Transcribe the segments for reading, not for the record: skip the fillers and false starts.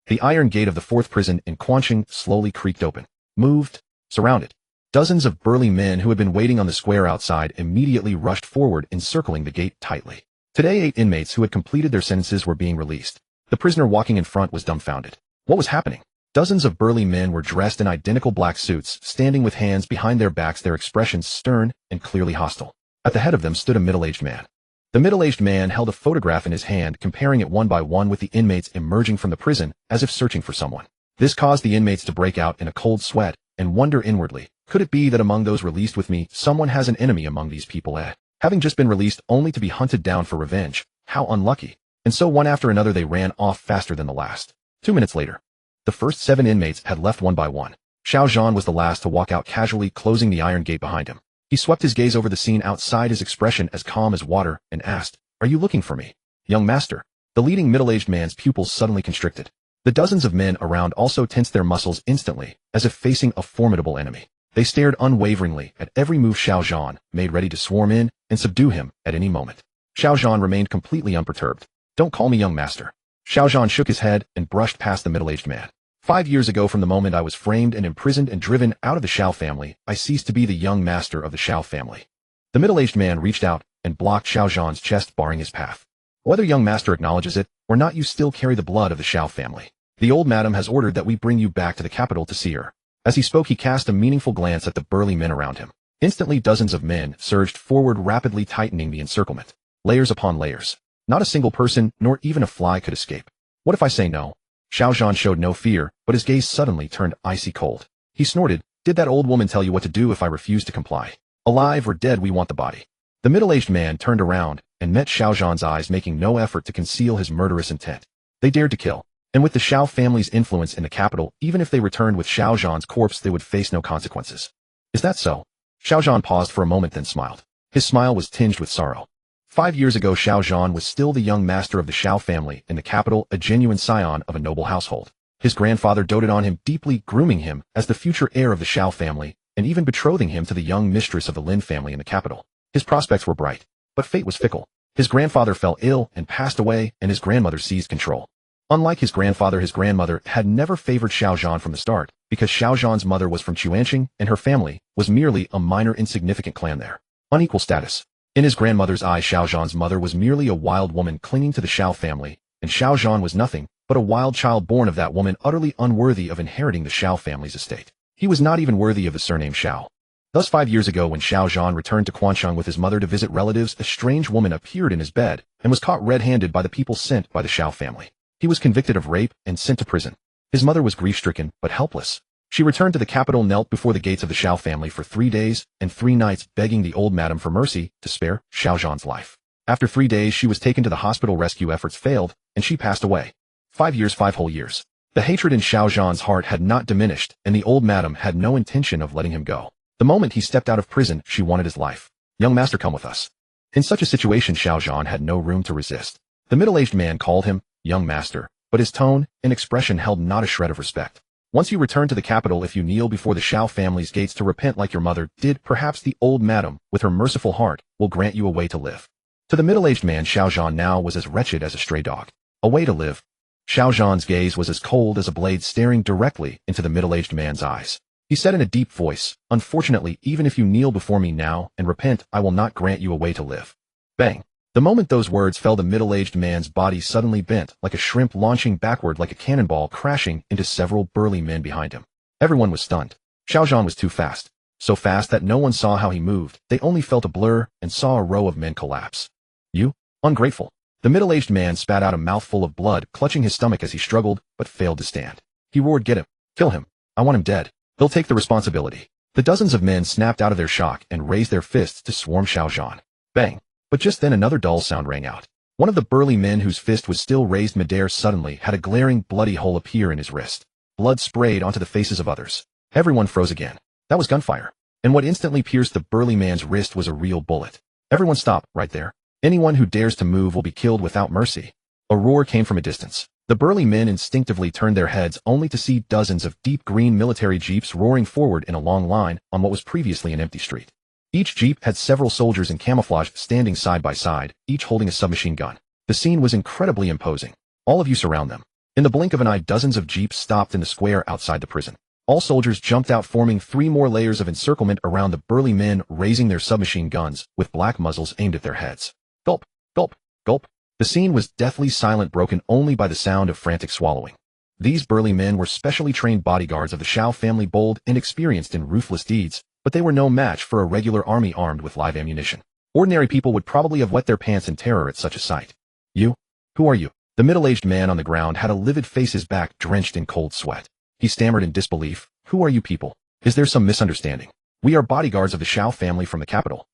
The iron gate of the fourth prison in Quanching slowly creaked open. Moved. Surrounded. Dozens of burly men who had been waiting on the square outside immediately rushed forward, encircling the gate tightly. Today 8 inmates who had completed their sentences were being released. The prisoner walking in front was dumbfounded. What was happening? Dozens of burly men were dressed in identical black suits, standing with hands behind their backs, their expressions stern and clearly hostile. At the head of them stood a middle-aged man. The middle-aged man held a photograph in his hand, comparing it one by one with the inmates emerging from the prison, as if searching for someone. This caused the inmates to break out in a cold sweat and wonder inwardly, could it be that among those released with me, someone has an enemy among these people? Having just been released only to be hunted down for revenge. How unlucky. And so one after another they ran off faster than the last. 2 minutes later, the first 7 inmates had left one by one. Xiao Zhan was the last to walk out, casually closing the iron gate behind him. He swept his gaze over the scene outside, his expression as calm as water, and asked, "Are you looking for me, young master?" The leading middle-aged man's pupils suddenly constricted. The dozens of men around also tensed their muscles instantly, as if facing a formidable enemy. They stared unwaveringly at every move Xiao Zhan made, ready to swarm in and subdue him at any moment. Xiao Zhan remained completely unperturbed. "Don't call me young master." Xiao Zhan shook his head and brushed past the middle-aged man. 5 years ago, from the moment I was framed and imprisoned and driven out of the Xiao family, I ceased to be the young master of the Xiao family. The middle-aged man reached out and blocked Xiao Zhan's chest, barring his path. "Whether young master acknowledges it or not, you still carry the blood of the Xiao family. The old madam has ordered that we bring you back to the capital to see her." As he spoke, he cast a meaningful glance at the burly men around him. Instantly, dozens of men surged forward, rapidly tightening the encirclement. Layers upon layers. Not a single person, nor even a fly, could escape. "What if I say no?" Xiao Zhan showed no fear, but his gaze suddenly turned icy cold. He snorted, "Did that old woman tell you what to do if I refuse to comply? Alive or dead, we want the body." The middle-aged man turned around and met Xiao Zhan's eyes, making no effort to conceal his murderous intent. They dared to kill. And with the Xiao family's influence in the capital, even if they returned with Xiao Zhan's corpse, they would face no consequences. "Is that so?" Xiao Zhan paused for a moment, then smiled. His smile was tinged with sorrow. 5 years ago, Xiao Zhan was still the young master of the Xiao family in the capital, a genuine scion of a noble household. His grandfather doted on him deeply, grooming him as the future heir of the Xiao family, and even betrothing him to the young mistress of the Lin family in the capital. His prospects were bright, but fate was fickle. His grandfather fell ill and passed away, and his grandmother seized control. Unlike his grandfather, his grandmother had never favored Xiao Zhan from the start, because Xiao Zhan's mother was from Quanching, and her family was merely a minor, insignificant clan there. Unequal status. In his grandmother's eyes, Xiao Zhan's mother was merely a wild woman clinging to the Xiao family, and Xiao Zhan was nothing but a wild child born of that woman, utterly unworthy of inheriting the Xiao family's estate. He was not even worthy of the surname Xiao. Thus 5 years ago, when Xiao Zhan returned to Quanching with his mother to visit relatives, a strange woman appeared in his bed and was caught red-handed by the people sent by the Xiao family. He was convicted of rape and sent to prison. His mother was grief-stricken but helpless. She returned to the capital, knelt before the gates of the Xiao family for 3 days and 3 nights, begging the old madam for mercy to spare Xiao Zhan's life. After 3 days, she was taken to the hospital. Rescue efforts failed, and she passed away. 5 years, 5 whole years. The hatred in Xiao Zhan's heart had not diminished, and the old madam had no intention of letting him go. The moment he stepped out of prison, she wanted his life. "Young master, come with us." In such a situation, Xiao Zhan had no room to resist. The middle-aged man called him young master, but his tone and expression held not a shred of respect. "Once you return to the capital, if you kneel before the Xiao family's gates to repent like your mother did, perhaps the old madam, with her merciful heart, will grant you a way to live." To the middle-aged man, Xiao Zhan now was as wretched as a stray dog. A way to live? Xiao Zhan's gaze was as cold as a blade, staring directly into the middle-aged man's eyes. He said in a deep voice, "Unfortunately, even if you kneel before me now and repent, I will not grant you a way to live." Bang! The moment those words fell, the middle-aged man's body suddenly bent like a shrimp, launching backward like a cannonball, crashing into several burly men behind him. Everyone was stunned. Xiao Zhan was too fast. So fast that no one saw how he moved. They only felt a blur and saw a row of men collapse. "You? Ungrateful." The middle-aged man spat out a mouthful of blood, clutching his stomach as he struggled, but failed to stand. He roared, "Get him! Kill him! I want him dead. They'll take the responsibility." The dozens of men snapped out of their shock and raised their fists to swarm Xiao Zhan. Bang! But just then another dull sound rang out. One of the burly men whose fist was still raised midair suddenly had a glaring bloody hole appear in his wrist. Blood sprayed onto the faces of others. Everyone froze again. That was gunfire. And what instantly pierced the burly man's wrist was a real bullet. "Everyone stop, right there. Anyone who dares to move will be killed without mercy." A roar came from a distance. The burly men instinctively turned their heads, only to see dozens of deep green military jeeps roaring forward in a long line on what was previously an empty street. Each jeep had several soldiers in camouflage standing side by side, each holding a submachine gun. The scene was incredibly imposing. "All of you surround them." In the blink of an eye, dozens of jeeps stopped in the square outside the prison. All soldiers jumped out, forming 3 more layers of encirclement around the burly men, raising their submachine guns, with black muzzles aimed at their heads. Gulp, gulp, gulp. The scene was deathly silent, broken only by the sound of frantic swallowing. These burly men were specially trained bodyguards of the Shao family, bold and experienced in ruthless deeds, but they were no match for a regular army armed with live ammunition. Ordinary people would probably have wet their pants in terror at such a sight. You? Who are you? The middle-aged man on the ground had a livid face, his back drenched in cold sweat. He stammered in disbelief. Who are you people? Is there some misunderstanding? We are bodyguards of the Shao family from the capital.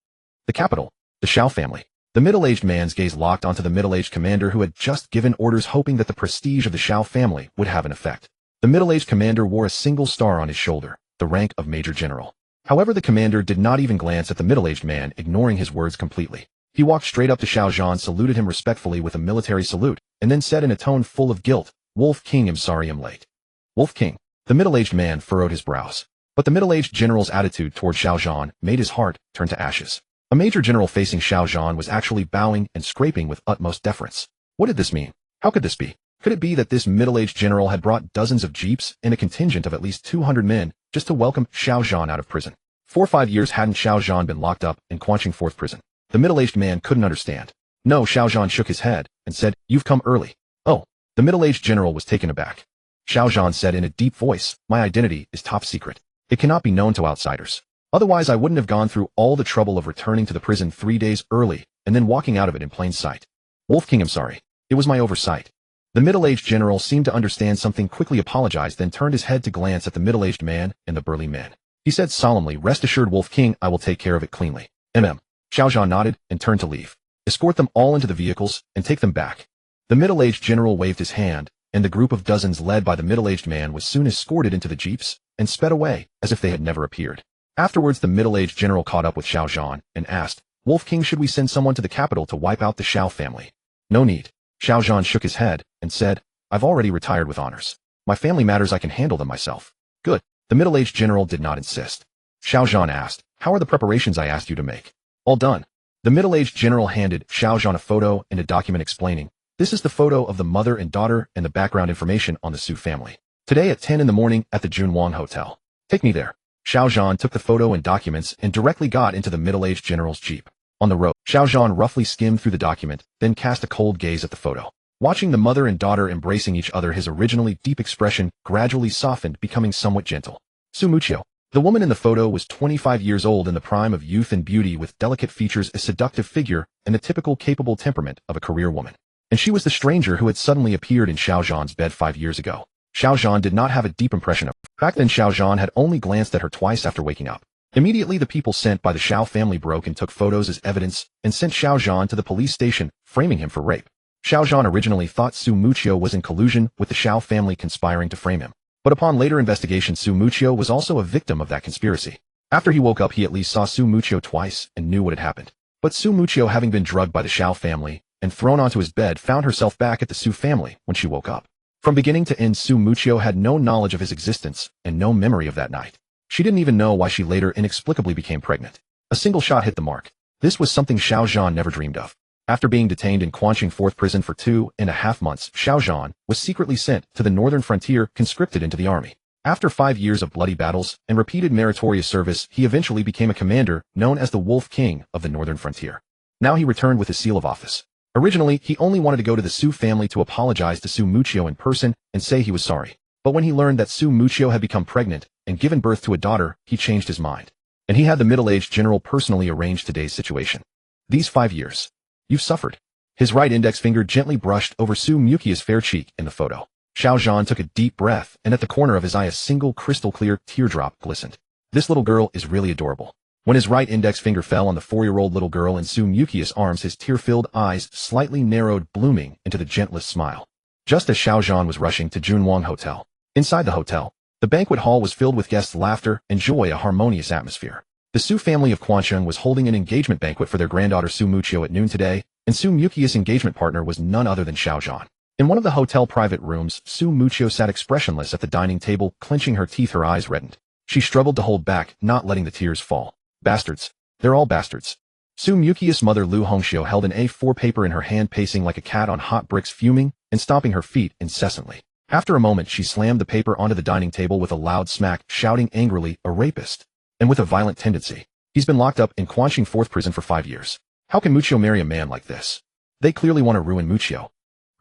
The capital? The Shao family? The middle-aged man's gaze locked onto the middle-aged commander who had just given orders, hoping that the prestige of the Shao family would have an effect. The middle-aged commander wore a single star on his shoulder, the rank of Major General. However, the commander did not even glance at the middle-aged man, ignoring his words completely. He walked straight up to Xiao Zhan, saluted him respectfully with a military salute, and then said in a tone full of guilt, "Wolf King, I'm sorry I'm late." Wolf King. The middle-aged man furrowed his brows. But the middle-aged general's attitude toward Xiao Zhan made his heart turn to ashes. A major general facing Xiao Zhan was actually bowing and scraping with utmost deference. What did this mean? How could this be? Could it be that this middle-aged general had brought dozens of jeeps and a contingent of at least 200 men just to welcome Xiao Zhan out of prison? 4 or 5 years hadn't Xiao Zhan been locked up in Quanching 4th prison. The middle-aged man couldn't understand. No, Xiao Zhan shook his head and said, "You've come early." Oh, the middle-aged general was taken aback. Xiao Zhan said in a deep voice, "My identity is top secret. It cannot be known to outsiders. Otherwise, I wouldn't have gone through all the trouble of returning to the prison 3 days early and then walking out of it in plain sight. Wolf King, I'm sorry. It was my oversight." The middle-aged general seemed to understand something, quickly apologized, then turned his head to glance at the middle-aged man and the burly man. He said solemnly, "Rest assured, Wolf King, I will take care of it cleanly." Xiao Zhan nodded and turned to leave. "Escort them all into the vehicles and take them back." The middle-aged general waved his hand, and the group of dozens led by the middle-aged man was soon escorted into the jeeps and sped away as if they had never appeared. Afterwards, the middle-aged general caught up with Xiao Zhan and asked, "Wolf King, should we send someone to the capital to wipe out the Shao family?" "No need." Xiao Zhan shook his head and said, "I've already retired with honors. My family matters, I can handle them myself." "Good." The middle-aged general did not insist. Xiao Zhan asked, "How are the preparations I asked you to make?" "All done." The middle-aged general handed Xiao Zhan a photo and a document explaining, "This is the photo of the mother and daughter and the background information on the Su family. Today at 10 in the morning at the Junwang Hotel. Take me there." Xiao Zhan took the photo and documents and directly got into the middle-aged general's jeep. On the road, Xiao Zhan roughly skimmed through the document, then cast a cold gaze at the photo. Watching the mother and daughter embracing each other, his originally deep expression gradually softened, becoming somewhat gentle. Su Muqiu. The woman in the photo was 25 years old, in the prime of youth and beauty, with delicate features, a seductive figure, and the typical capable temperament of a career woman. And she was the stranger who had suddenly appeared in Xiao Zhan's bed 5 years ago. Xiao Zhan did not have a deep impression of her. Back then, Xiao Zhan had only glanced at her twice after waking up. Immediately, the people sent by the Shao family broke and took photos as evidence and sent Xiao Zhan to the police station, framing him for rape. Xiao Zhan originally thought Su Muqiu was in collusion with the Shao family, conspiring to frame him. But upon later investigation, Su Muqiu was also a victim of that conspiracy. After he woke up, he at least saw Su Muqiu twice and knew what had happened. But Su Muqiu, having been drugged by the Shao family and thrown onto his bed, found herself back at the Su family when she woke up. From beginning to end, Su Muqiu had no knowledge of his existence and no memory of that night. She didn't even know why she later inexplicably became pregnant. A single shot hit the mark. This was something Xiao Zhan never dreamed of. After being detained in Quanching 4th prison for 2.5 months, Xiao Zhan was secretly sent to the northern frontier, conscripted into the army. After 5 years of bloody battles and repeated meritorious service, he eventually became a commander known as the Wolf King of the northern frontier. Now he returned with his seal of office. Originally, he only wanted to go to the Su family to apologize to Su Muqiu in person and say he was sorry. But when he learned that Su Muqiu had become pregnant and given birth to a daughter, he changed his mind. And he had the middle-aged general personally arrange today's situation. "These 5 years. You've suffered." His right index finger gently brushed over Su Muqiu's fair cheek in the photo. Xiao Zhan took a deep breath, and at the corner of his eye a single crystal-clear teardrop glistened. This little girl is really adorable. When his right index finger fell on the 4-year-old little girl in Su Muqiu's arms, his tear-filled eyes slightly narrowed, blooming into the gentlest smile. Just as Xiao Zhan was rushing to Junwang Hotel. Inside the hotel, the banquet hall was filled with guests' laughter and joy, a harmonious atmosphere. The Su family of Quancheng was holding an engagement banquet for their granddaughter Su Muqiu at noon today, and Su Muqiu's engagement partner was none other than Xiao Zhan. In one of the hotel private rooms, Su Muqiu sat expressionless at the dining table, clenching her teeth, her eyes reddened. She struggled to hold back, not letting the tears fall. Bastards. They're all bastards. Su Muqiu's mother Lu Hongxiu held an A4 paper in her hand, pacing like a cat on hot bricks, fuming and stomping her feet incessantly. After a moment, she slammed the paper onto the dining table with a loud smack, shouting angrily, "A rapist! And with a violent tendency. He's been locked up in Quanching 4th prison for 5 years. How can Mucho marry a man like this? They clearly want to ruin Mucho.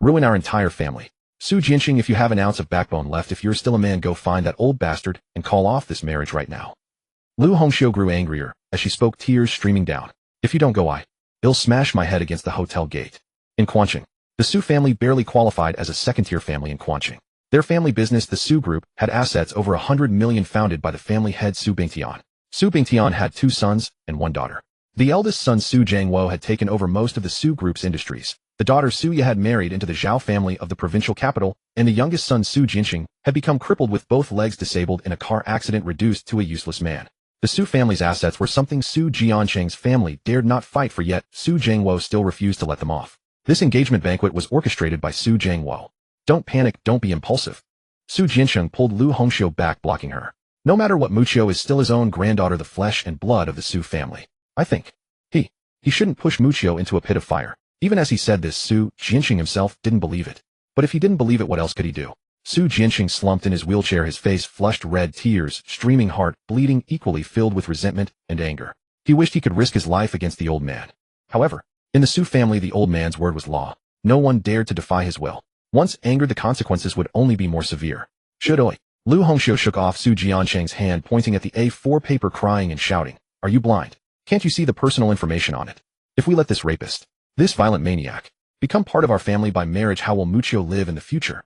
Ruin our entire family. Su Jianqing, if you have an ounce of backbone left, if you're still a man, go find that old bastard and call off this marriage right now." Lu Hongxiu grew angrier as she spoke, tears streaming down. "If you don't go, I'll smash my head against the hotel gate." In Quanching, the Su family barely qualified as a second-tier family in Quanching. Their family business, the Su Group, had assets over 100 million, founded by the family head Su Bingtian. Su Bingtian had 2 sons and 1 daughter. The eldest son, Su Jiangwo, had taken over most of the Su Group's industries. The daughter, Su Ye, had married into the Zhao family of the provincial capital, and the youngest son, Su Jianqing, had become crippled with both legs, disabled in a car accident, reduced to a useless man. The Su family's assets were something Su Jianqing's family dared not fight for, yet Su Jiangwo still refused to let them off. This engagement banquet was orchestrated by Su Jiangwo. "Don't panic, don't be impulsive." Su Jianqing pulled Lu Hongxiu back, blocking her. "No matter what, Mucho is still his own granddaughter, the flesh and blood of the Su family. I think he shouldn't push Mucho into a pit of fire." Even as he said this, Su Jianqing himself didn't believe it. But if he didn't believe it, what else could he do? Su Jianqing slumped in his wheelchair, his face flushed red, tears streaming, heart bleeding, equally filled with resentment and anger. He wished he could risk his life against the old man. However, in the Su family, the old man's word was law. No one dared to defy his will. Once angered, the consequences would only be more severe. "Should I?" Lu Hongxiu shook off Su Jianqing's hand, pointing at the A4 paper, crying and shouting, "Are you blind? Can't you see the personal information on it? If we let this rapist, this violent maniac, become part of our family by marriage, how will Mucho live in the future?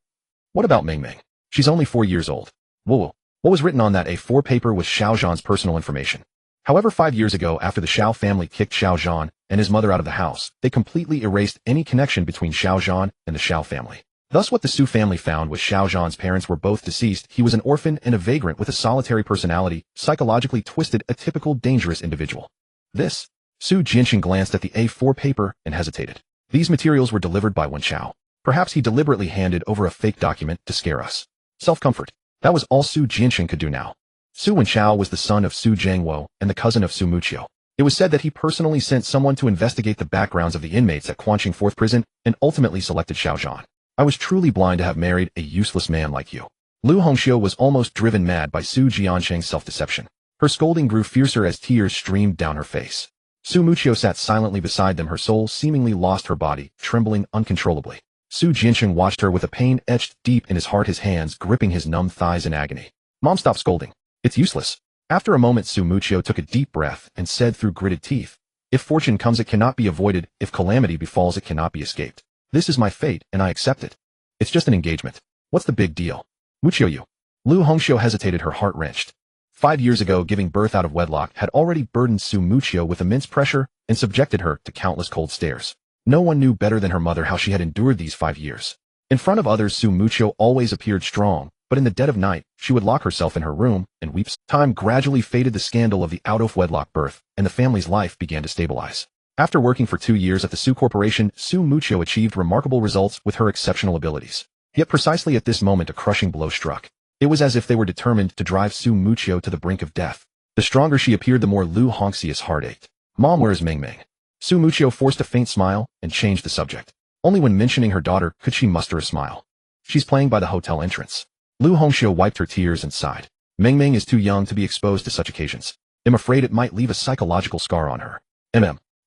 What about Meng Meng? She's only 4 years old. Whoa. What was written on that A4 paper was Xiao Zhan's personal information. However, 5 years ago, after the Xiao family kicked Xiao Zhan and his mother out of the house, they completely erased any connection between Xiao Zhan and the Xiao family. Thus, what the Su family found was Xiao Zhan's parents were both deceased. He was an orphan and a vagrant with a solitary personality, psychologically twisted, a typical dangerous individual. This. Su Jianqing glanced at the A4 paper and hesitated. These materials were delivered by Wen Chao. Perhaps he deliberately handed over a fake document to scare us. Self-comfort. That was all Su Jianqing could do now. Su Wen Chao was the son of Su Jiangwo and the cousin of Su Muqiu. It was said that he personally sent someone to investigate the backgrounds of the inmates at Quanching 4th prison and ultimately selected Xiao Zhan. "I was truly blind to have married a useless man like you." Lu Hongxiu was almost driven mad by Su Jianqing's self-deception. Her scolding grew fiercer as tears streamed down her face. Su Muqiu sat silently beside them, her soul seemingly lost her body, trembling uncontrollably. Su Jianqing watched her with a pain etched deep in his heart, his hands gripping his numb thighs in agony. "Mom, stop scolding. It's useless." After a moment, Su Muqiu took a deep breath and said through gritted teeth, "If fortune comes, it cannot be avoided. If calamity befalls, it cannot be escaped. This is my fate, and I accept it. It's just an engagement. What's the big deal? Muqiu, you." Lu Hongxiu hesitated, her heart wrenched. 5 years ago, giving birth out of wedlock had already burdened Su Muqiu with immense pressure and subjected her to countless cold stares. No one knew better than her mother how she had endured these 5 years. In front of others, Su Muqiu always appeared strong, but in the dead of night, she would lock herself in her room and weep. Time gradually faded, the scandal of the out-of-wedlock birth, and the family's life began to stabilize. After working for 2 years at the Su Corporation, Su Muqiu achieved remarkable results with her exceptional abilities. Yet precisely at this moment, a crushing blow struck. It was as if they were determined to drive Su Muqiu to the brink of death. The stronger she appeared, the more Lu Hongxiu's heart ached. "Mom, where is Meng Meng?" Su Muqiu forced a faint smile and changed the subject. Only when mentioning her daughter could she muster a smile. "She's playing by the hotel entrance." Lu Hongxiu wiped her tears and sighed. "Meng Meng is too young to be exposed to such occasions. I'm afraid it might leave a psychological scar on her."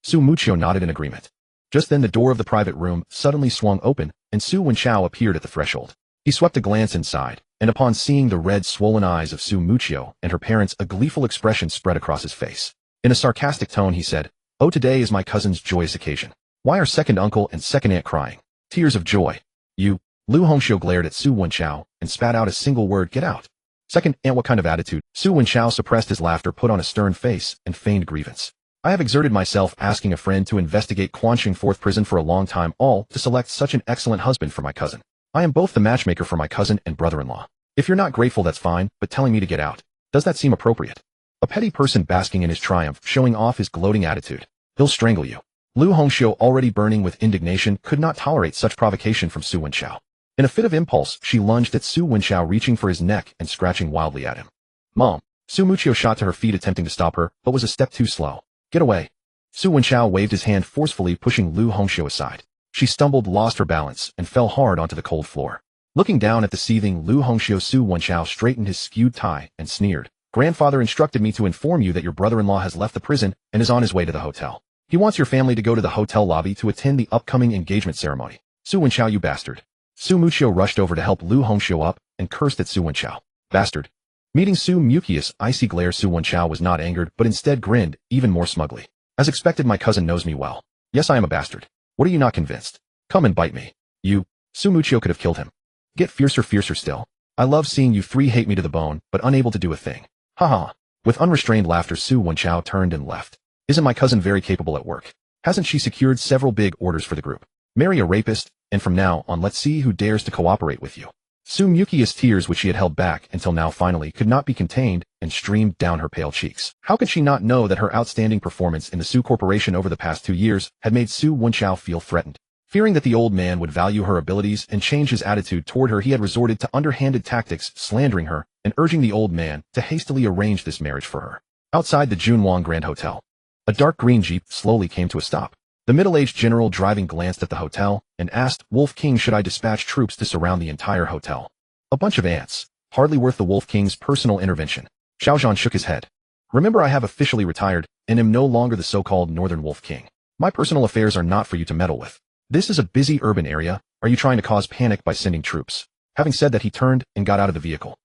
Su Muqiu nodded in agreement. Just then the door of the private room suddenly swung open, and Su Wenchao appeared at the threshold. He swept a glance inside, and upon seeing the red, swollen eyes of Su Muqiu and her parents, a gleeful expression spread across his face. In a sarcastic tone he said, "Oh, today is my cousin's joyous occasion. Why are second uncle and second aunt crying? Tears of joy. You." Lu Hongxiu glared at Su Wenchao and spat out a single word, "Get out." "Second aunt, what kind of attitude?" Su Wenchao suppressed his laughter, put on a stern face, and feigned grievance. "I have exerted myself asking a friend to investigate Quanching 4th prison for a long time, all to select such an excellent husband for my cousin. I am both the matchmaker for my cousin and brother-in-law. If you're not grateful, that's fine, but telling me to get out, does that seem appropriate? A petty person basking in his triumph, showing off his gloating attitude. He'll strangle you." Lu Hongxiu, already burning with indignation, could not tolerate such provocation from Su Wenchao. In a fit of impulse, she lunged at Su Wenchao, reaching for his neck and scratching wildly at him. "Mom." Su Muqiu shot to her feet, attempting to stop her, but was a step too slow. "Get away." Su Wenchao waved his hand forcefully, pushing Lu Hongxiu aside. She stumbled, lost her balance, and fell hard onto the cold floor. Looking down at the seething Lu Hongxiu, Su Wenchao straightened his skewed tie and sneered. Grandfather instructed me to inform you that your brother-in-law has left the prison and is on his way to the hotel. He wants your family to go to the hotel lobby to attend the upcoming engagement ceremony. Su Wenchao, you bastard. Su Muqiu rushed over to help Lu Hongxiu up and cursed at Su Wenchao. Bastard. Meeting Su Muqiu's icy glare, Su Wenchao was not angered but instead grinned even more smugly. As expected, my cousin knows me well. Yes, I am a bastard. What are you not convinced? Come and bite me. You. Su Muqiu could have killed him. Get fiercer still. I love seeing you three hate me to the bone, but unable to do a thing. Haha. With unrestrained laughter, Su Wenchao turned and left. Isn't my cousin very capable at work? Hasn't she secured several big orders for the group? Marry a rapist, and from now on let's see who dares to cooperate with you. Su Muqiu's tears, which she had held back until now, finally could not be contained and streamed down her pale cheeks. How could she not know that her outstanding performance in the Su Corporation over the past 2 years had made Su Wenchao feel threatened? Fearing that the old man would value her abilities and change his attitude toward her, he had resorted to underhanded tactics, slandering her and urging the old man to hastily arrange this marriage for her. Outside the Junwang Grand Hotel, a dark green Jeep slowly came to a stop. The middle-aged general driving glanced at the hotel and asked, Wolf King, should I dispatch troops to surround the entire hotel? A bunch of ants. Hardly worth the Wolf King's personal intervention. Xiaozhan shook his head. Remember, I have officially retired and am no longer the so-called Northern Wolf King. My personal affairs are not for you to meddle with. This is a busy urban area. Are you trying to cause panic by sending troops? Having said that, he turned and got out of the vehicle.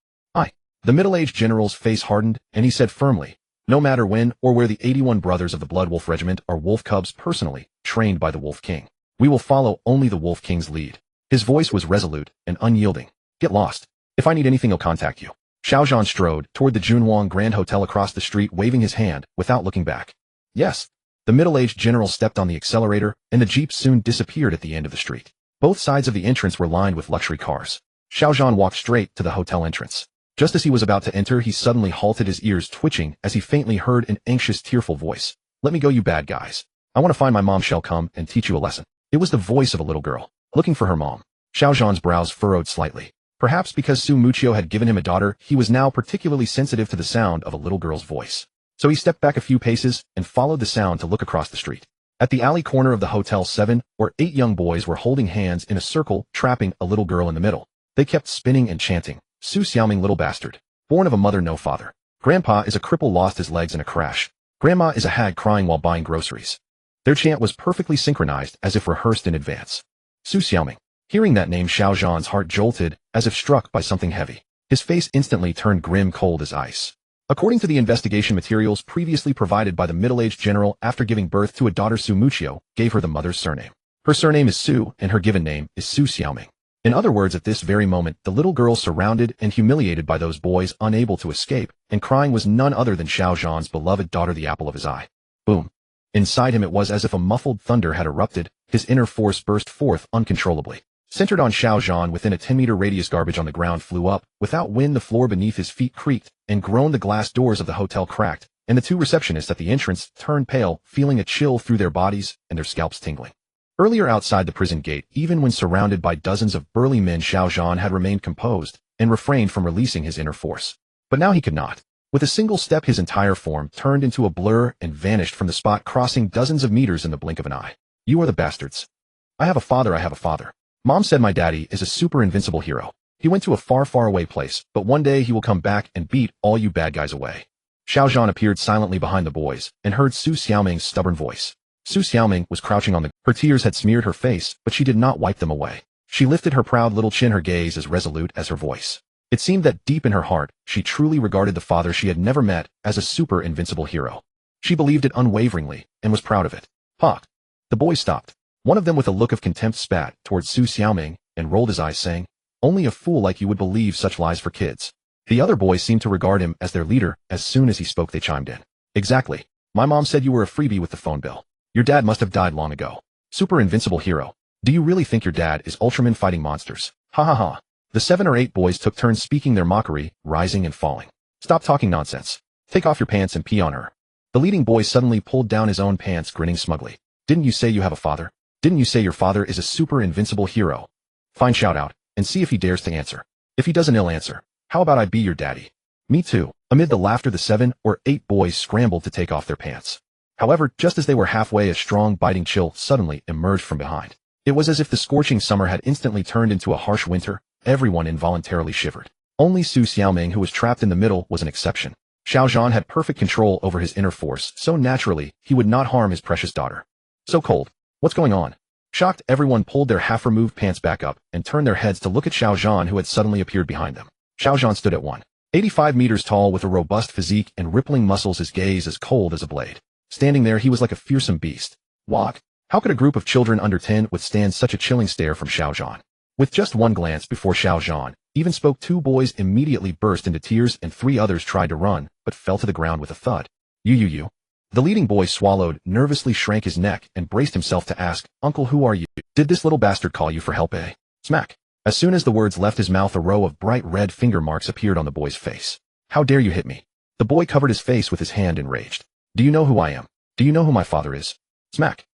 The middle-aged general's face hardened, and he said firmly, no matter when or where, the 81 brothers of the Blood Wolf Regiment are wolf cubs personally trained by the Wolf King. We will follow only the Wolf King's lead. His voice was resolute and unyielding. Get lost. If I need anything, I'll contact you. Xiaozhan strode toward the Junwang Grand Hotel across the street, waving his hand without looking back. Yes. The middle-aged general stepped on the accelerator, and the jeep soon disappeared at the end of the street. Both sides of the entrance were lined with luxury cars. Xiaozhan walked straight to the hotel entrance. Just as he was about to enter, he suddenly halted, his ears twitching as he faintly heard an anxious, tearful voice. Let me go, you bad guys. I want to find my mom. Shall come and teach you a lesson. It was the voice of a little girl, looking for her mom. Xiaozhan's brows furrowed slightly. Perhaps because Su Muqiu had given him a daughter, he was now particularly sensitive to the sound of a little girl's voice. So he stepped back a few paces and followed the sound to look across the street. At the alley corner of the hotel, 7 or 8 young boys were holding hands in a circle, trapping a little girl in the middle. They kept spinning and chanting, Su Xiaoming, little bastard. Born of a mother, no father. Grandpa is a cripple, lost his legs in a crash. Grandma is a hag crying while buying groceries. Their chant was perfectly synchronized, as if rehearsed in advance. Su Xiaoming. Hearing that name, Xiaozhan's heart jolted, as if struck by something heavy. His face instantly turned grim, cold as ice. According to the investigation materials previously provided by the middle-aged general, after giving birth to a daughter, Su Muqiu gave her the mother's surname. Her surname is Su, and her given name is Su Xiaoming. In other words, at this very moment, the little girl, surrounded and humiliated by those boys, unable to escape, and crying, was none other than Xiaozhan's beloved daughter, the apple of his eye. Boom. Inside him, it was as if a muffled thunder had erupted. His inner force burst forth uncontrollably. Centered on Xiaozhan within a 10-meter radius, garbage on the ground flew up. Without wind, the floor beneath his feet creaked and groaned. The glass doors of the hotel cracked, and the 2 receptionists at the entrance turned pale, feeling a chill through their bodies and their scalps tingling. Earlier, outside the prison gate, even when surrounded by dozens of burly men, Xiaozhan had remained composed and refrained from releasing his inner force. But now he could not. With a single step, his entire form turned into a blur and vanished from the spot, crossing dozens of meters in the blink of an eye. You are the bastards. I have a father. Mom said my daddy is a super invincible hero. He went to a far, far away place, but one day he will come back and beat all you bad guys away. Xiaozhan appeared silently behind the boys and heard Su Xiaoming's stubborn voice. Su Xiaoming was crouching on the... Her tears had smeared her face, but she did not wipe them away. She lifted her proud little chin, her gaze as resolute as her voice. It seemed that deep in her heart, she truly regarded the father she had never met as a super invincible hero. She believed it unwaveringly and was proud of it. Hawk. The boys stopped. One of them, with a look of contempt, spat towards Su Xiaoming and rolled his eyes, saying, only a fool like you would believe such lies for kids. The other boys seemed to regard him as their leader. As soon as he spoke, they chimed in. Exactly. My mom said you were a freebie with the phone bill. Your dad must have died long ago. Super invincible hero. Do you really think your dad is Ultraman fighting monsters? Ha ha ha. The 7 or 8 boys took turns speaking their mockery, rising and falling. Stop talking nonsense. Take off your pants and pee on her. The leading boy suddenly pulled down his own pants, grinning smugly. Didn't you say you have a father? Didn't you say your father is a super invincible hero? Fine, shout out, and see if he dares to answer. If he doesn't, he'll answer. How about I be your daddy? Me too. Amid the laughter, the 7 or 8 boys scrambled to take off their pants. However, just as they were halfway, a strong, biting chill suddenly emerged from behind. It was as if the scorching summer had instantly turned into a harsh winter, Everyone involuntarily shivered. Only Su Xiaoming, who was trapped in the middle, was an exception. Xiao Zhan had perfect control over his inner force, so naturally, he would not harm his precious daughter. So cold. What's going on? Shocked, everyone pulled their half-removed pants back up and turned their heads to look at Xiao Zhan, who had suddenly appeared behind them. Xiao Zhan stood at 185 meters tall with a robust physique and rippling muscles, his gaze as cold as a blade. Standing there, he was like a fearsome beast. What? How could a group of children under 10 withstand such a chilling stare from Xiao Zhan? With just one glance before Xiao Zhan even spoke, 2 boys immediately burst into tears and 3 others tried to run, but fell to the ground with a thud. You. The leading boy swallowed, nervously shrank his neck, and braced himself to ask, "Uncle, who are you? Did this little bastard call you for help, eh?" Smack. As soon as the words left his mouth, a row of bright red finger marks appeared on the boy's face. "How dare you hit me?" The boy covered his face with his hand enraged. "Do you know who I am? Do you know who my father is?" Smack.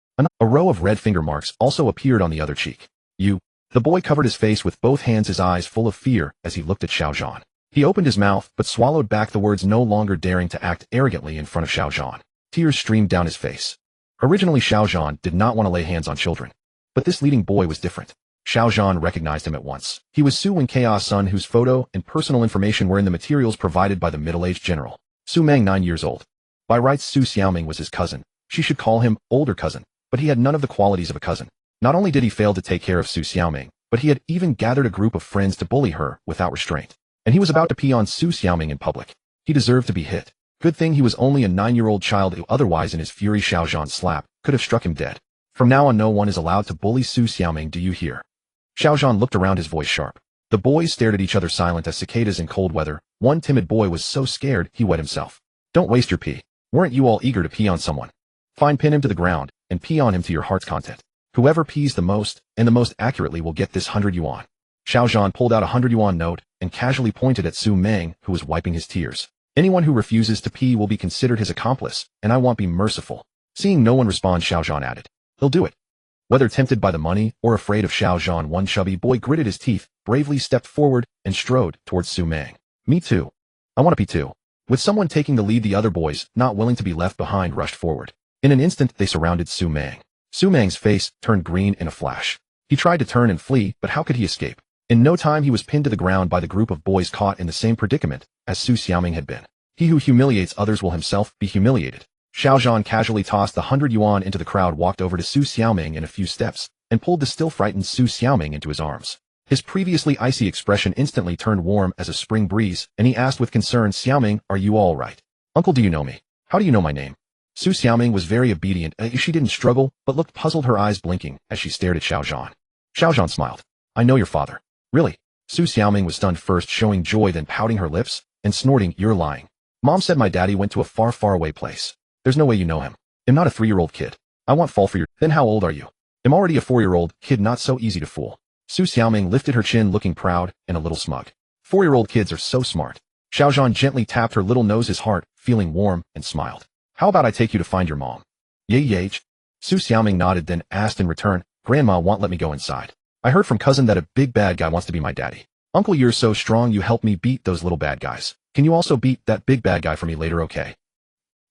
A row of red finger marks also appeared on the other cheek. "You." The boy covered his face with both hands, his eyes full of fear as he looked at Xiao Zhan. He opened his mouth, but swallowed back the words, no longer daring to act arrogantly in front of Xiao Zhan. Tears streamed down his face. Originally, Xiao Zhan did not want to lay hands on children. But this leading boy was different. Xiao Zhan recognized him at once. He was Su Wenqia's son, whose photo and personal information were in the materials provided by the middle-aged general. Su Meng, 9 years old. By rights, Su Xiaoming was his cousin. She should call him older cousin, but he had none of the qualities of a cousin. Not only did he fail to take care of Su Xiaoming, but he had even gathered a group of friends to bully her without restraint. And he was about to pee on Su Xiaoming in public. He deserved to be hit. Good thing he was only a 9-year-old child who otherwise, in his fury, Xiao Zhan's slap could have struck him dead. From now on, no one is allowed to bully Su Xiaoming, do you hear? Xiao Zhan looked around, his voice sharp. The boys stared at each other, silent as cicadas in cold weather. One timid boy was so scared he wet himself. Don't waste your pee. Weren't you all eager to pee on someone? Fine, pin him to the ground and pee on him to your heart's content. Whoever pees the most and the most accurately will get this 100 yuan. Xiao Zhan pulled out a 100 yuan note and casually pointed at Su Meng, who was wiping his tears. Anyone who refuses to pee will be considered his accomplice, and I won't be merciful. Seeing no one respond, Xiao Zhan added, "He'll do it." Whether tempted by the money or afraid of Xiao Zhan, one chubby boy gritted his teeth, bravely stepped forward, and strode towards Su Meng. "Me too. I want to pee too." With someone taking the lead, the other boys, not willing to be left behind, rushed forward. In an instant, they surrounded Su Meng. Su Meng's face turned green in a flash. He tried to turn and flee, but how could he escape? In no time, he was pinned to the ground by the group of boys caught in the same predicament as Su Xiaoming had been. He who humiliates others will himself be humiliated. Xiao Zhan casually tossed the 100 yuan into the crowd, walked over to Su Xiaoming in a few steps, and pulled the still frightened Su Xiaoming into his arms. His previously icy expression instantly turned warm as a spring breeze, and he asked with concern, "Xiaoming, are you all right? Uncle, do you know me? How do you know my name?" Su Xiaoming was very obedient. She didn't struggle, but looked puzzled, her eyes blinking as she stared at Xiao Zhan. Xiao Zhan smiled. "I know your father." "Really?" Su Xiaoming was stunned, first showing joy, then pouting her lips and snorting, "You're lying. Mom said my daddy went to a far, far away place. There's no way you know him. I'm not a 3-year-old kid. I won't fall for your—" "Then how old are you?" "I'm already a 4-year-old kid, not so easy to fool." Su Xiaoming lifted her chin, looking proud and a little smug. 4-year-old kids are so smart. Xiao Zhan gently tapped her little nose, his heart feeling warm, and smiled. "How about I take you to find your mom?" Yay. Su Xiaoming nodded, then asked in return, "Grandma won't let me go inside. I heard from cousin that a big bad guy wants to be my daddy. Uncle, you're so strong, you help me beat those little bad guys. Can you also beat that big bad guy for me later, okay?"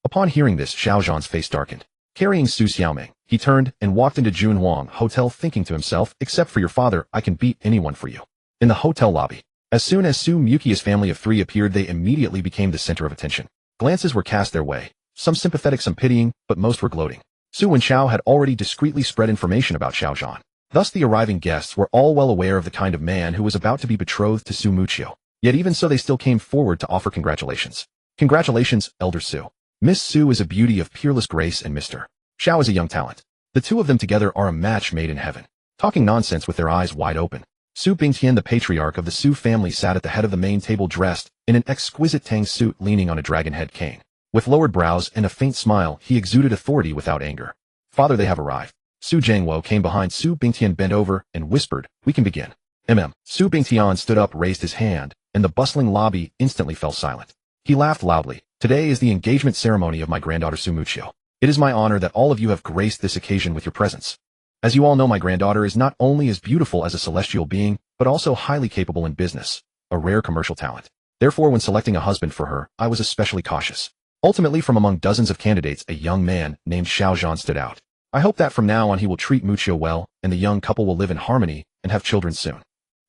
Upon hearing this, Xiao Zhan's face darkened. Carrying Su Xiaoming, he turned and walked into Junhuang Hotel, thinking to himself, "Except for your father, I can beat anyone for you." In the hotel lobby, as soon as Su Mukia's family of 3 appeared, they immediately became the center of attention. Glances were cast their way, some sympathetic, some pitying, but most were gloating. Su Wenqiao had already discreetly spread information about Xiao Zhan. Thus the arriving guests were all well aware of the kind of man who was about to be betrothed to Su Muqiao. Yet even so, they still came forward to offer congratulations. "Congratulations, Elder Su. Miss Su is a beauty of peerless grace, and Mr. Xiao is a young talent. The two of them together are a match made in heaven." Talking nonsense with their eyes wide open, Su Bingtian, the patriarch of the Su family, sat at the head of the main table, dressed in an exquisite tang suit, leaning on a dragon-head cane. With lowered brows and a faint smile, he exuded authority without anger. "Father, they have arrived." Su Jiangwo came behind Su Bingtian, bent over, and whispered, "We can begin." Su Bingtian stood up, raised his hand, and the bustling lobby instantly fell silent. He laughed loudly. "Today is the engagement ceremony of my granddaughter Su Muqiao. It is my honor that all of you have graced this occasion with your presence. As you all know, my granddaughter is not only as beautiful as a celestial being, but also highly capable in business, a rare commercial talent. Therefore, when selecting a husband for her, I was especially cautious. Ultimately, from among dozens of candidates, a young man named Xiao Zhan stood out. I hope that from now on he will treat Muqiao well, and the young couple will live in harmony and have children soon."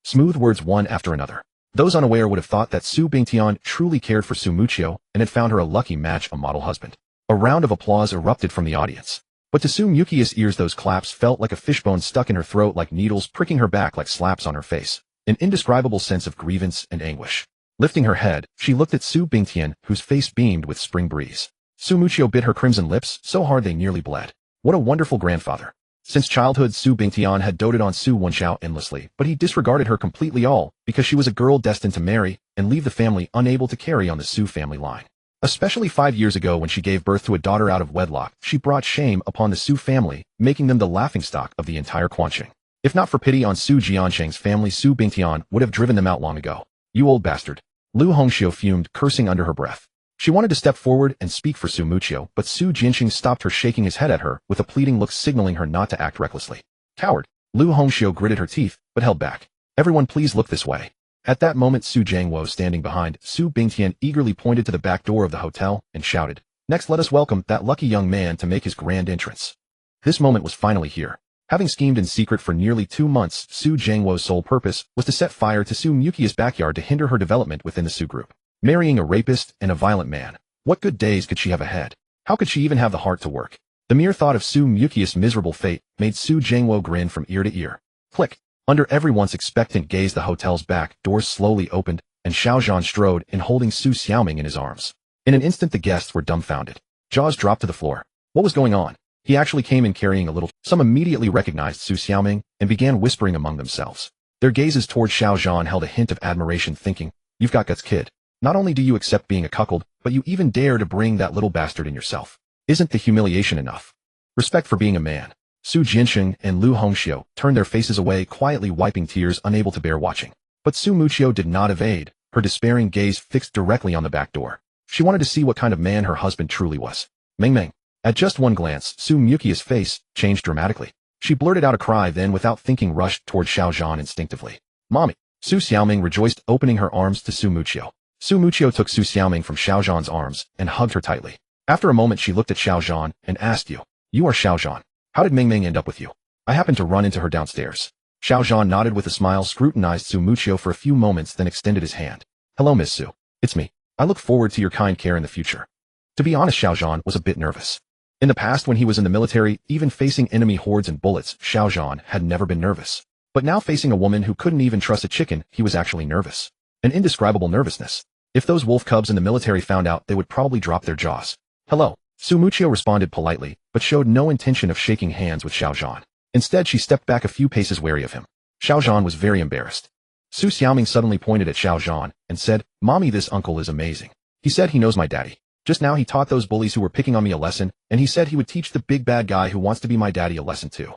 Smooth words one after another. Those unaware would have thought that Su Bingtian truly cared for Su Muchio and had found her a lucky match, a model husband. A round of applause erupted from the audience. But to Su Mukia's ears those claps felt like a fishbone stuck in her throat, like needles pricking her back, like slaps on her face. An indescribable sense of grievance and anguish. Lifting her head, she looked at Su Bingtian, whose face beamed with spring breeze. Su Muchio bit her crimson lips so hard they nearly bled. What a wonderful grandfather. Since childhood, Su Bingtian had doted on Su Wenchao endlessly, but he disregarded her completely, all because she was a girl destined to marry and leave the family, unable to carry on the Su family line. Especially 5 years ago when she gave birth to a daughter out of wedlock, she brought shame upon the Su family, making them the laughingstock of the entire Quanqing. If not for pity on Su Jiancheng's family, Su Bingtian would have driven them out long ago. You old bastard. Lu Hongxiu fumed, cursing under her breath. She wanted to step forward and speak for Su Muchio, but Su Jiancheng stopped her, shaking his head at her with a pleading look, signaling her not to act recklessly. Coward. Lu Hongxiu gritted her teeth, but held back. Everyone please look this way. At that moment, Su Jiangwo, standing behind Su Bingtian, eagerly pointed to the back door of the hotel and shouted, "Next, let us welcome that lucky young man to make his grand entrance." This moment was finally here. Having schemed in secret for nearly 2 months, Su Jiangwo's sole purpose was to set fire to Su Mukia's backyard to hinder her development within the Su group. Marrying a rapist and a violent man. What good days could she have ahead? How could she even have the heart to work? The mere thought of Su Mukia's miserable fate made Su Jiangwo grin from ear to ear. Click. Under everyone's expectant gaze, the hotel's back doors slowly opened, and Xiao Zhan strode in, holding Su Xiaoming in his arms. In an instant, the guests were dumbfounded. Jaws dropped to the floor. What was going on? He actually came in carrying a little. Some immediately recognized Su Xiaoming and began whispering among themselves. Their gazes toward Xiao Zhan held a hint of admiration, thinking, "You've got guts, kid. Not only do you accept being a cuckold, but you even dare to bring that little bastard in yourself. Isn't the humiliation enough? Respect for being a man." Su Jiancheng and Lu Hongxiu turned their faces away, quietly wiping tears, unable to bear watching. But Su Muchio did not evade, her despairing gaze fixed directly on the back door. She wanted to see what kind of man her husband truly was. Meng Meng. At just one glance, Su Mukia's face changed dramatically. She blurted out a cry, then without thinking rushed toward Xiao Zhan instinctively. "Mommy!" Su Xiaoming rejoiced, opening her arms to Su Muchio. Su Muchio took Su Xiaoming from Xiao Zhan's arms and hugged her tightly. After a moment, she looked at Xiao Zhan and asked, You are Xiao Zhan. How did Meng Meng end up with you?" "I happened to run into her downstairs." Xiao Zhan nodded with a smile, scrutinized Su Muchio for a few moments, then extended his hand. "Hello, Miss Su. It's me. I look forward to your kind care in the future." To be honest, Xiao Zhan was a bit nervous. In the past, when he was in the military, even facing enemy hordes and bullets, Xiao Zhan had never been nervous. But now, facing a woman who couldn't even trust a chicken, he was actually nervous. An indescribable nervousness. If those wolf cubs in the military found out, they would probably drop their jaws. "Hello." Su Muchio responded politely, but showed no intention of shaking hands with Xiao Zhan. Instead, she stepped back a few paces, wary of him. Xiao Zhan was very embarrassed. Su Xiaoming suddenly pointed at Xiao Zhan and said, "Mommy, this uncle is amazing. He said he knows my daddy. Just now he taught those bullies who were picking on me a lesson, and he said he would teach the big bad guy who wants to be my daddy a lesson too."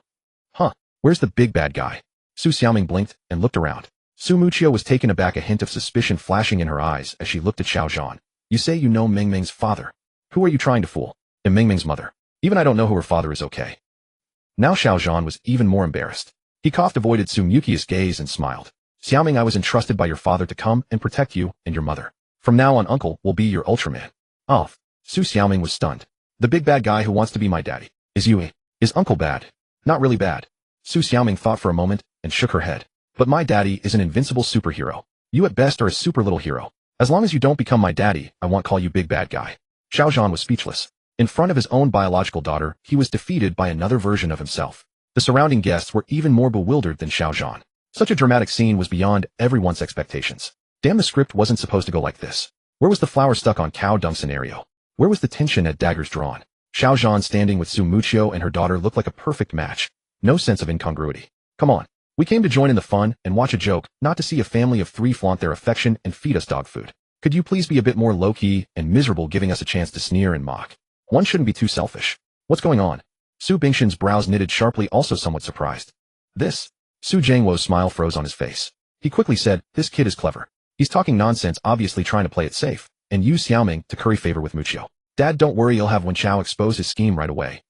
"Huh? Where's the big bad guy?" Su Xiaoming blinked and looked around. Su Muchio was taken aback, a hint of suspicion flashing in her eyes as she looked at Xiao Zhan. "You say you know Meng Meng's father? Who are you trying to fool?" "And Meng Meng's mother. Even I don't know who her father is, okay?" Now Xiao Zhan was even more embarrassed. He coughed, avoided Su Mukia's gaze, and smiled. "Xiaoming, I was entrusted by your father to come and protect you and your mother. From now on, Uncle will be your Ultraman." "Oh." Su Xiaoming was stunned. "The big bad guy who wants to be my daddy. Is Uncle bad?" "Not really bad." Su Xiaoming thought for a moment and shook her head. "But my daddy is an invincible superhero. You at best are a super little hero. As long as you don't become my daddy, I won't call you big bad guy." Xiao Zhan was speechless. In front of his own biological daughter, he was defeated by another version of himself. The surrounding guests were even more bewildered than Xiao Zhan. Such a dramatic scene was beyond everyone's expectations. Damn, the script wasn't supposed to go like this. Where was the flower stuck on cow dung scenario? Where was the tension at daggers drawn? Xiao Zhan standing with Su Muchio and her daughter looked like a perfect match. No sense of incongruity. "Come on. We came to join in the fun and watch a joke, not to see a family of 3 flaunt their affection and feed us dog food. Could you please be a bit more low-key and miserable, giving us a chance to sneer and mock? One shouldn't be too selfish. What's going on?" Su Bingshan's brows knitted sharply, also somewhat surprised. "This?" Su Jiangwo's smile froze on his face. He quickly said, "This kid is clever. He's talking nonsense, obviously trying to play it safe, and use Xiaoming to curry favor with Muchio. Dad, don't worry, you'll have Wenchao expose his scheme right away."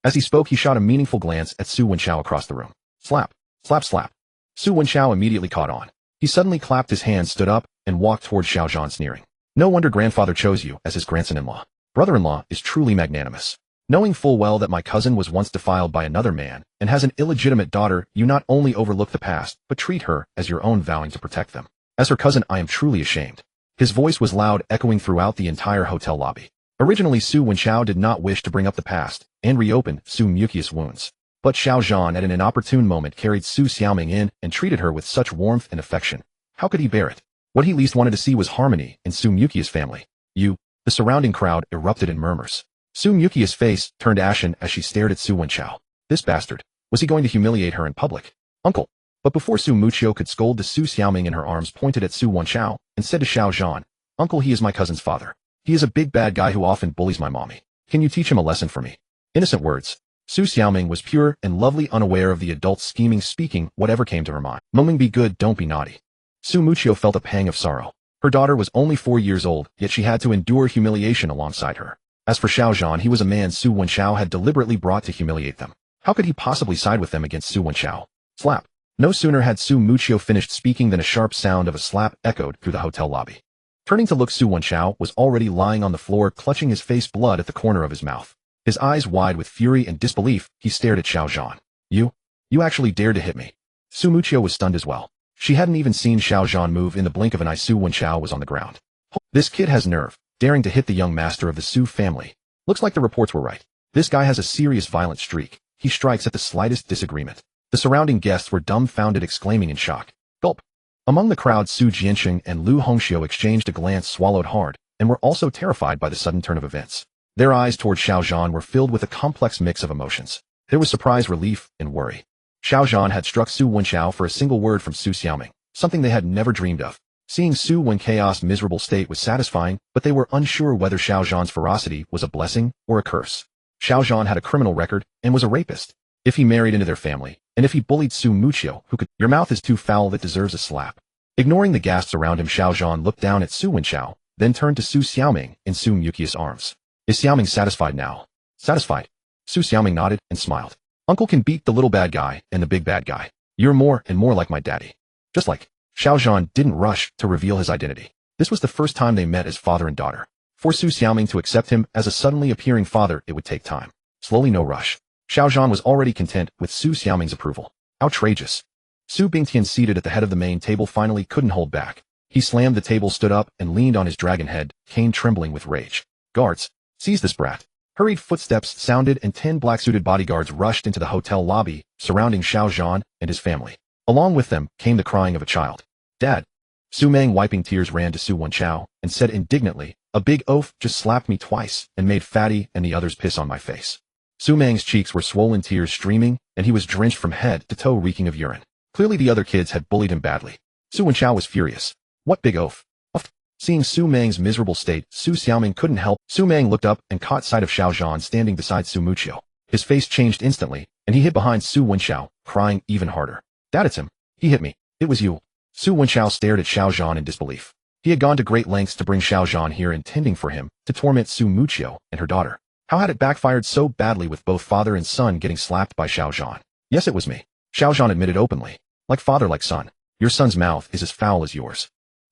As he spoke, he shot a meaningful glance at Su Wenchao across the room. Slap. Slap slap. Su Wenchao immediately caught on. He suddenly clapped his hands, stood up, and walked toward Xiao Zhan, sneering. "No wonder grandfather chose you as his grandson-in-law. Brother-in-law is truly magnanimous." Knowing full well that my cousin was once defiled by another man and has an illegitimate daughter, you not only overlook the past, but treat her as your own, vowing to protect them. As her cousin, I am truly ashamed. His voice was loud, echoing throughout the entire hotel lobby. Originally, Su Wenchao did not wish to bring up the past and reopen Su Mukia's wounds. But Xiao Zhan at an inopportune moment carried Su Xiaoming in and treated her with such warmth and affection. How could he bear it? What he least wanted to see was harmony in Su Mukia's family. The surrounding crowd erupted in murmurs. Su Mukia's face turned ashen as she stared at Su Wenchao. This bastard. Was he going to humiliate her in public? Uncle. But before Su Muchio could scold, the Su Xiaoming in her arms pointed at Su Wenchao and said to Xiao Zhan, Uncle, he is my cousin's father. He is a big bad guy who often bullies my mommy. Can you teach him a lesson for me? Innocent words. Su Xiaoming was pure and lovely, unaware of the adults scheming, speaking whatever came to her mind. Mumming, be good, don't be naughty. Su Muchio felt a pang of sorrow. Her daughter was only 4 years old, yet she had to endure humiliation alongside her. As for Xiao Zhan, he was a man Su Wenchao had deliberately brought to humiliate them. How could he possibly side with them against Su Wenchao? Slap. No sooner had Su Muchio finished speaking than a sharp sound of a slap echoed through the hotel lobby. Turning to look, Su Wenchao was already lying on the floor, clutching his face, blood at the corner of his mouth. His eyes wide with fury and disbelief, he stared at Xiao Zhan. You actually dared to hit me. Su Muchio was stunned as well. She hadn't even seen Xiao Zhan move in the blink of an eye. Su Wenchao was on the ground. This kid has nerve, daring to hit the young master of the Su family. Looks like the reports were right. This guy has a serious violent streak. He strikes at the slightest disagreement. The surrounding guests were dumbfounded, exclaiming in shock. Gulp. Among the crowd, Su Jianxing and Lu Hongxiu exchanged a glance, swallowed hard, and were also terrified by the sudden turn of events. Their eyes toward Xiao Zhan were filled with a complex mix of emotions. There was surprise, relief, and worry. Xiao Zhan had struck Su Wenchao for a single word from Su Xiaoming, something they had never dreamed of. Seeing Su Wenchao's miserable state was satisfying, but they were unsure whether Xiao Zhan's ferocity was a blessing or a curse. Xiao Zhan had a criminal record and was a rapist. If he married into their family, and if he bullied Su Muchio, who could— Your mouth is too foul, that deserves a slap. Ignoring the gasps around him, Xiao Zhan looked down at Su Wenchao, then turned to Su Xiaoming in Su Mukia's arms. Is Xiaoming satisfied now? Satisfied. Su Xiaoming nodded and smiled. Uncle can beat the little bad guy and the big bad guy. You're more and more like my daddy. Just like. Xiao Zhan didn't rush to reveal his identity. This was the first time they met as father and daughter. For Su Xiaoming to accept him as a suddenly appearing father, it would take time. Slowly, no rush. Xiao Zhan was already content with Su Xiaoming's approval. Outrageous. Su Bingtian, seated at the head of the main table, finally couldn't hold back. He slammed the table, stood up, and leaned on his dragon head, cane trembling with rage. Guards, seize this brat. Hurried footsteps sounded and 10 black-suited bodyguards rushed into the hotel lobby, surrounding Xiao Zhan and his family. Along with them came the crying of a child. Dad. Su Meng, wiping tears, ran to Su Wenchao and said indignantly, a big oaf just slapped me twice and made Fatty and the others piss on my face. Su Meng's cheeks were swollen, tears streaming, and he was drenched from head to toe, reeking of urine. Clearly the other kids had bullied him badly. Su Wenchao was furious. What big oaf? Seeing Su Meng's miserable state, Su Xiaoming couldn't help. Su Meng looked up and caught sight of Xiao Zhan standing beside Su Muchio. His face changed instantly, and he hid behind Su Wenchao, crying even harder. Dad, it's him. He hit me. It was you. Su Wenchao stared at Xiao Zhan in disbelief. He had gone to great lengths to bring Xiao Zhan here, intending for him to torment Su Muchio and her daughter. How had it backfired so badly, with both father and son getting slapped by Xiao Zhan? Yes, it was me. Xiao Zhan admitted openly. Like father, like son. Your son's mouth is as foul as yours.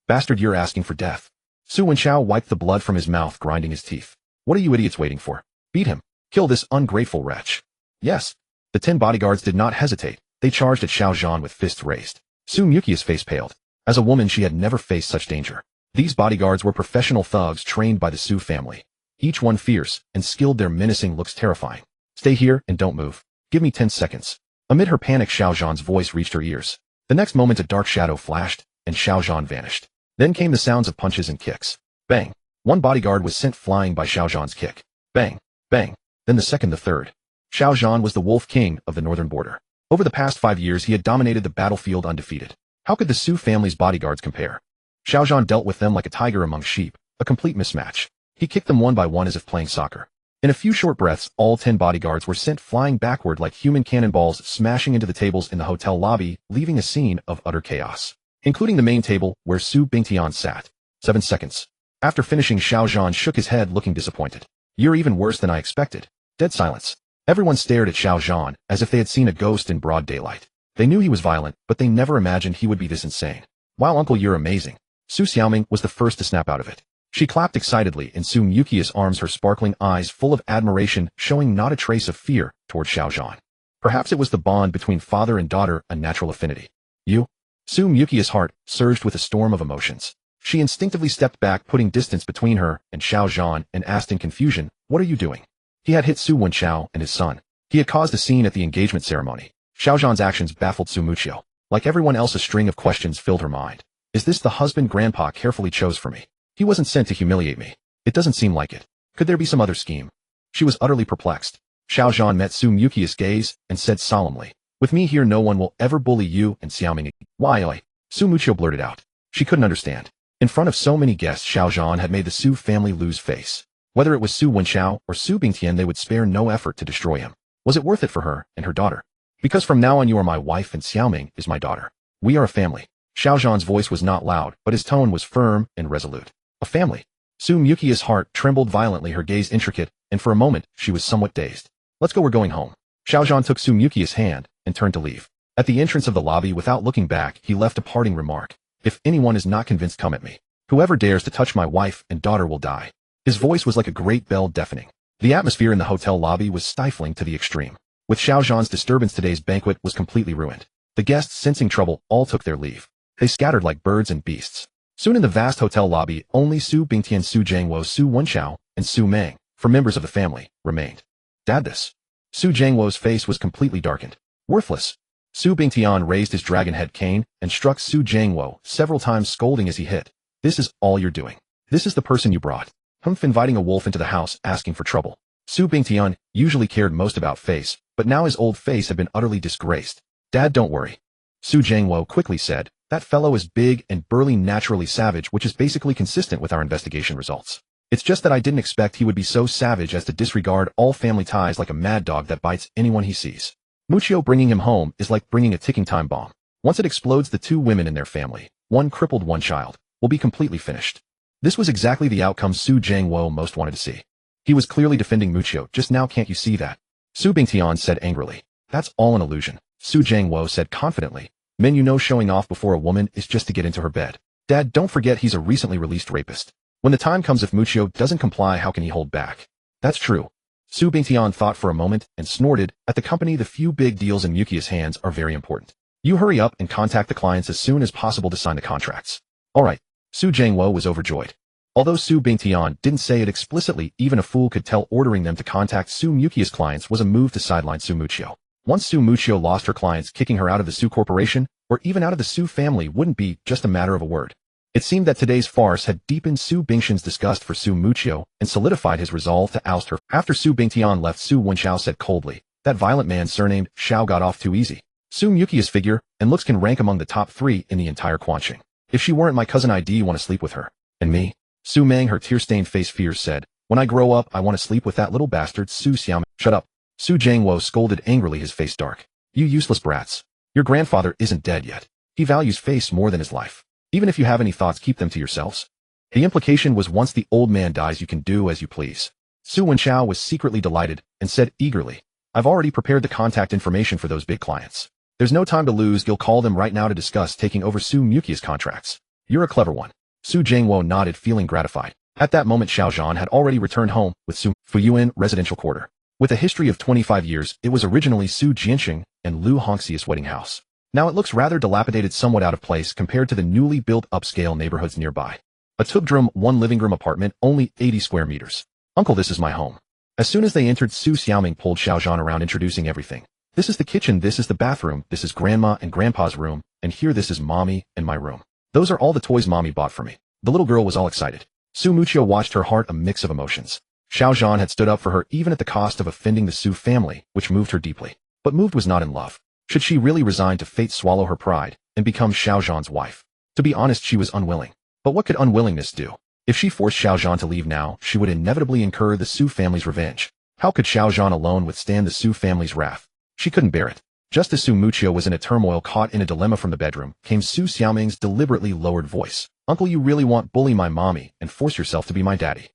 Bastard, you're asking for death. Su Wenchao wiped the blood from his mouth, grinding his teeth. What are you idiots waiting for? Beat him. Kill this ungrateful wretch. Yes. The 10 bodyguards did not hesitate. They charged at Xiao Zhan with fists raised. Su Mukia's face paled. As a woman, she had never faced such danger. These bodyguards were professional thugs trained by the Su family. Each one fierce and skilled, their menacing looks terrifying. Stay here and don't move. Give me 10 seconds. Amid her panic, Xiao Zhan's voice reached her ears. The next moment, a dark shadow flashed, and Xiao Zhan vanished. Then came the sounds of punches and kicks. Bang. One bodyguard was sent flying by Xiao Zhan's kick. Bang. Bang. Then the second, the third. Xiao Zhan was the wolf king of the northern border. Over the past 5 years, he had dominated the battlefield undefeated. How could the Su family's bodyguards compare? Xiao Zhan dealt with them like a tiger among sheep, a complete mismatch. He kicked them one by one as if playing soccer. In a few short breaths, all 10 bodyguards were sent flying backward like human cannonballs, smashing into the tables in the hotel lobby, leaving a scene of utter chaos, including the main table where Su Bingtian sat. 7 seconds. After finishing, Xiao Zhan shook his head, looking disappointed. You're even worse than I expected. Dead silence. Everyone stared at Xiao Zhan as if they had seen a ghost in broad daylight. They knew he was violent, but they never imagined he would be this insane. Wow, uncle, you're amazing. Su Xiaoming was the first to snap out of it. She clapped excitedly in Su Mukia's arms, her sparkling eyes full of admiration, showing not a trace of fear toward Xiaozhan. Perhaps it was the bond between father and daughter, a natural affinity. You? Su Mukia's heart surged with a storm of emotions. She instinctively stepped back, putting distance between her and Xiaozhan, and asked in confusion, "What are you doing?" He had hit Su Wenchao and his son. He had caused a scene at the engagement ceremony. Xiaozhan's actions baffled Su Muqiu. Like everyone else, a string of questions filled her mind. Is this the husband Grandpa carefully chose for me? He wasn't sent to humiliate me. It doesn't seem like it. Could there be some other scheme? She was utterly perplexed. Xiaozhan met Su Muqiu's gaze and said solemnly, "With me here, no one will ever bully you and Xiaoming." Why? Su Muqiu blurted out. She couldn't understand. In front of so many guests, Xiaozhan had made the Su family lose face. Whether it was Su Wenchao or Su Bingtian, they would spare no effort to destroy him. Was it worth it for her and her daughter? Because from now on you are my wife and Xiaoming is my daughter. We are a family. Xiaozhan's voice was not loud, but his tone was firm and resolute. A family. Su Muqia's heart trembled violently, her gaze intricate, and for a moment, she was somewhat dazed. "Let's go, we're going home." Xiaozhan took Su Muqia's hand and turned to leave. At the entrance of the lobby, without looking back, he left a parting remark. "If anyone is not convinced, come at me. Whoever dares to touch my wife and daughter will die." His voice was like a great bell, deafening. The atmosphere in the hotel lobby was stifling to the extreme. With Xiaozhan's disturbance, today's banquet was completely ruined. The guests, sensing trouble, all took their leave. They scattered like birds and beasts. Soon in the vast hotel lobby, only Su Bingtian, Su Jiangwo, Su Wenchao, and Su Meng, for members of the family, remained. "Dad, this." Su Jiangwo's face was completely darkened. "Worthless." Su Bingtian raised his dragon head cane and struck Su Jiangwo several times, scolding as he hit. "This is all you're doing. This is the person you brought. Inviting a wolf into the house, asking for trouble." Su Bingtian usually cared most about face, but now his old face had been utterly disgraced. "Dad, don't worry." Su Jiangwo quickly said, "That fellow is big and burly, naturally savage, which is basically consistent with our investigation results. It's just that I didn't expect he would be so savage as to disregard all family ties like a mad dog that bites anyone he sees. Muqiu bringing him home is like bringing a ticking time bomb. Once it explodes, the two women in their family, one crippled, one child, will be completely finished." This was exactly the outcome Su Jiangwo most wanted to see. He was clearly defending Muqiu. "Just now, can't you see that?" Su Bingtian said angrily. "That's all an illusion." Su Jiangwo said confidently. "Men, you know, showing off before a woman is just to get into her bed. Dad, don't forget he's a recently released rapist. When the time comes, if Muqiu doesn't comply, how can he hold back?" "That's true." Su Bingtian thought for a moment and snorted. At the company, the few big deals in Muqiu's hands are very important. You hurry up and contact the clients as soon as possible to sign the contracts. "All right." Su Jiangwo was overjoyed. Although Su Bingtian didn't say it explicitly, even a fool could tell ordering them to contact Su Muqiu's clients was a move to sideline Su Muqiu. Once Su Muqiu lost her clients, kicking her out of the Su Corporation, or even out of the Su family, wouldn't be just a matter of a word. It seemed that today's farce had deepened Su Bingtian's disgust for Su Muqiu and solidified his resolve to oust her. After Su Bingtian left, Su Wenchao said coldly, "That violent man surnamed Xiao got off too easy. Su Muqiu's figure and looks can rank among the top 3 in the entire Quanqing. If she weren't my cousin, I'd want to sleep with her. And me?" Su Meng, her tear-stained face fears, said, "When I grow up, I want to sleep with that little bastard Su Xiaoming." "Shut up." Su Jiangwo scolded angrily, his face dark. "You useless brats. Your grandfather isn't dead yet. He values face more than his life. Even if you have any thoughts, keep them to yourselves." The implication was once the old man dies, you can do as you please. Su Wenchao was secretly delighted and said eagerly, "I've already prepared the contact information for those big clients. There's no time to lose. You'll call them right now to discuss taking over Su Muqiu's contracts. You're a clever one." Su Jiangwo nodded, feeling gratified. At that moment, Xiaozhan had already returned home with Su Fuyuan residential quarter. With a history of 25 years, it was originally Su Jianxing and Lu Hongxia's wedding house. Now it looks rather dilapidated, somewhat out of place compared to the newly built upscale neighborhoods nearby. A two-bedroom, one living room apartment, only 80 square meters. "Uncle, this is my home." As soon as they entered, Su Xiaoming pulled Xiaozhan around, introducing everything. "This is the kitchen, this is the bathroom, this is Grandma and Grandpa's room, and here this is Mommy and my room. Those are all the toys Mommy bought for me." The little girl was all excited. Su Muqiu watched, her heart a mix of emotions. Xiaozhan had stood up for her even at the cost of offending the Su family, which moved her deeply. But moved was not in love. Should she really resign to fate, swallow her pride, and become Xiaozhan's wife? To be honest, she was unwilling. But what could unwillingness do? If she forced Xiaozhan to leave now, she would inevitably incur the Su family's revenge. How could Xiaozhan alone withstand the Su family's wrath? She couldn't bear it. Just as Su Muqiu was in a turmoil, caught in a dilemma, from the bedroom came Su Xiaoming's deliberately lowered voice. "Uncle, you really want bully my mommy and force yourself to be my daddy?"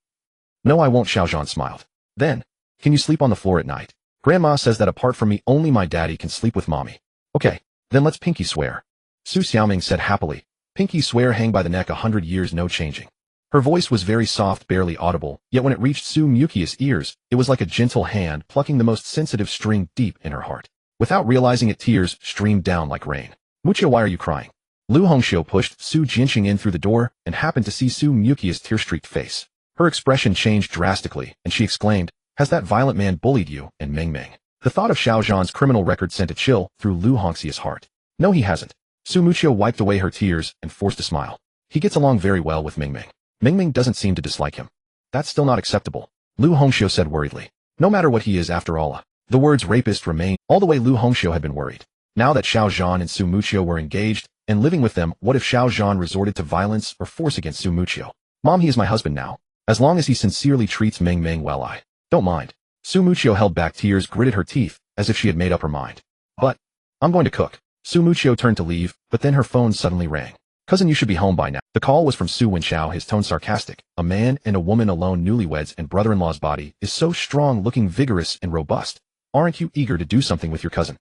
"No, I won't," Xiaozhan smiled. "Then, can you sleep on the floor at night? Grandma says that apart from me, only my daddy can sleep with mommy." "Okay, then let's pinky swear." Su Xiaoming said happily. "Pinky swear, hang by the neck, 100 years no changing." Her voice was very soft, barely audible, yet when it reached Su Mukia's ears, it was like a gentle hand plucking the most sensitive string deep in her heart. Without realizing it, tears streamed down like rain. "Muchio, why are you crying?" Lu Hongxiu pushed Su Jinxing in through the door and happened to see Su Mukia's tear-streaked face. Her expression changed drastically, and she exclaimed, "Has that violent man bullied you?" And Meng Meng. The thought of Xiao Zhan's criminal record sent a chill through Lu Hongxia's heart. "No, he hasn't." Su Muchio wiped away her tears and forced a smile. "He gets along very well with Meng Meng. Meng Meng doesn't seem to dislike him." "That's still not acceptable," Lu Hongxiu said worriedly. "No matter what he is, after all." The words rapist remained. All the way Lu Hongxiu had been worried. Now that Xiao Zhan and Su Muchio were engaged and living with them, what if Xiao Zhan resorted to violence or force against Su Muchio? "Mom, he is my husband now. As long as he sincerely treats Meng Meng well, I don't mind." Su Muchio held back tears, gritted her teeth, as if she had made up her mind. "But I'm going to cook." Su Muchio turned to leave, but then her phone suddenly rang. "Cousin, you should be home by now." The call was from Su Wenxiao, his tone sarcastic. "A man and a woman alone, newlyweds, and brother-in-law's body is so strong, looking vigorous and robust. Aren't you eager to do something with your cousin?"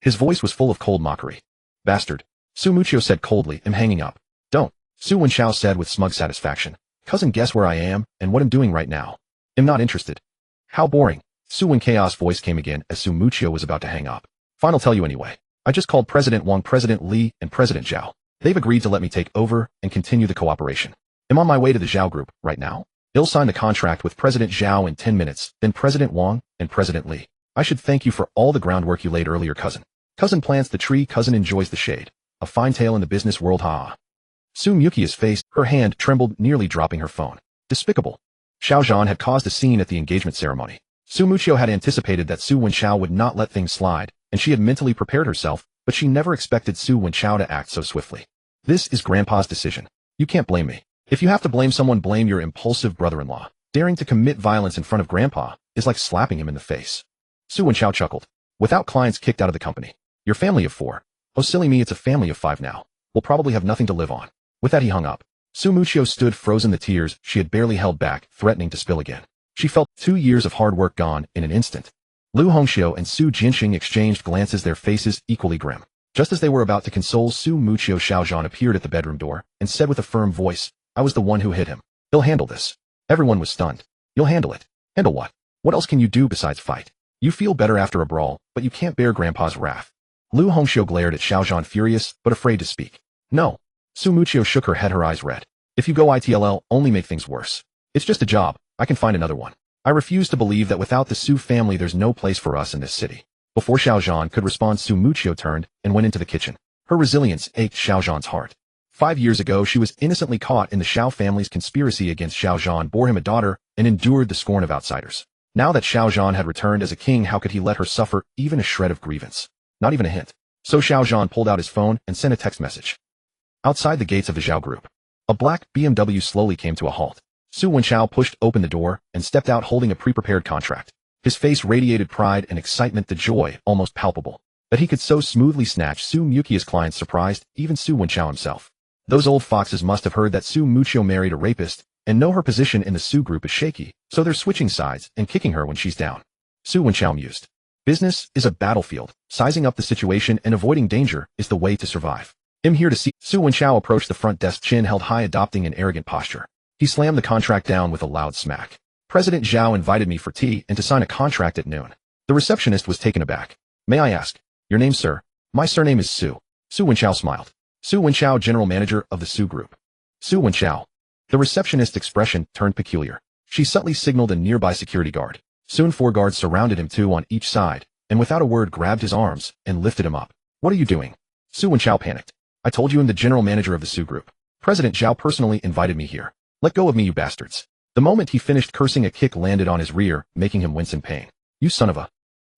His voice was full of cold mockery. "Bastard," Su Muchio said coldly, "I'm hanging up." "Don't," Su Wenxiao said with smug satisfaction. "Cousin, guess where I am and what I'm doing right now." "I'm not interested." "How boring." Su Wenxiao's voice came again as Su Muchio was about to hang up. "Fine, I'll tell you anyway. I just called President Wang, President Li, and President Zhao. They've agreed to let me take over and continue the cooperation. I'm on my way to the Zhao Group right now. I'll sign the contract with President Zhao in 10 minutes, then President Wang and President Li. I should thank you for all the groundwork you laid earlier, cousin. Cousin plants the tree, cousin enjoys the shade. A fine tale in the business world, ha." Su Mukia's face, her hand trembled, nearly dropping her phone. Despicable. Xiao Zhan had caused a scene at the engagement ceremony. Su Muchio had anticipated that Su Wenxiao would not let things slide, and she had mentally prepared herself, but she never expected Su Wenxiao to act so swiftly. "This is Grandpa's decision. You can't blame me. If you have to blame someone, blame your impulsive brother-in-law. Daring to commit violence in front of Grandpa is like slapping him in the face." Su Wenxiao chuckled. "Without clients kicked out of the company. Your family of 4. Oh, silly me, it's a family of 5 now. We'll probably have nothing to live on." With that, he hung up. Su Muchio stood frozen, the tears she had barely held back, threatening to spill again. She felt 2 years of hard work gone in an instant. Lu Hongxiu and Su Jinxing exchanged glances, their faces equally grim. Just as they were about to console Su Muchio, Xiao Zhan appeared at the bedroom door and said with a firm voice, "I was the one who hit him. He'll handle this." Everyone was stunned. "You'll handle it? Handle what? What else can you do besides fight? You feel better after a brawl, but you can't bear Grandpa's wrath." Lu Hongxiu glared at Xiao Zhan, furious, but afraid to speak. "No." Su Muchio shook her head, her eyes red. "If you go, it'll only make things worse. It's just a job. I can find another one. I refuse to believe that without the Su family there's no place for us in this city." Before Xiao Zhan could respond, Su Muchio turned and went into the kitchen. Her resilience ached Xiao Zhan's heart. 5 years ago, she was innocently caught in the Xiao family's conspiracy against Xiao Zhan, bore him a daughter, and endured the scorn of outsiders. Now that Xiao Zhan had returned as a king, how could he let her suffer even a shred of grievance? Not even a hint. So Xiao Zhan pulled out his phone and sent a text message. Outside the gates of the Zhao Group, a black BMW slowly came to a halt. Su Wenxiao pushed open the door and stepped out holding a pre-prepared contract. His face radiated pride and excitement, the joy almost palpable. That he could so smoothly snatch Su Mukia's clients surprised even Su Wenxiao himself. Those old foxes must have heard that Su Muchio married a rapist and know her position in the Su Group is shaky, so they're switching sides and kicking her when she's down. Su Wenxiao mused. Business is a battlefield. Sizing up the situation and avoiding danger is the way to survive. I'm here to see. Su Wenxiao approached the front desk, chin held high, adopting an arrogant posture. He slammed the contract down with a loud smack. "President Zhao invited me for tea and to sign a contract at noon." The receptionist was taken aback. "May I ask your name, sir?" "My surname is Su." Su Wenxiao smiled. "Su Wenxiao, general manager of the Su Group." "Su Wenxiao." The receptionist's expression turned peculiar. She subtly signaled a nearby security guard. Soon 4 guards surrounded him, 2 on each side, and without a word grabbed his arms and lifted him up. "What are you doing?" Su Wenxiao panicked. "I told you I'm the general manager of the Su Group. President Zhao personally invited me here. Let go of me, you bastards." The moment he finished cursing, a kick landed on his rear, making him wince in pain. "You son of a..."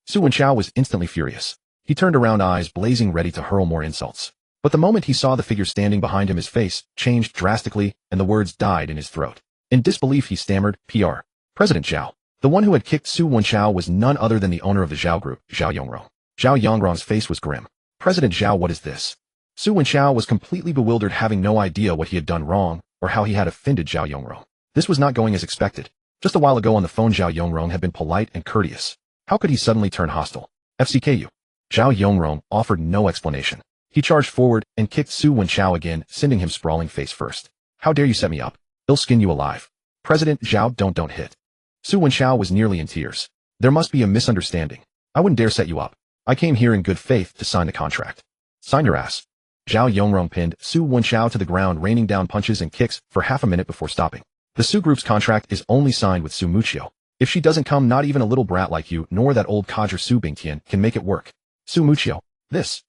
Su Wenxiao was instantly furious. He turned around, eyes blazing, ready to hurl more insults. But the moment he saw the figure standing behind him, his face changed drastically, and the words died in his throat. In disbelief, he stammered, "PR. President Zhao." The one who had kicked Su Wenxiao was none other than the owner of the Zhao Group, Zhao Yongrong. Zhao Yongrong's face was grim. "President Zhao, what is this?" Su Wenxiao was completely bewildered, having no idea what he had done wrong or how he had offended Zhao Yongrong. This was not going as expected. Just a while ago on the phone, Zhao Yongrong had been polite and courteous. How could he suddenly turn hostile? "FCKU." Zhao Yongrong offered no explanation. He charged forward and kicked Su Wenxiao again, sending him sprawling face first. "How dare you set me up? He'll skin you alive. President Zhao, don't hit. Su Wenxiao was nearly in tears. There must be a misunderstanding. I wouldn't dare set you up. I came here in good faith to sign the contract. Sign your ass. Zhao Yongrong pinned Su Wenxiao to the ground, raining down punches and kicks for half a minute before stopping. The Su Group's contract is only signed with Su Muchio. If she doesn't come, not even a little brat like you, nor that old codger Su Bingtian, can make it work. Su Muchio. This.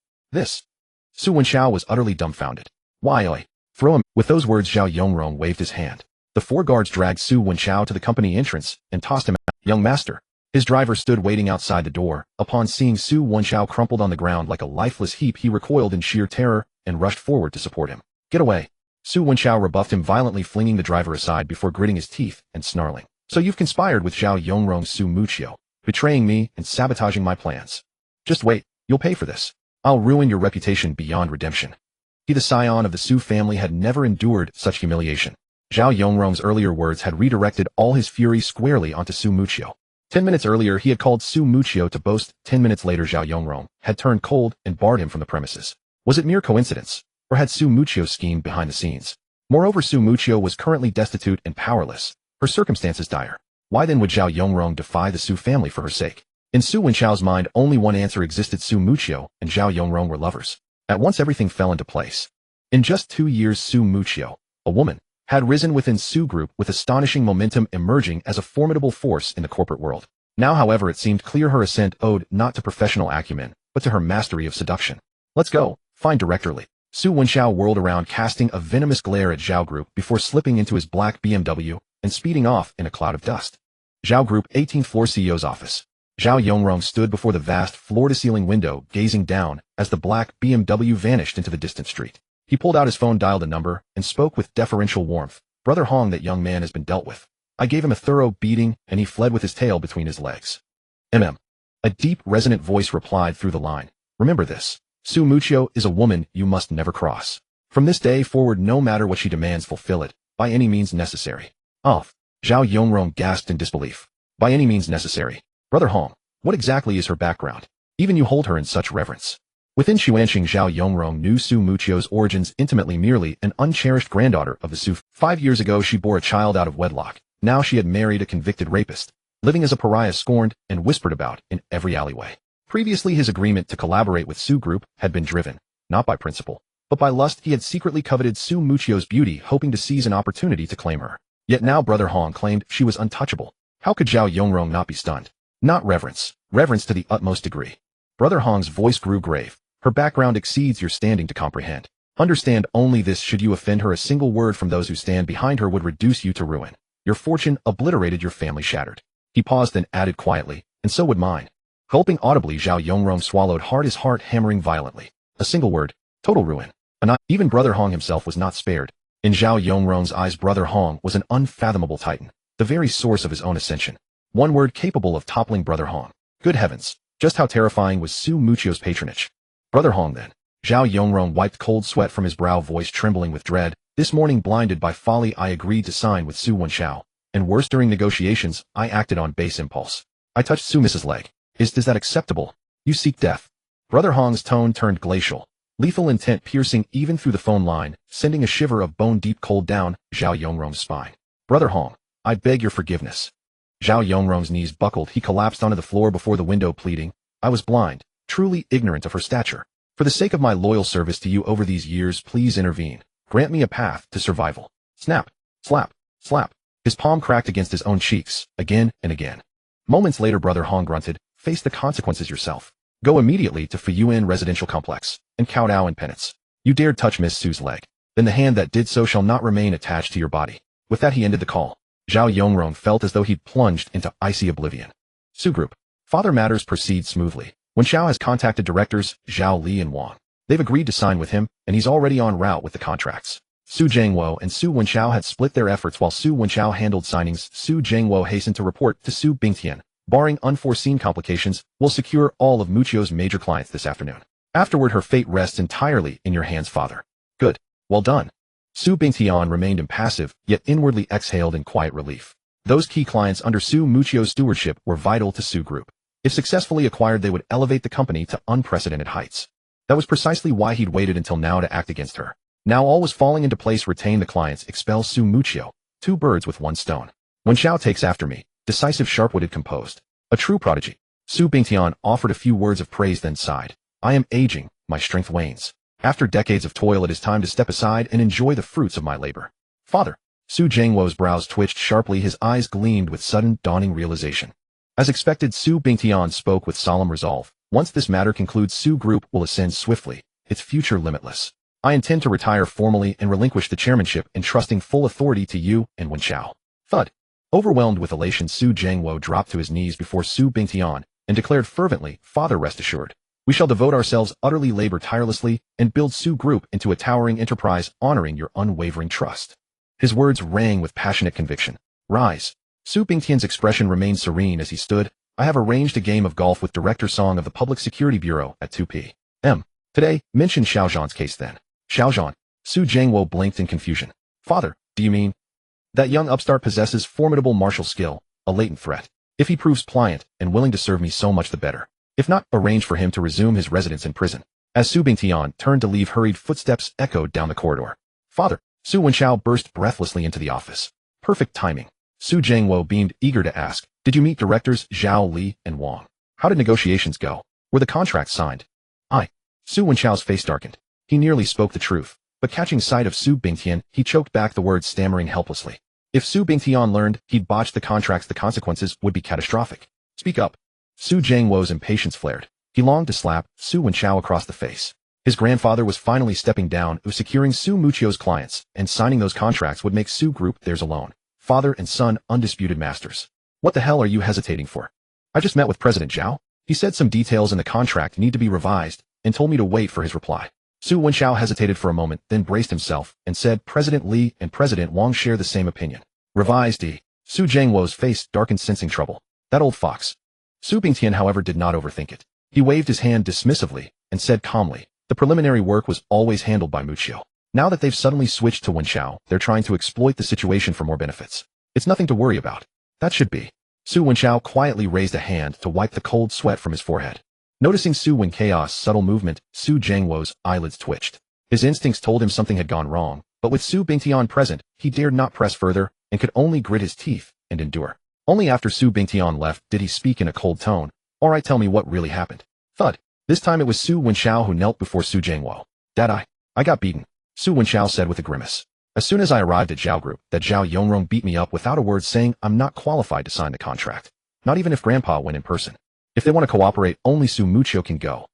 Su Wenxiao was utterly dumbfounded. Why, oi. Throw him. With those words, Zhao Yongrong waved his hand. The 4 guards dragged Su Wenxiao to the company entrance and tossed him out. Young master. His driver stood waiting outside the door. Upon seeing Su Wenxiao crumpled on the ground like a lifeless heap, he recoiled in sheer terror and rushed forward to support him. Get away. Su Wenxiao rebuffed him violently, flinging the driver aside before gritting his teeth and snarling. So you've conspired with Zhao Yongrong, Su Muchio, betraying me and sabotaging my plans. Just wait, you'll pay for this. I'll ruin your reputation beyond redemption. He, the scion of the Su family, had never endured such humiliation. Zhao Yongrong's earlier words had redirected all his fury squarely onto Su Muchio. 10 minutes earlier, he had called Su Muchio to boast. 10 minutes later, Zhao Yongrong had turned cold and barred him from the premises. Was it mere coincidence, or had Su Muchio schemed behind the scenes? Moreover, Su Muchio was currently destitute and powerless, her circumstances dire. Why then would Zhao Yongrong defy the Su family for her sake? In Su Wenxiao's mind, only one answer existed: Su Muchio and Zhao Yongrong were lovers. At once, everything fell into place. In just 2 years, Su Muchio, a woman, had risen within Su Group with astonishing momentum, emerging as a formidable force in the corporate world. Now, however, it seemed clear her ascent owed not to professional acumen, but to her mastery of seduction. Let's go, find Director Li. Su Wenxiao whirled around, casting a venomous glare at Zhao Group before slipping into his black BMW and speeding off in a cloud of dust. Zhao Group 18th floor CEO's office. Zhao Yongrong stood before the vast floor-to-ceiling window, gazing down as the black BMW vanished into the distant street. He pulled out his phone, dialed a number, and spoke with deferential warmth. Brother Hong, that young man has been dealt with. I gave him a thorough beating, and he fled with his tail between his legs. A deep, resonant voice replied through the line. Remember this. Su Muchio is a woman you must never cross. From this day forward, no matter what she demands, fulfill it, by any means necessary. Oh. Zhao Yongrong gasped in disbelief. By any means necessary. Brother Hong, what exactly is her background? Even you hold her in such reverence. Within Xuanqing, Zhao Yongrong knew Su Muchio's origins intimately, merely an uncherished granddaughter of the Su. 5 years ago, she bore a child out of wedlock. Now she had married a convicted rapist, living as a pariah, scorned and whispered about in every alleyway. Previously, his agreement to collaborate with Su Group had been driven, not by principle, but by lust. He had secretly coveted Su Muchio's beauty, hoping to seize an opportunity to claim her. Yet now Brother Hong claimed she was untouchable. How could Zhao Yongrong not be stunned? Not reverence. Reverence to the utmost degree. Brother Hong's voice grew grave. Her background exceeds your standing to comprehend. Understand only this: should you offend her, a single word from those who stand behind her would reduce you to ruin. Your fortune obliterated, your family shattered. He paused, then added quietly, and so would mine. Gulping audibly, Zhao Yongrong swallowed hard, his heart hammering violently. A single word. Total ruin. Even Brother Hong himself was not spared. In Zhao Yongrong's eyes, Brother Hong was an unfathomable titan, the very source of his own ascension. One word capable of toppling Brother Hong. Good heavens, just how terrifying was Su Muchio's patronage. Brother Hong, then. Zhao Yongrong wiped cold sweat from his brow, voice trembling with dread. This morning, blinded by folly, I agreed to sign with Su Wenxiao. And worse, during negotiations, I acted on base impulse. I touched Su Mrs. leg. Is that acceptable? You seek death. Brother Hong's tone turned glacial. Lethal intent piercing even through the phone line, sending a shiver of bone-deep cold down Zhao Yongrong's spine. Brother Hong, I beg your forgiveness. Zhao Yongrong's knees buckled. He collapsed onto the floor before the window, pleading. I was blind, truly ignorant of her stature. For the sake of my loyal service to you over these years, please intervene. Grant me a path to survival. Snap, slap, slap. His palm cracked against his own cheeks, again and again. Moments later, Brother Hong grunted. Face the consequences yourself. Go immediately to Fuyuan Residential Complex and kowtow in penance. You dared touch Miss Su's leg. Then the hand that did so shall not remain attached to your body. With that, he ended the call. Zhao Yongrong felt as though he'd plunged into icy oblivion. Su Group. Father, matters proceed smoothly. Wenxiao has contacted directors Zhao Li and Wang. They've agreed to sign with him, and he's already en route with the contracts. Su Jiangwo and Su Wenxiao had split their efforts while Su Wenxiao handled signings. Su Jiangwo hastened to report to Su Bingtian. Barring unforeseen complications, will secure all of Muchio's major clients this afternoon. Afterward, her fate rests entirely in your hands, Father. Good. Well done. Su Bingtian remained impassive, yet inwardly exhaled in quiet relief. Those key clients under Su Muchio's stewardship were vital to Su Group. If successfully acquired, they would elevate the company to unprecedented heights. That was precisely why he'd waited until now to act against her. Now all was falling into place. Retain the clients, expel Su Muchio, two birds with one stone. Wen Xiao takes after me, decisive, sharp-witted, composed. A true prodigy. Su Bingtian offered a few words of praise, then sighed. I am aging, my strength wanes. After decades of toil, it is time to step aside and enjoy the fruits of my labor. Father. Su Jingwo's brows twitched sharply, his eyes gleamed with sudden, dawning realization. As expected, Su Bingtian spoke with solemn resolve. Once this matter concludes, Su Group will ascend swiftly, its future limitless. I intend to retire formally and relinquish the chairmanship, entrusting full authority to you and Wen Xiao. Thud. Overwhelmed with elation, Su Jingwo dropped to his knees before Su Bingtian and declared fervently, Father, rest assured. We shall devote ourselves utterly, labor tirelessly, and build Su Group into a towering enterprise honoring your unwavering trust. His words rang with passionate conviction. Rise. Su Bingtian's expression remained serene as he stood. I have arranged a game of golf with Director Song of the Public Security Bureau at 2 p.m. Today. Mention Xiaozhan's case then. Xiaozhan. Su Jingwo blinked in confusion. Father, do you mean? That young upstart possesses formidable martial skill, a latent threat. If he proves pliant and willing to serve me, so much the better. If not, arrange for him to resume his residence in prison. As Su Bingtian turned to leave, hurried footsteps echoed down the corridor. Father. Su Wenxiao burst breathlessly into the office. Perfect timing. Su Jingwo beamed, eager to ask, did you meet directors Zhao Li and Wang? How did negotiations go? Were the contracts signed? Su Wenxiao's face darkened. He nearly spoke the truth, but catching sight of Su Bingtian, he choked back the words, stammering helplessly. If Su Bingtian learned he'd botched the contracts, the consequences would be catastrophic. Speak up. Su Jingwo's impatience flared. He longed to slap Su Wenxiao across the face. His grandfather was finally stepping down, securing Su Muchio's clients, and signing those contracts would make Su Group theirs alone. Father and son, undisputed masters. What the hell are you hesitating for? I just met with President Zhao. He said some details in the contract need to be revised, and told me to wait for his reply. Su Wenxiao hesitated for a moment, then braced himself, and said, President Li and President Wang share the same opinion. Revised. Su Jingwo's face darkened, sensing trouble. That old fox. Su Bingtian, however, did not overthink it. He waved his hand dismissively, and said calmly, the preliminary work was always handled by Muchio. Now that they've suddenly switched to Wenxiao, they're trying to exploit the situation for more benefits. It's nothing to worry about. That should be. Su Wenxiao quietly raised a hand to wipe the cold sweat from his forehead. Noticing Su Wenxiao's subtle movement, Su Jingwo's eyelids twitched. His instincts told him something had gone wrong, but with Su Bingtian present, he dared not press further, and could only grit his teeth and endure. Only after Su Bingtian left did he speak in a cold tone. All right, tell me what really happened. Thud. This time it was Su Wenxiao who knelt before Su Jingwo. Dad, I got beaten. Su Wenxiao said with a grimace. As soon as I arrived at Zhao Group, that Zhao Yongrong beat me up without a word, saying I'm not qualified to sign the contract. Not even if Grandpa went in person. If they want to cooperate, only Su Muchio can go.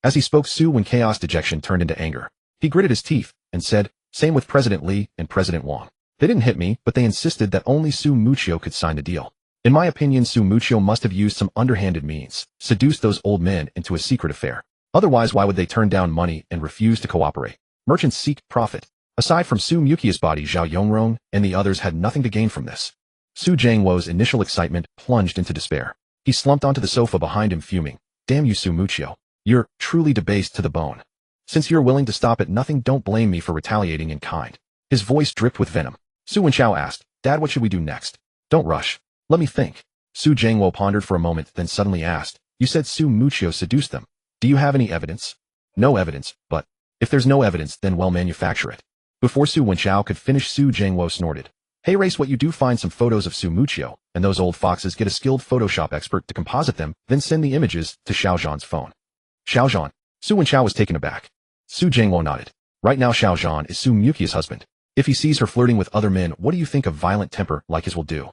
As he spoke, Su Wenxiao's dejection turned into anger. He gritted his teeth and said, same with President Li and President Wang. They didn't hit me, but they insisted that only Su Muchio could sign the deal. In my opinion, Su Muchio must have used some underhanded means, seduced those old men into a secret affair. Otherwise, why would they turn down money and refuse to cooperate? Merchants seek profit. Aside from Su Muchio's body, Zhao Yongrong and the others had nothing to gain from this. Su Jingwo's initial excitement plunged into despair. He slumped onto the sofa behind him, fuming. Damn you, Su Muchio. You're truly debased to the bone. Since you're willing to stop at nothing, don't blame me for retaliating in kind. His voice dripped with venom. Su Wenxiao asked, Dad, what should we do next? Don't rush. Let me think. Su Jingwo pondered for a moment, then suddenly asked, you said Su Muchio seduced them. Do you have any evidence? No evidence, but if there's no evidence, then well, manufacture it. Before Su Wenxiao could finish, Su Jingwo snorted. Hey, race, what you do, find some photos of Su Muchio and those old foxes, get a skilled Photoshop expert to composite them, then send the images to Xiaozhan's phone. Xiaozhan. Su Wenxiao was taken aback. Su Jingwo nodded. Right now Xiaozhan is Su Muchio's husband. If he sees her flirting with other men, what do you think a violent temper like his will do?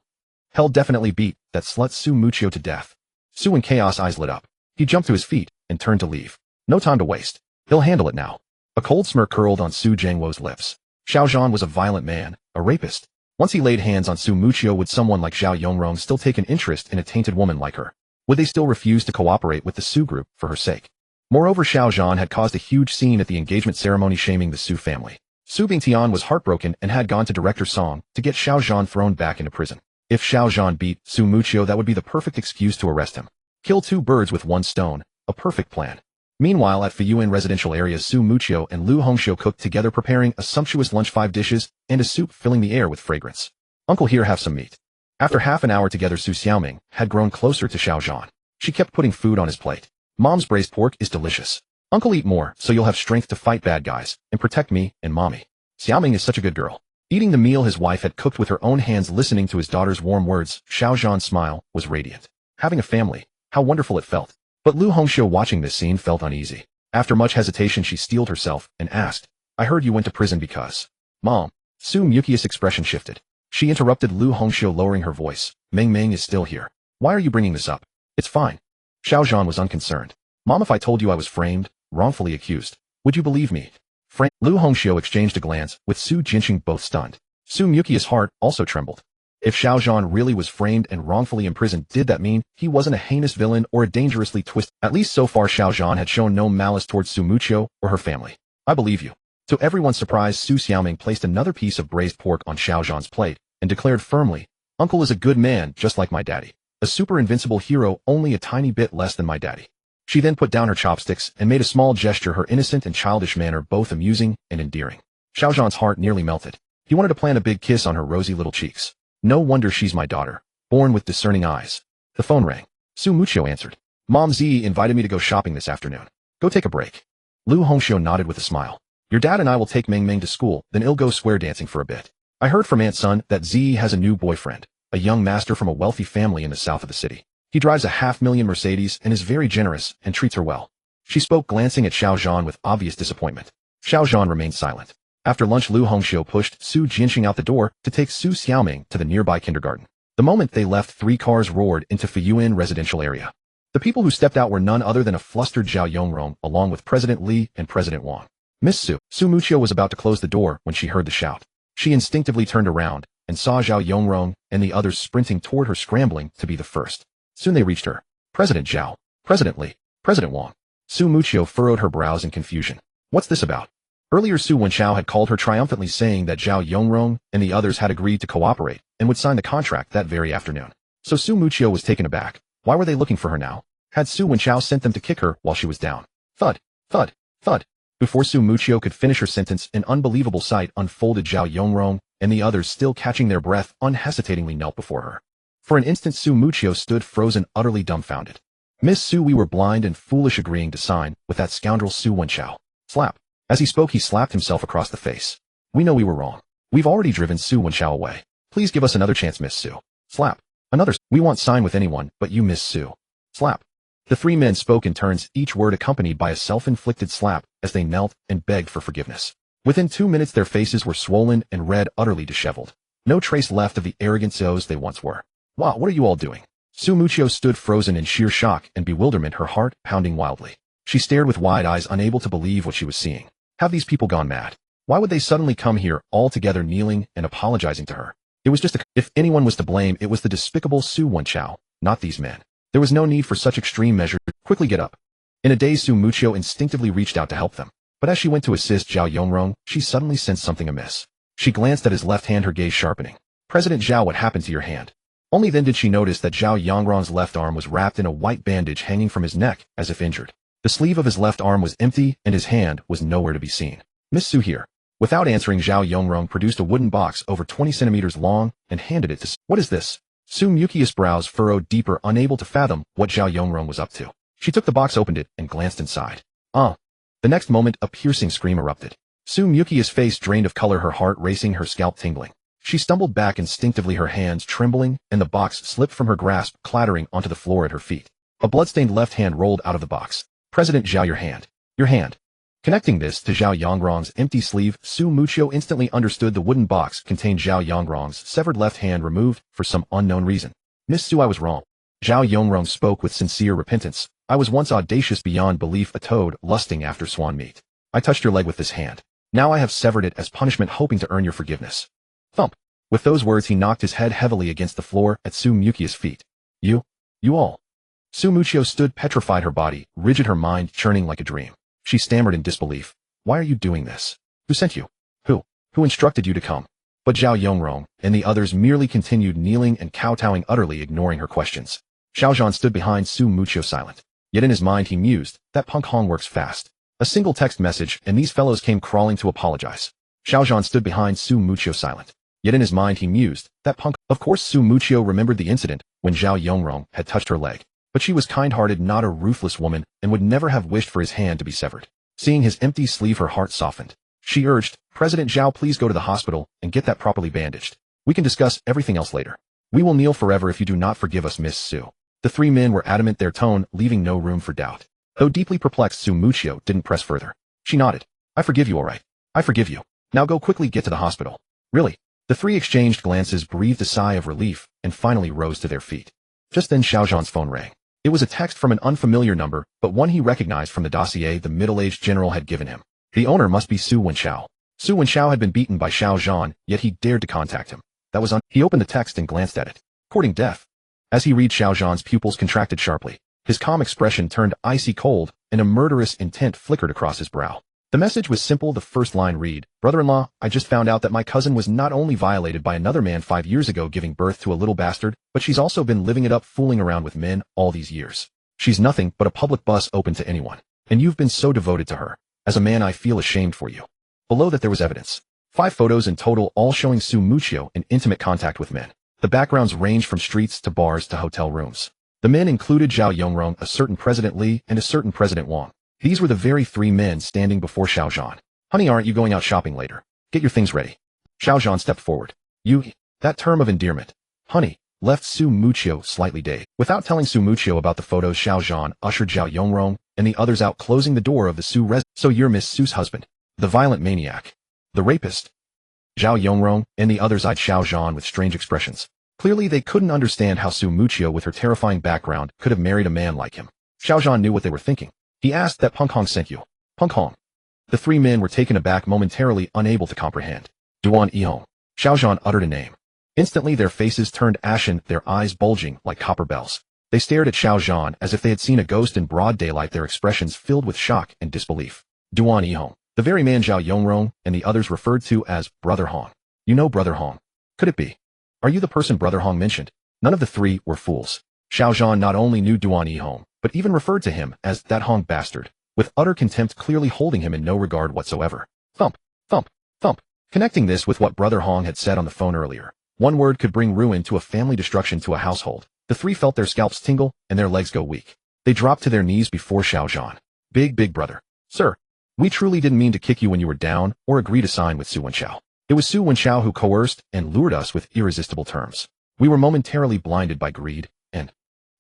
He'll definitely beat that slut Su Muchio to death. Su Wenxiao's eyes lit up. He jumped to his feet and turned to leave. No time to waste. He'll handle it now. A cold smirk curled on Su Jingwo's lips. Xiaozhan was a violent man, a rapist. Once he laid hands on Su Muchio, would someone like Zhao Yongrong still take an interest in a tainted woman like her? Would they still refuse to cooperate with the Su Group for her sake? Moreover, Xiaozhan had caused a huge scene at the engagement ceremony, shaming the Su family. Su Bingtian was heartbroken and had gone to Director Song to get Xiaozhan thrown back into prison. If Xiaozhan beat Su Muchio, that would be the perfect excuse to arrest him. Kill two birds with one stone, a perfect plan. Meanwhile, at Fuyuan residential area, Su Muchio and Lu Hongxiu cooked together, preparing a sumptuous lunch, 5 dishes, and a soup filling the air with fragrance. Uncle, here, have some meat. After half an hour together, Su Xiaoming had grown closer to Xiaozhan. She kept putting food on his plate. Mom's braised pork is delicious. Uncle, eat more, so you'll have strength to fight bad guys, and protect me and Mommy. Xiaoming is such a good girl. Eating the meal his wife had cooked with her own hands, listening to his daughter's warm words, Xiao Zhan's smile was radiant. Having a family, how wonderful it felt. But Lu Hongxiu, watching this scene, felt uneasy. After much hesitation, she steeled herself and asked, I heard you went to prison because... Mom. Su Mukia's expression shifted. She interrupted Lu Hongxiu, lowering her voice. Meng Meng is still here. Why are you bringing this up? It's fine. Xiao Zhan was unconcerned. Mom, if I told you I was framed, wrongfully accused, would you believe me? Lu Hongxiu exchanged a glance, with Su Jinqing both stunned. Su Mukia's heart also trembled. If Xiao Zhan really was framed and wrongfully imprisoned, did that mean he wasn't a heinous villain or a dangerously twisted? At least so far Xiao Zhan had shown no malice towards Su Muqiu or her family. I believe you. To everyone's surprise, Su Xiaoming placed another piece of braised pork on Xiao Zhan's plate and declared firmly, Uncle is a good man just like my daddy. A super invincible hero, only a tiny bit less than my daddy. She then put down her chopsticks and made a small gesture, her innocent and childish manner both amusing and endearing. Xiao Zhan's heart nearly melted. He wanted to plant a big kiss on her rosy little cheeks. No wonder she's my daughter, born with discerning eyes. The phone rang. Su Muqiu answered. Mom Z invited me to go shopping this afternoon. Go take a break. Lu Hongxiu nodded with a smile. Your dad and I will take Meng Meng to school, then he'll go square dancing for a bit. I heard from Aunt Sun that Z has a new boyfriend, a young master from a wealthy family in the south of the city. He drives a $500,000 Mercedes and is very generous and treats her well. She spoke, glancing at Xiao Zhan with obvious disappointment. Xiao Zhan remained silent. After lunch, Lu Hongxiu pushed Su Jinqing out the door to take Su Xiaoming to the nearby kindergarten. The moment they left, 3 cars roared into Fuyuan residential area. The people who stepped out were none other than a flustered Zhao Yongrong, along with President Li and President Wang. Miss Su. Su Muqiu was about to close the door when she heard the shout. She instinctively turned around and saw Zhao Yongrong and the others sprinting toward her, scrambling to be the first. Soon they reached her. President Zhao, President Li, President Wang. Su Muqiu furrowed her brows in confusion. What's this about? Earlier, Su Wenchao had called her triumphantly, saying that Zhao Yongrong and the others had agreed to cooperate and would sign the contract that very afternoon. So Su Muqiu was taken aback. Why were they looking for her now? Had Su Wenchao sent them to kick her while she was down? Thud, thud, thud. Before Su Muqiu could finish her sentence, an unbelievable sight unfolded. Zhao Yongrong and the others, still catching their breath, unhesitatingly knelt before her. For an instant, Su Muqiu stood frozen, utterly dumbfounded. Miss Su, we were blind and foolish agreeing to sign with that scoundrel Su Wenchao. Slap. As he spoke, he slapped himself across the face. We know we were wrong. We've already driven Su Wenchao away. Please give us another chance, Miss Su. Slap. Another. We won't sign with anyone but you, Miss Su. Slap. The 3 men spoke in turns, each word accompanied by a self-inflicted slap, as they knelt and begged for forgiveness. Within 2 minutes, their faces were swollen and red, utterly disheveled. No trace left of the arrogant CEOs they once were. Wow, what are you all doing? Su Muqiu stood frozen in sheer shock and bewilderment, her heart pounding wildly. She stared with wide eyes, unable to believe what she was seeing. Have these people gone mad? Why would they suddenly come here, all together, kneeling and apologizing to her? It was just if anyone was to blame, it was the despicable Su Wenchao, not these men. There was no need for such extreme measures. Quickly get up. In a daze, Su Muqiu instinctively reached out to help them. But as she went to assist Zhao Yongrong, she suddenly sensed something amiss. She glanced at his left hand, her gaze sharpening. President Zhao, what happened to your hand? Only then did she notice that Zhao Yongrong's left arm was wrapped in a white bandage hanging from his neck, as if injured. The sleeve of his left arm was empty, and his hand was nowhere to be seen. Miss Su here. Without answering, Zhao Yongrong produced a wooden box over 20 centimeters long and handed it to Su. What is this? Su Muqiu's brows furrowed deeper, unable to fathom what Zhao Yongrong was up to. She took the box, opened it, and glanced inside. The next moment, a piercing scream erupted. Su Muqiu's face drained of color, her heart racing, her scalp tingling. She stumbled back instinctively, her hands trembling, and the box slipped from her grasp, clattering onto the floor at her feet. A bloodstained left hand rolled out of the box. President Zhao, your hand. Your hand. Connecting this to Zhao Yongrong's empty sleeve, Su Muqiu instantly understood the wooden box contained Zhao Yongrong's severed left hand, removed for some unknown reason. Miss Su, I was wrong. Zhao Yongrong spoke with sincere repentance. I was once audacious beyond belief, a toad lusting after swan meat. I touched your leg with this hand. Now I have severed it as punishment, hoping to earn your forgiveness. Thump. With those words, he knocked his head heavily against the floor at Su Muqiu's feet. You all. Su Muqiu stood petrified, her body rigid, her mind churning like a dream. She stammered in disbelief. Why are you doing this? Who sent you? Who instructed you to come? But Zhao Yongrong and the others merely continued kneeling and kowtowing, utterly ignoring her questions. Xiao Zhan stood behind Su Muqiu, silent. Yet in his mind he mused, that punk Hong works fast. A single text message and these fellows came crawling to apologize. Xiao Zhan stood behind Su Muqiu, silent. Yet in his mind he mused, that punk. Of course Su Muqiu remembered the incident when Zhao Yongrong had touched her leg. But she was kind-hearted, not a ruthless woman, and would never have wished for his hand to be severed. Seeing his empty sleeve, her heart softened. She urged, President Zhao, please go to the hospital and get that properly bandaged. We can discuss everything else later. We will kneel forever if you do not forgive us, Miss Su. The three men were adamant, their tone leaving no room for doubt. Though deeply perplexed, Su Muchio didn't press further. She nodded. I forgive you, all right. I forgive you. Now go quickly get to the hospital. Really? The three exchanged glances, breathed a sigh of relief, and finally rose to their feet. Just then Xiao Zhan's phone rang. It was a text from an unfamiliar number, but one he recognized from the dossier the middle-aged general had given him. The owner must be Su Wenxiao. Su Wenxiao had been beaten by Xiao Zhan, yet he dared to contact him. That was He opened the text and glanced at it. Courting death. As he read, Xiao Zhan's pupils contracted sharply. His calm expression turned icy cold, and a murderous intent flickered across his brow. The message was simple. The first line read, Brother-in-law, I just found out that my cousin was not only violated by another man 5 years ago giving birth to a little bastard, but she's also been living it up fooling around with men all these years. She's nothing but a public bus open to anyone. And you've been so devoted to her. As a man, I feel ashamed for you. Below that there was evidence. 5 photos in total, all showing Su Muchio in intimate contact with men. The backgrounds ranged from streets to bars to hotel rooms. The men included Zhao Yongrong, a certain President Li, and a certain President Wang. These were the very 3 men standing before Xiao Zhan. Honey, aren't you going out shopping later? Get your things ready. Xiao Zhan stepped forward. You, that term of endearment, honey, left Su Muchio slightly dazed. Without telling Su Muchio about the photos, Xiao Zhan ushered Zhao Yongrong and the others out, closing the door of the Su residence. So you're Miss Su's husband, the violent maniac, the rapist. Zhao Yongrong and the others eyed Xiao Zhan with strange expressions. Clearly they couldn't understand how Su Muchio, with her terrifying background, could have married a man like him. Xiao Zhan knew what they were thinking. He asked, that Peng Hong sent you. Peng Hong. The 3 men were taken aback, momentarily unable to comprehend. Duan Yihong. Xiao Zhan uttered a name. Instantly their faces turned ashen, their eyes bulging like copper bells. They stared at Xiao Zhan as if they had seen a ghost in broad daylight, their expressions filled with shock and disbelief. Duan Yihong. The very man Zhao Yongrong and the others referred to as Brother Hong. You know Brother Hong. Could it be? Are you the person Brother Hong mentioned? None of the 3 were fools. Xiao Zhan not only knew Duan Yihong, but even referred to him as that Hong bastard, with utter contempt, clearly holding him in no regard whatsoever. Thump, thump, thump. Connecting this with what Brother Hong had said on the phone earlier. One word could bring ruin to a family, destruction to a household. The 3 felt their scalps tingle and their legs go weak. They dropped to their knees before Xiao Zhan. Big brother. Sir, we truly didn't mean to kick you when you were down or agree to sign with Su Wenxiao. It was Su Wenxiao who coerced and lured us with irresistible terms. We were momentarily blinded by greed and...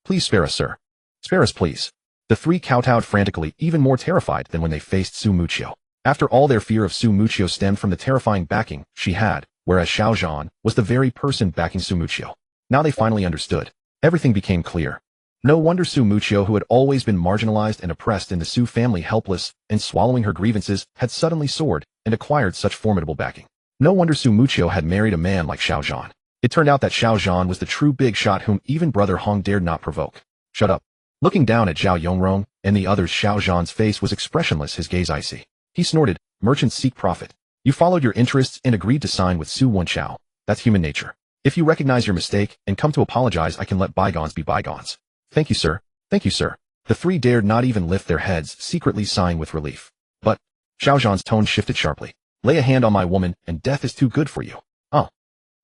Please spare us, sir. Spare us, please. The 3 kowtowed frantically, even more terrified than when they faced Su Muchio. After all, their fear of Su Muchio stemmed from the terrifying backing she had, whereas Xiao Zhan was the very person backing Su Muchio. Now they finally understood. Everything became clear. No wonder Su Muchio, who had always been marginalized and oppressed in the Su family, helpless and swallowing her grievances, had suddenly soared and acquired such formidable backing. No wonder Su Muchio had married a man like Xiao Zhan. It turned out that Xiao Zhan was the true big shot whom even Brother Hong dared not provoke. Shut up. Looking down at Zhao Yongrong and the others, Xiao Zhan's face was expressionless, his gaze icy. He snorted, merchants seek profit. You followed your interests and agreed to sign with Su Wenxiao. That's human nature. If you recognize your mistake and come to apologize, I can let bygones be bygones. Thank you, sir. Thank you, sir. The 3 dared not even lift their heads, secretly sighing with relief. But, Xiao Zhan's tone shifted sharply. Lay a hand on my woman, and death is too good for you. Oh.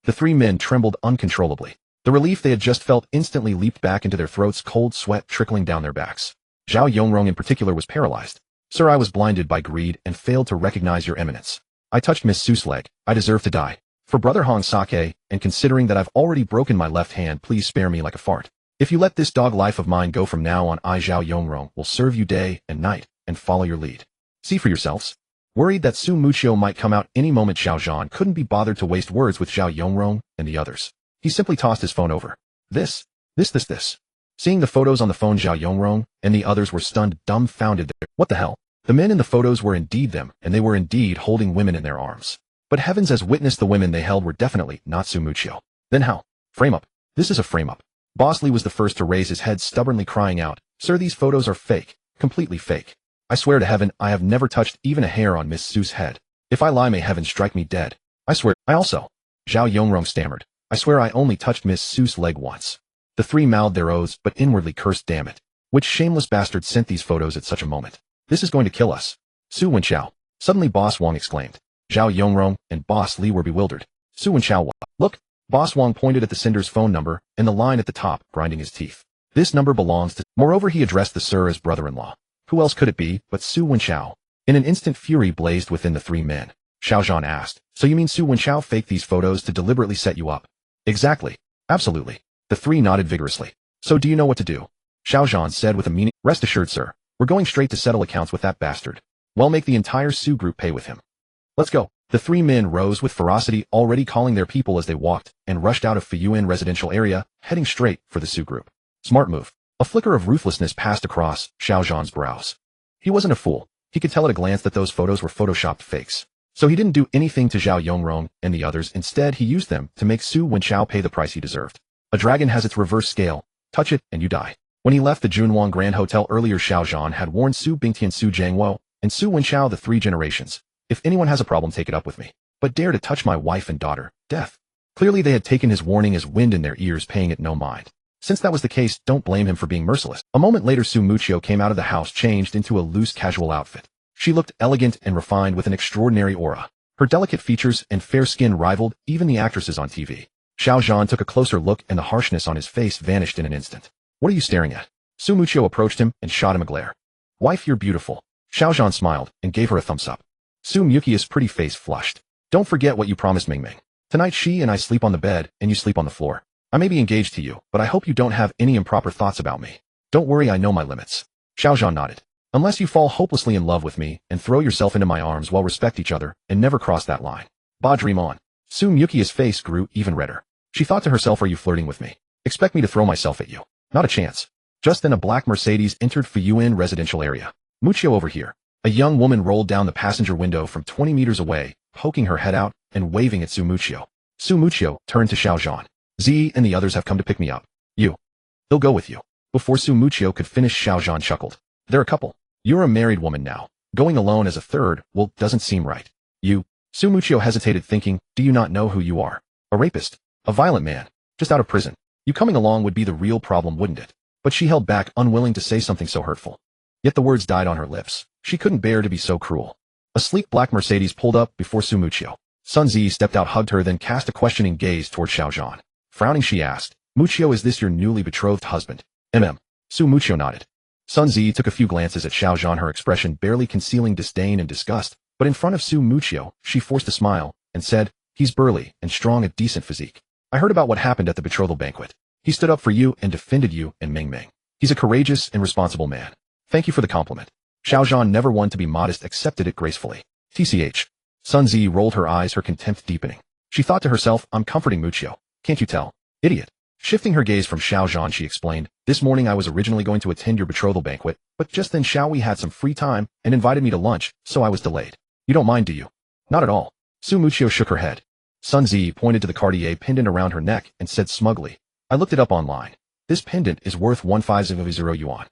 The 3 men trembled uncontrollably. The relief they had just felt instantly leaped back into their throats, cold sweat trickling down their backs. Zhao Yongrong in particular was paralyzed. Sir, I was blinded by greed and failed to recognize your eminence. I touched Miss Su's leg. I deserve to die. For Brother Hong's sake, and considering that I've already broken my left hand, please spare me like a fart. If you let this dog life of mine go from now on, I, Zhao Yongrong, will serve you day and night and follow your lead. See for yourselves. Worried that Su Muchio might come out any moment, Xiao Zhan couldn't be bothered to waste words with Zhao Yongrong and the others. He simply tossed his phone over. This. Seeing the photos on the phone, Zhao Yongrong and the others were stunned, dumbfounded. What the hell? The men in the photos were indeed them, and they were indeed holding women in their arms. But heavens, as witness, the women they held were definitely not Su Muchio. Then how? Frame up. This is a frame up. Boss Li was the first to raise his head, stubbornly crying out, Sir, these photos are fake. Completely fake. I swear to heaven, I have never touched even a hair on Miss Su's head. If I lie, may heaven strike me dead. I swear. I also. Zhao Yongrong stammered. I swear I only touched Miss Su's leg once. The 3 mouthed their oaths, but inwardly cursed, damn it. Which shameless bastard sent these photos at such a moment? This is going to kill us. Su Wenxiao. Suddenly Boss Wang exclaimed. Zhao Yongrong and Boss Li were bewildered. Su Wenxiao. Look. Boss Wang pointed at the sender's phone number and the line at the top, grinding his teeth. This number belongs to... Moreover, he addressed the sir as brother-in-law. Who else could it be but Su Wenxiao? In an instant, fury blazed within the three men. Xiao Zhan asked, "So you mean Su Wenchao faked these photos to deliberately set you up?" "Exactly. Absolutely." The three nodded vigorously. "So do you know what to do?" Xiao Zhan said with a meaning. "Rest assured, sir. We're going straight to settle accounts with that bastard. We'll make the entire Su group pay with him. Let's go." The three men rose with ferocity, already calling their people as they walked, and rushed out of Fuyuan residential area, heading straight for the Su group. Smart move. A flicker of ruthlessness passed across Xiao Zhan's brows. He wasn't a fool. He could tell at a glance that those photos were photoshopped fakes. So he didn't do anything to Zhao Yongrong and the others. Instead, he used them to make Su Wenchao pay the price he deserved. A dragon has its reverse scale. Touch it, and you die. When he left the Junwang Grand Hotel earlier, Xiao Zhan had warned Su Bingtian, Su Jiangwo, and Su Wenchao, the three generations. "If anyone has a problem, take it up with me. But dare to touch my wife and daughter, death." Clearly they had taken his warning as wind in their ears, paying it no mind. Since that was the case, don't blame him for being merciless. A moment later, Su Muchio came out of the house changed into a loose casual outfit. She looked elegant and refined with an extraordinary aura. Her delicate features and fair skin rivaled even the actresses on TV. Xiao Zhan took a closer look, and the harshness on his face vanished in an instant. "What are you staring at?" Su Muchio approached him and shot him a glare. "Wife, you're beautiful." Xiao Zhan smiled and gave her a thumbs up. Su Muchio's pretty face flushed. "Don't forget what you promised Ming Ming. Tonight she and I sleep on the bed and you sleep on the floor. I may be engaged to you, but I hope you don't have any improper thoughts about me. Don't worry, I know my limits." Xiao Zhan nodded. "Unless you fall hopelessly in love with me and throw yourself into my arms, we'll respect each other and never cross that line." "Ba, dream on." Su Muchio's face grew even redder. She thought to herself, "Are you flirting with me? Expect me to throw myself at you? Not a chance." Just then a black Mercedes entered Fuyuan residential area. "Muchio, over here." A young woman rolled down the passenger window from 20 meters away, poking her head out and waving at Su Muchio. Su Muchio turned to Xiao Zhan. "Z and the others have come to pick me up. You. They'll go with you." Before Su Muchio could finish, Xiao Zhan chuckled. "They're a couple. You're a married woman now. Going alone as a third, well, doesn't seem right. You." Su Muchio hesitated, thinking, "Do you not know who you are? A rapist? A violent man? Just out of prison? You coming along would be the real problem, wouldn't it?" But she held back, unwilling to say something so hurtful. Yet the words died on her lips. She couldn't bear to be so cruel. A sleek black Mercedes pulled up before Su Muchio. Sun Zi stepped out, hugged her, then cast a questioning gaze toward Xiao Zhan. Frowning, she asked, "Muchio, is this your newly betrothed husband?" Su Muchio nodded. Sun Zi took a few glances at Xiao Zhan, her expression barely concealing disdain and disgust, but in front of Su Muchio, she forced a smile and said, "He's burly and strong, a decent physique. I heard about what happened at the betrothal banquet. He stood up for you and defended you and Ming Ming. He's a courageous and responsible man. Thank you for the compliment." Xiao Zhan, never one to be modest, accepted it gracefully. "TCH. Sun Zi rolled her eyes, her contempt deepening. She thought to herself, "I'm comforting Muchio. Can't you tell? Idiot." Shifting her gaze from Xiao Zhan, she explained, "This morning I was originally going to attend your betrothal banquet, but just then Xiao Wei had some free time and invited me to lunch, so I was delayed. You don't mind, do you?" "Not at all." Su Muchio shook her head. Sun Zi pointed to the Cartier pendant around her neck and said smugly, "I looked it up online. This pendant is worth 150 yuan.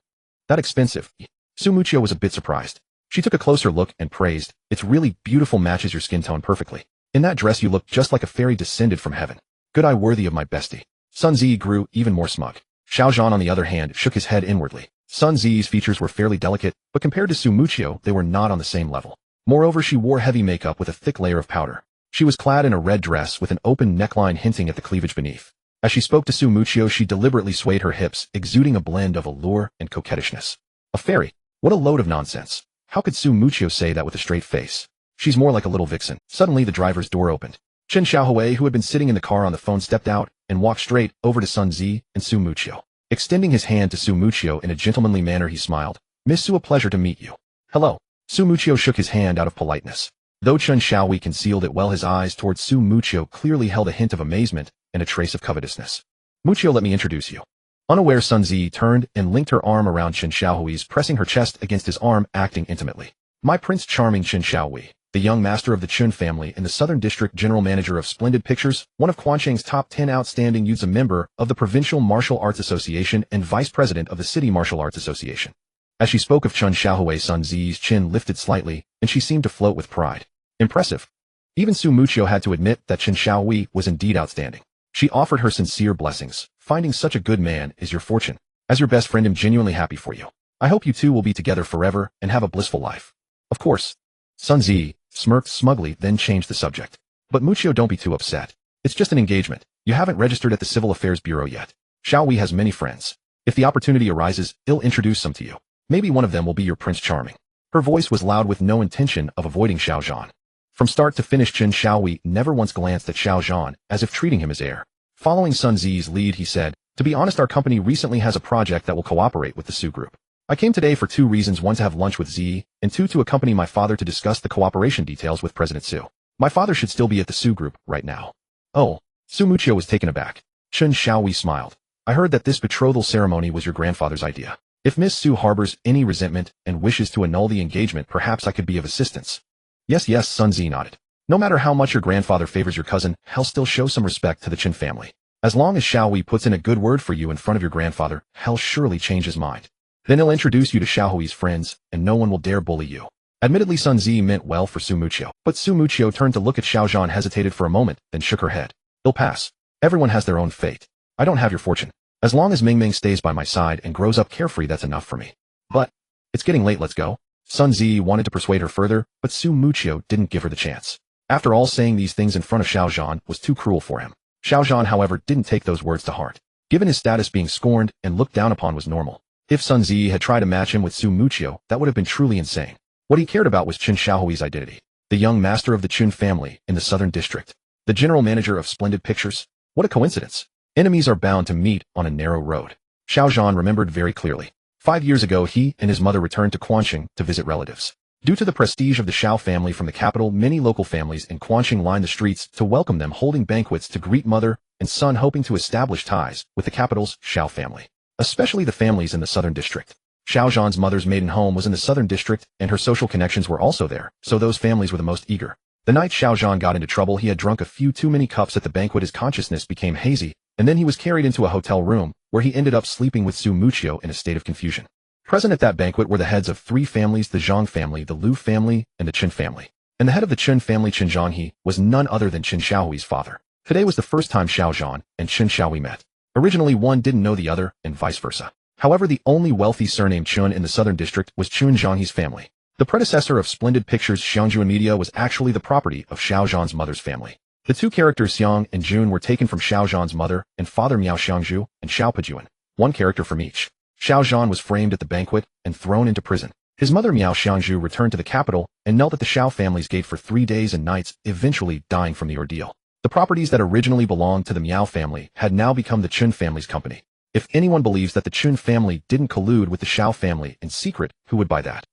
That expensive?" Su Muchio was a bit surprised. She took a closer look and praised, "It's really beautiful, matches your skin tone perfectly. In that dress you look just like a fairy descended from heaven. Good eye, worthy of my bestie." Sun Zi grew even more smug. Xiao Zhan, on the other hand, shook his head inwardly. Sun Zi's features were fairly delicate, but compared to Su Muchio, they were not on the same level. Moreover, she wore heavy makeup with a thick layer of powder. She was clad in a red dress with an open neckline hinting at the cleavage beneath. As she spoke to Su Muchio, she deliberately swayed her hips, exuding a blend of allure and coquettishness. A fairy? What a load of nonsense. How could Su Muchio say that with a straight face? She's more like a little vixen. Suddenly the driver's door opened. Chen Xiaohui, who had been sitting in the car on the phone, stepped out and walked straight over to Sun Zi and Su Muchio. Extending his hand to Su Muchio in a gentlemanly manner, he smiled. "Miss Su, a pleasure to meet you." "Hello." Su Muchio shook his hand out of politeness. Though Chen Xiaohui concealed it well, his eyes towards Su Muchio clearly held a hint of amazement and a trace of covetousness. "Muchio, let me introduce you." Unaware, Sun Zi turned and linked her arm around Chen Xiaohui's, pressing her chest against his arm, acting intimately. "My Prince Charming Chen Xiaohui, the young master of the Chun family and the Southern District General Manager of Splendid Pictures, one of Quancheng's top 10 outstanding youths, a member of the Provincial Martial Arts Association and Vice President of the City Martial Arts Association." As she spoke of Chen Xiaohui, Sun Zi's chin lifted slightly, and she seemed to float with pride. Impressive. Even Su Muchio had to admit that Chen Xiaohui was indeed outstanding. She offered her sincere blessings. "Finding such a good man is your fortune. As your best friend, I'm genuinely happy for you. I hope you two will be together forever and have a blissful life." "Of course." Sun Zi smirked smugly, then changed the subject. "But Muchio, don't be too upset. It's just an engagement. You haven't registered at the Civil Affairs Bureau yet. Xiaohui has many friends. If the opportunity arises, he'll introduce some to you. Maybe one of them will be your Prince Charming." Her voice was loud with no intention of avoiding Xiao Zhan. From start to finish, Chen Xiaohui never once glanced at Xiao Zhan, as if treating him as heir. Following Sun Zi's lead, he said, "To be honest, our company recently has a project that will cooperate with the Su Group. I came today for two reasons: one, to have lunch with Z, and two, to accompany my father to discuss the cooperation details with President Su. My father should still be at the Su Group right now." "Oh." Su Muqiu was taken aback. Chen Xiaohui smiled. "I heard that this betrothal ceremony was your grandfather's idea. If Miss Su harbors any resentment and wishes to annul the engagement, perhaps I could be of assistance." Yes, Sun Zi nodded. "No matter how much your grandfather favors your cousin, he'll still show some respect to the Chen family. As long as Xiaohui puts in a good word for you in front of your grandfather, he'll surely change his mind. Then he'll introduce you to Xiaohui's friends, and no one will dare bully you." Admittedly, Sun Zi meant well for Su Muqiu, but Su Muqiu turned to look at Xiao Zhan, hesitated for a moment, then shook her head. "It'll pass. Everyone has their own fate. I don't have your fortune. As long as Ming Ming stays by my side and grows up carefree, that's enough for me. But it's getting late, let's go." Sun Zi wanted to persuade her further, but Su Muqiu didn't give her the chance. After all, saying these things in front of Xiao Zhan was too cruel for him. Xiao Zhan, however, didn't take those words to heart. Given his status, being scorned and looked down upon was normal. If Sun Zi had tried to match him with Su Muqiu, that would have been truly insane. What he cared about was Chen Xiaohui's identity. The young master of the Chun family in the Southern District. The general manager of Splendid Pictures. What a coincidence. Enemies are bound to meet on a narrow road. Xiao Zhan remembered very clearly. 5 years ago, he and his mother returned to Quanqing to visit relatives. Due to the prestige of the Xiao family from the capital, many local families in Quanqing lined the streets to welcome them, holding banquets to greet mother and son, hoping to establish ties with the capital's Xiao family, especially the families in the Southern District. Xiao Zhan's mother's maiden home was in the Southern District, and her social connections were also there, so those families were the most eager. The night Xiao Zhan got into trouble, he had drunk a few too many cups at the banquet. His consciousness became hazy, and then he was carried into a hotel room, where he ended up sleeping with Su Muqiu in a state of confusion. Present at that banquet were the heads of 3 families: the Zhang family, the Lu family, and the Chen family. And the head of the Chen family, Chen Zhanghe, was none other than Chen Xiaohui's father. Today was the first time Xiao Zhan and Chen Xiaohui met. Originally, one didn't know the other, and vice versa. However, the only wealthy surname Chun in the Southern District was Chun Zhanghe's family. The predecessor of Splendid Pictures, Xiangjuan Media, was actually the property of Xiao Zhan's mother's family. The two characters Xiang and Jun were taken from Xiao Zhan's mother and father, Miao Xiangju and Xiao Pejuan, one character from each. Xiao Zhan was framed at the banquet and thrown into prison. His mother, Miao Xiangju, returned to the capital and knelt at the Xiao family's gate for 3 days and nights, eventually dying from the ordeal. The properties that originally belonged to the Miao family had now become the Chun family's company. If anyone believes that the Chun family didn't collude with the Xiao family in secret, who would buy that?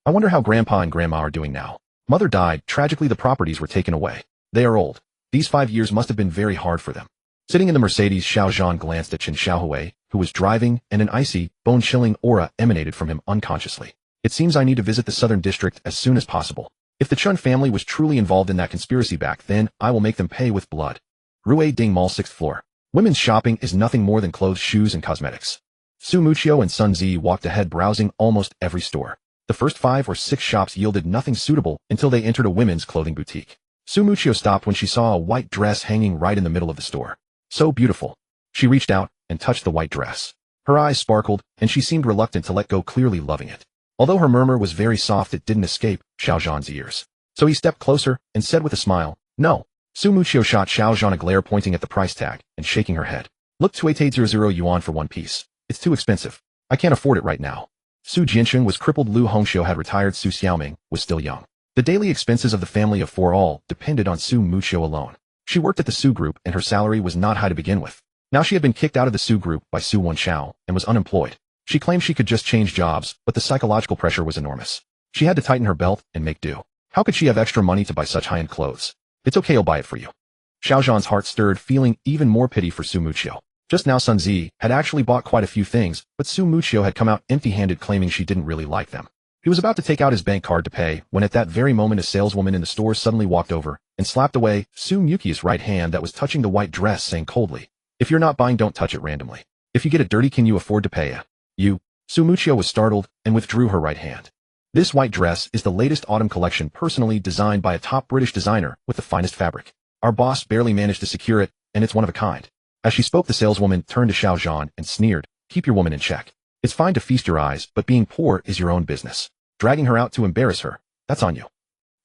I wonder how Grandpa and Grandma are doing now. Mother died. Tragically, the properties were taken away. They are old. These 5 years must have been very hard for them. Sitting in the Mercedes, Xiao Zhan glanced at Chen Xiaohui, who was driving, and an icy, bone-chilling aura emanated from him unconsciously. It seems I need to visit the Southern District as soon as possible. If the Chun family was truly involved in that conspiracy back then, I will make them pay with blood. Rue Ding Mall, 6th floor. Women's shopping is nothing more than clothes, shoes, and cosmetics. Su Muqiu and Sun Zi walked ahead, browsing almost every store. The first 5 or 6 shops yielded nothing suitable until they entered a women's clothing boutique. Su Muqiu stopped when she saw a white dress hanging right in the middle of the store. So beautiful. She reached out and touched the white dress. Her eyes sparkled, and she seemed reluctant to let go, clearly loving it. Although her murmur was very soft, it didn't escape Xiao Zhan's ears. So he stepped closer and said with a smile, "No." Su Muqiu shot Xiao Zhan a glare, pointing at the price tag and shaking her head. "Look, 2800 yuan for 1 piece. It's too expensive. I can't afford it right now." Su Jianxun was crippled. Lu Hongxiu had retired. Su Xiaoming was still young. The daily expenses of the family of 4 all depended on Su Muqiu alone. She worked at the Su Group, and her salary was not high to begin with. Now she had been kicked out of the Su Group by Su Wenxiao and was unemployed. She claimed she could just change jobs, but the psychological pressure was enormous. She had to tighten her belt and make do. How could she have extra money to buy such high-end clothes? "It's okay, I'll buy it for you." Xiao Zhan's heart stirred, feeling even more pity for Su Muqiu. Just now Sun Zi had actually bought quite a few things, but Su Muqiu had come out empty-handed, claiming she didn't really like them. He was about to take out his bank card to pay, when at that very moment a saleswoman in the store suddenly walked over and slapped away Su Muqiu's right hand that was touching the white dress, saying coldly, "If you're not buying, don't touch it randomly. If you get it dirty, can you afford to pay you?" Su Muqiu was startled and withdrew her right hand. This white dress is the latest autumn collection, personally designed by a top British designer with the finest fabric. Our boss barely managed to secure it, and it's one of a kind. As she spoke, the saleswoman turned to Xiao Zhan and sneered, "Keep your woman in check. It's fine to feast your eyes, but being poor is your own business. Dragging her out to embarrass her, that's on you."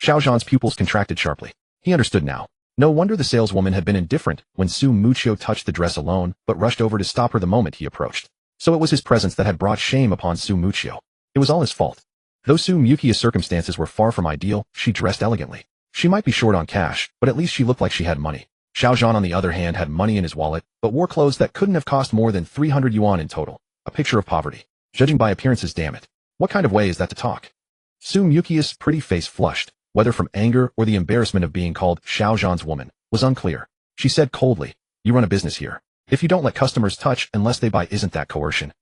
Xiao Zhan's pupils contracted sharply. He understood now. No wonder the saleswoman had been indifferent when Su Muqiu touched the dress alone, but rushed over to stop her the moment he approached. So it was his presence that had brought shame upon Su Muqiu. It was all his fault. Though Su Mukia's circumstances were far from ideal, she dressed elegantly. She might be short on cash, but at least she looked like she had money. Xiao Zhan, on the other hand, had money in his wallet, but wore clothes that couldn't have cost more than 300 yuan in total. A picture of poverty. Judging by appearances, damn it. What kind of way is that to talk? Su Mukia's pretty face flushed, whether from anger or the embarrassment of being called Xiao Zhan's woman, was unclear. She said coldly, "You run a business here. If you don't let customers touch unless they buy, isn't that coercion?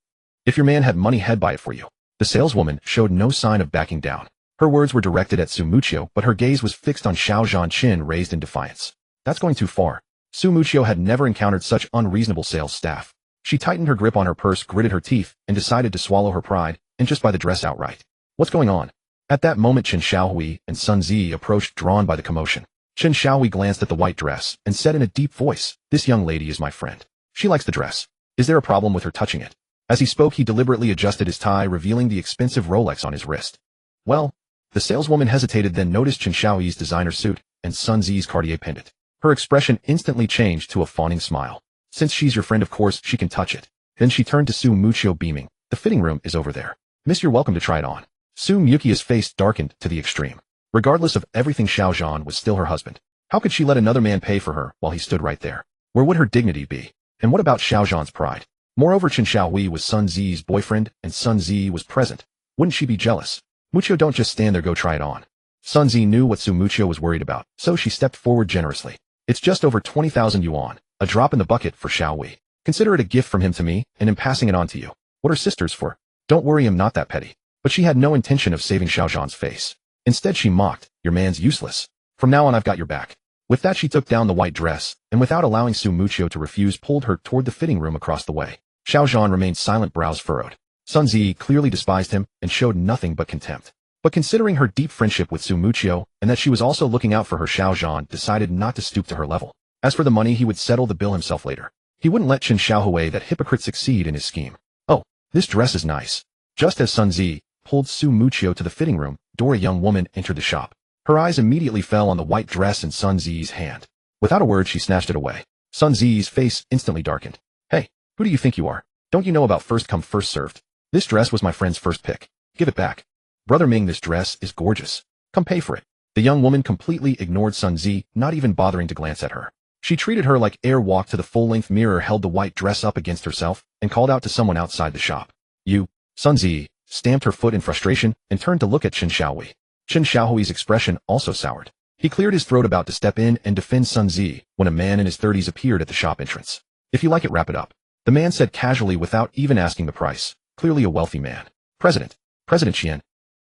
If your man had money, he'd buy it for you." The saleswoman showed no sign of backing down. Her words were directed at Su Muchio, but her gaze was fixed on Xiao Zhan, chin raised in defiance. That's going too far. Su Muchio had never encountered such unreasonable sales staff. She tightened her grip on her purse, gritted her teeth, and decided to swallow her pride, and just buy the dress outright. What's going on? At that moment, Chen Xiaohui and Sun Zi approached, drawn by the commotion. Chen Xiaohui glanced at the white dress and said in a deep voice, "This young lady is my friend. She likes the dress. Is there a problem with her touching it?" As he spoke, he deliberately adjusted his tie, revealing the expensive Rolex on his wrist. Well, the saleswoman hesitated, then noticed Chen Xiaohui's designer suit and Sun Zi's Cartier pendant. Her expression instantly changed to a fawning smile. "Since she's your friend, of course she can touch it." Then she turned to Su Muchio, beaming, "The fitting room is over there. Miss, you're welcome to try it on." Su Mukia's face darkened to the extreme. Regardless of everything, Xiao Zhan was still her husband. How could she let another man pay for her while he stood right there? Where would her dignity be? And what about Xiao Zhan's pride? Moreover, Chen Xiaohui was Sun Zi's boyfriend, and Sun Zi was present. Wouldn't she be jealous? "Muchio, don't just stand there, go try it on." Sun Zi knew what Su Muchio was worried about, so she stepped forward generously. "It's just over 20,000 yuan, a drop in the bucket for Xiaohui. Consider it a gift from him to me, and I'm passing it on to you. What are sisters for? Don't worry, I'm not that petty." But she had no intention of saving Xiao Zhan's face. Instead, she mocked, "Your man's useless. From now on, I've got your back." With that, she took down the white dress, and without allowing Su Muchio to refuse, pulled her toward the fitting room across the way. Xiao Zhan remained silent, brows furrowed. Sun Zi clearly despised him and showed nothing but contempt. But considering her deep friendship with Su Muchio, and that she was also looking out for her, Xiao Zhan decided not to stoop to her level. As for the money, he would settle the bill himself later. He wouldn't let Chen Xiaohui, that hypocrite, succeed in his scheme. "Oh, this dress is nice." Just as Sun Zi pulled Su Muchio to the fitting room door, a young woman entered the shop. Her eyes immediately fell on the white dress in Sun Zi's hand. Without a word, she snatched it away. Sun Zi's face instantly darkened. "Hey, who do you think you are? Don't you know about first come, first served? This dress was my friend's first pick. Give it back." "Brother Ming, this dress is gorgeous. Come pay for it." The young woman completely ignored Sun Zi, not even bothering to glance at her. She treated her like air, walked to the full-length mirror, held the white dress up against herself, and called out to someone outside the shop. "You." Sun Zi stamped her foot in frustration and turned to look at Chen Xiaohui. Chen Xiaohui's expression also soured. He cleared his throat, about to step in and defend Sun Zi, when a man in his 30s appeared at the shop entrance. "If you like it, wrap it up," the man said casually without even asking the price. Clearly a wealthy man. President Qian."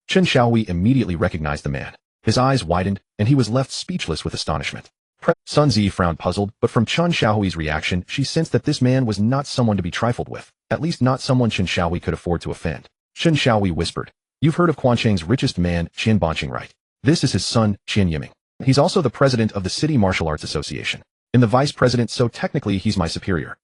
Chen Xiaohui immediately recognized the man. His eyes widened, and he was left speechless with astonishment. Sun Zi frowned, puzzled, but from Chen Xiaohui's reaction, she sensed that this man was not someone to be trifled with, at least not someone Chen Xiaohui could afford to offend. Chen Xiaohui whispered, "You've heard of Quancheng's richest man, Qian Banqing, right? This is his son, Qian Yiming. He's also the president of the City Martial Arts Association. And the vice president, so technically he's my superior."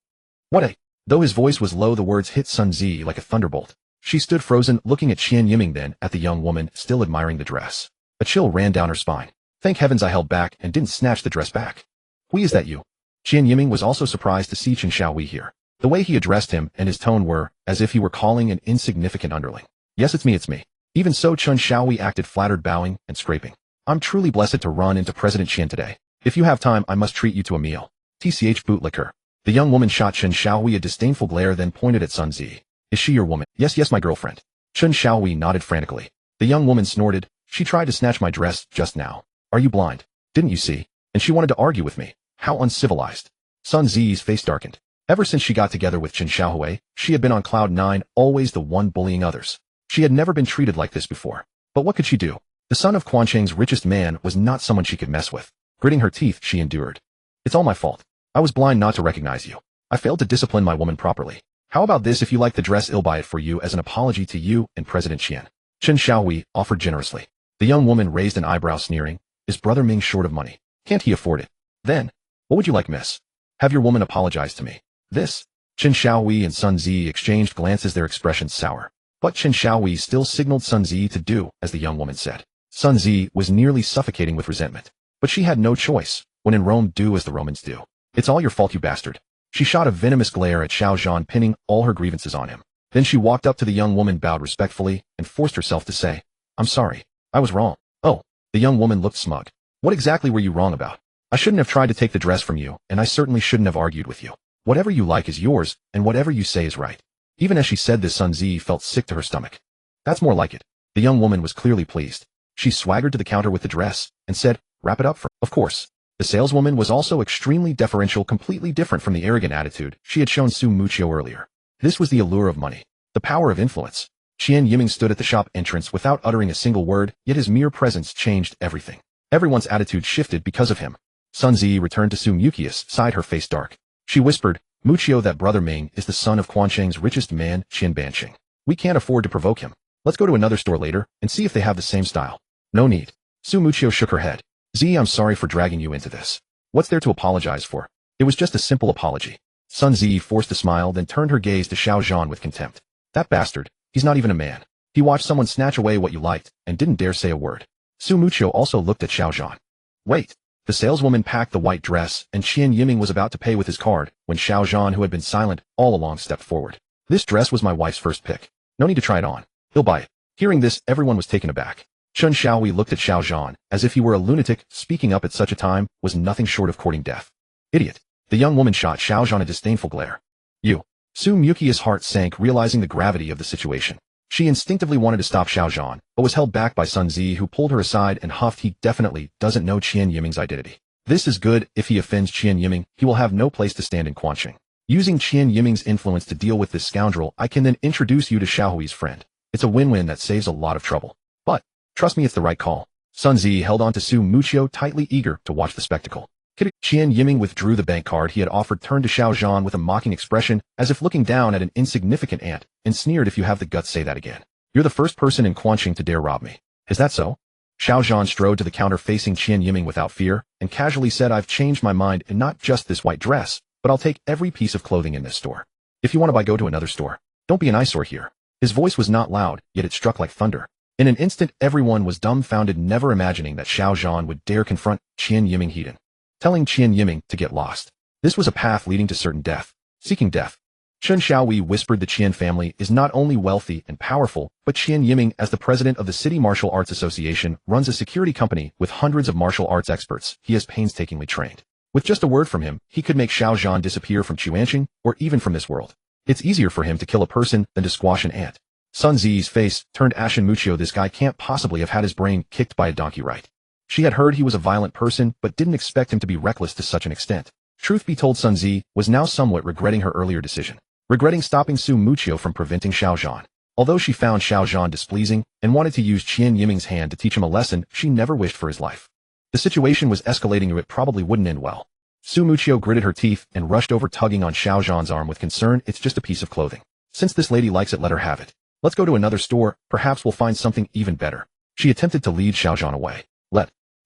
"What a..." Though his voice was low, the words hit Sun Zi like a thunderbolt. She stood frozen, looking at Qian Yiming, then at the young woman, still admiring the dress. A chill ran down her spine. Thank heavens I held back and didn't snatch the dress back. "Hui, is that you?" Qian Yiming was also surprised to see Chen Xiaohui here. The way he addressed him and his tone were as if he were calling an insignificant underling. "Yes, it's me. Even so," Chen Xiaohui acted flattered, bowing and scraping. "I'm truly blessed to run into President Qian today. If you have time, I must treat you to a meal. Tch, bootlicker." The young woman shot Chen Xiaohui a disdainful glare, then pointed at Sun Zi. "Is she your woman?" Yes, my girlfriend." Chen Xiaohui nodded frantically. The young woman snorted. "She tried to snatch my dress just now. Are you blind? Didn't you see? And she wanted to argue with me. How uncivilized." Sun Zi's face darkened. Ever since she got together with Chen Xiaohui, she had been on cloud nine, always the one bullying others. She had never been treated like this before. But what could she do? The son of Quancheng's richest man was not someone she could mess with. Gritting her teeth, she endured. "It's all my fault. I was blind not to recognize you. I failed to discipline my woman properly. How about this? If you like the dress, I'll buy it for you as an apology to you and President Qian." Chen Xiaohui offered generously. The young woman raised an eyebrow, sneering. "Is Brother Ming short of money? Can't he afford it? Then, what would you like, miss? Have your woman apologize to me." This. Chen Xiaohui and Sun Zi exchanged glances, their expressions sour. But Chen Xiaohui still signaled Sun Zi to do as the young woman said. Sun Zi was nearly suffocating with resentment. But she had no choice. When in Rome, do as the Romans do. "It's all your fault, you bastard." She shot a venomous glare at Xiao Zhan, pinning all her grievances on him. Then she walked up to the young woman, bowed respectfully, and forced herself to say, I'm sorry. I was wrong. Oh, the young woman looked smug. What exactly were you wrong about? I shouldn't have tried to take the dress from you, and I certainly shouldn't have argued with you. Whatever you like is yours, and whatever you say is right. Even as she said this, Sun Zi felt sick to her stomach. That's more like it. The young woman was clearly pleased. She swaggered to the counter with the dress, and said, wrap it up for. Of course. The saleswoman was also extremely deferential, completely different from the arrogant attitude she had shown Su Muchio earlier. This was the allure of money. The power of influence. Qian Yiming stood at the shop entrance without uttering a single word, yet his mere presence changed everything. Everyone's attitude shifted because of him. Sun Zi returned to Su Mucius, side her face dark. She whispered, Muchio, that brother Ming is the son of Quancheng's richest man, Qian Banqing. We can't afford to provoke him. Let's go to another store later and see if they have the same style. No need. Su Muchio shook her head. Z, I'm sorry for dragging you into this. What's there to apologize for? It was just a simple apology. Sun Zi forced a smile, then turned her gaze to Xiao Zhan with contempt. That bastard. He's not even a man. He watched someone snatch away what you liked and didn't dare say a word. Su Muchio also looked at Xiao Zhan. Wait. The saleswoman packed the white dress, and Qian Yiming was about to pay with his card when Xiao Zhan, who had been silent all along, stepped forward. This dress was my wife's first pick. No need to try it on. He'll buy it. Hearing this, everyone was taken aback. Chun Xiaohui looked at Xiao Zhan as if he were a lunatic. Speaking up at such a time was nothing short of courting death. Idiot. The young woman shot Xiao Zhan a disdainful glare. You. Su Mucius' heart sank, realizing the gravity of the situation. She instinctively wanted to stop Xiao Zhan, but was held back by Sun Zi, who pulled her aside and huffed, he definitely doesn't know Qian Yiming's identity. This is good. If he offends Qian Yiming, he will have no place to stand in Quancheng. Using Qian Yiming's influence to deal with this scoundrel, I can then introduce you to Xiaohui's friend. It's a win-win that saves a lot of trouble. But, trust me, it's the right call. Sun Zi held on to Su Muchio tightly, eager to watch the spectacle. Qian Yiming withdrew the bank card he had offered, turned to Xiao Zhan with a mocking expression, as if looking down at an insignificant ant, and sneered, if you have the guts, say that again. You're the first person in Quancheng to dare rob me. Is that so? Xiao Zhan strode to the counter facing Qian Yiming without fear, and casually said, I've changed my mind, and not just this white dress, but I'll take every piece of clothing in this store. If you want to buy, go to another store. Don't be an eyesore here. His voice was not loud, yet it struck like thunder. In an instant, everyone was dumbfounded, never imagining that Xiao Zhan would dare confront Qian Yiming heathen. Telling Qian Yiming to get lost. This was a path leading to certain death. Seeking death. Chun Xiaohui whispered, the Qian family is not only wealthy and powerful, but Qian Yiming, as the president of the City Martial Arts Association, runs a security company with hundreds of martial arts experts he has painstakingly trained. With just a word from him, he could make Xiao Zhan disappear from Quancheng, or even from this world. It's easier for him to kill a person than to squash an ant. Sun Zi's face turned ashen. Muchio, this guy can't possibly have had his brain kicked by a donkey, right? She had heard he was a violent person, but didn't expect him to be reckless to such an extent. Truth be told, Sun Zi was now somewhat regretting her earlier decision. Regretting stopping Su Muchio from preventing Xiao Zhan. Although she found Xiao Zhan displeasing and wanted to use Qian Yiming's hand to teach him a lesson, she never wished for his life. The situation was escalating, and it probably wouldn't end well. Su Muchio gritted her teeth and rushed over, tugging on Xiao Zhan's arm with concern. It's just a piece of clothing. Since this lady likes it, let her have it. Let's go to another store, perhaps we'll find something even better. She attempted to lead Xiao Zhan away.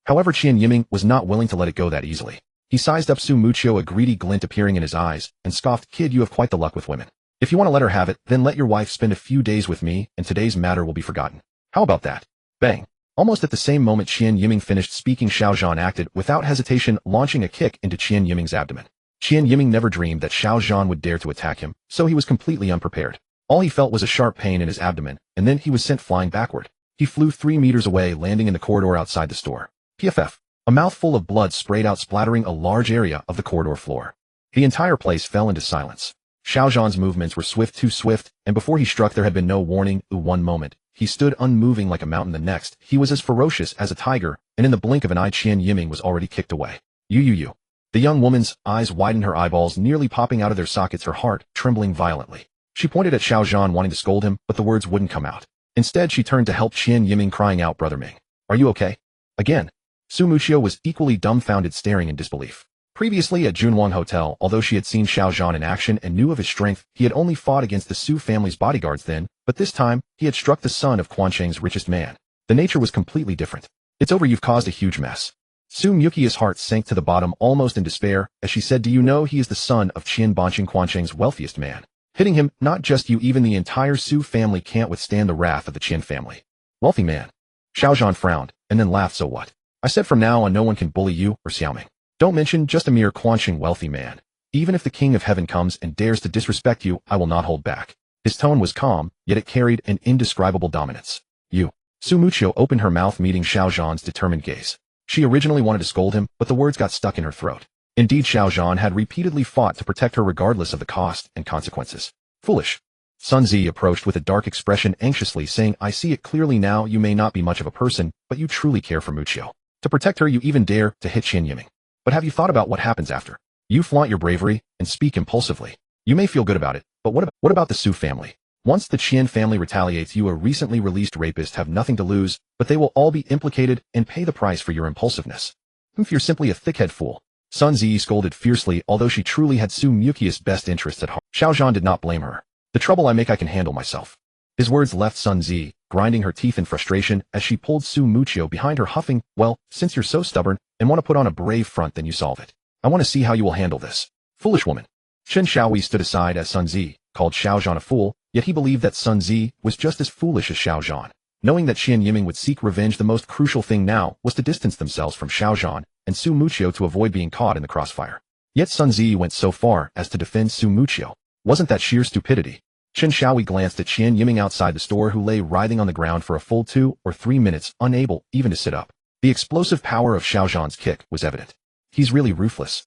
However, Qian Yiming was not willing to let it go that easily. He sized up Su Muchio, a greedy glint appearing in his eyes, and scoffed, kid, you have quite the luck with women. If you want to let her have it, then let your wife spend a few days with me, and today's matter will be forgotten. How about that? Bang. Almost at the same moment Qian Yiming finished speaking, Xiao Zhan acted without hesitation, launching a kick into Qian Yiming's abdomen. Qian Yiming never dreamed that Xiao Zhan would dare to attack him, so he was completely unprepared. All he felt was a sharp pain in his abdomen, and then he was sent flying backward. He flew 3 meters away, landing in the corridor outside the store. PFF. A mouthful of blood sprayed out, splattering a large area of the corridor floor. The entire place fell into silence. Xiao Zhan's movements were swift, too swift, and before he struck there had been no warning. One moment, he stood unmoving like a mountain. The next, he was as ferocious as a tiger, and in the blink of an eye Qian Yiming was already kicked away. You. The young woman's eyes widened, her eyeballs nearly popping out of their sockets, her heart trembling violently. She pointed at Xiao Zhan, wanting to scold him, but the words wouldn't come out. Instead, she turned to help Qian Yiming, crying out, Brother Ming, are you okay? Again. Su Muchio was equally dumbfounded, staring in disbelief. Previously at Junwang Hotel, although she had seen Xiao Zhan in action and knew of his strength, he had only fought against the Su family's bodyguards then, but this time, he had struck the son of Quancheng's richest man. The nature was completely different. It's over, you've caused a huge mess. Su Mucius' heart sank to the bottom, almost in despair, as she said, do you know he is the son of Qian Banqing, Quancheng's wealthiest man? Hitting him, not just you, even the entire Su family can't withstand the wrath of the Qian family. Wealthy man. Xiao Zhan frowned, and then laughed, so what? I said from now on no one can bully you or Xiaoming. Don't mention just a mere Quancheng wealthy man. Even if the King of Heaven comes and dares to disrespect you, I will not hold back. His tone was calm, yet it carried an indescribable dominance. You. Su Muchio opened her mouth, meeting Xiao Zhan's determined gaze. She originally wanted to scold him, but the words got stuck in her throat. Indeed, Xiao Zhan had repeatedly fought to protect her regardless of the cost and consequences. Foolish. Sun Zi approached with a dark expression, anxiously saying, I see it clearly now, you may not be much of a person, but you truly care for Muchio. To protect her, you even dare to hit Qian Yiming. But have you thought about what happens after? You flaunt your bravery and speak impulsively. You may feel good about it, but what about the Su family? Once the Qian family retaliates, you, a recently released rapist, have nothing to lose, but they will all be implicated and pay the price for your impulsiveness. You're simply a thickhead fool. Sun Zi scolded fiercely, although she truly had Su Muchio's best interests at heart. Xiao Zhan did not blame her. The trouble I make, I can handle myself. His words left Sun Zi, grinding her teeth in frustration as she pulled Su Muchio behind her, huffing, well, since you're so stubborn and want to put on a brave front, then you solve it. I want to see how you will handle this. Foolish woman. Chen Xiaohui stood aside as Sun Zi called Xiao Zhan a fool, yet he believed that Sun Zi was just as foolish as Xiao Zhan. Knowing that Qian Yiming would seek revenge, the most crucial thing now was to distance themselves from Xiao Zhan and Su Muchio to avoid being caught in the crossfire. Yet Sun Zi went so far as to defend Su Muchio. Wasn't that sheer stupidity? Chen Xiaohui glanced at Qian Yiming outside the store, who lay writhing on the ground for a full 2 or 3 minutes, unable even to sit up. The explosive power of Xiao Zhan's kick was evident. He's really ruthless.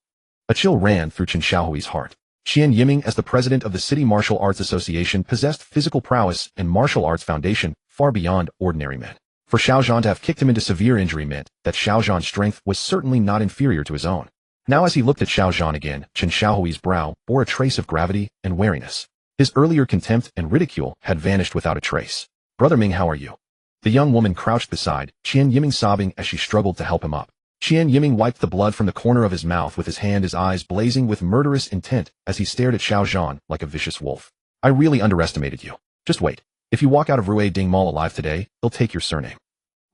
A chill ran through Chen Xiaohui's heart. Qian Yiming, as the president of the City Martial Arts Association, possessed physical prowess and martial arts foundation far beyond ordinary men. For Xiao Zhan to have kicked him into severe injury meant that Xiao Zhan's strength was certainly not inferior to his own. Now as he looked at Xiao Zhan again, Chen Xiaohui's brow bore a trace of gravity and wariness. His earlier contempt and ridicule had vanished without a trace. Brother Ming, how are you? The young woman crouched beside Qian Yiming, sobbing as she struggled to help him up. Qian Yiming wiped the blood from the corner of his mouth with his hand, his eyes blazing with murderous intent as he stared at Xiao Zhan like a vicious wolf. I really underestimated you. Just wait. If you walk out of Rue Ding Mall alive today, they'll take your surname.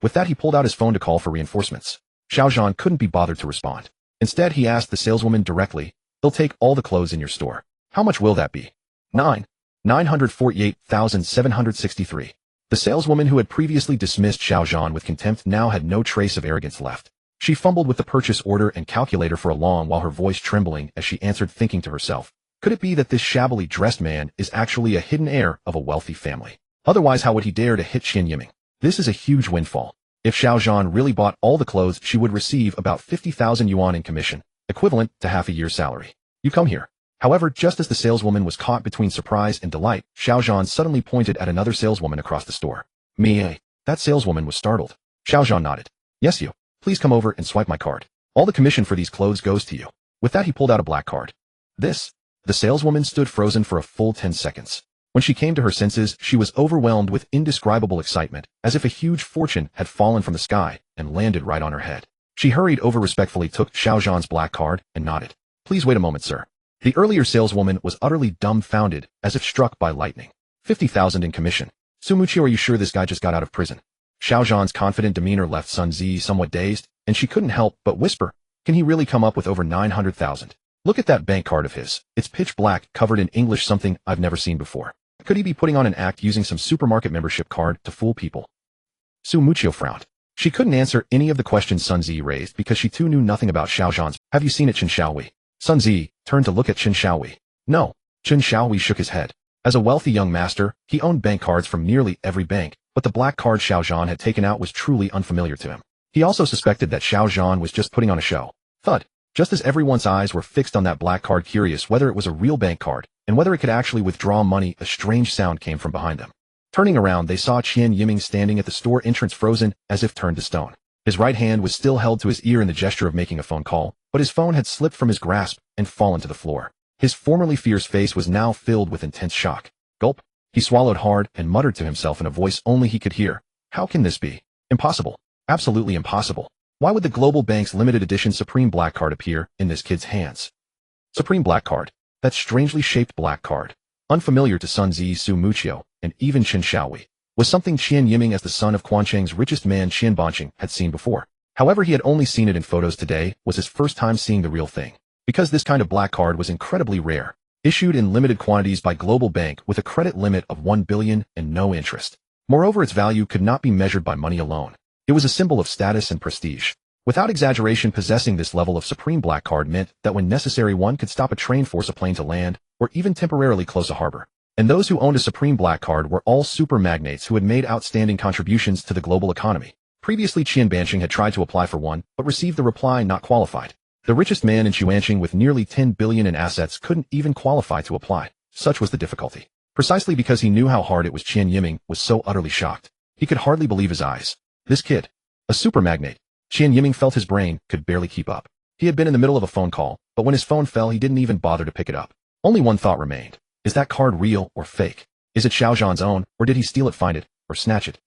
With that, he pulled out his phone to call for reinforcements. Xiao Zhan couldn't be bothered to respond. Instead, he asked the saleswoman directly, they'll take all the clothes in your store. How much will that be? 948,763. The saleswoman, who had previously dismissed Xiao Zhan with contempt, now had no trace of arrogance left. She fumbled with the purchase order and calculator for a long while, her voice trembling as she answered, thinking to herself, could it be that this shabbily dressed man is actually a hidden heir of a wealthy family? Otherwise, how would he dare to hit Qian Yiming? This is a huge windfall. If Xiao Zhan really bought all the clothes, she would receive about 50,000 yuan in commission, equivalent to half a year's salary. You come here. However, just as the saleswoman was caught between surprise and delight, Xiao Zhan suddenly pointed at another saleswoman across the store. Me? That saleswoman was startled. Xiao Zhan nodded. Yes, you. Please come over and swipe my card. All the commission for these clothes goes to you. With that, he pulled out a black card. This? The saleswoman stood frozen for a full 10 seconds. When she came to her senses, she was overwhelmed with indescribable excitement, as if a huge fortune had fallen from the sky and landed right on her head. She hurried over, respectfully took Xiao Zhan's black card, and nodded. Please wait a moment, sir. The earlier saleswoman was utterly dumbfounded, as if struck by lightning. 50,000 in commission. Su Muchio, are you sure this guy just got out of prison? Xiao Zhan's confident demeanor left Sun Zi somewhat dazed, and she couldn't help but whisper, can he really come up with over 900,000? Look at that bank card of his. It's pitch black, covered in English, something I've never seen before. Could he be putting on an act using some supermarket membership card to fool people? Su Muchio frowned. She couldn't answer any of the questions Sun Zi raised because she too knew nothing about Xiao Zhan's. Have you seen it, Chen Xiaohui? Sun Zi turned to look at Chen Xiaohui. No. Chen Xiaohui shook his head. As a wealthy young master, he owned bank cards from nearly every bank, but the black card Xiao Zhan had taken out was truly unfamiliar to him. He also suspected that Xiao Zhan was just putting on a show. Thud. Just as everyone's eyes were fixed on that black card, curious whether it was a real bank card, and whether it could actually withdraw money, a strange sound came from behind them. Turning around, they saw Qian Yiming standing at the store entrance, frozen, as if turned to stone. His right hand was still held to his ear in the gesture of making a phone call, but his phone had slipped from his grasp and fallen to the floor. His formerly fierce face was now filled with intense shock. Gulp. He swallowed hard and muttered to himself in a voice only he could hear. How can this be? Impossible. Absolutely impossible. Why would the Global Bank's limited edition Supreme Black Card appear in this kid's hands? Supreme Black Card. That strangely shaped black card, unfamiliar to Sun Zi, Su Muchio, and even Chen Xiaohui, was something Qian Yiming, as the son of Quancheng's richest man Qian Banqing, had seen before. However, he had only seen it in photos. Today was his first time seeing the real thing. Because this kind of black card was incredibly rare, issued in limited quantities by Global Bank with a credit limit of 1 billion and no interest. Moreover, its value could not be measured by money alone. It was a symbol of status and prestige. Without exaggeration, possessing this level of Supreme Black Card meant that when necessary, one could stop a train, force a plane to land, or even temporarily close a harbor. And those who owned a supreme black card were all super magnates who had made outstanding contributions to the global economy. Previously, Qian Banqing had tried to apply for one, but received the reply not qualified. The richest man in Chuanqing with nearly 10 billion in assets couldn't even qualify to apply. Such was the difficulty. Precisely because he knew how hard it was, Qian Yiming was so utterly shocked. He could hardly believe his eyes. This kid. A super magnate. Qian Yiming felt his brain could barely keep up. He had been in the middle of a phone call, but when his phone fell he didn't even bother to pick it up. Only one thought remained. Is that card real or fake? Is it Xiao Zhan's own, or did he steal it, find it, or snatch it?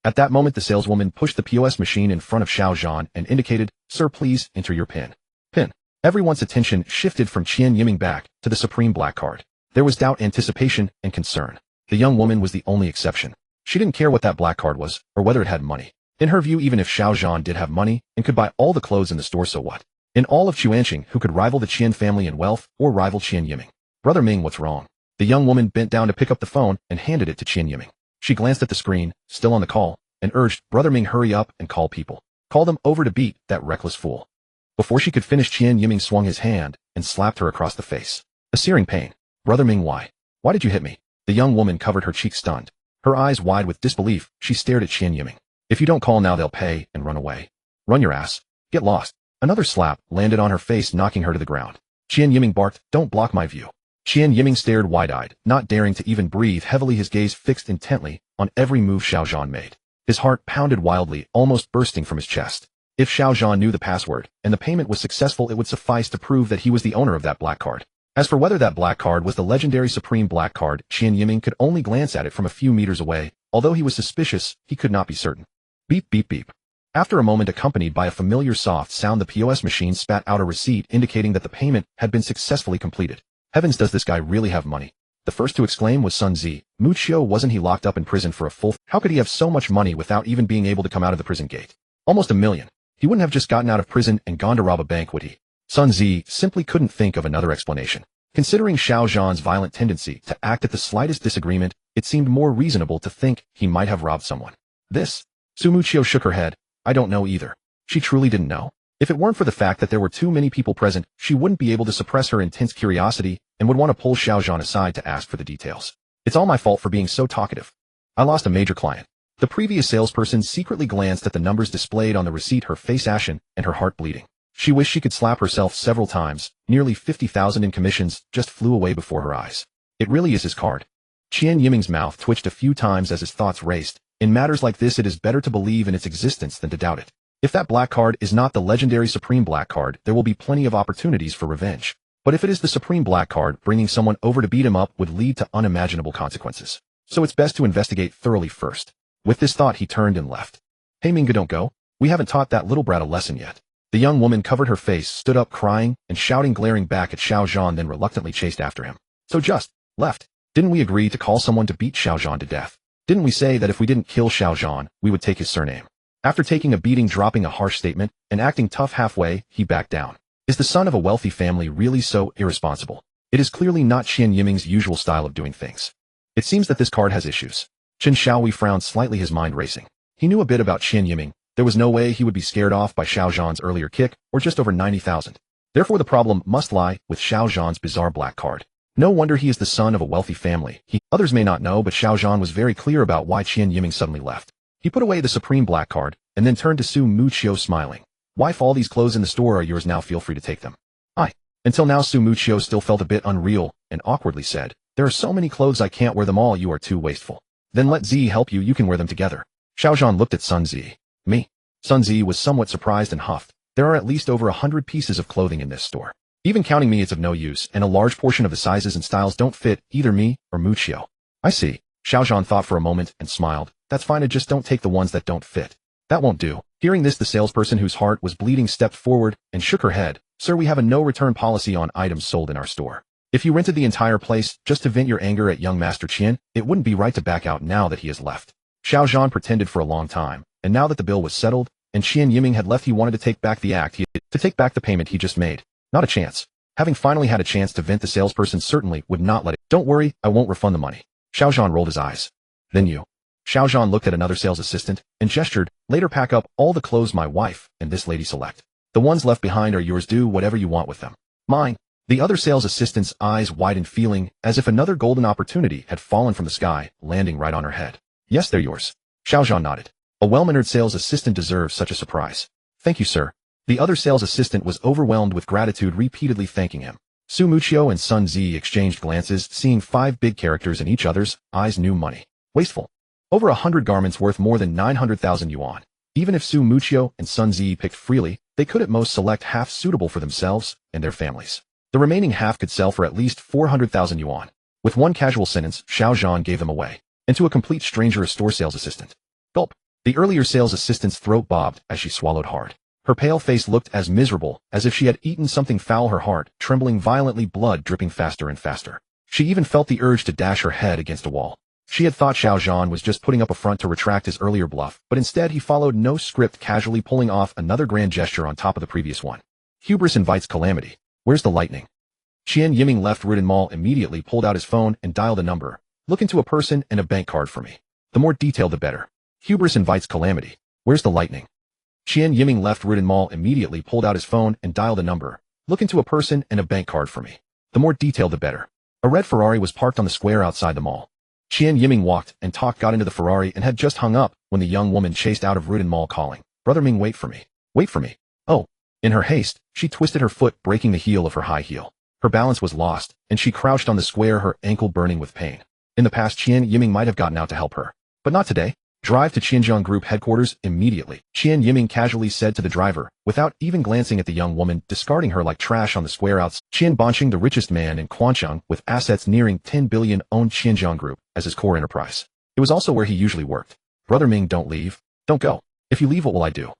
At that moment the saleswoman pushed the POS machine in front of Xiao Zhan and indicated, "Sir, please enter your PIN." PIN. Everyone's attention shifted from Qian Yiming back to the supreme black card. There was doubt, anticipation, and concern. The young woman was the only exception. She didn't care what that black card was, or whether it had money. In her view, even if Xiao Zhan did have money and could buy all the clothes in the store, so what? In all of Chuanqing, who could rival the Qian family in wealth or rival Qian Yiming? Brother Ming, what's wrong? The young woman bent down to pick up the phone and handed it to Qian Yiming. She glanced at the screen, still on the call, and urged, "Brother Ming, hurry up and call people. Call them over to beat that reckless fool." Before she could finish, Qian Yiming swung his hand and slapped her across the face. A searing pain. "Brother Ming, why? Why did you hit me?" The young woman covered her cheeks, stunned. Her eyes wide with disbelief, she stared at Qian Yiming. "If you don't call now, they'll pay and run away. Run your ass. Get lost." Another slap landed on her face, knocking her to the ground. Qian Yiming barked, "Don't block my view." Qian Yiming stared wide-eyed, not daring to even breathe heavily, his gaze fixed intently on every move Xiao Zhan made. His heart pounded wildly, almost bursting from his chest. If Xiao Zhan knew the password, and the payment was successful, it would suffice to prove that he was the owner of that black card. As for whether that black card was the legendary supreme black card, Qian Yiming could only glance at it from a few meters away. Although he was suspicious, he could not be certain. Beep, beep, beep. After a moment, accompanied by a familiar soft sound, the POS machine spat out a receipt indicating that the payment had been successfully completed. Heavens, does this guy really have money? The first to exclaim was Sun Zi. Mu Qiu, wasn't he locked up in prison for a full... How could he have so much money without even being able to come out of the prison gate? Almost $1 million. He wouldn't have just gotten out of prison and gone to rob a bank, would he? Sun Zi simply couldn't think of another explanation. Considering Xiao Zhan's violent tendency to act at the slightest disagreement, it seemed more reasonable to think he might have robbed someone. This? Su Mu Qiu shook her head. I don't know either. She truly didn't know. If it weren't for the fact that there were too many people present, she wouldn't be able to suppress her intense curiosity and would want to pull Xiao Zhan aside to ask for the details. It's all my fault for being so talkative. I lost a major client. The previous salesperson secretly glanced at the numbers displayed on the receipt, her face ashen and her heart bleeding. She wished she could slap herself several times. Nearly 50,000 in commissions just flew away before her eyes. It really is his card. Qian Yiming's mouth twitched a few times as his thoughts raced. In matters like this, it is better to believe in its existence than to doubt it. If that black card is not the legendary supreme black card, there will be plenty of opportunities for revenge. But if it is the supreme black card, bringing someone over to beat him up would lead to unimaginable consequences. So it's best to investigate thoroughly first. With this thought, he turned and left. Hey Minga, don't go. We haven't taught that little brat a lesson yet. The young woman covered her face, stood up crying and shouting, glaring back at Xiao Zhan, then reluctantly chased after him. So just left. Didn't we agree to call someone to beat Xiao Zhan to death? Didn't we say that if we didn't kill Xiao Zhan, we would take his surname? After taking a beating, dropping a harsh statement, and acting tough halfway, he backed down. Is the son of a wealthy family really so irresponsible? It is clearly not Qian Yiming's usual style of doing things. It seems that this card has issues. Chen Xiaowei frowned slightly, his mind racing. He knew a bit about Qian Yiming. There was no way he would be scared off by Xiao Zhan's earlier kick, or just over 90,000. Therefore the problem must lie with Xiao Zhan's bizarre black card. No wonder he is the son of a wealthy family. Others may not know, but Xiao Zhan was very clear about why Qian Yiming suddenly left. He put away the supreme black card, and then turned to Su Mu Qiu, smiling. Wife, all these clothes in the store are yours now, feel free to take them. Until now Su Mu Qiu still felt a bit unreal, and awkwardly said, there are so many clothes I can't wear them all, you are too wasteful. Then let Zi help you, you can wear them together. Xiao Zhan looked at Sun Zi. Me? Sun Zi was somewhat surprised and huffed. There are at least over 100 pieces of clothing in this store. Even counting me, it's of no use, and a large portion of the sizes and styles don't fit either me or Mu Qiu. I see. Xiao Zhan thought for a moment and smiled. That's fine, I just don't take the ones that don't fit. That won't do. Hearing this, the salesperson, whose heart was bleeding, stepped forward and shook her head. Sir, we have a no-return policy on items sold in our store. If you rented the entire place just to vent your anger at young Master Qian, it wouldn't be right to back out now that he has left. Xiao Zhan pretended for a long time, and now that the bill was settled, and Qian Yiming had left, he wanted to take back the payment he just made. Not a chance. Having finally had a chance to vent, the salesperson certainly would not let it. Don't worry, I won't refund the money. Xiao Zhan rolled his eyes. Then you. Xiao Zhan looked at another sales assistant and gestured, later pack up all the clothes my wife and this lady select. The ones left behind are yours, do whatever you want with them. Mine. The other sales assistant's eyes widened, feeling as if another golden opportunity had fallen from the sky, landing right on her head. Yes, they're yours. Xiaozhan nodded. A well-mannered sales assistant deserves such a surprise. Thank you, sir. The other sales assistant was overwhelmed with gratitude, repeatedly thanking him. Su Muqiu and Sun Zi exchanged glances, seeing 5 big characters in each other's eyes. New money. Wasteful. Over 100 garments worth more than 900,000 yuan. Even if Su Muqiu and Sun Zi picked freely, they could at most select half suitable for themselves and their families. The remaining half could sell for at least 400,000 yuan. With one casual sentence, Xiaozhan gave them away. And to a complete stranger, a store sales assistant. Gulp. The earlier sales assistant's throat bobbed as she swallowed hard. Her pale face looked as miserable as if she had eaten something foul, her heart trembling violently, blood dripping faster and faster. She even felt the urge to dash her head against a wall. She had thought Xiaozhan was just putting up a front to retract his earlier bluff, but instead he followed no script, casually pulling off another grand gesture on top of the previous one. Hubris invites calamity. Where's the lightning? Qian Yiming left Rudin Mall, immediately pulled out his phone and dialed a number. Look into a person and a bank card for me. The more detailed the better. Hubris invites calamity. Where's the lightning? Qian Yiming left Rudin Mall, immediately pulled out his phone and dialed a number. Look into a person and a bank card for me. The more detailed the better. A red Ferrari was parked on the square outside the mall. Qian Yiming walked and talked, got into the Ferrari and had just hung up when the young woman chased out of Rudin Mall, calling, "Brother Ming, wait for me. Wait for me." Oh. In her haste, she twisted her foot, breaking the heel of her high heel. Her balance was lost, and she crouched on the square, her ankle burning with pain. In the past, Qian Yiming might have gotten out to help her. But not today. Drive to Xinjiang Group headquarters immediately, Qian Yiming casually said to the driver, without even glancing at the young woman, discarding her like trash on the square outs. Qian Banqing, the richest man in Quancheng, with assets nearing 10 billion, owned Xinjiang Group as his core enterprise. It was also where he usually worked. Brother Ming, don't leave. Don't go. If you leave, what will I do?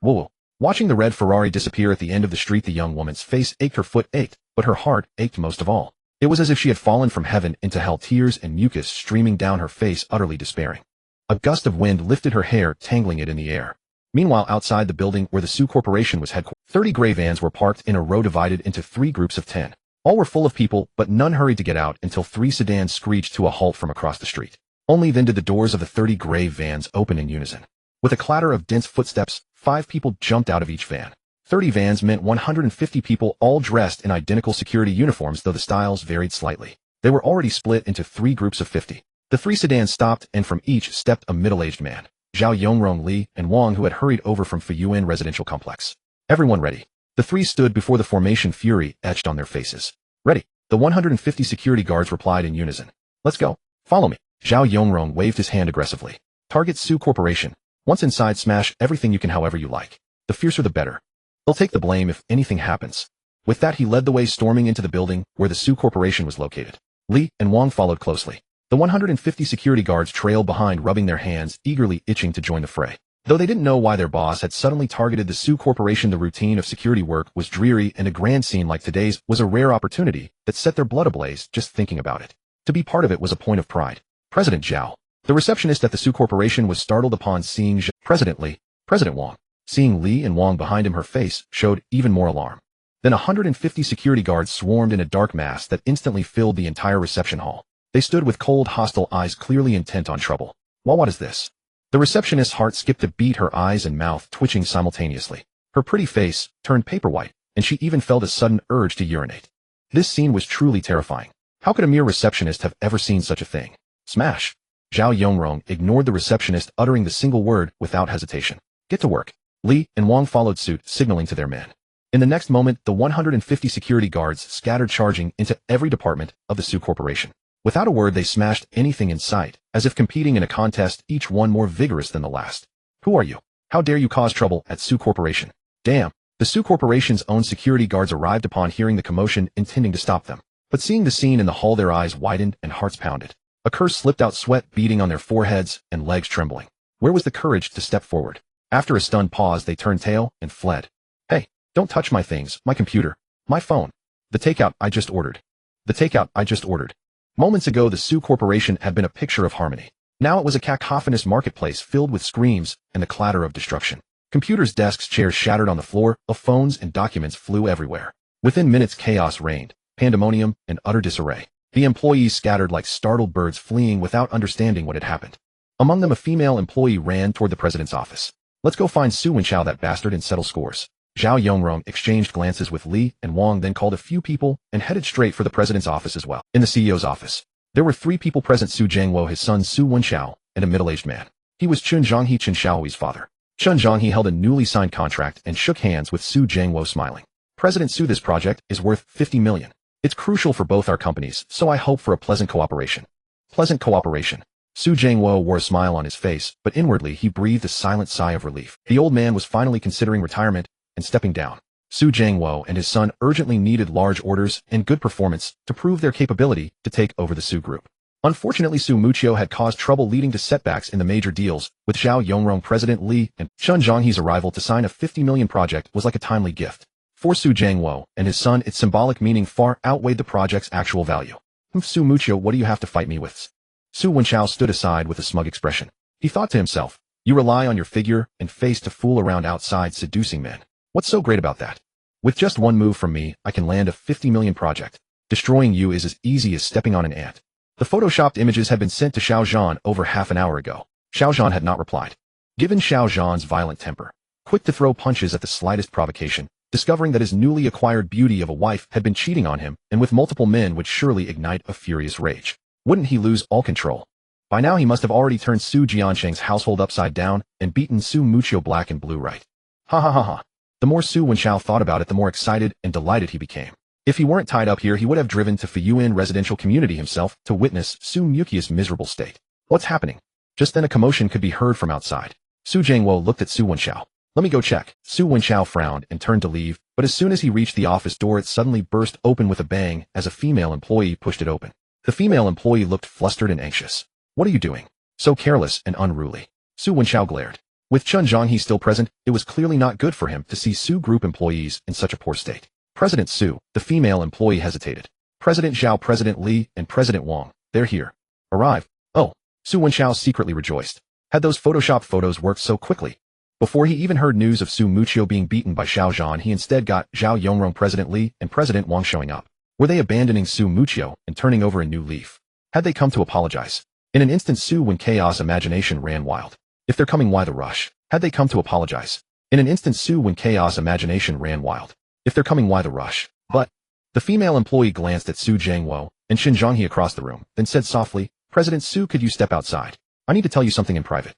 Whoa. Watching the red Ferrari disappear at the end of the street, the young woman's face ached, her foot ached, but her heart ached most of all. It was as if she had fallen from heaven into hell, tears and mucus streaming down her face, utterly despairing. A gust of wind lifted her hair, tangling it in the air. Meanwhile, outside the building where the Su Corporation was headquartered, 30 gray vans were parked in a row divided into 3 groups of 10. All were full of people, but none hurried to get out until 3 sedans screeched to a halt from across the street. Only then did the doors of the 30 gray vans open in unison. With a clatter of dense footsteps, 5 people jumped out of each van. 30 vans meant 150 people, all dressed in identical security uniforms, though the styles varied slightly. They were already split into 3 groups of 50. The 3 sedans stopped, and from each stepped a middle-aged man, Zhao Yongrong, Li, and Wang, who had hurried over from Fuyuan residential complex. Everyone ready. The 3 stood before the formation, fury etched on their faces. Ready. The 150 security guards replied in unison. Let's go. Follow me. Zhao Yongrong waved his hand aggressively. Target Su Corporation. Once inside, smash everything you can however you like. The fiercer the better. They'll take the blame if anything happens. With that, he led the way, storming into the building where the Su Corporation was located. Li and Wang followed closely. The 150 security guards trailed behind, rubbing their hands, eagerly itching to join the fray. Though they didn't know why their boss had suddenly targeted the Su Corporation, the routine of security work was dreary, and a grand scene like today's was a rare opportunity that set their blood ablaze just thinking about it. To be part of it was a point of pride. President Zhao. The receptionist at the Su Corporation was startled upon seeing Zhao. President Li. President Wang. Seeing Li and Wang behind him, her face showed even more alarm. Then 150 security guards swarmed in a dark mass that instantly filled the entire reception hall. They stood with cold, hostile eyes, clearly intent on trouble. Well, what is this? The receptionist's heart skipped a beat, her eyes and mouth twitching simultaneously. Her pretty face turned paper white, and she even felt a sudden urge to urinate. This scene was truly terrifying. How could a mere receptionist have ever seen such a thing? Smash! Zhao Yongrong ignored the receptionist, uttering the single word without hesitation. Get to work. Li and Wang followed suit, signaling to their men. In the next moment, the 150 security guards scattered, charging into every department of the Su Corporation. Without a word, they smashed anything in sight, as if competing in a contest, each one more vigorous than the last. Who are you? How dare you cause trouble at Su Corporation? Damn! The Su Corporation's own security guards arrived upon hearing the commotion, intending to stop them. But seeing the scene in the hall, their eyes widened and hearts pounded. A curse slipped out, sweat beading on their foreheads and legs trembling. Where was the courage to step forward? After a stunned pause, they turned tail and fled. Hey, don't touch my things, my computer, my phone. The takeout I just ordered. The takeout I just ordered. Moments ago, the Su Corporation had been a picture of harmony. Now it was a cacophonous marketplace filled with screams and the clatter of destruction. Computers, desks, chairs shattered on the floor, phones and documents flew everywhere. Within minutes, chaos reigned, pandemonium and utter disarray. The employees scattered like startled birds, fleeing without understanding what had happened. Among them, a female employee ran toward the president's office. Let's go find Su Wenchao, that bastard, and settle scores. Zhao Yongrong exchanged glances with Li and Wang, then called a few people and headed straight for the president's office as well. In the CEO's office, there were 3 people present: Su Jiangwo, his son Su Wenxiao, and a middle-aged man. He was Chun Zhonghe, Chen Xiaohui's father. Chun Zhonghe held a newly signed contract and shook hands with Su Jiangwo, smiling. President Su, this project is worth 50 million. It's crucial for both our companies, so I hope for a pleasant cooperation. Pleasant cooperation. Su Jiangwo wore a smile on his face, but inwardly he breathed a silent sigh of relief. The old man was finally considering retirement and stepping down. Su Jiangwo and his son urgently needed large orders and good performance to prove their capability to take over the Su Group. Unfortunately, Su Muchio had caused trouble, leading to setbacks in the major deals. With Zhao Yongrong, President Li, and Chun Zhonghe's arrival to sign a 50 million project was like a timely gift. For Su Jiangwo and his son, its symbolic meaning far outweighed the project's actual value. Su Muchio, what do you have to fight me with? Su Wenxiao stood aside with a smug expression. He thought to himself, you rely on your figure and face to fool around outside, seducing men. What's so great about that? With just one move from me, I can land a 50 million project. Destroying you is as easy as stepping on an ant. The photoshopped images had been sent to Xiao Zhan over half an hour ago. Xiao Zhan had not replied. Given Xiao Zhan's violent temper, quick to throw punches at the slightest provocation, discovering that his newly acquired beauty of a wife had been cheating on him and with multiple men would surely ignite a furious rage. Wouldn't he lose all control? By now he must have already turned Su Jiancheng's household upside down and beaten Su Muchio black and blue, right? Ha ha ha ha. The more Su Wenxiao thought about it, the more excited and delighted he became. If he weren't tied up here, he would have driven to Fuyuan residential community himself to witness Su Muchio's miserable state. What's happening? Just then a commotion could be heard from outside. Su Jiangwo looked at Su Wenxiao. Let me go check. Su Wenxiao frowned and turned to leave, but as soon as he reached the office door, it suddenly burst open with a bang as a female employee pushed it open. The female employee looked flustered and anxious. What are you doing? So careless and unruly. Su Wenxiao glared. With Chun Zhonghe still present, it was clearly not good for him to see Su Group employees in such a poor state. President Su, the female employee hesitated. President Zhao, President Li, and President Wang, they're here. Arrived. Oh, Su Wenxiao secretly rejoiced. Had those Photoshop photos worked so quickly? Before he even heard news of Su Muchio being beaten by Xiao Zhan, he instead got Zhao Yongrong, President Li, and President Wang showing up. Were they abandoning Su Muchio and turning over a new leaf? Had they come to apologize? In an instant, Su Wenxiao's imagination ran wild. If they're coming, why the rush? Had they come to apologize? In an instant, Su Wenxiao's imagination ran wild. If they're coming, why the rush? But the female employee glanced at Su Jiangwo and Chen Zhonghe across the room, then said softly, President Su, could you step outside? I need to tell you something in private.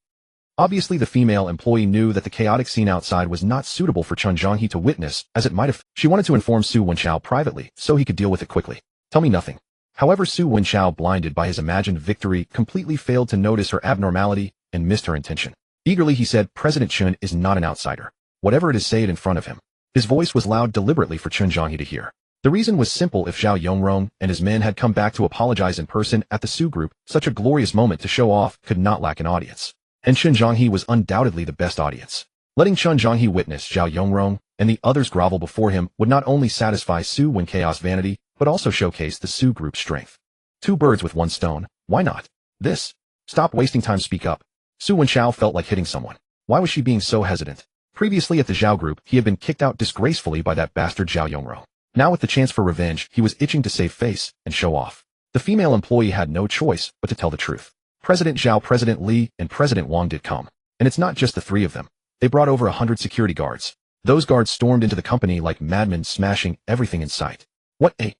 Obviously, the female employee knew that the chaotic scene outside was not suitable for Chun Zhonghe to witness, as it might have. She wanted to inform Su Wenxiao privately, so he could deal with it quickly. Tell me nothing. However, Su Wenxiao, blinded by his imagined victory, completely failed to notice her abnormality and missed her intention. Eagerly he said, President Chun is not an outsider. Whatever it is, say it in front of him. His voice was loud deliberately for Chun Zhonghe to hear. The reason was simple. If Zhao Yongrong and his men had come back to apologize in person at the Su Group, such a glorious moment to show off could not lack an audience. And Chun Zhonghe was undoubtedly the best audience. Letting Chun Zhonghe witness Zhao Yongrong and the others grovel before him would not only satisfy Su Wenxiao's vanity, but also showcase the Su Group's strength. 2 birds with 1 stone. Why not? This. Stop wasting time, speak up. Su Wenxiao felt like hitting someone. Why was she being so hesitant? Previously at the Zhao Group, he had been kicked out disgracefully by that bastard Zhao Yongrong. Now with the chance for revenge, he was itching to save face and show off. The female employee had no choice but to tell the truth. President Zhao, President Li, and President Wang did come. And it's not just the 3 of them. They brought over 100 security guards. Those guards stormed into the company like madmen, smashing everything in sight. What a...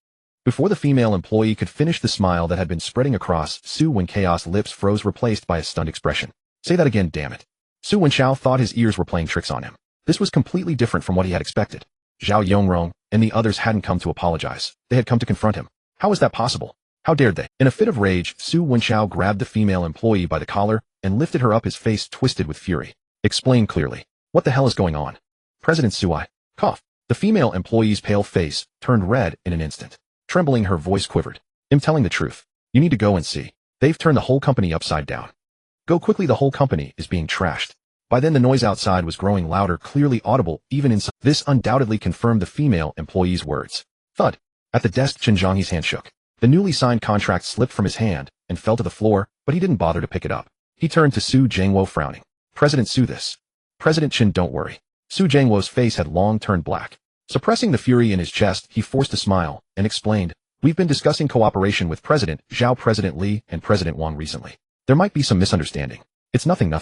Before the female employee could finish, the smile that had been spreading across Su Wenxiao's lips froze, replaced by a stunned expression. Say that again, damn it. Su Wenxiao thought his ears were playing tricks on him. This was completely different from what he had expected. Zhao Yongrong and the others hadn't come to apologize. They had come to confront him. How was that possible? How dared they? In a fit of rage, Su Wenxiao grabbed the female employee by the collar and lifted her up, his face twisted with fury. Explain clearly. What the hell is going on? President Su, I cough. The female employee's pale face turned red in an instant. Trembling, her voice quivered. I'm telling the truth. You need to go and see. They've turned the whole company upside down. Go quickly, the whole company is being trashed. By then the noise outside was growing louder, clearly audible even inside. This undoubtedly confirmed the female employee's words. Thud. At the desk, Chun Zhonghe's hand shook. The newly signed contract slipped from his hand and fell to the floor, but he didn't bother to pick it up. He turned to Su Jiangwo, frowning. President Su, this. President Chen, don't worry. Su Jiangwo's face had long turned black. Suppressing the fury in his chest, he forced a smile and explained, We've been discussing cooperation with President Zhao, President Li, and President Wang recently. There might be some misunderstanding. It's nothing.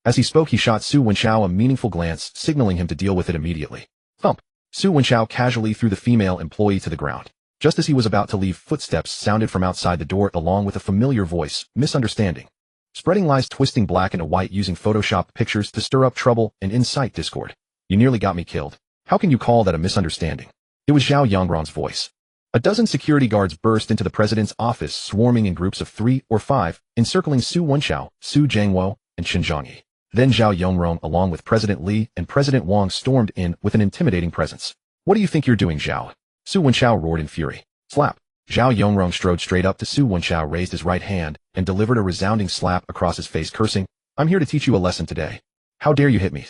As he spoke, he shot Su Wenxiao a meaningful glance, signaling him to deal with it immediately. Thump. Su Wenchao casually threw the female employee to the ground. Just as he was about to leave, footsteps sounded from outside the door along with a familiar voice, misunderstanding. Spreading lies, twisting black into white, using photoshopped pictures to stir up trouble and incite discord. You nearly got me killed. How can you call that a misunderstanding? It was Zhao Yongrong's voice. A dozen security guards burst into the president's office, swarming in groups of 3 or 5, encircling Su Wenchao, Su Jiangwo, and Chen Zhangyi. Then Zhao Yongrong, along with President Li and President Wang, stormed in with an intimidating presence. What do you think you're doing, Zhao? Su Wenchao roared in fury. Slap. Zhao Yongrong strode straight up to Su Wenchao, raised his right hand, and delivered a resounding slap across his face, cursing, I'm here to teach you a lesson today. How dare you hit me?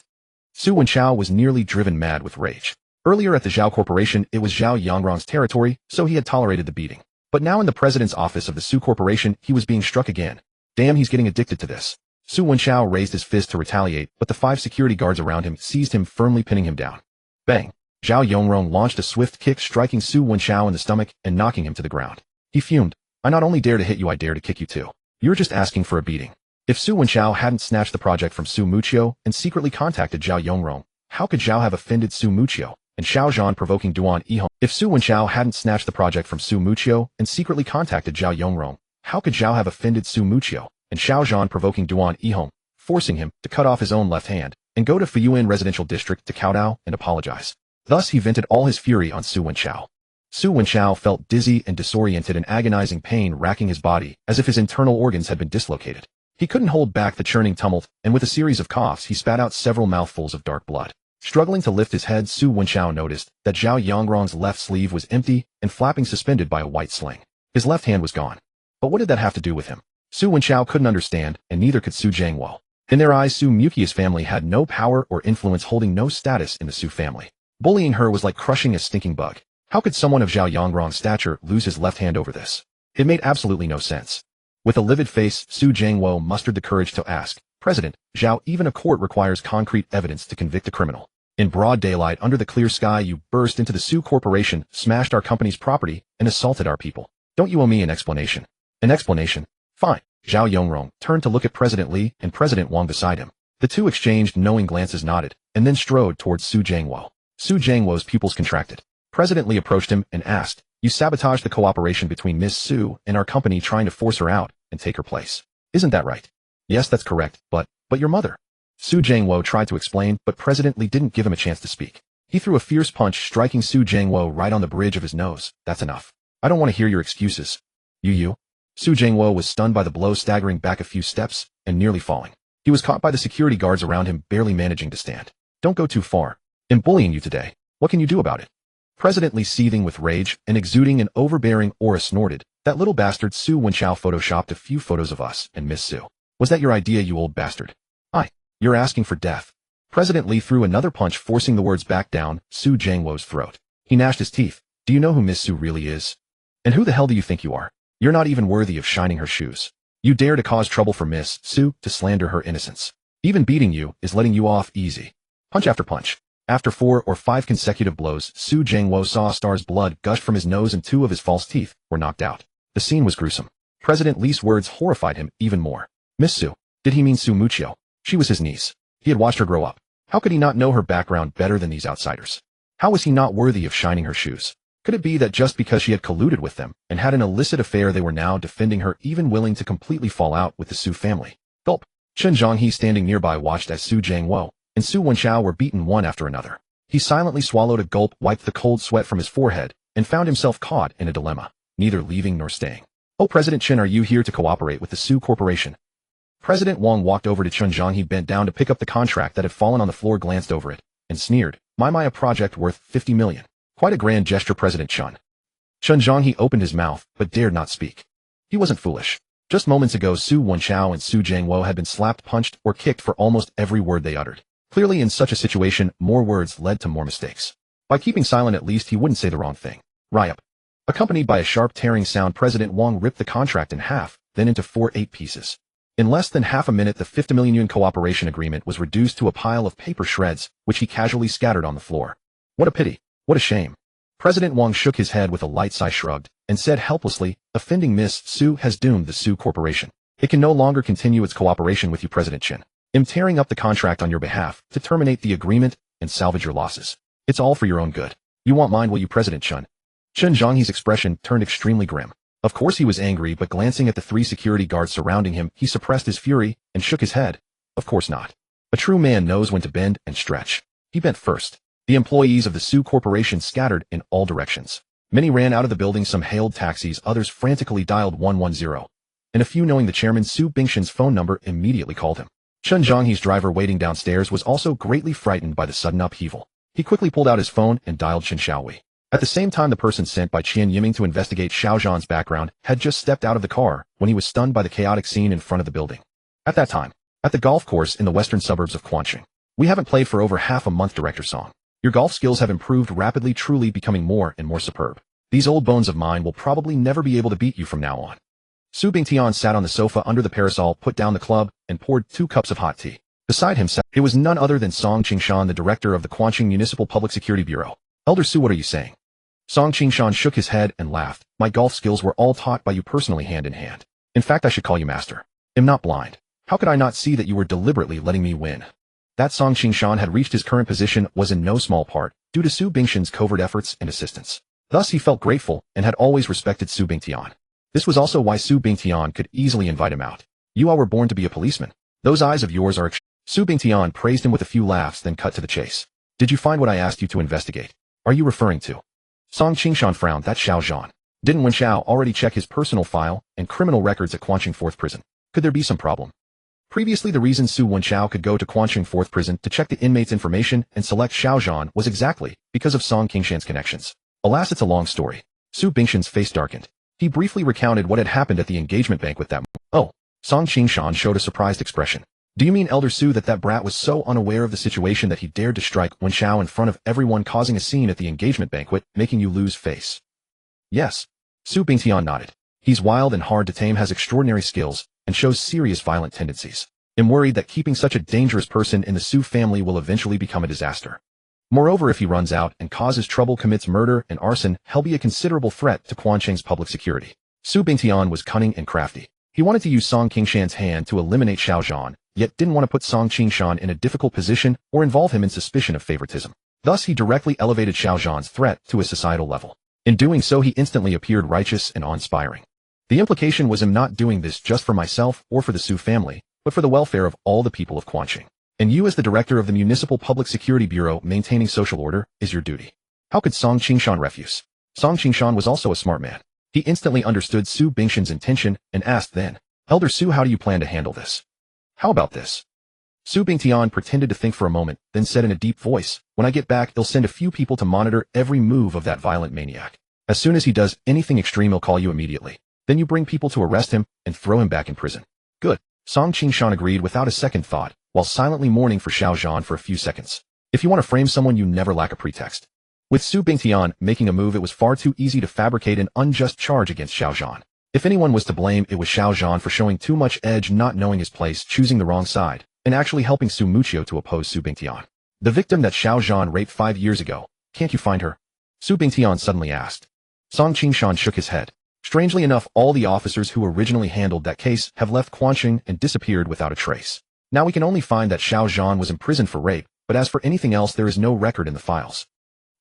Su Wenchao was nearly driven mad with rage. Earlier at the Zhao Corporation, it was Zhao Yongrong's territory, so he had tolerated the beating. But now in the president's office of the Su Corporation, he was being struck again. Damn, he's getting addicted to this. Su Wenchao raised his fist to retaliate, but the 5 security guards around him seized him, firmly pinning him down. Bang! Zhao Yongrong launched a swift kick, striking Su Wenchao in the stomach and knocking him to the ground. He fumed. I not only dare to hit you, I dare to kick you too. You're just asking for a beating. If Su Wenchao hadn't snatched the project from Su Muchio and secretly contacted Zhao Yongrong, how could Zhao have offended Su Muchio and Xiao Zhan, provoking Duan Yihong? If Su Wenchao hadn't snatched the project from Su Muchio and secretly contacted Zhao Yongrong, how could Zhao have offended Su Muchio and Xiao Zhan, provoking Duan Yihong, forcing him to cut off his own left hand and go to Fuyuan Residential District to kowtow and apologize? Thus he vented all his fury on Su Wenchao. Su Wenchao felt dizzy and disoriented, and agonizing pain racking his body as if his internal organs had been dislocated. He couldn't hold back the churning tumult, and with a series of coughs he spat out several mouthfuls of dark blood. Struggling to lift his head, Su Wenchao noticed that Zhao Yongrong's left sleeve was empty and flapping, suspended by a white sling. His left hand was gone. But what did that have to do with him? Su Wenchao couldn't understand, and neither could Su Jiangwo. In their eyes, Su Muqia's family had no power or influence, holding no status in the Su family. Bullying her was like crushing a stinking bug. How could someone of Zhao Yongrong's stature lose his left hand over this? It made absolutely no sense. With a livid face, Su Jiangwo mustered the courage to ask, President Zhao, even a court requires concrete evidence to convict a criminal. In broad daylight, under the clear sky, you burst into the Su Corporation, smashed our company's property, and assaulted our people. Don't you owe me an explanation? An explanation? Fine. Zhao Yongrong turned to look at President Li and President Wang beside him. The two exchanged knowing glances, nodded, and then strode towards Su Jiangwo. Su Jiangwo's pupils contracted. President Li approached him and asked, You sabotaged the cooperation between Miss Su and our company, trying to force her out and take her place. Isn't that right? Yes, that's correct, but your mother. Su Jiangwo tried to explain, but President Li didn't give him a chance to speak. He threw a fierce punch, striking Su Jiangwo right on the bridge of his nose. That's enough. I don't want to hear your excuses. You. Su Jiangwo was stunned by the blow, staggering back a few steps and nearly falling. He was caught by the security guards around him, barely managing to stand. Don't go too far. I'm bullying you today. What can you do about it? President Li, seething with rage and exuding an overbearing aura, snorted, That little bastard Su Wenchao photoshopped a few photos of us and Miss Su. Was that your idea, you old bastard? You're asking for death. President Li threw another punch, forcing the words back down Su Jiangwo's throat. He gnashed his teeth. Do you know who Miss Su really is? And who the hell do you think you are? You're not even worthy of shining her shoes. You dare to cause trouble for Miss Su, to slander her innocence. Even beating you is letting you off easy. Punch after punch. After 4 or 5 consecutive blows, Su Jiangwo saw a star's blood gush from his nose and 2 of his false teeth were knocked out. The scene was gruesome. President Li's words horrified him even more. Miss Su. Did he mean Su Muchio? She was his niece. He had watched her grow up. How could he not know her background better than these outsiders? How was he not worthy of shining her shoes? Could it be that just because she had colluded with them and had an illicit affair, they were now defending her, even willing to completely fall out with the Su family? Gulp. Chen Zhangyi, standing nearby, watched as Su Jiangwo and Su Wenchao were beaten one after another. He silently swallowed a gulp, wiped the cold sweat from his forehead, and found himself caught in a dilemma, neither leaving nor staying. Oh, President Chen, are you here to cooperate with the Su Corporation? President Wang walked over to Chen Zhangyi, bent down to pick up the contract that had fallen on the floor, glanced over it, and sneered. A project worth 50 million. Quite a grand gesture, President Chen. Chen Zhangyi opened his mouth, but dared not speak. He wasn't foolish. Just moments ago, Su Wenchao and Su Jiangwo had been slapped, punched, or kicked for almost every word they uttered. Clearly, in such a situation, more words led to more mistakes. By keeping silent, at least he wouldn't say the wrong thing. Ryup. Accompanied by a sharp tearing sound, President Wang ripped the contract in half, then into 4 pieces. In less than half a minute, the 50 million yuan cooperation agreement was reduced to a pile of paper shreds, which he casually scattered on the floor. What a pity. What a shame. President Wang shook his head with a light sigh, shrugged, and said helplessly, offending Miss Su has doomed the Su Corporation. It can no longer continue its cooperation with you, President Chen. I'm tearing up the contract on your behalf to terminate the agreement and salvage your losses. It's all for your own good. You want mine, will you, President Chen? Chen Zhonghe's expression turned extremely grim. Of course he was angry, but glancing at the 3 security guards surrounding him, he suppressed his fury and shook his head. Of course not. A true man knows when to bend and stretch. He bent first. The employees of the Su Corporation scattered in all directions. Many ran out of the building, some hailed taxis, others frantically dialed 110. And a few, knowing the chairman Su Bingshan's phone number, immediately called him. Chen Zhonghe's driver waiting downstairs was also greatly frightened by the sudden upheaval. He quickly pulled out his phone and dialed Chen Xiaowei. At the same time, the person sent by Qian Yiming to investigate Xiao Zhan's background had just stepped out of the car when he was stunned by the chaotic scene in front of the building. At that time, at the golf course in the western suburbs of Quanqing. We haven't played for over half a month, Director Song. Your golf skills have improved rapidly, truly becoming more and more superb. These old bones of mine will probably never be able to beat you from now on. Su Bingtian sat on the sofa under the parasol, put down the club, and poured 2 cups of hot tea. Beside him sat, it was none other than Song Qingshan, the director of the Quanqing Municipal Public Security Bureau. Elder Su, what are you saying? Song Qingshan shook his head and laughed. My golf skills were all taught by you personally, hand in hand. In fact, I should call you master. I'm not blind. How could I not see that you were deliberately letting me win? That Song Qingshan had reached his current position was in no small part due to Su Bingshan's covert efforts and assistance. Thus he felt grateful and had always respected Su Bingtian. This was also why Su Bingtian could easily invite him out. You all were born to be a policeman. Those eyes of yours are Su Bingtian praised him with a few laughs, then cut to the chase. Did you find what I asked you to investigate? Are you referring to? Song Qingshan frowned. That Xiao Zhan. Didn't Wen Xiao already check his personal file and criminal records at Quanqing 4th Prison? Could there be some problem? Previously, the reason Su Wenxiao could go to Quanqing 4th Prison to check the inmates' information and select Xiao Zhan was exactly because of Song Qingshan's connections. Alas, it's a long story. Su Bingshan's face darkened. He briefly recounted what had happened at the engagement banquet that morning. Oh, Song Qingshan showed a surprised expression. Do you mean, Elder Su, that brat was so unaware of the situation that he dared to strike Wenxiao in front of everyone, causing a scene at the engagement banquet, making you lose face? Yes. Su Bingtian nodded. He's wild and hard to tame, has extraordinary skills, and shows serious violent tendencies. I'm worried that keeping such a dangerous person in the Su family will eventually become a disaster. Moreover, if he runs out and causes trouble, commits murder and arson, he'll be a considerable threat to Quanqing's public security. Su Bingtian was cunning and crafty. He wanted to use Song Qingshan's hand to eliminate Xiao Zhan, yet didn't want to put Song Qingshan in a difficult position or involve him in suspicion of favoritism. Thus, he directly elevated Xiao Zhan's threat to a societal level. In doing so, he instantly appeared righteous and awe-inspiring. The implication was I'm not doing this just for myself or for the Su family, but for the welfare of all the people of Quanqing. And you, as the director of the Municipal Public Security Bureau, maintaining social order is your duty. How could Song Qingshan refuse? Song Qingshan was also a smart man. He instantly understood Su Bingshan's intention and asked then, Elder Su, how do you plan to handle this? How about this? Su Bingtian pretended to think for a moment, then said in a deep voice, when I get back, I'll send a few people to monitor every move of that violent maniac. As soon as he does anything extreme, I'll call you immediately. Then you bring people to arrest him and throw him back in prison. Good. Song Qingshan agreed without a second thought, while silently mourning for Xiao Zhan for a few seconds. If you want to frame someone, you never lack a pretext. With Su Bingtian making a move, it was far too easy to fabricate an unjust charge against Xiao Zhan. If anyone was to blame, it was Xiao Zhan for showing too much edge, not knowing his place, choosing the wrong side, and actually helping Su Muchio to oppose Su Bingtian. The victim that Xiao Zhan raped 5 years ago, can't you find her? Su Bingtian suddenly asked. Song Qingshan shook his head. Strangely enough, all the officers who originally handled that case have left Quanqing and disappeared without a trace. Now we can only find that Xiao Zhan was imprisoned for rape, but as for anything else, there is no record in the files.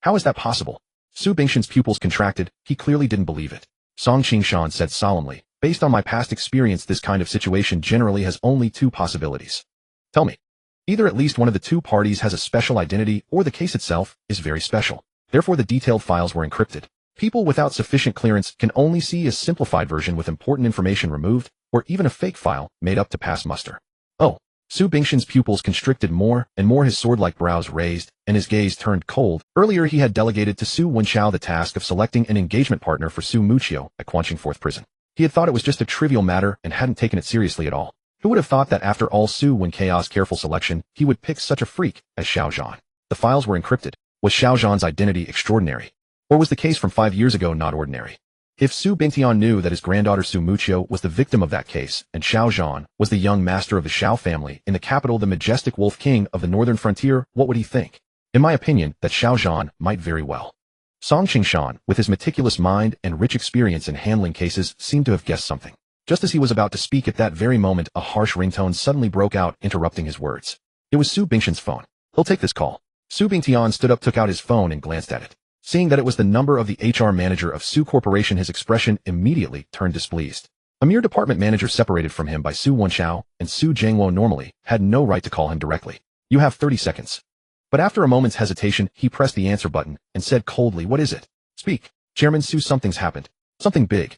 How is that possible? Su Bingshan's pupils contracted. He clearly didn't believe it. Song Qingshan said solemnly, based on my past experience, this kind of situation generally has only 2 possibilities. Tell me. Either at least one of the 2 parties has a special identity, or the case itself is very special. Therefore, the detailed files were encrypted. People without sufficient clearance can only see a simplified version with important information removed, or even a fake file made up to pass muster. Oh. Su Bingshan's pupils constricted more and more, his sword-like brows raised, and his gaze turned cold. Earlier he had delegated to Su Wenxiao the task of selecting an engagement partner for Su Muchio at Quanqing 4th Prison. He had thought it was just a trivial matter and hadn't taken it seriously at all. Who would have thought that after all Su Wenxiao's careful selection, he would pick such a freak as Xiao Zhan? The files were encrypted. Was Xiao Zhan's identity extraordinary? Or was the case from 5 years ago not ordinary? If Su Bingtian knew that his granddaughter Su Muchio was the victim of that case, and Xiao Zhan was the young master of the Xiao family in the capital, the majestic Wolf King of the northern frontier, what would he think? In my opinion, that Xiao Zhan might very well. Song Qingshan, with his meticulous mind and rich experience in handling cases, seemed to have guessed something. Just as he was about to speak, at that very moment, a harsh ringtone suddenly broke out, interrupting his words. It was Su Bingshan's phone. He'll take this call. Su Bingtian stood up, took out his phone, and glanced at it. Seeing that it was the number of the HR manager of Su Corporation, his expression immediately turned displeased. A mere department manager separated from him by Su Wenxiao and Su Jiangwo normally had no right to call him directly. You have 30 seconds. But after a moment's hesitation, he pressed the answer button and said coldly, what is it? Speak. Chairman Su, something's happened. Something big.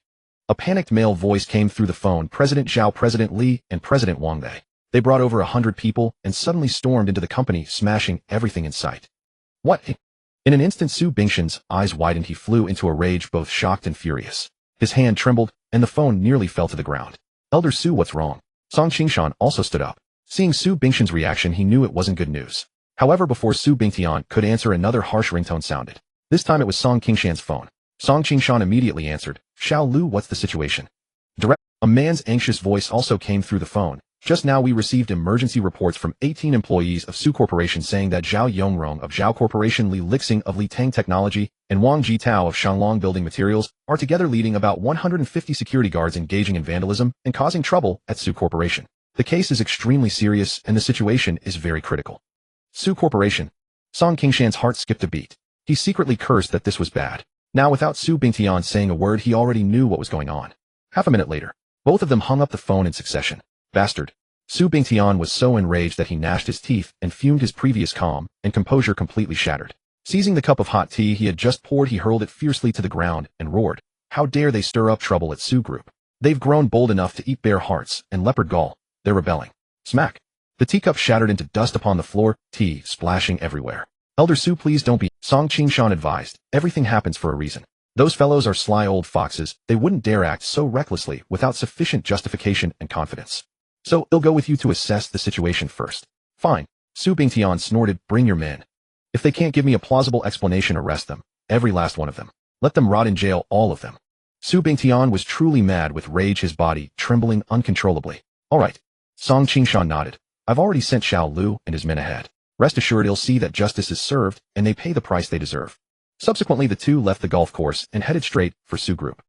A panicked male voice came through the phone. President Zhao, President Li, and President Wang They brought over 100 people and suddenly stormed into the company, smashing everything in sight. What? In an instant, Su Bingtian's eyes widened. He flew into a rage, both shocked and furious. His hand trembled, and the phone nearly fell to the ground. Elder Su, what's wrong? Song Qingshan also stood up. Seeing Su Bingtian's reaction, he knew it wasn't good news. However, before Su Bingtian could answer, another harsh ringtone sounded. This time it was Song Qingshan's phone. Song Qingshan immediately answered. Xiao Lu, what's the situation? A man's anxious voice also came through the phone. Just now we received emergency reports from 18 employees of Su Corporation saying that Zhao Yongrong of Zhao Corporation, Li Lixing of Li Tang Technology, and Wang Jitao of Shanglong Building Materials are together leading about 150 security guards engaging in vandalism and causing trouble at Su Corporation. The case is extremely serious and the situation is very critical. Su Corporation. Song Qingshan's heart skipped a beat. He secretly cursed that this was bad. Now, without Su Bingtian saying a word, he already knew what was going on. Half a minute later, both of them hung up the phone in succession. Bastard. Su Bingtian was so enraged that he gnashed his teeth and fumed. His previous calm and composure completely shattered. Seizing the cup of hot tea he had just poured, he hurled it fiercely to the ground and roared. How dare they stir up trouble at Su Group? They've grown bold enough to eat bear hearts and leopard gall. They're rebelling. Smack. The teacup shattered into dust upon the floor, tea splashing everywhere. Elder Su, please don't be, Song Qingshan advised. Everything happens for a reason. Those fellows are sly old foxes. They wouldn't dare act so recklessly without sufficient justification and confidence. So, I'll go with you to assess the situation first. Fine. Su Bingtian snorted, bring your men. If they can't give me a plausible explanation, arrest them. Every last one of them. Let them rot in jail, all of them. Su Bingtian was truly mad with rage, his body trembling uncontrollably. All right. Song Qingshan nodded. I've already sent Xiao Lu and his men ahead. Rest assured he'll see that justice is served and they pay the price they deserve. Subsequently, the two left the golf course and headed straight for Su Group.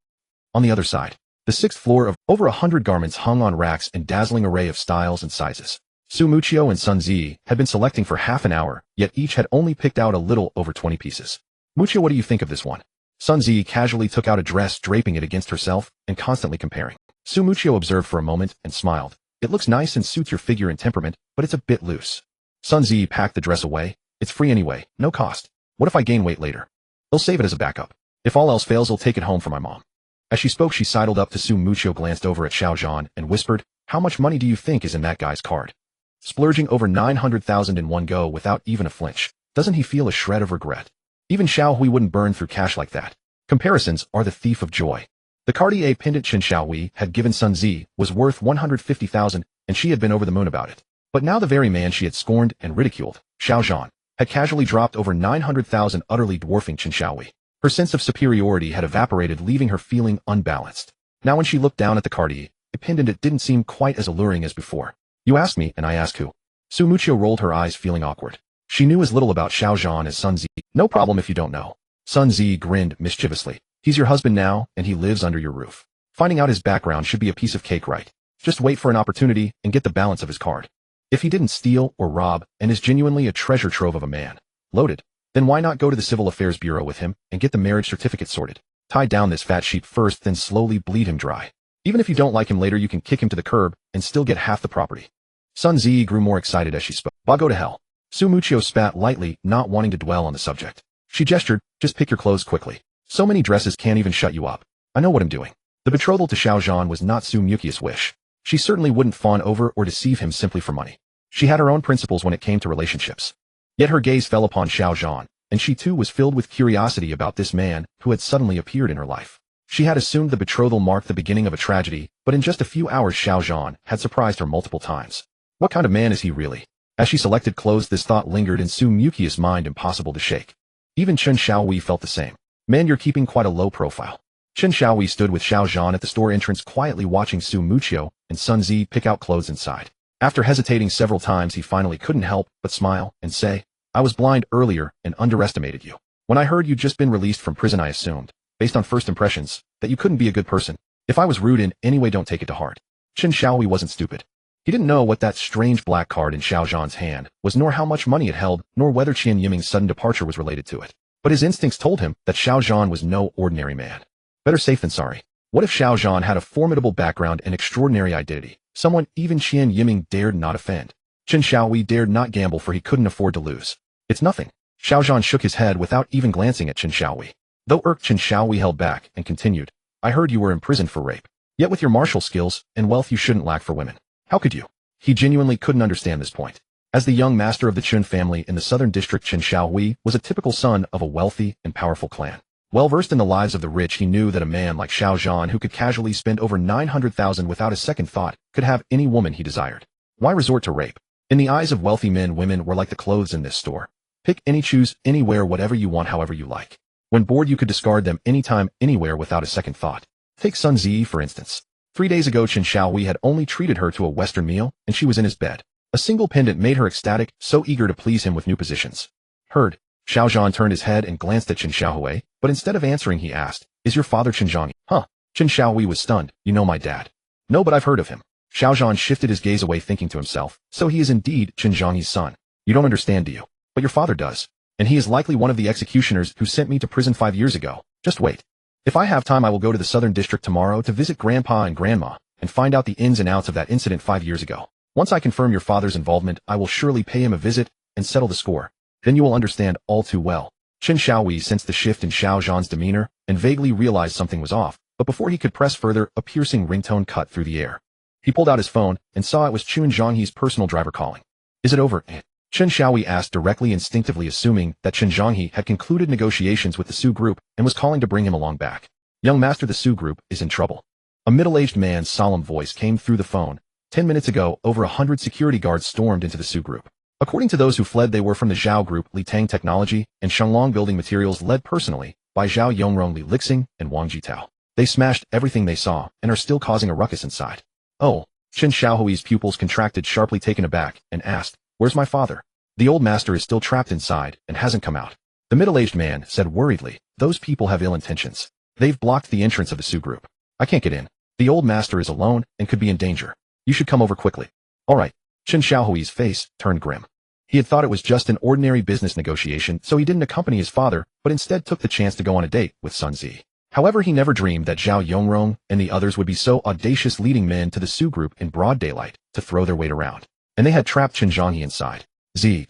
On the other side, the sixth floor of over 100 garments hung on racks in dazzling array of styles and sizes. Su Muchio and Sun Zi had been selecting for half an hour, yet each had only picked out a little over 20 pieces. Muchio, what do you think of this one? Sun Zi casually took out a dress, draping it against herself and constantly comparing. Su Muchio observed for a moment and smiled. It looks nice and suits your figure and temperament, but it's a bit loose. Sun Zi packed the dress away. It's free anyway, no cost. What if I gain weight later? I'll save it as a backup. If all else fails, I'll take it home for my mom. As she spoke, she sidled up to Su Muchio, glanced over at Xiao Zhan, and whispered, how much money do you think is in that guy's card? Splurging over 900,000 in one go without even a flinch. Doesn't he feel a shred of regret? Even Xiao Hui wouldn't burn through cash like that. Comparisons are the thief of joy. The Cartier pendant Chen Xiao Hui had given Sun Zi was worth 150,000, and she had been over the moon about it. But now the very man she had scorned and ridiculed, Xiao Zhan, had casually dropped over 900,000, utterly dwarfing Chen Xiao Hui. Her sense of superiority had evaporated, leaving her feeling unbalanced. Now when she looked down at the Cartier pendant, it didn't seem quite as alluring as before. You asked me, and I ask who? Su Muchio rolled her eyes, feeling awkward. She knew as little about Xiao Zhan as Sun Zi. No problem if you don't know. Sun Zi grinned mischievously. He's your husband now, and he lives under your roof. Finding out his background should be a piece of cake, right? Just wait for an opportunity and get the balance of his card. If he didn't steal or rob and is genuinely a treasure trove of a man, loaded, then why not go to the Civil Affairs Bureau with him and get the marriage certificate sorted? Tie down this fat sheep first, then slowly bleed him dry. Even if you don't like him later, you can kick him to the curb and still get half the property. Sun Zi grew more excited as she spoke. Bah, go to hell. Su Muchio spat lightly, not wanting to dwell on the subject. She gestured, just pick your clothes quickly. So many dresses can't even shut you up. I know what I'm doing. The betrothal to Xiao Zhan was not Su Muchio's wish. She certainly wouldn't fawn over or deceive him simply for money. She had her own principles when it came to relationships. Yet her gaze fell upon Xiao Zhan, and she too was filled with curiosity about this man who had suddenly appeared in her life. She had assumed the betrothal marked the beginning of a tragedy, but in just a few hours Xiao Zhan had surprised her multiple times. What kind of man is he really? As she selected clothes, this thought lingered in Su Muchio's mind, impossible to shake. Even Chen Xiaohui felt the same. Man, you're keeping quite a low profile. Chen Xiaohui stood with Xiao Zhan at the store entrance, quietly watching Su Muchio and Sun Zi pick out clothes inside. After hesitating several times, he finally couldn't help but smile and say, I was blind earlier and underestimated you. When I heard you'd just been released from prison, I assumed, based on first impressions, that you couldn't be a good person. If I was rude in any way, don't take it to heart. Chen Xiaohui wasn't stupid. He didn't know what that strange black card in Xiao Zhan's hand was, nor how much money it held, nor whether Qian Yiming's sudden departure was related to it. But his instincts told him that Xiao Zhan was no ordinary man. Better safe than sorry. What if Xiao Zhan had a formidable background and extraordinary identity, someone even Qian Yiming dared not offend? Chen Xiaohui dared not gamble, for he couldn't afford to lose. It's nothing. Xiao Zhan shook his head without even glancing at Chen Xiaohui. Though irked, Chen Xiaohui held back and continued, I heard you were imprisoned for rape. Yet with your martial skills and wealth you shouldn't lack for women. How could you? He genuinely couldn't understand this point. As the young master of the Chun family in the southern district, Chen Xiaohui was a typical son of a wealthy and powerful clan. Well versed in the lives of the rich, he knew that a man like Xiao Zhan, who could casually spend over 900,000 without a second thought, could have any woman he desired. Why resort to rape? In the eyes of wealthy men, women were like the clothes in this store. Pick any, choose anywhere, whatever you want, however you like. When bored, you could discard them anytime, anywhere without a second thought. Take Sun Zi, for instance. 3 days ago, Chen Xiaohui had only treated her to a Western meal, and she was in his bed. A single pendant made her ecstatic, so eager to please him with new positions. Heard. Xiao Zhan turned his head and glanced at Chen Xiaohui, but instead of answering, he asked, Is your father Chen Zhangyi? Huh? Chen Xiaohui was stunned. You know my dad? No, but I've heard of him. Xiao Zhan shifted his gaze away, thinking to himself, so he is indeed Chen Zhangyi's son. You don't understand, do you? But your father does. And he is likely one of the executioners who sent me to prison 5 years ago. Just wait. If I have time, I will go to the Southern District tomorrow to visit Grandpa and Grandma and find out the ins and outs of that incident 5 years ago. Once I confirm your father's involvement, I will surely pay him a visit and settle the score. Then you will understand all too well. Chen Xiaohui sensed the shift in Xiao Zhan's demeanor and vaguely realized something was off, but before he could press further, a piercing ringtone cut through the air. He pulled out his phone and saw it was Chen Zhangyi's personal driver calling. Is it over? Chen Xiaohui asked directly, instinctively assuming that Chen Zhangyi had concluded negotiations with the Su group and was calling to bring him along back. Young master, the Su group is in trouble. A middle-aged man's solemn voice came through the phone. 10 minutes ago, over 100 security guards stormed into the Su group. According to those who fled, they were from the Zhao Group, Li Tang Technology, and Shenglong Building Materials, led personally by Zhao Yongrong, Li Lixing, and Wang Jitao. They smashed everything they saw and are still causing a ruckus inside. Oh, Chen Xiaohui's pupils contracted sharply, taken aback, and asked, Where's my father? The old master is still trapped inside and hasn't come out. The middle-aged man said worriedly, Those people have ill intentions. They've blocked the entrance of the Su group. I can't get in. The old master is alone and could be in danger. You should come over quickly. All right. Chen Xiaohui's face turned grim. He had thought it was just an ordinary business negotiation, so he didn't accompany his father, but instead took the chance to go on a date with Sun Zi. However, he never dreamed that Zhao Yongrong and the others would be so audacious, leading men to the Su group in broad daylight to throw their weight around. And they had trapped Chen Zhangyi inside. Zi.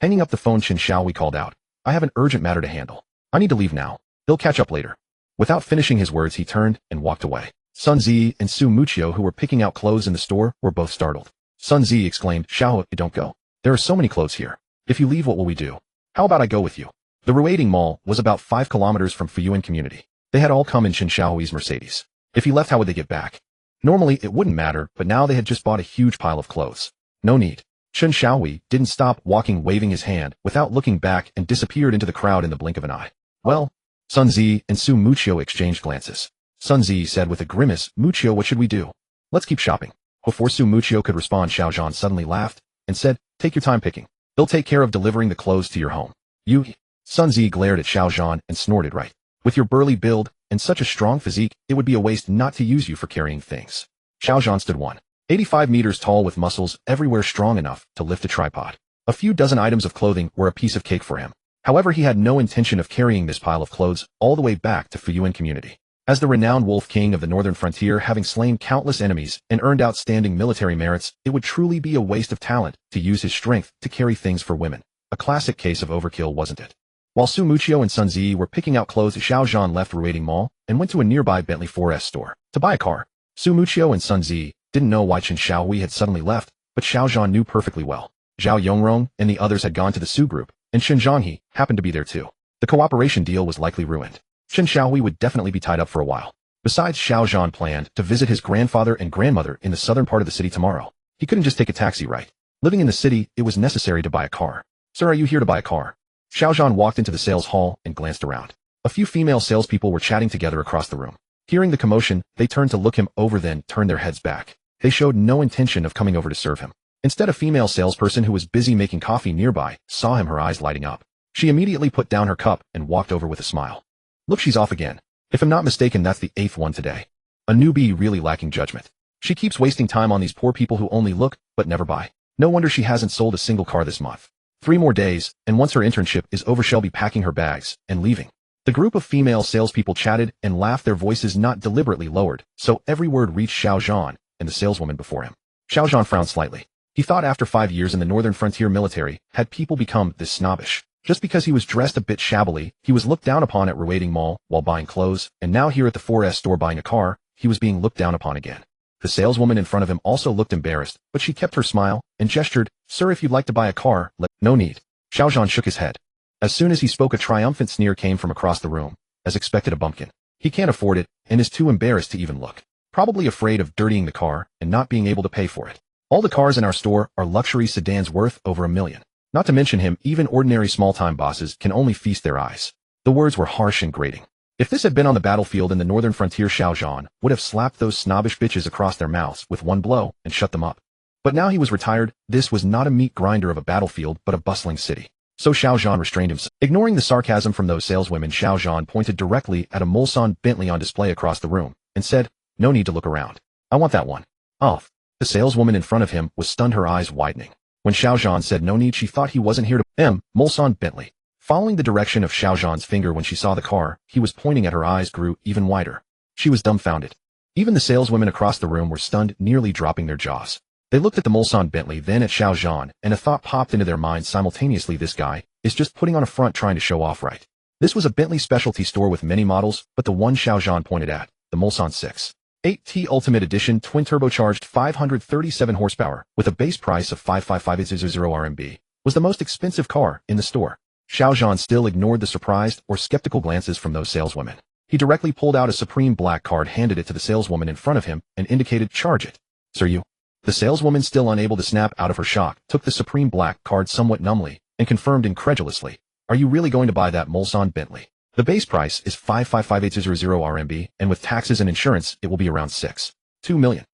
Hanging up the phone, Chen Xiaohui called out, I have an urgent matter to handle. I need to leave now. He'll catch up later. Without finishing his words, he turned and walked away. Sun Zi and Su Muchio, who were picking out clothes in the store, were both startled. Sun Zi exclaimed, Xiaohui, don't go. There are so many clothes here. If you leave, what will we do? How about I go with you? The Ruiding Mall was about 5 kilometers from Fuyuan community. They had all come in Chen Xiaohui's Mercedes. If he left, how would they get back? Normally, it wouldn't matter, but now they had just bought a huge pile of clothes. No need. Chen Xiaohui didn't stop walking, waving his hand without looking back, and disappeared into the crowd in the blink of an eye. Well, Sun Zi and Su Muchio exchanged glances. Sun Zi said with a grimace, Muchio, what should we do? Let's keep shopping. Before Su Muchio could respond, Xiao Zhan suddenly laughed and said, Take your time picking. They'll take care of delivering the clothes to your home. You? Sun Zi glared at Xiao Zhan and snorted, right. With your burly build and such a strong physique, it would be a waste not to use you for carrying things. Xiao Zhan stood 185 meters tall with muscles everywhere strong enough to lift a tripod. A few dozen items of clothing were a piece of cake for him. However, he had no intention of carrying this pile of clothes all the way back to Fuyuan community. As the renowned wolf king of the northern frontier, having slain countless enemies and earned outstanding military merits, it would truly be a waste of talent to use his strength to carry things for women. A classic case of overkill, wasn't it? While Su Muchio and Sun Zi were picking out clothes, Xiao Zhan left Ruiding Mall and went to a nearby Bentley 4S store to buy a car. Su Muchio and Sun Zi didn't know why Chen Xiaohui had suddenly left, but Xiao Zhan knew perfectly well. Zhao Yongrong and the others had gone to the Su group, and Chen Zhangyi happened to be there too. The cooperation deal was likely ruined. Chen Xiaohui would definitely be tied up for a while. Besides, Xiao Zhan planned to visit his grandfather and grandmother in the southern part of the city tomorrow. He couldn't just take a taxi, right? Living in the city, it was necessary to buy a car. Sir, are you here to buy a car? Xiao Zhan walked into the sales hall and glanced around. A few female salespeople were chatting together across the room. Hearing the commotion, they turned to look him over, then turned their heads back. They showed no intention of coming over to serve him. Instead, a female salesperson who was busy making coffee nearby saw him, her eyes lighting up. She immediately put down her cup and walked over with a smile. Look, she's off again. If I'm not mistaken, that's the 8th one today. A newbie really lacking judgment. She keeps wasting time on these poor people who only look, but never buy. No wonder she hasn't sold a single car this month. 3 more days, and once her internship is over she'll be packing her bags and leaving. The group of female salespeople chatted and laughed, their voices not deliberately lowered, so every word reached Xiao Zhan and the saleswoman before him. Xiao Zhan frowned slightly. He thought after 5 years in the Northern Frontier military, had people become this snobbish? Just because he was dressed a bit shabbily, he was looked down upon at Ruiding Mall while buying clothes, and now here at the 4S store buying a car, he was being looked down upon again. The saleswoman in front of him also looked embarrassed, but she kept her smile and gestured, "Sir, if you'd like to buy a car, no need." Xiao Zhan shook his head. As soon as he spoke, a triumphant sneer came from across the room. As expected, a bumpkin. He can't afford it, and is too embarrassed to even look. Probably afraid of dirtying the car and not being able to pay for it. All the cars in our store are luxury sedans worth over $1 million. Not to mention him, even ordinary small-time bosses can only feast their eyes. The words were harsh and grating. If this had been on the battlefield in the Northern Frontier, Xiao Zhan would have slapped those snobbish bitches across their mouths with one blow and shut them up. But now he was retired. This was not a meat grinder of a battlefield, but a bustling city. So Xiao Zhan restrained himself. Ignoring the sarcasm from those saleswomen, Xiao Zhan pointed directly at a Mulsanne Bentley on display across the room and said, "No need to look around. I want that one." Oh. The saleswoman in front of him was stunned, her eyes widening. When Xiao Zhan said no need, she thought he wasn't here to Mulsanne Bentley. Following the direction of Xiao Zhan's finger when she saw the car he was pointing at, her eyes grew even wider. She was dumbfounded. Even the saleswomen across the room were stunned, nearly dropping their jaws. They looked at the Mulsanne Bentley, then at Xiao Zhan, and a thought popped into their minds simultaneously. This guy is just putting on a front, trying to show off, right? This was a Bentley specialty store with many models, but the one Xiao Zhan pointed at, the Mulsanne 6.8T Ultimate Edition twin turbocharged 537 horsepower with a base price of 555,800 RMB, was the most expensive car in the store. Xiao Zhan still ignored the surprised or skeptical glances from those saleswomen. He directly pulled out a Supreme Black card, handed it to the saleswoman in front of him, and indicated, "Charge it." "Sir, you?" The saleswoman, still unable to snap out of her shock, took the Supreme Black card somewhat numbly and confirmed incredulously, "Are you really going to buy that Mulsanne Bentley? The base price is 555,800 RMB, and with taxes and insurance, it will be around 6.2 million.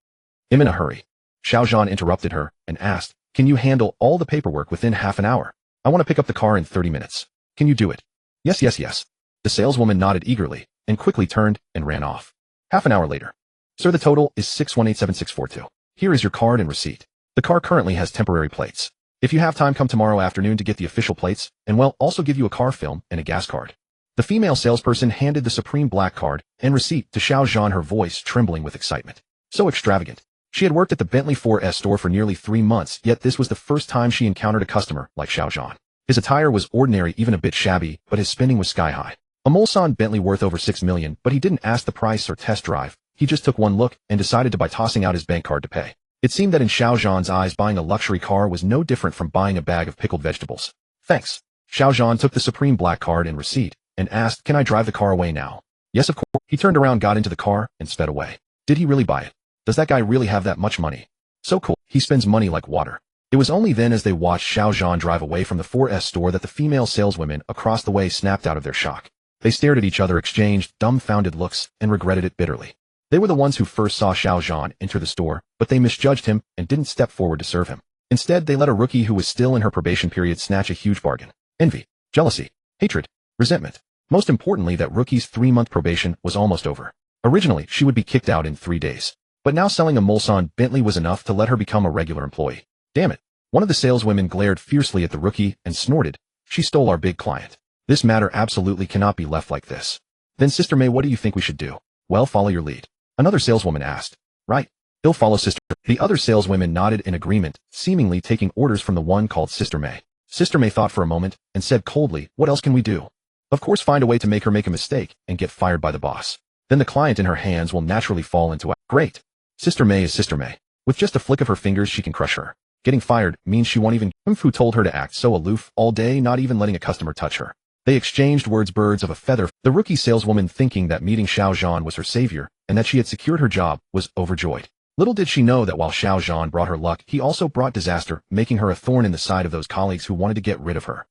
I'm in a hurry." Xiao Zhan interrupted her and asked, "Can you handle all the paperwork within half an hour? I want to pick up the car in 30 minutes. Can you do it?" Yes. The saleswoman nodded eagerly and quickly turned and ran off. Half an hour later. "Sir, the total is 6187642. Here is your card and receipt. The car currently has temporary plates. If you have time, come tomorrow afternoon to get the official plates, and we'll also give you a car film and a gas card." The female salesperson handed the Supreme Black card and receipt to Xiao Zhan, her voice trembling with excitement. So extravagant. She had worked at the Bentley 4S store for nearly 3 months, yet this was the first time she encountered a customer like Xiao Zhan. His attire was ordinary, even a bit shabby, but his spending was sky high. A Mulsanne Bentley worth over 6 million, but he didn't ask the price or test drive. He just took one look and decided to buy, tossing out his bank card to pay. It seemed that in Xiao Zhan's eyes, buying a luxury car was no different from buying a bag of pickled vegetables. "Thanks." Xiao Zhan took the Supreme Black card and receipt and asked, "Can I drive the car away now?" "Yes, of course." He turned around, got into the car, and sped away. Did he really buy it? Does that guy really have that much money? So cool. He spends money like water. It was only then, as they watched Xiao Zhan drive away from the 4S store, that the female saleswomen across the way snapped out of their shock. They stared at each other, exchanged dumbfounded looks, and regretted it bitterly. They were the ones who first saw Xiao Zhan enter the store, but they misjudged him and didn't step forward to serve him. Instead, they let a rookie who was still in her probation period snatch a huge bargain. Envy, jealousy, hatred, resentment. Most importantly, that rookie's 3-month probation was almost over. Originally, she would be kicked out in 3 days. But now selling a Mulsanne Bentley was enough to let her become a regular employee. "Damn it." One of the saleswomen glared fiercely at the rookie and snorted, "She stole our big client. This matter absolutely cannot be left like this." "Then Sister May, what do you think we should do?" "Well, follow your lead." Another saleswoman asked. "Right. He'll follow Sister." The other saleswomen nodded in agreement, seemingly taking orders from the one called Sister May. Sister May thought for a moment and said coldly, "What else can we do?" "Of course, find a way to make her make a mistake and get fired by the boss. Then the client in her hands will naturally fall into a great. Sister May is Sister May. With just a flick of her fingers, she can crush her. Getting fired means she won't even. Who told her to act so aloof all day, not even letting a customer touch her?" They exchanged words, birds of a feather. The rookie saleswoman, thinking that meeting Xiao Zhan was her savior and that she had secured her job, was overjoyed. Little did she know that while Xiao Zhan brought her luck, he also brought disaster, making her a thorn in the side of those colleagues who wanted to get rid of her.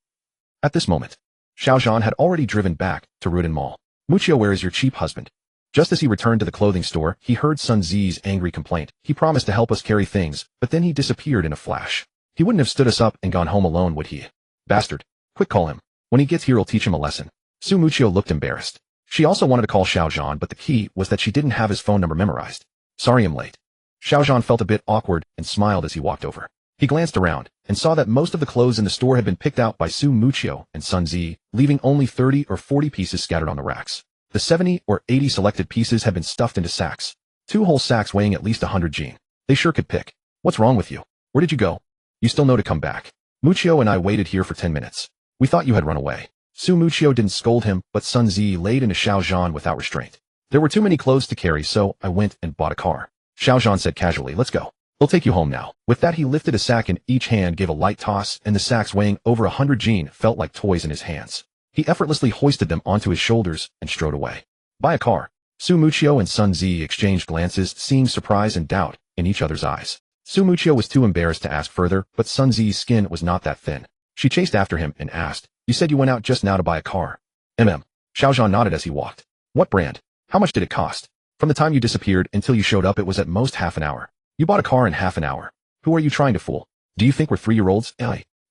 At this moment, Xiao Zhan had already driven back to Ruiding Mall. "Muchio, where is your cheap husband?" Just as he returned to the clothing store, he heard Sun Zi's angry complaint. "He promised to help us carry things, but then he disappeared in a flash. He wouldn't have stood us up and gone home alone, would he? Bastard. Quick, call him. When he gets here, he'll teach him a lesson." Su Muchio looked embarrassed. She also wanted to call Xiao Zhan, but the key was that she didn't have his phone number memorized. "Sorry, I'm late." Xiaozhan felt a bit awkward and smiled as he walked over. He glanced around and saw that most of the clothes in the store had been picked out by Su Muqiu and Sun Zi, leaving only 30 or 40 pieces scattered on the racks. The 70 or 80 selected pieces had been stuffed into sacks. 2 whole sacks weighing at least 100 jin. They sure could pick. What's wrong with you? Where did you go? You still know to come back. Muqiu and I waited here for 10 minutes. We thought you had run away. Su Muqiu didn't scold him, but Sun Zi laid into Xiaozhan without restraint. There were too many clothes to carry, so I went and bought a car. Xiaozhan said casually, let's go. We'll take you home now. With that, he lifted a sack in each hand, gave a light toss, and the sacks weighing over 100 jin felt like toys in his hands. He effortlessly hoisted them onto his shoulders and strode away. Buy a car. Su Muqiu and Sun Zi exchanged glances, seeing surprise and doubt in each other's eyes. Su Muqiu was too embarrassed to ask further, but Sun Zi's skin was not that thin. She chased after him and asked, you said you went out just now to buy a car. Xiaozhan nodded as he walked. What brand? How much did it cost? From the time you disappeared until you showed up, it was at most half an hour. You bought a car in half an hour. Who are you trying to fool? Do you think we're 3-year-olds?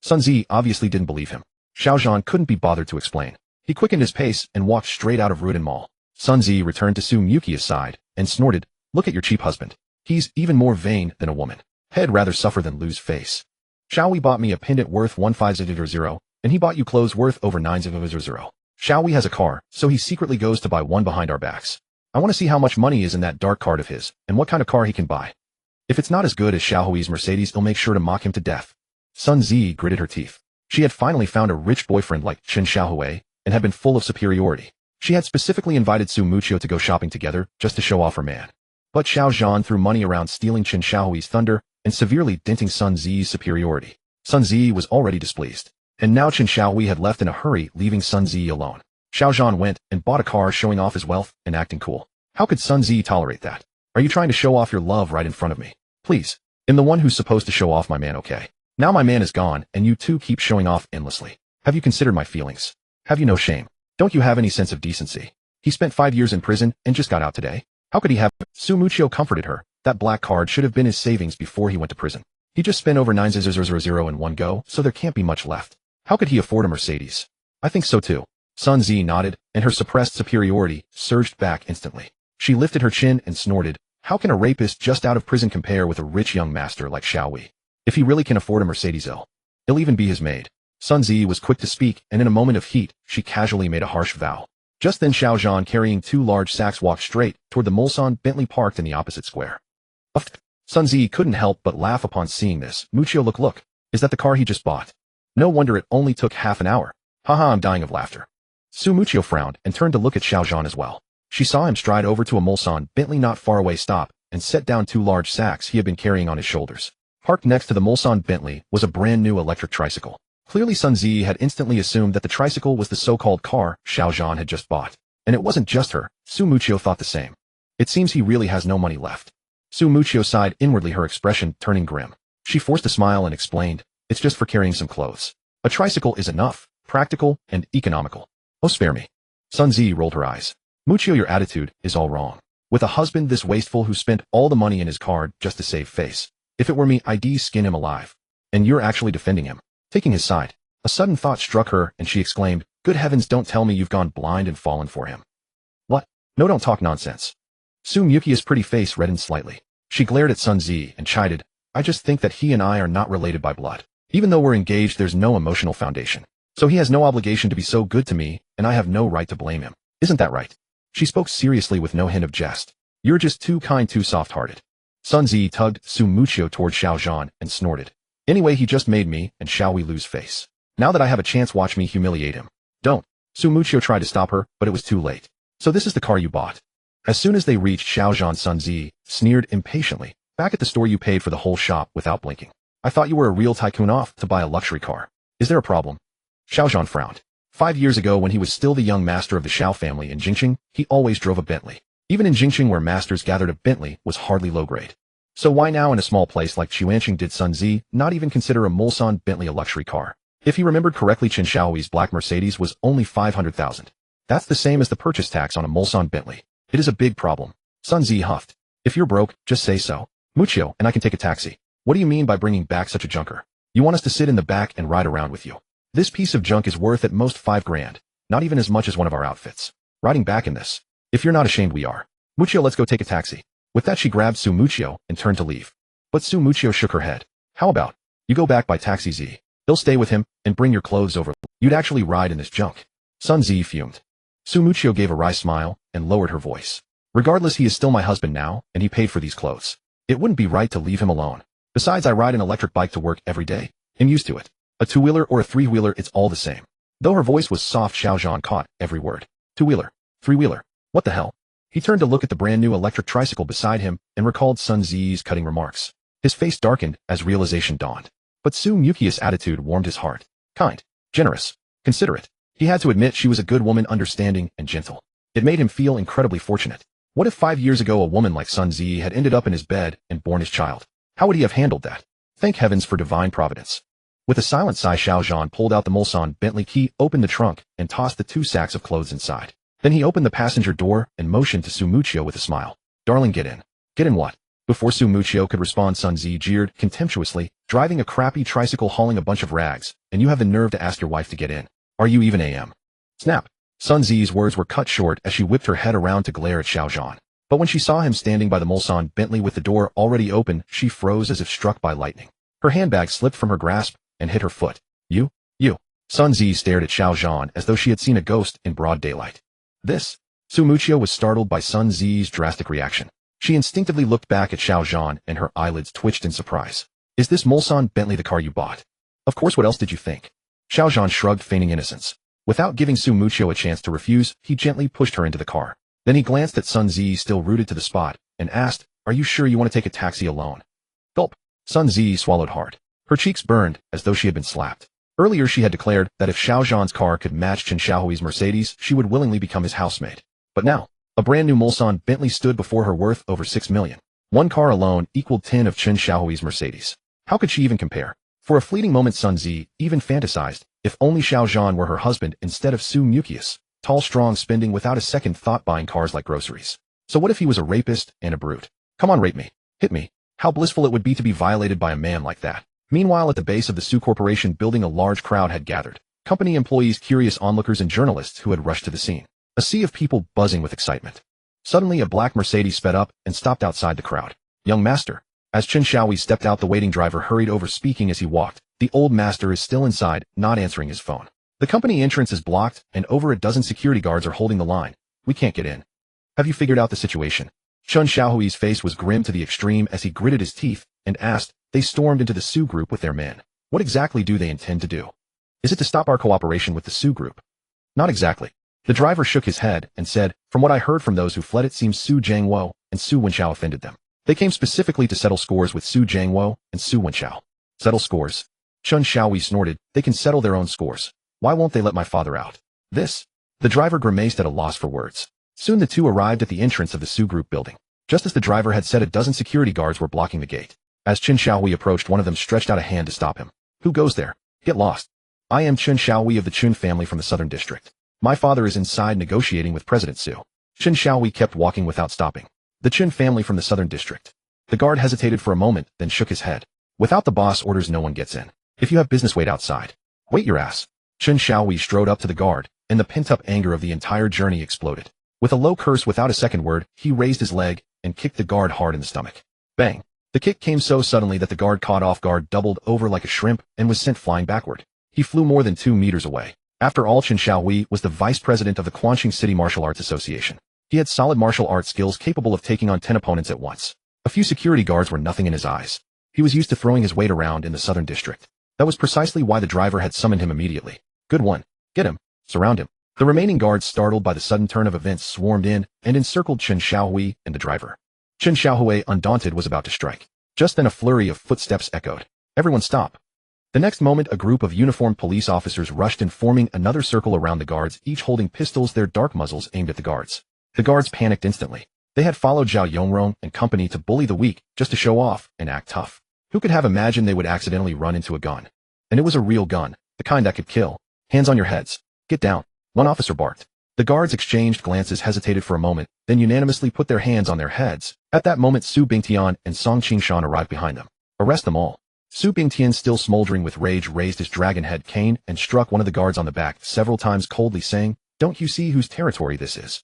Sun Zi obviously didn't believe him. Xiaozhan couldn't be bothered to explain. He quickened his pace and walked straight out of Rudin Mall. Sun Zi returned to Su Muqiu's side and snorted, look at your cheap husband. He's even more vain than a woman. Head rather suffer than lose face. Xiaowei bought me a pendant worth 1500, and he bought you clothes worth over 900. Xiaowei has a car, so he secretly goes to buy one behind our backs. I want to see how much money is in that dark card of his, and what kind of car he can buy. If it's not as good as Xiaohui's Mercedes, he'll make sure to mock him to death. Sun Zi gritted her teeth. She had finally found a rich boyfriend like Chen Xiaohui, and had been full of superiority. She had specifically invited Su Muqiu to go shopping together, just to show off her man. But Xiaozhan threw money around, stealing Chen Xiaohui's thunder, and severely denting Sun Zi's superiority. Sun Zi was already displeased. And now Chen Xiaohui had left in a hurry, leaving Sun Zi alone. Xiaozhan went and bought a car, showing off his wealth and acting cool. How could Sun Zi tolerate that? Are you trying to show off your love right in front of me? Please. I'm the one who's supposed to show off my man, okay? Now my man is gone, and you two keep showing off endlessly. Have you considered my feelings? Have you no shame? Don't you have any sense of decency? He spent 5 years in prison and just got out today. How could he have? Su Muqiu comforted her. That black card should have been his savings before he went to prison. He just spent over 9,000 in one go, so there can't be much left. How could he afford a Mercedes? I think so too. Sun Zi nodded, and her suppressed superiority surged back instantly. She lifted her chin and snorted. How can a rapist just out of prison compare with a rich young master like Xiaowei? If he really can afford a Mercedes, it'll even be his maid. Sun Zi was quick to speak, and in a moment of heat, she casually made a harsh vow. Just then Xiaozhan, carrying 2 large sacks, walked straight toward the Mulsanne Bentley parked in the opposite square. Sun Zi couldn't help but laugh upon seeing this. Muqiu, look. Is that the car he just bought? No wonder it only took half an hour. Haha, I'm dying of laughter. Su Muqiu frowned and turned to look at Xiaozhan as well. She saw him stride over to a Mulsanne Bentley not far away, stop, and set down 2 large sacks he had been carrying on his shoulders. Parked next to the Mulsanne Bentley was a brand new electric tricycle. Clearly Sun Zi had instantly assumed that the tricycle was the so-called car Xiaozhan had just bought. And it wasn't just her. Su Muqiu thought the same. It seems he really has no money left. Su Muqiu sighed inwardly, her expression turning grim. She forced a smile and explained, it's just for carrying some clothes. A tricycle is enough, practical, and economical. Oh, spare me. Sun Zi rolled her eyes. Muqiu, your attitude is all wrong. With a husband this wasteful who spent all the money in his card just to save face. If it were me, I'd skin him alive. And you're actually defending him. Taking his side. A sudden thought struck her, and she exclaimed, good heavens, don't tell me you've gone blind and fallen for him. What? No, don't talk nonsense. Su Muqiu's pretty face reddened slightly. She glared at Sun Zi and chided, I just think that he and I are not related by blood. Even though we're engaged, there's no emotional foundation. So he has no obligation to be so good to me, and I have no right to blame him. Isn't that right? She spoke seriously with no hint of jest. You're just too kind, too soft-hearted. Sun Zi tugged Su Muqiu toward Xiaozhan and snorted. Anyway, he just made me and Xiaowei lose face. Now that I have a chance, watch me humiliate him. Don't. Su Muqiu tried to stop her, but it was too late. So this is the car you bought. As soon as they reached Xiaozhan, Sun Zi sneered impatiently. Back at the store you paid for the whole shop without blinking. I thought you were a real tycoon off to buy a luxury car. Is there a problem? Xiaozhan frowned. 5 years ago, when he was still the young master of the Xiao family in Jingqing, he always drove a Bentley. Even in Jingqing, where masters gathered, a Bentley was hardly low grade. So why now in a small place like Chuanqing did Sun Zi not even consider a Mulsanne Bentley a luxury car? If he remembered correctly, Chen Xiaohui's black Mercedes was only 500,000. That's the same as the purchase tax on a Mulsanne Bentley. It is a big problem. Sun Zi huffed. If you're broke, just say so. Muqiu, and I can take a taxi. What do you mean by bringing back such a junker? You want us to sit in the back and ride around with you? This piece of junk is worth at most 5 grand, not even as much as one of our outfits. Riding back in this. If you're not ashamed, we are. Muqiu, let's go take a taxi. With that she grabbed Su Muchio and turned to leave. But Su Muchio shook her head. How about you go back by Taxi Z? He'll stay with him, and bring your clothes over. You'd actually ride in this junk. Sun Zi fumed. Su Muchio gave a wry smile and lowered her voice. Regardless, he is still my husband now, and he paid for these clothes. It wouldn't be right to leave him alone. Besides, I ride an electric bike to work every day. I'm used to it. A two-wheeler or a three-wheeler, it's all the same. Though her voice was soft, Xiao Zhan caught every word. Two-wheeler. Three-wheeler. What the hell? He turned to look at the brand-new electric tricycle beside him and recalled Sun Zi's cutting remarks. His face darkened as realization dawned. But Su Mukia's attitude warmed his heart. Kind, generous, considerate. He had to admit she was a good woman, understanding and gentle. It made him feel incredibly fortunate. What if 5 years ago a woman like Sun Zi had ended up in his bed and born his child? How would he have handled that? Thank heavens for divine providence. With a silent sigh, Xiao Zhan pulled out the Mulsanne Bentley key, opened the trunk, and tossed the 2 sacks of clothes inside. Then he opened the passenger door and motioned to Su Muchio with a smile. Darling, get in. Get in what? Before Su Muchio could respond, Sun Zi jeered contemptuously, driving a crappy tricycle hauling a bunch of rags, and you have the nerve to ask your wife to get in. Are you even AM? Snap. Sun Zi's words were cut short as she whipped her head around to glare at Xiao Zhan. But when she saw him standing by the Mulsanne Bentley with the door already open, she froze as if struck by lightning. Her handbag slipped from her grasp and hit her foot. You. Sun Zi stared at Xiao Zhan as though she had seen a ghost in broad daylight. This? Su Muchio was startled by Sun Zi's drastic reaction. She instinctively looked back at Xiao Zhan and her eyelids twitched in surprise. Is this Mulsanne Bentley the car you bought? Of course, what else did you think? Xiao Zhan shrugged, feigning innocence. Without giving Su Muchio a chance to refuse, he gently pushed her into the car. Then he glanced at Sun Zi, still rooted to the spot, and asked, Are you sure you want to take a taxi alone? Gulp. Sun Zi swallowed hard. Her cheeks burned as though she had been slapped. Earlier she had declared that if Xiao Zhan's car could match Chen Xiaohui's Mercedes, she would willingly become his housemaid. But now, a brand new Mulsanne Bentley stood before her, worth over 6 million. One car alone equaled 10 of Chen Xiaohui's Mercedes. How could she even compare? For a fleeting moment Sun Zi even fantasized, if only Xiao Zhan were her husband instead of Su Mukius, tall, strong, spending without a second thought, buying cars like groceries. So what if he was a rapist and a brute? Come on, rape me. Hit me. How blissful it would be to be violated by a man like that. Meanwhile, at the base of the Su Corporation building, a large crowd had gathered. Company employees, curious onlookers, and journalists who had rushed to the scene. A sea of people buzzing with excitement. Suddenly, a black Mercedes sped up and stopped outside the crowd. Young master. As Chen Xiaohui stepped out, the waiting driver hurried over, speaking as he walked. The old master is still inside, not answering his phone. The company entrance is blocked, and over a dozen security guards are holding the line. We can't get in. Have you figured out the situation? Chen Xiaohui's face was grim to the extreme as he gritted his teeth and asked. They stormed into the Su group with their men. What exactly do they intend to do? Is it to stop our cooperation with the Su group? Not exactly. The driver shook his head and said, From what I heard from those who fled, it seems Su Jiangwo and Su Wenxiao offended them. They came specifically to settle scores with Su Jiangwo and Su Wenxiao. Settle scores? Chen Xiaohui snorted. They can settle their own scores. Why won't they let my father out? This? The driver grimaced at a loss for words. Soon the two arrived at the entrance of the Su group building. Just as the driver had said, a dozen security guards were blocking the gate. As Chen Xiaohui approached, one of them stretched out a hand to stop him. Who goes there? Get lost. I am Chen Xiaohui of the Chun family from the Southern District. My father is inside negotiating with President Su. Chen Xiaohui kept walking without stopping. The Chun family from the Southern District. The guard hesitated for a moment, then shook his head. Without the boss orders, no one gets in. If you have business, wait outside. Wait your ass. Chen Xiaohui strode up to the guard, and the pent-up anger of the entire journey exploded. With a low curse without a second word, he raised his leg and kicked the guard hard in the stomach. Bang. The kick came so suddenly that the guard, caught off guard, doubled over like a shrimp and was sent flying backward. He flew more than 2 meters away. After all, Chen Xiaohui was the vice president of the Quanqing City Martial Arts Association. He had solid martial arts skills capable of taking on 10 opponents at once. A few security guards were nothing in his eyes. He was used to throwing his weight around in the Southern District. That was precisely why the driver had summoned him immediately. Good one. Get him. Surround him. The remaining guards, startled by the sudden turn of events, swarmed in and encircled Chen Xiaohui and the driver. Chen Xiaohui, undaunted, was about to strike. Just then a flurry of footsteps echoed. Everyone stop. The next moment, a group of uniformed police officers rushed in, forming another circle around the guards, each holding pistols, their dark muzzles aimed at the guards. The guards panicked instantly. They had followed Zhao Yongrong and company to bully the weak, just to show off and act tough. Who could have imagined they would accidentally run into a gun? And it was a real gun, the kind that could kill. Hands on your heads. Get down. One officer barked. The guards exchanged glances, hesitated for a moment, then unanimously put their hands on their heads. At that moment, Su Bingtian and Song Qingshan arrived behind them. Arrest them all. Su Bingtian, still smoldering with rage, raised his dragon head cane and struck one of the guards on the back several times, coldly saying, Don't you see whose territory this is?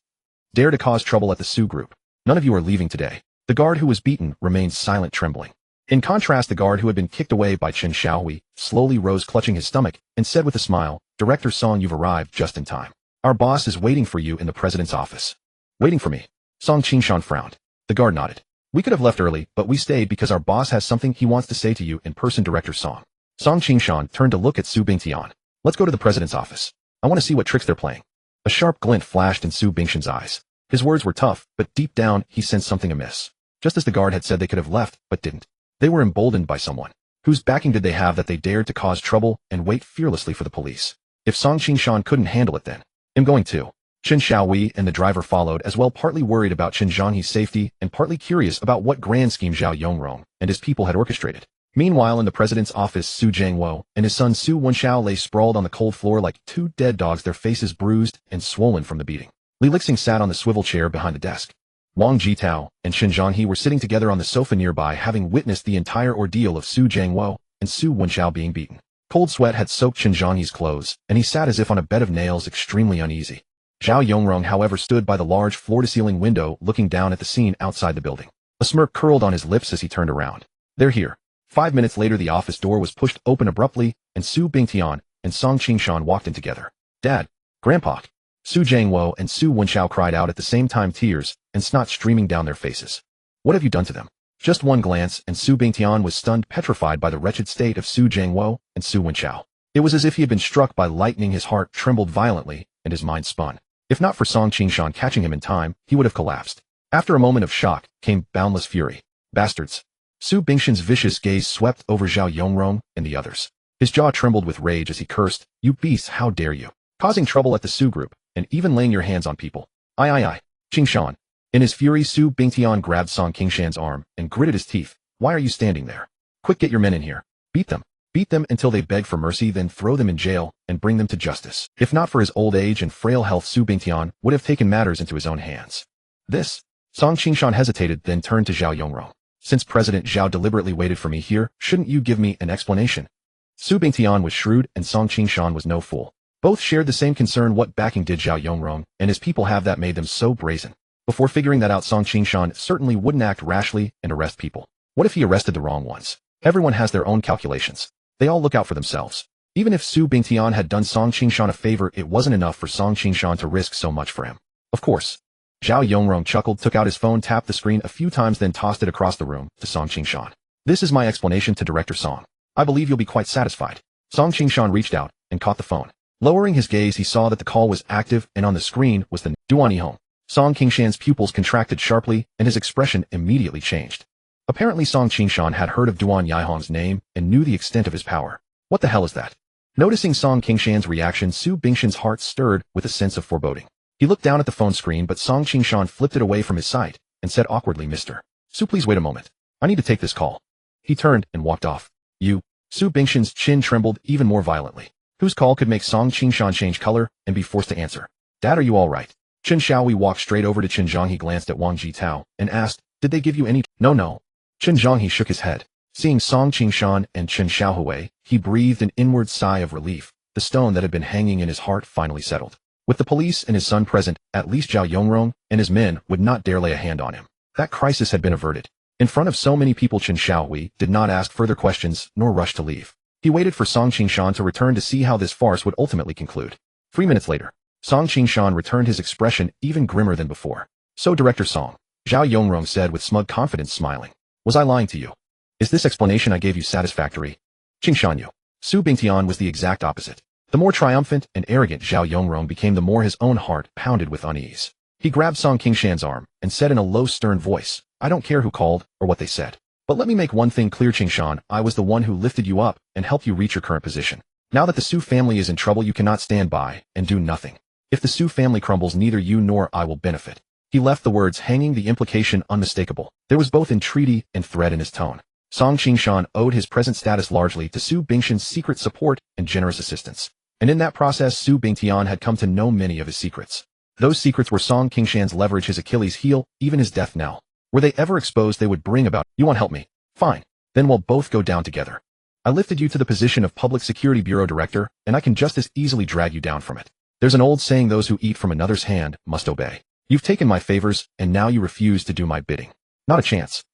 Dare to cause trouble at the Su group. None of you are leaving today. The guard who was beaten remained silent, trembling. In contrast, the guard who had been kicked away by Chen Xiaohui slowly rose, clutching his stomach, and said with a smile, "Director Song, you've arrived just in time. Our boss is waiting for you in the president's office." "Waiting for me?" Song Qingshan frowned. The guard nodded. "We could have left early, but we stayed because our boss has something he wants to say to you in person, Director Song." Song Qingshan turned to look at Su Bingtian. "Let's go to the president's office. I want to see what tricks they're playing." A sharp glint flashed in Su Bingshan's eyes. His words were tough, but deep down he sensed something amiss. Just as the guard had said, they could have left, but didn't. They were emboldened by someone. Whose backing did they have that they dared to cause trouble and wait fearlessly for the police? If Song Qingshan couldn't handle it, then I'm going to. Chen Xiaohui and the driver followed as well, partly worried about Chen Zhanghe's safety and partly curious about what grand scheme Zhao Yongrong and his people had orchestrated. Meanwhile, in the president's office, Su Jiangwo and his son Su Wenxiao lay sprawled on the cold floor like two dead dogs, their faces bruised and swollen from the beating. Li Lixing sat on the swivel chair behind the desk. Wang Jitao and Chen Zhanghe were sitting together on the sofa nearby, having witnessed the entire ordeal of Su Jiangwo and Su Wenxiao being beaten. Cold sweat had soaked Chen Zhanghe's clothes, and he sat as if on a bed of nails, extremely uneasy. Zhao Yongrong, however, stood by the large floor-to-ceiling window looking down at the scene outside the building. A smirk curled on his lips as he turned around. "They're here." 5 minutes later, the office door was pushed open abruptly, and Su Bingtian and Song Qingshan walked in together. "Dad! Grandpa!" Su Jiangwo and Su Wenxiao cried out at the same time, tears and snot streaming down their faces. "What have you done to them?" Just one glance, and Su Bingtian was stunned, petrified by the wretched state of Su Jiangwo and Su Wenxiao. It was as if he had been struck by lightning. His heart trembled violently, and his mind spun. If not for Song Qingshan catching him in time, he would have collapsed. After a moment of shock came boundless fury. "Bastards!" Su Bingshan's vicious gaze swept over Zhao Yongrong and the others. His jaw trembled with rage as he cursed, "You beasts, how dare you! Causing trouble at the Su group, and even laying your hands on people. I. Qingshan." In his fury, Su Bingtian grabbed Song Qingshan's arm and gritted his teeth. "Why are you standing there? Quick, get your men in here. Beat them. Beat them until they beg for mercy, then throw them in jail and bring them to justice." If not for his old age and frail health, Su Bingtian would have taken matters into his own hands. "This?" Song Qingshan hesitated, then turned to Zhao Yongrong. "Since President Zhao deliberately waited for me here, shouldn't you give me an explanation?" Su Bingtian was shrewd, and Song Qingshan was no fool. Both shared the same concern. What backing did Zhao Yongrong and his people have that made them so brazen? Before figuring that out, Song Qingshan certainly wouldn't act rashly and arrest people. What if he arrested the wrong ones? Everyone has their own calculations. They all look out for themselves. Even if Su Bingtian had done Song Qingshan a favor, it wasn't enough for Song Qingshan to risk so much for him. Of course. Zhao Yongrong chuckled, took out his phone, tapped the screen a few times, then tossed it across the room to Song Qingshan. "This is my explanation to Director Song. I believe you'll be quite satisfied." Song Qingshan reached out and caught the phone. Lowering his gaze, he saw that the call was active, and on the screen was the Duan Home. Song Qingshan's pupils contracted sharply, and his expression immediately changed. Apparently Song Qingshan had heard of Duan Yihong's name and knew the extent of his power. What the hell is that? Noticing Song Qingshan's reaction, Su Bingshan's heart stirred with a sense of foreboding. He looked down at the phone screen, but Song Qingshan flipped it away from his sight and said awkwardly, "Mr. Su, please wait a moment. I need to take this call." He turned and walked off. "You?" Su Bingshan's chin trembled even more violently. Whose call could make Song Qingshan change color and be forced to answer? "Dad, are you all right?" Chen Xiaohui walked straight over to Chen Zhanghe, glanced at Wang Jitao, and asked, "Did they give you any—" No. Chen Zhanghe shook his head. Seeing Song Qingshan and Chen Xiaohui, he breathed an inward sigh of relief. The stone that had been hanging in his heart finally settled. With the police and his son present, at least Zhao Yongrong and his men would not dare lay a hand on him. That crisis had been averted. In front of so many people, Chen Xiaohui did not ask further questions nor rush to leave. He waited for Song Qingshan to return to see how this farce would ultimately conclude. 3 minutes later, Song Qingshan returned, his expression even grimmer than before. "So, Director Song," Zhao Yongrong said with smug confidence, smiling. "Was I lying to you? Is this explanation I gave you satisfactory?" "Qingshan you." Su Bingtian was the exact opposite. The more triumphant and arrogant Zhao Yongrong became, the more his own heart pounded with unease. He grabbed Song Qingshan's arm and said in a low, stern voice, "I don't care who called or what they said. But let me make one thing clear, Qingshan, I was the one who lifted you up and helped you reach your current position. Now that the Su family is in trouble, you cannot stand by and do nothing. If the Su family crumbles, neither you nor I will benefit." He left the words hanging, the implication unmistakable. There was both entreaty and threat in his tone. Song Qingshan owed his present status largely to Su Bingshan's secret support and generous assistance. And in that process, Su Bingtian had come to know many of his secrets. Those secrets were Song Qingshan's leverage, his Achilles heel, even his death knell. Were they ever exposed, they would bring about, "You want help me? Fine. Then we'll both go down together. I lifted you to the position of Public Security Bureau Director, and I can just as easily drag you down from it. There's an old saying, those who eat from another's hand must obey. You've taken my favors, and now you refuse to do my bidding. Not a chance.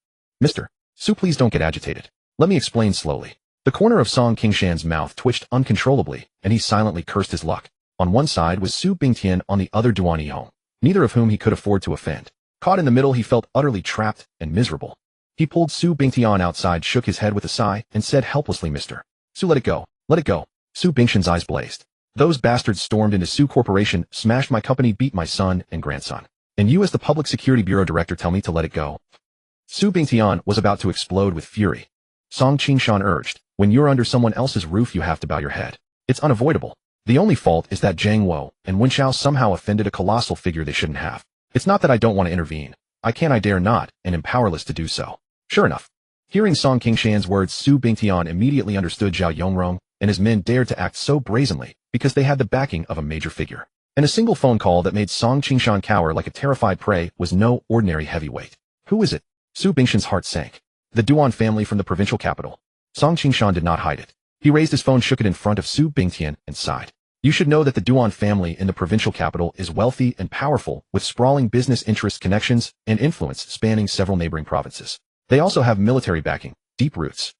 Mister. Su, please don't get agitated. Let me explain slowly. The corner of Song Qingshan's mouth twitched uncontrollably, and he silently cursed his luck. On one side was Su Bingtian, on the other Duan Yihong, neither of whom he could afford to offend. Caught in the middle, he felt utterly trapped and miserable. He pulled Su Bingtian outside, shook his head with a sigh, and said helplessly, Mister. Su, let it go. Let it go. Su Bingshan's eyes blazed. Those bastards stormed into Su Corporation, smashed my company, beat my son and grandson. And you as the Public Security Bureau Director tell me to let it go? Su Bingtian was about to explode with fury. Song Qingshan urged, when you're under someone else's roof you have to bow your head. It's unavoidable. The only fault is that Zhang Wo and Wen Xiao somehow offended a colossal figure they shouldn't have. It's not that I don't want to intervene. I can't, I dare not, and am powerless to do so. Sure enough. Hearing Song Qingshan's words, Su Bingtian immediately understood Zhao Yongrong and his men dared to act so brazenly because they had the backing of a major figure. And a single phone call that made Song Qingshan cower like a terrified prey was no ordinary heavyweight. Who is it? Su Bingshan's heart sank. The Duan family from the provincial capital. Song Qingshan did not hide it. He raised his phone, shook it in front of Su Bingtian, and sighed. You should know that the Duan family in the provincial capital is wealthy and powerful, with sprawling business interests, connections, and influence spanning several neighboring provinces. They also have military backing, deep roots.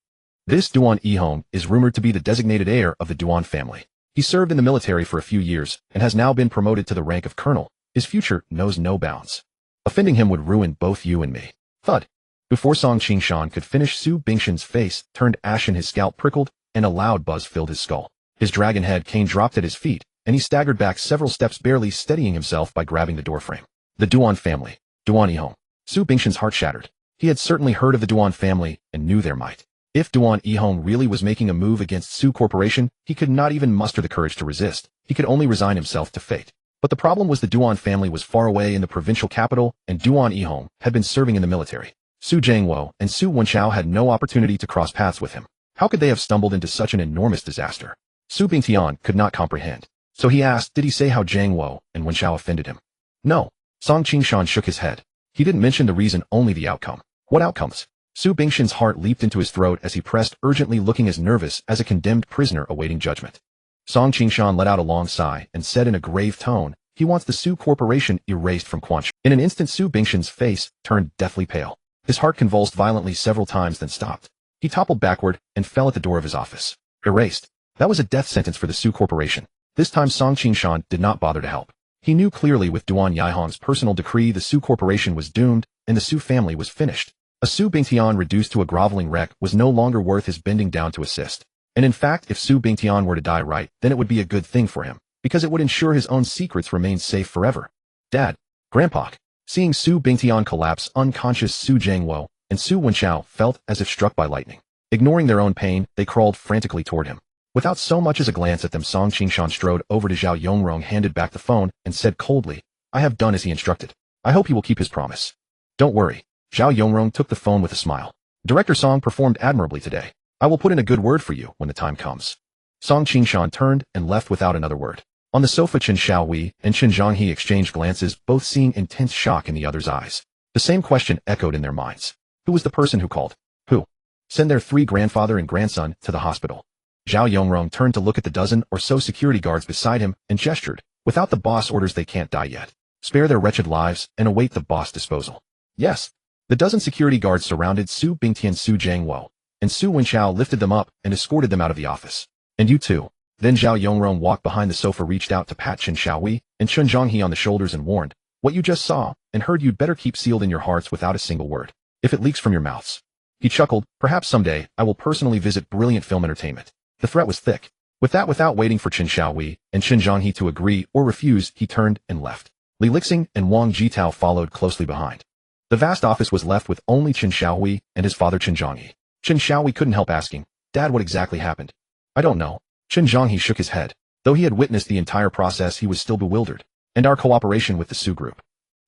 This Duan Yihong is rumored to be the designated heir of the Duan family. He served in the military for a few years and has now been promoted to the rank of colonel. His future knows no bounds. Offending him would ruin both you and me. Thud. Before Song Qingshan could finish, Su Bingshan's face turned ashen, his scalp prickled, and a loud buzz filled his skull. His dragon head cane dropped at his feet, and he staggered back several steps, barely steadying himself by grabbing the doorframe. The Duan family. Duan Yihong. Su Bingshan's heart shattered. He had certainly heard of the Duan family and knew their might. If Duan Yihong really was making a move against Su Corporation, he could not even muster the courage to resist. He could only resign himself to fate. But the problem was the Duan family was far away in the provincial capital, and Duan Yihong had been serving in the military. Su Zhangwo and Su Wenchao had no opportunity to cross paths with him. How could they have stumbled into such an enormous disaster? Su Bingtian could not comprehend. So he asked, did he say how Zhang Wo and Wenchao offended him? No. Song Qingshan shook his head. He didn't mention the reason, only the outcome. What outcomes? Su Bingshan's heart leaped into his throat as he pressed urgently, looking as nervous as a condemned prisoner awaiting judgment. Song Qingshan let out a long sigh and said in a grave tone, he wants the Su Corporation erased from Quanch. In an instant, Su Bingshan's face turned deathly pale. His heart convulsed violently several times, then stopped. He toppled backward and fell at the door of his office. Erased. That was a death sentence for the Su Corporation. This time Song Qingshan did not bother to help. He knew clearly with Duan Yihong's personal decree the Su Corporation was doomed, and the Su family was finished. A Su Bingtian reduced to a groveling wreck was no longer worth his bending down to assist. And in fact, if Su Bingtian were to die right, then it would be a good thing for him, because it would ensure his own secrets remained safe forever. Dad. Grandpa. Seeing Su Bingtian collapse unconscious, Su Zhangwo and Su Wenchao felt as if struck by lightning. Ignoring their own pain, they crawled frantically toward him. Without so much as a glance at them, Song Qingshan strode over to Zhao Yongrong, handed back the phone, and said coldly, I have done as he instructed. I hope he will keep his promise. Don't worry. Zhao Yongrong took the phone with a smile. Director Song performed admirably today. I will put in a good word for you when the time comes. Song Qingshan turned and left without another word. On the sofa, Chen Xiaohui and Chen Zhonghe exchanged glances, both seeing intense shock in the other's eyes. The same question echoed in their minds. Who was the person who called? Who? Send their 3 grandfather and grandson to the hospital. Zhao Yongrong turned to look at the dozen or so security guards beside him and gestured. Without the boss orders, they can't die yet. Spare their wretched lives and await the boss disposal. Yes. The dozen security guards surrounded Su Bingtian, Su Zhangwo, and Su Wenchao, lifted them up and escorted them out of the office. And you too. Then Zhao Yongrong walked behind the sofa, reached out to pat Chen Xiaohui and Chen Zhonghe on the shoulders and warned, what you just saw and heard you'd better keep sealed in your hearts without a single word. If it leaks from your mouths. He chuckled, perhaps someday I will personally visit Brilliant Film Entertainment. The threat was thick. With that, without waiting for Chen Xiaohui and Chen Zhonghe to agree or refuse, he turned and left. Li Lixing and Wang Jitao followed closely behind. The vast office was left with only Chen Xiaohui and his father Chen Zhonghe. Chen Xiaohui couldn't help asking, Dad, what exactly happened? I don't know. Chen Zhonghe shook his head. Though he had witnessed the entire process, he was still bewildered. And our cooperation with the Su group.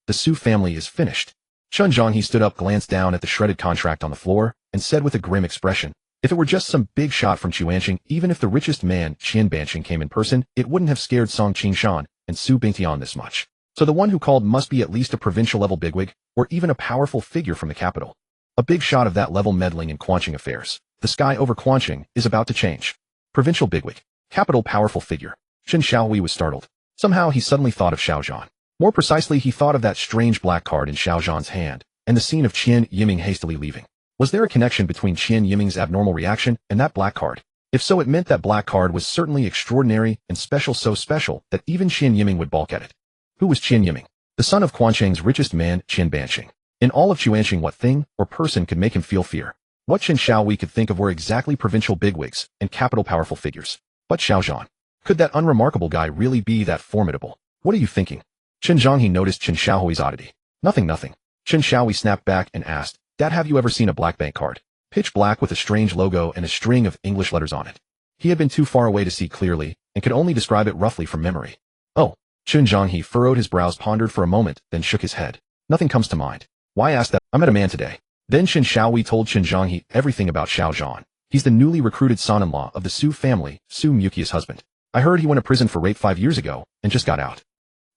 The Su family is finished. Chen Zhonghe stood up, glanced down at the shredded contract on the floor, and said with a grim expression, if it were just some big shot from Chuanqing, even if the richest man, Qian Banqing, came in person, it wouldn't have scared Song Qingshan and Su Bingtian this much. So the one who called must be at least a provincial-level bigwig, or even a powerful figure from the capital. A big shot of that level meddling in Quanqing affairs. The sky over Quanqing is about to change. Provincial bigwig. Capital powerful figure. Chen Xiaohui was startled. Somehow he suddenly thought of Xiao Zhan. More precisely, he thought of that strange black card in Xiao Zhan's hand, and the scene of Qian Yiming hastily leaving. Was there a connection between Qian Yiming's abnormal reaction and that black card? If so, it meant that black card was certainly extraordinary and special, so special that even Qian Yiming would balk at it. Who was Qian Yiming? The son of Quancheng's richest man, Qin Banqing. In all of Chuanqing, what thing or person could make him feel fear? What Qin Shaohui could think of were exactly provincial bigwigs and capital powerful figures. But Xiao Zhan. Could that unremarkable guy really be that formidable? What are you thinking? Qin Zhanghe noticed Qin Shaohui's oddity. Nothing. Qin Shaohui snapped back and asked, Dad, have you ever seen a black bank card? Pitch black with a strange logo and a string of English letters on it. He had been too far away to see clearly and could only describe it roughly from memory. Oh. Qin Zhanghe furrowed his brows, pondered for a moment, then shook his head. Nothing comes to mind. Why ask that? I met a man today. Then Qin Shaohui told Qin Zhanghe everything about Xiao Zhan. He's the newly recruited son-in-law of the Su family, Su Muqia's husband. I heard he went to prison for rape 5 years ago and just got out.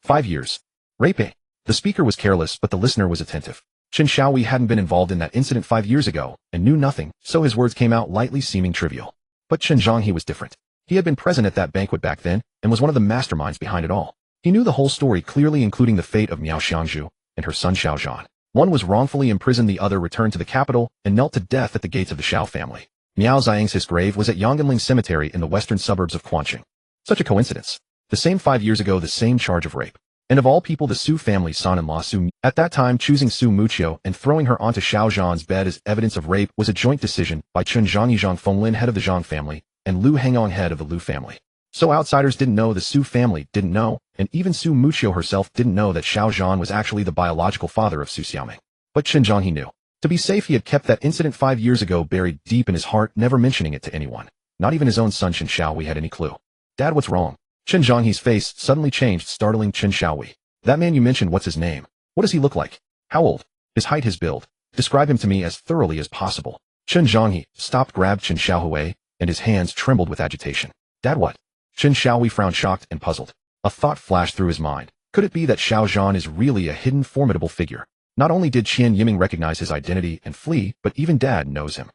5 years. Rape? The speaker was careless, but the listener was attentive. Qin Shaohui hadn't been involved in that incident 5 years ago and knew nothing, so his words came out lightly, seeming trivial. But Qin Zhanghe was different. He had been present at that banquet back then and was one of the masterminds behind it all. He knew the whole story clearly, including the fate of Miao Xiangzhu and her son Xiao Zhan. One was wrongfully imprisoned, the other returned to the capital and knelt to death at the gates of the Xiao family. Miao Xiang's grave was at Yongganling Cemetery in the western suburbs of Quanqing. Such a coincidence. The same 5 years ago, the same charge of rape. And of all people, the Su family son-in-law Su, at that time choosing Su Muqiu and throwing her onto Xiao Zhan's bed as evidence of rape was a joint decision by Chun Zhangyi Zhang Fenglin, head of the Zhang family, and Lu Hengong, head of the Lu family. So outsiders didn't know, the Su family didn't know, and even Su Muqiu herself didn't know that Xiao Zhan was actually the biological father of Su Xiaoming. But Qin Zhanghe knew. To be safe, he had kept that incident 5 years ago buried deep in his heart, never mentioning it to anyone. Not even his own son Qin Shaohui had any clue. Dad, what's wrong? Qin Zhanghe's face suddenly changed, startling Qin Shaohui. That man you mentioned, what's his name? What does he look like? How old? His height, his build. Describe him to me as thoroughly as possible. Qin Zhanghe stopped, grabbed Qin Shaohui, and his hands trembled with agitation. Dad, what? Qin Shaohui frowned, shocked and puzzled. A thought flashed through his mind. Could it be that Xiao Zhan is really a hidden, formidable figure? Not only did Qian Yiming recognize his identity and flee, but even Dad knows him.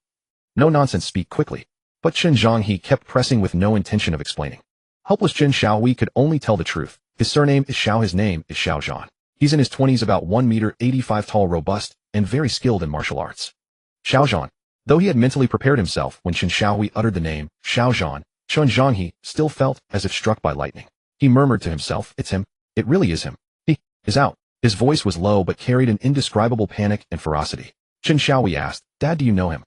No nonsense, speak quickly. But Qin Zhanghe kept pressing with no intention of explaining. Helpless Qin Shaohui could only tell the truth. His surname is Xiao, his name is Xiao Zhan. He's in his 20s, about 1.85 meters tall, robust, and very skilled in martial arts. Xiao Zhan. Though he had mentally prepared himself when Qin Shaohui uttered the name, Xiao Zhan, Qin Zhanghe still felt as if struck by lightning. He murmured to himself, it's him. It really is him. He is out. His voice was low but carried an indescribable panic and ferocity. Qin Shaohui asked, Dad, do you know him?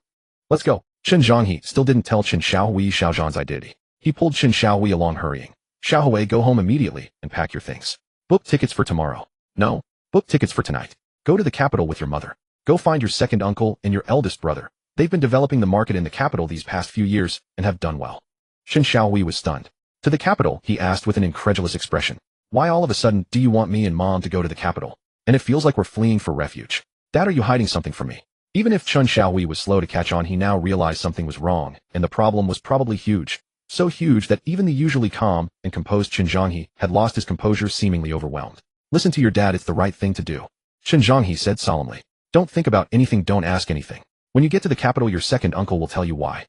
Let's go. Qin Zhanghe still didn't tell Qin Shaohui Xiao Zhan's identity. He pulled Qin Shaohui along, hurrying. Shaohui, go home immediately and pack your things. Book tickets for tomorrow. No. Book tickets for tonight. Go to the capital with your mother. Go find your second uncle and your eldest brother. They've been developing the market in the capital these past few years and have done well. Qin Shaohui was stunned. To the capital, he asked with an incredulous expression. Why all of a sudden do you want me and Mom to go to the capital? And it feels like we're fleeing for refuge. Dad, are you hiding something from me? Even if Qin Shaohui was slow to catch on, he now realized something was wrong, and the problem was probably huge. So huge that even the usually calm and composed Qin Zhanghe had lost his composure, seemingly overwhelmed. Listen to your dad, it's the right thing to do. Qin Zhanghe said solemnly. Don't think about anything, don't ask anything. When you get to the capital, your second uncle will tell you why.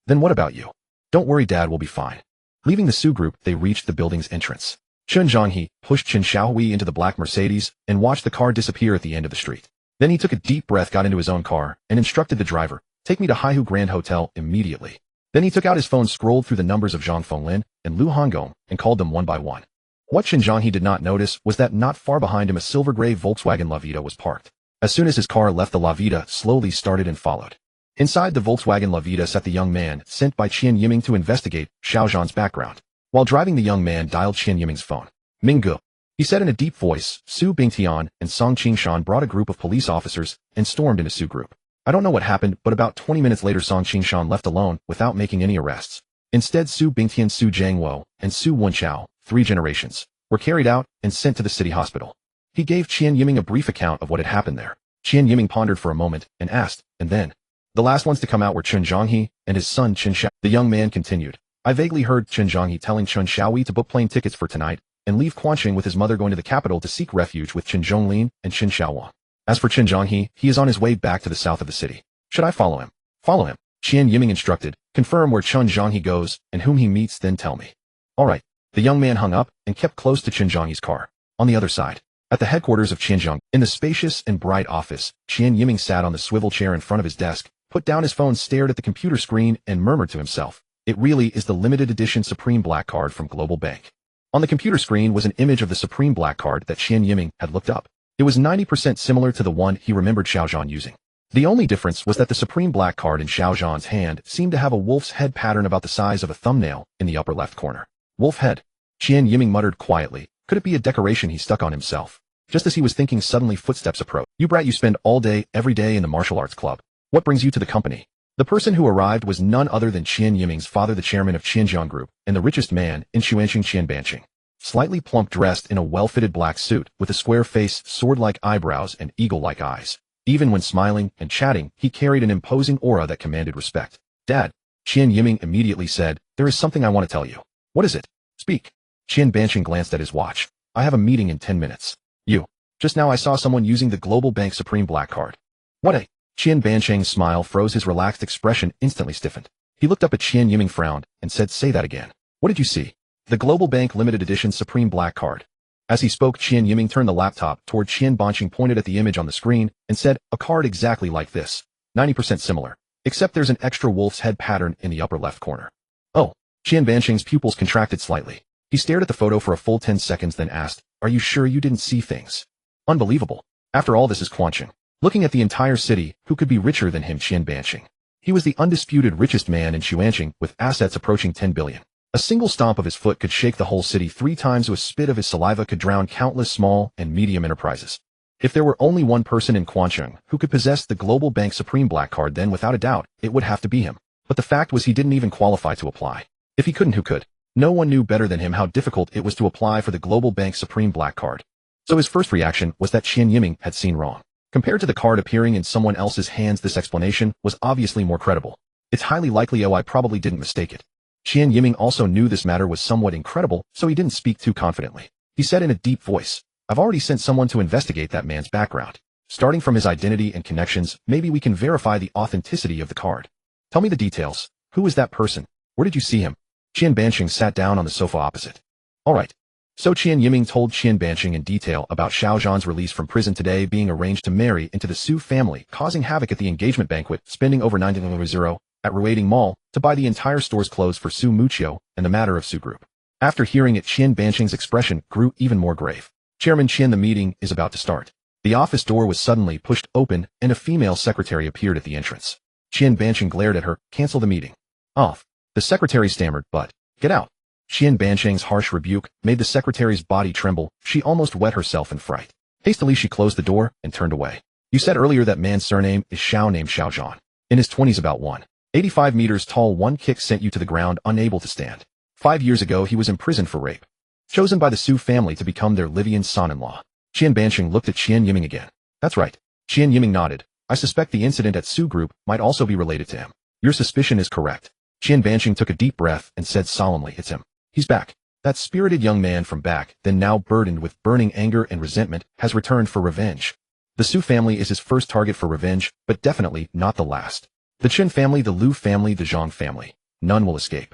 Then what about you? Don't worry, Dad will be fine. Leaving the Su group, they reached the building's entrance. Qin Zhanghe pushed Qin Shaohui into the black Mercedes and watched the car disappear at the end of the street. Then he took a deep breath, got into his own car, and instructed the driver, take me to Haihu Grand Hotel immediately. Then he took out his phone, scrolled through the numbers of Zhang Fenglin and Lu Hongong, and called them one by one. What Qin Zhanghe did not notice was that not far behind him a silver-gray Volkswagen La Vida was parked. As soon as his car left, the La Vida slowly started and followed. Inside the Volkswagen La Vida sat the young man sent by Qian Yiming to investigate Xiao Zhan's background. While driving, the young man dialed Qian Yiming's phone. Minggu, he said in a deep voice. Su Bingtian and Song Qingshan brought a group of police officers and stormed into Su group. I don't know what happened, but about 20 minutes later Song Qingshan left alone without making any arrests. Instead, Su Bingtian, Su Jiangwo, and Su Wenchao, 3 generations, were carried out and sent to the city hospital. He gave Qian Yiming a brief account of what had happened there. Qian Yiming pondered for a moment and asked, and then? The last ones to come out were Qin Zhanghe and his son Qin Xiao. The young man continued. I vaguely heard Qin Zhanghe telling Qin Shaohui to book plane tickets for tonight and leave Quanqing with his mother, going to the capital to seek refuge with Qin Zhonglin and Qin Xiaowang. As for Qin Zhanghe, he is on his way back to the south of the city. Should I follow him? Follow him. Qian Yiming instructed. Confirm where Qin Zhanghe goes and whom he meets, then tell me. All right. The young man hung up and kept close to Qin Zhanghe's car. On the other side, At the headquarters of Xinjiang, in the spacious and bright office, Qian Yiming sat on the swivel chair in front of his desk, put down his phone, stared at the computer screen, and murmured to himself, "It really is the limited edition Supreme Black Card from Global Bank." On the computer screen was an image of the Supreme Black Card that Qian Yiming had looked up. It was 90% similar to the one he remembered Xiaozhan using. The only difference was that the Supreme Black Card in Xiaozhan's hand seemed to have a wolf's head pattern about the size of a thumbnail in the upper left corner. Wolf head. Qian Yiming muttered quietly. Could it be a decoration he stuck on himself? Just as he was thinking, suddenly footsteps approached. "You brat, you spend all day, every day in the martial arts club. What brings you to the company?" The person who arrived was none other than Qian Yiming's father, the chairman of Xinjiang Group, and the richest man in Xuanqing, Qian Banqing. Slightly plump, dressed in a well-fitted black suit, with a square face, sword-like eyebrows, and eagle-like eyes. Even when smiling and chatting, he carried an imposing aura that commanded respect. "Dad," Qian Yiming immediately said, "there is something I want to tell you." "What is it? Speak." Qian Banqing glanced at his watch. "I have a meeting in 10 minutes. You. Just now I saw someone using the Global Bank Supreme Black Card." "What a..." Qian Banqing's smile froze, his relaxed expression instantly stiffened. He looked up at Qian Yiming, frowned, and said, "Say that again. What did you see?" "The Global Bank Limited Edition Supreme Black Card." As he spoke, Qian Yiming turned the laptop toward Qian Banqing, pointed at the image on the screen, and said, "A card exactly like this. 90% similar. Except there's an extra wolf's head pattern in the upper left corner." "Oh." Qian Banqing's pupils contracted slightly. He stared at the photo for a full 10 seconds, then asked, "Are you sure you didn't see things?" "Unbelievable. After all, this is Quanqing. Looking at the entire city, who could be richer than him?" Qian Banqing. He was the undisputed richest man in Xuanqing, with assets approaching 10 billion. A single stomp of his foot could shake the whole city 3 times. A spit of his saliva could drown countless small and medium enterprises. If there were only one person in Quanqing who could possess the Global Bank Supreme Black Card, then without a doubt, it would have to be him. But the fact was, he didn't even qualify to apply. If he couldn't, who could? No one knew better than him how difficult it was to apply for the Global Bank Supreme Black Card. So his first reaction was that Qian Yiming had seen wrong. Compared to the card appearing in someone else's hands, this explanation was obviously more credible. "It's highly likely I probably didn't mistake it." Qian Yiming also knew this matter was somewhat incredible, so he didn't speak too confidently. He said in a deep voice, "I've already sent someone to investigate that man's background. Starting from his identity and connections, maybe we can verify the authenticity of the card. Tell me the details. Who is that person? Where did you see him?" Qian Banqing sat down on the sofa opposite. "All right." So Qian Yiming told Qian Banqing in detail about Xiaozhan's release from prison today, being arranged to marry into the Su family, causing havoc at the engagement banquet, spending over 90,000 at Ruiding Mall to buy the entire store's clothes for Su Mutuo, and the matter of Su Group. After hearing it, Qian Banqing's expression grew even more grave. "Chairman Qian, the meeting is about to start." The office door was suddenly pushed open, and a female secretary appeared at the entrance. Qian Banqing glared at her. "Cancel the meeting." "Off." The secretary stammered, "But, get out." Qian Banqing's harsh rebuke made the secretary's body tremble. She almost wet herself in fright. Hastily she closed the door and turned away. "You said earlier that man's surname is Xiao, named Xiaozhan. In his 20s, about 185 meters tall. One kick sent you to the ground, unable to stand. 5 years ago he was imprisoned for rape. Chosen by the Su family to become their Livian son-in-law." Qian Banqing looked at Qian Yiming again. "That's right." Qian Yiming nodded. "I suspect the incident at Su Group might also be related to him." "Your suspicion is correct." Qian Banqing took a deep breath and said solemnly, "It's him. He's back. That spirited young man from back then, now burdened with burning anger and resentment, has returned for revenge. The Su family is his first target for revenge, but definitely not the last. The Chen family, the Lu family, the Zhang family. None will escape.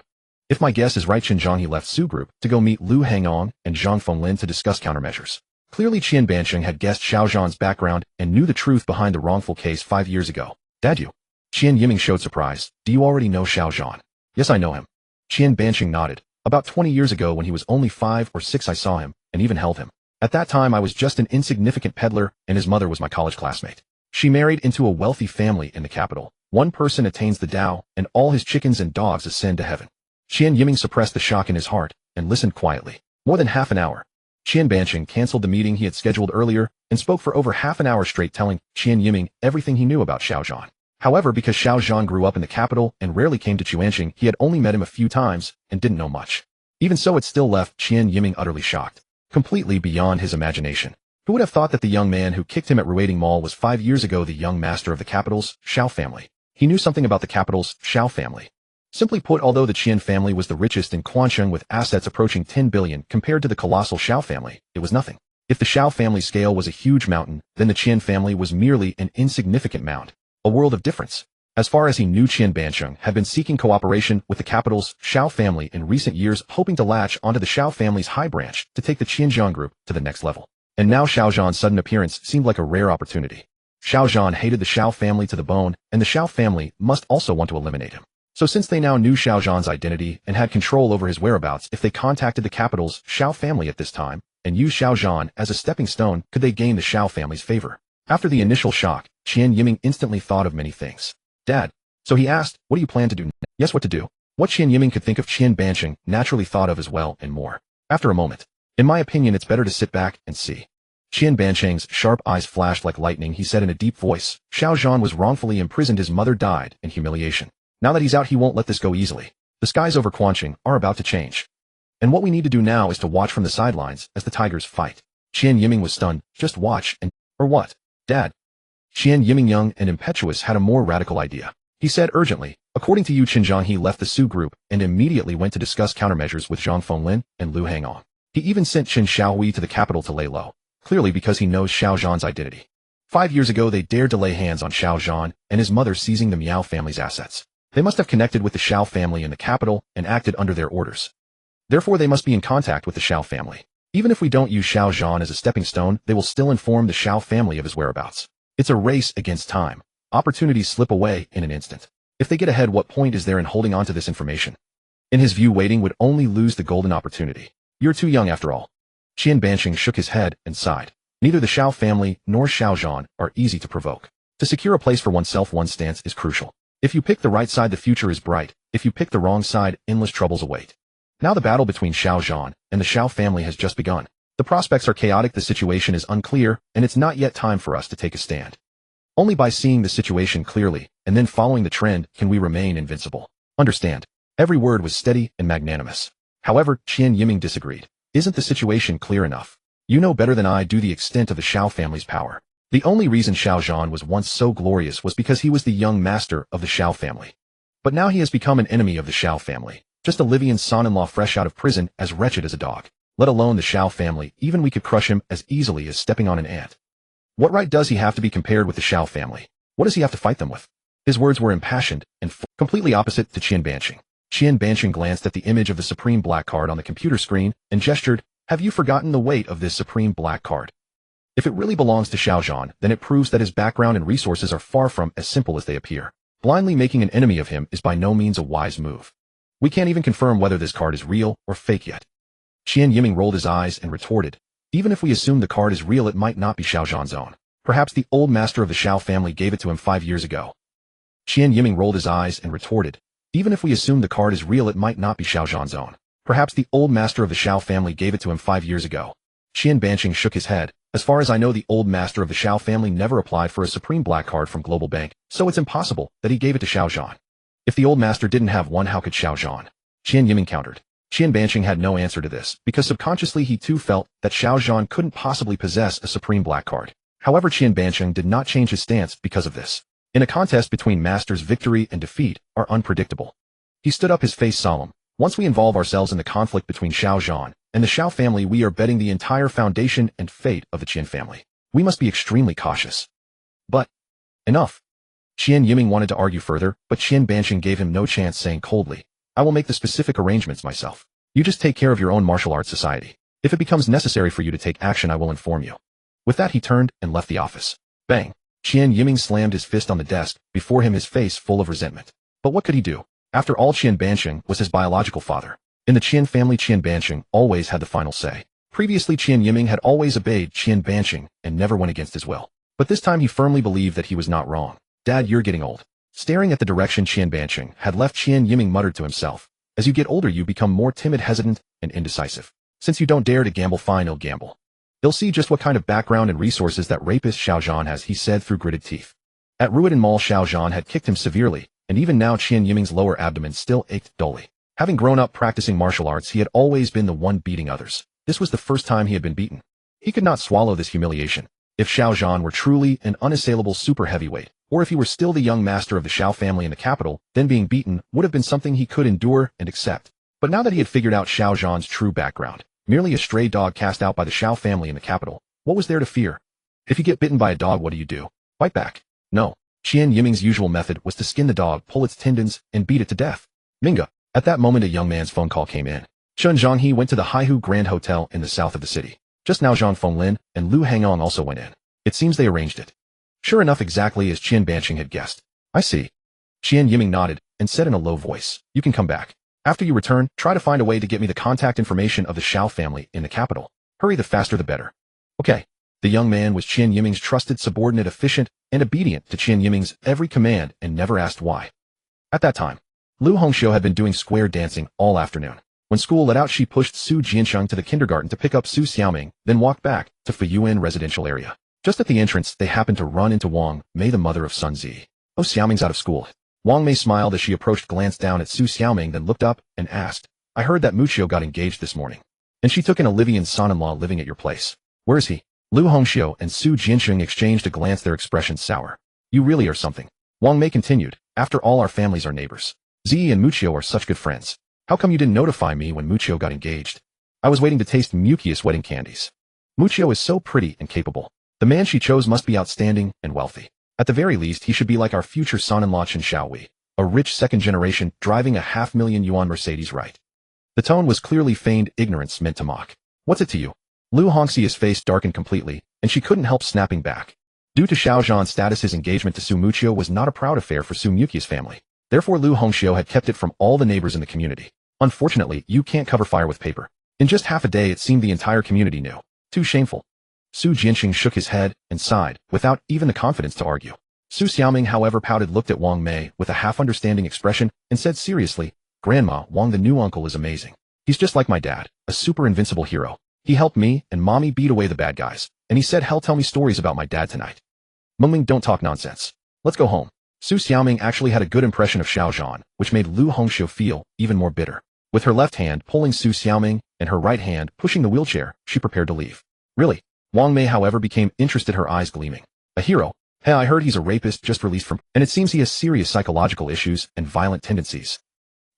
If my guess is right, Xinjiang, he left Su Group to go meet Lu Hangong and Zhang Fenglin to discuss countermeasures." Clearly Qian Banqing had guessed Xiaozhan's background and knew the truth behind the wrongful case 5 years ago. "Dad, you?" Qian Yiming showed surprise. "Do you already know Xiaozhan?" "Yes, I know him." Qian Banqing nodded. "About 20 years ago, when he was only 5 or 6, I saw him, and even held him. At that time I was just an insignificant peddler, and his mother was my college classmate. She married into a wealthy family in the capital. One person attains the Tao, and all his chickens and dogs ascend to heaven." Qian Yiming suppressed the shock in his heart, and listened quietly. More than half an hour. Qian Banqing canceled the meeting he had scheduled earlier, and spoke for over half an hour straight, telling Qian Yiming everything he knew about Xiaozhan. However, because Xiaozhan grew up in the capital and rarely came to Xuanqing, he had only met him a few times, and didn't know much. Even so, it still left Qian Yiming utterly shocked. Completely beyond his imagination. Who would have thought that the young man who kicked him at Ruiding Mall was 5 years ago the young master of the capital's Xiao family? He knew something about the capital's Xiao family. Simply put, although the Qian family was the richest in Quanqing with assets approaching 10 billion compared to the colossal Xiao family, it was nothing. If the Xiao family scale was a huge mountain, then the Qian family was merely an insignificant mound. A world of difference. As far as he knew, Qian Banqing had been seeking cooperation with the capital's Xiao family in recent years, hoping to latch onto the Xiao family's high branch to take the Xinjiang Group to the next level. And now Xiao Zhan's sudden appearance seemed like a rare opportunity. Xiao Zhan hated the Xiao family to the bone, and the Xiao family must also want to eliminate him. So since they now knew Xiao Zhan's identity and had control over his whereabouts, if they contacted the capital's Xiao family at this time and used Xiao Zhan as a stepping stone, could they gain the Xiao family's favor? After the initial shock, Qian Yiming instantly thought of many things. Dad. So he asked, what do you plan to do? Yes, what to do? What Qian Yiming could think of, Qian Banqing naturally thought of as well and more. After a moment, in my opinion, it's better to sit back and see. Qian Banqing's sharp eyes flashed like lightning. He said in a deep voice, Xiao Zhan was wrongfully imprisoned. His mother died in humiliation. Now that he's out, he won't let this go easily. The skies over Quanqing are about to change. And what we need to do now is to watch from the sidelines as the tigers fight. Qian Yiming was stunned. Just watch and... Or what? Dad. Qian Yiming, young and impetuous, had a more radical idea. He said urgently, according to Yu Qinzhang, he left the Su group and immediately went to discuss countermeasures with Zhang Fenglin and Lu Hangong. He even sent Qin Xiaohui to the capital to lay low, clearly because he knows Xiao Zhan's identity. 5 years ago, they dared to lay hands on Xiao Zhan and his mother, seizing the Miao family's assets. They must have connected with the Xiao family in the capital and acted under their orders. Therefore, they must be in contact with the Xiao family. Even if we don't use Xiao Zhan as a stepping stone, they will still inform the Xiao family of his whereabouts. It's a race against time. Opportunities slip away in an instant. If they get ahead, what point is there in holding on to this information? In his view, waiting would only lose the golden opportunity. You're too young after all. Qian Banqing shook his head and sighed. Neither the Xiao family nor Xiao Zhan are easy to provoke. To secure a place for oneself, one's stance is crucial. If you pick the right side, the future is bright. If you pick the wrong side, endless troubles await. Now the battle between Xiao Zhan and the Xiao family has just begun. The prospects are chaotic, the situation is unclear, and it's not yet time for us to take a stand. Only by seeing the situation clearly and then following the trend can we remain invincible. Understand? Every word was steady and magnanimous. However, Qian Yiming disagreed. Isn't the situation clear enough? You know better than I do the extent of the Xiao family's power. The only reason Xiao Zhan was once so glorious was because he was the young master of the Xiao family. But now he has become an enemy of the Xiao family, just a Livian son-in-law fresh out of prison, as wretched as a dog. Let alone the Xiao family, even we could crush him as easily as stepping on an ant. What right does he have to be compared with the Xiao family? What does he have to fight them with? His words were impassioned and completely opposite to Qian Banqing. Qian Banqing glanced at the image of the supreme black card on the computer screen and gestured, have you forgotten the weight of this supreme black card? If it really belongs to Xiao Zhan, then it proves that his background and resources are far from as simple as they appear. Blindly making an enemy of him is by no means a wise move. We can't even confirm whether this card is real or fake yet. Qian Yiming rolled his eyes and retorted, even if we assume the card is real, it might not be Xiao Zhan's own. Perhaps the old master of the Xiao family gave it to him 5 years ago. Qian Yiming rolled his eyes and retorted, even if we assume the card is real, it might not be Xiao Zhan's own. Perhaps the old master of the Xiao family gave it to him 5 years ago. Qian Banqing shook his head. As far as I know, the old master of the Xiao family never applied for a supreme black card from Global Bank, so it's impossible that he gave it to Xiao Zhan. If the old master didn't have one, how could Xiao Zhan? Qian Yiming countered. Qian Banqing had no answer to this, because subconsciously he too felt that Xiao Zhan couldn't possibly possess a supreme black card. However, Qian Banqing did not change his stance because of this. In a contest between masters, victory and defeat are unpredictable. He stood up, his face solemn. Once we involve ourselves in the conflict between Xiao Zhan and the Xiao family, we are betting the entire foundation and fate of the Qian family. We must be extremely cautious. But, enough. Qian Yiming wanted to argue further, but Qian Banqing gave him no chance, saying coldly, I will make the specific arrangements myself. You just take care of your own martial arts society. If it becomes necessary for you to take action, I will inform you. With that, he turned and left the office. Bang! Qian Yiming slammed his fist on the desk, before him, his face full of resentment. But what could he do? After all, Qian Banqing was his biological father. In the Qian family, Qian Banqing always had the final say. Previously, Qian Yiming had always obeyed Qian Banqing and never went against his will. But this time he firmly believed that he was not wrong. Dad, you're getting old. Staring at the direction Qian Banqing had left, Qian Yiming muttered to himself. As you get older, you become more timid, hesitant, and indecisive. Since you don't dare to gamble, fine, I'll gamble. You'll see just what kind of background and resources that rapist Xiao Zhan has, he said through gritted teeth. At Ruiden Mall, Xiao Zhan had kicked him severely, and even now Qian Yiming's lower abdomen still ached dully. Having grown up practicing martial arts, he had always been the one beating others. This was the first time he had been beaten. He could not swallow this humiliation. If Xiao Zhan were truly an unassailable super heavyweight, or if he were still the young master of the Xiao family in the capital, then being beaten would have been something he could endure and accept. But now that he had figured out Xiao Zhan's true background, merely a stray dog cast out by the Xiao family in the capital, what was there to fear? If you get bitten by a dog, what do? Fight back? No. Qian Yiming's usual method was to skin the dog, pull its tendons, and beat it to death. Minga. At that moment, a young man's phone call came in. Chun Zhonghe went to the Haihu Grand Hotel in the south of the city. Just now Zhang Fenglin and Lu Hangong also went in. It seems they arranged it. Sure enough, exactly as Qian Banqing had guessed. I see. Qian Yiming nodded and said in a low voice, you can come back. After you return, try to find a way to get me the contact information of the Xiao family in the capital. Hurry, the faster the better. Okay. The young man was Qian Yiming's trusted subordinate, efficient and obedient to Qian Yiming's every command and never asked why. At that time, Lu Hongxiu had been doing square dancing all afternoon. When school let out, she pushed Su Jiansheng to the kindergarten to pick up Su Xiaoming, then walked back to Fuyuan residential area. Just at the entrance, they happened to run into Wang Mei, the mother of Sun Zi. Oh, Xiaoming's out of school. Wang Mei smiled as she approached, glanced down at Su Xiaoming, then looked up and asked, I heard that Muqiu got engaged this morning. And she took an Olivian son-in-law living at your place. Where is he? Lu Hongxiu and Su Jiansheng exchanged a glance, their expressions sour. You really are something. Wang Mei continued, after all, our families are neighbors. Zi and Muqiu are such good friends. How come you didn't notify me when Muqiu got engaged? I was waiting to taste Muqiu's wedding candies. Muqiu is so pretty and capable. The man she chose must be outstanding and wealthy. At the very least, he should be like our future son-in-law Chen Xiaowei, a rich second generation driving a $500,000 Mercedes, right? The tone was clearly feigned ignorance meant to mock. What's it to you? Lu Hongxiu's face darkened completely, and she couldn't help snapping back. Due to Xiao Zhan's status, his engagement to Su Muqiu was not a proud affair for Su Muqiu's family. Therefore, Lu Hongxiu had kept it from all the neighbors in the community. Unfortunately, you can't cover fire with paper. In just half a day, it seemed the entire community knew. Too shameful. Su Jianxing shook his head and sighed, without even the confidence to argue. Su Xiaoming, however, pouted, looked at Wang Mei with a half-understanding expression, and said seriously, Grandma, Wang, the new uncle, is amazing. He's just like my dad, a super invincible hero. He helped me and Mommy beat away the bad guys, and he said he'll tell me stories about my dad tonight. Mengming, don't talk nonsense. Let's go home. Su Xiaoming actually had a good impression of Xiao Zhan, which made Lu Hongxiu feel even more bitter. With her left hand pulling Su Xiaoming and her right hand pushing the wheelchair, she prepared to leave. Really? Wang Mei, however, became interested, her eyes gleaming. A hero? Hey, I heard he's a rapist just released from, and it seems he has serious psychological issues and violent tendencies.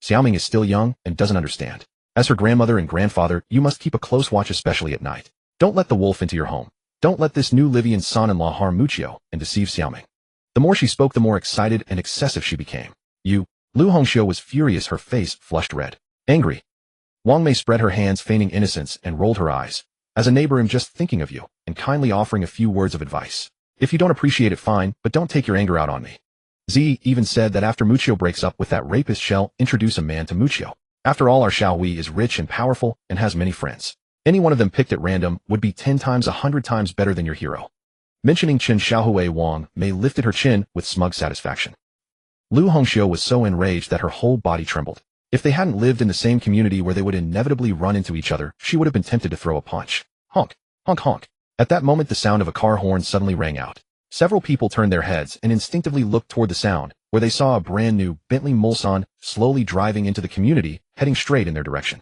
Xiaoming is still young and doesn't understand. As her grandmother and grandfather, you must keep a close watch, especially at night. Don't let the wolf into your home. Don't let this new Livian son-in-law harm Muqiu and deceive Xiaoming. The more she spoke, the more excited and excessive she became. You. Lu Hongxiu was furious, her face flushed red. Angry. Wang Mei spread her hands, feigning innocence, and rolled her eyes. As a neighbor, I'm just thinking of you, and kindly offering a few words of advice. If you don't appreciate it, fine, but don't take your anger out on me. Zi even said that after Muqiu breaks up with that rapist, she'll introduce a man to Muqiu. After all, our Xiaowei is rich and powerful and has many friends. Any one of them picked at random would be 10 times, 100 times better than your hero. Mentioning Chen Xiaohui, Wang Mei lifted her chin with smug satisfaction. Lu Hongxiu was so enraged that her whole body trembled. If they hadn't lived in the same community where they would inevitably run into each other, she would have been tempted to throw a punch. Honk, honk, honk. At that moment, the sound of a car horn suddenly rang out. Several people turned their heads and instinctively looked toward the sound, where they saw a brand new Bentley Mulsanne slowly driving into the community, heading straight in their direction.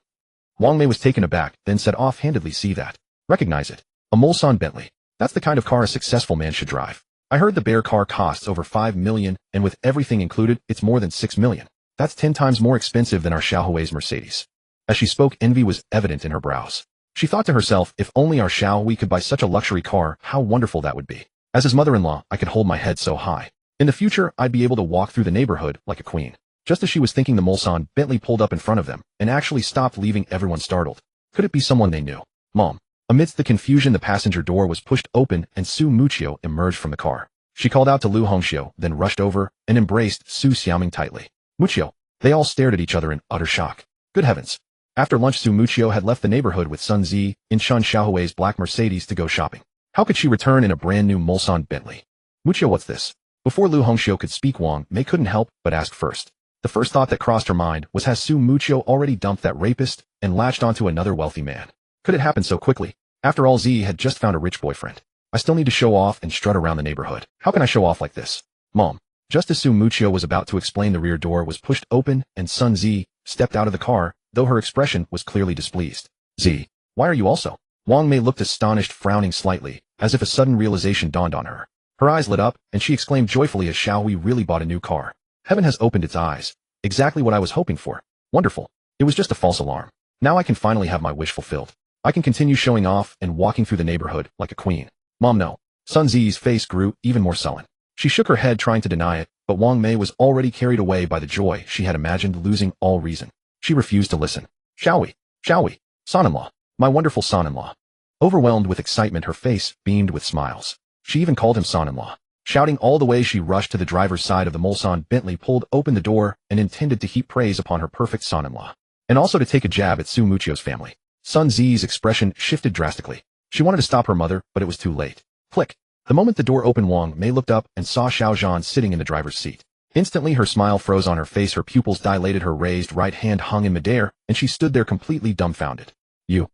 Wang Mei was taken aback, then said offhandedly, see that? Recognize it? A Mulsanne Bentley. That's the kind of car a successful man should drive. I heard the bear car costs over 5 million, and with everything included, it's more than 6 million. That's 10 times more expensive than our Xiaohui's Mercedes. As she spoke, envy was evident in her brows. She thought to herself, if only our Xiaohui could buy such a luxury car, how wonderful that would be. As his mother-in-law, I could hold my head so high. In the future, I'd be able to walk through the neighborhood like a queen. Just as she was thinking, the Mulsanne Bentley pulled up in front of them and actually stopped, leaving everyone startled. Could it be someone they knew? Mom. Amidst the confusion, the passenger door was pushed open and Su Muqiu emerged from the car. She called out to Lu Hongxiu, then rushed over and embraced Su Xiaoming tightly. Muqiu. They all stared at each other in utter shock. Good heavens. After lunch, Su Muqiu had left the neighborhood with Sun Zi in Chen Xiaohui's black Mercedes to go shopping. How could she return in a brand new Mulsanne Bentley? Muqiu, what's this? Before Lu Hongxiu could speak, Wang Mei couldn't help but ask first. The first thought that crossed her mind was, has Su Muqiu already dumped that rapist and latched onto another wealthy man? Could it happen so quickly? After all, Zi had just found a rich boyfriend. I still need to show off and strut around the neighborhood. How can I show off like this? Mom. Just as Su Muqiu was about to explain, the rear door was pushed open and Sun Zi stepped out of the car, though her expression was clearly displeased. Zi, why are you also? Wang Mei looked astonished, frowning slightly, as if a sudden realization dawned on her. Her eyes lit up, and she exclaimed joyfully as Xiaohui really bought a new car. Heaven has opened its eyes. Exactly what I was hoping for. Wonderful. It was just a false alarm. Now I can finally have my wish fulfilled. I can continue showing off and walking through the neighborhood like a queen. Mom, no. Sun Zi's face grew even more sullen. She shook her head, trying to deny it, but Wang Mei was already carried away by the joy she had imagined, losing all reason. She refused to listen. Xiaohui, son-in-law, my wonderful son-in-law. Overwhelmed with excitement, her face beamed with smiles. She even called him son-in-law. Shouting all the way, she rushed to the driver's side of the Mulsanne Bentley, pulled open the door, and intended to heap praise upon her perfect son-in-law. And also to take a jab at Su Muchio's family. Sun Zi's expression shifted drastically. She wanted to stop her mother, but it was too late. Click. The moment the door opened, Wang Mei looked up and saw Xiao Zhan sitting in the driver's seat. Instantly her smile froze on her face, her pupils dilated, her raised right hand hung in midair, and she stood there completely dumbfounded. You.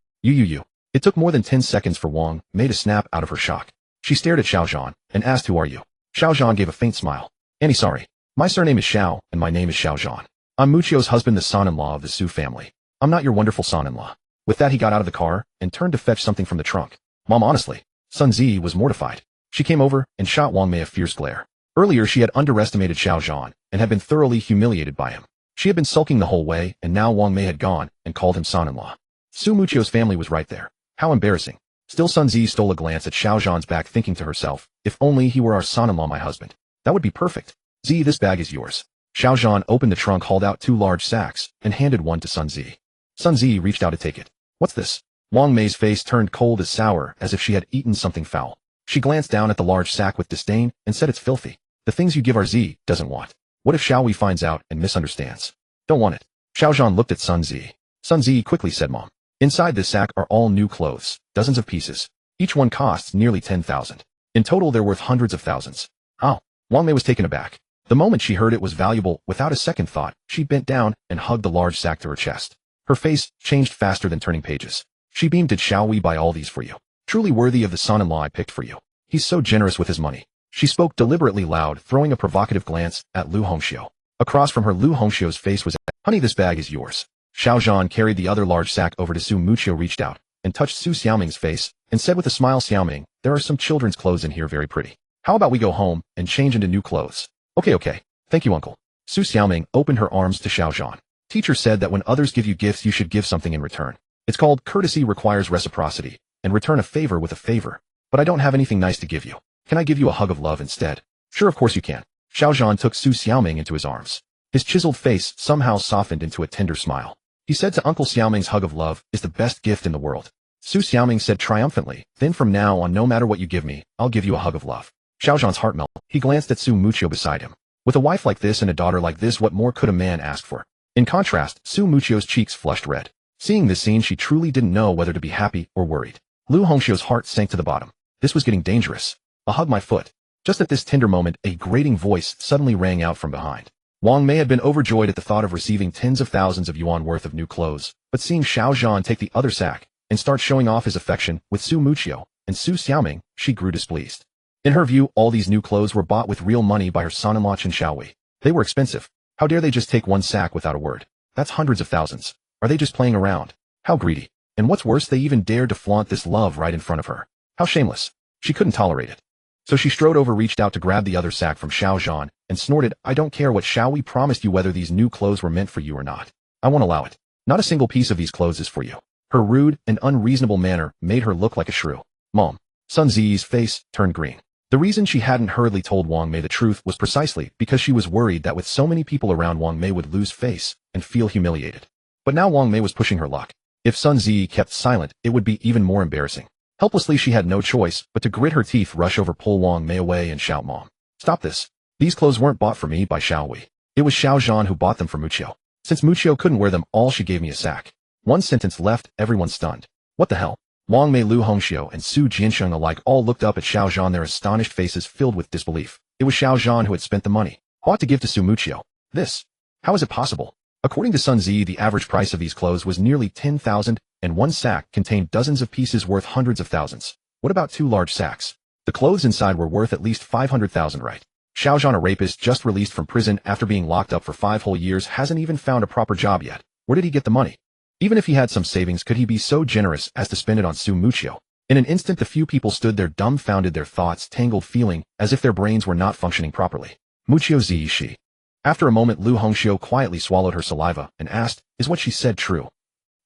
It took more than 10 seconds for Wang Mei to snap out of her shock. She stared at Xiao Zhan and asked, "Who are you?" Xiao Zhan gave a faint smile. "Annie, sorry. My surname is Xiao, and my name is Xiao Zhan. I'm Muchio's husband, the son-in-law of the Su family. I'm not your wonderful son-in-law." With that, he got out of the car and turned to fetch something from the trunk. "Mom, honestly." Sun Zi was mortified. She came over and shot Wang Mei a fierce glare. Earlier, she had underestimated Xiao Zhan and had been thoroughly humiliated by him. She had been sulking the whole way, and now Wang Mei had gone and called him son-in-law. Su Muchio's family was right there. How embarrassing. Still, Sun Zi stole a glance at Xiao Zhan's back, thinking to herself, if only he were our son-in-law, my husband. That would be perfect. Zi, this bag is yours. Xiao Zhan opened the trunk, hauled out 2 large sacks, and handed one to Sun Zi. Sun Zi reached out to take it. What's this? Wang Mei's face turned cold as sour, as if she had eaten something foul. She glanced down at the large sack with disdain and said, "It's filthy. The things you give our Zi doesn't want. What if Xiao Wei finds out and misunderstands?" "Don't want it." Xiao Zhan looked at Sun Zi. Sun Zi quickly said, "Mom, inside this sack are all new clothes, dozens of pieces. Each one costs nearly 10,000. In total, they're worth hundreds of thousands." "Oh." Wang Mei was taken aback. The moment she heard it was valuable, without a second thought, she bent down and hugged the large sack to her chest. Her face changed faster than turning pages. She beamed. "Did Xiao Wei buy all these for you? Truly worthy of the son-in-law I picked for you. He's so generous with his money." She spoke deliberately loud, throwing a provocative glance at Lu Hongxiu. Across from her, Lu Hongxiu's face was, "Honey, this bag is yours." Xiao Zhan carried the other large sack over to Su Muchio, reached out and touched Su Xiaoming's face, and said with a smile, "Xiaoming, there are some children's clothes in here, very pretty. How about we go home and change into new clothes?" Okay. Thank you, uncle." Su Xiaoming opened her arms to Xiao Zhan. "Teacher said that when others give you gifts, you should give something in return. It's called courtesy, requires reciprocity, and return a favor with a favor. But I don't have anything nice to give you. Can I give you a hug of love instead?" "Sure, of course you can." Xiao Zhan took Su Xiaoming into his arms. His chiseled face somehow softened into a tender smile. He said to Uncle, "Xiaoming's hug of love is the best gift in the world." Su Xiaoming said triumphantly, "Then from now on, no matter what you give me, I'll give you a hug of love." Xiao Zhan's heart melted. He glanced at Su Muchio beside him. With a wife like this and a daughter like this, what more could a man ask for? In contrast, Su Muchio's cheeks flushed red. Seeing this scene, she truly didn't know whether to be happy or worried. Lu Hongxiu's heart sank to the bottom. This was getting dangerous. "A hug, my foot." Just at this tender moment, a grating voice suddenly rang out from behind. Wang Mei had been overjoyed at the thought of receiving tens of thousands of yuan worth of new clothes, but seeing Xiao Zhan take the other sack and start showing off his affection with Su Muchio and Su Xiaoming, she grew displeased. In her view, all these new clothes were bought with real money by her son-in-law Chen Xiaowei. They were expensive. How dare they just take one sack without a word? That's hundreds of thousands. Are they just playing around? How greedy. And what's worse, they even dared to flaunt this love right in front of her. How shameless. She couldn't tolerate it. So she strode over, reached out to grab the other sack from Xiao Zhan, and snorted, "I don't care what Xiao Wei promised you, whether these new clothes were meant for you or not. I won't allow it. Not a single piece of these clothes is for you." Her rude and unreasonable manner made her look like a shrew. "Mom." Sun Zi's face turned green. The reason she hadn't hurriedly told Wang Mei the truth was precisely because she was worried that with so many people around, Wang Mei would lose face and feel humiliated. But now Wang Mei was pushing her luck. If Sun Zi kept silent, it would be even more embarrassing. Helplessly, she had no choice but to grit her teeth, rush over, pull Wang Mei away, and shout, "Mom, stop this. These clothes weren't bought for me by Xiao Wei. It was Xiao Zhan who bought them for Muchio. Since Muchio couldn't wear them all, she gave me a sack." One sentence left, everyone stunned. What the hell? Wang Mei, Lu Hongxiu, and Su Jiansheng alike all looked up at Xiao Zhan, their astonished faces filled with disbelief. It was Xiao Zhan who had spent the money, bought to give to Su Muchio. This. How is it possible? According to Sun Zi, the average price of these clothes was nearly 10,000, and one sack contained dozens of pieces worth hundreds of thousands. What about 2 large sacks? The clothes inside were worth at least 500,000, right? Xiao Zhan, a rapist just released from prison after being locked up for 5 whole years, hasn't even found a proper job yet. Where did he get the money? Even if he had some savings, could he be so generous as to spend it on Su Muchio? In an instant, the few people stood there dumbfounded, their thoughts tangled, feeling as if their brains were not functioning properly. Muchio Zi Shi. After a moment, Lu Hongxiu quietly swallowed her saliva and asked, "Is what she said true?"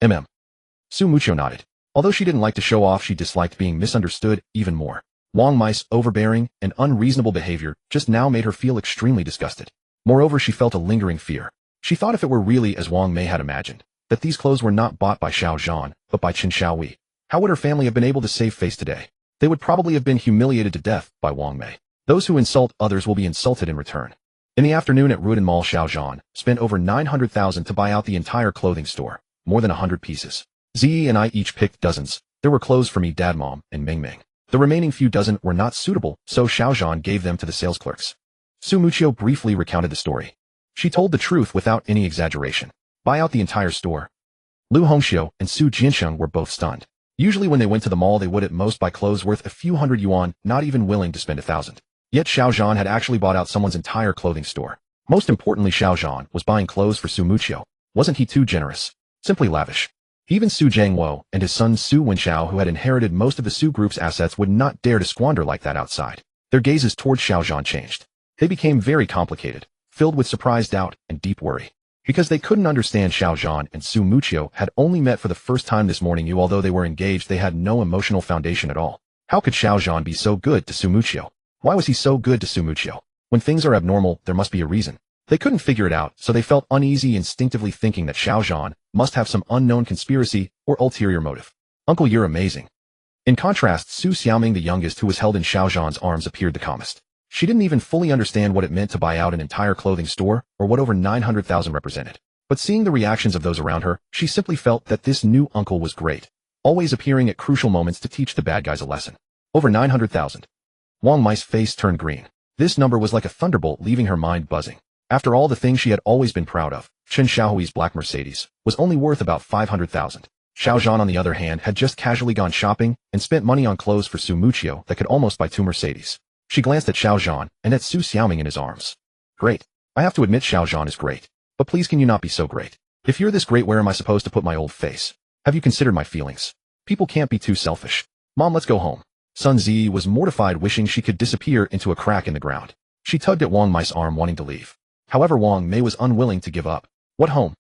Su Muchio nodded. Although she didn't like to show off, she disliked being misunderstood even more. Wang Mei's overbearing and unreasonable behavior just now made her feel extremely disgusted. Moreover, she felt a lingering fear. She thought if it were really as Wang Mei had imagined, that these clothes were not bought by Xiao Zhan, but by Chen Xiaowei, How would her family have been able to save face today? They would probably have been humiliated to death by Wang Mei. Those who insult others will be insulted in return. In the afternoon at Rudin Mall, Xiaozhan spent over 900,000 to buy out the entire clothing store, more than 100 pieces. Ziyi and I each picked dozens. There were clothes for me, Dad, Mom, and Ming Ming. The remaining few dozen were not suitable, so Xiaozhan gave them to the sales clerks. Su Muqiu briefly recounted the story. She told the truth without any exaggeration. Buy out the entire store. Lu Hongxiu and Su Jiansheng were both stunned. Usually when they went to the mall they would at most buy clothes worth a few hundred yuan, not even willing to spend 1,000. Yet Xiaozhan had actually bought out someone's entire clothing store. Most importantly, Xiaozhan was buying clothes for Su Muqiu. Wasn't he too generous? Simply lavish. Even Su Jiangwo and his son Su Wenxiao, who had inherited most of the Su Group's assets, would not dare to squander like that outside. Their gazes toward Xiaozhan changed. They became very complicated, filled with surprise, doubt, and deep worry. Because they couldn't understand, Xiaozhan and Su Muqiu had only met for the first time this morning. Although they were engaged, they had no emotional foundation at all. How could Xiaozhan be so good to Su Muqiu? Why was he so good to Su Muqiu? When things are abnormal, there must be a reason. They couldn't figure it out, so they felt uneasy, instinctively thinking that Xiaozhan must have some unknown conspiracy or ulterior motive. Uncle, you're amazing. In contrast, Su Xiaoming, the youngest, who was held in Xiaozhan's arms, appeared the calmest. She didn't even fully understand what it meant to buy out an entire clothing store, or what over 900,000 represented. But seeing the reactions of those around her, she simply felt that this new uncle was great, always appearing at crucial moments to teach the bad guys a lesson. Over 900,000. Wang Mei's face turned green. This number was like a thunderbolt, leaving her mind buzzing. After all the things she had always been proud of, Chen Xiaohui's black Mercedes was only worth about 500,000. Xiaozhan, on the other hand, had just casually gone shopping and spent money on clothes for Su Muqiu that could almost buy 2 Mercedes. She glanced at Xiaozhan and at Su Xiaoming in his arms. Great. I have to admit Xiaozhan is great. But please, can you not be so great? If you're this great, where am I supposed to put my old face? Have you considered my feelings? People can't be too selfish. Mom, let's go home. Sun Ziyi was mortified, wishing she could disappear into a crack in the ground. She tugged at Wang Mei's arm, wanting to leave. However, Wang Mei was unwilling to give up. What home?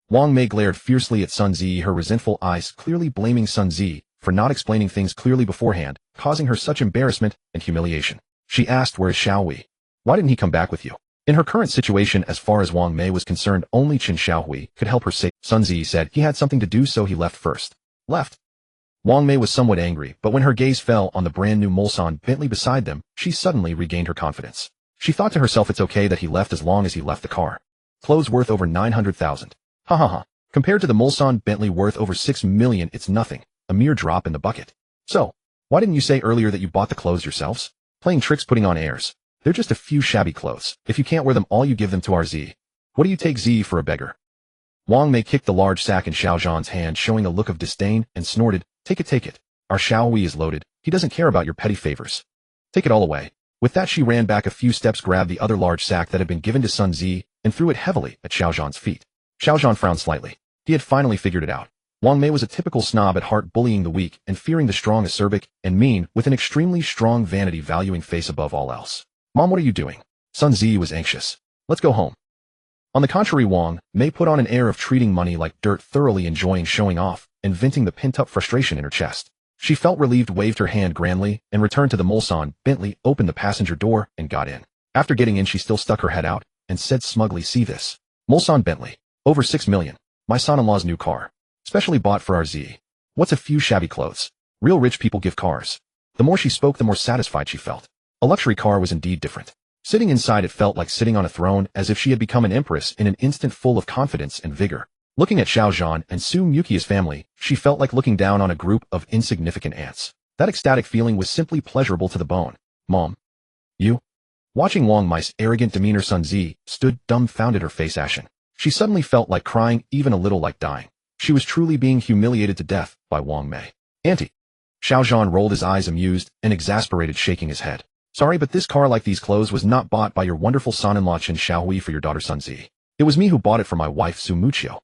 Wang Mei glared fiercely at Sun Ziyi, her resentful eyes clearly blaming Sun Ziyi for not explaining things clearly beforehand, causing her such embarrassment and humiliation. She asked, where is Xiaohui? Why didn't he come back with you? In her current situation, as far as Wang Mei was concerned, only Chen Xiaohui could help her save. Sun Ziyi said he had something to do, so he left first. Left? Wang Mei was somewhat angry, but when her gaze fell on the brand new Mulsanne Bentley beside them, she suddenly regained her confidence. She thought to herself, it's okay that he left as long as he left the car. Clothes worth over 900,000. Ha ha ha. Compared to the Mulsanne Bentley worth over 6 million, it's nothing, a mere drop in the bucket. So, why didn't you say earlier that you bought the clothes yourselves? Playing tricks, putting on airs. They're just a few shabby clothes. If you can't wear them all, you give them to our Z. What do you take Z for, a beggar? Wang Mei kicked the large sack in Xiaozhan's hand, showing a look of disdain, and snorted, take it, take it. Our Xiaohui is loaded. He doesn't care about your petty favors. Take it all away. With that, she ran back a few steps, grabbed the other large sack that had been given to Sun Zi, and threw it heavily at Xiaozhan's feet. Xiaozhan frowned slightly. He had finally figured it out. Wang Mei was a typical snob at heart, bullying the weak and fearing the strong, acerbic and mean, with an extremely strong vanity, valuing face above all else. Mom, what are you doing? Sun Zi was anxious. Let's go home. On the contrary, Wang Mei put on an air of treating money like dirt, thoroughly enjoying showing off and venting the pent-up frustration in her chest. She felt relieved, waved her hand grandly, and returned to the Mulsanne Bentley, opened the passenger door, and got in. After getting in, she still stuck her head out and said smugly, see this. Mulsanne Bentley. Over 6 million. My son-in-law's new car. Specially bought for our Z. What's a few shabby clothes? Real rich people give cars. The more she spoke, the more satisfied she felt. A luxury car was indeed different. Sitting inside, it felt like sitting on a throne, as if she had become an empress in an instant, full of confidence and vigor. Looking at Xiaozhan and Su Muqiu's family, she felt like looking down on a group of insignificant ants. That ecstatic feeling was simply pleasurable to the bone. Mom. You? Watching Wang Mei's arrogant demeanor, Sun Zi stood dumbfounded, her face ashen. She suddenly felt like crying, even a little like dying. She was truly being humiliated to death by Wang Mei. Auntie. Xiaozhan rolled his eyes, amused and exasperated, shaking his head. Sorry, but this car, like these clothes, was not bought by your wonderful son-in-law Chen Xiaohui for your daughter Sun Zi. It was me who bought it for my wife Su Muqiu.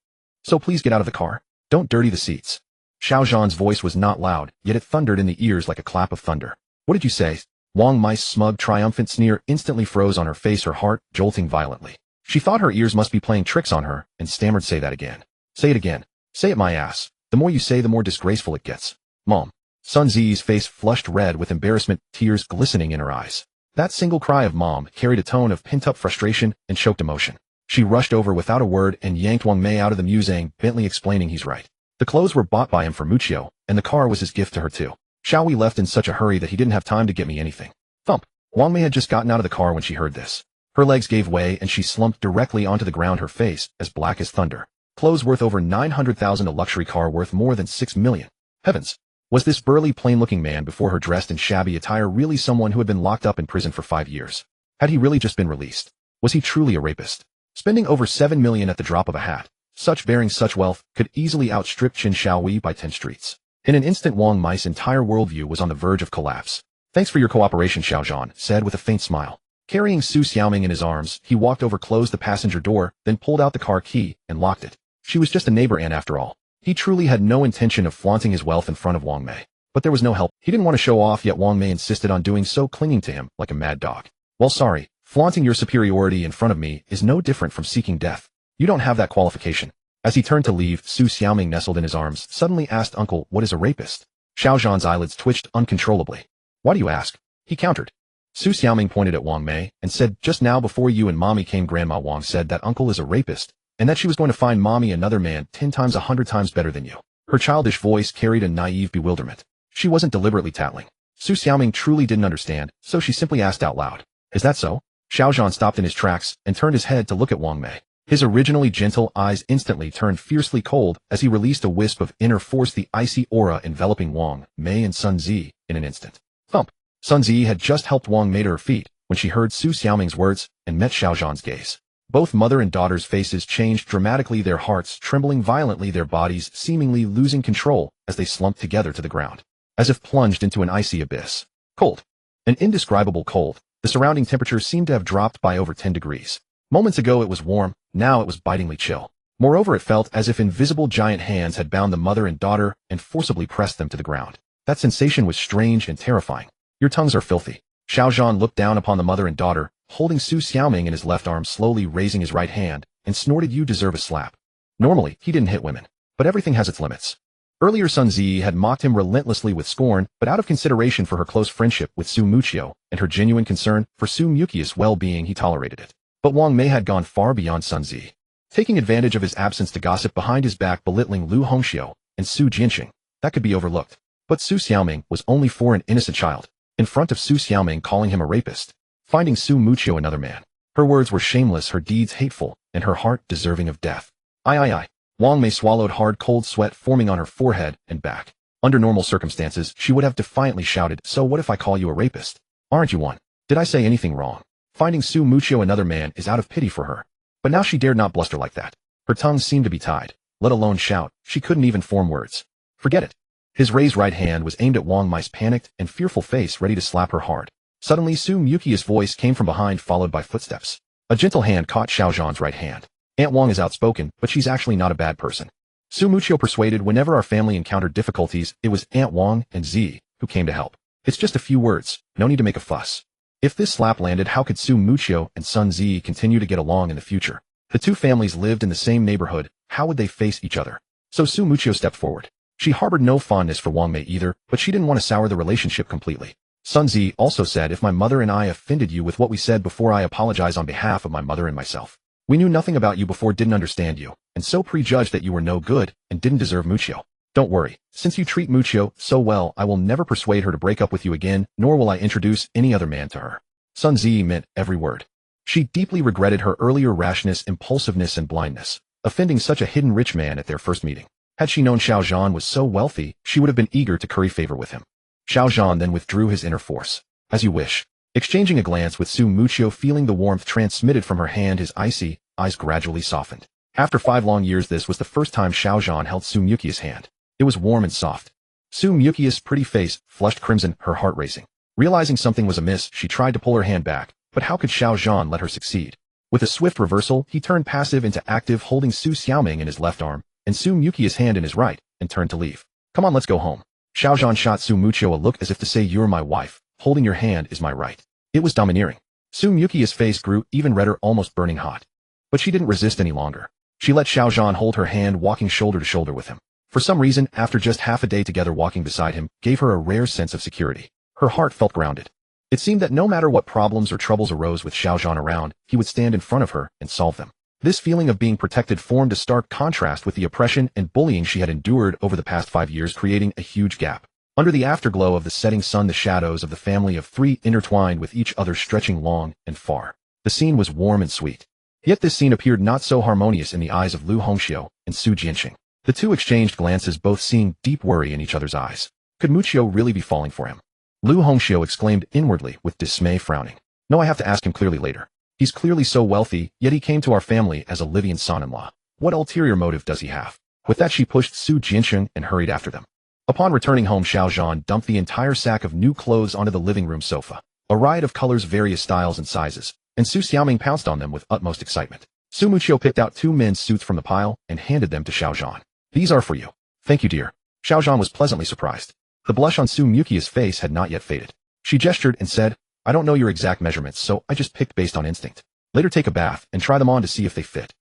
So please get out of the car. Don't dirty the seats. Xiaozhan's voice was not loud, yet it thundered in the ears like a clap of thunder. What did you say? Wang Mei's smug, triumphant sneer instantly froze on her face, her heart jolting violently. She thought her ears must be playing tricks on her, and stammered, say that again. Say it again. Say it, my ass. The more you say, the more disgraceful it gets. Mom. Sun Zi's face flushed red with embarrassment, tears glistening in her eyes. That single cry of mom carried a tone of pent-up frustration and choked emotion. She rushed over without a word and yanked Wang Mei out of the Mulsanne Bentley, explaining, he's right. The clothes were bought by him for Muccio, and the car was his gift to her too. Xiaowei left in such a hurry that he didn't have time to get me anything. Thump. Wang Mei had just gotten out of the car when she heard this. Her legs gave way and she slumped directly onto the ground, her face as black as thunder. Clothes worth over 900,000, a luxury car worth more than 6 million. Heavens! Was this burly, plain-looking man before her dressed in shabby attire really someone who had been locked up in prison for 5 years? Had he really just been released? Was he truly a rapist? Spending over 7 million at the drop of a hat, such bearing such wealth, could easily outstrip Qin Xiaowei by 10 streets. In an instant, Wang Mei's entire worldview was on the verge of collapse. Thanks for your cooperation, Xiao Zhan said with a faint smile. Carrying Su Xiaoming in his arms, he walked over, closed the passenger door, then pulled out the car key and locked it. She was just a neighbor and after all. He truly had no intention of flaunting his wealth in front of Wang Mei. But there was no help. He didn't want to show off, yet Wang Mei insisted on doing so, clinging to him like a mad dog. Well, sorry, flaunting your superiority in front of me is no different from seeking death. You don't have that qualification. As he turned to leave, Su Xiaoming, nestled in his arms, suddenly asked, Uncle, what is a rapist? Xiao Zhan's eyelids twitched uncontrollably. Why do you ask? He countered. Su Xiaoming pointed at Wang Mei and said, just now before you and Mommy came, Grandma Wang said that Uncle is a rapist, and that she was going to find Mommy another man 10 times 100 times better than you. Her childish voice carried a naive bewilderment. She wasn't deliberately tattling. Su Xiaoming truly didn't understand, so she simply asked out loud, is that so? Xiao Zhan stopped in his tracks and turned his head to look at Wang Mei. His originally gentle eyes instantly turned fiercely cold as he released a wisp of inner force, the icy aura enveloping Wang Mei and Sun Zi in an instant. Thump. Sun Zi had just helped Wang Mei to her feet when she heard Su Xiaoming's words and met Xiao Zhan's gaze. Both mother and daughter's faces changed dramatically, their hearts trembling violently, their bodies seemingly losing control as they slumped together to the ground, as if plunged into an icy abyss. Cold. An indescribable cold. The surrounding temperature seemed to have dropped by over 10 degrees. Moments ago it was warm, now it was bitingly chill. Moreover, it felt as if invisible giant hands had bound the mother and daughter and forcibly pressed them to the ground. That sensation was strange and terrifying. Your tongues are filthy. Xiao Zhan looked down upon the mother and daughter, holding Su Xiaoming in his left arm, slowly raising his right hand, and snorted, you deserve a slap. Normally, he didn't hit women, but everything has its limits. Earlier, Sun Zi had mocked him relentlessly with scorn, but out of consideration for her close friendship with Su Muccio and her genuine concern for Su Mucio's well-being, he tolerated it. But Wang Mei had gone far beyond Sun Zi, taking advantage of his absence to gossip behind his back, belittling Lu Hongxiu and Su Jinxing. That could be overlooked. But Su Xiaoming was only for an innocent child. In front of Su Xiaoming, calling him a rapist, finding Su Muccio another man. Her words were shameless, her deeds hateful, and her heart deserving of death. I. Wang Mei swallowed hard, cold sweat forming on her forehead and back. Under normal circumstances, she would have defiantly shouted, so what if I call you a rapist? Aren't you one? Did I say anything wrong? Finding Su Muccio another man is out of pity for her. But now she dared not bluster like that. Her tongue seemed to be tied, let alone shout. She couldn't even form words. Forget it. His raised right hand was aimed at Wang Mei's panicked and fearful face, ready to slap her hard. Suddenly, Su Mucio's voice came from behind, followed by footsteps. A gentle hand caught Xiao Zhan's right hand. Aunt Wang is outspoken, but she's actually not a bad person. Su Muccio persuaded whenever our family encountered difficulties, it was Aunt Wang and Zi who came to help. It's just a few words, no need to make a fuss. If this slap landed, how could Su Muccio and Sun Zi continue to get along in the future? The two families lived in the same neighborhood, how would they face each other? So Su Muccio stepped forward. She harbored no fondness for Wang Mei either, but she didn't want to sour the relationship completely. Sun Zi also said, if my mother and I offended you with what we said before, I apologize on behalf of my mother and myself. We knew nothing about you before, didn't understand you, and so prejudged that you were no good and didn't deserve Muccio. Don't worry, since you treat Muccio so well, I will never persuade her to break up with you again, nor will I introduce any other man to her. Sun Zi meant every word. She deeply regretted her earlier rashness, impulsiveness, and blindness, offending such a hidden rich man at their first meeting. Had she known Xiao Zhan was so wealthy, she would have been eager to curry favor with him. Xiao Zhan then withdrew his inner force. As you wish. Exchanging a glance with Su Muccio, feeling the warmth transmitted from her hand, his icy eyes gradually softened. After 5 long years, this was the first time Xiao Zhan held Su Mucio's hand. It was warm and soft. Su Mucio's pretty face flushed crimson, her heart racing. Realizing something was amiss, she tried to pull her hand back, but how could Xiao Zhan let her succeed? With a swift reversal, he turned passive into active, holding Su Xiaoming in his left arm, and Su Mucio's hand in his right, and turned to leave. Come on, let's go home. Xiao Zhan shot Su Muccio a look as if to say, you're my wife, holding your hand is my right. It was domineering. Su Mucio's face grew even redder, almost burning hot. But she didn't resist any longer. She let Xiao Zhan hold her hand, walking shoulder to shoulder with him. For some reason, after just half a day together, walking beside him gave her a rare sense of security. Her heart felt grounded. It seemed that no matter what problems or troubles arose with Xiao Zhan around, he would stand in front of her and solve them. This feeling of being protected formed a stark contrast with the oppression and bullying she had endured over the past 5 years, creating a huge gap. Under the afterglow of the setting sun, the shadows of the family of three intertwined with each other, stretching long and far. The scene was warm and sweet. Yet this scene appeared not so harmonious in the eyes of Lu Hongxiu and Su Jianqing. The two exchanged glances, both seeing deep worry in each other's eyes. Could Muqiu really be falling for him? Lu Hongxiu exclaimed inwardly with dismay, frowning. No, I have to ask him clearly later. He's clearly so wealthy, yet he came to our family as a Livian son-in-law. What ulterior motive does he have? With that, she pushed Su Jianqing and hurried after them. Upon returning home, Xiao Zhan dumped the entire sack of new clothes onto the living room sofa. A riot of colors, various styles and sizes, and Su Xiaoming pounced on them with utmost excitement. Su Muqiu picked out 2 men's suits from the pile and handed them to Xiao Zhan. These are for you. Thank you, dear. Xiao Zhan was pleasantly surprised. The blush on Su Muqiu's face had not yet faded. She gestured and said, I don't know your exact measurements, so I just picked based on instinct. Later take a bath and try them on to see if they fit.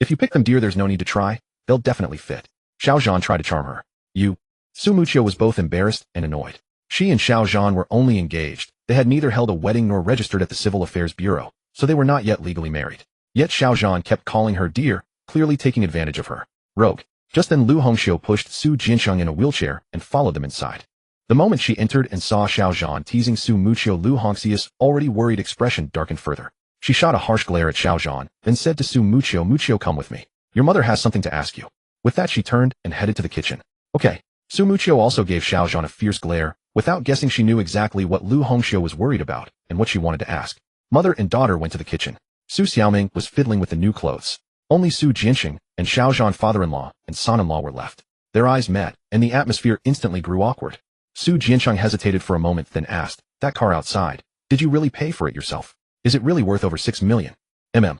If you pick them, dear, there's no need to try. They'll definitely fit. Xiao Zhan tried to charm her. You. Su Muqiu was both embarrassed and annoyed. She and Xiao Zhan were only engaged. They had neither held a wedding nor registered at the Civil Affairs Bureau, so they were not yet legally married. Yet Xiao Zhan kept calling her dear, clearly taking advantage of her. Rogue. Just then Lu Hongxiu pushed Su Jianqing in a wheelchair and followed them inside. The moment she entered and saw Xiao Zhan teasing Su Muqiu, Lu Hongxiu's already worried expression darkened further. She shot a harsh glare at Xiao Zhan, then said to Su Muqiu, Muqiu, come with me. Your mother has something to ask you. With that, she turned and headed to the kitchen. Okay. Su Muqiu also gave Xiao Zhan a fierce glare. Without guessing, she knew exactly what Lu Hongxiu was worried about and what she wanted to ask. Mother and daughter went to the kitchen. Su Xiaoming was fiddling with the new clothes. Only Su Jianqing and Xiao Zhan, father-in-law and son-in-law, were left. Their eyes met, and the atmosphere instantly grew awkward. Su Jianqing hesitated for a moment, then asked, that car outside, did you really pay for it yourself? Is it really worth over 6 million? Xiao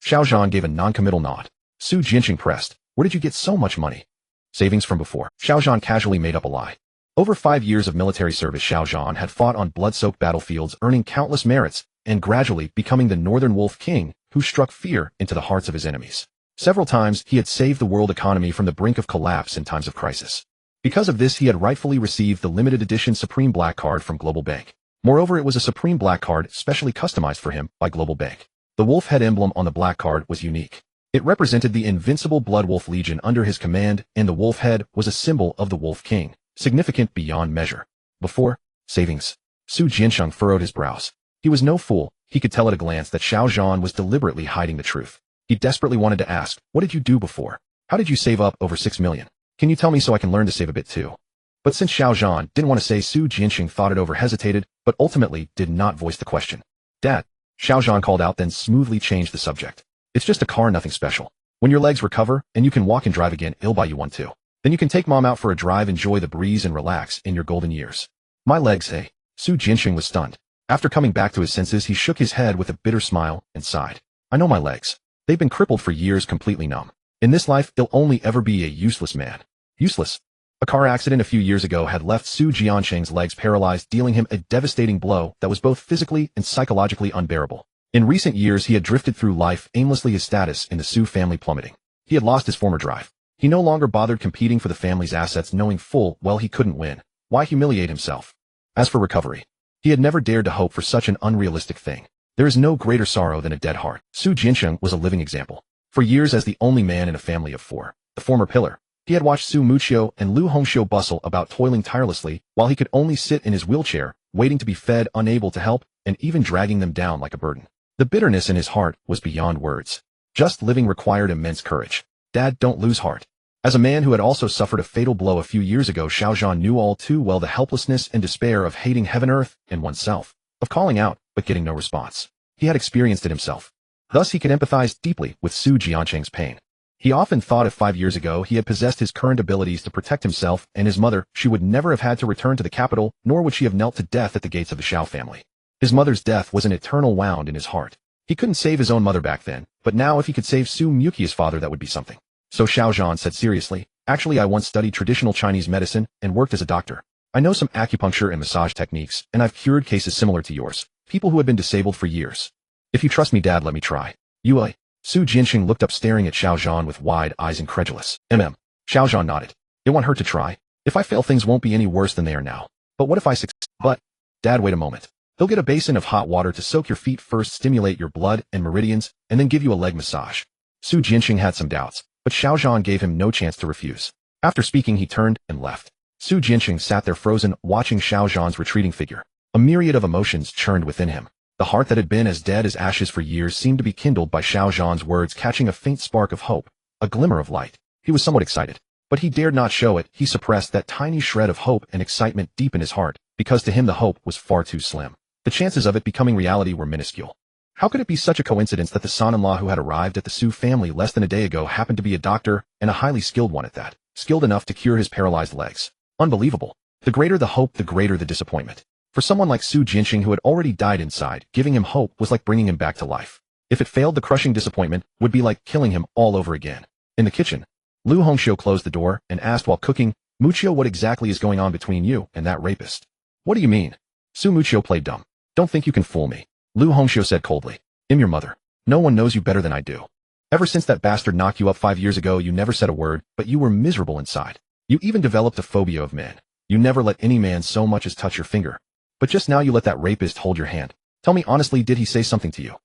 Zhan gave a non-committal nod. Su Jianqing pressed, where did you get so much money? Savings from before. Xiao Zhan casually made up a lie. Over 5 years of military service, Xiao Zhan had fought on blood-soaked battlefields, earning countless merits, and gradually becoming the Northern Wolf King who struck fear into the hearts of his enemies. Several times, he had saved the world economy from the brink of collapse in times of crisis. Because of this, he had rightfully received the limited edition Supreme Black Card from Global Bank. Moreover, it was a Supreme Black Card specially customized for him by Global Bank. The wolf head emblem on the Black Card was unique. It represented the invincible Blood Wolf Legion under his command, and the wolf head was a symbol of the Wolf King, significant beyond measure. Before savings, Su Jianqing furrowed his brows. He was no fool. He could tell at a glance that Xiao Zhan was deliberately hiding the truth. He desperately wanted to ask, what did you do before? How did you save up over 6 million? Can you tell me so I can learn to save a bit too? But since Xiao Zhan didn't want to say, Su Jianqing thought it over, hesitated, but ultimately did not voice the question. Dad, Xiao Zhan called out, then smoothly changed the subject. It's just a car, nothing special. When your legs recover and you can walk and drive again, I'll buy you one too. Then you can take mom out for a drive, enjoy the breeze and relax in your golden years. My legs, hey? Su Jianqing was stunned. After coming back to his senses, he shook his head with a bitter smile and sighed. I know my legs. They've been crippled for years, completely numb. In this life, they'll only ever be a useless man. Useless. A car accident a few years ago had left Su Jianqing's legs paralyzed, dealing him a devastating blow that was both physically and psychologically unbearable. In recent years, he had drifted through life aimlessly, his status in the Su family plummeting. He had lost his former drive. He no longer bothered competing for the family's assets, knowing full well he couldn't win. Why humiliate himself? As for recovery, he had never dared to hope for such an unrealistic thing. There is no greater sorrow than a dead heart. Su Jianqing was a living example. For years, as the only man in a family of 4, the former pillar, he had watched Su Muqiu and Lu Hongxiu bustle about, toiling tirelessly, while he could only sit in his wheelchair, waiting to be fed, unable to help, and even dragging them down like a burden. The bitterness in his heart was beyond words. Just living required immense courage. Dad, don't lose heart. As a man who had also suffered a fatal blow a few years ago, Xiao Zhan knew all too well the helplessness and despair of hating heaven, earth, and oneself, of calling out, but getting no response. He had experienced it himself. Thus he could empathize deeply with Su Jianqing's pain. He often thought if 5 years ago he had possessed his current abilities to protect himself and his mother, she would never have had to return to the capital, nor would she have knelt to death at the gates of the Xiao family. His mother's death was an eternal wound in his heart. He couldn't save his own mother back then, but now if he could save Su Muqiu's father, that would be something. So Xiao Zhan said seriously, actually, I once studied traditional Chinese medicine and worked as a doctor. I know some acupuncture and massage techniques, and I've cured cases similar to yours, people who had been disabled for years. If you trust me, Dad, let me try. You, Su Jianqing looked up, staring at Xiao Zhan with wide eyes, incredulous. Xiao Zhan nodded. It won't hurt to try. If I fail, things won't be any worse than they are now. But what if I succeed? But, Dad, wait a moment. They'll get a basin of hot water to soak your feet first, stimulate your blood and meridians, and then give you a leg massage. Su Jianxing had some doubts, but Xiao Zhan gave him no chance to refuse. After speaking, he turned and left. Su Jianxing sat there frozen, watching Xiao Zhan's retreating figure. A myriad of emotions churned within him. The heart that had been as dead as ashes for years seemed to be kindled by Xiao Zhan's words, catching a faint spark of hope, a glimmer of light. He was somewhat excited, but he dared not show it. He suppressed that tiny shred of hope and excitement deep in his heart, because to him the hope was far too slim. The chances of it becoming reality were minuscule. How could it be such a coincidence that the son-in-law who had arrived at the Su family less than a day ago happened to be a doctor, and a highly skilled one at that, skilled enough to cure his paralyzed legs? Unbelievable. The greater the hope, the greater the disappointment. For someone like Su Jianxing who had already died inside, giving him hope was like bringing him back to life. If it failed, the crushing disappointment would be like killing him all over again. In the kitchen, Lu Hongxiu closed the door and asked while cooking, "Muqiu, what exactly is going on between you and that rapist?" "What do you mean?" Su Muqiu played dumb. "Don't think you can fool me," Lu Hongxiu said coldly. "I'm your mother. No one knows you better than I do. Ever since that bastard knocked you up 5 years ago, you never said a word, but you were miserable inside. You even developed a phobia of men. You never let any man so much as touch your finger. But just now you let that rapist hold your hand. Tell me honestly, did he say something to you?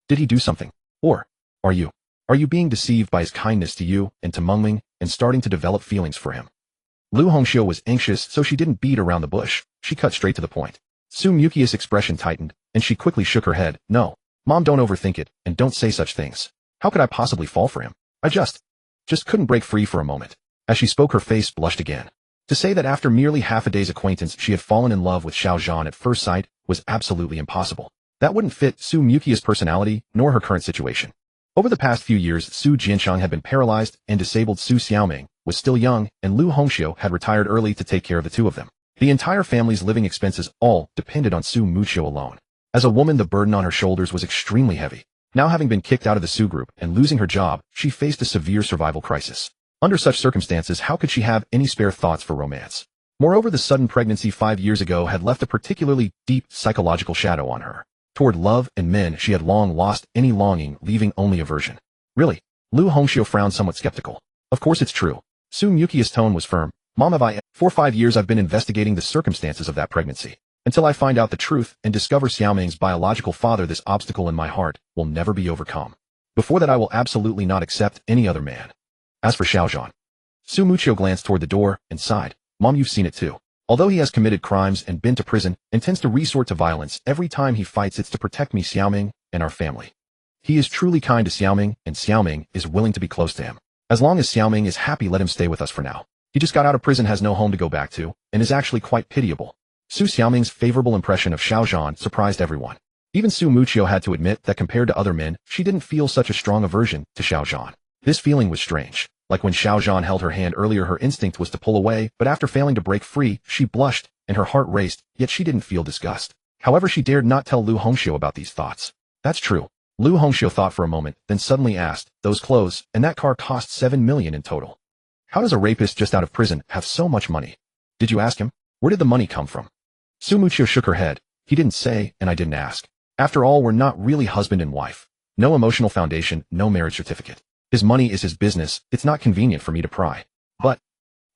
Did he do something? Or are you being deceived by his kindness to you and to Mengming and starting to develop feelings for him?" Lu Hongxiu was anxious, so she didn't beat around the bush. She cut straight to the point. Su Muqiu's expression tightened, and she quickly shook her head. "No, Mom, don't overthink it, and don't say such things. How could I possibly fall for him? I just couldn't break free for a moment." As she spoke, her face blushed again. To say that after merely half a day's acquaintance she had fallen in love with Xiao Zhan at first sight was absolutely impossible. That wouldn't fit Su Muqiu's personality, nor her current situation. Over the past few years, Su Jianxiang had been paralyzed and disabled. Su Xiaoming was still young, and Lu Hongxiu had retired early to take care of the two of them. The entire family's living expenses all depended on Su Muqiu alone. As a woman, the burden on her shoulders was extremely heavy. Now, having been kicked out of the Su group and losing her job, she faced a severe survival crisis. Under such circumstances, how could she have any spare thoughts for romance? Moreover, the sudden pregnancy 5 years ago had left a particularly deep psychological shadow on her. Toward love and men, she had long lost any longing, leaving only aversion. "Really?" Lu Hongxiu frowned, somewhat skeptical. "Of course it's true." Su Muqiu's tone was firm. "Mom, for 5 years I've been investigating the circumstances of that pregnancy. Until I find out the truth and discover Xiaoming's biological father, this obstacle in my heart will never be overcome. Before that, I will absolutely not accept any other man." As for Xiao Zhan, Su Muqiu glanced toward the door and sighed. "Mom, you've seen it too. Although he has committed crimes and been to prison and tends to resort to violence every time he fights, it's to protect me, Xiaoming, and our family. He is truly kind to Xiaoming, and Xiaoming is willing to be close to him. As long as Xiaoming is happy, let him stay with us for now. He just got out of prison, has no home to go back to, and is actually quite pitiable." Su Xiaoming's favorable impression of Xiao Zhan surprised everyone. Even Su Muqiu had to admit that compared to other men, she didn't feel such a strong aversion to Xiao Zhan. This feeling was strange. Like when Xiao Zhan held her hand earlier, her instinct was to pull away, but after failing to break free, she blushed, and her heart raced, yet she didn't feel disgust. However, she dared not tell Lu Hongxiu about these thoughts. "That's true." Lu Hongxiu thought for a moment, then suddenly asked, "Those clothes and that car cost 7 million in total. How does a rapist just out of prison have so much money? Did you ask him? Where did the money come from?" Su Muqiu shook her head. "He didn't say, and I didn't ask. After all, we're not really husband and wife. No emotional foundation, no marriage certificate. His money is his business. It's not convenient for me to pry." "But,"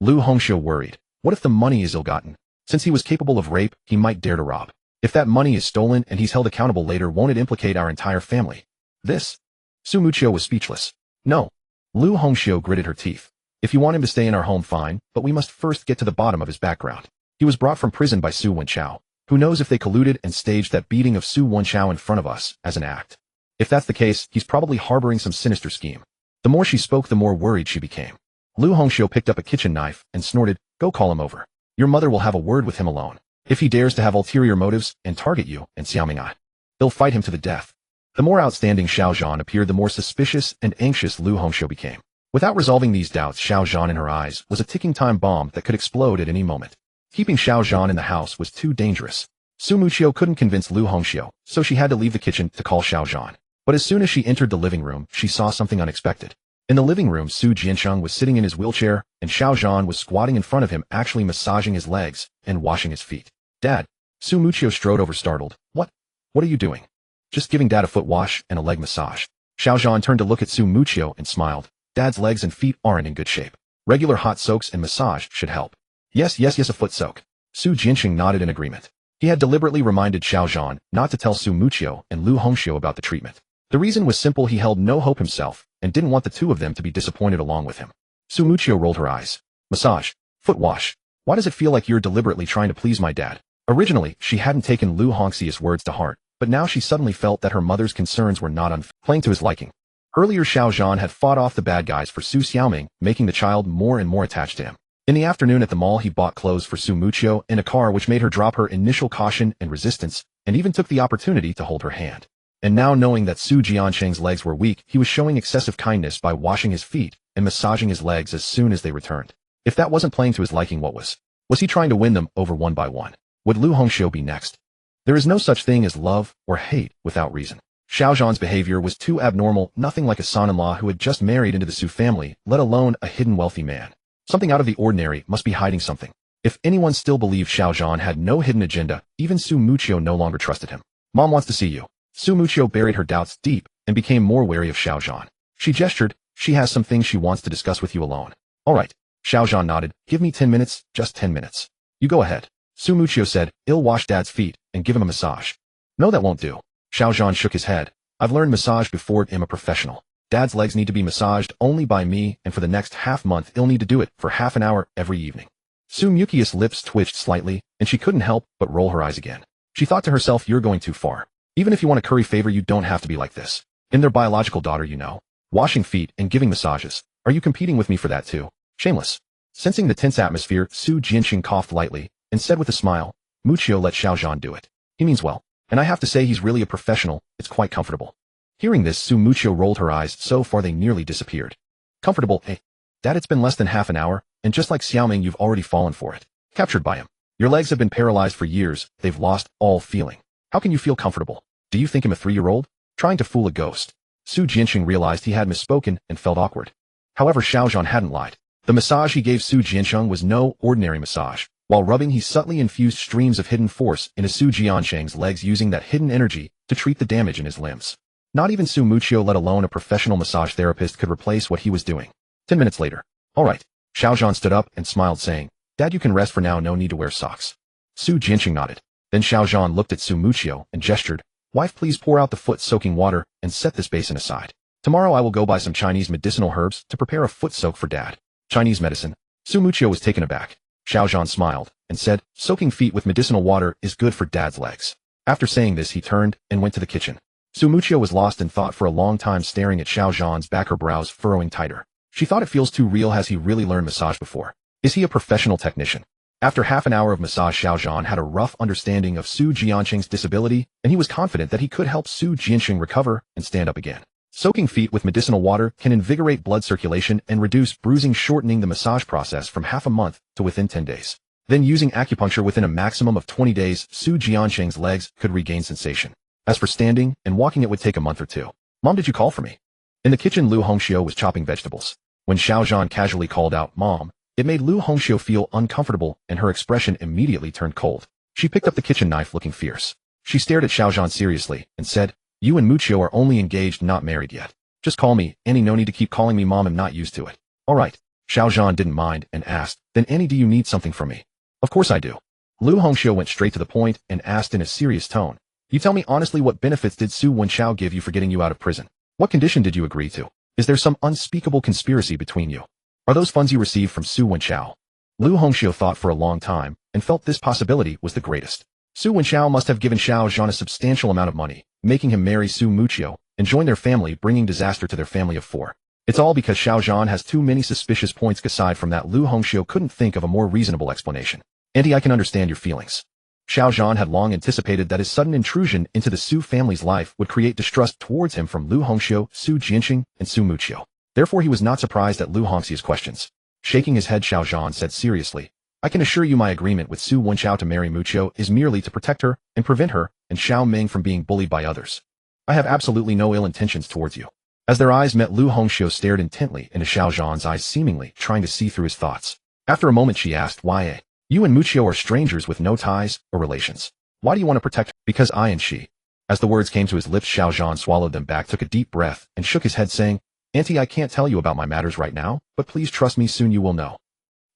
Lu Hongxiu worried, "what if the money is ill-gotten? Since he was capable of rape, he might dare to rob. If that money is stolen and he's held accountable later, won't it implicate our entire family?" This? Su Muqiu was speechless. "No." Lu Hongxiu gritted her teeth. "If you want him to stay in our home, fine, but we must first get to the bottom of his background. He was brought from prison by Su Wenchao. Who knows if they colluded and staged that beating of Su Wenchao in front of us as an act? If that's the case, he's probably harboring some sinister scheme." The more she spoke, the more worried she became. Lu Hongxiu picked up a kitchen knife and snorted, "Go call him over. Your mother will have a word with him alone. If he dares to have ulterior motives and target you and Xiaoming, they'll fight him to the death." The more outstanding Xiao Zhan appeared, the more suspicious and anxious Lu Hongxiu became. Without resolving these doubts, Xiao Zhan in her eyes was a ticking time bomb that could explode at any moment. Keeping Xiao Zhan in the house was too dangerous. Su Muqiu couldn't convince Lu Hongxiu, so she had to leave the kitchen to call Xiao Zhan. But as soon as she entered the living room, she saw something unexpected. In the living room, Su Jianxiang was sitting in his wheelchair, and Xiao Zhan was squatting in front of him, actually massaging his legs and washing his feet. "Dad." Su Muqiu strode over, startled. What are you doing?" "Just giving Dad a foot wash and a leg massage." Xiao Zhan turned to look at Su Muqiu and smiled. "Dad's legs and feet aren't in good shape. Regular hot soaks and massage should help." Yes, a foot soak." Su Jianxing nodded in agreement. He had deliberately reminded Xiao Zhan not to tell Su Muqiu and Lu Hongxiu about the treatment. The reason was simple: he held no hope himself, and didn't want the two of them to be disappointed along with him. Su Muchio rolled her eyes. Massage. Foot wash. Why does it feel like you're deliberately trying to please my dad? Originally, she hadn't taken Lu Hongxia's words to heart, but now she suddenly felt that her mother's concerns were not playing to his liking. Earlier, Xiao Zhan had fought off the bad guys for Su Xiaoming, making the child more and more attached to him. In the afternoon at the mall, he bought clothes for Su Muchio and a car, which made her drop her initial caution and resistance, and even took the opportunity to hold her hand. And now, knowing that Su Jiancheng's legs were weak, he was showing excessive kindness by washing his feet and massaging his legs as soon as they returned. If that wasn't playing to his liking, what was? Was he trying to win them over one by one? Would Lu Hongxiu be next? There is no such thing as love or hate without reason. Xiao Zhan's behavior was too abnormal, nothing like a son-in-law who had just married into the Su family, let alone a hidden wealthy man. Something out of the ordinary must be hiding something. If anyone still believed Xiao Zhan had no hidden agenda, even Su Muchio no longer trusted him. Mom wants to see you. Su Muchio buried her doubts deep and became more wary of Xiao Zhan. She gestured. She has some things she wants to discuss with you alone. All right. Xiao Zhan nodded. Give me 10 minutes, just 10 minutes. You go ahead. Su Muchio said. I'll wash Dad's feet and give him a massage. No, that won't do. Xiao Zhan shook his head. I've learned massage before. I'm a professional. Dad's legs need to be massaged only by me, and for the next half-month I'll need to do it for half an hour every evening. Su Muchio's lips twitched slightly, and she couldn't help but roll her eyes again. She thought to herself, you're going too far. Even if you want to curry favor, you don't have to be like this. I'm their biological daughter, you know. Washing feet and giving massages. Are you competing with me for that too? Shameless. Sensing the tense atmosphere, Su Jianqing coughed lightly and said with a smile, Muchio let Xiao Zhan do it. He means well. And I have to say he's really a professional. It's quite comfortable. Hearing this, Su Muchio rolled her eyes so far they nearly disappeared. Comfortable, eh? Dad, it's been less than half an hour, and just like Xiaoming, you've already fallen for it. Captured by him. Your legs have been paralyzed for years. They've lost all feeling. How can you feel comfortable? Do you think I'm a 3-year-old? Trying to fool a ghost. Su Jianqing realized he had misspoken and felt awkward. However, Xiao Zhan hadn't lied. The massage he gave Su Jianqing was no ordinary massage. While rubbing, he subtly infused streams of hidden force into Su Jianqing's legs, using that hidden energy to treat the damage in his limbs. Not even Su Muchio, let alone a professional massage therapist, could replace what he was doing. 10 minutes later. All right. Xiao Zhan stood up and smiled, saying, Dad, you can rest for now, no need to wear socks. Su Jianqing nodded. Then Xiao Zhan looked at Su Muchio and gestured, Wife, please pour out the foot-soaking water and set this basin aside. Tomorrow I will go buy some Chinese medicinal herbs to prepare a foot soak for Dad. Chinese medicine? Su Muchio was taken aback. Xiao Zhan smiled and said, soaking feet with medicinal water is good for Dad's legs. After saying this, he turned and went to the kitchen. Su Muchio was lost in thought for a long time, staring at Xiao Zhan's back, her brows furrowing tighter. She thought it feels too real. Has he really learned massage before? Is he a professional technician? After half an hour of massage, Xiao Zhan had a rough understanding of Su Jianqing's disability, and he was confident that he could help Su Jianqing recover and stand up again. Soaking feet with medicinal water can invigorate blood circulation and reduce bruising, shortening the massage process from half a month to within 10 days. Then, using acupuncture within a maximum of 20 days, Su Jianqing's legs could regain sensation. As for standing and walking, it would take a month or two. Mom, did you call for me? In the kitchen, Lu Hongxiu was chopping vegetables. When Xiao Zhan casually called out, Mom, it made Lu Hongxiu feel uncomfortable, and her expression immediately turned cold. She picked up the kitchen knife, looking fierce. She stared at Xiao Zhan seriously and said, You and Muchio are only engaged, not married yet. Just call me Annie, no need to keep calling me Mom, I'm not used to it. All right. Xiao Zhan didn't mind and asked, Then Annie, do you need something from me? Of course I do. Lu Hongxiu went straight to the point and asked in a serious tone, You tell me honestly, what benefits did Su Wenchao give you for getting you out of prison? What condition did you agree to? Is there some unspeakable conspiracy between you? Are those funds you received from Su Wenchao? Lu Hongxiu thought for a long time and felt this possibility was the greatest. Su Wenchao must have given Xiao Zhan a substantial amount of money, making him marry Su Muchio and join their family, bringing disaster to their family of 4. It's all because Xiao Zhan has too many suspicious points. Aside from that, Lu Hongxiu couldn't think of a more reasonable explanation. Auntie, I can understand your feelings. Xiao Zhan had long anticipated that his sudden intrusion into the Su family's life would create distrust towards him from Lu Hongxiu, Su Jianqing, and Su Muchio. Therefore, he was not surprised at Lu Hongxiu's questions. Shaking his head, Xiao Zhan said seriously, I can assure you my agreement with Su Wenchao to marry Muchio is merely to protect her and prevent her and Xiao Ming from being bullied by others. I have absolutely no ill intentions towards you. As their eyes met, Lu Hongxiu stared intently into Xiao Zhan's eyes, seemingly trying to see through his thoughts. After a moment, she asked, Why? You and Muchio are strangers with no ties or relations. Why do you want to protect her? Because I and she. As the words came to his lips, Xiao Zhan swallowed them back, took a deep breath, and shook his head, saying, Auntie, I can't tell you about my matters right now, but please trust me, soon you will know.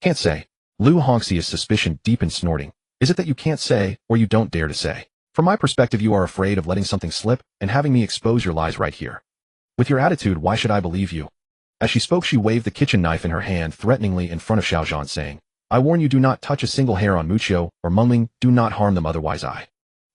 Can't say. Lu Hongxiu's suspicion deepened, snorting. Is it that you can't say, or you don't dare to say? From my perspective, you are afraid of letting something slip and having me expose your lies right here. With your attitude, why should I believe you? As she spoke, she waved the kitchen knife in her hand threateningly in front of Xiaozhan, saying, I warn you, do not touch a single hair on Muqiu or Mengling, do not harm them, otherwise I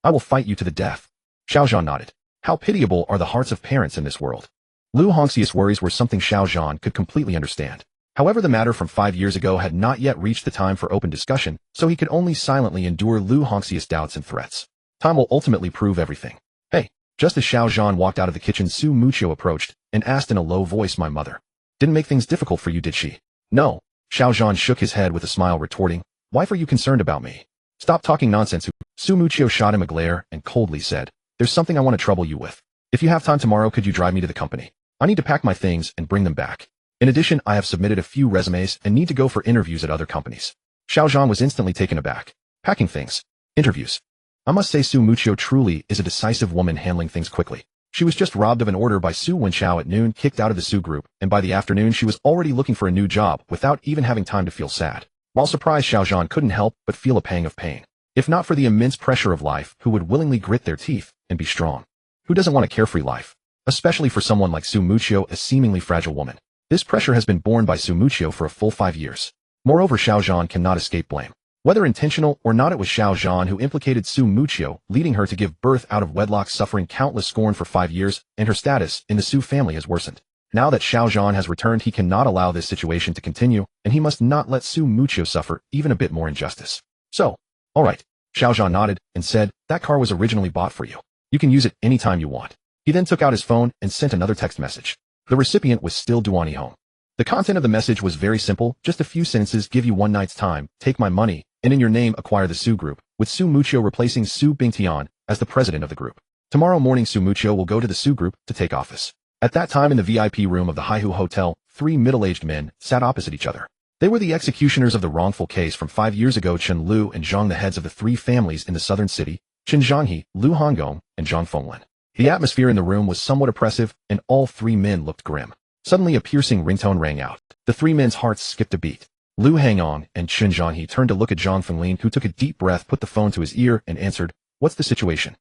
will fight you to the death. Xiaozhan nodded. How pitiable are the hearts of parents in this world. Lu Hongxia's worries were something Xiaozhan could completely understand. However, the matter from 5 years ago had not yet reached the time for open discussion, so he could only silently endure Lu Hongxia's doubts and threats. Time will ultimately prove everything. Hey, just as Xiaozhan walked out of the kitchen, Su Muqiu approached and asked in a low voice, my mother didn't make things difficult for you, did she? No. Xiaozhan shook his head with a smile, retorting, wife, are you concerned about me? Stop talking nonsense. Su Muqiu shot him a glare and coldly said, there's something I want to trouble you with. If you have time tomorrow, could you drive me to the company? I need to pack my things and bring them back. In addition, I have submitted a few resumes and need to go for interviews at other companies. Xiaozhan was instantly taken aback. Packing things. Interviews. I must say Su Muqiu truly is a decisive woman, handling things quickly. She was just robbed of an order by Su Wenchao at noon, kicked out of the Su group, and by the afternoon she was already looking for a new job without even having time to feel sad. While surprised, Xiaozhan couldn't help but feel a pang of pain. If not for the immense pressure of life, who would willingly grit their teeth and be strong? Who doesn't want a carefree life? Especially for someone like Su Muqiu, a seemingly fragile woman. This pressure has been borne by Su Muqiu for a full 5 years. Moreover, Xiaozhan cannot escape blame. Whether intentional or not, it was Xiaozhan who implicated Su Muqiu, leading her to give birth out of wedlock, suffering countless scorn for 5 years, and her status in the Su family has worsened. Now that Xiaozhan has returned, he cannot allow this situation to continue, and he must not let Su Muqiu suffer even a bit more injustice. So, all right. Xiaozhan nodded and said, that car was originally bought for you. You can use it anytime you want. He then took out his phone and sent another text message. The recipient was still Duani Hong. The content of the message was very simple, just a few sentences: give you one night's time, take my money, and in your name acquire the Su group, with Su Muqiu replacing Su Bingtian as the president of the group. Tomorrow morning Su Muqiu will go to the Su group to take office. At that time, in the VIP room of the Haihu Hotel, 3 middle-aged men sat opposite each other. They were the executioners of the wrongful case from 5 years ago, Chen Lu and Zhang, the heads of the 3 families in the southern city, Chen Zhanghe, Lu Hongong, and Zhang Fenglin. The atmosphere in the room was somewhat oppressive, and all 3 men looked grim. Suddenly a piercing ringtone rang out. The 3 men's hearts skipped a beat. Lu Hongong and Chen Zhanghe turned to look at Zhang Fenglin, who took a deep breath, put the phone to his ear, and answered, what's the situation?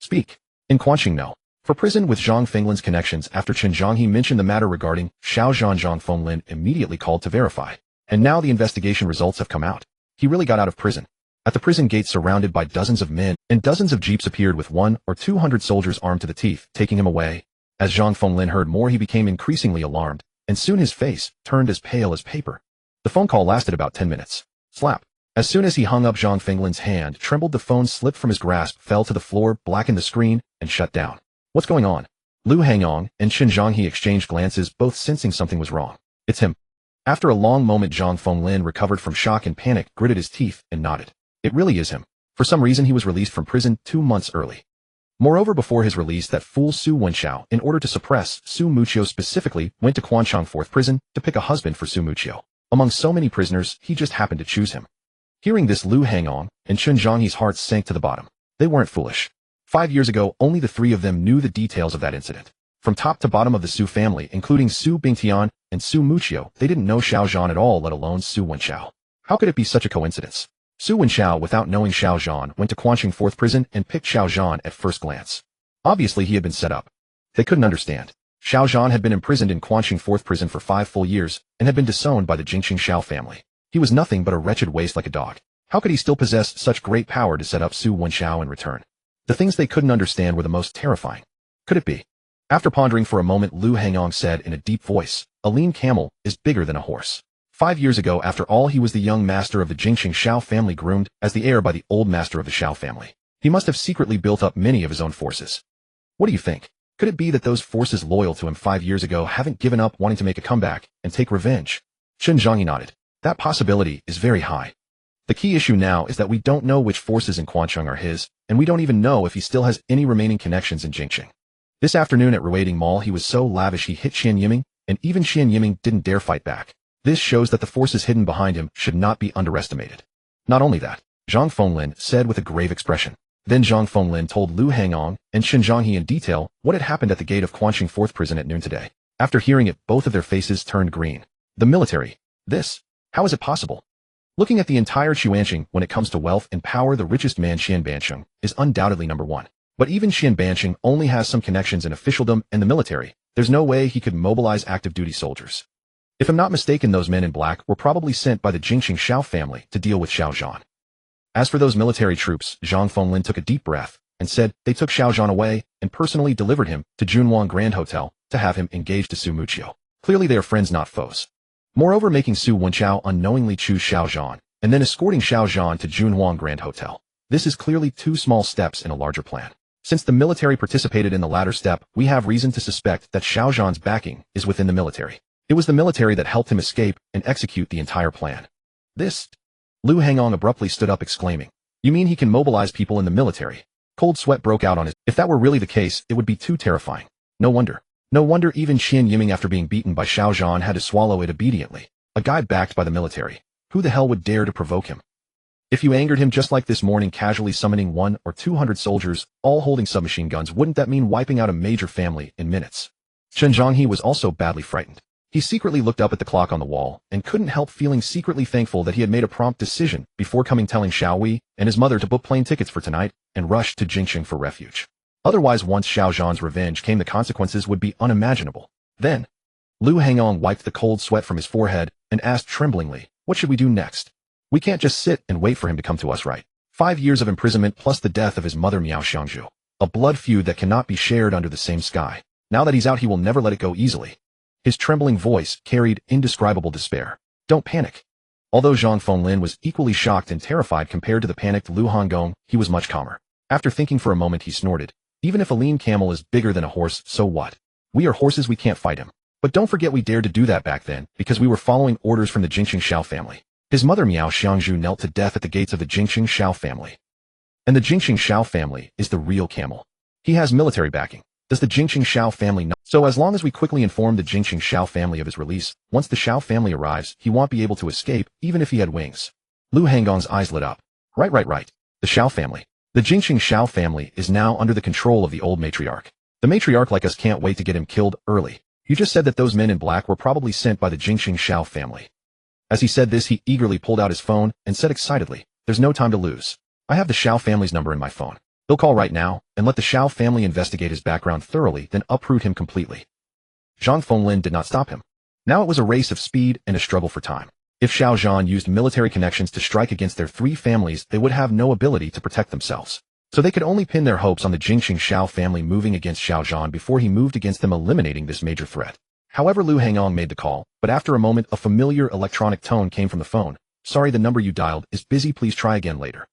Speak. In Quanqing, no. For prison with Zhang Fenglin's connections. After Chen Zhanghe mentioned the matter regarding Xiaozhan, Zhang Fenglin immediately called to verify. And now the investigation results have come out. He really got out of prison. At the prison gate, surrounded by dozens of men, and dozens of jeeps appeared with 100 or 200 soldiers armed to the teeth, taking him away. As Zhang Fenglin heard more, he became increasingly alarmed, and soon his face turned as pale as paper. The phone call lasted about 10 minutes. Slap. As soon as he hung up, Zhang Fenglin's hand trembled, the phone slipped from his grasp, fell to the floor, blackened the screen, and shut down. What's going on? Lu Hongong and Chen Zhanghe exchanged glances, both sensing something was wrong. It's him. After a long moment, Zhang Fenglin recovered from shock and panic, gritted his teeth, and nodded. It really is him. For some reason, he was released from prison 2 months early. Moreover, before his release, that fool Su Wenchao, in order to suppress Su Muqiu specifically, went to Quanchang 4th prison to pick a husband for Su Muqiu. Among so many prisoners, he just happened to choose him. Hearing this, Lu Hongong and Chen Zhanghe's hearts sank to the bottom. They weren't foolish. 5 years ago, only the 3 of them knew the details of that incident. From top to bottom of the Su family, including Su Bingtian and Su Muqiu, they didn't know Xiaozhan at all, let alone Su Wenchao. How could it be such a coincidence? Su Wenchao, without knowing Xiaozhan, went to Quanqing 4th prison and picked Xiaozhan at first glance. Obviously, he had been set up. They couldn't understand. Xiaozhan had been imprisoned in Quanqing 4th prison for 5 full years and had been disowned by the Jingqing Xiao family. He was nothing but a wretched waste, like a dog. How could he still possess such great power to set up Su Wenchao in return? The things they couldn't understand were the most terrifying. Could it be? After pondering for a moment, Lu Hongong said in a deep voice, a lean camel is bigger than a horse. 5 years ago, after all, he was the young master of the Jingqing Xiao family, groomed as the heir by the old master of the Xiao family. He must have secretly built up many of his own forces. What do you think? Could it be that those forces loyal to him 5 years ago haven't given up, wanting to make a comeback and take revenge? Chen Zhanghe nodded. That possibility is very high. The key issue now is that we don't know which forces in Quanchang are his, and we don't even know if he still has any remaining connections in Jingqing. This afternoon at Ruiding Mall, he was so lavish he hit Xian Yiming, and even Xian Yiming didn't dare fight back. This shows that the forces hidden behind him should not be underestimated. Not only that, Zhang Fenglin said with a grave expression. Then Zhang Fenglin told Lu Hongong and Chen Zhanghe in detail what had happened at the gate of Quanqing 4th prison at noon today. After hearing it, both of their faces turned green. The military. This. How is it possible? Looking at the entire Xuanqing, when it comes to wealth and power, the richest man Xianbansheng is undoubtedly number one. But even Xianbansheng only has some connections in officialdom and the military. There's no way he could mobilize active duty soldiers. If I'm not mistaken, those men in black were probably sent by the Jingqing Shao family to deal with Xiao Zhan. As for those military troops, Zhang Fenglin took a deep breath and said they took Xiao Zhan away and personally delivered him to Junwang Grand Hotel to have him engaged to Su Muqiu. Clearly they are friends, not foes. Moreover, making Su Wenchao unknowingly choose Xiao Zhan and then escorting Xiao Zhan to Junwang Grand Hotel. This is clearly two small steps in a larger plan. Since the military participated in the latter step, we have reason to suspect that Xiao Zhan's backing is within the military. It was the military that helped him escape and execute the entire plan. This. Lu Hangong abruptly stood up exclaiming, "You mean he can mobilize people in the military?" Cold sweat broke out on his. If that were really the case, it would be too terrifying. No wonder even Qian Yiming, after being beaten by Xiao Zhan, had to swallow it obediently. A guy backed by the military. Who the hell would dare to provoke him? If you angered him just like this morning, casually summoning 100 or 200 soldiers, all holding submachine guns, wouldn't that mean wiping out a major family in minutes? Chen Zhonghe was also badly frightened. He secretly looked up at the clock on the wall and couldn't help feeling secretly thankful that he had made a prompt decision before telling Xiao Wei and his mother to book plane tickets for tonight and rush to Jingqing for refuge. Otherwise, once Xiao Zhan's revenge came, the consequences would be unimaginable. Then, Lu Hangong wiped the cold sweat from his forehead and asked tremblingly, "What should we do next? We can't just sit and wait for him to come to us, right? 5 years of imprisonment plus the death of his mother Miao Xiangzhu. A blood feud that cannot be shared under the same sky. Now that he's out, he will never let it go easily." His trembling voice carried indescribable despair. "Don't panic." Although Zhang Fenglin was equally shocked and terrified compared to the panicked Lu Hangong, he was much calmer. After thinking for a moment, he snorted, "Even if a lean camel is bigger than a horse, so what? We are horses, we can't fight him. But don't forget we dared to do that back then because we were following orders from the Jingqing Shao family." His mother Miao Xiangzhu knelt to death at the gates of the Jingqing Shao family. And the Jingqing Shao family is the real camel. He has military backing. Does the Jingqing Shao family not? So as long as we quickly inform the Jingqing Shao family of his release, once the Shao family arrives, he won't be able to escape, even if he had wings. Lu Hangong's eyes lit up. Right. The Shao family. The Jingqing Shao family is now under the control of the old matriarch. The matriarch like us can't wait to get him killed early. You just said that those men in black were probably sent by the Jingqing Shao family. As he said this, he eagerly pulled out his phone and said excitedly, "There's no time to lose. I have the Shao family's number in my phone. He'll call right now and let the Shao family investigate his background thoroughly, then uproot him completely." Zhang Fenglin did not stop him. Now it was a race of speed and a struggle for time. If Xiao Zhan used military connections to strike against their three families, they would have no ability to protect themselves. So they could only pin their hopes on the Jingqing Shao family moving against Xiao Zhan before he moved against them, eliminating this major threat. However, Lu Hangong made the call, but after a moment a familiar electronic tone came from the phone. "Sorry, the number you dialed is busy, please try again later."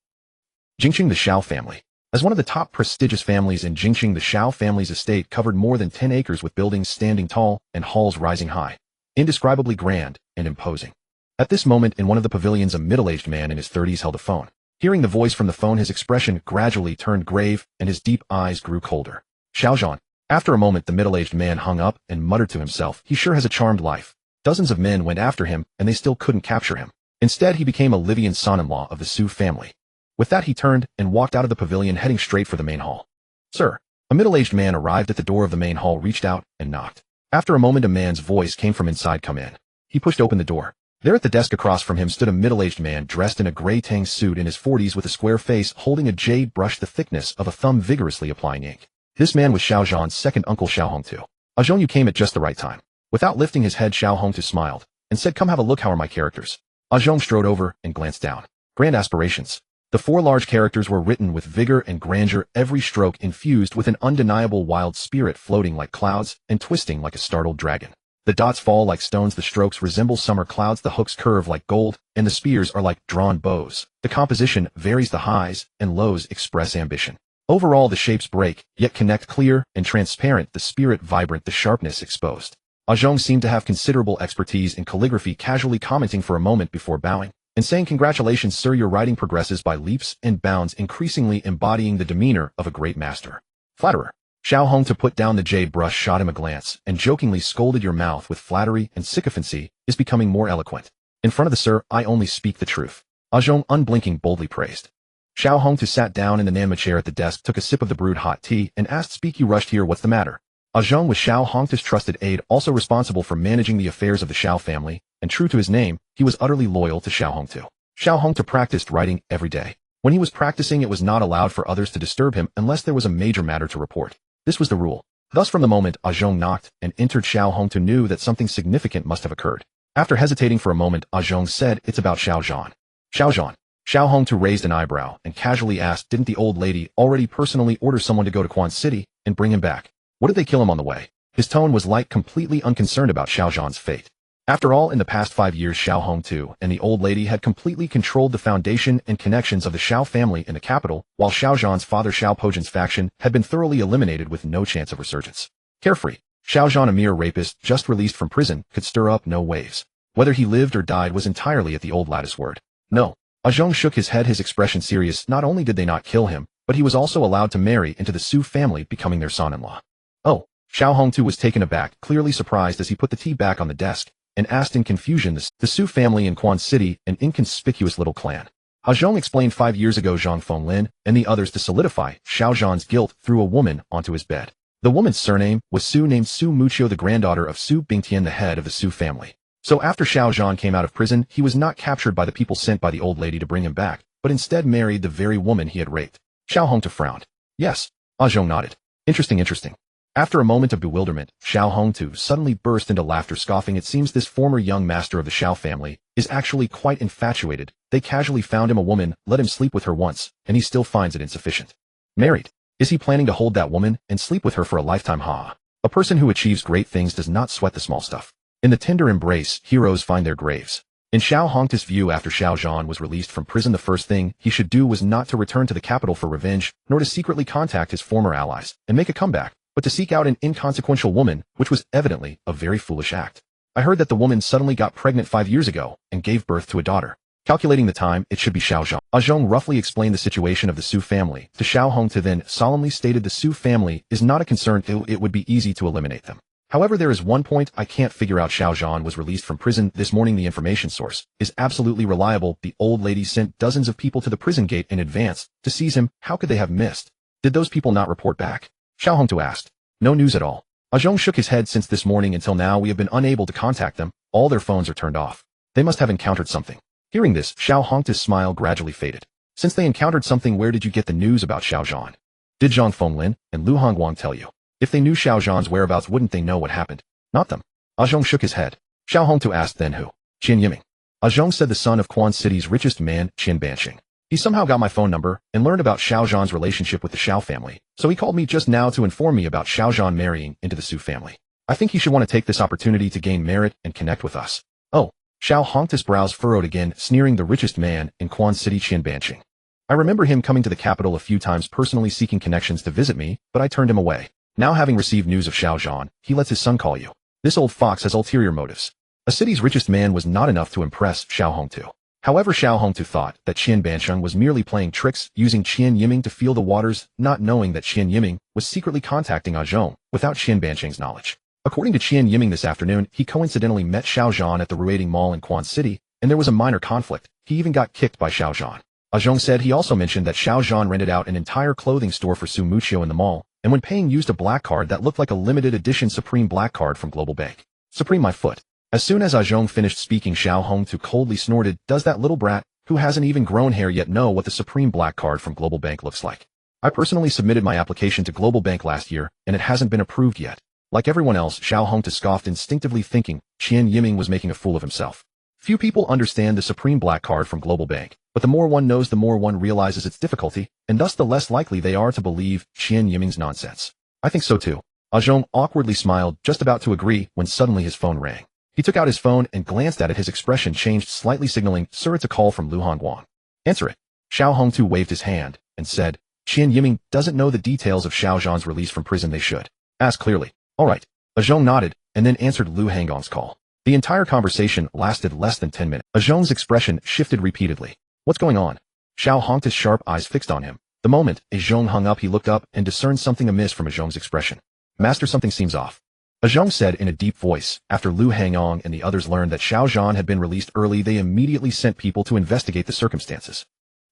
Jingqing the Shao family. As one of the top prestigious families in Jingqing, the Shao family's estate covered more than 10 acres with buildings standing tall and halls rising high. Indescribably grand and imposing. At this moment, in one of the pavilions, a middle-aged man in his 30s held a phone. Hearing the voice from the phone, his expression gradually turned grave and his deep eyes grew colder. "Xiao Zhan." After a moment, the middle-aged man hung up and muttered to himself, "He sure has a charmed life." Dozens of men went after him, and they still couldn't capture him. Instead, he became a Livian son-in-law of the Su family. With that, he turned and walked out of the pavilion, heading straight for the main hall. "Sir." A middle-aged man arrived at the door of the main hall, reached out, and knocked. After a moment, a man's voice came from inside, "Come in." He pushed open the door. There at the desk across from him stood a middle-aged man dressed in a gray tang suit, in his 40s, with a square face, holding a jade brush the thickness of a thumb, vigorously applying ink. This man was Xiao Zhan's second uncle, Xiao Hongtu. "Zhong, you came at just the right time." Without lifting his head, Xiao Hongtu smiled and said, "Come have a look, how are my characters?" Zhong strode over and glanced down. Grand aspirations. The 4 large characters were written with vigor and grandeur, every stroke infused with an undeniable wild spirit, floating like clouds and twisting like a startled dragon. The dots fall like stones, the strokes resemble summer clouds, the hooks curve like gold, and the spears are like drawn bows. The composition varies, the highs and lows express ambition. Overall, the shapes break, yet connect, clear and transparent, the spirit vibrant, the sharpness exposed. Zhong seemed to have considerable expertise in calligraphy, casually commenting for a moment before bowing and saying, "Congratulations, sir, your writing progresses by leaps and bounds, increasingly embodying the demeanor of a great master." "Flatterer." Xiao Hongtu put down the jade brush, shot him a glance, and jokingly scolded, "Your mouth with flattery and sycophancy is becoming more eloquent. In front of the sir, I only speak the truth." Zhong, unblinking, boldly praised. Xiao Hongtu sat down in the Nanma chair at the desk, took a sip of the brewed hot tea, and asked, "Speak, you rushed here, what's the matter?" Zhong was Xiao Hongtu's trusted aide, also responsible for managing the affairs of the Xiao family, and true to his name, he was utterly loyal to Xiao Hongtu. Xiao Hongtu practiced writing every day. When he was practicing, it was not allowed for others to disturb him unless there was a major matter to report. This was the rule. Thus, from the moment Zhong knocked and entered, Xiao Hongtu knew that something significant must have occurred. After hesitating for a moment, Zhong said, "It's about Xiao Zhan." Xiao Zhan. Xiao Hongtu raised an eyebrow and casually asked, "Didn't the old lady already personally order someone to go to Quan City and bring him back? What did they kill him on the way?" His tone was like completely unconcerned about Xiao Zhan's fate. After all, in the past 5 years, Xiao Hongtu and the old lady had completely controlled the foundation and connections of the Xiao family in the capital, while Xiao Zhan's father Xiao Pojan's faction had been thoroughly eliminated with no chance of resurgence. Carefree, Xiao Zhan, a mere rapist just released from prison, could stir up no waves. Whether he lived or died was entirely at the old lattice word. No. Zhong shook his head, his expression serious. Not only did they not kill him, but he was also allowed to marry into the Su family, becoming their son-in-law. Oh, Xiao Hongtu was taken aback, clearly surprised as he put the tea back on the desk, and asked in confusion, the Su family in Quan City, an inconspicuous little clan. Zhong explained 5 years ago Zhang Fenglin and the others to solidify Xiao Zhan's guilt threw a woman onto his bed. The woman's surname was Su, named Su Muqiu, the granddaughter of Su Bingtian, the head of the Su family. So after Xiao Zhan came out of prison, he was not captured by the people sent by the old lady to bring him back, but instead married the very woman he had raped. Xiao Hongtu frowned. Yes. Zhong nodded. Interesting. After a moment of bewilderment, Xiao Hongtu suddenly burst into laughter, scoffing. It seems this former young master of the Xiao family is actually quite infatuated. They casually found him a woman, let him sleep with her once, and he still finds it insufficient. Married. Is he planning to hold that woman and sleep with her for a lifetime? A person who achieves great things does not sweat the small stuff. In the tender embrace, heroes find their graves. In Xiao Hongtu's view, after Xiao Zhan was released from prison, the first thing he should do was not to return to the capital for revenge, nor to secretly contact his former allies and make a comeback, but to seek out an inconsequential woman, which was evidently a very foolish act. I heard that the woman suddenly got pregnant 5 years ago and gave birth to a daughter. Calculating the time, it should be Xiao Zhan. Zhong roughly explained the situation of the Su family to Xiao Hongtu, then solemnly stated the Su family is not a concern. It would be easy to eliminate them. However, there is one point I can't figure out. Xiao Zhan was released from prison this morning. The information source is absolutely reliable. The old lady sent dozens of people to the prison gate in advance to seize him. How could they have missed? Did those people not report back? Xiao Hongtu asked. No news at all. Zhong shook his head. Since this morning until now, we have been unable to contact them. All their phones are turned off. They must have encountered something. Hearing this, Xiao Hongtu's smile gradually faded. Since they encountered something, where did you get the news about Xiao Zhan? Did Zhang Fenglin and Lu Hongguang tell you? If they knew Xiao Zhan's whereabouts, wouldn't they know what happened? Not them. Zhong shook his head. Xiao Hongtu asked, then who? Qian Yiming. Zhong said, the son of Quan City's richest man, Qian Banqing. He somehow got my phone number and learned about Xiao Zhan's relationship with the Xiao family, so he called me just now to inform me about Xiao Zhan marrying into the Su family. I think he should want to take this opportunity to gain merit and connect with us. Oh, Xiao Hongtu's brows furrowed again, sneering, the richest man in Quan City, Qian Banqing. I remember him coming to the capital a few times personally seeking connections to visit me, but I turned him away. Now having received news of Xiao Zhan, he lets his son call you. This old fox has ulterior motives. A city's richest man was not enough to impress Xiao Hongtu. However, Xiao Hongtu thought that Qian Banqing was merely playing tricks, using Qian Yiming to feel the waters, not knowing that Qian Yiming was secretly contacting Zhong without Qian Banqing's knowledge. According to Qian Yiming, this afternoon, he coincidentally met Xiao Zhan at the Ruiting Mall in Quan City, and there was a minor conflict. He even got kicked by Xiao Zhan. Zhong said he also mentioned that Xiao Zhan rented out an entire clothing store for Su Muqiu in the mall, and when paying used a black card that looked like a limited edition Supreme black card from Global Bank. Supreme, my foot. As soon as Zhong finished speaking, Xiao Hongtu coldly snorted, does that little brat, who hasn't even grown hair yet, know what the Supreme black card from Global Bank looks like? I personally submitted my application to Global Bank last year, and it hasn't been approved yet. Like everyone else, Xiao Hongtu scoffed, instinctively thinking Qian Yiming was making a fool of himself. Few people understand the Supreme black card from Global Bank, but the more one knows, the more one realizes its difficulty, and thus the less likely they are to believe Qian Yiming's nonsense. I think so too. Zhong awkwardly smiled, just about to agree, when suddenly his phone rang. He took out his phone and glanced at it. His expression changed slightly, signaling, sir, it's a call from Lu Hongguang. Answer it. Xiao Hongtu waved his hand and said, Qian Yiming doesn't know the details of Xiao Zhan's release from prison. They should ask clearly. All right. Zhong nodded and then answered Lu Hongguang's call. The entire conversation lasted less than 10 minutes. Zhong's expression shifted repeatedly. What's going on? Xiao Hongtu's sharp eyes fixed on him. The moment Zhong hung up, he looked up and discerned something amiss from Zhong's expression. Master, something seems off. Zhong said in a deep voice. After Lu Hongguang and the others learned that Xiao Zhan had been released early, they immediately sent people to investigate the circumstances.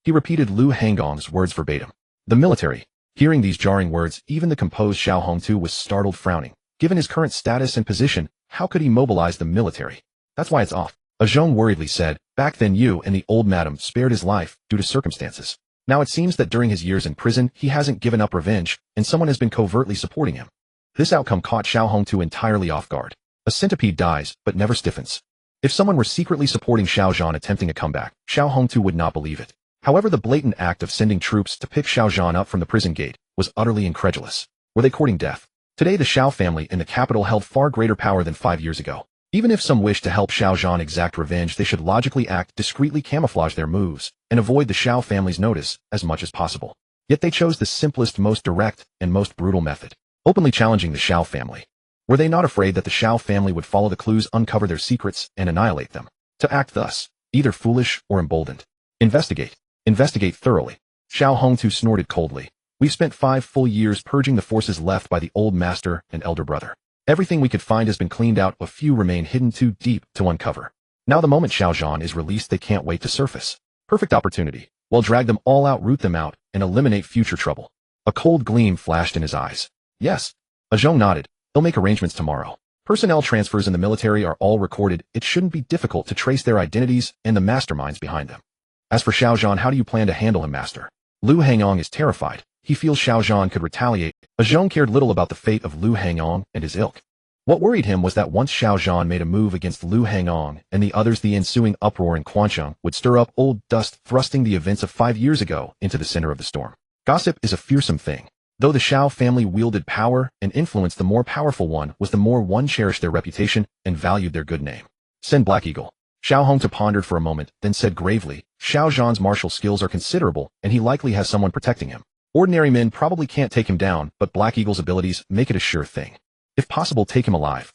He repeated Lu Hongguang's words verbatim. The military. Hearing these jarring words, even the composed Xiao Hongtu was startled, frowning. Given his current status and position, how could he mobilize the military? That's why it's off. Zhong worriedly said, Back then you and the old madam spared his life due to circumstances. Now it seems that during his years in prison he hasn't given up revenge, and someone has been covertly supporting him. This outcome caught Xiao Hongtu entirely off guard. A centipede dies, but never stiffens. If someone were secretly supporting Xiao Zhan attempting a comeback, Xiao Hongtu would not believe it. However, the blatant act of sending troops to pick Xiao Zhan up from the prison gate was utterly incredulous. Were they courting death? Today the Xiao family in the capital held far greater power than 5 years ago. Even if some wish to help Xiao Zhan exact revenge, they should logically act discreetly, camouflage their moves, and avoid the Xiao family's notice as much as possible. Yet they chose the simplest, most direct, and most brutal method, openly challenging the Xiao family. Were they not afraid that the Xiao family would follow the clues, uncover their secrets, and annihilate them? To act thus, either foolish or emboldened. Investigate. Investigate thoroughly. Xiao Hongtu snorted coldly. We've spent 5 full years purging the forces left by the old master and elder brother. Everything we could find has been cleaned out, a few remain hidden too deep to uncover. Now the moment Xiao Zhan is released, they can't wait to surface. Perfect opportunity. Well, drag them all out, root them out, and eliminate future trouble. A cold gleam flashed in his eyes. Yes. Zhong nodded. They'll make arrangements tomorrow. Personnel transfers in the military are all recorded. It shouldn't be difficult to trace their identities and the masterminds behind them. As for Xiao Zhan, how do you plan to handle him, master? Lu Hangong is terrified. He feels Xiao Zhan could retaliate. Zhong cared little about the fate of Lu Hangong and his ilk. What worried him was that once Xiao Zhan made a move against Lu Hangong and the others, the ensuing uproar in Quancheng would stir up old dust, thrusting the events of 5 years ago into the center of the storm. Gossip is a fearsome thing. Though the Xiao family wielded power and influence, the more powerful one was, the more one cherished their reputation and valued their good name. Send Black Eagle. Xiao Hongtu pondered for a moment, then said gravely, Xiao Zhan's martial skills are considerable, and he likely has someone protecting him. Ordinary men probably can't take him down, but Black Eagle's abilities make it a sure thing. If possible, take him alive.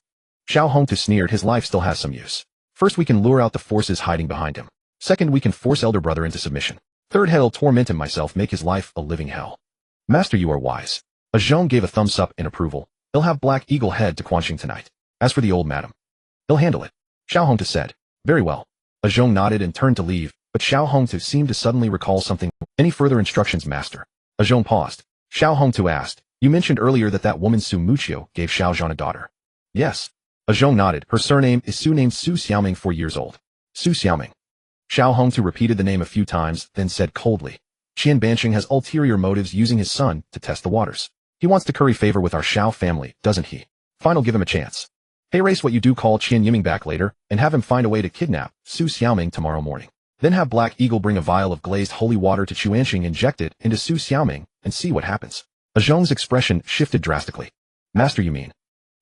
Xiao Hongtu sneered, his life still has some use. First, we can lure out the forces hiding behind him. Second, we can force elder brother into submission. Third, I'll torment him myself, make his life a living hell. Master, you are wise. Zhong gave a thumbs up in approval. He'll have Black Eagle head to Quancheng tonight. As for the old madam, he'll handle it. Xiao Hongtu said. Very well. Zhong nodded and turned to leave, but Xiao Hongtu seemed to suddenly recall something. Any further instructions, master? Zhong paused. Xiao Hongtu asked, you mentioned earlier that woman Su Muchio gave Xiao Zhan a daughter. Yes. Zhong nodded. Her surname is Su, named Su Xiaoming, 4 years old. Su Xiaoming. Xiao Hongtu repeated the name a few times, then said coldly, Qian Banqing has ulterior motives, using his son to test the waters. He wants to curry favor with our Xiao family, doesn't he? Fine, I'll give him a chance. Hey, race what you do, call Qian Yiming back later, and have him find a way to kidnap Su Xiaoming tomorrow morning. Then have Black Eagle bring a vial of glazed holy water to Chuanxing, inject it into Su Xiaoming, and see what happens. Zhong's expression shifted drastically. Master, you mean?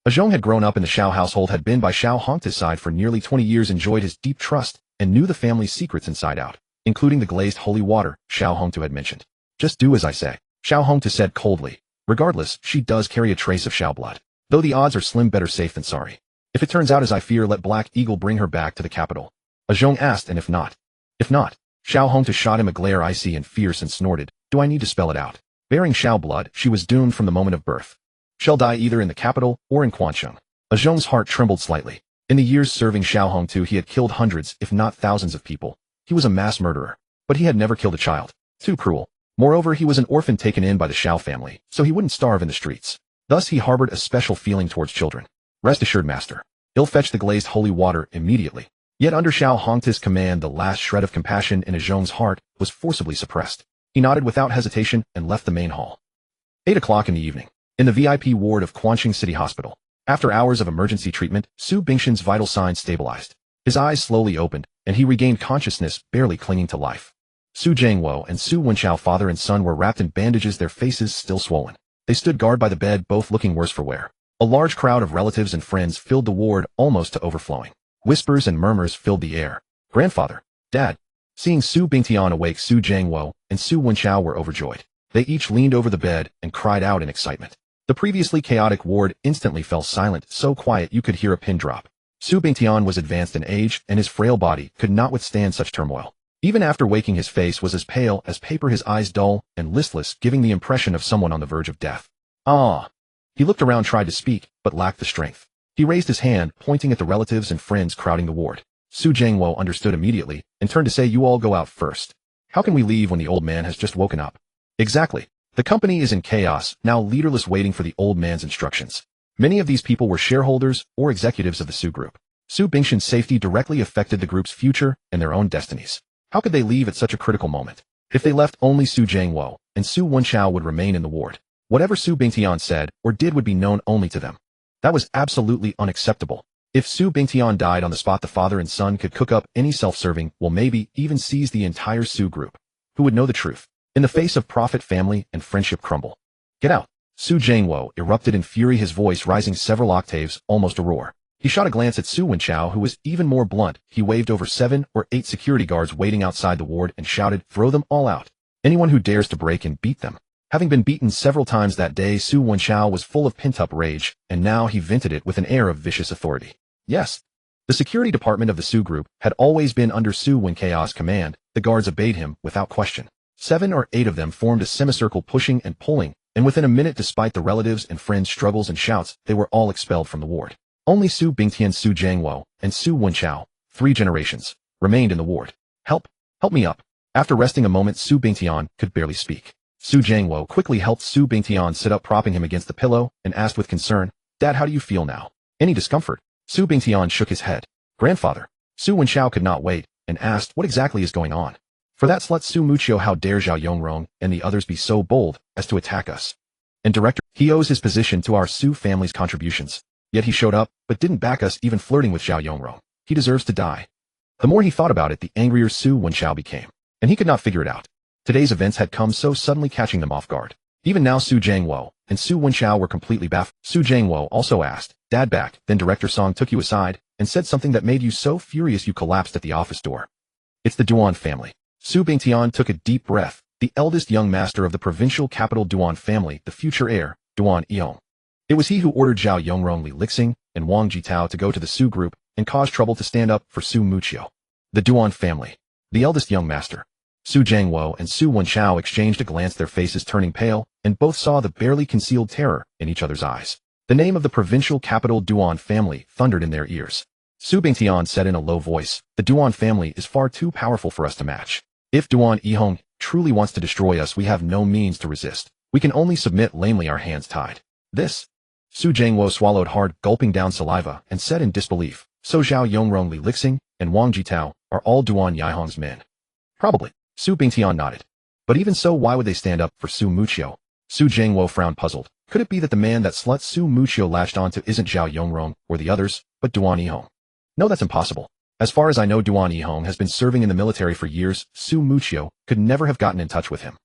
Zhong had grown up in the Xiao household, had been by Xiao Hongtu's side for nearly 20 years, enjoyed his deep trust, and knew the family's secrets inside out, including the glazed holy water Xiao Hongtu had mentioned. Just do as I say, Xiao Hongtu said coldly. Regardless, she does carry a trace of Xiao blood. Though the odds are slim, better safe than sorry. If it turns out as I fear, let Black Eagle bring her back to the capital. Zhong asked, and if not? If not, Xiao Hongtu shot him a glare icy and fierce and snorted, do I need to spell it out? Bearing Xiao blood, she was doomed from the moment of birth. Shall die either in the capital or in Quancheng. Zhong's heart trembled slightly. In the years serving Xiao Hongtu, he had killed hundreds, if not thousands of people. He was a mass murderer. But he had never killed a child. Too cruel. Moreover, he was an orphan taken in by the Xiao family, so he wouldn't starve in the streets. Thus he harbored a special feeling towards children. Rest assured, master. He'll fetch the glazed holy water immediately. Yet under Xiao Hongtu's command, the last shred of compassion in Zhong's heart was forcibly suppressed. He nodded without hesitation and left the main hall. 8 o'clock in the evening. In the VIP ward of Quancheng City Hospital. After hours of emergency treatment, Su Bingxin's vital signs stabilized. His eyes slowly opened, and he regained consciousness, barely clinging to life. Su Jiangwo and Su Wenchao, father and son, were wrapped in bandages, their faces still swollen. They stood guard by the bed, both looking worse for wear. A large crowd of relatives and friends filled the ward almost to overflowing. Whispers and murmurs filled the air. Grandfather. Dad. Seeing Su Bingtian awake, Su Jiangwo and Su Wenchao were overjoyed. They each leaned over the bed and cried out in excitement. The previously chaotic ward instantly fell silent, so quiet you could hear a pin drop. Su Bingtian was advanced in age, and his frail body could not withstand such turmoil. Even after waking, his face was as pale as paper, his eyes dull and listless, giving the impression of someone on the verge of death. Ah! He looked around, tried to speak, but lacked the strength. He raised his hand, pointing at the relatives and friends crowding the ward. Su Jiangwo understood immediately, and turned to say, you all go out first. How can we leave when the old man has just woken up? Exactly. The company is in chaos, now leaderless, waiting for the old man's instructions. Many of these people were shareholders or executives of the Su Group. Su Bingtian's safety directly affected the group's future and their own destinies. How could they leave at such a critical moment? If they left, only Su Jiangwo and Su Wenchao would remain in the ward. Whatever Su Bingtian said or did would be known only to them. That was absolutely unacceptable. If Su Bingtian died on the spot, the father and son could cook up any self-serving, well, maybe even seize the entire Su group. Who would know the truth? In the face of profit, family, and friendship crumble. Get out! Su Jiangwo erupted in fury, his voice rising several octaves, almost a roar. He shot a glance at Su Wenchao, who was even more blunt. He waved over 7 or 8 security guards waiting outside the ward and shouted, "Throw them all out. Anyone who dares to break and beat them." Having been beaten several times that day, Su Wenchao was full of pent-up rage, and now he vented it with an air of vicious authority. Yes, the security department of the Su group had always been under Su Wenchao's command. The guards obeyed him without question. 7 or 8 of them formed a semicircle, pushing and pulling, and within a minute, despite the relatives' and friends' struggles and shouts, they were all expelled from the ward. Only Su Bingtian, Su Jiangwo, and Su Wenchao, 3 generations, remained in the ward. Help! Help me up! After resting a moment, Su Bingtian could barely speak. Su Jiangwo quickly helped Su Bingtian sit up, propping him against the pillow, and asked with concern, "Dad, how do you feel now? Any discomfort?" Su Bingtian shook his head. "Grandfather." Su Wenchao could not wait, and asked, "What exactly is going on?" "For that slut Su Muchio, how dare Zhao Yongrong and the others be so bold as to attack us? And director, he owes his position to our Su family's contributions. Yet he showed up, but didn't back us, even flirting with Zhao Yongrong. He deserves to die." The more he thought about it, the angrier Su Wenchao became. And he could not figure it out. Today's events had come so suddenly, catching them off guard. Even now, Su Jiangwo and Su Wenchao were completely baffled. Su Jiangwo also asked, "Dad back?" Then Director Song took you aside and said something that made you so furious you collapsed at the office door. "It's the Duan family." Su Bingtian took a deep breath. The eldest young master of the provincial capital Duan family, the future heir, Duan Yihong. It was he who ordered Zhao Yongrong, Li Lixing, and Wang Jitao to go to the Su group and cause trouble to stand up for Su Muchio. The Duan family. The eldest young master. Su Jiangwo and Su Wenchao exchanged a glance, their faces turning pale, and both saw the barely concealed terror in each other's eyes. The name of the provincial capital Duan family thundered in their ears. Su Bingtian said in a low voice, "The Duan family is far too powerful for us to match. If Duan Yihong truly wants to destroy us, we have no means to resist. We can only submit lamely, our hands tied." This. Su Jiangwo swallowed hard, gulping down saliva, and said in disbelief, "So Zhao Yongrong, Li Lixing, and Wang Jitao are all Duan Yihong's men?" "Probably." Su Bingtian nodded. "But even so, why would they stand up for Su Muchio?" Su Jiangwo frowned, puzzled. Could it be that the man that slut Su Muchio latched onto isn't Zhao Yongrong or the others, but Duan Yihong? No, that's impossible. As far as I know, Duan Yihong has been serving in the military for years. Su Muchio could never have gotten in touch with him.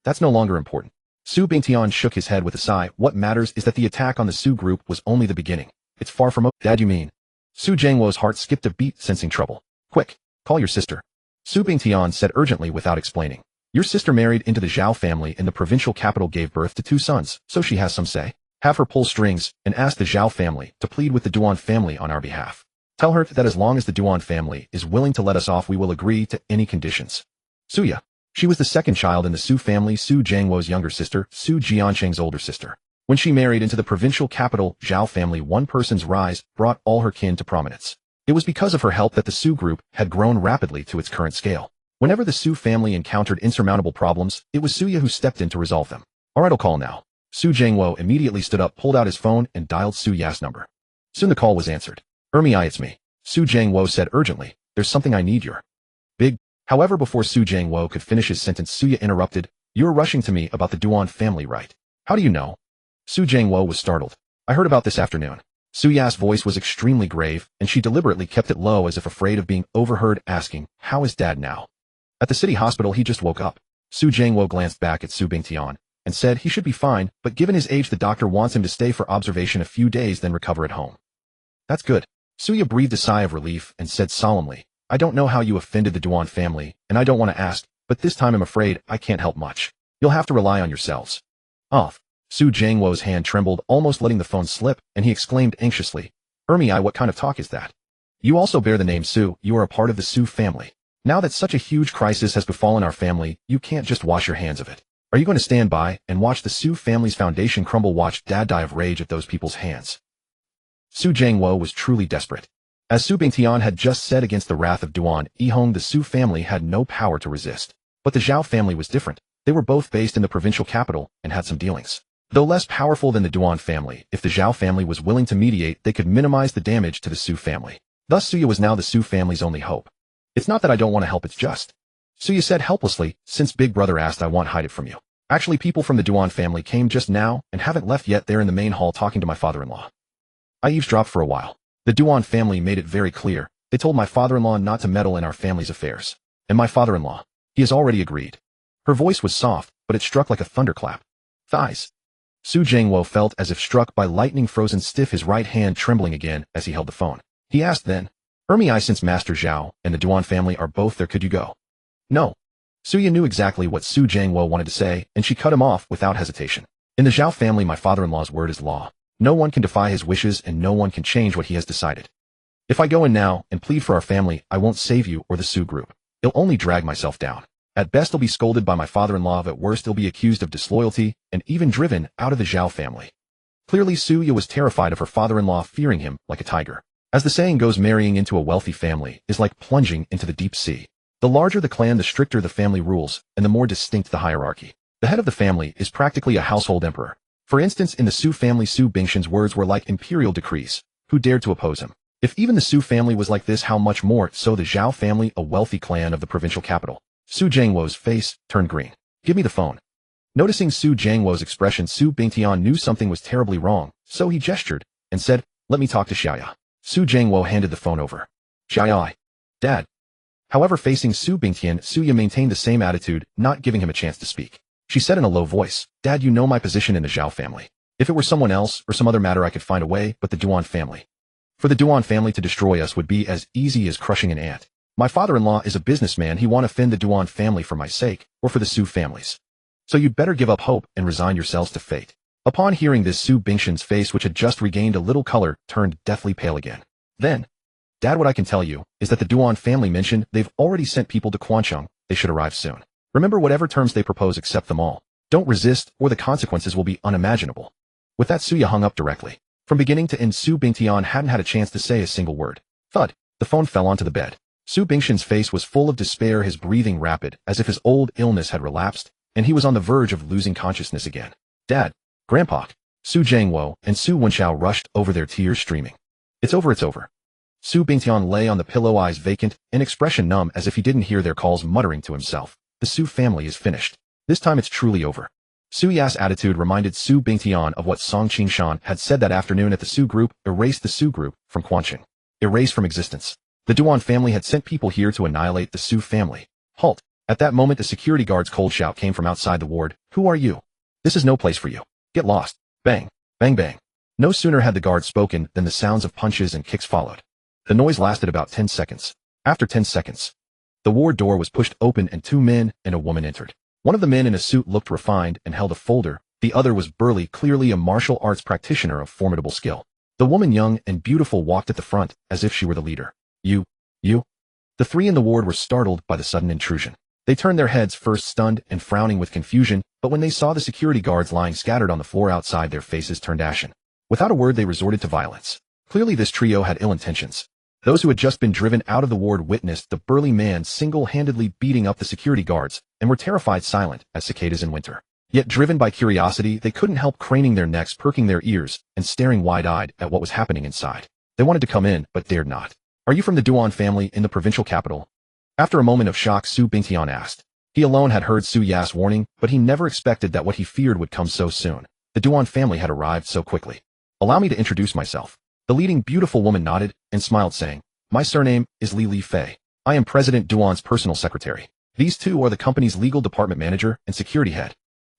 That's no longer important. Su Bingtian shook his head with a sigh. What matters is that the attack on the Su group was only the beginning. It's far from over. Dad, you mean? Su Jiangwo's heart skipped a beat, sensing trouble. "Quick, call your sister." Su Bingtian said urgently without explaining. "Your sister married into the Zhao family in the provincial capital, gave birth to 2 sons, so she has some say. Have her pull strings and ask the Zhao family to plead with the Duan family on our behalf. Tell her that as long as the Duan family is willing to let us off, we will agree to any conditions." Suya. She was the second child in the Su family, Su Jiangwo's younger sister, Su Jiancheng's older sister. When she married into the provincial capital Zhao family, one person's rise brought all her kin to prominence. It was because of her help that the Su group had grown rapidly to its current scale. Whenever the Su family encountered insurmountable problems, it was Suya who stepped in to resolve them. "All right, I'll call now." Su Jiangwo immediately stood up, pulled out his phone, and dialed Su Ya's number. Soon the call was answered. It's me." Su Jiangwo said urgently. "There's something I need your big..." However, before Su Jiangwo could finish his sentence, Suya interrupted. "You're rushing to me about the Duan family, right? How do you know?" Su Jiangwo was startled. "I heard about this afternoon." Su Ya's voice was extremely grave, and she deliberately kept it low as if afraid of being overheard, asking, "How is Dad now?" "At the city hospital, he just woke up." Su Jiangwo glanced back at Su Bingtian and said he should be fine, but given his age, the doctor wants him to stay for observation a few days, then recover at home. "That's good." Suya breathed a sigh of relief and said solemnly, "I don't know how you offended the Duan family, and I don't want to ask, but this time I'm afraid I can't help much. You'll have to rely on yourselves." "Off." Su Jiangwo's hand trembled, almost letting the phone slip, and he exclaimed anxiously, what kind of talk is that? You also bear the name Su, you are a part of the Su family. Now that such a huge crisis has befallen our family, you can't just wash your hands of it. Are you going to stand by and watch the Su family's foundation crumble? Watch Dad die of rage at those people's hands." Su Jiangwo was truly desperate. As Su Bingtian had just said, against the wrath of Duan Yihong, the Su family had no power to resist. But the Zhao family was different. They were both based in the provincial capital and had some dealings. Though less powerful than the Duan family, if the Zhao family was willing to mediate, they could minimize the damage to the Su family. Thus Suya was now the Su family's only hope. It's not that I don't want to help, it's just. Suya said helplessly, since Big Brother asked I won't hide it from you. Actually, people from the Duan family came just now and haven't left yet. They're in the main hall talking to my father-in-law. I eavesdropped for a while. The Duan family made it very clear. They told my father-in-law not to meddle in our family's affairs. And my father-in-law, he has already agreed. Her voice was soft, but it struck like a thunderclap. Thighs. Su Jingwo felt as if struck by lightning, frozen stiff, his right hand trembling again as he held the phone. He asked then, I since Master Zhao and the Duan family are both there, could you go? No. Suya knew exactly what Su Jingwo wanted to say, and she cut him off without hesitation. In the Zhao family, my father-in-law's word is law. No one can defy his wishes and no one can change what he has decided. If I go in now and plead for our family, I won't save you or the Su group. I'll only drag myself down. At best I'll be scolded by my father-in-law, at worst I'll be accused of disloyalty and even driven out of the Zhao family. Clearly Suya was terrified of her father-in-law, fearing him like a tiger. As the saying goes, marrying into a wealthy family is like plunging into the deep sea. The larger the clan, the stricter the family rules, and the more distinct the hierarchy. The head of the family is practically a household emperor. For instance, in the Su family, Su Bingshan's words were like imperial decrees. Who dared to oppose him? If even the Su family was like this, how much more so the Zhao family, a wealthy clan of the provincial capital? Su Jingwo's face turned green. Give me the phone. Noticing Su Jingwo's expression, Su Bingtian knew something was terribly wrong, so he gestured and said, let me talk to Xiaoya. Su Jingwo handed the phone over. Xiaoya. Dad. However, facing Su Bingtian, Suya maintained the same attitude, not giving him a chance to speak. She said in a low voice, Dad, you know my position in the Zhao family. If it were someone else or some other matter, I could find a way, but the Duan family. For the Duan family to destroy us would be as easy as crushing an ant. My father-in-law is a businessman. He won't offend the Duan family for my sake, or for the Su families. So you'd better give up hope and resign yourselves to fate. Upon hearing this, Su Bingshan's face, which had just regained a little color, turned deathly pale again. Then, Dad, what I can tell you is that the Duan family mentioned they've already sent people to Quancheng. They should arrive soon. Remember, whatever terms they propose, accept them all. Don't resist, or the consequences will be unimaginable. With that, Suya hung up directly. From beginning to end, Su Bingtian hadn't had a chance to say a single word. Thud. The phone fell onto the bed. Su Bingshan's face was full of despair, his breathing rapid, as if his old illness had relapsed, and he was on the verge of losing consciousness again. Dad. Grandpa. Su Jingwo and Su Wenxiao rushed over, their tears streaming. It's over, it's over. Su Bingtian lay on the pillow, eyes vacant, an expression numb, as if he didn't hear their calls, muttering to himself. The Su family is finished. This time it's truly over. Su Ya's attitude reminded Su Bingtian of what Song Qingshan had said that afternoon at the Su group, erase the Su group from Quancheng. Erase from existence. The Duan family had sent people here to annihilate the Su family. Halt. At that moment, the security guard's cold shout came from outside the ward. Who are you? This is no place for you. Get lost. Bang. Bang bang. No sooner had the guard spoken than the sounds of punches and kicks followed. The noise lasted about 10 seconds. After 10 seconds, the ward door was pushed open and 2 men and a woman entered. One of the men in a suit looked refined and held a folder. The other was burly, clearly a martial arts practitioner of formidable skill. The woman, young and beautiful, walked at the front as if she were the leader. You. The 3 in the ward were startled by the sudden intrusion. They turned their heads, first stunned and frowning with confusion, but when they saw the security guards lying scattered on the floor outside, their faces turned ashen. Without a word, they resorted to violence. Clearly this trio had ill intentions. Those who had just been driven out of the ward witnessed the burly man single-handedly beating up the security guards and were terrified, silent as cicadas in winter. Yet driven by curiosity, they couldn't help craning their necks, perking their ears, and staring wide-eyed at what was happening inside. They wanted to come in, but dared not. Are you from the Duan family in the provincial capital? After a moment of shock, Su Bingtian asked. He alone had heard Su Ya's warning, but he never expected that what he feared would come so soon. The Duan family had arrived so quickly. Allow me to introduce myself. The leading beautiful woman nodded and smiled, saying, my surname is Li Fei. I am President Duan's personal secretary. These 2 are the company's legal department manager and security head.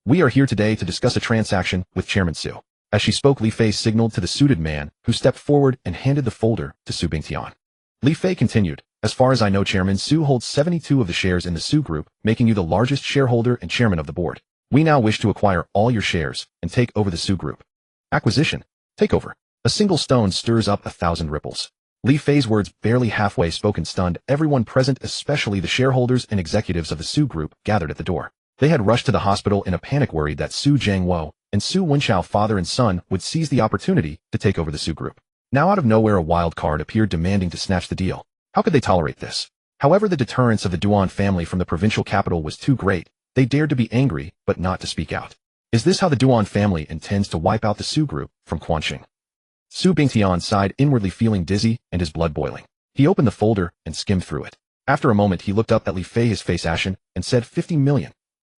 We are here today to discuss a transaction with Chairman Su. As she spoke, Li Fei signaled to the suited man, who stepped forward and handed the folder to Su Bingtian. Li Fei continued, as far as I know, Chairman Su holds 72 of the shares in the Su group, making you the largest shareholder and chairman of the board. We now wish to acquire all your shares and take over the Su group. Acquisition. Takeover. A single stone stirs up 1,000 ripples. Li Fei's words, barely halfway spoken, stunned everyone present, especially the shareholders and executives of the Su group gathered at the door. They had rushed to the hospital in a panic, worried that Su Jingwo and Su Wenxiao, father and son, would seize the opportunity to take over the Su group. Now out of nowhere, a wild card appeared, demanding to snatch the deal. How could they tolerate this? However, the deterrence of the Duan family from the provincial capital was too great. They dared to be angry, but not to speak out. Is this how the Duan family intends to wipe out the Su group from Quancheng? Su Bingtian sighed inwardly, feeling dizzy and his blood boiling. He opened the folder and skimmed through it. After a moment, he looked up at Li Fei, his face ashen, and said 50 million.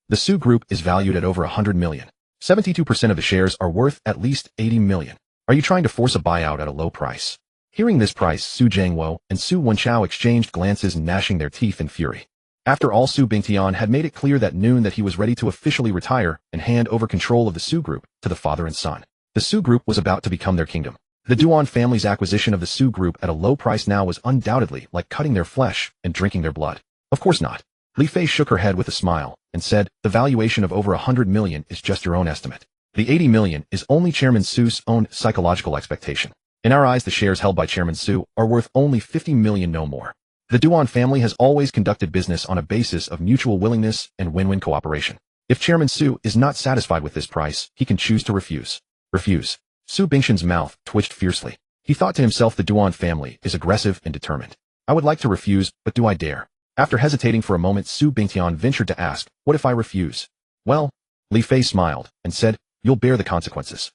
The Su Group is valued at over 100 million. 72% of the shares are worth at least 80 million. Are you trying to force a buyout at a low price? Hearing this price, Su Jiangwo and Su Wenchao exchanged glances, gnashing their teeth in fury. After all, Su Bingtian had made it clear that noon that he was ready to officially retire and hand over control of the Su Group to the father and son. The Su Group was about to become their kingdom. The Duan family's acquisition of the Su Group at a low price now was undoubtedly like cutting their flesh and drinking their blood. Of course not. Li Fei shook her head with a smile and said, the valuation of over 100 million is just your own estimate. The 80 million is only Chairman Su's own psychological expectation. In our eyes, the shares held by Chairman Su are worth only 50 million, no more. The Duan family has always conducted business on a basis of mutual willingness and win-win cooperation. If Chairman Su is not satisfied with this price, he can choose to refuse. Refuse. Su Bingshan's mouth twitched fiercely. He thought to himself, the Duan family is aggressive and determined. I would like to refuse, but do I dare? After hesitating for a moment, Su Bingtian ventured to ask, what if I refuse? Well, Li Fei smiled and said, you'll bear the consequences.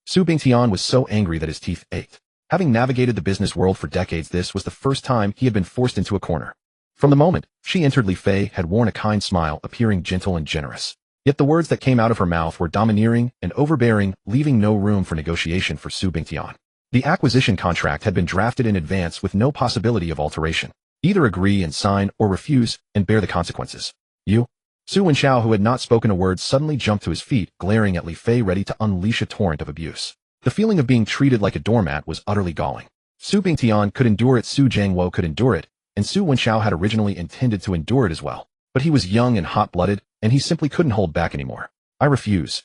Su Bingtian was so angry that his teeth ached. Having navigated the business world for decades, this was the first time he had been forced into a corner. From the moment she entered, Li Fei had worn a kind smile, appearing gentle and generous. Yet the words that came out of her mouth were domineering and overbearing, leaving no room for negotiation for Su Bingtian. The acquisition contract had been drafted in advance with no possibility of alteration. Either agree and sign or refuse and bear the consequences. You? Su Wenchao, who had not spoken a word, suddenly jumped to his feet, glaring at Li Fei, ready to unleash a torrent of abuse. The feeling of being treated like a doormat was utterly galling. Su Bingtian could endure it, Su Jiangwo could endure it, and Su Wenchao had originally intended to endure it as well. But he was young and hot-blooded, and he simply couldn't hold back anymore. I refuse.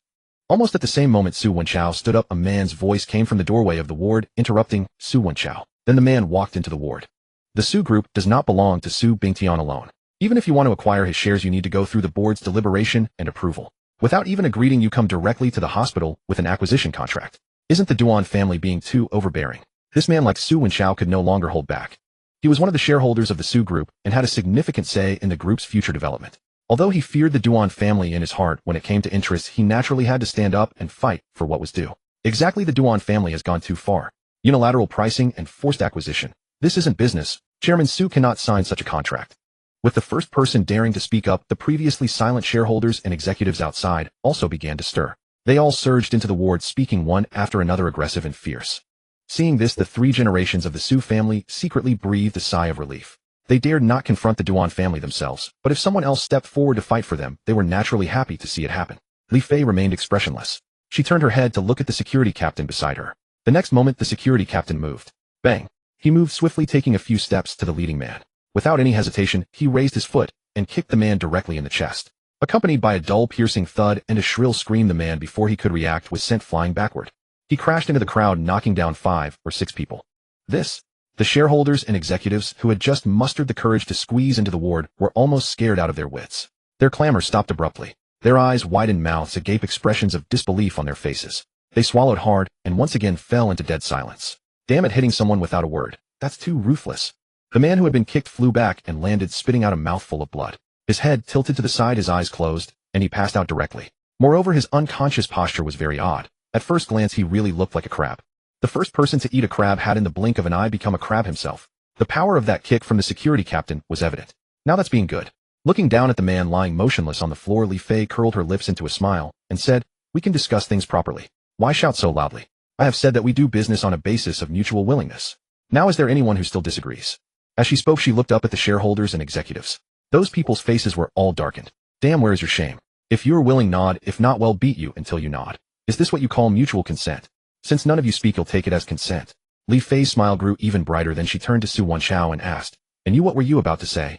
Almost at the same moment Su Wenchao stood up, a man's voice came from the doorway of the ward, interrupting Su Wenchao. Then the man walked into the ward. The Su Group does not belong to Su Bingtian alone. Even if you want to acquire his shares, you need to go through the board's deliberation and approval. Without even a greeting, you come directly to the hospital with an acquisition contract. Isn't the Duan family being too overbearing? This man, like Su Wenchao, could no longer hold back. He was one of the shareholders of the Su Group and had a significant say in the group's future development. Although he feared the Duan family in his heart, when it came to interests, he naturally had to stand up and fight for what was due. Exactly, the Duan family has gone too far. Unilateral pricing and forced acquisition. This isn't business. Chairman Su cannot sign such a contract. With the first person daring to speak up, the previously silent shareholders and executives outside also began to stir. They all surged into the ward, speaking one after another, aggressive and fierce. Seeing this, the three generations of the Su family secretly breathed a sigh of relief. They dared not confront the Duan family themselves, but if someone else stepped forward to fight for them, they were naturally happy to see it happen. Li Fei remained expressionless. She turned her head to look at the security captain beside her. The next moment, the security captain moved. Bang! He moved swiftly, taking a few steps to the leading man. Without any hesitation, he raised his foot and kicked the man directly in the chest. Accompanied by a dull, piercing thud and a shrill scream, the man, before he could react, was sent flying backward. He crashed into the crowd, knocking down 5 or 6 people. The shareholders and executives, who had just mustered the courage to squeeze into the ward, were almost scared out of their wits. Their clamor stopped abruptly. Their eyes widened, mouths agape, expressions of disbelief on their faces. They swallowed hard and once again fell into dead silence. Damn it, hitting someone without a word. That's too ruthless. The man who had been kicked flew back and landed, spitting out a mouthful of blood. His head tilted to the side, his eyes closed, and he passed out directly. Moreover, his unconscious posture was very odd. At first glance, he really looked like a crab. The first person to eat a crab had in the blink of an eye become a crab himself. The power of that kick from the security captain was evident. Now that's being good. Looking down at the man lying motionless on the floor, Li Fei curled her lips into a smile and said, we can discuss things properly. Why shout so loudly? I have said that we do business on a basis of mutual willingness. Now is there anyone who still disagrees? As she spoke, she looked up at the shareholders and executives. Those people's faces were all darkened. Damn, where is your shame? If you're willing, nod. If not, well, beat you until you nod. Is this what you call mutual consent? Since none of you speak, you'll take it as consent. Li Fei's smile grew even brighter. Then she turned to Su Wenchao and asked, and you, what were you about to say?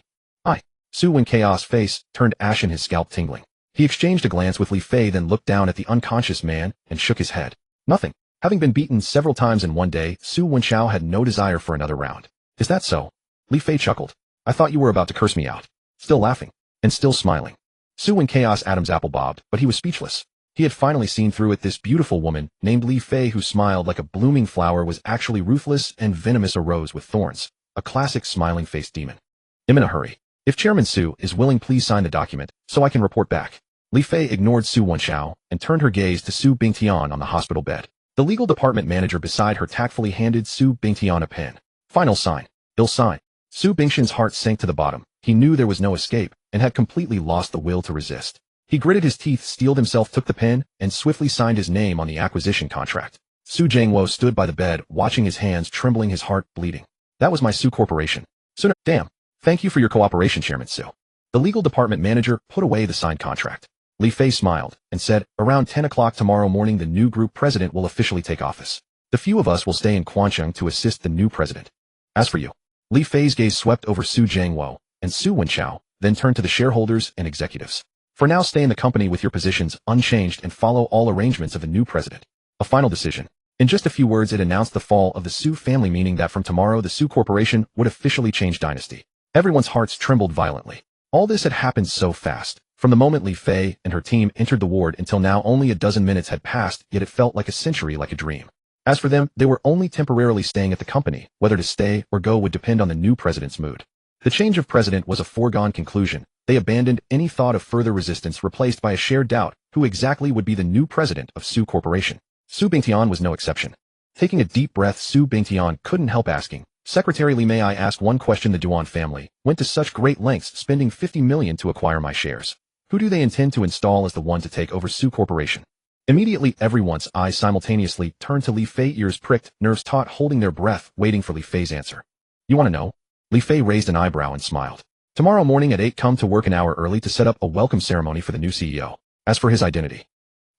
Su Wenchao's face turned ashen, his scalp tingling. He exchanged a glance with Li Fei, then looked down at the unconscious man and shook his head. Nothing. Having been beaten several times in one day, Su Wenchao had no desire for another round. Is that so? Li Fei chuckled. I thought you were about to curse me out. Still laughing. And still smiling. Su Wenchao's Adam's apple bobbed, but he was speechless. He had finally seen through it. This beautiful woman, named Li Fei, who smiled like a blooming flower, was actually ruthless and venomous, a rose with thorns. A classic smiling-faced demon. I'm in a hurry. If Chairman Su is willing, please sign the document, so I can report back. Li Fei ignored Su Wenchao and turned her gaze to Su Bingtian on the hospital bed. The legal department manager beside her tactfully handed Su Bingtian a pen. Final sign. Ill sign. Su Bingshan's heart sank to the bottom. He knew there was no escape, and had completely lost the will to resist. He gritted his teeth, steeled himself, took the pen, and swiftly signed his name on the acquisition contract. Su Jiangwo stood by the bed, watching his hands trembling, his heart bleeding. That was my Su Corporation. Sooner, damn. Thank you for your cooperation, Chairman Su. The legal department manager put away the signed contract. Li Fei smiled and said, around 10 o'clock tomorrow morning the new group president will officially take office. The few of us will stay in Quancheng to assist the new president. As for you. Li Fei's gaze swept over Su Jiangwo and Su Wenchao, then turned to the shareholders and executives. For now, stay in the company with your positions unchanged and follow all arrangements of the new president. A final decision. In just a few words, it announced the fall of the Su family, meaning that from tomorrow the Su Corporation would officially change dynasty. Everyone's hearts trembled violently. All this had happened so fast. From the moment Li Fei and her team entered the ward until now, only a dozen minutes had passed, yet it felt like a century, like a dream. As for them, they were only temporarily staying at the company. Whether to stay or go would depend on the new president's mood. The change of president was a foregone conclusion. They abandoned any thought of further resistance, replaced by a shared doubt who exactly would be the new president of Su Corporation. Su Bingtian was no exception. Taking a deep breath, Su Bingtian couldn't help asking, Secretary Li, may I ask one question? The Duan family went to such great lengths, spending 50 million to acquire my shares. Who do they intend to install as the one to take over Su Corporation? Immediately, everyone's eyes simultaneously turned to Li Fei, ears pricked, nerves taut, holding their breath, waiting for Li Fei's answer. You want to know? Li Fei raised an eyebrow and smiled. Tomorrow morning at 8, come to work an hour early to set up a welcome ceremony for the new CEO. As for his identity,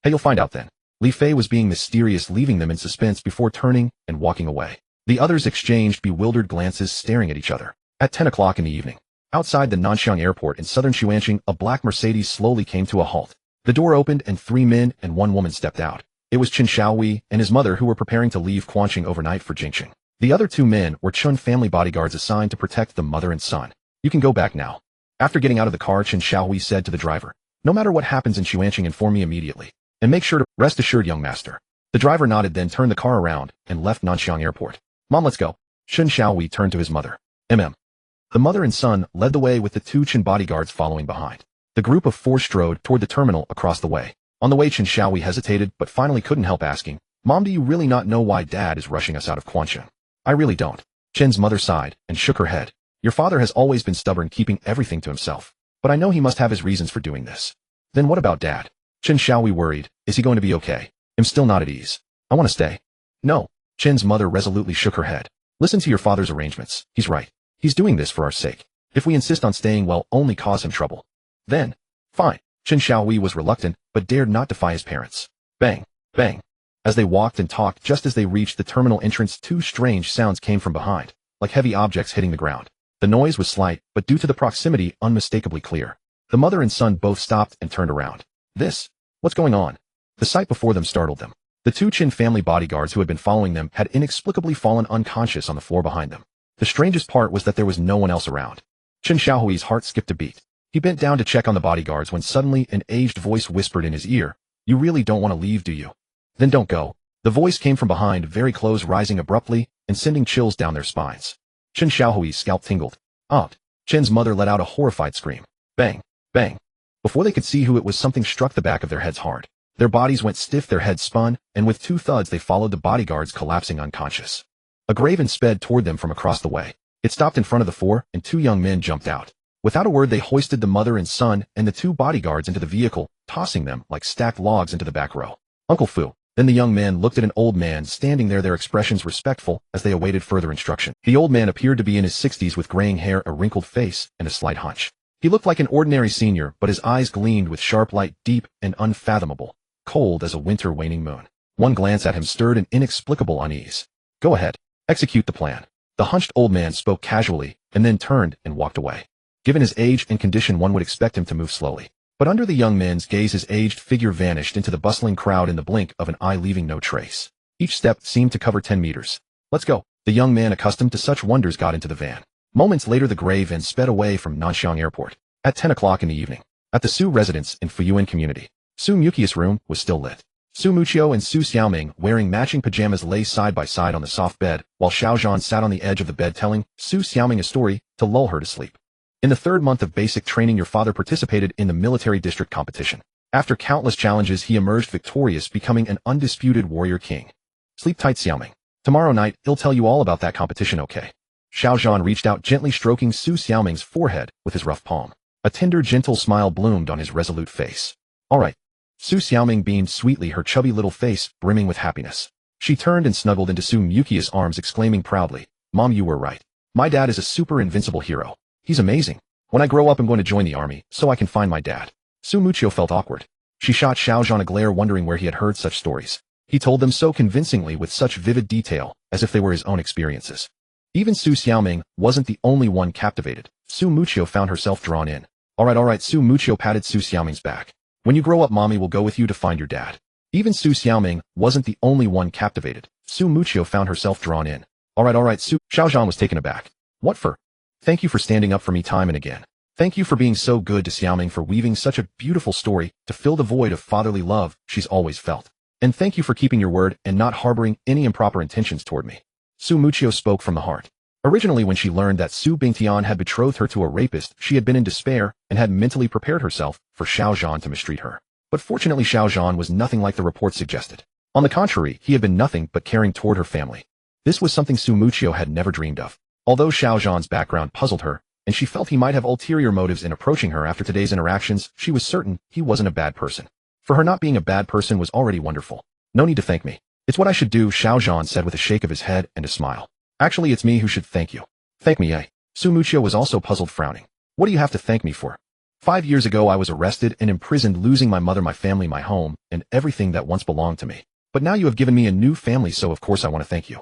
hey, you'll find out then. Li Fei was being mysterious, leaving them in suspense before turning and walking away. The others exchanged bewildered glances, staring at each other. At 10 o'clock in the evening, outside the Nanxiang airport in southern Xuanqing, a black Mercedes slowly came to a halt. The door opened and 3 men and 1 woman stepped out. It was Chen Xiaohui and his mother, who were preparing to leave Quancheng overnight for Jingqing. The other 2 men were Chun family bodyguards assigned to protect the mother and son. You can go back now. After getting out of the car, Chen Xiaohui said to the driver, no matter what happens in Xuanqing, inform me immediately. And make sure to rest assured, young master. The driver nodded, then turned the car around and left Nanxiang airport. Mom, let's go. Chen Xiaohui turned to his mother. The mother and son led the way, with the 2 Chen bodyguards following behind. The group of 4 strode toward the terminal across the way. On the way, Chen Xiaohui hesitated, but finally couldn't help asking, Mom, do you really not know why Dad is rushing us out of Quancheng? I really don't. Chen's mother sighed and shook her head. Your father has always been stubborn, keeping everything to himself. But I know he must have his reasons for doing this. Then what about Dad? Chen Xiaohui worried. Is he going to be okay? I'm still not at ease. I want to stay. No. Chen's mother resolutely shook her head. Listen to your father's arrangements. He's right. He's doing this for our sake. If we insist on staying, we'll only cause him trouble. Then, fine. Chen Xiaohui was reluctant, but dared not defy his parents. Bang, bang. As they walked and talked, just as they reached the terminal entrance, 2 strange sounds came from behind, like heavy objects hitting the ground. The noise was slight, but due to the proximity, unmistakably clear. The mother and son both stopped and turned around. What's going on? The sight before them startled them. The 2 Chin family bodyguards who had been following them had inexplicably fallen unconscious on the floor behind them. The strangest part was that there was no one else around. Chen Xiaohui's heart skipped a beat. He bent down to check on the bodyguards when suddenly an aged voice whispered in his ear, You really don't want to leave, do you? Then don't go. The voice came from behind, very close, rising abruptly and sending chills down their spines. Chen Xiaohui's scalp tingled. Aunt. Chen's mother let out a horrified scream. Bang, bang. Before they could see who it was, something struck the back of their heads hard. Their bodies went stiff, their heads spun, and with 2 thuds they followed the bodyguards, collapsing unconscious. A Graven sped toward them from across the way. It stopped in front of the 4, and 2 young men jumped out. Without a word, they hoisted the mother and son and the 2 bodyguards into the vehicle, tossing them like stacked logs into the back row. Uncle Fu. Then the young men looked at an old man standing there, their expressions respectful as they awaited further instruction. The old man appeared to be in his 60s, with graying hair, a wrinkled face, and a slight hunch. He looked like an ordinary senior, but his eyes gleamed with sharp light, deep and unfathomable, cold as a winter waning moon. One glance at him stirred an inexplicable unease. Go ahead. Execute the plan. The hunched old man spoke casually, and then turned and walked away. Given his age and condition, one would expect him to move slowly. But under the young men's gaze, his aged figure vanished into the bustling crowd in the blink of an eye, leaving no trace. Each step seemed to cover 10 meters. Let's go. The young man, accustomed to such wonders, got into the van. Moments later, the gray van sped away from Nanxiang Airport. At 10 o'clock in the evening, at the Su residence in Fuyuan Community, Su Mukia's room was still lit. Su Muchio and Su Xiaoming, wearing matching pajamas, lay side by side on the soft bed, while Xiao Zhan sat on the edge of the bed telling Su Xiaoming a story to lull her to sleep. In the 3rd month of basic training, your father participated in the military district competition. After countless challenges, he emerged victorious, becoming an undisputed warrior king. Sleep tight, Xiaoming. Tomorrow night, he'll tell you all about that competition, okay? Xiao Zhan reached out, gently stroking Su Xiaoming's forehead with his rough palm. A tender, gentle smile bloomed on his resolute face. All right. Su Xiaoming beamed sweetly, her chubby little face brimming with happiness. She turned and snuggled into Su Muqia's arms, exclaiming proudly, Mom, you were right. My dad is a super invincible hero. He's amazing. When I grow up, I'm going to join the army, so I can find my dad. Su Muqio felt awkward. She shot Xiao Zhan a glare, wondering where he had heard such stories. He told them so convincingly, with such vivid detail, as if they were his own experiences. Even Su Xiaoming wasn't the only one captivated. Su Muqio found herself drawn in. All right, Su Muqio patted Su Xiaoming's back. When you grow up, Mommy will go with you to find your dad. Even Su Xiaoming wasn't the only one captivated. Su Muqio found herself drawn in. All right, Su. Xiao Zhan was taken aback. What for? Thank you for standing up for me time and again. Thank you for being so good to Xiaoming, for weaving such a beautiful story to fill the void of fatherly love she's always felt. And thank you for keeping your word and not harboring any improper intentions toward me. Su Muqio spoke from the heart. Originally, when she learned that Su Bingtian had betrothed her to a rapist, she had been in despair and had mentally prepared herself for Xiao Zhan to mistreat her. But fortunately, Xiao Zhan was nothing like the reports suggested. On the contrary, he had been nothing but caring toward her family. This was something Su Muqio had never dreamed of. Although Xiao Zhan's background puzzled her, and she felt he might have ulterior motives in approaching her after today's interactions, she was certain he wasn't a bad person. For her, not being a bad person was already wonderful. No need to thank me. It's what I should do, Xiao Zhan said with a shake of his head and a smile. Actually, it's me who should thank you. Thank me, eh? Su Muqio was also puzzled, frowning. What do you have to thank me for? 5 years ago, I was arrested and imprisoned, losing my mother, my family, my home, and everything that once belonged to me. But now you have given me a new family, so of course I want to thank you.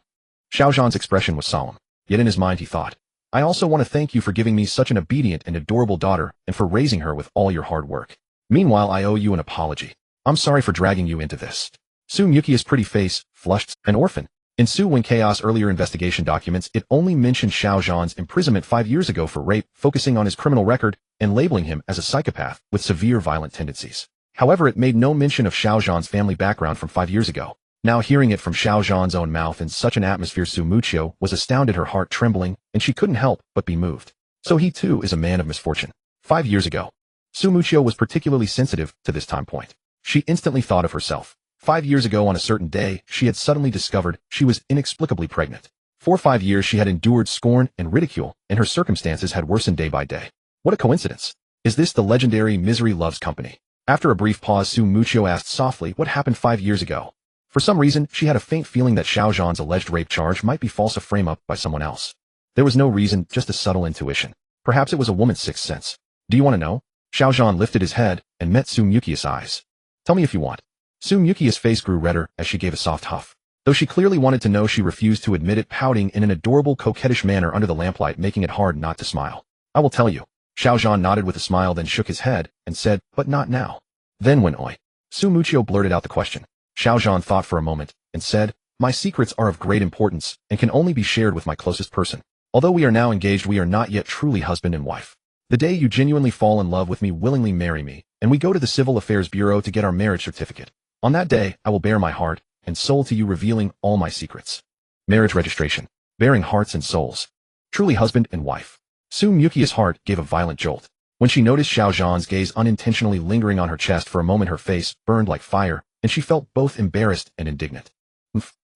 Xiao Zhan's expression was solemn. Yet in his mind he thought, I also want to thank you for giving me such an obedient and adorable daughter and for raising her with all your hard work. Meanwhile, I owe you an apology. I'm sorry for dragging you into this. Su Muqia's pretty face flushed. An orphan. In Su Wen Chaos earlier investigation documents, it only mentioned Xiao Zhan's imprisonment 5 years ago for rape, focusing on his criminal record and labeling him as a psychopath with severe violent tendencies. However, it made no mention of Xiao Zhan's family background from 5 years ago. Now hearing it from Xiao Zhan's own mouth in such an atmosphere, Su Muqio was astounded, her heart trembling, and she couldn't help but be moved. So he too is a man of misfortune. 5 years ago. Su Muqio was particularly sensitive to this time point. She instantly thought of herself. 5 years ago on a certain day, she had suddenly discovered she was inexplicably pregnant. For 5 years she had endured scorn and ridicule, and her circumstances had worsened day by day. What a coincidence. Is this the legendary Misery Loves Company? After a brief pause, Su Muqio asked softly what happened 5 years ago. For some reason, she had a faint feeling that Xiao Zhan's alleged rape charge might be false, a frame-up by someone else. There was no reason, just a subtle intuition. Perhaps it was a woman's sixth sense. Do you want to know? Xiao Zhan lifted his head and met Su Muqia's eyes. Tell me if you want. Su Muqia's face grew redder as she gave a soft huff. Though she clearly wanted to know, she refused to admit it, pouting in an adorable, coquettish manner under the lamplight, making it hard not to smile. I will tell you. Xiao Zhan nodded with a smile, then shook his head and said, but not now. Then when oi? Su Muqio blurted out the question. Xiao Zhan thought for a moment and said, my secrets are of great importance and can only be shared with my closest person. Although we are now engaged, we are not yet truly husband and wife. The day you genuinely fall in love with me, willingly marry me, and we go to the Civil Affairs Bureau to get our marriage certificate. On that day, I will bare my heart and soul to you, revealing all my secrets. Marriage registration. Bearing hearts and souls. Truly husband and wife. Su Muqia's heart gave a violent jolt. When she noticed Xiao Zhan's gaze unintentionally lingering on her chest for a moment, her face burned like fire, and she felt both embarrassed and indignant.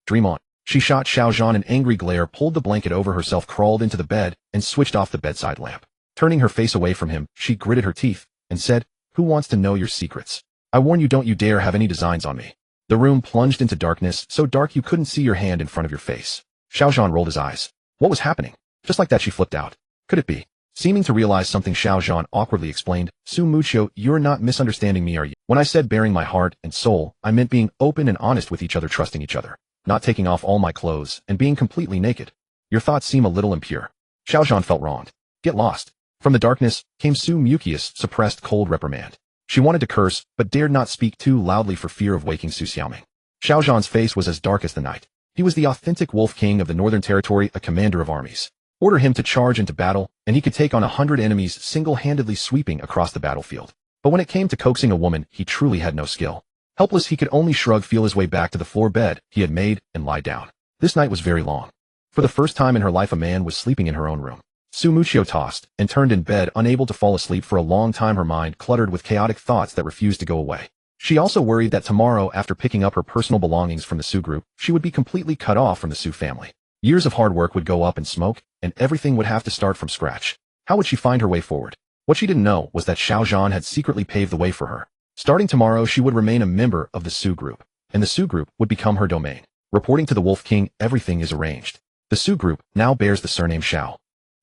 Dream on. She shot Xiao Zhan an angry glare, pulled the blanket over herself, crawled into the bed, and switched off the bedside lamp. Turning her face away from him, she gritted her teeth and said, who wants to know your secrets? I warn you, don't you dare have any designs on me. The room plunged into darkness, so dark you couldn't see your hand in front of your face. Xiao Zhan rolled his eyes. What was happening? Just like that she flipped out. Could it be? Seeming to realize something, Xiao Zhan awkwardly explained, Su Muqio, you're not misunderstanding me, are you? When I said bearing my heart and soul, I meant being open and honest with each other, trusting each other, not taking off all my clothes and being completely naked. Your thoughts seem a little impure. Xiao Zhan felt wronged. Get lost. From the darkness came Su Muqia's suppressed cold reprimand. She wanted to curse, but dared not speak too loudly for fear of waking Su Xiaoming. Xiao Zhan's face was as dark as the night. He was the authentic Wolf King of the Northern Territory, a commander of armies. Order him to charge into battle, and he could take on 100 enemies single-handedly, sweeping across the battlefield. But when it came to coaxing a woman, he truly had no skill. Helpless, he could only shrug, feel his way back to the floor bed he had made, and lie down. This night was very long. For the first time in her life, a man was sleeping in her own room. Su Muqio tossed and turned in bed, unable to fall asleep for a long time, her mind cluttered with chaotic thoughts that refused to go away. She also worried that tomorrow, after picking up her personal belongings from the Su group, she would be completely cut off from the Su family. Years of hard work would go up in smoke, and everything would have to start from scratch. How would she find her way forward? What she didn't know was that Xiao Zhan had secretly paved the way for her. Starting tomorrow, she would remain a member of the Su Group, and the Su Group would become her domain. Reporting to the Wolf King, everything is arranged. The Su Group now bears the surname Xiao.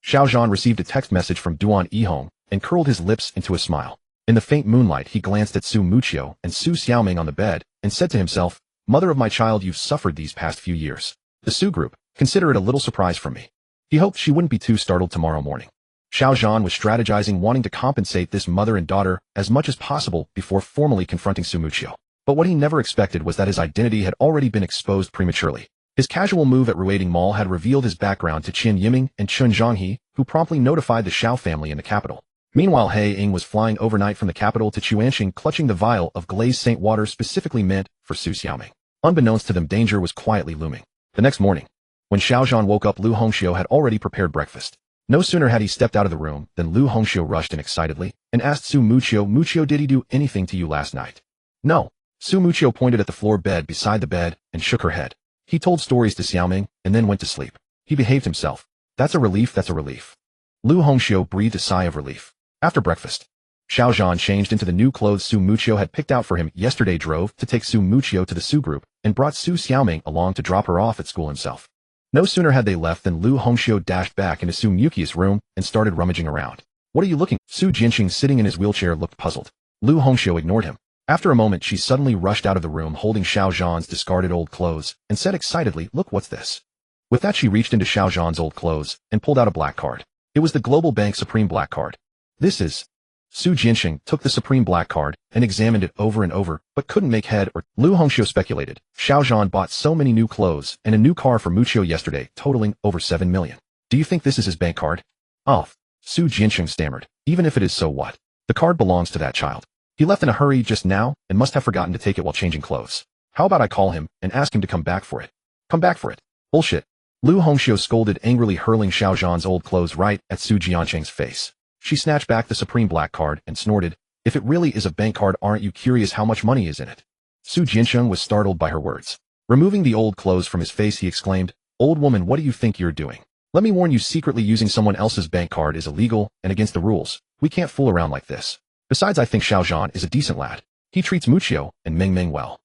Xiao Zhan received a text message from Duan Yihong and curled his lips into a smile. In the faint moonlight, he glanced at Su Muqiu and Su Xiaoming on the bed and said to himself, "Mother of my child, you've suffered these past few years. The Su Group, consider it a little surprise from me." He hoped she wouldn't be too startled tomorrow morning. Xiao Zhan was strategizing, wanting to compensate this mother and daughter as much as possible before formally confronting Su Muqiu. But what he never expected was that his identity had already been exposed prematurely. His casual move at Ruiding Mall had revealed his background to Qin Yiming and Chun Zhonghe, who promptly notified the Xiao family in the capital. Meanwhile, He Ying was flying overnight from the capital to Chuanxing, clutching the vial of glazed saint water specifically meant for Su Xiaoming. Unbeknownst to them, danger was quietly looming. The next morning, when Xiao Zhan woke up, Lu Hongxiu had already prepared breakfast. No sooner had he stepped out of the room than Lu Hongxiu rushed in excitedly and asked Su Muqiu, "Muqiu, did he do anything to you last night?" "No." Su Muqiu pointed at the floor bed beside the bed and shook her head. "He told stories to Xiaoming and then went to sleep. He behaved himself." "That's a relief, that's a relief." Lu Hongxiu breathed a sigh of relief. After breakfast, Xiao Zhan changed into the new clothes Su Muqiu had picked out for him yesterday, drove to take Su Muqiu to the Su Group, and brought Su Xiaoming along to drop her off at school himself. No sooner had they left than Lu Hongxiu dashed back into Su Muqiu's room and started rummaging around. "What are you looking?" Su Jinqing, sitting in his wheelchair, looked puzzled. Lu Hongxiu ignored him. After a moment, she suddenly rushed out of the room holding Xiao Zhan's discarded old clothes and said excitedly, "Look, what's this?" With that, she reached into Xiao Zhan's old clothes and pulled out a black card. It was the Global Bank Supreme Black Card. "This is..." Su Jinqing took the Supreme Black Card and examined it over and over, but couldn't make head or... Lu Hongxiu speculated. Xiao Zhan bought so many new clothes and a new car for Muqiu yesterday, totaling over 7 million. "Do you think this is his bank card?" "Oh," Su Jinqing stammered. "Even if it is, so what? The card belongs to that child. He left in a hurry just now and must have forgotten to take it while changing clothes. How about I call him and ask him to come back for it?" "Come back for it? Bullshit." Lu Hongxiu scolded angrily, hurling Xiao Zhan's old clothes right at Su Jianqing's face. She snatched back the Supreme Black Card and snorted, "If it really is a bank card, aren't you curious how much money is in it?" Su Jinqing was startled by her words. Removing the old clothes from his face, he exclaimed, "Old woman, what do you think you're doing? Let me warn you, secretly using someone else's bank card is illegal and against the rules. We can't fool around like this. Besides, I think Xiao Zhan is a decent lad. He treats Muqiu and Meng Meng well."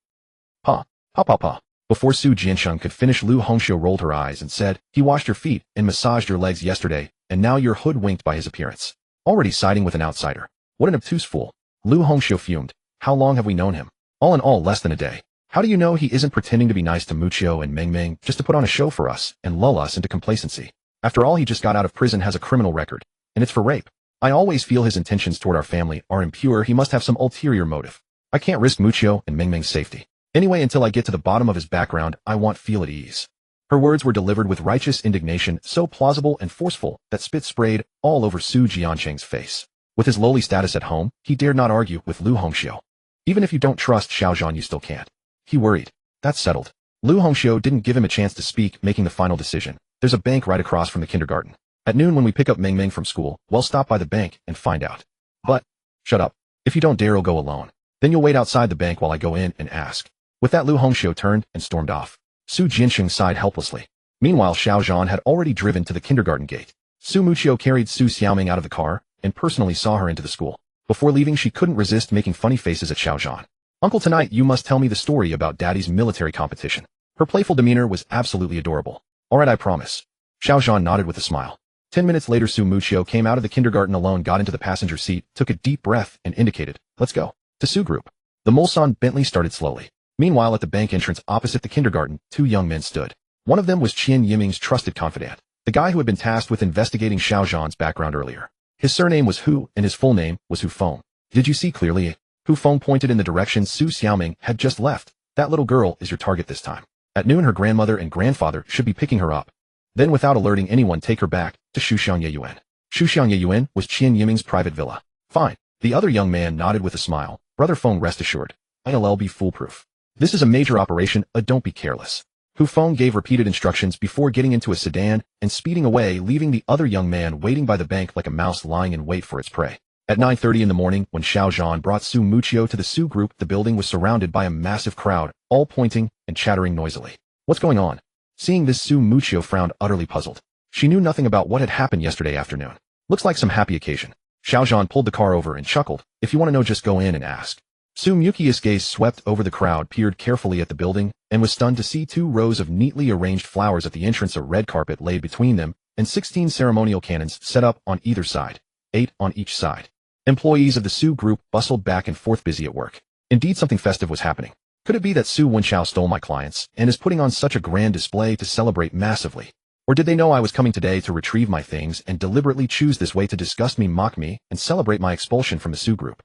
"Pa, pa pa pa." Before Su Jinqing could finish, Lu Hongxiu rolled her eyes and said, "He washed your feet and massaged your legs yesterday, and now you're hoodwinked by his appearance. Already siding with an outsider. What an obtuse fool." Lu Hongxiu fumed. "How long have we known him?" "All in all, less than a day. How do you know he isn't pretending to be nice to Muqiu and Meng Meng just to put on a show for us and lull us into complacency? After all, he just got out of prison, has a criminal record, and it's for rape. I always feel his intentions toward our family are impure. He must have some ulterior motive. I can't risk Muqiu and Meng Meng's safety. Anyway, until I get to the bottom of his background, I want feel at ease." Her words were delivered with righteous indignation, so plausible and forceful that spit sprayed all over Su Jianqing's face. With his lowly status at home, he dared not argue with Lu Hongxiu. "Even if you don't trust Xiao Zhan, you still can't." He worried. "That's settled." Lu Hongxiu didn't give him a chance to speak, making the final decision. "There's a bank right across from the kindergarten. At noon, when we pick up Meng Meng from school, we'll stop by the bank and find out." "But..." "Shut up. If you don't dare, I'll go alone. Then you'll wait outside the bank while I go in and ask." With that, Lu Hongxiu turned and stormed off. Su Jinqing sighed helplessly. Meanwhile, Xiao Zhan had already driven to the kindergarten gate. Su Muqiu carried Su Xiaoming out of the car and personally saw her into the school. Before leaving, she couldn't resist making funny faces at Xiao Zhan. "Uncle, tonight you must tell me the story about Daddy's military competition." Her playful demeanor was absolutely adorable. "All right, I promise." Xiao Zhan nodded with a smile. 10 minutes later, Su Muqiu came out of the kindergarten alone, got into the passenger seat, took a deep breath, and indicated, "Let's go." To Su Group. The Mulsan Bentley started slowly. Meanwhile, at the bank entrance opposite the kindergarten, 2 young men stood. One of them was Qin Yiming's trusted confidant, the guy who had been tasked with investigating Xiao Zhan's background earlier. His surname was Hu, and his full name was Hu Feng. "Did you see clearly?" Hu Feng pointed in the direction Su Xiaoming had just left. "That little girl is your target this time. At noon, her grandmother and grandfather should be picking her up. Then, without alerting anyone, take her back to Shuxiang Yeyuan." Shuxiang Yeyuan was Qin Yiming's private villa. "Fine." The other young man nodded with a smile. "Brother Feng, rest assured. I'll be foolproof. This is a major operation, don't be careless." Hu Feng gave repeated instructions before getting into a sedan and speeding away, leaving the other young man waiting by the bank like a mouse lying in wait for its prey. At 9:30 in the morning, when Xiao Zhan brought Su Muqiu to the Su Group, the building was surrounded by a massive crowd, all pointing and chattering noisily. "What's going on?" Seeing this, Su Muchio frowned, utterly puzzled. She knew nothing about what had happened yesterday afternoon. Looks like some happy occasion. Xiao Zhan pulled the car over and chuckled. If you want to know, just go in and ask. Su Muchio's gaze swept over the crowd, peered carefully at the building, and was stunned to see 2 rows of neatly arranged flowers at the entrance, a red carpet laid between them, and 16 ceremonial cannons set up on either side, 8 on each side. Employees of the Su group bustled back and forth, busy at work. Indeed, something festive was happening. Could it be that Su Wenchao stole my clients and is putting on such a grand display to celebrate massively? Or did they know I was coming today to retrieve my things and deliberately choose this way to disgust me, mock me, and celebrate my expulsion from the Su group?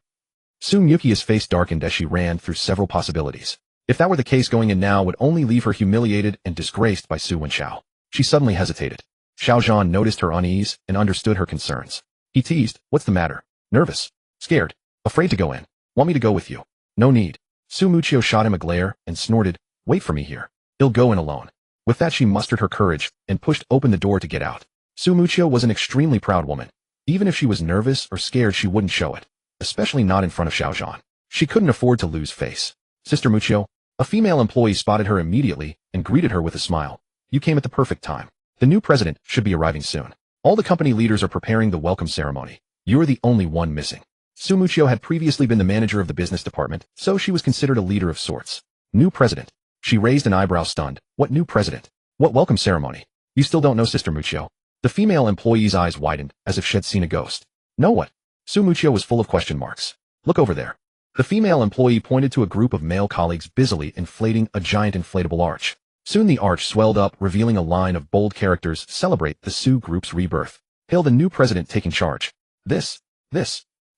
Su Muchio's face darkened as she ran through several possibilities. If that were the case, going in now would only leave her humiliated and disgraced by Su Wenchao. She suddenly hesitated. Xiao Zhan noticed her unease and understood her concerns. He teased, "What's the matter? Nervous? Scared? Afraid to go in? Want me to go with you?" "No need." Su Muchio shot him a glare and snorted, "Wait for me here. I'll go in alone." With that, she mustered her courage and pushed open the door to get out. Su Muchio was an extremely proud woman. Even if she was nervous or scared, she wouldn't show it, especially not in front of Xiao Zhan. She couldn't afford to lose face. "Sister Muchio." A female employee spotted her immediately and greeted her with a smile. "You came at the perfect time. The new president should be arriving soon. All the company leaders are preparing the welcome ceremony. You're the only one missing." Su Muchio had previously been the manager of the business department, so she was considered a leader of sorts. New president. She raised an eyebrow, stunned. "What new president? What welcome ceremony? You still don't know, Sister Muchio?" The female employee's eyes widened, as if she'd seen a ghost. "Know what?" Su Muchio was full of question marks. "Look over there." The female employee pointed to a group of male colleagues busily inflating a giant inflatable arch. Soon the arch swelled up, revealing a line of bold characters: "Celebrate the Su group's rebirth. Hail the new president taking charge." This.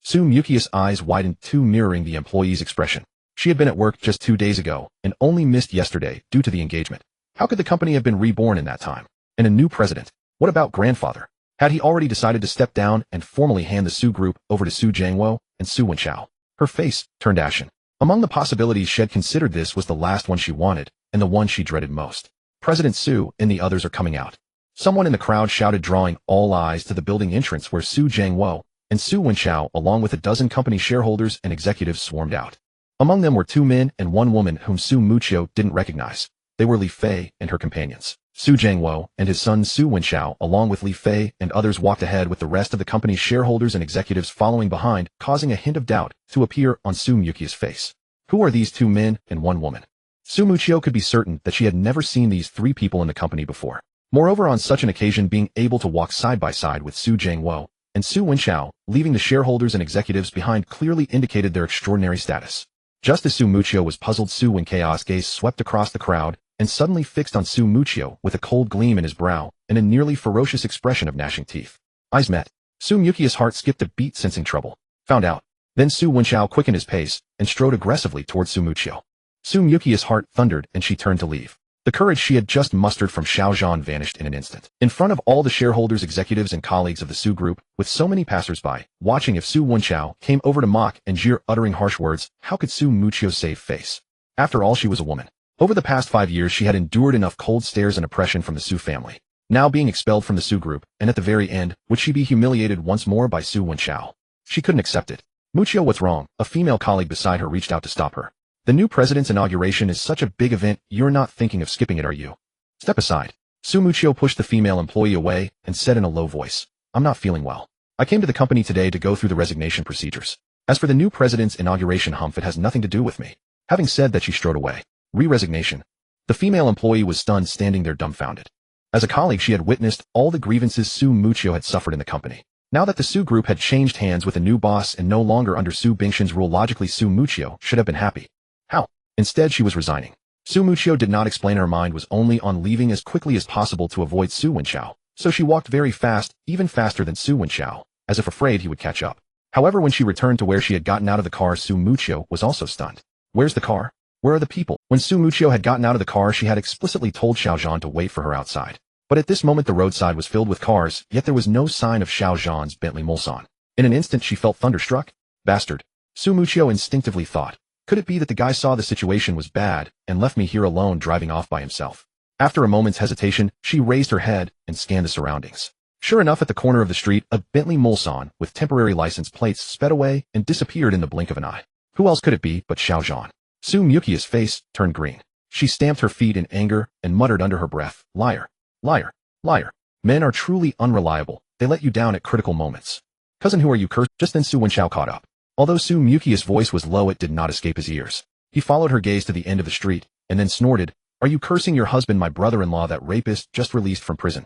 Su Muchio's eyes widened too, mirroring the employee's expression. She had been at work just 2 days ago and only missed yesterday due to the engagement. How could the company have been reborn in that time? And a new president? What about grandfather? Had he already decided to step down and formally hand the Su group over to Su Jiangwo and Su Wenchao? Her face turned ashen. Among the possibilities she had considered, this was the last one she wanted, and the one she dreaded most. President Su and the others are coming out. Someone in the crowd shouted, drawing all eyes to the building entrance where Su Jiangwo and Su Wenchao, along with a dozen company shareholders and executives, swarmed out. Among them were 2 men and 1 woman whom Su Muchio didn't recognize. They were Li Fei and her companions. Su Jiangwo and his son Su Wenchao, along with Li Fei and others, walked ahead with the rest of the company's shareholders and executives following behind, causing a hint of doubt to appear on Su Muchio's face. Who are these 2 men and 1 woman? Su Muchio could be certain that she had never seen these 3 people in the company before. Moreover, on such an occasion, being able to walk side by side with Su Jiangwo and Su Wenchao, leaving the shareholders and executives behind, clearly indicated their extraordinary status. Just as Su Muchio was puzzled, Su Wenchao's gaze swept across the crowd and suddenly fixed on Su Muchio with a cold gleam in his brow and a nearly ferocious expression of gnashing teeth. Eyes met. Su Muchio's heart skipped a beat, sensing trouble. Found out. Then Su Wenchao quickened his pace and strode aggressively towards Su Muchio. Su Muchio's heart thundered and she turned to leave. The courage she had just mustered from Xiao Zhan vanished in an instant. In front of all the shareholders, executives, and colleagues of the Su group, with so many passers-by, watching if Su Wenchao came over to mock and jeer, uttering harsh words, how could Su Muchio save face? After all, she was a woman. Over the past 5 years, she had endured enough cold stares and oppression from the Su family. Now being expelled from the Su group, and at the very end, would she be humiliated once more by Su Wenchao? She couldn't accept it. "Muchio, what's wrong?" A female colleague beside her reached out to stop her. "The new president's inauguration is such a big event, you're not thinking of skipping it, are you?" "Step aside." Su Muchio pushed the female employee away and said in a low voice, "I'm not feeling well. I came to the company today to go through the resignation procedures. As for the new president's inauguration, it has nothing to do with me." Having said that, she strode away. Resignation. The female employee was stunned, standing there dumbfounded. As a colleague, she had witnessed all the grievances Su Muchio had suffered in the company. Now that the Su group had changed hands with a new boss and no longer under Su Bingshan's rule, logically Su Muchio should have been happy. How? Instead, she was resigning. Su Muchio did not explain. Her mind was only on leaving as quickly as possible to avoid Su Wenchao, so she walked very fast, even faster than Su Wenchao, as if afraid he would catch up. However, when she returned to where she had gotten out of the car, Su Muchio was also stunned. Where's the car? Where are the people? When Su Muchio had gotten out of the car, she had explicitly told Xiao Zhan to wait for her outside. But at this moment, the roadside was filled with cars, yet there was no sign of Xiao Zhan's Bentley Mulsanne. In an instant, she felt thunderstruck. Bastard. Su Muchio instinctively thought. Could it be that the guy saw the situation was bad and left me here alone, driving off by himself? After a moment's hesitation, she raised her head and scanned the surroundings. Sure enough, at the corner of the street, a Bentley Mulsanne with temporary license plates sped away and disappeared in the blink of an eye. Who else could it be but Xiao Zhan? Su Muchio's face turned green. She stamped her feet in anger and muttered under her breath, "Liar, liar, liar. Men are truly unreliable. They let you down at critical moments. Cousin, who are you?" Cursed. Just then Su Wenchao caught up. Although Su Mukia's voice was low, it did not escape his ears. He followed her gaze to the end of the street, and then snorted, "Are you cursing your husband, my brother-in-law, that rapist just released from prison?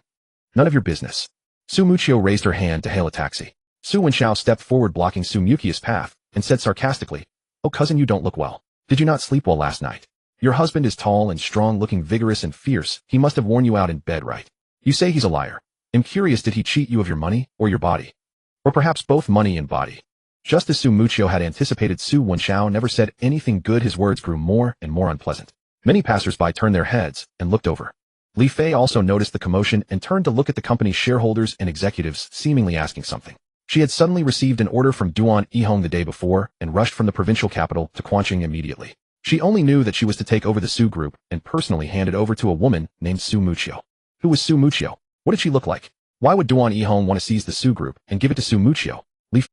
None of your business." Su Muchio raised her hand to hail a taxi. Su Wenchao stepped forward, blocking Su Mukia's path, and said sarcastically, "Oh cousin, you don't look well. Did you not sleep well last night? Your husband is tall and strong, looking vigorous and fierce. He must have worn you out in bed, right? You say he's a liar. I'm curious, did he cheat you of your money or your body? Or perhaps both money and body?" Just as Su Muchio had anticipated, Su Wenchao never said anything good. His words grew more and more unpleasant. Many passers-by turned their heads and looked over. Li Fei also noticed the commotion and turned to look at the company's shareholders and executives, seemingly asking something. She had suddenly received an order from Duan Yihong the day before and rushed from the provincial capital to Quanqing immediately. She only knew that she was to take over the Su group and personally hand it over to a woman named Su Muchio. Who was Su Muchio? What did she look like? Why would Duan Yihong want to seize the Su group and give it to Su Muchio?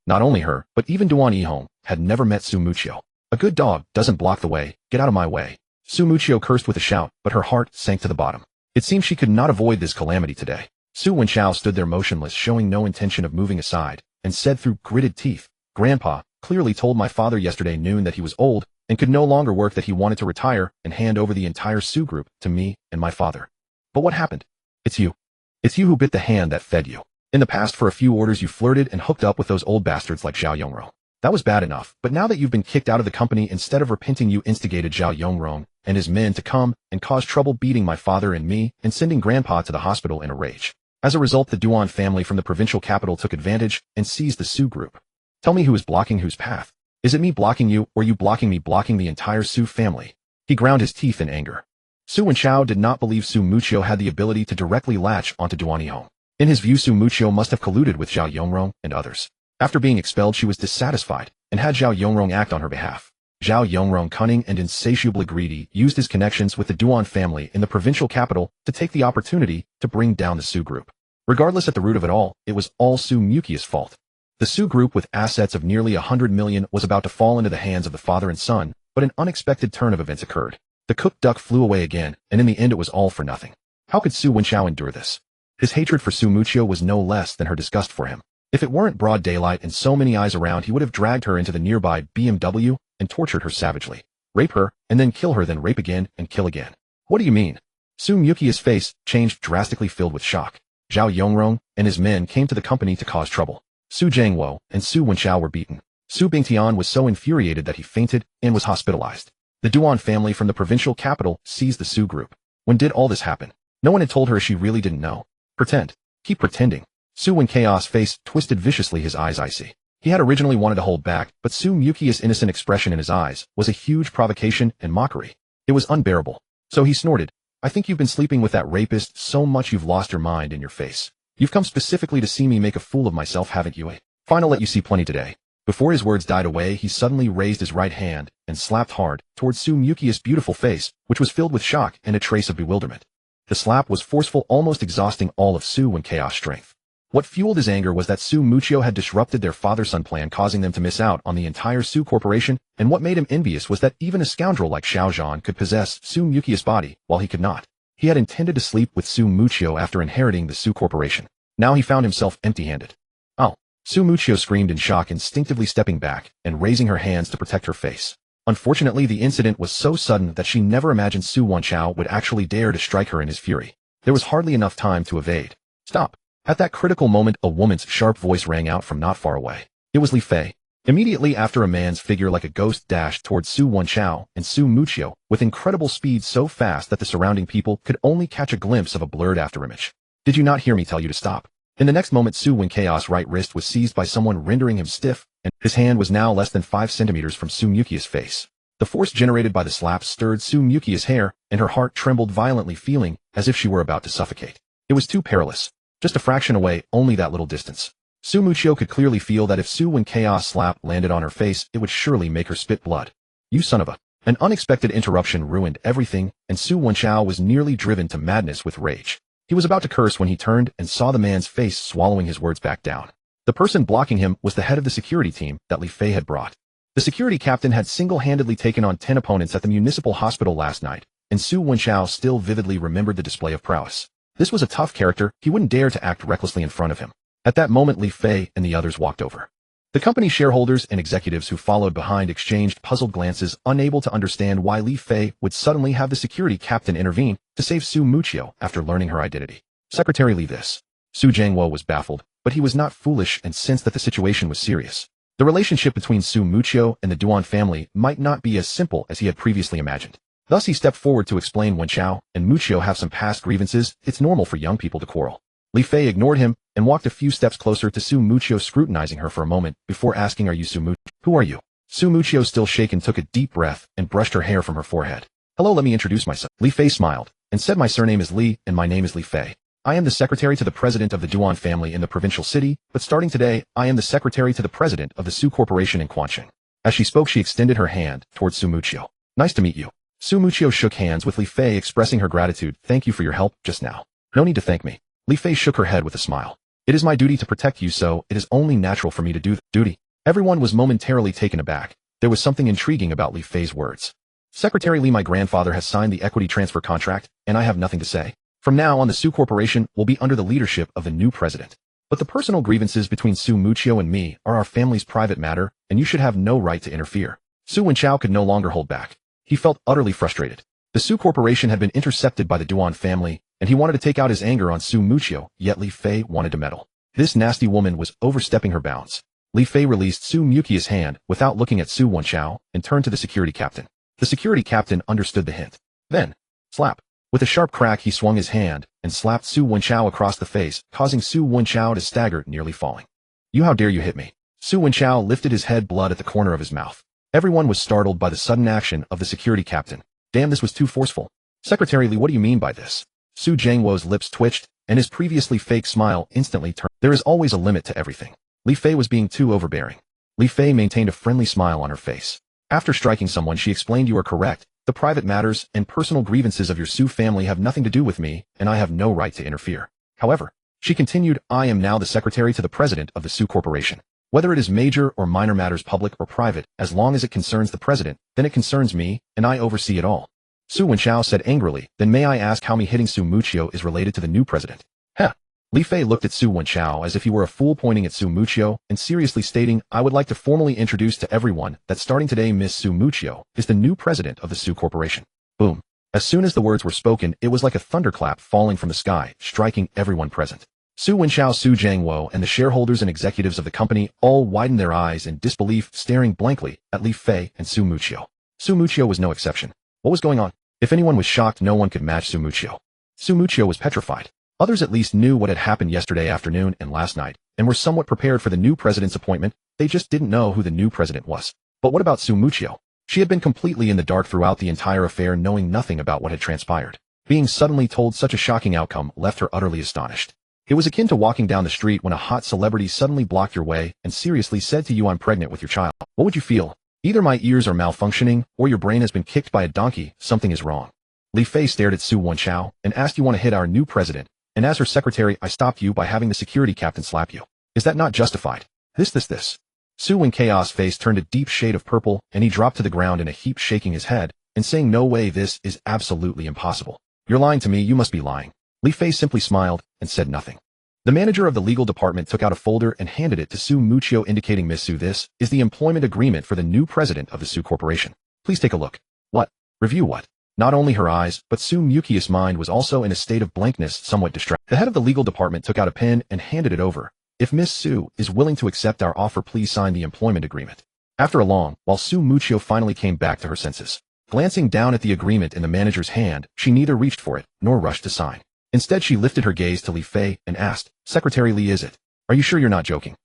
Not only her, but even Duan Yihong had never met Su Muchio. "A good dog doesn't block the way. Get out of my way." Su Muchio cursed with a shout, but her heart sank to the bottom. It seemed she could not avoid this calamity today. Su Wenchao stood there motionless, showing no intention of moving aside, and said through gritted teeth, "Grandpa clearly told my father yesterday noon that he was old and could no longer work, that he wanted to retire and hand over the entire Su group to me and my father. But what happened? It's you. It's you who bit the hand that fed you. In the past, for a few orders, you flirted and hooked up with those old bastards like Zhao Yongrong. That was bad enough, but now that you've been kicked out of the company, instead of repenting, you instigated Zhao Yongrong and his men to come and cause trouble, beating my father and me and sending Grandpa to the hospital in a rage. As a result, the Duan family from the provincial capital took advantage and seized the Su group. Tell me, who is blocking whose path? Is it me blocking you, or you blocking me, blocking the entire Su family?" He ground his teeth in anger. Su Wenchao did not believe Su Muchio had the ability to directly latch onto Duan Yihong. In his view, Su Muchio must have colluded with Zhao Yongrong and others. After being expelled, she was dissatisfied and had Zhao Yongrong act on her behalf. Zhao Yongrong, cunning and insatiably greedy, used his connections with the Duan family in the provincial capital to take the opportunity to bring down the Su group. Regardless, at the root of it all, it was all Su Mukia's fault. The Su group, with assets of nearly 100 million, was about to fall into the hands of the father and son, but an unexpected turn of events occurred. The cooked duck flew away again, and in the end it was all for nothing. How could Su Wenchao endure this? His hatred for Su Muchio was no less than her disgust for him. If it weren't broad daylight and so many eyes around, he would have dragged her into the nearby BMW and tortured her savagely. Rape her, and then kill her, then rape again and kill again. What do you mean? Su Mukia's face changed drastically, filled with shock. Zhao Yongrong and his men came to the company to cause trouble. Su Jiangwo and Su Wenchao were beaten. Su Bingtian was so infuriated that he fainted and was hospitalized. The Duan family from the provincial capital seized the Su group. When did all this happen? No one had told her. She really didn't know. Pretend. Keep pretending. Su Wenchao's face twisted viciously, his eyes icy. He had originally wanted to hold back, but Su Mukia's innocent expression in his eyes was a huge provocation and mockery. It was unbearable. So he snorted, "I think you've been sleeping with that rapist so much you've lost your mind in your face. You've come specifically to see me make a fool of myself, haven't you? Fine, I'll let you see plenty today." Before his words died away, he suddenly raised his right hand and slapped hard towards Su Mukia's beautiful face, which was filled with shock and a trace of bewilderment. The slap was forceful, almost exhausting all of Su Wenchao's strength. What fueled his anger was that Su Muchio had disrupted their father-son plan, causing them to miss out on the entire Su corporation, and what made him envious was that even a scoundrel like Xiao Zhan could possess Su Mukia's body, while he could not. He had intended to sleep with Su Muchio after inheriting the Su corporation. Now he found himself empty-handed. "Oh!" Su Muchio screamed in shock, instinctively stepping back and raising her hands to protect her face. Unfortunately, the incident was so sudden that she never imagined Su Wenchao would actually dare to strike her in his fury. There was hardly enough time to evade. "Stop!" At that critical moment, a woman's sharp voice rang out from not far away. It was Li Fei. Immediately after, a man's figure like a ghost dashed towards Su Wenchao and Su Muchio with incredible speed, so fast that the surrounding people could only catch a glimpse of a blurred afterimage. "Did you not hear me tell you to stop?" In the next moment, Su Wenchao's right wrist was seized by someone, rendering him stiff, and his hand was now less than 5 centimeters from Su Mukia's face. The force generated by the slap stirred Su Mukia's hair, and her heart trembled violently, feeling as if she were about to suffocate. It was too perilous. Just a fraction away, only that little distance. Su Muchio could clearly feel that if Su Wenchao's slap landed on her face, it would surely make her spit blood. "You son of a..." An unexpected interruption ruined everything, and Su Wenchao was nearly driven to madness with rage. He was about to curse when he turned and saw the man's face, swallowing his words back down. The person blocking him was the head of the security team that Li Fei had brought. The security captain had single-handedly taken on 10 opponents at the municipal hospital last night, and Su Wenchao still vividly remembered the display of prowess. This was a tough character, he wouldn't dare to act recklessly in front of him. At that moment Li Fei and the others walked over. The company shareholders and executives who followed behind exchanged puzzled glances, unable to understand why Li Fei would suddenly have the security captain intervene to save Su Muqiu after learning her identity. Secretary Li this. Su Jiangwo was baffled, but he was not foolish and sensed that the situation was serious. The relationship between Su Muqiu and the Duan family might not be as simple as he had previously imagined. Thus he stepped forward to explain Wenchao and Muqiu have some past grievances, it's normal for young people to quarrel. Li Fei ignored him and walked a few steps closer to Su Muqiu, scrutinizing her for a moment before asking, are you Su Muqiu? Who are you? Su Muqiu, still shaken, took a deep breath and brushed her hair from her forehead. Hello, let me introduce myself. Li Fei smiled and said, my surname is Li and my name is Li Fei. I am the secretary to the president of the Duan family in the provincial city, but starting today, I am the secretary to the president of the Su Corporation in Quanqing. As she spoke, she extended her hand towards Su Muqiu. Nice to meet you. Su Muqiu shook hands with Li Fei, expressing her gratitude. Thank you for your help just now. No need to thank me. Li Fei shook her head with a smile. It is my duty to protect you, so it is only natural for me to do the duty. Everyone was momentarily taken aback. There was something intriguing about Li Fei's words. Secretary Li, my grandfather has signed the equity transfer contract, and I have nothing to say. From now on, the Su Corporation will be under the leadership of the new president. But the personal grievances between Su Muqiu and me are our family's private matter, and you should have no right to interfere. Su Wenchao could no longer hold back. He felt utterly frustrated. The Su Corporation had been intercepted by the Duan family, and he wanted to take out his anger on Su Muqiu, yet Li Fei wanted to meddle. This nasty woman was overstepping her bounds. Li Fei released Su Muqiu's hand without looking at Su Wenchao and turned to the security captain. The security captain understood the hint. Then, slap. With a sharp crack, he swung his hand and slapped Su Wenchao across the face, causing Su Wenchao to stagger, nearly falling. You, how dare you hit me? Su Wenchao lifted his head, blood at the corner of his mouth. Everyone was startled by the sudden action of the security captain. Damn, this was too forceful. Secretary Li, what do you mean by this? Su Jiangwo's lips twitched, and his previously fake smile instantly turned. There is always a limit to everything. Li Fei was being too overbearing. Li Fei maintained a friendly smile on her face. After striking someone, she explained, you are correct. The private matters and personal grievances of your Su family have nothing to do with me, and I have no right to interfere. However, she continued, I am now the secretary to the president of the Su Corporation. Whether it is major or minor matters, public or private, as long as it concerns the president, then it concerns me, and I oversee it all. Su Wenchao said angrily, then may I ask how me hitting Su Muqiu is related to the new president? Heh. Li Fei looked at Su Wenchao as if he were a fool, pointing at Su Muqiu and seriously stating, I would like to formally introduce to everyone that starting today Miss Su Muqiu is the new president of the Su Corporation. Boom. As soon as the words were spoken, it was like a thunderclap falling from the sky, striking everyone present. Su Wenchao, Su Jiangwo, and the shareholders and executives of the company all widened their eyes in disbelief, staring blankly at Li Fei and Su Muqiu. Su Muqiu was no exception. What was going on? If anyone was shocked, no one could match Su Muqiu. Su Muqiu was petrified. Others at least knew what had happened yesterday afternoon and last night, and were somewhat prepared for the new president's appointment. They just didn't know who the new president was. But what about Su Muqiu? She had been completely in the dark throughout the entire affair, knowing nothing about what had transpired. Being suddenly told such a shocking outcome left her utterly astonished. It was akin to walking down the street when a hot celebrity suddenly blocked your way and seriously said to you, I'm pregnant with your child. What would you feel? Either my ears are malfunctioning, or your brain has been kicked by a donkey, something is wrong. Li Fei stared at Su Wenchao and asked, you want to hit our new president? And as her secretary, I stopped you by having the security captain slap you. Is that not justified? This. Su Wenchao's face turned a deep shade of purple, and he dropped to the ground in a heap, shaking his head and saying, no way, this is absolutely impossible. You're lying to me, you must be lying. Li Fei simply smiled and said nothing. The manager of the legal department took out a folder and handed it to Su Muqiu, indicating, Miss Su, this is the employment agreement for the new president of the Su Corporation. Please take a look. What? Review what? Not only her eyes, but Su Muqiu's mind was also in a state of blankness, somewhat distracted. The head of the legal department took out a pen and handed it over. If Miss Su is willing to accept our offer, please sign the employment agreement. After a long while, Su Muqiu finally came back to her senses. Glancing down at the agreement in the manager's hand, she neither reached for it nor rushed to sign. Instead, she lifted her gaze to Li Fei and asked, Secretary Li, is it? Are you sure you're not joking?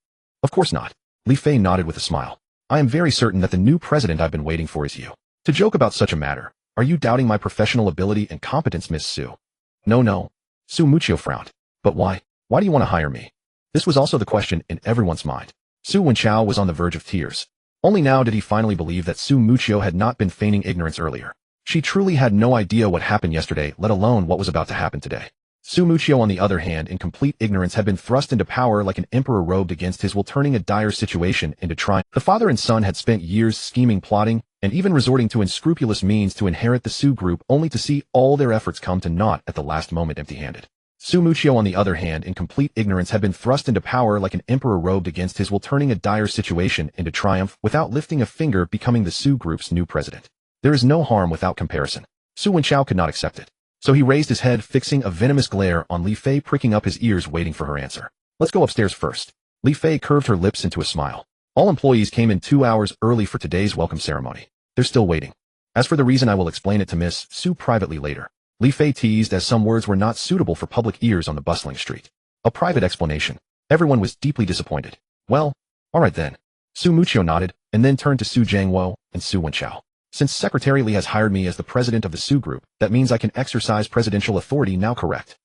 Of course not. Li Fei nodded with a smile. I am very certain that the new president I've been waiting for is you. To joke about such a matter, are you doubting my professional ability and competence, Miss Su? No. Su Muqiu frowned. But why? Why do you want to hire me? This was also the question in everyone's mind. Su Wenchao was on the verge of tears. Only now did he finally believe that Su Muqiu had not been feigning ignorance earlier. She truly had no idea what happened yesterday, let alone what was about to happen today. Su Muqiu, on the other hand, in complete ignorance, had been thrust into power like an emperor robed against his will, turning a dire situation into triumph. The father and son had spent years scheming, plotting, and even resorting to unscrupulous means to inherit the Su group only to see all their efforts come to naught at the last moment empty-handed. Su Muchio, on the other hand, in complete ignorance, had been thrust into power like an emperor robed against his will, turning a dire situation into triumph without lifting a finger, becoming the Su group's new president. There is no harm without comparison. Su Wenchao could not accept it. So he raised his head, fixing a venomous glare on Li Fei, pricking up his ears, waiting for her answer. Let's go upstairs first. Li Fei curved her lips into a smile. All employees came in 2 hours early for today's welcome ceremony. They're still waiting. As for the reason, I will explain it to Miss Su privately later. Li Fei teased, as some words were not suitable for public ears on the bustling street. A private explanation. Everyone was deeply disappointed. Well, all right then. Su Muchio nodded, and then turned to Su Jiangwo and Su Wenchao. Since Secretary Li has hired me as the president of the Su group, that means I can exercise presidential authority now, correct?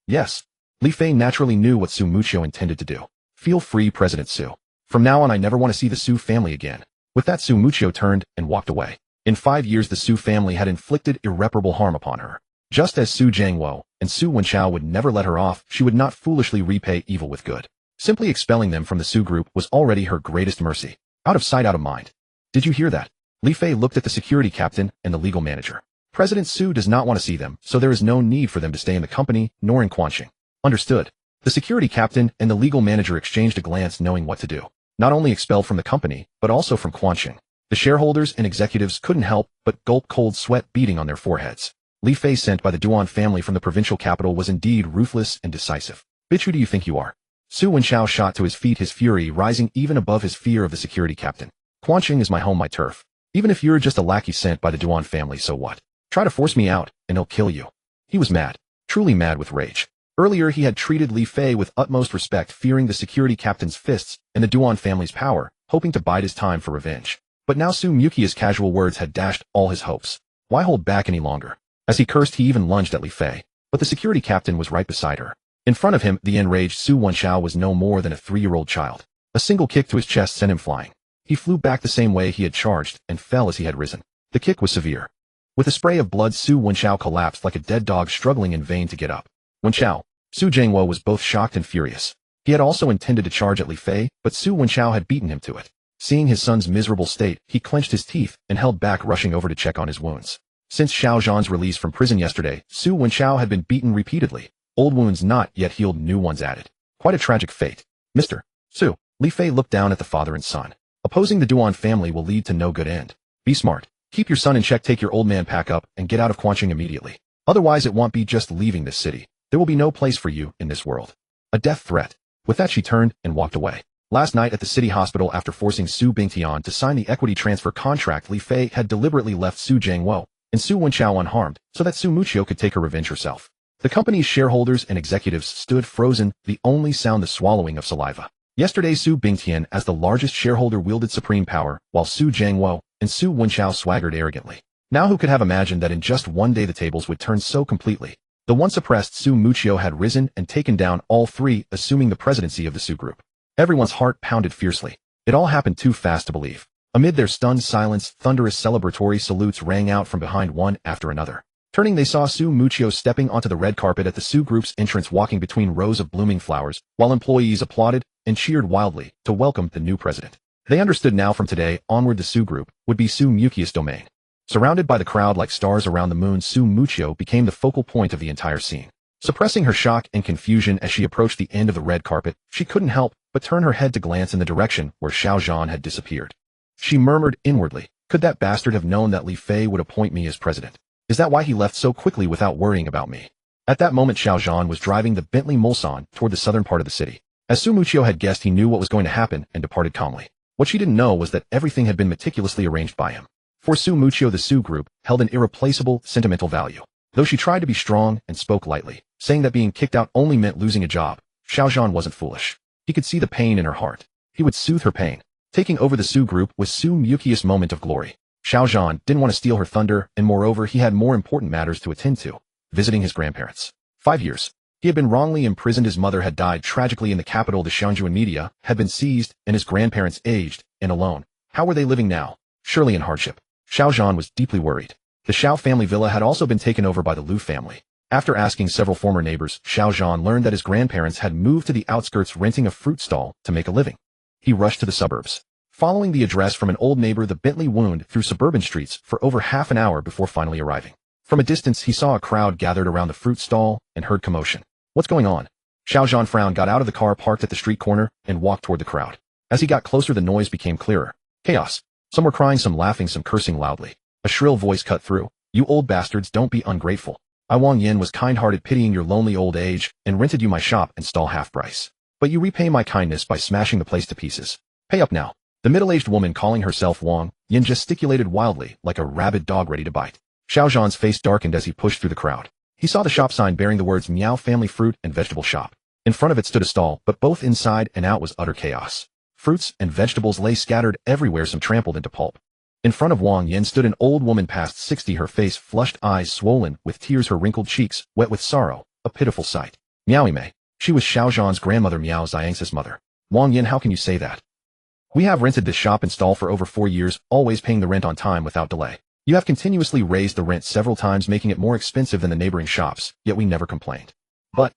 Yes. Li Fei naturally knew what Su Muchio intended to do. Feel free, President Su. From now on, I never want to see the Su family again. With that, Su Muchio turned and walked away. In 5 years, the Su family had inflicted irreparable harm upon her. Just as Su Jiangwo and Su Wenchao would never let her off, she would not foolishly repay evil with good. Simply expelling them from the Su group was already her greatest mercy. Out of sight, out of mind. Did you hear that? Li Fei looked at the security captain and the legal manager. President Su does not want to see them, so there is no need for them to stay in the company, nor in Quanqing. Understood. The security captain and the legal manager exchanged a glance, knowing what to do. Not only expelled from the company, but also from Quanqing. The shareholders and executives couldn't help but gulp, cold sweat beating on their foreheads. Li Fei, sent by the Duan family from the provincial capital, was indeed ruthless and decisive. Bitch, who do you think you are? Su Wenchao shot to his feet, his fury rising even above his fear of the security captain. Quanqing is my home, my turf. Even if you're just a lackey sent by the Duan family, so what? Try to force me out, and he'll kill you. He was mad. Truly mad with rage. Earlier, he had treated Li Fei with utmost respect, fearing the security captain's fists and the Duan family's power, hoping to bide his time for revenge. But now Su Muchio's casual words had dashed all his hopes. Why hold back any longer? As he cursed, he even lunged at Li Fei. But the security captain was right beside her. In front of him, the enraged Su Wenchao was no more than a 3-year-old child. A single kick to his chest sent him flying. He flew back the same way he had charged and fell as he had risen. The kick was severe. With a spray of blood, Su Wenchao collapsed like a dead dog, struggling in vain to get up. Wenchao. Su Jiangwo was both shocked and furious. He had also intended to charge at Li Fei, but Su Wenchao had beaten him to it. Seeing his son's miserable state, he clenched his teeth and held back, rushing over to check on his wounds. Since Xiao Zhan's release from prison yesterday, Su Wenchao had been beaten repeatedly. Old wounds not yet healed, new ones added. Quite a tragic fate. Mr. Su. Li Fei looked down at the father and son. Opposing the Duan family will lead to no good end. Be smart. Keep your son in check, take your old man, pack up, and get out of Quanqing immediately. Otherwise, it won't be just leaving this city. There will be no place for you in this world. A death threat. With that, she turned and walked away. Last night at the city hospital, after forcing Su Bingtian to sign the equity transfer contract, Li Fei had deliberately left Su Jiangwo and Su Wenchao unharmed so that Su Muchio could take her revenge herself. The company's shareholders and executives stood frozen, the only sound the swallowing of saliva. Yesterday, Su Bingtian, as the largest shareholder, wielded supreme power, while Su Jiangwo and Su Wenchao swaggered arrogantly. Now who could have imagined that in just one day the tables would turn so completely? The once oppressed Su Muchio had risen and taken down all three, assuming the presidency of the Su group. Everyone's heart pounded fiercely. It all happened too fast to believe. Amid their stunned silence, thunderous celebratory salutes rang out from behind one after another. Turning, they saw Su Muchio stepping onto the red carpet at the Su group's entrance, walking between rows of blooming flowers, while employees applauded and cheered wildly to welcome the new president. They understood now, from today onward, the Su group would be Su Muchio's domain. Surrounded by the crowd like stars around the moon, Su Muchio became the focal point of the entire scene. Suppressing her shock and confusion as she approached the end of the red carpet, she couldn't help but turn her head to glance in the direction where Xiao Zhan had disappeared. She murmured inwardly, could that bastard have known that Li Fei would appoint me as president? Is that why he left so quickly without worrying about me? At that moment, Xiao Zhan was driving the Bentley Mulsanne toward the southern part of the city. As Su Muchio had guessed, he knew what was going to happen and departed calmly. What she didn't know was that everything had been meticulously arranged by him. For Su Muchio, the Su group held an irreplaceable sentimental value. Though she tried to be strong and spoke lightly, saying that being kicked out only meant losing a job, Xiao Zhan wasn't foolish. He could see the pain in her heart. He would soothe her pain. Taking over the Su group was Su Muchio's moment of glory. Xiao Zhan didn't want to steal her thunder, and moreover, he had more important matters to attend to, visiting his grandparents. 5 years. He had been wrongly imprisoned, his mother had died tragically in the capital, the Xiangjuan media had been seized, and his grandparents aged and alone. How were they living now? Surely in hardship. Xiao Zhan was deeply worried. The Xiao family villa had also been taken over by the Lu family. After asking several former neighbors, Xiao Zhan learned that his grandparents had moved to the outskirts, renting a fruit stall to make a living. He rushed to the suburbs. Following the address from an old neighbor, the Bentley wound through suburban streets for over half an hour before finally arriving. From a distance, he saw a crowd gathered around the fruit stall and heard commotion. What's going on? Xiao Zhan frowned, got out of the car parked at the street corner, and walked toward the crowd. As he got closer, the noise became clearer. Chaos. Some were crying, some laughing, some cursing loudly. A shrill voice cut through. You old bastards, don't be ungrateful. I Wang Yin was kind-hearted, pitying your lonely old age, and rented you my shop and stall half price. But you repay my kindness by smashing the place to pieces. Pay up now. The middle-aged woman, calling herself Wang Yin, gesticulated wildly like a rabid dog ready to bite. Xiao Zhan's face darkened as he pushed through the crowd. He saw the shop sign bearing the words Miao Family Fruit and Vegetable Shop. In front of it stood a stall, but both inside and out was utter chaos. Fruits and vegetables lay scattered everywhere, some trampled into pulp. In front of Wang Yin stood an old woman past 60, her face flushed, eyes swollen with tears, her wrinkled cheeks wet with sorrow, a pitiful sight. Miao Mei. She was Xiao Zhan's grandmother, Miao Xiang's mother. Wang Yin, how can you say that? We have rented this shop and stall for over 4 years, always paying the rent on time without delay. You have continuously raised the rent several times, making it more expensive than the neighboring shops, yet we never complained. But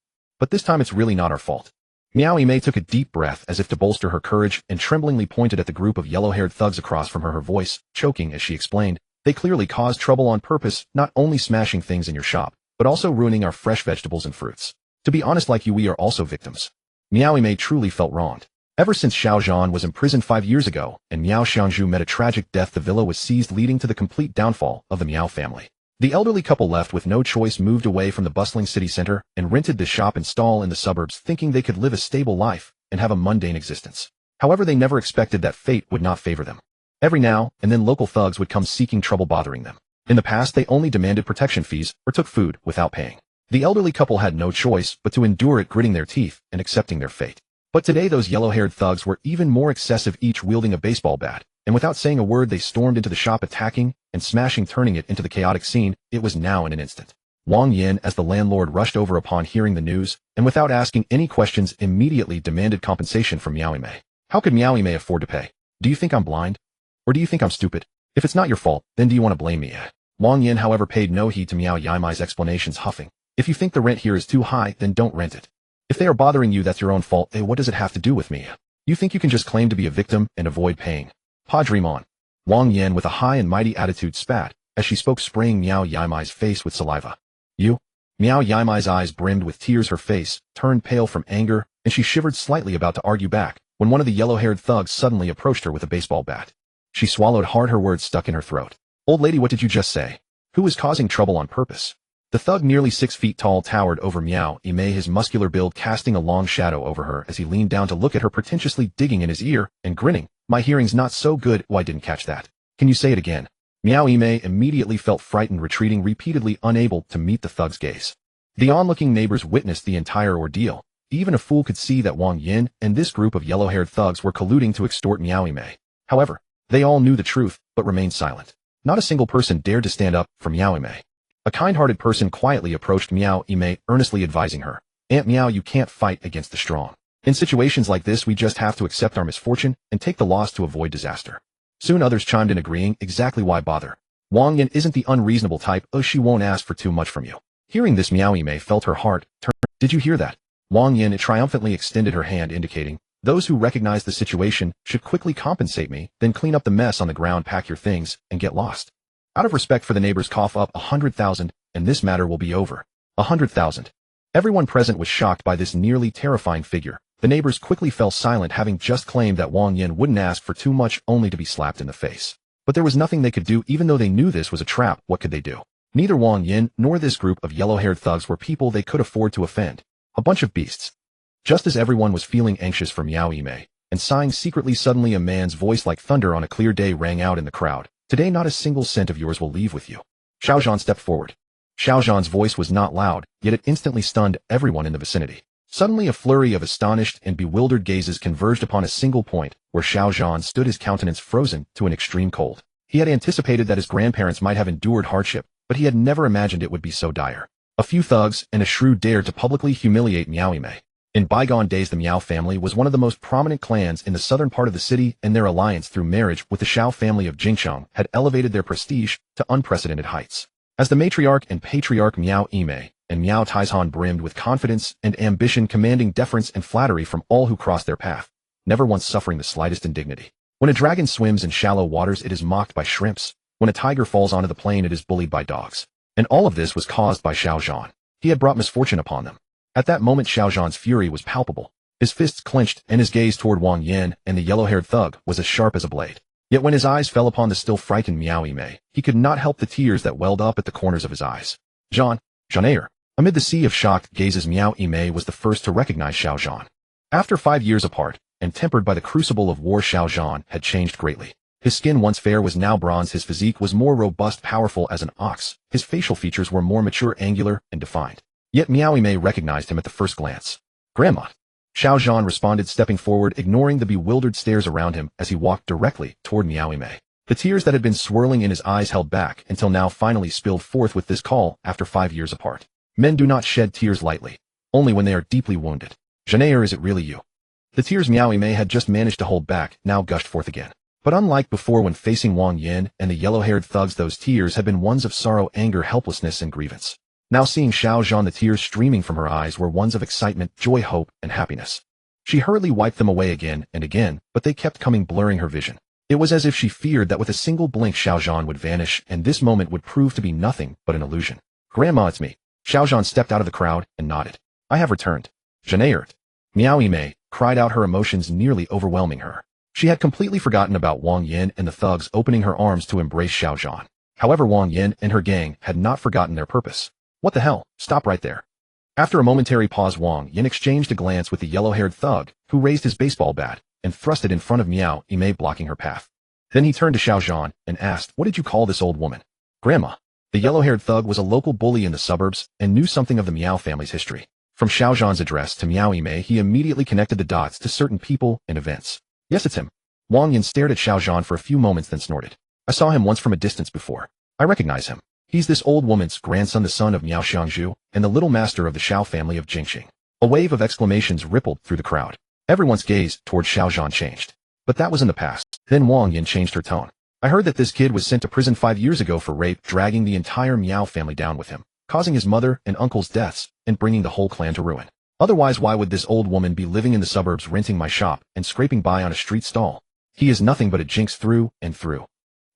this time it's really not our fault. Miao Mei took a deep breath as if to bolster her courage and tremblingly pointed at the group of yellow-haired thugs across from her, her voice choking as she explained, they clearly caused trouble on purpose, not only smashing things in your shop, but also ruining our fresh vegetables and fruits. To be honest, like you, we are also victims. Miao Mei truly felt wronged. Ever since Xiao Zhan was imprisoned 5 years ago and Miao Xiangzhu met a tragic death, the villa was seized, leading to the complete downfall of the Miao family. The elderly couple, left with no choice, moved away from the bustling city center and rented the shop and stall in the suburbs, thinking they could live a stable life and have a mundane existence. However, they never expected that fate would not favor them. Every now and then local thugs would come seeking trouble, bothering them. In the past, they only demanded protection fees or took food without paying. The elderly couple had no choice but to endure it, gritting their teeth and accepting their fate. But today those yellow-haired thugs were even more excessive, each wielding a baseball bat, and without saying a word they stormed into the shop, attacking and smashing, turning it into the chaotic scene it was now in an instant. Wang Yin, as the landlord, rushed over upon hearing the news, and without asking any questions immediately demanded compensation from Miao Mei. How could Miao Mei afford to pay? Do you think I'm blind? Or do you think I'm stupid? If it's not your fault, then do you want to blame me? Wang Yin, however, paid no heed to Miao Mei's explanations, huffing. If you think the rent here is too high, then don't rent it. If they are bothering you, that's your own fault. What does it have to do with me? You think you can just claim to be a victim and avoid paying? Pa, dream on. Wang Yin, with a high and mighty attitude, spat as she spoke, spraying Miao Mei's face with saliva. You? Miao Mei's eyes brimmed with tears, her face turned pale from anger, and she shivered slightly, about to argue back, when one of the yellow-haired thugs suddenly approached her with a baseball bat. She swallowed hard, her words stuck in her throat. Old lady, what did you just say? Who is causing trouble on purpose? The thug, nearly 6 feet tall, towered over Miao Mei, his muscular build casting a long shadow over her as he leaned down to look at her, pretentiously digging in his ear and grinning. My hearing's not so good. Oh, I didn't catch that. Can you say it again? Miao Mei immediately felt frightened, retreating repeatedly, unable to meet the thug's gaze. The onlooking neighbors witnessed the entire ordeal. Even a fool could see that Wang Yin and this group of yellow-haired thugs were colluding to extort Miao Mei. However, they all knew the truth, but remained silent. Not a single person dared to stand up for Miao Mei. A kind-hearted person quietly approached Miao Mei, earnestly advising her, Aunt Miao, you can't fight against the strong. In situations like this, we just have to accept our misfortune and take the loss to avoid disaster. Soon others chimed in, agreeing, exactly, why bother? Wang Yin isn't the unreasonable type. Oh, she won't ask for too much from you. Hearing this, Miao Mei felt her heart turn. Did you hear that? Wang Yin triumphantly extended her hand, indicating, those who recognize the situation should quickly compensate me, then clean up the mess on the ground, pack your things, and get lost. Out of respect for the neighbors, cough up 100,000, and this matter will be over. 100,000. Everyone present was shocked by this nearly terrifying figure. The neighbors quickly fell silent, having just claimed that Wang Yin wouldn't ask for too much, only to be slapped in the face. But there was nothing they could do, even though they knew this was a trap. What could they do? Neither Wang Yin nor this group of yellow-haired thugs were people they could afford to offend. A bunch of beasts. Just as everyone was feeling anxious for Miao Mei and sighing secretly, suddenly a man's voice like thunder on a clear day rang out in the crowd. Today not a single cent of yours will leave with you. Xiao Zhan stepped forward. Xiao Zhan's voice was not loud, yet it instantly stunned everyone in the vicinity. Suddenly a flurry of astonished and bewildered gazes converged upon a single point, where Xiao Zhan stood, his countenance frozen to an extreme cold. He had anticipated that his grandparents might have endured hardship, but he had never imagined it would be so dire. A few thugs and a shrew dared to publicly humiliate Miao Mei. In bygone days, the Miao family was one of the most prominent clans in the southern part of the city, and their alliance through marriage with the Shao family of Jingcheng had elevated their prestige to unprecedented heights. As the matriarch and patriarch Miao Mei and Miao Taizhan brimmed with confidence and ambition, commanding deference and flattery from all who crossed their path, never once suffering the slightest indignity. When a dragon swims in shallow waters, it is mocked by shrimps. When a tiger falls onto the plain, it is bullied by dogs. And all of this was caused by Xiao Zhan. He had brought misfortune upon them. At that moment, Xiao Zhan's fury was palpable. His fists clenched, and his gaze toward Wang Yin and the yellow-haired thug was as sharp as a blade. Yet when his eyes fell upon the still frightened Miao Yimei, he could not help the tears that welled up at the corners of his eyes. Zhanair. Amid the sea of shocked gazes, Miao Yimei was the first to recognize Xiao Zhan. After 5 years apart, and tempered by the crucible of war, Xiao Zhan had changed greatly. His skin, once fair, was now bronze. His physique was more robust, powerful as an ox. His facial features were more mature, angular, and defined. Yet Miao Yimei recognized him at the first glance. Grandma. Xiao Zhan responded, stepping forward, ignoring the bewildered stares around him as he walked directly toward Miao Yimei. The tears that had been swirling in his eyes held back until now finally spilled forth with this call after 5 years apart. Men do not shed tears lightly, only when they are deeply wounded. Zhanair, is it really you? The tears Miao Yimei had just managed to hold back now gushed forth again. But unlike before when facing Wang Yin and the yellow-haired thugs, those tears had been ones of sorrow, anger, helplessness, and grievance. Now seeing Xiao Zhan, the tears streaming from her eyes were ones of excitement, joy, hope, and happiness. She hurriedly wiped them away again and again, but they kept coming, blurring her vision. It was as if she feared that with a single blink Xiao Zhan would vanish, and this moment would prove to be nothing but an illusion. Grandma, it's me. Xiao Zhan stepped out of the crowd and nodded. I have returned. Zhanair. Miao Yimei cried out, her emotions nearly overwhelming her. She had completely forgotten about Wang Yin and the thugs opening her arms to embrace Xiao Zhan. However, Wang Yin and her gang had not forgotten their purpose. What the hell? Stop right there. After a momentary pause, Wang Yin exchanged a glance with the yellow-haired thug, who raised his baseball bat and thrust it in front of Miao Yimei, blocking her path. Then he turned to Xiao Zhan and asked, what did you call this old woman? Grandma. The yellow-haired thug was a local bully in the suburbs and knew something of the Miao family's history. From Xiao Zhan's address to Miao Yimei, he immediately connected the dots to certain people and events. Yes, it's him. Wang Yin stared at Xiao Zhan for a few moments, then snorted. I saw him once from a distance before. I recognize him. He's this old woman's grandson, the son of Miao Xiangzhu, and the little master of the Xiao family of Jingxing. A wave of exclamations rippled through the crowd. Everyone's gaze toward Xiao Zhan changed. But that was in the past. Then Wang Yin changed her tone. I heard that this kid was sent to prison 5 years ago for rape, dragging the entire Miao family down with him, causing his mother and uncle's deaths, and bringing the whole clan to ruin. Otherwise, why would this old woman be living in the suburbs, renting my shop, and scraping by on a street stall? He is nothing but a jinx through and through.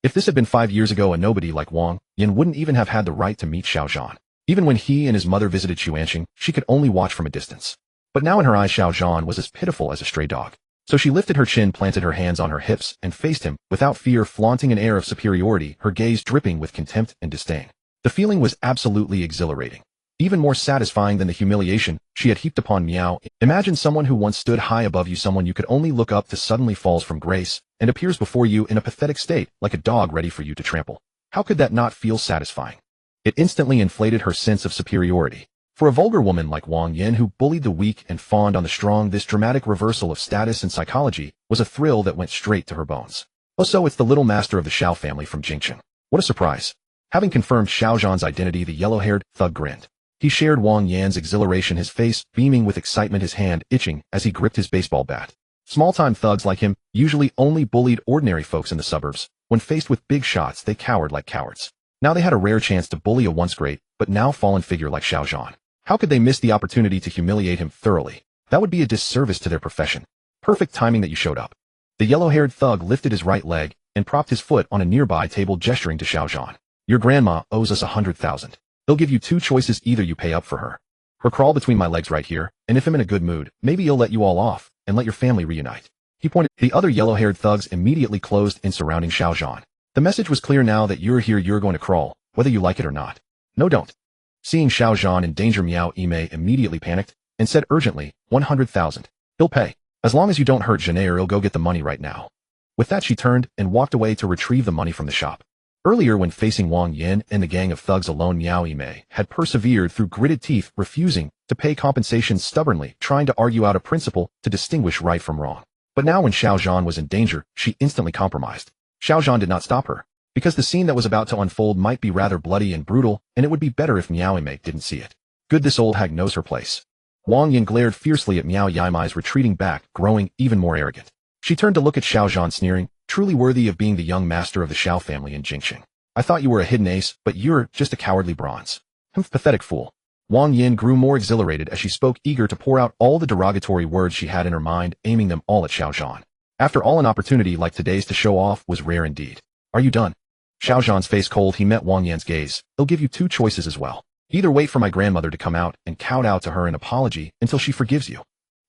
If this had been 5 years ago, a nobody like Wang Yin wouldn't even have had the right to meet Xiao Zhan. Even when he and his mother visited Xuanxing, she could only watch from a distance. But now in her eyes, Xiao Zhan was as pitiful as a stray dog. So she lifted her chin, planted her hands on her hips, and faced him, without fear, flaunting an air of superiority, her gaze dripping with contempt and disdain. The feeling was absolutely exhilarating. Even more satisfying than the humiliation she had heaped upon Miao. Imagine someone who once stood high above you, someone you could only look up to, suddenly falls from grace, and appears before you in a pathetic state, like a dog ready for you to trample. How could that not feel satisfying? It instantly inflated her sense of superiority. For a vulgar woman like Wang Yin, who bullied the weak and fawned on the strong, this dramatic reversal of status and psychology was a thrill that went straight to her bones. Oh, so it's the little master of the Xiao family from Jingxing. What a surprise. Having confirmed Xiao Zhan's identity, the yellow-haired thug grinned. He shared Wang Yan's exhilaration, his face beaming with excitement, his hand itching as he gripped his baseball bat. Small-time thugs like him usually only bullied ordinary folks in the suburbs. When faced with big shots, they cowered like cowards. Now they had a rare chance to bully a once great, but now fallen figure like Xiao Zhan. How could they miss the opportunity to humiliate him thoroughly? That would be a disservice to their profession. Perfect timing that you showed up. The yellow-haired thug lifted his right leg and propped his foot on a nearby table, gesturing to Xiao Zhan. Your grandma owes us 100,000. They'll give you 2 choices, either you pay up for her, or crawl between my legs right here, and if I'm in a good mood, maybe he'll let you all off, and let your family reunite. He pointed. The other yellow-haired thugs immediately closed in, surrounding Xiao Zhan. The message was clear now that you're here, you're going to crawl, whether you like it or not. No, don't. Seeing Xiao Zhan in danger, Miao Yimei immediately panicked and said urgently, 100,000. He'll pay. As long as you don't hurt Zhanair, he'll go get the money right now. With that, she turned and walked away to retrieve the money from the shop. Earlier, when facing Wang Yin and the gang of thugs alone, Miao Yimei had persevered through gritted teeth, refusing to pay compensation, stubbornly trying to argue out a principle to distinguish right from wrong. But now when Xiao Zhan was in danger, she instantly compromised. Xiao Zhan did not stop her, because the scene that was about to unfold might be rather bloody and brutal, and it would be better if Miao Yimei didn't see it. Good, this old hag knows her place. Wang Yin glared fiercely at Miao Yimei's retreating back, growing even more arrogant. She turned to look at Xiao Zhan, sneering, truly worthy of being the young master of the Xiao family in Jingxing. I thought you were a hidden ace, but you're just a cowardly bronze. Pathetic fool. Wang Yin grew more exhilarated as she spoke, eager to pour out all the derogatory words she had in her mind, aiming them all at Xiao Zhan. After all, an opportunity like today's to show off was rare indeed. Are you done? Xiao Zhan's face cold, he met Wang Yan's gaze. He'll give you two choices as well. Either wait for my grandmother to come out and kowtow to her an apology until she forgives you.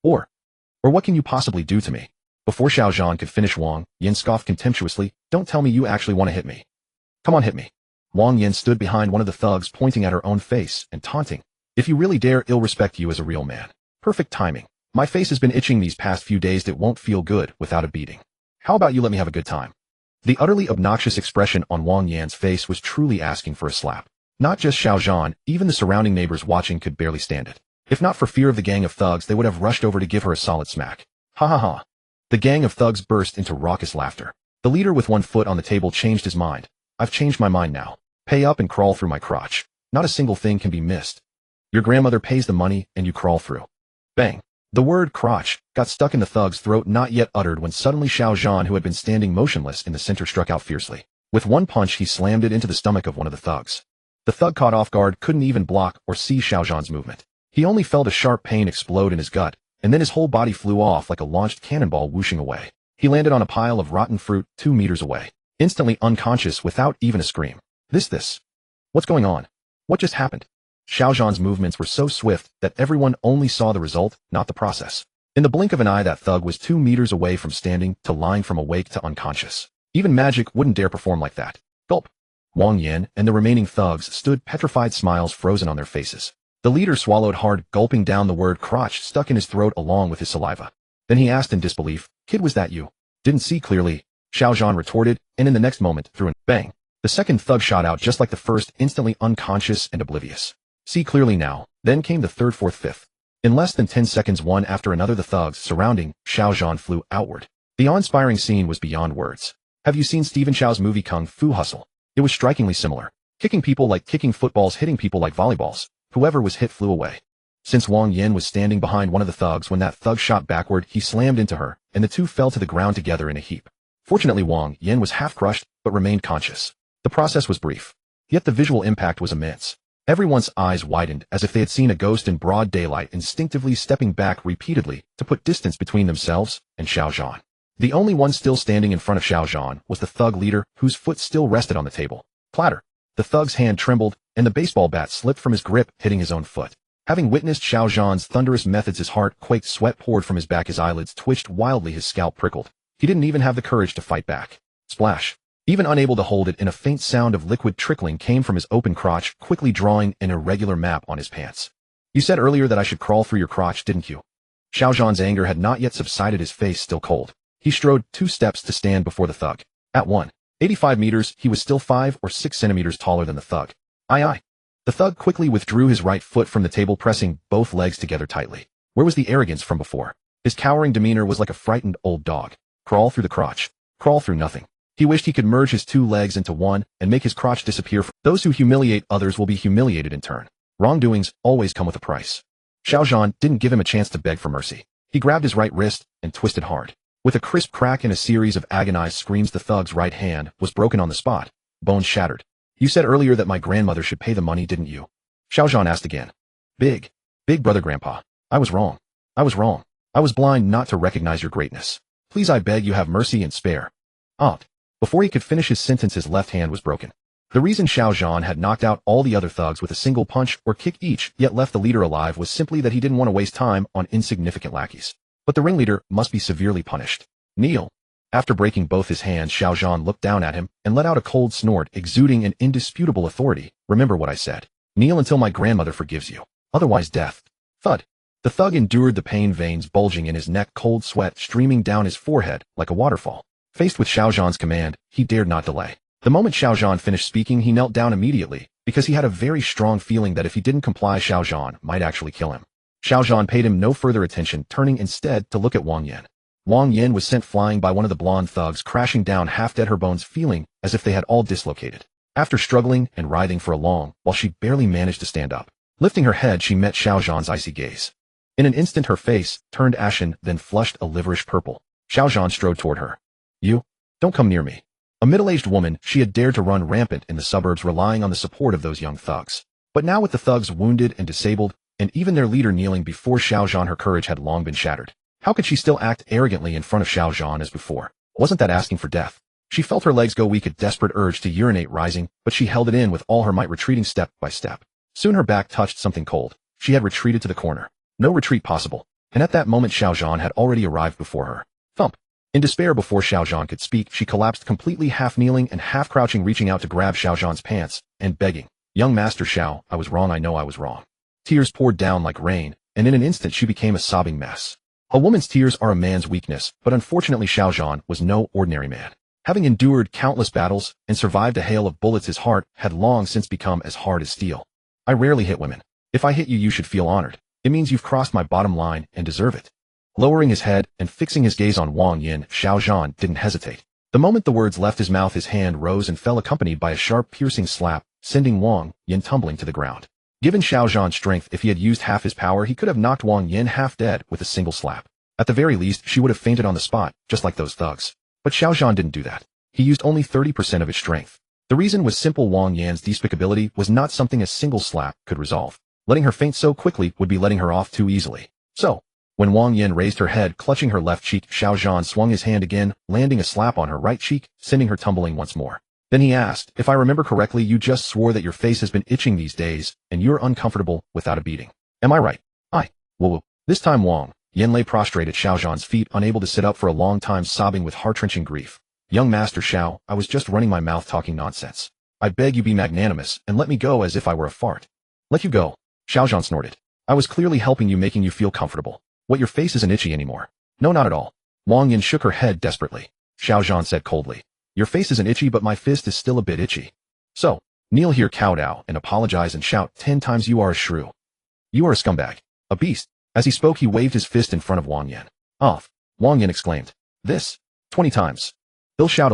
Or what can you possibly do to me? Before Xiao Zhan could finish, Wang Yan scoffed contemptuously, don't tell me you actually want to hit me. Come on, hit me. Wang Yan stood behind one of the thugs, pointing at her own face and taunting. If you really dare, I'll respect you as a real man. Perfect timing. My face has been itching these past few days. It won't feel good without a beating. How about you let me have a good time? The utterly obnoxious expression on Wang Yan's face was truly asking for a slap. Not just Xiao Zhan, even the surrounding neighbors watching could barely stand it. If not for fear of the gang of thugs, they would have rushed over to give her a solid smack. Ha ha ha. The gang of thugs burst into raucous laughter. The leader with one foot on the table changed his mind. I've changed my mind now. Pay up and crawl through my crotch. Not a single thing can be missed. Your grandmother pays the money and you crawl through. Bang. The word crotch got stuck in the thug's throat, not yet uttered, when suddenly Xiao Zhan, who had been standing motionless in the center, struck out fiercely. With one punch, he slammed it into the stomach of one of the thugs. The thug, caught off guard, couldn't even block or see Xiao Zhan's movement. He only felt a sharp pain explode in his gut, and then his whole body flew off like a launched cannonball, whooshing away. He landed on a pile of rotten fruit 2 meters away, instantly unconscious without even a scream. This. What's going on? What just happened? Xiao Zhan's movements were so swift that everyone only saw the result, not the process. In the blink of an eye, that thug was 2 meters away from standing to lying, from awake to unconscious. Even magic wouldn't dare perform like that. Gulp. Wang Yan and the remaining thugs stood petrified, smiles frozen on their faces. The leader swallowed hard, gulping down the word crotch stuck in his throat along with his saliva. Then he asked in disbelief, Kid, was that you? Didn't see clearly, Xiao Zhan retorted, and in the next moment, threw an bang. The second thug shot out just like the first, instantly unconscious and oblivious. See clearly now. Then came the third, fourth, fifth. In less than 10 seconds, one after another, the thugs surrounding Xiao Zhan flew outward. The awe-inspiring scene was beyond words. Have you seen Stephen Chow's movie Kung Fu Hustle? It was strikingly similar. Kicking people like kicking footballs, hitting people like volleyballs. Whoever was hit flew away. Since Wang Yan was standing behind one of the thugs, when that thug shot backward, he slammed into her, and the two fell to the ground together in a heap. Fortunately, Wang Yan was half crushed, but remained conscious. The process was brief, yet the visual impact was immense. Everyone's eyes widened as if they had seen a ghost in broad daylight, instinctively stepping back repeatedly to put distance between themselves and Xiao Zhan. The only one still standing in front of Xiao Zhan was the thug leader, whose foot still rested on the table. Clatter. The thug's hand trembled, and the baseball bat slipped from his grip, hitting his own foot. Having witnessed Xiao Zhan's thunderous methods, his heart quaked, sweat poured from his back, his eyelids twitched wildly, his scalp prickled. He didn't even have the courage to fight back. Splash. Even unable to hold it in, a faint sound of liquid trickling came from his open crotch, quickly drawing an irregular map on his pants. You said earlier that I should crawl through your crotch, didn't you? Xiao Zhan's anger had not yet subsided, his face still cold. He strode 2 steps to stand before the thug. At 185 meters, he was still 5 or 6 centimeters taller than the thug. Aye. The thug quickly withdrew his right foot from the table, pressing both legs together tightly. Where was the arrogance from before? His cowering demeanor was like a frightened old dog. Crawl through the crotch. Crawl through nothing. He wished he could merge his 2 legs into one and make his crotch disappear. Those who humiliate others will be humiliated in turn. Wrongdoings always come with a price. Xiao Zhan didn't give him a chance to beg for mercy. He grabbed his right wrist and twisted hard. With a crisp crack and a series of agonized screams, the thug's right hand was broken on the spot. Bones shattered. You said earlier that my grandmother should pay the money, didn't you? Xiao Zhan asked again. Big brother grandpa. I was wrong. I was blind not to recognize your greatness. Please, I beg you, have mercy and spare. Aunt. Before he could finish his sentence, his left hand was broken. The reason Xiao Zhan had knocked out all the other thugs with a single punch or kick each, yet left the leader alive, was simply that he didn't want to waste time on insignificant lackeys. But the ringleader must be severely punished. Kneel. After breaking both his hands, Xiao Zhan looked down at him and let out a cold snort, exuding an indisputable authority. Remember what I said. Kneel until my grandmother forgives you. Otherwise, death. Thud. The thug endured the pain, veins bulging in his neck, cold sweat streaming down his forehead like a waterfall. Faced with Xiao Zhan's command, he dared not delay. The moment Xiao Zhan finished speaking, he knelt down immediately, because he had a very strong feeling that if he didn't comply, Xiao Zhan might actually kill him. Xiao Zhan paid him no further attention, turning instead to look at Wang Yan. Wang Yan was sent flying by one of the blonde thugs, crashing down half dead, her bones feeling as if they had all dislocated. After struggling and writhing for a long while, she barely managed to stand up. Lifting her head, she met Xiao Zhan's icy gaze. In an instant, her face turned ashen, then flushed a liverish purple. Xiao Zhan strode toward her. You? Don't come near me. A middle-aged woman, she had dared to run rampant in the suburbs, relying on the support of those young thugs. But now, with the thugs wounded and disabled, and even their leader kneeling before Xiao Zhan, her courage had long been shattered. How could she still act arrogantly in front of Xiao Zhan as before? Wasn't that asking for death? She felt her legs go weak, a desperate urge to urinate rising, but she held it in with all her might, retreating step by step. Soon her back touched something cold. She had retreated to the corner. No retreat possible. And at that moment Xiao Zhan had already arrived before her. Thump. In despair, before Xiao Zhan could speak, she collapsed completely, half kneeling and half crouching, reaching out to grab Xiao Zhan's pants, and begging, "Young Master Xiao, I was wrong, I know I was wrong." Tears poured down like rain, and in an instant she became a sobbing mess. A woman's tears are a man's weakness, but unfortunately Xiao Zhan was no ordinary man. Having endured countless battles and survived a hail of bullets, his heart had long since become as hard as steel. "I rarely hit women. If I hit you, you should feel honored. It means you've crossed my bottom line and deserve it." Lowering his head and fixing his gaze on Wang Yin, Xiao Zhan didn't hesitate. The moment the words left his mouth, his hand rose and fell, accompanied by a sharp, piercing slap, sending Wang Yin tumbling to the ground. Given Xiao Zhan's strength, if he had used half his power, he could have knocked Wang Yin half dead with a single slap. At the very least, she would have fainted on the spot, just like those thugs. But Xiao Zhan didn't do that. He used only 30% of his strength. The reason was simple: Wang Yan's despicability was not something a single slap could resolve. Letting her faint so quickly would be letting her off too easily. So, when Wang Yin raised her head, clutching her left cheek, Xiao Zhan swung his hand again, landing a slap on her right cheek, sending her tumbling once more. Then he asked, "If I remember correctly, you just swore that your face has been itching these days, and you're uncomfortable without a beating. Am I right?" Whoa. This time Wang Yin lay prostrate at Xiao Zhan's feet, unable to sit up for a long time, sobbing with heart-wrenching grief. "Young Master Xiao, I was just running my mouth talking nonsense. I beg you, be magnanimous, and let me go as if I were a fart." "Let you go?" Xiao Zhan snorted. "I was clearly helping you, making you feel comfortable. What, your face isn't itchy anymore?" "No, not at all." Wang Yin shook her head desperately. Xiao Zhan said coldly, "Your face isn't itchy, but my fist is still a bit itchy. So, kneel here, kowtow, and apologize and shout 10 times you are a shrew. You are a scumbag. A beast." As he spoke, he waved his fist in front of Wang Yin. "Off," Wang Yin exclaimed. "This? 20 times. He'll shout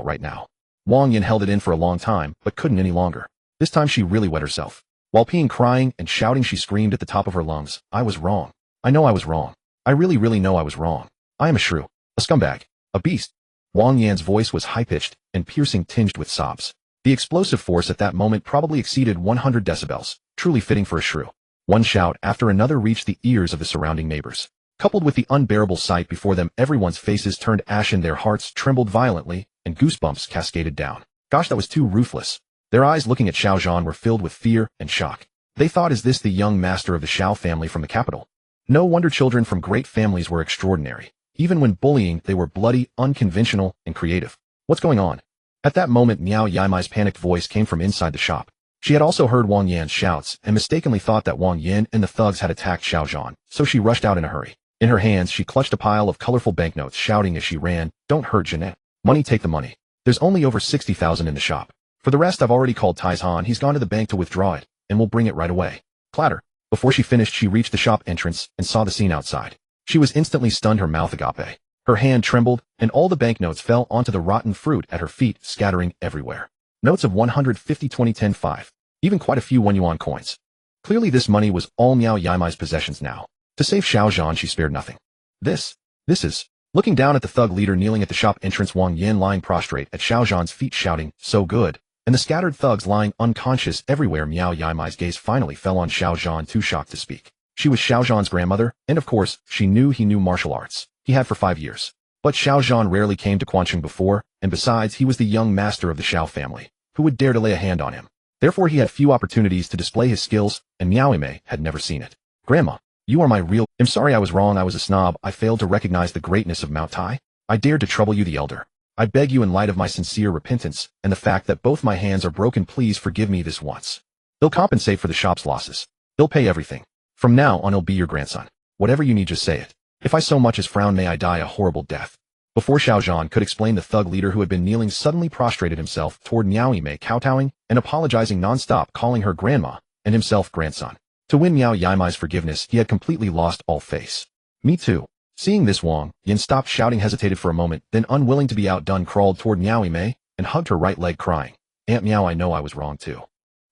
right now." Wang Yin held it in for a long time, but couldn't any longer. This time she really wet herself. While peeing, crying, and shouting, she screamed at the top of her lungs, "I was wrong. I know I was wrong. I really know I was wrong. I am a shrew. A scumbag. A beast." Wang Yan's voice was high-pitched and piercing, tinged with sobs. The explosive force at that moment probably exceeded 100 decibels, truly fitting for a shrew. One shout after another reached the ears of the surrounding neighbors. Coupled with the unbearable sight before them, everyone's faces turned ashen, their hearts trembled violently, and goosebumps cascaded down. Gosh, that was too ruthless. Their eyes, looking at Xiao Zhan, were filled with fear and shock. They thought, is this the young master of the Xiao family from the capital? No wonder children from great families were extraordinary. Even when bullying, they were bloody, unconventional, and creative. What's going on? At that moment, Miao Yaimai's panicked voice came from inside the shop. She had also heard Wang Yan's shouts and mistakenly thought that Wang Yin and the thugs had attacked Xiao Zhan, so she rushed out in a hurry. In her hands, she clutched a pile of colorful banknotes, shouting as she ran, "Don't hurt Jeanette. Money, take the money. There's only over 60,000 in the shop. For the rest, I've already called Taizhan. He's gone to the bank to withdraw it, and we'll bring it right away." Clatter. Before she finished, she reached the shop entrance and saw the scene outside. She was instantly stunned, her mouth agape. Her hand trembled, and all the banknotes fell onto the rotten fruit at her feet, scattering everywhere. Notes of 150, 20, 10, 5. Even quite a few 1 yuan coins. Clearly this money was all Miao Yaimai's possessions now. To save Xiao Zhan, she spared nothing. This is... Looking down at the thug leader kneeling at the shop entrance, Wang Yin lying prostrate at Xiao Zhan's feet, shouting, "So good," and the scattered thugs lying unconscious everywhere, Miao Yaimai's gaze finally fell on Xiao Zhan, too shocked to speak. She was Xiao Zhan's grandmother, and of course, she knew he knew martial arts. He had for 5 years. But Xiao Zhan rarely came to Quancheng before, and besides, he was the young master of the Xiao family. Who would dare to lay a hand on him? Therefore, he had few opportunities to display his skills, and Miao Yaimai had never seen it. "Grandma, you are my real... I'm sorry, I was wrong, I was a snob, I failed to recognize the greatness of Mount Tai. I dared to trouble you, the elder. I beg you, in light of my sincere repentance, and the fact that both my hands are broken, please forgive me this once. They'll compensate for the shop's losses. They'll pay everything. From now on, I'll be your grandson. Whatever you need, just say it. If I so much as frown, may I die a horrible death." Before Xiao Zhan could explain, the thug leader who had been kneeling suddenly prostrated himself toward Miao Yaimai, kowtowing and apologizing non-stop, calling her grandma, and himself grandson. To win Miao Yaimai's forgiveness, he had completely lost all face. "Me too." Seeing this, Wang Yin stopped shouting, hesitated for a moment, then, unwilling to be outdone, crawled toward Miao Yaimai and hugged her right leg, crying, "Aunt Miao, I know I was wrong too.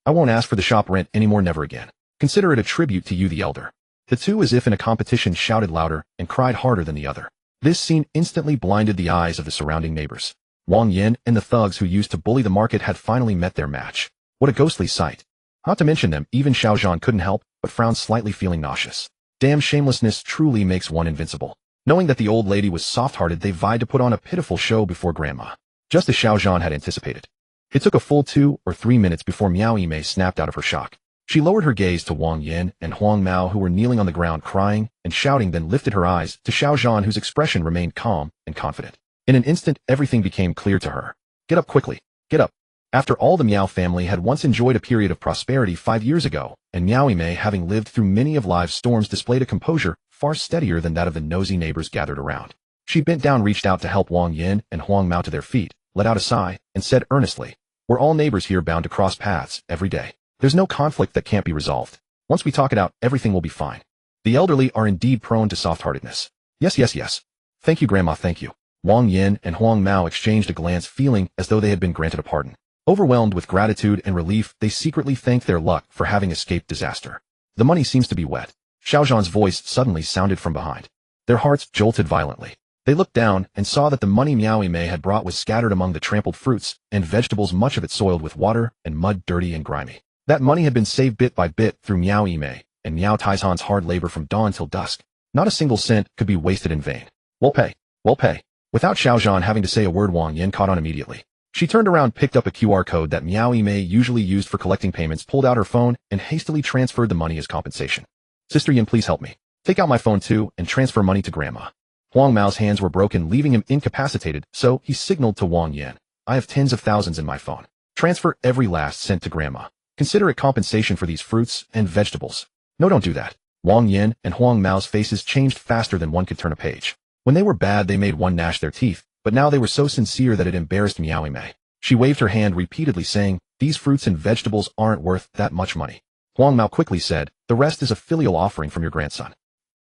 I won't ask for the shop rent anymore, never again. Consider it a tribute to you, the elder." The two, as if in a competition, shouted louder and cried harder than the other. This scene instantly blinded the eyes of the surrounding neighbors. Wang Yin and the thugs who used to bully the market had finally met their match. What a ghostly sight. Not to mention them, even Xiao Zhan couldn't help but frown slightly, feeling nauseous. Damn, shamelessness truly makes one invincible. Knowing that the old lady was soft-hearted, they vied to put on a pitiful show before Grandma, just as Xiao Zhan had anticipated. It took a full 2 or 3 minutes before Miao Yimei snapped out of her shock. She lowered her gaze to Wang Yin and Huang Mao, who were kneeling on the ground crying and shouting, then lifted her eyes to Xiao Zhan, whose expression remained calm and confident. In an instant, everything became clear to her. Get up quickly. Get up. After all, the Miao family had once enjoyed a period of prosperity 5 years ago, and Miao Yimei, having lived through many of life's storms, displayed a composure far steadier than that of the nosy neighbors gathered around. She bent down, reached out to help Wang Yin and Huang Mao to their feet, let out a sigh, and said earnestly, "We're all neighbors here, bound to cross paths every day. There's no conflict that can't be resolved. Once we talk it out, everything will be fine. The elderly are indeed prone to soft-heartedness." "Yes, yes, yes. Thank you, Grandma, thank you." Wang Yin and Huang Mao exchanged a glance, feeling as though they had been granted a pardon. Overwhelmed with gratitude and relief, they secretly thanked their luck for having escaped disaster. "The money seems to be wet." Xiao Zhan's voice suddenly sounded from behind. Their hearts jolted violently. They looked down and saw that the money Miao Yimei had brought was scattered among the trampled fruits and vegetables, much of it soiled with water and mud, dirty and grimy. That money had been saved bit by bit through Miao Yimei and Miao Taizhan's hard labor from dawn till dusk. Not a single cent could be wasted in vain. "We'll pay. We'll pay." Without Xiao Zhan having to say a word, Wang Yin caught on immediately. She turned around, picked up a QR code that Miao Yimei usually used for collecting payments, pulled out her phone, and hastily transferred the money as compensation. "Sister Yin, please help me. Take out my phone too and transfer money to Grandma." Huang Mao's hands were broken, leaving him incapacitated, so he signaled to Wang Yin, "I have tens of thousands in my phone. Transfer every last cent to Grandma. Consider it compensation for these fruits and vegetables." "No, don't do that." Wang Yin and Huang Mao's faces changed faster than one could turn a page. When they were bad, they made one gnash their teeth, but now they were so sincere that it embarrassed Miao Yimei. She waved her hand repeatedly, saying, "These fruits and vegetables aren't worth that much money." Huang Mao quickly said, "The rest is a filial offering from your grandson."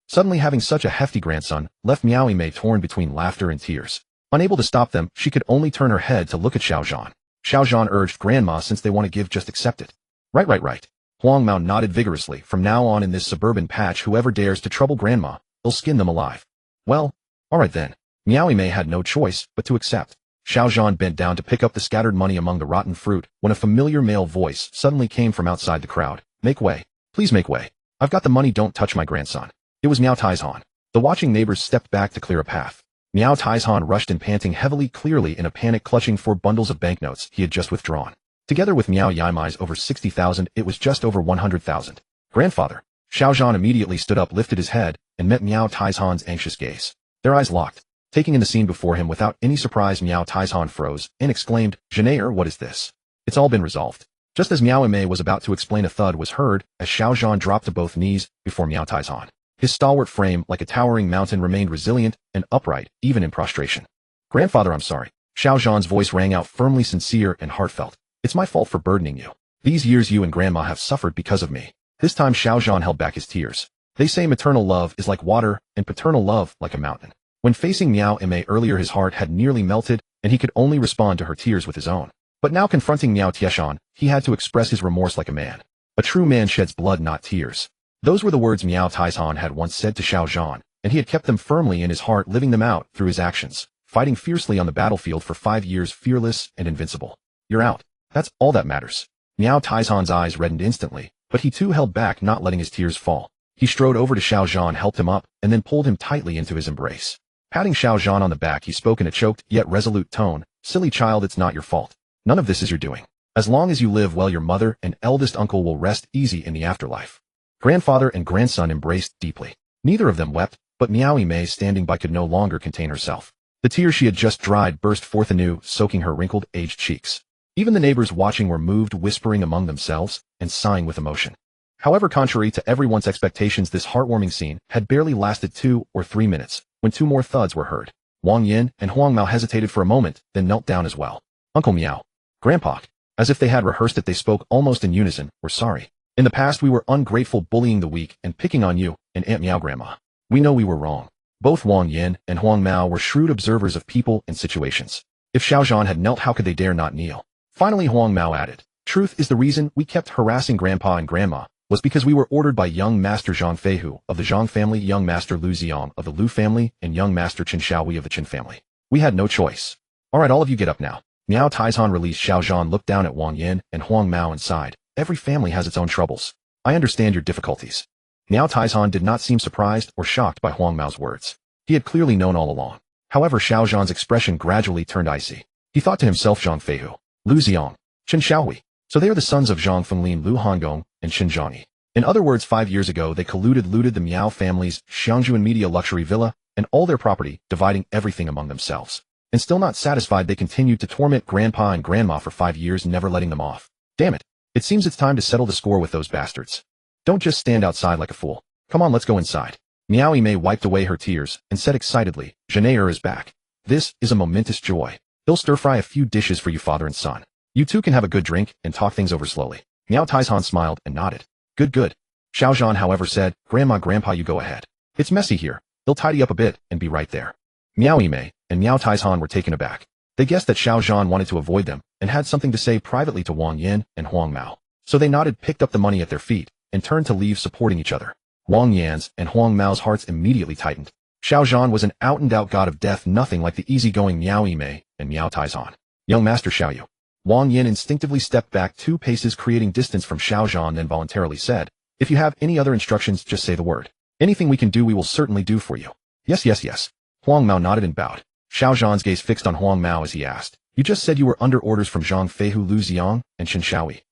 Suddenly, having such a hefty grandson left Miao Yimei torn between laughter and tears. Unable to stop them, she could only turn her head to look at Xiao Zhan. Xiao Zhan urged, "Grandma, since they want to give, just accept it." Right. Huang Mao nodded vigorously. "From now on in this suburban patch, whoever dares to trouble Grandma, they'll skin them alive." "Well, all right then." Miao Yimei had no choice but to accept. Xiao Zhan bent down to pick up the scattered money among the rotten fruit when a familiar male voice suddenly came from outside the crowd. "Make way. Please make way. I've got the money, don't touch my grandson." It was Miao Taizhan. The watching neighbors stepped back to clear a path. Miao Taizhan rushed in, panting heavily, clearly in a panic, clutching for bundles of banknotes he had just withdrawn. Together with Miao Yimei's over 60,000, it was just over 100,000. "Grandfather." Xiao Zhan immediately stood up, lifted his head, and met Miao Taizhan's anxious gaze. Their eyes locked. Taking in the scene before him without any surprise, Miao Taizhan froze and exclaimed, "Janair, what is this?" "It's all been resolved." Just as Miao Yimei was about to explain, a thud was heard as Xiao Zhan dropped to both knees before Miao Taizhan. His stalwart frame, like a towering mountain, remained resilient and upright even in prostration. "Grandfather, I'm sorry." Xiao Zhan's voice rang out firmly, sincere and heartfelt. "It's my fault for burdening you. These years you and Grandma have suffered because of me." This time Xiao Zhan held back his tears. They say maternal love is like water and paternal love like a mountain. When facing Miao Yimei earlier, his heart had nearly melted and he could only respond to her tears with his own. But now, confronting Miao Tieshan, he had to express his remorse like a man. A true man sheds blood, not tears. Those were the words Miao Taizhan had once said to Xiao Zhan, and he had kept them firmly in his heart, living them out through his actions, fighting fiercely on the battlefield for 5 years, fearless and invincible. "You're out. That's all that matters." Miao Taizhan's eyes reddened instantly, but he too held back, not letting his tears fall. He strode over to Xiao Zhan, helped him up, and then pulled him tightly into his embrace. Patting Xiao Zhan on the back, he spoke in a choked yet resolute tone, "Silly child, it's not your fault. None of this is your doing. As long as you live well, your mother and eldest uncle will rest easy in the afterlife." Grandfather and grandson embraced deeply. Neither of them wept, but Miao Yimei, standing by, could no longer contain herself. The tears she had just dried burst forth anew, soaking her wrinkled, aged cheeks. Even the neighbors watching were moved, whispering among themselves and sighing with emotion. However, contrary to everyone's expectations, this heartwarming scene had barely lasted 2 or 3 minutes when 2 more thuds were heard. Wang Yin and Huang Mao hesitated for a moment, then knelt down as well. "Uncle Miao." "Grandpa." As if they had rehearsed it, they spoke almost in unison. "We're sorry. In the past we were ungrateful, bullying the weak and picking on you and Aunt Miao, Grandma. We know we were wrong." Both Wang Yin and Huang Mao were shrewd observers of people and situations. If Xiao Zhan had knelt, how could they dare not kneel? Finally, Huang Mao added, "Truth is, the reason we kept harassing Grandpa and Grandma was because we were ordered by young Master Zhang Feihu of the Zhang family, young Master Lu Xiang of the Lu family, and young Master Qin Shaohui of the Qin family. We had no choice. All right, all of you get up now." Miao Taizhan released Xiao Zhan, looked down at Wang Yin and Huang Mao and sighed. "Every family has its own troubles. I understand your difficulties." Miao Taizhan did not seem surprised or shocked by Huang Mao's words. He had clearly known all along. However, Xiao Zhan's expression gradually turned icy. He thought to himself, Zhang Feihu, Lu Xiang, Chen Xiaohui. So they are the sons of Zhang Fenglin, Lu Hongong, and Qin Zhangyi. In other words, 5 years ago they looted the Miao family's Xiangju and Media luxury villa and all their property, dividing everything among themselves. And still not satisfied, they continued to torment Grandpa and Grandma for 5 years, never letting them off. Damn it. It seems it's time to settle the score with those bastards. Don't just stand outside like a fool. Come on, let's go inside. Miao Mei wiped away her tears and said excitedly, Zhenaer is back. This is a momentous joy. He'll stir-fry a few dishes for you, father and son. You two can have a good drink and talk things over slowly. Miao Taizhan smiled and nodded. Good, good. Xiao Zhan, however, said, Grandma, Grandpa, you go ahead. It's messy here. They'll tidy up a bit and be right there. Miao Mei and Miao Taizhan were taken aback. They guessed that Xiao Zhan wanted to avoid them and had something to say privately to Wang Yan and Huang Mao. So they nodded, picked up the money at their feet, and turned to leave, supporting each other. Wang Yan's and Huang Mao's hearts immediately tightened. Xiao Zhan was an out-and-out god of death, nothing like the easygoing Miao Mei and Miao Taizhan. Young Master Xiaoyu. Wang Yan instinctively stepped back 2 paces, creating distance from Xiao Zhan, then voluntarily said, If you have any other instructions, just say the word. Anything we can do, we will certainly do for you. Yes, yes, yes. Huang Mao nodded and bowed. Xiao Zhan's gaze fixed on Huang Mao as he asked, You just said you were under orders from Zhang Feihu, Lu Xiang, and Qin Xiaohui.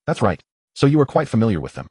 That's right. So you are quite familiar with them.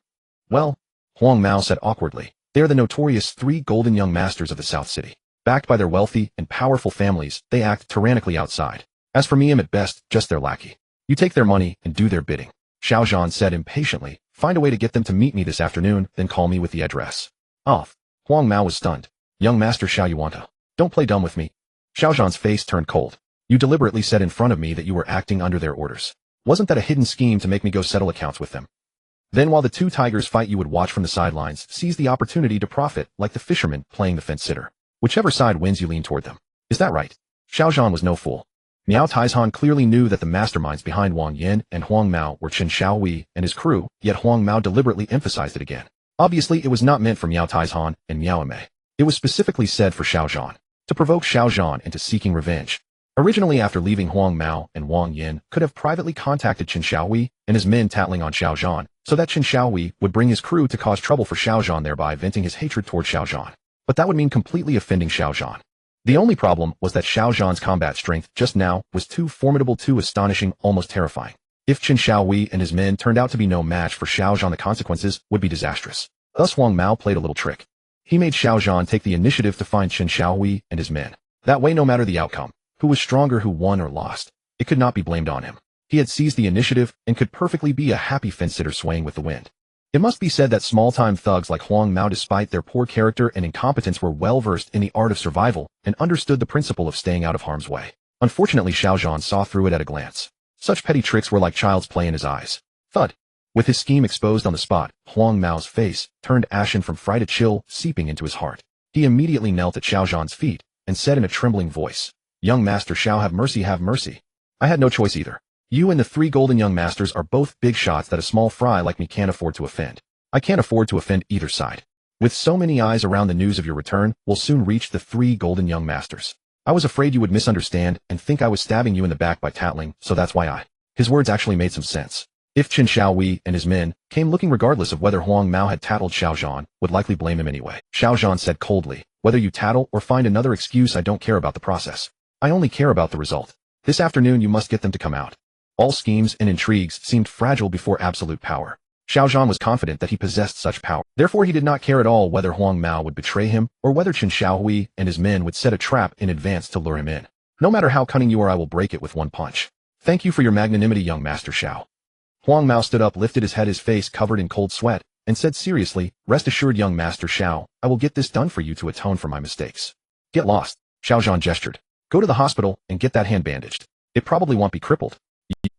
Well, Huang Mao said awkwardly, they are the notorious 3 golden young masters of the South City. Backed by their wealthy and powerful families, they act tyrannically outside. As for me, I'm at best just their lackey. You take their money and do their bidding. Xiao Zhan said impatiently, Find a way to get them to meet me this afternoon, then call me with the address. Off. Huang Mao was stunned. Young Master Xiao, you want to? Don't play dumb with me. Xiao Zhan's face turned cold. You deliberately said in front of me that you were acting under their orders. Wasn't that a hidden scheme to make me go settle accounts with them? Then while the 2 tigers fight, you would watch from the sidelines, seize the opportunity to profit, like the fisherman playing the fence-sitter. Whichever side wins, you lean toward them. Is that right? Xiao Zhan was no fool. Miao Taizhan clearly knew that the masterminds behind Wang Yan and Huang Mao were Qin Xiaohui and his crew, yet Huang Mao deliberately emphasized it again. Obviously, it was not meant for Miao Taizhan and Miao Mei. It was specifically said for Xiao Zhan, to provoke Xiao Zhan into seeking revenge. Originally, after leaving, Huang Mao and Wang Yan could have privately contacted Qin Xiaohui and his men, tattling on Xiao Zhan, so that Qin Xiaohui would bring his crew to cause trouble for Xiao Zhan, thereby venting his hatred toward Xiao Zhan. But that would mean completely offending Xiao Zhan. The only problem was that Xiao Zhan's combat strength just now was too formidable, too astonishing, almost terrifying. If Qin Xiaohui and his men turned out to be no match for Xiao Zhan, the consequences would be disastrous. Thus Huang Mao played a little trick. He made Xiao Zhan take the initiative to find Qin Xiaohui and his men. That way, no matter the outcome, who was stronger, who won or lost, it could not be blamed on him. He had seized the initiative and could perfectly be a happy fence-sitter swaying with the wind. It must be said that small-time thugs like Huang Mao, despite their poor character and incompetence, were well-versed in the art of survival and understood the principle of staying out of harm's way. Unfortunately, Xiao Zhan saw through it at a glance. Such petty tricks were like child's play in his eyes. Thud. With his scheme exposed on the spot, Huang Mao's face turned ashen from fright, a chill seeping into his heart. He immediately knelt at Xiao Zhan's feet and said in a trembling voice, Young Master Xiao, have mercy, have mercy. I had no choice either. You and the 3 golden young masters are both big shots that a small fry like me can't afford to offend. I can't afford to offend either side. With so many eyes around, the news of your return will soon reach the 3 golden young masters. I was afraid you would misunderstand and think I was stabbing you in the back by tattling, so that's why His words actually made some sense. If Qin Xiaohui and his men came looking, regardless of whether Huang Mao had tattled, Xiao Zhan would likely blame him anyway. Xiao Zhan said coldly, Whether you tattle or find another excuse, I don't care about the process. I only care about the result. This afternoon you must get them to come out. All schemes and intrigues seemed fragile before absolute power. Xiao Zhan was confident that he possessed such power. Therefore he did not care at all whether Huang Mao would betray him or whether Qin Xiaohui and his men would set a trap in advance to lure him in. No matter how cunning you are, I will break it with one punch. Thank you for your magnanimity, young Master Xiao. Huang Mao stood up, lifted his head, his face covered in cold sweat, and said seriously, Rest assured, young Master Xiao, I will get this done for you to atone for my mistakes. Get lost. Xiao Zhan gestured. Go to the hospital and get that hand bandaged. It probably won't be crippled.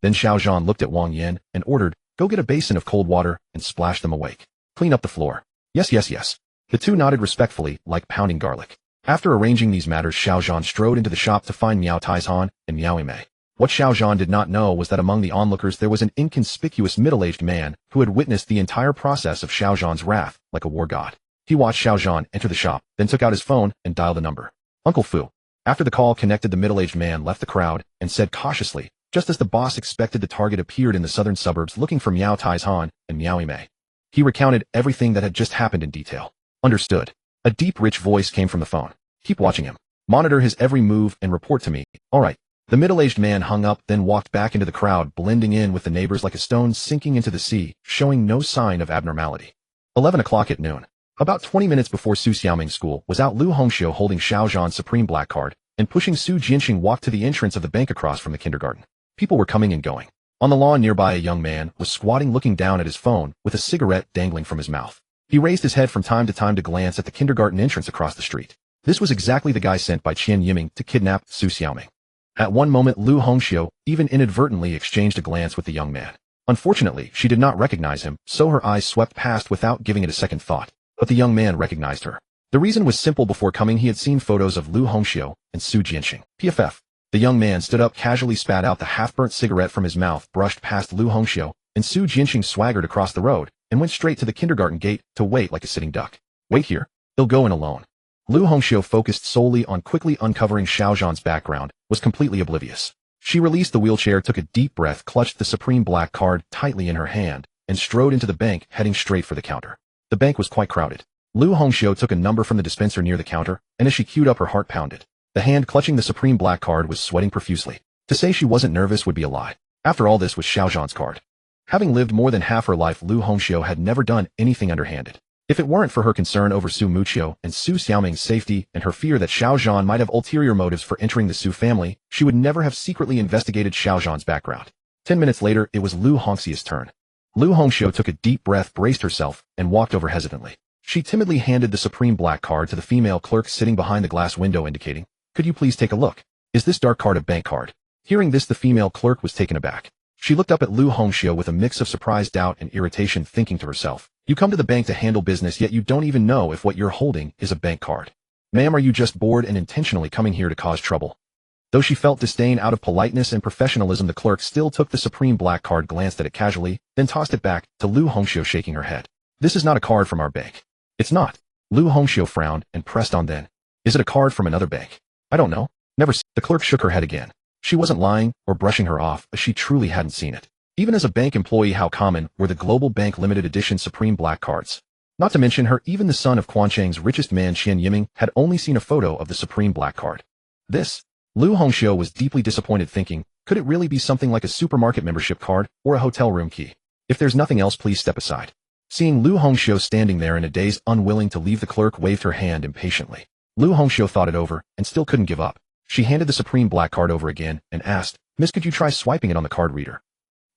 Then Xiao Zhan looked at Wang Yan and ordered, Go get a basin of cold water and splash them awake. Clean up the floor. Yes, yes, yes. The 2 nodded respectfully, like pounding garlic. After arranging these matters, Xiao Zhan strode into the shop to find Miao Taizhan and Miao Mei. What Xiao Zhan did not know was that among the onlookers there was an inconspicuous middle-aged man who had witnessed the entire process of Xiao Zhan's wrath like a war god. He watched Xiao Zhan enter the shop, then took out his phone and dialed the number. Uncle Fu. After the call connected, the middle-aged man left the crowd and said cautiously, just as the boss expected, the target appeared in the southern suburbs looking for Miao Taizhan and Miao Mei. He recounted everything that had just happened in detail. Understood. A deep, rich voice came from the phone. Keep watching him. Monitor his every move and report to me. All right. The middle-aged man hung up, then walked back into the crowd, blending in with the neighbors like a stone sinking into the sea, showing no sign of abnormality. 11 o'clock at noon. About 20 minutes before Su Xiaoming's school was out, Lu Hongxiu holding Xiao Zhan's supreme black card, and pushing Su Jianxing walked to the entrance of the bank across from the kindergarten. People were coming and going. On the lawn nearby, a young man was squatting looking down at his phone with a cigarette dangling from his mouth. He raised his head from time to glance at the kindergarten entrance across the street. This was exactly the guy sent by Qian Yiming to kidnap Su Xiaoming. At one moment, Lu Hongxiu even inadvertently exchanged a glance with the young man. Unfortunately, she did not recognize him, so her eyes swept past without giving it a second thought. But the young man recognized her. The reason was simple. Before coming, he had seen photos of Lu Hongxiu and Su Jianxing. PFF. The young man stood up, casually spat out the half-burnt cigarette from his mouth, brushed past Lu Hongxiu, and Su Jianxing swaggered across the road, and went straight to the kindergarten gate to wait like a sitting duck. Wait here. He'll go in alone. Lu Hongxiu, focused solely on quickly uncovering Xiao Zhan's background, was completely oblivious. She released the wheelchair, took a deep breath, clutched the supreme black card tightly in her hand, and strode into the bank, heading straight for the counter. The bank was quite crowded. Lu Hongxiu took a number from the dispenser near the counter, and as she queued up, her heart pounded. The hand clutching the supreme black card was sweating profusely. To say she wasn't nervous would be a lie. After all, this was Xiao Zhan's card. Having lived more than half her life, Lu Hongxiu had never done anything underhanded. If it weren't for her concern over Su Muqiu and Su Xiaoming's safety and her fear that Xiao Zhan might have ulterior motives for entering the Su family, she would never have secretly investigated Xiao Zhan's background. 10 minutes later, it was Lu Hongxiu's turn. Lu Hongxiu took a deep breath, braced herself, and walked over hesitantly. She timidly handed the supreme black card to the female clerk sitting behind the glass window, indicating, "Could you please take a look? Is this dark card a bank card?" Hearing this, the female clerk was taken aback. She looked up at Lu Hongxiu with a mix of surprise, doubt, and irritation, thinking to herself, "You come to the bank to handle business, yet you don't even know if what you're holding is a bank card. Ma'am, are you just bored and intentionally coming here to cause trouble?" Though she felt disdain, out of politeness and professionalism, the clerk still took the supreme black card, glanced at it casually, then tossed it back to Lu Hongxiu, shaking her head. "This is not a card from our bank." "It's not." Lu Hongxiu frowned and pressed on then. "Is it a card from another bank?" "I don't know. Never seen." The clerk shook her head again. She wasn't lying or brushing her off, but she truly hadn't seen it. Even as a bank employee, how common were the Global Bank limited edition supreme black cards? Not to mention her, even the son of Quanchang's richest man, Qian Yiming, had only seen a photo of the supreme black card. Lu Hongxiu was deeply disappointed, thinking, could it really be something like a supermarket membership card or a hotel room key? If there's nothing else, please step aside. Seeing Lu Hongxiu standing there in a daze, unwilling to leave, the clerk waved her hand impatiently. Lu Hongxiu thought it over and still couldn't give up. She handed the supreme black card over again and asked, "Miss, could you try swiping it on the card reader?"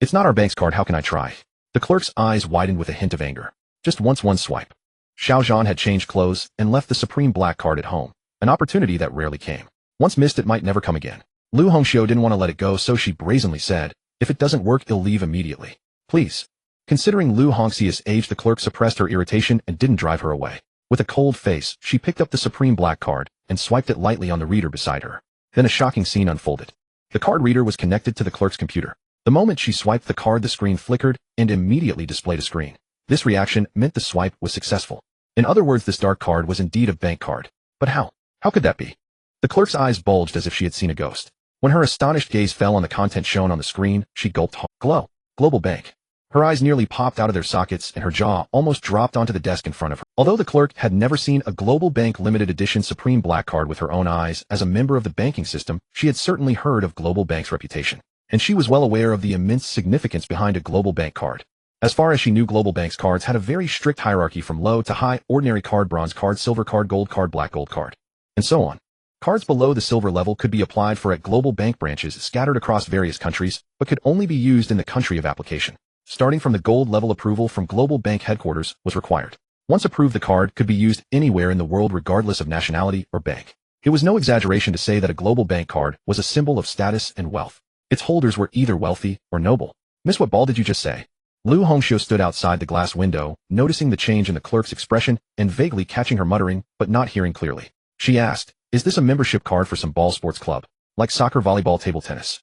"It's not our bank's card, how can I try?" The clerk's eyes widened with a hint of anger. Just once, one swipe. Xiao Zhan had changed clothes and left the supreme black card at home, an opportunity that rarely came. Once missed, it might never come again. Lu Hongxiu didn't want to let it go, so she brazenly said, "If it doesn't work, I'll leave immediately. Please." Considering Lu Hongxiu's age, the clerk suppressed her irritation and didn't drive her away. With a cold face, she picked up the supreme black card and swiped it lightly on the reader beside her. Then a shocking scene unfolded. The card reader was connected to the clerk's computer. The moment she swiped the card, the screen flickered and immediately displayed a screen. This reaction meant the swipe was successful. In other words, this dark card was indeed a bank card. But how? How could that be? The clerk's eyes bulged as if she had seen a ghost. When her astonished gaze fell on the content shown on the screen, she gulped hard. Global Bank. Her eyes nearly popped out of their sockets and her jaw almost dropped onto the desk in front of her. Although the clerk had never seen a Global Bank limited edition supreme black card with her own eyes, as a member of the banking system, she had certainly heard of Global Bank's reputation. And she was well aware of the immense significance behind a Global Bank card. As far as she knew, Global Bank's cards had a very strict hierarchy from low to high: ordinary card, bronze card, silver card, gold card, black gold card, and so on. Cards below the silver level could be applied for at Global Bank branches scattered across various countries, but could only be used in the country of application. Starting from the gold level, approval from Global Bank headquarters was required. Once approved, the card could be used anywhere in the world regardless of nationality or bank. It was no exaggeration to say that a Global Bank card was a symbol of status and wealth. Its holders were either wealthy or noble. "Miss, what ball did you just say?" Lu Hongxiu stood outside the glass window, noticing the change in the clerk's expression and vaguely catching her muttering, but not hearing clearly. She asked, "Is this a membership card for some ball sports club? Like soccer, volleyball, table tennis?"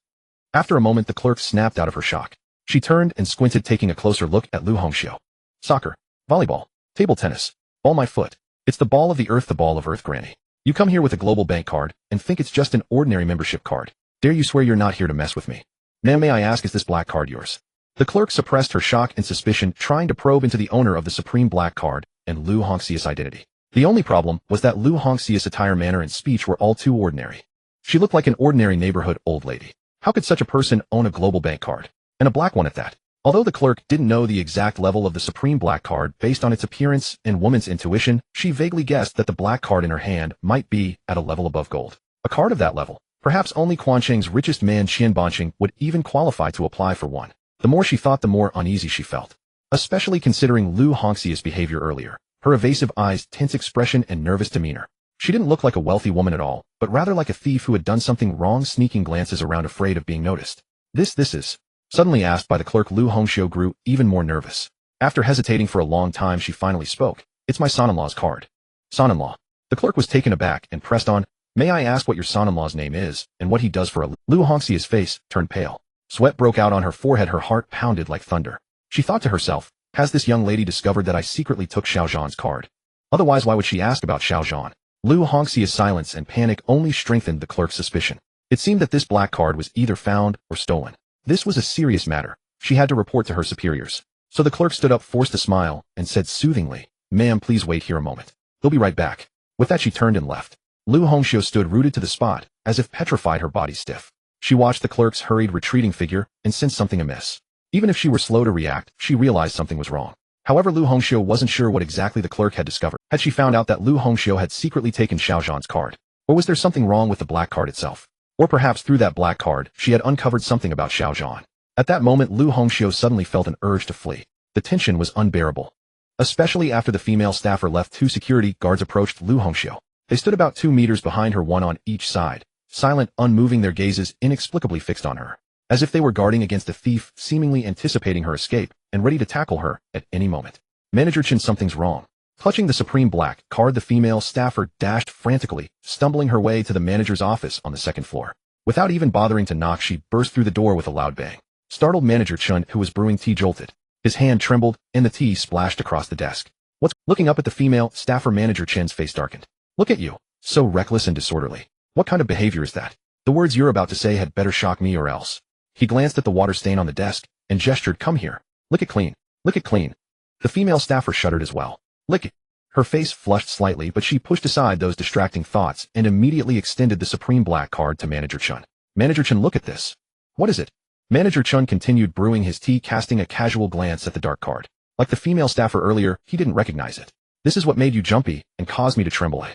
After a moment, the clerk snapped out of her shock. She turned and squinted, taking a closer look at Lu Hongxiu. "Soccer, volleyball, table tennis, ball my foot. It's the ball of the earth, granny. You come here with a Global Bank card and think it's just an ordinary membership card. Dare you swear you're not here to mess with me? Ma'am, may I ask, is this black card yours?" The clerk suppressed her shock and suspicion, trying to probe into the owner of the supreme black card and Lu Hongxiu's identity. The only problem was that Lu Hongxia's attire, manner, and speech were all too ordinary. She looked like an ordinary neighborhood old lady. How could such a person own a global bank card? And a black one at that. Although the clerk didn't know the exact level of the supreme black card based on its appearance and woman's intuition, she vaguely guessed that the black card in her hand might be at a level above gold. A card of that level. Perhaps only Quancheng's richest man Qian Banqing would even qualify to apply for one. The more she thought, the more uneasy she felt. Especially considering Lu Hongxia's behavior earlier. Her evasive eyes, tense expression, and nervous demeanor. She didn't look like a wealthy woman at all, but rather like a thief who had done something wrong, sneaking glances around afraid of being noticed. This is? Suddenly asked by the clerk, Lu Hongxia grew even more nervous. After hesitating for a long time, she finally spoke. It's my son-in-law's card. Son-in-law. The clerk was taken aback and pressed on. May I ask what your son-in-law's name is, and what he does for a living? Lu Hongxia's face turned pale. Sweat broke out on her forehead, her heart pounded like thunder. She thought to herself, has this young lady discovered that I secretly took Xiao Zhan's card? Otherwise, why would she ask about Xiao Zhan? Lu Hongxia's silence and panic only strengthened the clerk's suspicion. It seemed that this black card was either found or stolen. This was a serious matter. She had to report to her superiors. So the clerk stood up, forced a smile, and said soothingly, Ma'am, please wait here a moment. He'll be right back. With that, she turned and left. Lu Hongxia stood rooted to the spot, as if petrified, her body stiff. She watched the clerk's hurried, retreating figure and sensed something amiss. Even if she were slow to react, she realized something was wrong. However, Lu Hongxia wasn't sure what exactly the clerk had discovered. Had she found out that Lu Hongxia had secretly taken Xiao Zhan's card? Or was there something wrong with the black card itself? Or perhaps through that black card, she had uncovered something about Xiao Zhan. At that moment, Lu Hongxia suddenly felt an urge to flee. The tension was unbearable. Especially after the female staffer left, 2 security guards approached Lu Hongxia. They stood about 2 meters behind her, one on each side, silent, unmoving, their gazes inexplicably fixed on her, as if they were guarding against a thief, seemingly anticipating her escape and ready to tackle her at any moment. Manager Chen, something's wrong. Clutching the supreme black card, the female staffer dashed frantically, stumbling her way to the manager's office on the 2nd floor. Without even bothering to knock, she burst through the door with a loud bang. Startled Manager Chen, who was brewing tea, jolted. His hand trembled, and the tea splashed across the desk. What's? Looking up at the female staffer, Manager Chen's face darkened. Look at you. So reckless and disorderly. What kind of behavior is that? The words you're about to say had better shock me or else. He glanced at the water stain on the desk and gestured, come here. Lick it clean. Lick it clean. The female staffer shuddered as well. Lick it. Her face flushed slightly, but she pushed aside those distracting thoughts and immediately extended the supreme black card to Manager Chen. Manager Chen, look at this. What is it? Manager Chen continued brewing his tea, casting a casual glance at the dark card. Like the female staffer earlier, he didn't recognize it. This is what made you jumpy and caused me to tremble.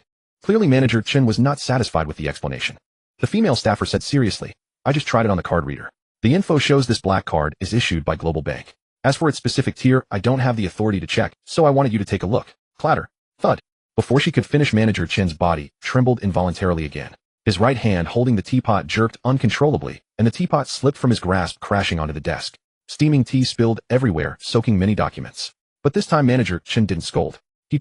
Clearly, Manager Chen was not satisfied with the explanation. The female staffer said seriously, I just tried it on the card reader. The info shows this black card is issued by Global Bank. As for its specific tier, I don't have the authority to check, so I wanted you to take a look. Clatter. Thud. Before she could finish, Manager Chen's body trembled involuntarily again. His right hand holding the teapot jerked uncontrollably, and the teapot slipped from his grasp, crashing onto the desk. Steaming tea spilled everywhere, soaking many documents. But this time Manager Chen didn't scold. He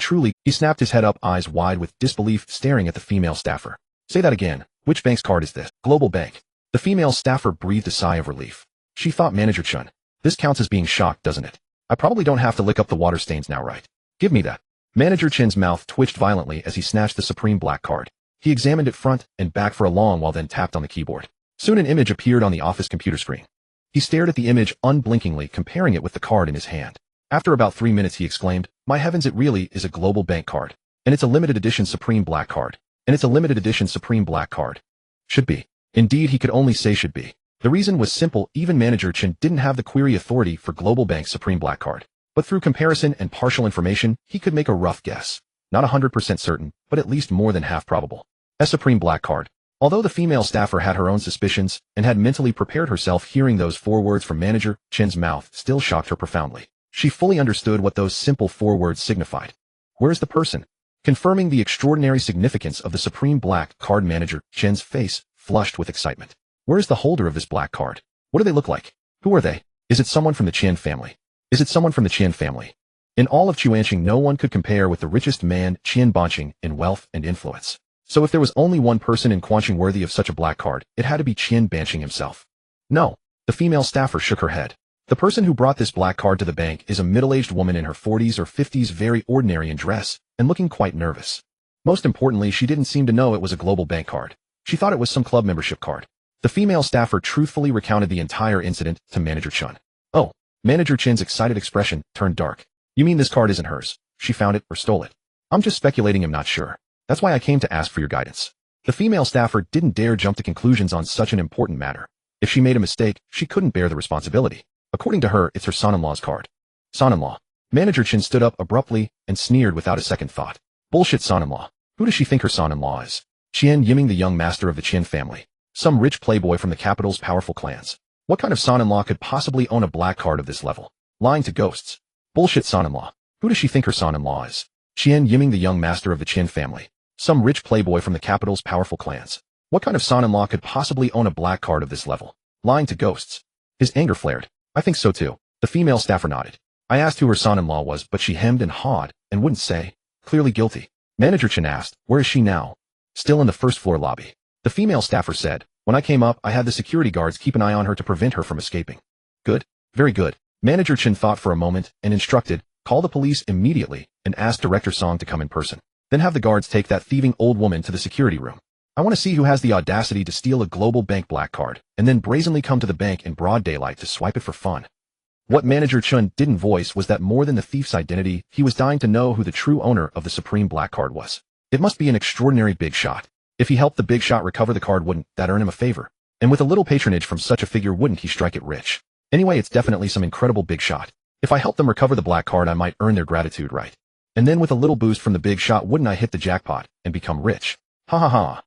snapped his head up, eyes wide with disbelief, staring at the female staffer. Say that again. Which bank's card is this? Global Bank. The female staffer breathed a sigh of relief. She thought, Manager Chen, this counts as being shocked, doesn't it? I probably don't have to lick up the water stains now, right? Give me that. Manager Chen's mouth twitched violently as he snatched the supreme black card. He examined it front and back for a long while, then tapped on the keyboard. Soon an image appeared on the office computer screen. He stared at the image unblinkingly, comparing it with the card in his hand. After about 3 minutes, he exclaimed, my heavens, it really is a Global Bank card. And it's a limited edition supreme black card. And it's a limited edition supreme black card. Should be. Indeed, he could only say should be. The reason was simple. Even Manager Chen didn't have the query authority for Global Bank's supreme black card. But through comparison and partial information, he could make a rough guess. Not 100% certain, but at least more than half probable. A supreme black card. Although the female staffer had her own suspicions and had mentally prepared herself, hearing those 4 words from Manager Chen's mouth still shocked her profoundly. She fully understood what those simple 4 words signified. Where's the person? Confirming the extraordinary significance of the supreme black card, Manager Chen's face flushed with excitement. Where's the holder of this black card? What do they look like? Who are they? Is it someone from the Qian family? Is it someone from the Qian family? In all of Chuanqing, no one could compare with the richest man, Qian Banqing, in wealth and influence. So if there was only one person in Quanqing worthy of such a black card, it had to be Qian Banqing himself. No. The female staffer shook her head. The person who brought this black card to the bank is a middle-aged woman in her 40s or 50s, very ordinary in dress, and looking quite nervous. Most importantly, she didn't seem to know it was a Global Bank card. She thought it was some club membership card. The female staffer truthfully recounted the entire incident to Manager Chen. Oh. Manager Chen's excited expression turned dark. You mean this card isn't hers? She found it or stole it? I'm just speculating, I'm not sure. That's why I came to ask for your guidance. The female staffer didn't dare jump to conclusions on such an important matter. If she made a mistake, she couldn't bear the responsibility. According to her, it's her son-in-law's card. Son-in-law. Manager Chen stood up abruptly and sneered without a second thought. Bullshit son-in-law. Who does she think her son-in-law is? Qian Yiming, the young master of the Qin family. Some rich playboy from the capital's powerful clans. What kind of son-in-law could possibly own a black card of this level? Lying to ghosts. Bullshit son-in-law. Who does she think her son-in-law is? Qian Yiming, the young master of the Qin family. Some rich playboy from the capital's powerful clans. What kind of son-in-law could possibly own a black card of this level? Lying to ghosts. His anger flared. I think so too. The female staffer nodded. I asked who her son-in-law was, but she hemmed and hawed and wouldn't say. Clearly guilty. Manager Chen asked, where is she now? Still in the first floor lobby. The female staffer said, when I came up, I had the security guards keep an eye on her to prevent her from escaping. Good. Very good. Manager Chen thought for a moment and instructed, call the police immediately and ask Director Song to come in person. Then have the guards take that thieving old woman to the security room. I want to see who has the audacity to steal a global bank black card and then brazenly come to the bank in broad daylight to swipe it for fun. What Manager Chen didn't voice was that more than the thief's identity, he was dying to know who the true owner of the supreme black card was. It must be an extraordinary big shot. If he helped the big shot recover the card, wouldn't that earn him a favor? And with a little patronage from such a figure, wouldn't he strike it rich? Anyway, it's definitely some incredible big shot. If I help them recover the black card, I might earn their gratitude, right? And then with a little boost from the big shot, wouldn't I hit the jackpot and become rich? Ha ha ha.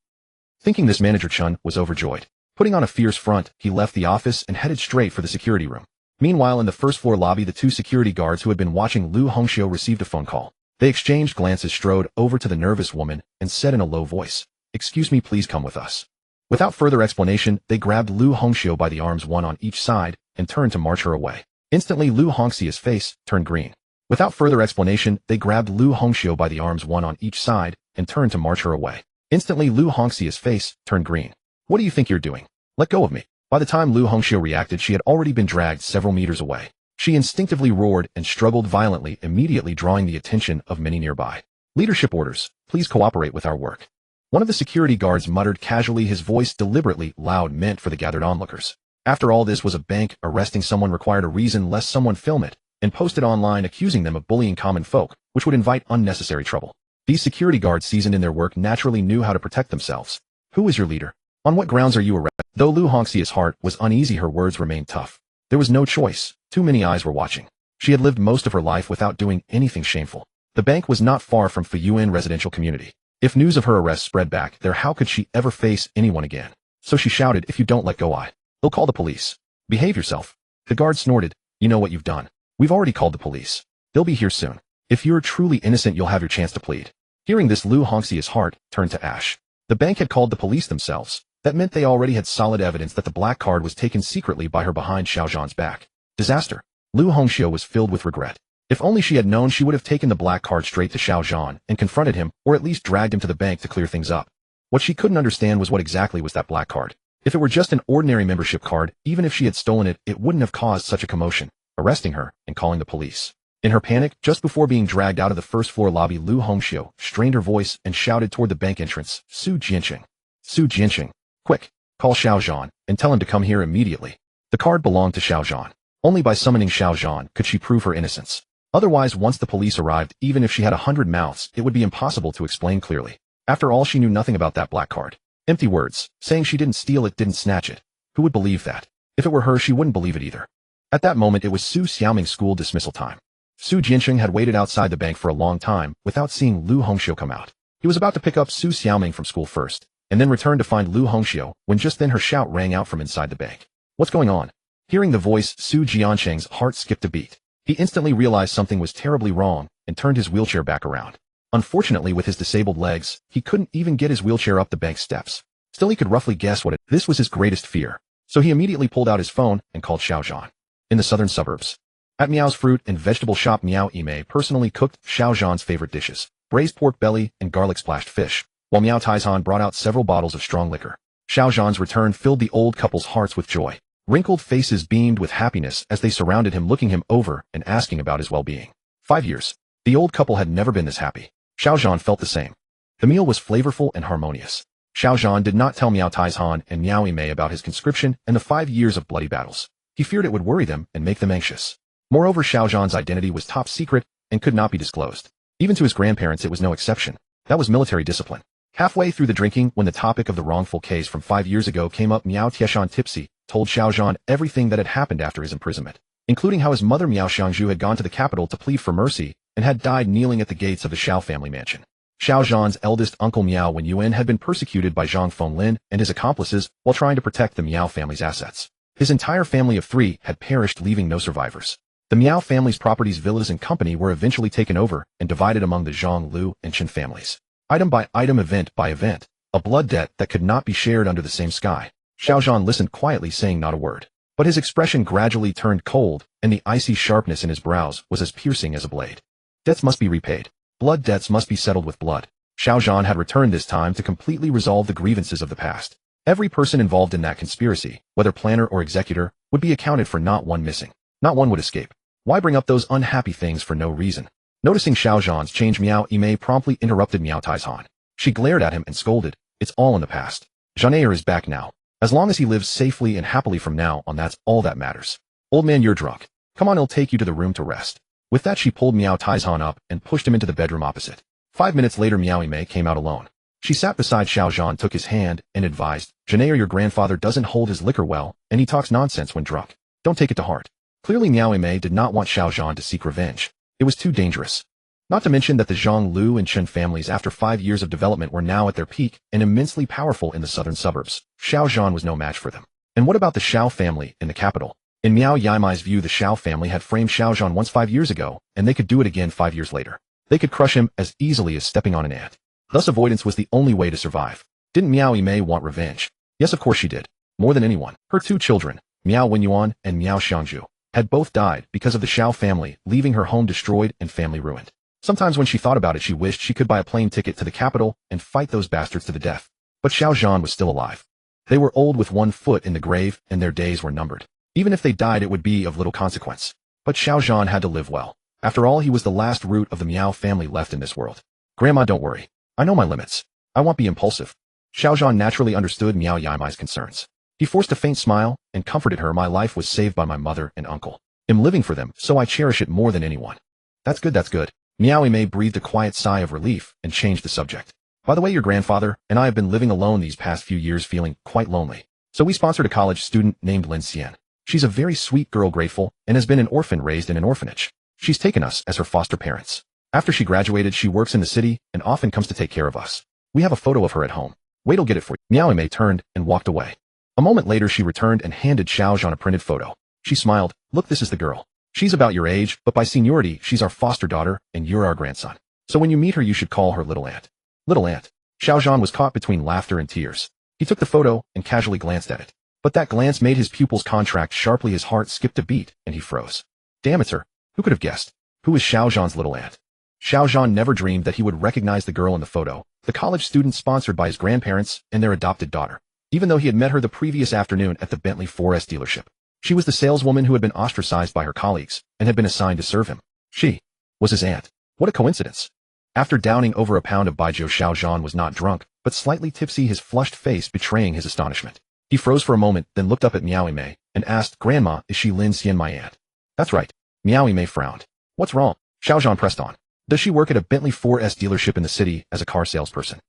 Thinking this, Manager Chen was overjoyed. Putting on a fierce front, he left the office and headed straight for the security room. Meanwhile, in the first floor lobby, the two security guards who had been watching Lu Hongxiu received a phone call. They exchanged glances, strode over to the nervous woman, and said in a low voice, excuse me, please come with us. Without further explanation, they grabbed Lu Hongxiu by the arms, one on each side, and turned to march her away. Instantly, Lu Hongxiu's face turned green. Without further explanation, they grabbed Lu Hongxiu by the arms, one on each side, and turned to march her away. Instantly, Lu Hongxiu's face turned green. What do you think you're doing? Let go of me. By the time Lu Hongxiu reacted, she had already been dragged several meters away. She instinctively roared and struggled violently, immediately drawing the attention of many nearby. Leadership orders. Please cooperate with our work. One of the security guards muttered casually, his voice deliberately loud, meant for the gathered onlookers. After all, this was a bank. Arresting someone required a reason, lest someone film it and post it online accusing them of bullying common folk, which would invite unnecessary trouble. These security guards, seasoned in their work, naturally knew how to protect themselves. Who is your leader? On what grounds are you arrested? Though Lu Hongxiu's heart was uneasy, her words remained tough. There was no choice. Too many eyes were watching. She had lived most of her life without doing anything shameful. The bank was not far from Fuyuan residential community. If news of her arrest spread back there, how could she ever face anyone again? So she shouted, if you don't let go, they'll call the police. Behave yourself. The guard snorted, you know what you've done. We've already called the police. They'll be here soon. If you're truly innocent, you'll have your chance to plead. Hearing this, Lu Hongxiu's heart turned to ash. The bank had called the police themselves. That meant they already had solid evidence that the black card was taken secretly by her behind Xiao Zhan's back. Disaster. Lu Hongxiu was filled with regret. If only she had known, she would have taken the black card straight to Xiao Zhan and confronted him, or at least dragged him to the bank to clear things up. What she couldn't understand was what exactly was that black card. If it were just an ordinary membership card, even if she had stolen it, it wouldn't have caused such a commotion, arresting her and calling the police. In her panic, just before being dragged out of the first floor lobby, Lu Hongxiu strained her voice and shouted toward the bank entrance, Su Jianqing. Su Jianqing. Quick, call Xiao Zhan and tell him to come here immediately. The card belonged to Xiao Zhan. Only by summoning Xiao Zhan could she prove her innocence. Otherwise, once the police arrived, even if she had 100 mouths, it would be impossible to explain clearly. After all, she knew nothing about that black card. Empty words, saying she didn't steal it, didn't snatch it. Who would believe that? If it were her, she wouldn't believe it either. At that moment, it was Su Xiaoming's school dismissal time. Su Jianqing had waited outside the bank for a long time without seeing Lu Hongxiu come out. He was about to pick up Su Xiaoming from school first, and then return to find Lu Hongxiu, when just then her shout rang out from inside the bank. What's going on? Hearing the voice, Su Jianqing's heart skipped a beat. He instantly realized something was terribly wrong and turned his wheelchair back around. Unfortunately, with his disabled legs, he couldn't even get his wheelchair up the bank steps. Still, he could roughly guess what this was his greatest fear. So he immediately pulled out his phone and called Xiao Zhan. In the southern suburbs. At Miao's fruit and vegetable shop, Miao Yimei personally cooked Xiao Zhan's favorite dishes, braised pork belly and garlic-splashed fish, while Miao Taizhan brought out several bottles of strong liquor. Xiao Zhan's return filled the old couple's hearts with joy. Wrinkled faces beamed with happiness as they surrounded him, looking him over and asking about his well-being. 5 years. The old couple had never been this happy. Xiao Zhan felt the same. The meal was flavorful and harmonious. Xiao Zhan did not tell Miao Taizhan and Miao Yimei about his conscription and the 5 years of bloody battles. He feared it would worry them and make them anxious. Moreover, Xiao Zhan's identity was top secret and could not be disclosed. Even to his grandparents it was no exception. That was military discipline. Halfway through the drinking, when the topic of the wrongful case from 5 years ago came up, Miao Tieshan, tipsy, told Xiaozhan everything that had happened after his imprisonment, including how his mother Miao Xiangzhu had gone to the capital to plead for mercy and had died kneeling at the gates of the Xiao family mansion. Xiaozhan's eldest uncle Miao Wenyuan had been persecuted by Zhang Fenglin and his accomplices while trying to protect the Miao family's assets. His entire family of 3 had perished, leaving no survivors. The Miao family's properties, villas and company were eventually taken over and divided among the Zhang, Lu, and Chen families. Item by item, event by event, a blood debt that could not be shared under the same sky. Xiaozhan listened quietly, saying not a word. But his expression gradually turned cold, and the icy sharpness in his brows was as piercing as a blade. Debts must be repaid. Blood debts must be settled with blood. Xiaozhan had returned this time to completely resolve the grievances of the past. Every person involved in that conspiracy, whether planner or executor, would be accounted for, not one missing. Not one would escape. Why bring up those unhappy things for no reason? Noticing Xiaozhan's change, Miao Yimei promptly interrupted Miao Taizhan. She glared at him and scolded, "It's all in the past. Zhanaer is back now. As long as he lives safely and happily from now on, that's all that matters. Old man, you're drunk. Come on, I'll take you to the room to rest." With that, she pulled Miao Taizhan up and pushed him into the bedroom opposite. 5 minutes later, Miao Yimei came out alone. She sat beside Xiaozhan, took his hand, and advised, "Zhanaer, your grandfather doesn't hold his liquor well, and he talks nonsense when drunk. Don't take it to heart." Clearly, Miao Yimei did not want Xiaozhan to seek revenge. It was too dangerous. Not to mention that the Zhang, Lu, and Chen families, after 5 years of development, were now at their peak and immensely powerful in the southern suburbs. Xiaozhan was no match for them. And what about the Xiao family in the capital? In Miao Yimei's view, the Xiao family had framed Xiaozhan once 5 years ago, and they could do it again 5 years later. They could crush him as easily as stepping on an ant. Thus, avoidance was the only way to survive. Didn't Miao Yimei want revenge? Yes, of course she did. More than anyone. Her 2 children, Miao Wenyuan and Miao Xiangzhu, had both died because of the Xiao family, leaving her home destroyed and family ruined. Sometimes when she thought about it, she wished she could buy a plane ticket to the capital and fight those bastards to the death. But Xiaozhan was still alive. They were old, with 1 foot in the grave, and their days were numbered. Even if they died, it would be of little consequence. But Xiaozhan had to live well. After all, he was the last root of the Miao family left in this world. "Grandma, don't worry. I know my limits. I won't be impulsive." Xiaozhan naturally understood Miao Yimei's concerns. He forced a faint smile and comforted her. "My life was saved by my mother and uncle. I'm living for them, so I cherish it more than anyone." That's good, that's good. Miao Yimei breathed a quiet sigh of relief and changed the subject. "By the way, your grandfather and I have been living alone these past few years, feeling quite lonely. So we sponsored a college student named Lin Xian. She's a very sweet girl, grateful, and has been an orphan raised in an orphanage. She's taken us as her foster parents. After she graduated, she works in the city and often comes to take care of us. We have a photo of her at home. Wait, I'll get it for you." Miao Yimei turned and walked away. A moment later, she returned and handed Xiaozhan a printed photo. She smiled. "Look, this is the girl. She's about your age, but by seniority, she's our foster daughter, and you're our grandson. So when you meet her, you should call her Little Aunt." Little Aunt. Xiaozhan was caught between laughter and tears. He took the photo and casually glanced at it. But that glance made his pupils contract sharply. His heart skipped a beat, and he froze. Damn, it's her. Who could have guessed? Who is Xiaozhan's little aunt? Xiaozhan never dreamed that he would recognize the girl in the photo, the college student sponsored by his grandparents and their adopted daughter. Even though he had met her the previous afternoon at the Bentley 4S dealership. She was the saleswoman who had been ostracized by her colleagues and had been assigned to serve him. She was his aunt. What a coincidence. After downing over a pound of baijiu, Xiaozhan was not drunk, but slightly tipsy, his flushed face betraying his astonishment. He froze for a moment, then looked up at Miao Yimei and asked, "Grandma, is she Lin Xian, my aunt?" "That's right." Miao Yimei frowned. "What's wrong?" Xiaozhan pressed on. "Does she work at a Bentley 4S dealership in the city as a car salesperson?"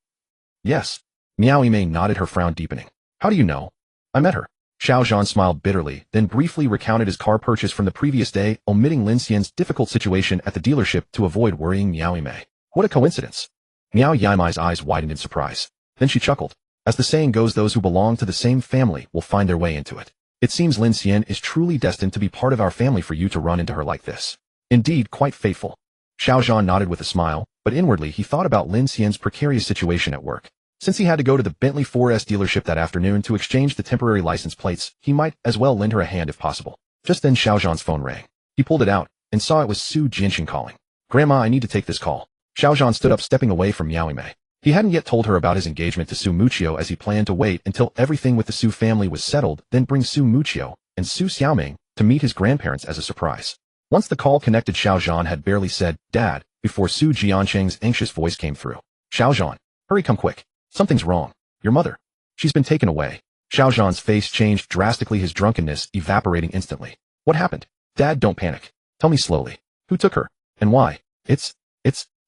"Yes." Miao Yimei nodded, her frown deepening. "How do you know?" "I met her." Xiaozhan smiled bitterly, then briefly recounted his car purchase from the previous day, omitting Lin Xian's difficult situation at the dealership to avoid worrying Miao Yimei. What a coincidence. Miao Yimei's eyes widened in surprise. Then she chuckled. As the saying goes, those who belong to the same family will find their way into it. It seems Lin Xian is truly destined to be part of our family for you to run into her like this. Indeed, quite fateful. Xiaozhan nodded with a smile, but inwardly he thought about Lin Xian's precarious situation at work. Since he had to go to the Bentley 4S dealership that afternoon to exchange the temporary license plates, he might as well lend her a hand if possible. Just then Xiaozhan's phone rang. He pulled it out and saw it was Su Jianqing calling. "Grandma, I need to take this call." Xiaozhan stood up, stepping away from Miao Yimei. He hadn't yet told her about his engagement to Su Muchio, as he planned to wait until everything with the Su family was settled, then bring Su Muchio and Su Xiaoming to meet his grandparents as a surprise. Once the call connected, Xiaozhan had barely said, "Dad," before Su Jianqing's anxious voice came through. "Xiaozhan, hurry, come quick. Something's wrong. Your mother. She's been taken away." Xiaozhan's face changed drastically, his drunkenness evaporating instantly. "What happened?" "Dad, don't panic. Tell me slowly. Who took her? And why?" It's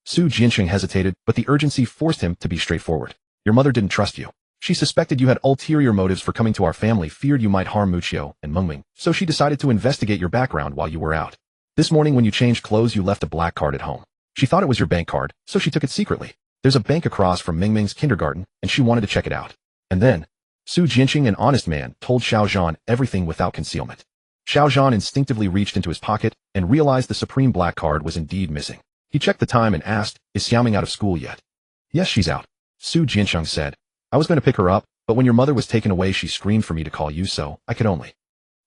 Su Jianxing hesitated, but the urgency forced him to be straightforward. Your mother didn't trust you. She suspected you had ulterior motives for coming to our family, feared you might harm Muqiu and Mengming, so she decided to investigate your background while you were out. This morning when you changed clothes you left a black card at home. She thought it was your bank card, so she took it secretly. There's a bank across from Mengming's kindergarten, and she wanted to check it out. And then, Su Jianxing, an honest man, told Xiao Zhan everything without concealment. Xiao Zhan instinctively reached into his pocket and realized the supreme black card was indeed missing. He checked the time and asked, is Xiaoming out of school yet? Yes, she's out. Su Jianxing said. I was going to pick her up, but when your mother was taken away she screamed for me to call you, so I could only.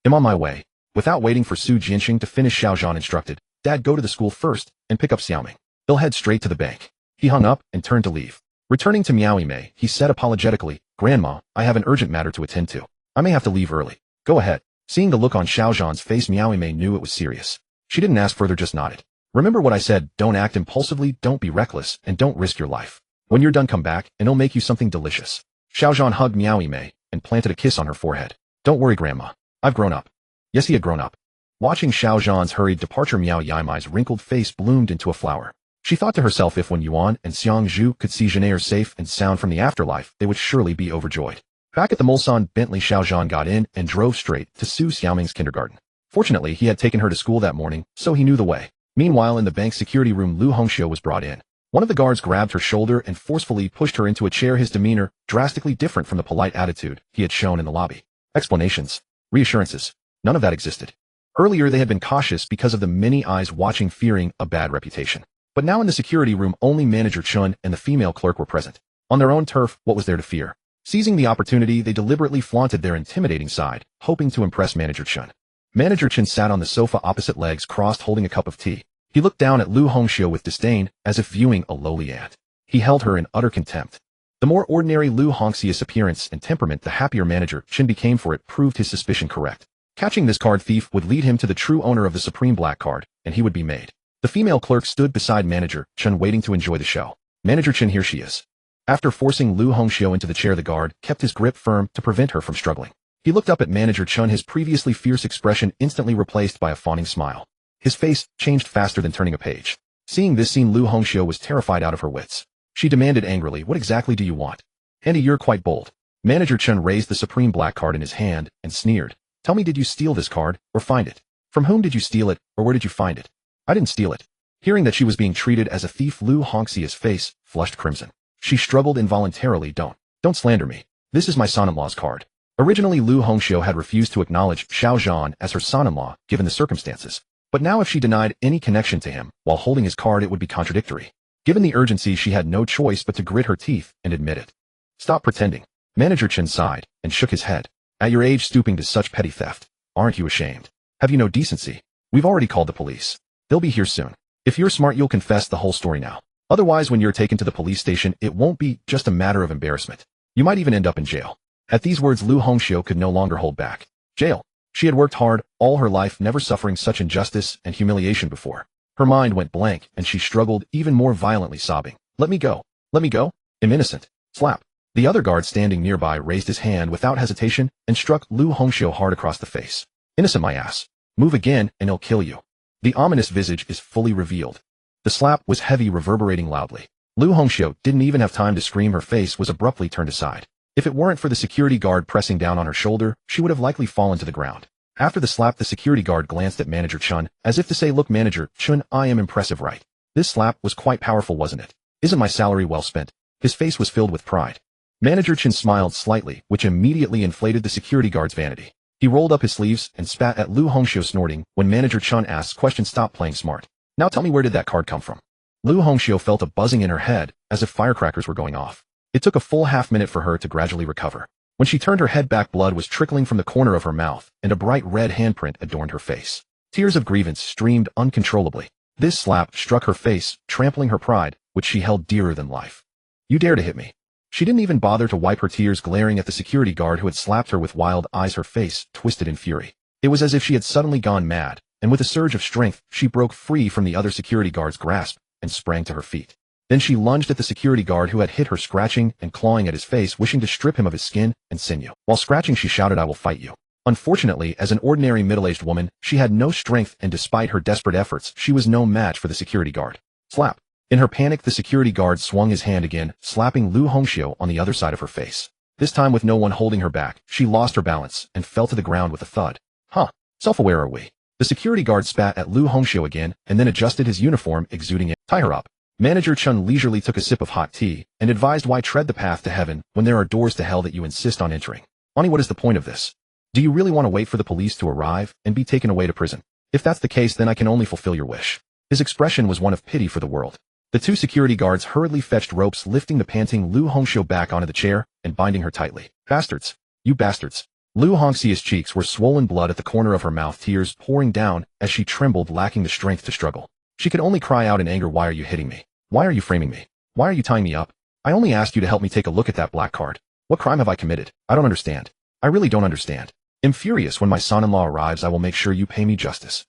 I'm on my way. Without waiting for Su Jianxing to finish, Xiao Zhan instructed, Dad, go to the school first and pick up Xiaoming. They'll head straight to the bank. He hung up and turned to leave. Returning to Miao Mei, he said apologetically, Grandma, I have an urgent matter to attend to. I may have to leave early. Go ahead. Seeing the look on Xiao Zhan's face, Miao Mei knew it was serious. She didn't ask further, just nodded. Remember what I said, don't act impulsively, don't be reckless, and don't risk your life. When you're done, come back, and I'll make you something delicious. Xiao Zhan hugged Miao Mei and planted a kiss on her forehead. Don't worry, Grandma. I've grown up. Yes, he had grown up. Watching Xiao Zhan's hurried departure, Miao Yaimai's wrinkled face bloomed into a flower. She thought to herself, if when Yuan and Xiang Zhu could see Zhenair safe and sound from the afterlife, they would surely be overjoyed. Back at the Mulsan Bentley, Xiao Zhan got in and drove straight to Su Xiaoming's kindergarten. Fortunately, he had taken her to school that morning, so he knew the way. Meanwhile, in the bank security room, Lu Hongxiu was brought in. One of the guards grabbed her shoulder and forcefully pushed her into a chair, his demeanor drastically different from the polite attitude he had shown in the lobby. Explanations, reassurances, none of that existed. Earlier they had been cautious because of the many eyes watching, fearing a bad reputation. But now in the security room only Manager Chun and the female clerk were present. On their own turf, what was there to fear? Seizing the opportunity, they deliberately flaunted their intimidating side, hoping to impress Manager Chun. Manager Chun sat on the sofa opposite, legs crossed, holding a cup of tea. He looked down at Lu Hongxiu with disdain, as if viewing a lowly ant. He held her in utter contempt. The more ordinary Lu Hongxiu's appearance and temperament, the happier Manager Chun became, for it proved his suspicion correct. Catching this card thief would lead him to the true owner of the supreme black card, and he would be made. The female clerk stood beside Manager Chun, waiting to enjoy the show. Manager Chun, here she is. After forcing Lu Hongxiu into the chair, the guard kept his grip firm to prevent her from struggling. He looked up at Manager Chun, his previously fierce expression instantly replaced by a fawning smile. His face changed faster than turning a page. Seeing this scene, Lu Hongxiu was terrified out of her wits. She demanded angrily, what exactly do you want? Andy, you're quite bold. Manager Chun raised the supreme black card in his hand and sneered. Tell me, did you steal this card, or find it? From whom did you steal it, or where did you find it? I didn't steal it. Hearing that she was being treated as a thief, Lu Hongxiu's face flushed crimson. She struggled involuntarily. Don't slander me. This is my son-in-law's card. Originally, Lu Hongxiu had refused to acknowledge Xiao Zhan as her son-in-law, given the circumstances. But now if she denied any connection to him while holding his card, it would be contradictory. Given the urgency, she had no choice but to grit her teeth and admit it. Stop pretending. Manager Chen sighed and shook his head. At your age, stooping to such petty theft. Aren't you ashamed? Have you no decency? We've already called the police. They'll be here soon. If you're smart, you'll confess the whole story now. Otherwise, when you're taken to the police station, it won't be just a matter of embarrassment. You might even end up in jail. At these words, Lu Hongxiu could no longer hold back. Jail. She had worked hard all her life, never suffering such injustice and humiliation before. Her mind went blank, and she struggled even more violently, sobbing. Let me go. Let me go. I'm innocent. Slap. The other guard standing nearby raised his hand without hesitation and struck Lu Hongxiu hard across the face. Innocent, my ass. Move again and he'll kill you. The ominous visage is fully revealed. The slap was heavy, reverberating loudly. Lu Hongxiu didn't even have time to scream. Her face was abruptly turned aside. If it weren't for the security guard pressing down on her shoulder, she would have likely fallen to the ground. After the slap, the security guard glanced at Manager Chun, as if to say, look, Manager Chun, I am impressive, right? This slap was quite powerful, wasn't it? Isn't my salary well spent? His face was filled with pride. Manager Chun smiled slightly, which immediately inflated the security guard's vanity. He rolled up his sleeves and spat at Lu Hongxiu, snorting. When Manager Chun asked questions, stop playing smart. Now tell me, where did that card come from? Lu Hongxiu felt a buzzing in her head, as if firecrackers were going off. It took a full half-minute for her to gradually recover. When she turned her head back, blood was trickling from the corner of her mouth, and a bright red handprint adorned her face. Tears of grievance streamed uncontrollably. This slap struck her face, trampling her pride, which she held dearer than life. You dare to hit me? She didn't even bother to wipe her tears, glaring at the security guard who had slapped her with wild eyes, her face twisted in fury. It was as if she had suddenly gone mad, and with a surge of strength, she broke free from the other security guard's grasp and sprang to her feet. Then she lunged at the security guard who had hit her, scratching and clawing at his face, wishing to strip him of his skin and sinew. While scratching, she shouted, I will fight you. Unfortunately, as an ordinary middle-aged woman, she had no strength, and despite her desperate efforts, she was no match for the security guard. Slap. In her panic, the security guard swung his hand again, slapping Lu Hongxiu on the other side of her face. This time with no one holding her back, she lost her balance and fell to the ground with a thud. Huh. Self-aware are we? The security guard spat at Lu Hongxiu again and then adjusted his uniform, exuding it. Tie her up. Manager Chun leisurely took a sip of hot tea and advised, why tread the path to heaven when there are doors to hell that you insist on entering? Ani, what is the point of this? Do you really want to wait for the police to arrive and be taken away to prison? If that's the case, then I can only fulfill your wish. His expression was one of pity for the world. The two security guards hurriedly fetched ropes, lifting the panting Lu Hongxiu back onto the chair and binding her tightly. Bastards. You bastards. Lu Hongxiu's cheeks were swollen, blood at the corner of her mouth, tears pouring down as she trembled, lacking the strength to struggle. She could only cry out in anger, why are you hitting me? Why are you framing me? Why are you tying me up? I only asked you to help me take a look at that black card. What crime have I committed? I don't understand. I really don't understand. I'm furious. When my son-in-law arrives, I will make sure you pay me justice.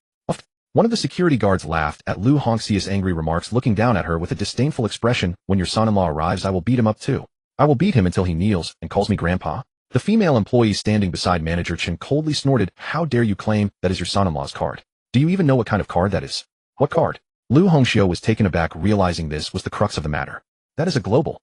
One of the security guards laughed at Lu Hongxiu's angry remarks, looking down at her with a disdainful expression. When your son-in-law arrives, I will beat him up too. I will beat him until he kneels and calls me grandpa. The female employee standing beside Manager Chen coldly snorted, how dare you claim that is your son-in-law's card? Do you even know what kind of card that is? What card? Lu Hongxiu was taken aback, realizing this was the crux of the matter. That is a global.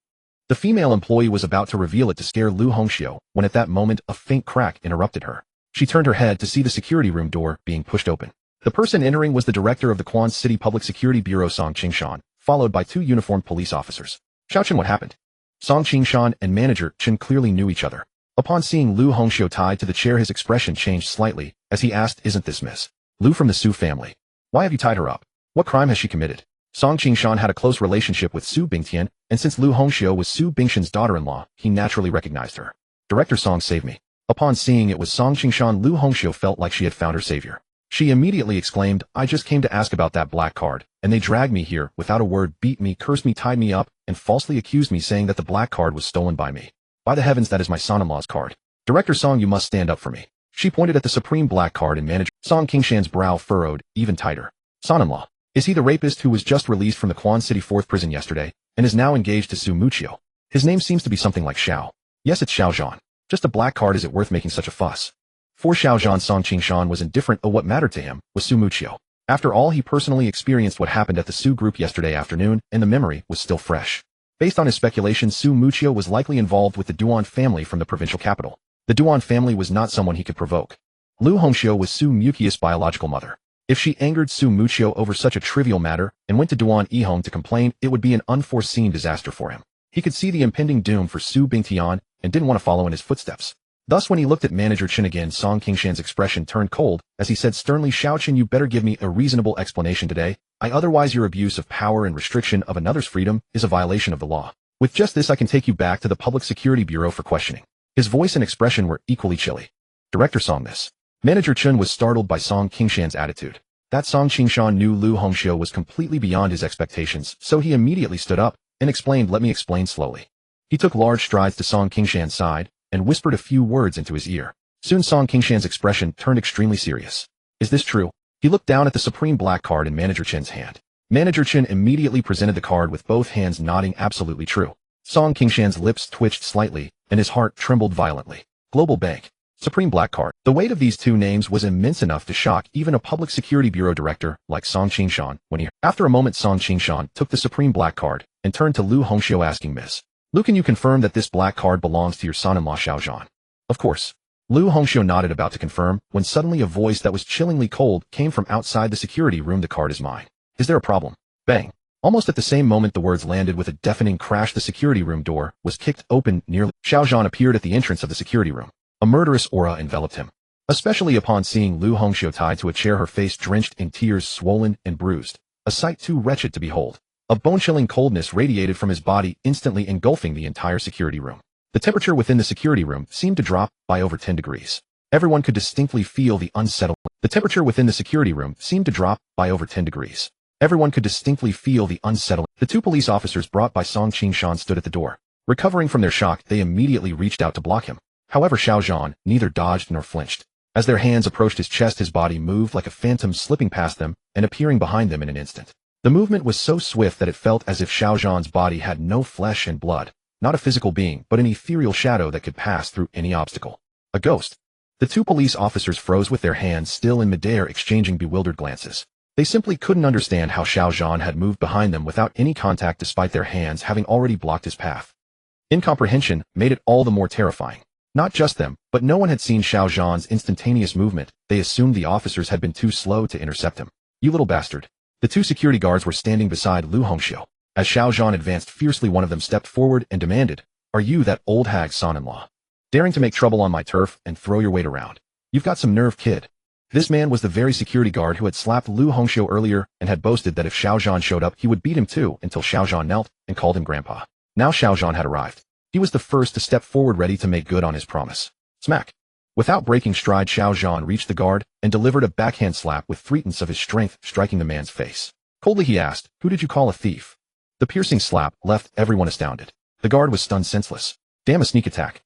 The female employee was about to reveal it to scare Lu Hongxiu when at that moment a faint crack interrupted her. She turned her head to see the security room door being pushed open. The person entering was the director of the Quan City Public Security Bureau, Song Qingshan, followed by two uniformed police officers. Xiao Chen, what happened? Song Qingshan and Manager Chen clearly knew each other. Upon seeing Lu Hongxiu tied to the chair, his expression changed slightly as he asked, isn't this Miss Lu from the Su family? Why have you tied her up? What crime has she committed? Song Qingshan had a close relationship with Su Bingtian, and since Lu Hongxiu was Su Bingshan's daughter-in-law, he naturally recognized her. Director Song, save me. Upon seeing it was Song Qingshan, Lu Hongxiu felt like she had found her savior. She immediately exclaimed, I just came to ask about that black card, and they dragged me here without a word, beat me, cursed me, tied me up, and falsely accused me, saying that the black card was stolen by me. By the heavens, that is my son-in-law's card. Director Song, you must stand up for me. She pointed at the supreme black card and Manager Song Qingshan's brow furrowed even tighter. Son-in-law. Is he the rapist who was just released from the Quan City 4th prison yesterday and is now engaged to Su Muchio? His name seems to be something like Xiao. Yes, it's Xiao Zhan. Just a black card, is it worth making such a fuss? For Xiao Zhan, Song Qingshan was indifferent. What mattered to him was Su Muchio. After all, he personally experienced what happened at the Su group yesterday afternoon, and the memory was still fresh. Based on his speculation, Su Muchio was likely involved with the Duan family from the provincial capital. The Duan family was not someone he could provoke. Lu Hongxiu was Su Muchio's biological mother. If she angered Su Muchio over such a trivial matter and went to Duan Yihong to complain, it would be an unforeseen disaster for him. He could see the impending doom for Su Bingtian and didn't want to follow in his footsteps. Thus, when he looked at Manager Chen again, Song Qingshan's expression turned cold as he said sternly, Xiao Chen, you better give me a reasonable explanation today. Otherwise your abuse of power and restriction of another's freedom is a violation of the law. With just this, I can take you back to the Public Security Bureau for questioning. His voice and expression were equally chilly. Director Song, this. Manager Chen was startled by Song Qingshan's attitude. That Song Qingshan knew Lu Hongxiu was completely beyond his expectations, so he immediately stood up and explained, let me explain slowly. He took large strides to Song Qingshan's side and whispered a few words into his ear. Soon Song Qingshan's expression turned extremely serious. Is this true? He looked down at the supreme black card in Manager Chen's hand. Manager Chen immediately presented the card with both hands, nodding absolutely true. Song Qingshan's lips twitched slightly and his heart trembled violently. Global Bank. Supreme Black Card. The weight of these two names was immense enough to shock even a Public Security Bureau director like Song Qingshan when he... After a moment, Song Qingshan took the Supreme Black Card and turned to Lu Hongxiu, asking, Miss Lu, can you confirm that this black card belongs to your son-in-law Xiao Zhan? Of course. Lu Hongxiu nodded, about to confirm, when suddenly a voice that was chillingly cold came from outside the security room. The card is mine. Is there a problem? Bang. Almost at the same moment the words landed with a deafening crash, the security room door was kicked open nearly. Xiao Zhan appeared at the entrance of the security room. A murderous aura enveloped him. Especially upon seeing Lu Hongxiu tied to a chair, her face drenched in tears, swollen and bruised. A sight too wretched to behold. A bone-chilling coldness radiated from his body, instantly engulfing the entire security room. The temperature within the security room seemed to drop by over 10 degrees. Everyone could distinctly feel the unsettling. The temperature within the security room seemed to drop by over 10 degrees. Everyone could distinctly feel the unsettling. The two police officers brought by Song Qingshan stood at the door. Recovering from their shock, they immediately reached out to block him. However, Xiao Zhan neither dodged nor flinched. As their hands approached his chest, his body moved like a phantom, slipping past them and appearing behind them in an instant. The movement was so swift that it felt as if Xiao Zhan's body had no flesh and blood, not a physical being, but an ethereal shadow that could pass through any obstacle. A ghost. The two police officers froze with their hands still in midair, exchanging bewildered glances. They simply couldn't understand how Xiao Zhan had moved behind them without any contact despite their hands having already blocked his path. Incomprehension made it all the more terrifying. Not just them, but no one had seen Xiao Zhan's instantaneous movement. They assumed the officers had been too slow to intercept him. You little bastard. The two security guards were standing beside Lu Hongxiu. As Xiao Zhan advanced fiercely, one of them stepped forward and demanded, "Are you that old hag's son-in-law? Daring to make trouble on my turf and throw your weight around? You've got some nerve, kid." This man was the very security guard who had slapped Lu Hongxiu earlier and had boasted that if Xiao Zhan showed up he would beat him too, until Xiao Zhan knelt and called him grandpa. Now Xiao Zhan had arrived. He was the first to step forward, ready to make good on his promise. Smack! Without breaking stride, Xiao Zhan reached the guard and delivered a backhand slap with 3/10 of his strength, striking the man's face. Coldly he asked, "Who did you call a thief?" The piercing slap left everyone astounded. The guard was stunned senseless. Damn, a sneak attack.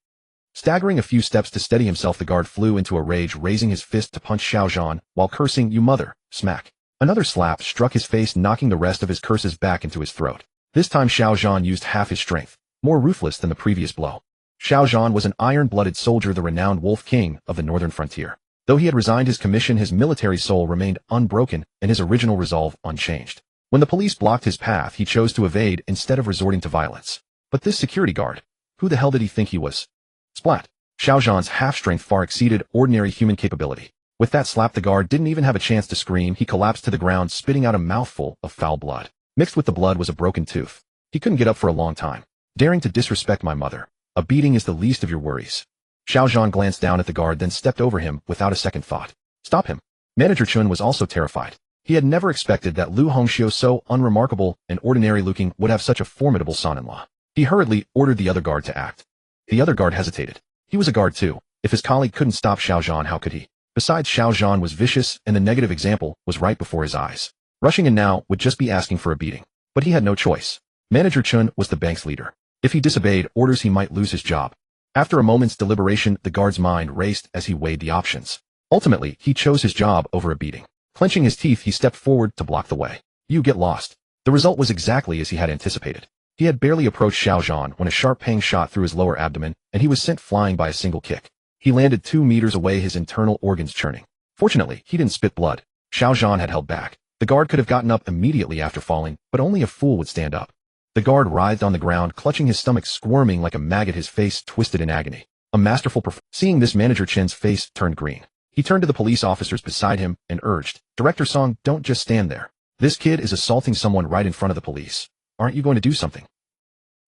Staggering a few steps to steady himself, the guard flew into a rage, raising his fist to punch Xiao Zhan while cursing, "You mother!" Smack! Another slap struck his face, knocking the rest of his curses back into his throat. This time Xiao Zhan used half his strength, more ruthless than the previous blow. Xiao Zhan was an iron-blooded soldier, the renowned Wolf King of the northern frontier. Though he had resigned his commission, his military soul remained unbroken and his original resolve unchanged. When the police blocked his path, he chose to evade instead of resorting to violence. But this security guard, who the hell did he think he was? Splat! Xiao Zhan's half-strength far exceeded ordinary human capability. With that slap, the guard didn't even have a chance to scream. He collapsed to the ground, spitting out a mouthful of foul blood. Mixed with the blood was a broken tooth. He couldn't get up for a long time. Daring to disrespect my mother. A beating is the least of your worries. Xiao Zhan glanced down at the guard, then stepped over him without a second thought. Stop him. Manager Chun was also terrified. He had never expected that Lu Hongxiu, so unremarkable and ordinary-looking, would have such a formidable son-in-law. He hurriedly ordered the other guard to act. The other guard hesitated. He was a guard too. If his colleague couldn't stop Xiao Zhan, how could he? Besides, Xiao Zhan was vicious, and the negative example was right before his eyes. Rushing in now would just be asking for a beating. But he had no choice. Manager Chun was the bank's leader. If he disobeyed orders, he might lose his job. After a moment's deliberation, the guard's mind raced as he weighed the options. Ultimately, he chose his job over a beating. Clenching his teeth, he stepped forward to block the way. "You get lost." The result was exactly as he had anticipated. He had barely approached Xiao Zhan when a sharp pang shot through his lower abdomen, and he was sent flying by a single kick. He landed 2 meters away, his internal organs churning. Fortunately, he didn't spit blood. Xiao Zhan had held back. The guard could have gotten up immediately after falling, but only a fool would stand up. The guard writhed on the ground, clutching his stomach, squirming like a maggot, his face twisted in agony. A masterful performance. Seeing this, Manager Chen's face turned green. He turned to the police officers beside him and urged, "Director Song, don't just stand there. This kid is assaulting someone right in front of the police. Aren't you going to do something?"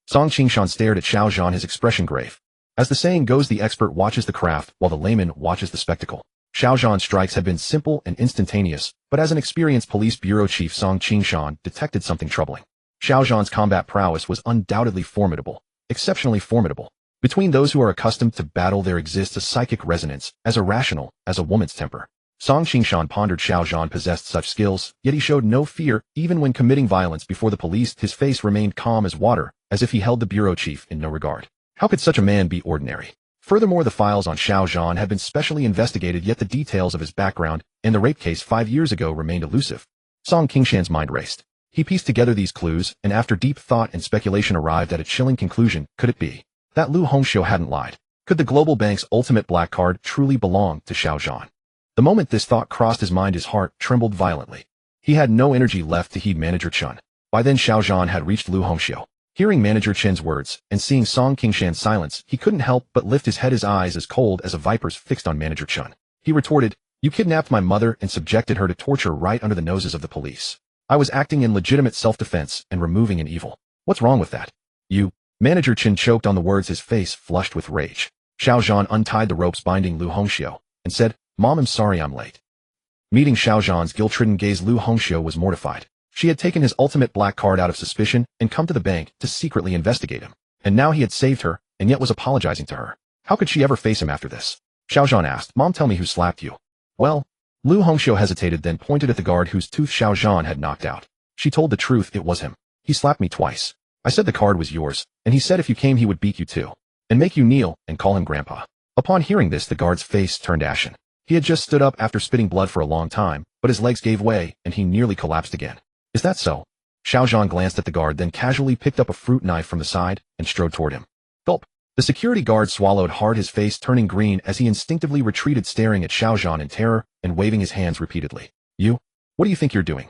Song Qingshan stared at Xiao Zhan, his expression grave. As the saying goes, the expert watches the craft while the layman watches the spectacle. Xiao Zhan's strikes had been simple and instantaneous, but as an experienced police bureau chief, Song Qingshan detected something troubling. Xiao Zhan's combat prowess was undoubtedly formidable, exceptionally formidable. Between those who are accustomed to battle there exists a psychic resonance, as irrational as a woman's temper. Song Qingshan pondered. Xiao Zhan possessed such skills, yet he showed no fear even when committing violence before the police. His face remained calm as water, as if he held the bureau chief in no regard. How could such a man be ordinary? Furthermore, the files on Xiao Zhan had been specially investigated, yet the details of his background and the rape case 5 years ago remained elusive. Song Qingshan's mind raced. He pieced together these clues, and after deep thought and speculation arrived at a chilling conclusion. Could it be that Lu Hongxiu hadn't lied? Could the global bank's ultimate black card truly belong to Xiao Zhan? The moment this thought crossed his mind, his heart trembled violently. He had no energy left to heed Manager Chun. By then Xiao Zhan had reached Lu Hongxiu. Hearing Manager Chen's words, and seeing Song Qingshan's silence, he couldn't help but lift his head, his eyes as cold as a viper's fixed on Manager Chun. He retorted, "You kidnapped my mother and subjected her to torture right under the noses of the police. I was acting in legitimate self-defense and removing an evil. What's wrong with that? You..." Manager Chen choked on the words, his face flushed with rage. Xiao Zhan untied the ropes binding Lu Hongxiu and said, "Mom, I'm sorry I'm late." Meeting Xiao Zhan's guilt-ridden gaze, Lu Hongxiu was mortified. She had taken his ultimate black card out of suspicion and come to the bank to secretly investigate him. And now he had saved her, and yet was apologizing to her. How could she ever face him after this? Xiao Zhan asked, "Mom, tell me who slapped you." "Well..." Lu Hongxiu hesitated, then pointed at the guard whose tooth Xiao Zhan had knocked out. She told the truth, it was him. "He slapped me twice. I said the card was yours, and he said if you came he would beat you too. And make you kneel and call him grandpa." Upon hearing this, the guard's face turned ashen. He had just stood up after spitting blood for a long time, but his legs gave way, and he nearly collapsed again. "Is that so?" Xiao Zhan glanced at the guard, then casually picked up a fruit knife from the side and strode toward him. Gulp! The security guard swallowed hard, his face turning green as he instinctively retreated, staring at Xiao Zhan in terror and waving his hands repeatedly. "You..." What do you think you're doing?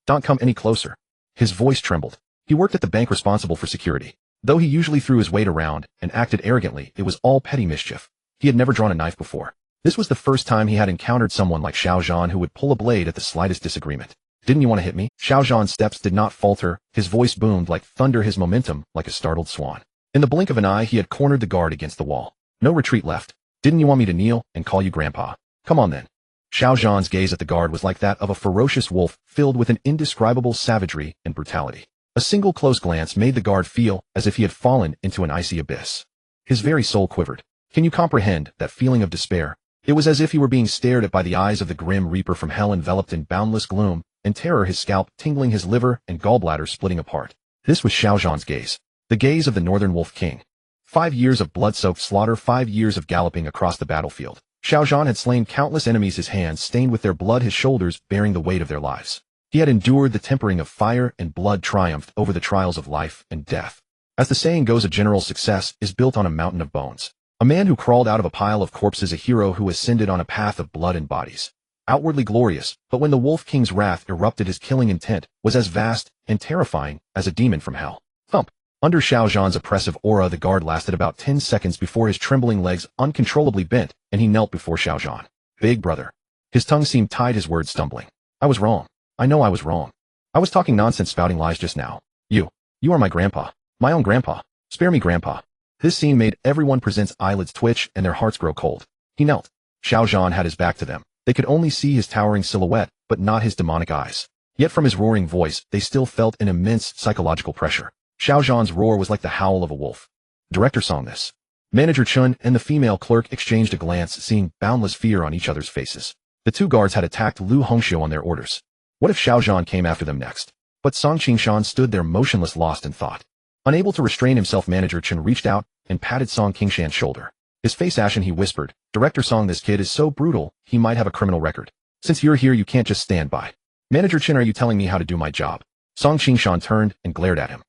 Don't come any closer. His voice trembled. He worked at the bank responsible for security. Though he usually threw his weight around and acted arrogantly, it was all petty mischief. He had never drawn a knife before. This was the first time he had encountered someone like Xiao Zhan who would pull a blade at the slightest disagreement. Didn't you want to hit me? Xiao Zhan's steps did not falter. His voice boomed like thunder, his momentum like a startled swan. In the blink of an eye, he had cornered the guard against the wall. No retreat left. Didn't you want me to kneel and call you grandpa? Come on then. Xiao Zhan's gaze at the guard was like that of a ferocious wolf, filled with an indescribable savagery and brutality. A single close glance made the guard feel as if he had fallen into an icy abyss. His very soul quivered. Can you comprehend that feeling of despair? It was as if he were being stared at by the eyes of the grim reaper from hell, enveloped in boundless gloom and terror, his scalp tingling, his liver and gallbladder splitting apart. This was Xiao Zhan's gaze. The gaze of the Northern Wolf King. 5 years of blood-soaked slaughter, 5 years of galloping across the battlefield. Xiao Zhan had slain countless enemies, his hands stained with their blood, his shoulders bearing the weight of their lives. He had endured the tempering of fire and blood, triumphed over the trials of life and death. As the saying goes, a general's success is built on a mountain of bones. A man who crawled out of a pile of corpses, a hero who ascended on a path of blood and bodies. Outwardly glorious, but when the Wolf King's wrath erupted, his killing intent was as vast and terrifying as a demon from hell. Thump. Under Xiao Zhan's oppressive aura, the guard lasted about 10 seconds before his trembling legs uncontrollably bent, and he knelt before Xiao Zhan. Big brother. His tongue seemed tied, his words stumbling. I was wrong. I know I was wrong. I was talking nonsense, spouting lies just now. You are my grandpa. My own grandpa. Spare me, grandpa. This scene made everyone present's eyelids twitch and their hearts grow cold. He knelt. Xiao Zhan had his back to them. They could only see his towering silhouette, but not his demonic eyes. Yet from his roaring voice, they still felt an immense psychological pressure. Xiao Zhan's roar was like the howl of a wolf. Director saw this. Manager Chun and the female clerk exchanged a glance, seeing boundless fear on each other's faces. The two guards had attacked Lu Hongxiu on their orders. What if Xiao Zhan came after them next? But Song Qingshan stood there motionless, lost in thought. Unable to restrain himself, Manager Chun reached out and patted Song Qingshan's shoulder. His face ashen, he whispered, Director Song, this kid is so brutal, he might have a criminal record. Since you're here, you can't just stand by. Manager Chun, are you telling me how to do my job? Song Qingshan turned and glared at him.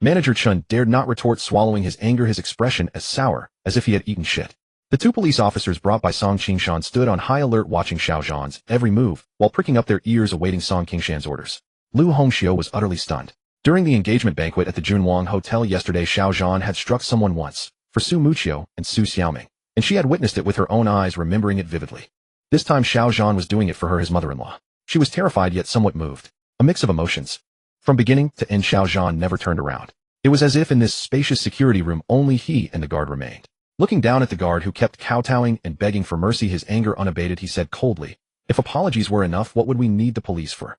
Manager Chun dared not retort, swallowing his anger, his expression as sour as if he had eaten shit. The two police officers brought by Song Qingshan stood on high alert, watching Xiao Zhan's every move while pricking up their ears, awaiting Song Qingshan's orders. Lu Hongxiu was utterly stunned. During the engagement banquet at the Junwang Hotel yesterday, Xiao Zhan had struck someone once, for Su Muqiu and Su Xiaoming, and she had witnessed it with her own eyes, remembering it vividly. This time Xiao Zhan was doing it for her, his mother-in-law. She was terrified yet somewhat moved. A mix of emotions. From beginning to end, Xiao Zhan never turned around. It was as if in this spacious security room only he and the guard remained. Looking down at the guard who kept kowtowing and begging for mercy, his anger unabated, he said coldly, If apologies were enough, what would we need the police for?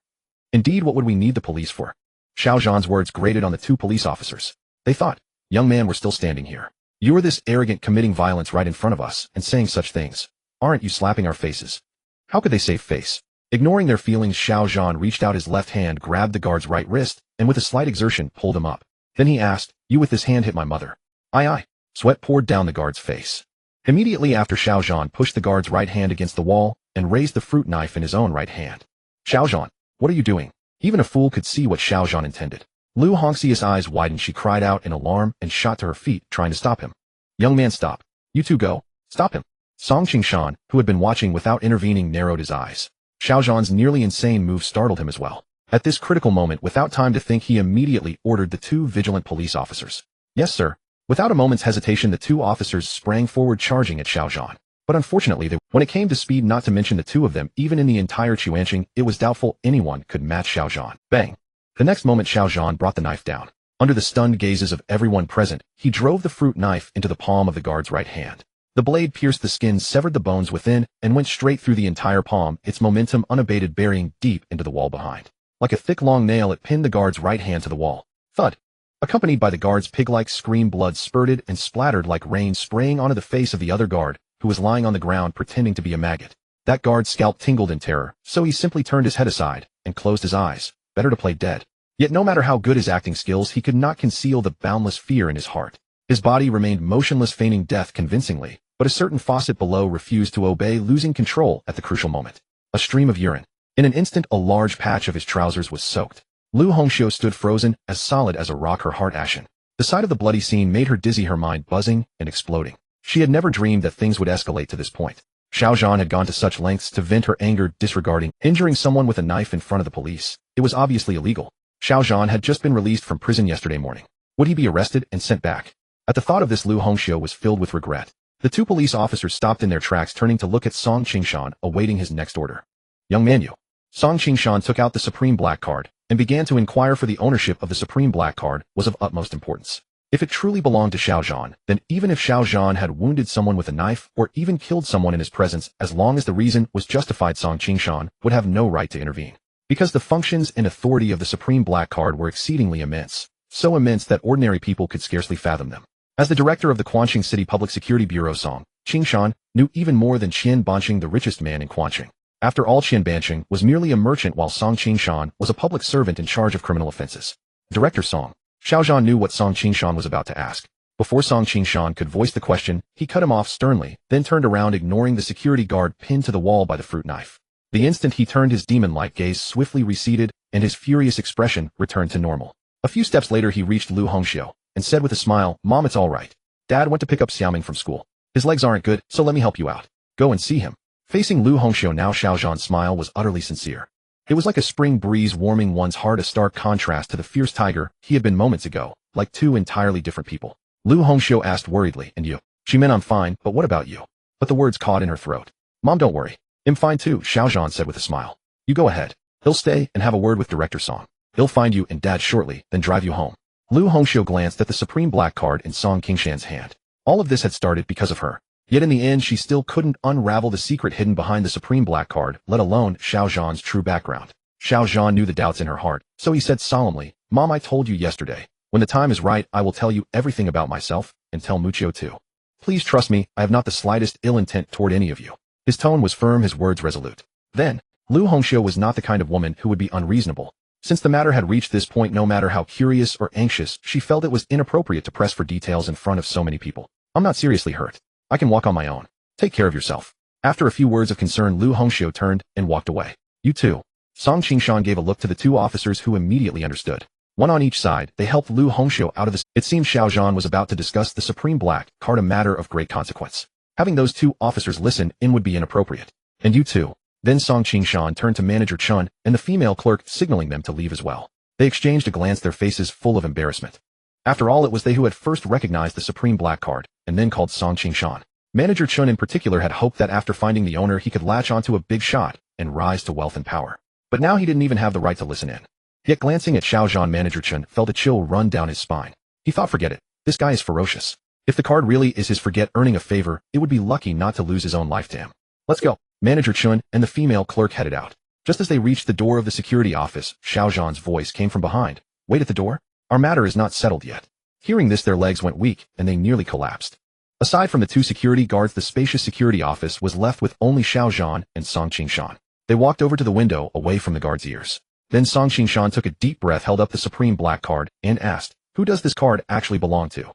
Indeed, what would we need the police for? Xiao Zhan's words grated on the two police officers. They thought, young man, we're still standing here. You are this arrogant, committing violence right in front of us and saying such things. Aren't you slapping our faces? How could they save face? Ignoring their feelings, Xiao Zhan reached out his left hand, grabbed the guard's right wrist, and with a slight exertion pulled him up. Then he asked, You with this hand hit my mother? Aye. Sweat poured down the guard's face. Immediately after, Xiao Zhan pushed the guard's right hand against the wall and raised the fruit knife in his own right hand. Xiao Zhan, what are you doing? Even a fool could see what Xiao Zhan intended. Lu Hongxiu's eyes widened. She cried out in alarm and shot to her feet, trying to stop him. Young man, stop. You two go. Stop him. Song Qingshan, who had been watching without intervening, narrowed his eyes. Xiao Zhan's nearly insane move startled him as well. At this critical moment, without time to think, he immediately ordered the two vigilant police officers. Yes, sir. Without a moment's hesitation, the two officers sprang forward, charging at Xiao Zhan. But unfortunately, when it came to speed, not to mention the two of them, even in the entire Chuanqing, it was doubtful anyone could match Xiao Zhan. Bang! The next moment, Xiao Zhan brought the knife down. Under the stunned gazes of everyone present, he drove the fruit knife into the palm of the guard's right hand. The blade pierced the skin, severed the bones within, and went straight through the entire palm, its momentum unabated, burying deep into the wall behind. Like a thick, long nail, it pinned the guard's right hand to the wall. Thud! Accompanied by the guard's pig-like scream, blood spurted and splattered like rain, spraying onto the face of the other guard, who was lying on the ground pretending to be a maggot. That guard's scalp tingled in terror, so he simply turned his head aside and closed his eyes. Better to play dead. Yet no matter how good his acting skills, he could not conceal the boundless fear in his heart. His body remained motionless, feigning death convincingly, but a certain faucet below refused to obey, losing control at the crucial moment. A stream of urine. In an instant, a large patch of his trousers was soaked. Lu Hongxiu stood frozen, as solid as a rock, her heart ashen. The sight of the bloody scene made her dizzy, her mind buzzing and exploding. She had never dreamed that things would escalate to this point. Xiao Zhan had gone to such lengths to vent her anger, disregarding injuring someone with a knife in front of the police. It was obviously illegal. Xiao Zhan had just been released from prison yesterday morning. Would he be arrested and sent back? At the thought of this, Lu Hongxiu was filled with regret. The two police officers stopped in their tracks, turning to look at Song Qingshan, awaiting his next order. Young man, you. Song Qingshan took out the Supreme Black Card and began to inquire, for the ownership of the Supreme Black Card was of utmost importance. If it truly belonged to Xiao Zhan, then even if Xiao Zhan had wounded someone with a knife or even killed someone in his presence, as long as the reason was justified, Song Qingshan would have no right to intervene. Because the functions and authority of the Supreme Black Card were exceedingly immense, so immense that ordinary people could scarcely fathom them. As the director of the Quanqing City Public Security Bureau, Song Qingshan knew even more than Qian Banqing, the richest man in Quanqing. After all, Qian Banqing was merely a merchant, while Song Qingshan was a public servant in charge of criminal offenses. Director Song Xiao Zhan knew what Song Qingshan was about to ask. Before Song Qingshan could voice the question, he cut him off sternly, then turned around, ignoring the security guard pinned to the wall by the fruit knife. The instant he turned, his demon-like gaze swiftly receded, and his furious expression returned to normal. A few steps later, he reached Lu Hongxiu and said with a smile, "Mom, it's all right. Dad went to pick up Xiaoming from school. His legs aren't good, so let me help you out. Go and see him." Facing Lu Hongxiu now, Xiao Zhan's smile was utterly sincere. It was like a spring breeze warming one's heart, a stark contrast to the fierce tiger he had been moments ago, like two entirely different people. Lu Hongxiu asked worriedly, "And you?" She meant, "I'm fine, but what about you?" But the words caught in her throat. "Mom, don't worry. I'm fine too," Xiao Zhan said with a smile. "You go ahead. He'll stay and have a word with Director Song. He'll find you and Dad shortly, then drive you home." Lu Hongxiu glanced at the Supreme Black Card in Song Qingshan's hand. All of this had started because of her. Yet in the end, she still couldn't unravel the secret hidden behind the Supreme Black Card, let alone Xiao Zhan's true background. Xiao Zhan knew the doubts in her heart, so he said solemnly, "Mom, I told you yesterday. When the time is right, I will tell you everything about myself, and tell Muchio too. Please trust me, I have not the slightest ill intent toward any of you." His tone was firm, his words resolute. Then, Lu Hongxiu was not the kind of woman who would be unreasonable. Since the matter had reached this point, no matter how curious or anxious, she felt it was inappropriate to press for details in front of so many people. "I'm not seriously hurt. I can walk on my own. Take care of yourself." After a few words of concern, Lu Hongxiu turned and walked away. "You too." Song Qingshan gave a look to the two officers, who immediately understood. One on each side, they helped Lu Hongxiu out of the... It seemed Xiao Zhan was about to discuss the Supreme Black Card, a matter of great consequence. Having those two officers listen in would be inappropriate. "And you too." Then Song Qingshan turned to Manager Chun and the female clerk, signaling them to leave as well. They exchanged a glance, their faces full of embarrassment. After all, it was they who had first recognized the Supreme Black Card, and then called Song Qingshan. Manager Chun in particular had hoped that after finding the owner, he could latch onto a big shot and rise to wealth and power. But now he didn't even have the right to listen in. Yet glancing at Xiao Zhan, Manager Chun felt a chill run down his spine. He thought, forget it. This guy is ferocious. If the card really is his forget earning a favor, it would be lucky not to lose his own life to him. "Let's go." Manager Chun and the female clerk headed out. Just as they reached the door of the security office, Xiao Zhan's voice came from behind. "Wait at the door? Our matter is not settled yet." Hearing this, their legs went weak, and they nearly collapsed. Aside from the two security guards, the spacious security office was left with only Xiao Zhan and Song Qingshan. They walked over to the window, away from the guards' ears. Then Song Qingshan took a deep breath, held up the Supreme Black Card, and asked, "Who does this card actually belong to?"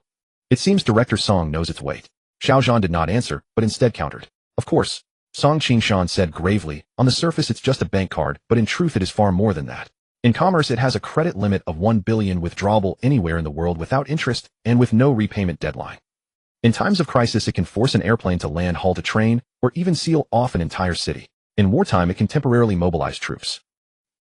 "It seems Director Song knows its weight." Xiao Zhan did not answer, but instead countered. "Of course." Song Qingshan said gravely, "On the surface it's just a bank card, but in truth it is far more than that. In commerce it has a credit limit of 1 billion withdrawable anywhere in the world without interest and with no repayment deadline. In times of crisis it can force an airplane to land, halt a train, or even seal off an entire city. In wartime it can temporarily mobilize troops."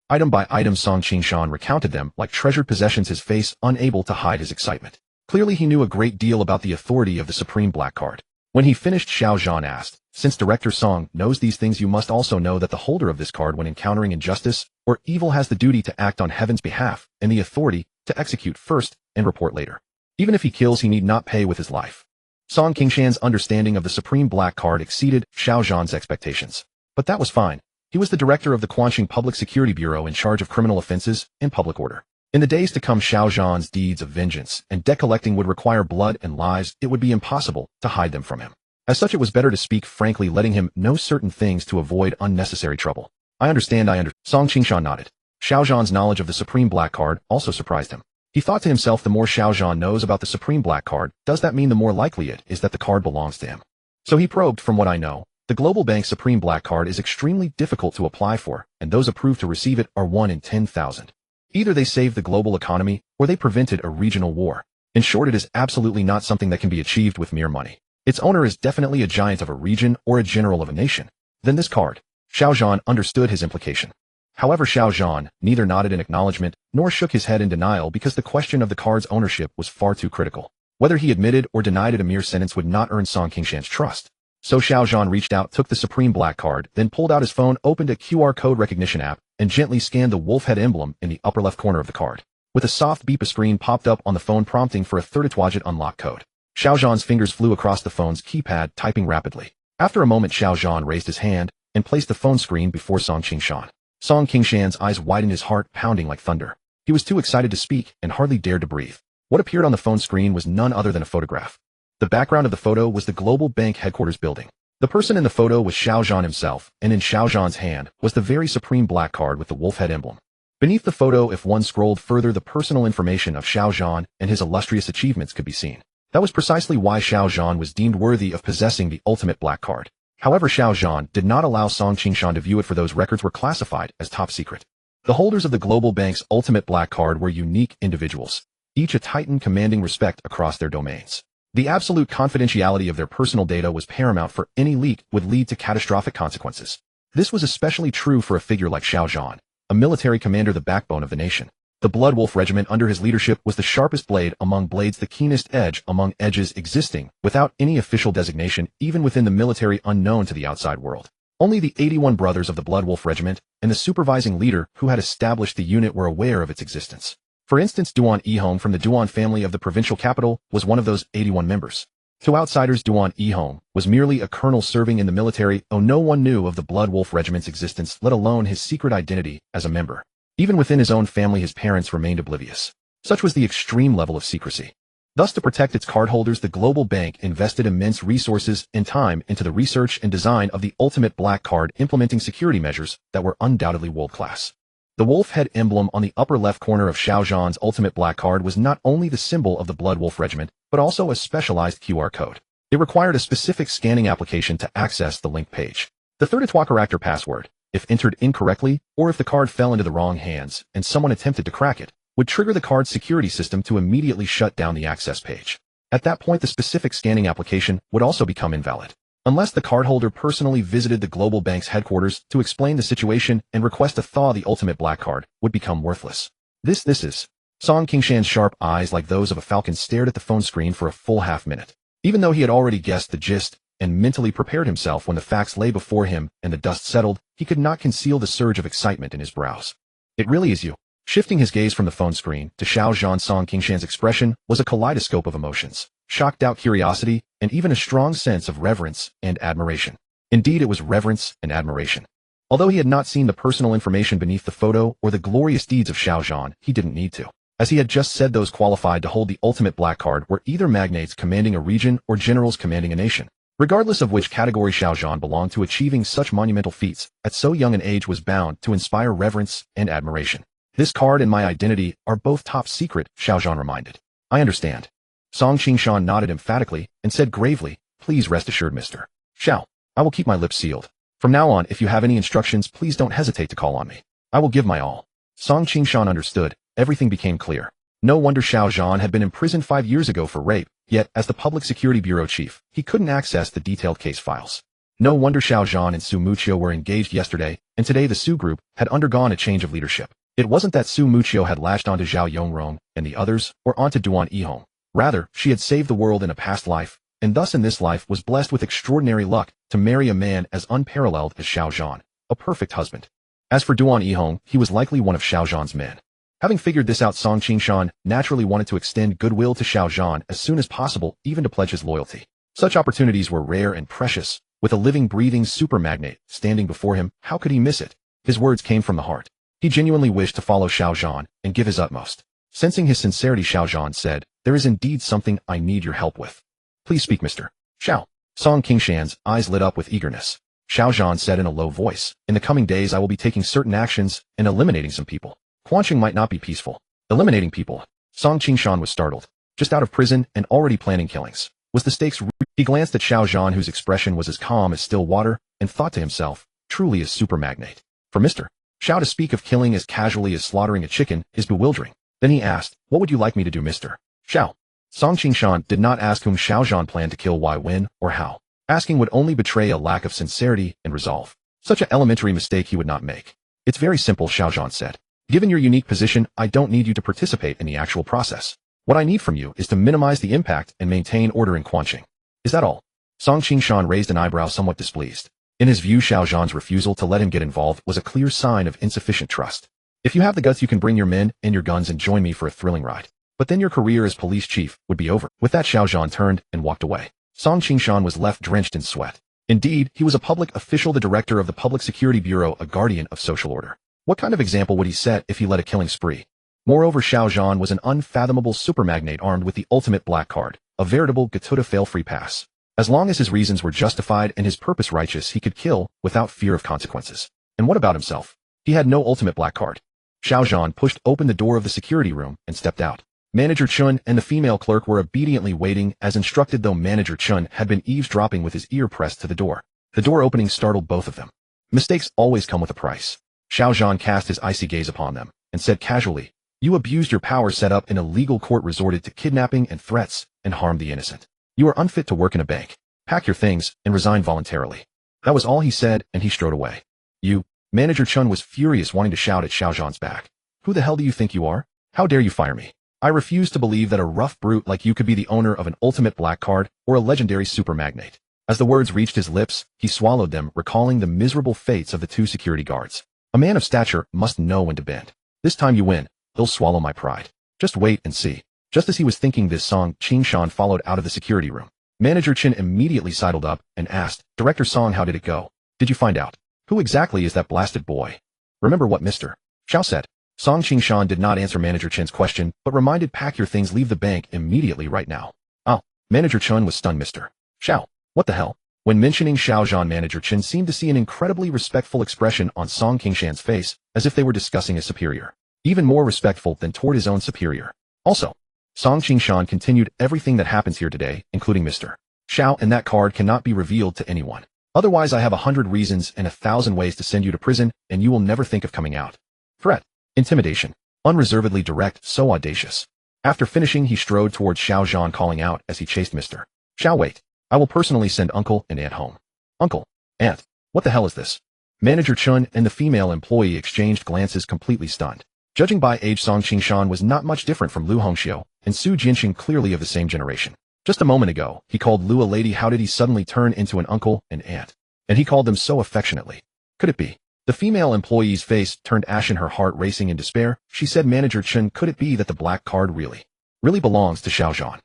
Item by item, Song Qingshan recounted them like treasured possessions, his face unable to hide his excitement. Clearly he knew a great deal about the authority of the Supreme Black Card. When he finished, Xiao Zhan asked, "Since Director Song knows these things, you must also know that the holder of this card, when encountering injustice or evil, has the duty to act on heaven's behalf and the authority to execute first and report later. Even if he kills, he need not pay with his life." Song Qingshan's understanding of the Supreme Black Card exceeded Xiao Zhan's expectations. But that was fine. He was the director of the Quanqing Public Security Bureau, in charge of criminal offenses and public order. In the days to come, Xiao Zhan's deeds of vengeance and debt collecting would require blood and lives. It would be impossible to hide them from him. As such, it was better to speak frankly, letting him know certain things to avoid unnecessary trouble. I understand. Song Qingshan nodded. Xiao Zhan's knowledge of the Supreme Black Card also surprised him. He thought to himself, the more Xiao Zhan knows about the Supreme Black Card, does that mean the more likely it is that the card belongs to him? So he probed, "From what I know, the Global Bank Supreme Black Card is extremely difficult to apply for, and those approved to receive it are 1 in 10,000. Either they saved the global economy, or they prevented a regional war. In short, it is absolutely not something that can be achieved with mere money." Its owner is definitely a giant of a region or a general of a nation. Then this card. Xiao Zhan understood his implication. However, Xiao Zhan neither nodded in acknowledgement nor shook his head in denial because the question of the card's ownership was far too critical. Whether he admitted or denied it, a mere sentence would not earn Song Qingshan's trust. So Xiao Zhan reached out, took the supreme black card, then pulled out his phone, opened a QR code recognition app, and gently scanned the wolf head emblem in the upper left corner of the card. With a soft beep, a screen popped up on the phone prompting for a 30-digit unlock code. Xiao Zhan's fingers flew across the phone's keypad, typing rapidly. After a moment, Xiao Zhan raised his hand and placed the phone screen before Song Qingshan. Song Qingshan's eyes widened, his heart pounding like thunder. He was too excited to speak and hardly dared to breathe. What appeared on the phone screen was none other than a photograph. The background of the photo was the global bank headquarters building. The person in the photo was Xiao Zhan himself, and in Xiao Zhan's hand was the very supreme black card with the wolf head emblem. Beneath the photo, if one scrolled further, the personal information of Xiao Zhan and his illustrious achievements could be seen. That was precisely why Xiao Zhan was deemed worthy of possessing the ultimate black card. However, Xiao Zhan did not allow Song Qingshan to view it, for those records were classified as top secret. The holders of the global bank's ultimate black card were unique individuals, each a titan commanding respect across their domains. The absolute confidentiality of their personal data was paramount, for any leak would lead to catastrophic consequences. This was especially true for a figure like Xiao Zhan, a military commander, the backbone of the nation. The Blood Wolf Regiment under his leadership was the sharpest blade among blades, the keenest edge among edges, existing without any official designation, even within the military, unknown to the outside world. Only the 81 brothers of the Blood Wolf Regiment and the supervising leader who had established the unit were aware of its existence. For instance, Duan Yihong from the Duan family of the provincial capital was one of those 81 members. To outsiders, Duan Yihong was merely a colonel serving in the military. No one knew of the Blood Wolf Regiment's existence, let alone his secret identity as a member. Even within his own family, his parents remained oblivious. Such was the extreme level of secrecy. Thus, to protect its cardholders, the global bank invested immense resources and time into the research and design of the ultimate black card, implementing security measures that were undoubtedly world-class. The wolf head emblem on the upper left corner of Xiao Zhan's ultimate black card was not only the symbol of the Blood Wolf Regiment, but also a specialized QR code. It required a specific scanning application to access the link page. The 32-character password, if entered incorrectly, or if the card fell into the wrong hands and someone attempted to crack it, would trigger the card's security system to immediately shut down the access page. At that point, the specific scanning application would also become invalid, unless the cardholder personally visited the global bank's headquarters to explain the situation and request to thaw the ultimate black card, would become worthless. This is. Song Qingshan's sharp eyes, like those of a falcon, stared at the phone screen for a full half-minute. Even though he had already guessed the gist and mentally prepared himself when the facts lay before him and the dust settled, he could not conceal the surge of excitement in his brows. It really is you. Shifting his gaze from the phone screen to Xiao Zhan, Song Qingshan's expression was a kaleidoscope of emotions: shock, doubt, curiosity, and even a strong sense of reverence and admiration. Indeed, it was reverence and admiration. Although he had not seen the personal information beneath the photo or the glorious deeds of Xiao Zhan, he didn't need to. As he had just said, those qualified to hold the ultimate black card were either magnates commanding a region or generals commanding a nation. Regardless of which category Xiao Zhan belonged to, achieving such monumental feats at so young an age was bound to inspire reverence and admiration. This card and my identity are both top secret, Xiao Zhan reminded. I understand. Song Qingshan nodded emphatically and said gravely, please rest assured, Mr. Xiao, I will keep my lips sealed. From now on, if you have any instructions, please don't hesitate to call on me. I will give my all. Song Qingshan understood. Everything became clear. No wonder Xiao Zhan had been imprisoned 5 years ago for rape, yet as the Public Security Bureau chief, he couldn't access the detailed case files. No wonder Xiao Zhan and Su Muqiu were engaged yesterday, and today the Su group had undergone a change of leadership. It wasn't that Su Muqiu had latched onto Zhao Yongrong and the others, or onto Duan Yihong. Rather, she had saved the world in a past life, and thus in this life was blessed with extraordinary luck to marry a man as unparalleled as Xiao Zhan, a perfect husband. As for Duan Yihong, he was likely one of Xiao Zhan's men. Having figured this out, Song Qingshan naturally wanted to extend goodwill to Xiao Zhan as soon as possible, even to pledge his loyalty. Such opportunities were rare and precious. With a living, breathing super magnate standing before him, how could he miss it? His words came from the heart. He genuinely wished to follow Xiao Zhan and give his utmost. Sensing his sincerity, Xiao Zhan said, there is indeed something I need your help with. Please speak, Mr. Xiao. Song Qingshan's eyes lit up with eagerness. Xiao Zhan said in a low voice, in the coming days I will be taking certain actions and eliminating some people. Quanqing might not be peaceful. Eliminating people. Song Qingshan was startled. Just out of prison and already planning killings. Was the stakes He glanced at Xiao Zhan, whose expression was as calm as still water, and thought to himself, truly a super magnate. For Mr. Xiao to speak of killing as casually as slaughtering a chicken is bewildering. Then he asked, what would you like me to do, Mr. Xiao? Song Qingshan did not ask whom Xiaozhan planned to kill, why, when, or how. Asking would only betray a lack of sincerity and resolve. Such an elementary mistake he would not make. It's very simple, Xiaozhan said. Given your unique position, I don't need you to participate in the actual process. What I need from you is to minimize the impact and maintain order in Quanqing. Is that all? Song Qingshan raised an eyebrow, somewhat displeased. In his view, Xiaozhan's refusal to let him get involved was a clear sign of insufficient trust. If you have the guts, you can bring your men and your guns and join me for a thrilling ride. But then your career as police chief would be over. With that, Xiaozhan turned and walked away. Song Qingshan was left drenched in sweat. Indeed, he was a public official, the director of the Public Security Bureau, a guardian of social order. What kind of example would he set if he led a killing spree? Moreover, Xiaozhan was an unfathomable super magnate armed with the ultimate black card, a veritable Gatuda fail-free pass. As long as his reasons were justified and his purpose righteous, he could kill without fear of consequences. And what about himself? He had no ultimate black card. Xiaozhan pushed open the door of the security room and stepped out. Manager Chun and the female clerk were obediently waiting as instructed, though Manager Chun had been eavesdropping with his ear pressed to the door. The door opening startled both of them. Mistakes always come with a price. Xiaozhan cast his icy gaze upon them and said casually, "You abused your power, set up in a legal court, resorted to kidnapping and threats, and harmed the innocent. You are unfit to work in a bank. Pack your things and resign voluntarily." That was all he said, and he strode away. "You..." Manager Chun was furious, wanting to shout at Xiaozhan's back. "Who the hell do you think you are? How dare you fire me? I refuse to believe that a rough brute like you could be the owner of an ultimate black card or a legendary super magnate." As the words reached his lips, he swallowed them, recalling the miserable fates of the two security guards. A man of stature must know when to bend. "This time you win. He'll swallow my pride. Just wait and see." Just as he was thinking this, Song Qingshan followed out of the security room. Manager Chin immediately sidled up and asked, "Director Song, how did it go? Did you find out? Who exactly is that blasted boy?" "Remember what Mr. Xiao said?" Song Qingshan did not answer Manager Chin's question, but reminded, "Pack your things, leave the bank immediately right now." "Oh." Manager Chun was stunned. "Mr. Xiao? What the hell?" When mentioning Xiaozhan, Manager Chin seemed to see an incredibly respectful expression on Song Qingshan's face, as if they were discussing his superior. Even more respectful than toward his own superior. "Also," Song Qingshan continued, "everything that happens here today, including Mr. Xiao and that card, cannot be revealed to anyone. Otherwise I have 100 reasons and 1,000 ways to send you to prison, and you will never think of coming out." Threat. Intimidation. Unreservedly direct, so audacious. After finishing, he strode towards Xiaozhan, calling out as he chased Mr. Xiao, "Wait. I will personally send Uncle and Aunt home." "Uncle? Aunt? What the hell is this?" Manager Chun and the female employee exchanged glances, completely stunned. Judging by age, Song Qingshan was not much different from Lu Hongxiu and Su Jianxing, clearly of the same generation. Just a moment ago, he called Lu a lady. How did he suddenly turn into an uncle and aunt? And he called them so affectionately. Could it be? The female employee's face turned ashen, her heart racing in despair. She said, "Manager Chun, could it be that the black card really belongs to Xiaozhan?"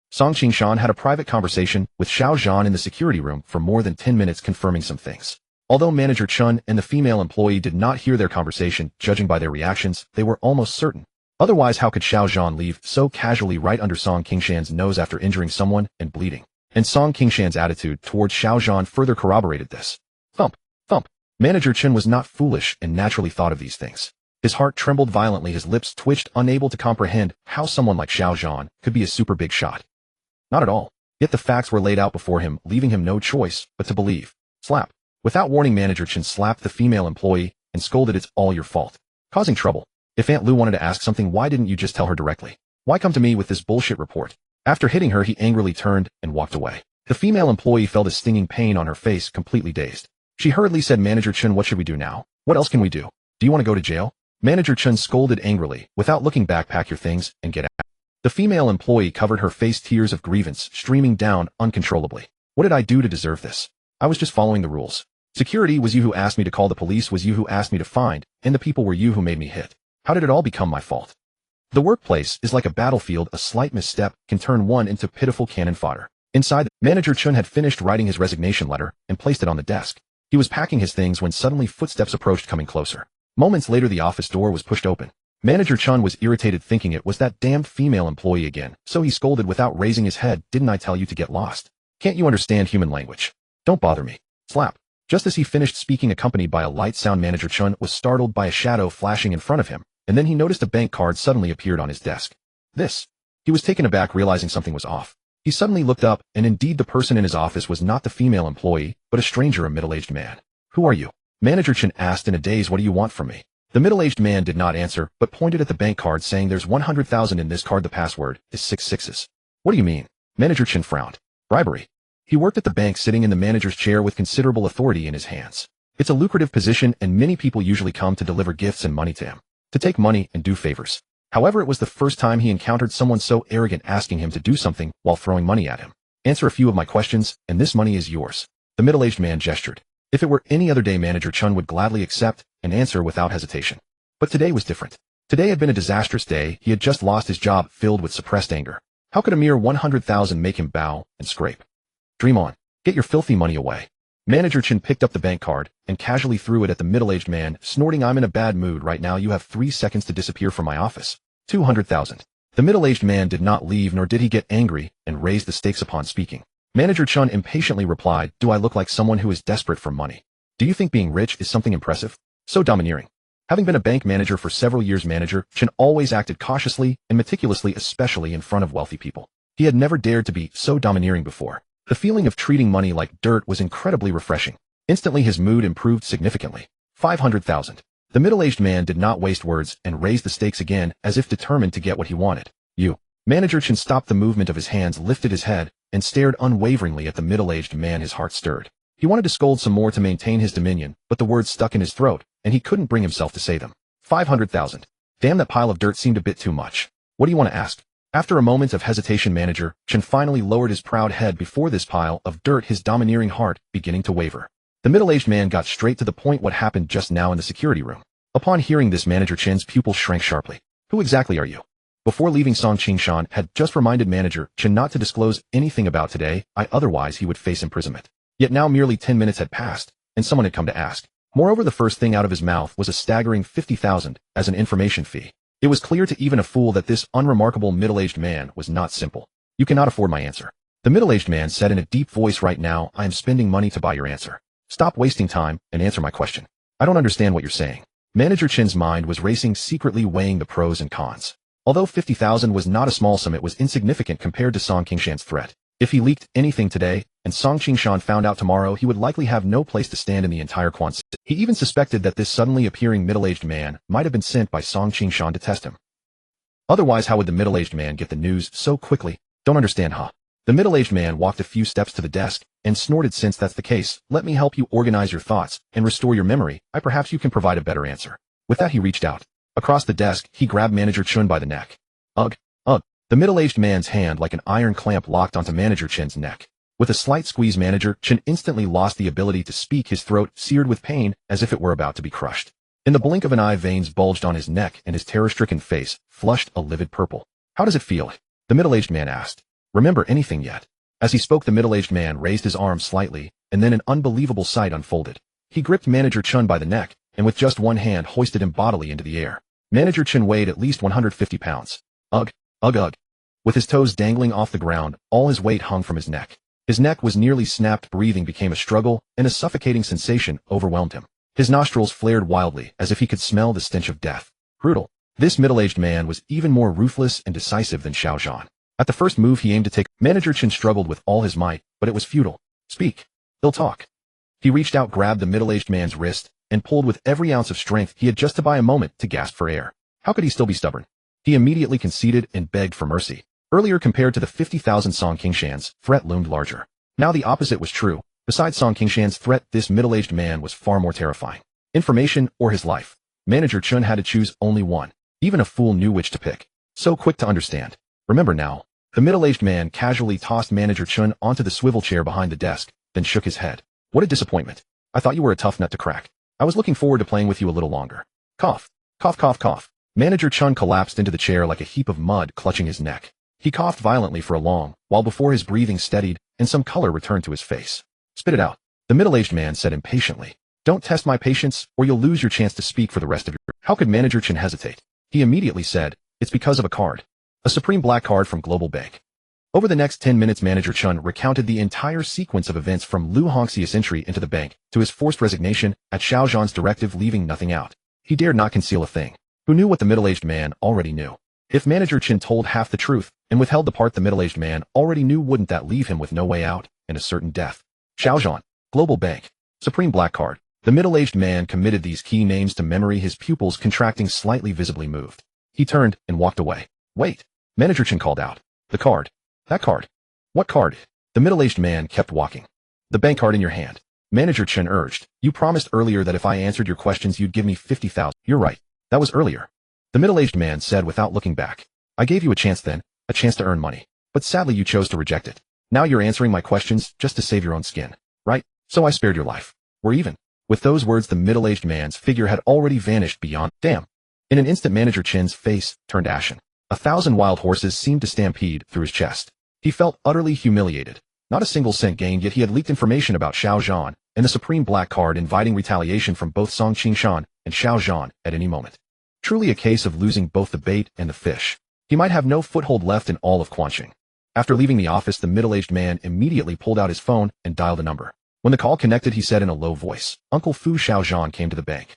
Song Qingshan had a private conversation with Xiaozhan in the security room for more than 10 minutes, confirming some things. Although Manager Chun and the female employee did not hear their conversation, judging by their reactions, they were almost certain. Otherwise, how could Xiaozhan leave so casually right under Song Qingshan's nose after injuring someone and bleeding? And Song Qingshan's attitude towards Xiaozhan further corroborated this. Thump, thump. Manager Chun was not foolish and naturally thought of these things. His heart trembled violently, his lips twitched, unable to comprehend how someone like Xiaozhan could be a super big shot. Not at all. Yet the facts were laid out before him, leaving him no choice but to believe. Slap. Without warning, Manager Chun slapped the female employee and scolded, "It's all your fault. Causing trouble. If Aunt Lu wanted to ask something, why didn't you just tell her directly? Why come to me with this bullshit report?" After hitting her, he angrily turned and walked away. The female employee felt a stinging pain on her face, completely dazed. She hurriedly said, "Manager Chun, what should we do now? What else can we do? Do you want to go to jail?" Manager Chun scolded angrily, without looking back, "Pack your things and get out." The female employee covered her face, tears of grievance streaming down uncontrollably. "What did I do to deserve this? I was just following the rules. Security was you who asked me to call, the police was you who asked me to find, and the people were you who made me hit. How did it all become my fault?" The workplace is like a battlefield. A slight misstep can turn one into pitiful cannon fodder. Inside, Manager Chun had finished writing his resignation letter and placed it on the desk. He was packing his things when suddenly footsteps approached, coming closer. Moments later, the office door was pushed open. Manager Chun was irritated, thinking it was that damned female employee again, so he scolded without raising his head, "Didn't I tell you to get lost? Can't you understand human language? Don't bother me." Slap. Just as he finished speaking, accompanied by a light sound, Manager Chun was startled by a shadow flashing in front of him, and then he noticed a bank card suddenly appeared on his desk. This. He was taken aback, realizing something was off. He suddenly looked up, and indeed the person in his office was not the female employee, but a stranger, a middle-aged man. "Who are you?" Manager Chun asked in a daze. "What do you want from me?" The middle-aged man did not answer, but pointed at the bank card, saying, "There's 100,000 in this card. The password is 6 sixes. What do you mean? Manager Chen frowned. Bribery. He worked at the bank sitting in the manager's chair with considerable authority in his hands. It's a lucrative position and many people usually come to deliver gifts and money to him, to take money and do favors. However, it was the first time he encountered someone so arrogant asking him to do something while throwing money at him. Answer a few of my questions, and this money is yours. The middle-aged man gestured. If it were any other day, Manager Chen would gladly accept and answer without hesitation. But today was different. Today had been a disastrous day. He had just lost his job filled with suppressed anger. How could a mere 100,000 make him bow and scrape? Dream on. Get your filthy money away. Manager Chen picked up the bank card and casually threw it at the middle-aged man, snorting, I'm in a bad mood right now. You have 3 seconds to disappear from my office. 200,000. The middle-aged man did not leave, nor did he get angry and raise the stakes upon speaking. Manager Chen impatiently replied, do I look like someone who is desperate for money? Do you think being rich is something impressive? So domineering. Having been a bank manager for several years, Manager Chen always acted cautiously and meticulously, especially in front of wealthy people. He had never dared to be so domineering before. The feeling of treating money like dirt was incredibly refreshing. Instantly his mood improved significantly. 500,000. The middle-aged man did not waste words and raised the stakes again as if determined to get what he wanted. You. Manager Chen stopped the movement of his hands, lifted his head, and stared unwaveringly at the middle-aged man. His heart stirred. He wanted to scold some more to maintain his dominion, but the words stuck in his throat, and he couldn't bring himself to say them. 500,000. Damn, that pile of dirt seemed a bit too much. What do you want to ask? After a moment of hesitation, Manager Chen finally lowered his proud head before this pile of dirt, his domineering heart beginning to waver. The middle-aged man got straight to the point. What happened just now in the security room? Upon hearing this, Manager Chen's pupils shrank sharply. Who exactly are you? Before leaving, Song Qingshan had just reminded Manager Chen not to disclose anything about today, otherwise he would face imprisonment. Yet now nearly 10 minutes had passed, and someone had come to ask. Moreover, the first thing out of his mouth was a staggering 50,000 as an information fee. It was clear to even a fool that this unremarkable middle-aged man was not simple. You cannot afford my answer. The middle-aged man said in a deep voice, right now I am spending money to buy your answer. Stop wasting time and answer my question. I don't understand what you're saying. Manager Chen's mind was racing, secretly weighing the pros and cons. Although 50,000 was not a small sum, it was insignificant compared to Song Qingshan's threat. If he leaked anything today, and Song Qingshan found out tomorrow, he would likely have no place to stand in the entire Quan City. He even suspected that this suddenly appearing middle-aged man might have been sent by Song Qingshan to test him. Otherwise, how would the middle-aged man get the news so quickly? Don't understand, huh? The middle-aged man walked a few steps to the desk and snorted, since that's the case, let me help you organize your thoughts and restore your memory. Perhaps you can provide a better answer. With that, he reached out. Across the desk, he grabbed Manager Chen by the neck. Ugh. The middle-aged man's hand like an iron clamp locked onto Manager Chen's neck. With a slight squeeze, Manager Chen instantly lost the ability to speak, his throat seared with pain as if it were about to be crushed. In the blink of an eye, veins bulged on his neck and his terror-stricken face flushed a livid purple. How does it feel? The middle-aged man asked. Remember anything yet? As he spoke, the middle-aged man raised his arm slightly, and then an unbelievable sight unfolded. He gripped Manager Chen by the neck, and with just one hand hoisted him bodily into the air. Manager Chen weighed at least 150 pounds. Ugh. With his toes dangling off the ground, all his weight hung from his neck. His neck was nearly snapped. Breathing became a struggle, and a suffocating sensation overwhelmed him. His nostrils flared wildly, as if he could smell the stench of death. Brutal. This middle-aged man was even more ruthless and decisive than Xiao Zhan. At the first move he aimed to take, Manager Chen struggled with all his might, but it was futile. Speak. He'll talk. He reached out, grabbed the middle-aged man's wrist, and pulled with every ounce of strength he had, just to buy a moment to gasp for air. How could he still be stubborn? He immediately conceded and begged for mercy. Earlier, compared to the 50,000 Song Qingshan's threat loomed larger. Now the opposite was true. Besides Song Qingshan's threat, this middle-aged man was far more terrifying. Information or his life. Manager Chen had to choose only one. Even a fool knew which to pick. So quick to understand. Remember now. The middle-aged man casually tossed Manager Chen onto the swivel chair behind the desk, then shook his head. What a disappointment. I thought you were a tough nut to crack. I was looking forward to playing with you a little longer. Cough. Cough, cough, cough. Manager Chen collapsed into the chair like a heap of mud, clutching his neck. He coughed violently for a long while before his breathing steadied and some color returned to his face. Spit it out. The middle-aged man said impatiently. Don't test my patience, or you'll lose your chance to speak for the rest of your... How could Manager Chen hesitate? He immediately said, it's because of a card. A supreme black card from Global Bank. Over the next 10 minutes, Manager Chen recounted the entire sequence of events, from Lu Hongxia's entry into the bank to his forced resignation at Xiao Zhan's directive, leaving nothing out. He dared not conceal a thing. Who knew what the middle-aged man already knew? If Manager Chen told half the truth and withheld the part the middle-aged man already knew, wouldn't that leave him with no way out and a certain death? Xiao Zhan, Global Bank, Supreme Black Card. The middle-aged man committed these key names to memory, his pupils contracting slightly, visibly moved. He turned and walked away. Wait. Manager Chen called out. The card. That card. What card? The middle-aged man kept walking. The bank card in your hand. Manager Chen urged. You promised earlier that if I answered your questions you'd give me 50,000. You're right. That was earlier. The middle-aged man said without looking back. I gave you a chance then, a chance to earn money. But sadly you chose to reject it. Now you're answering my questions just to save your own skin. Right? So I spared your life. We're even. With those words the middle-aged man's figure had already vanished beyond. Damn. In an instant Manager Chen's face turned ashen. 1,000 wild horses seemed to stampede through his chest. He felt utterly humiliated. Not a single cent gained, yet he had leaked information about Xiao Zhan and the supreme black card, inviting retaliation from both Song Qingshan and Xiao Zhan at any moment. Truly a case of losing both the bait and the fish. He might have no foothold left in all of Quanqing. After leaving the office, the middle-aged man immediately pulled out his phone and dialed a number. When the call connected, he said in a low voice, Uncle Fu. Xiao Zhan came to the bank.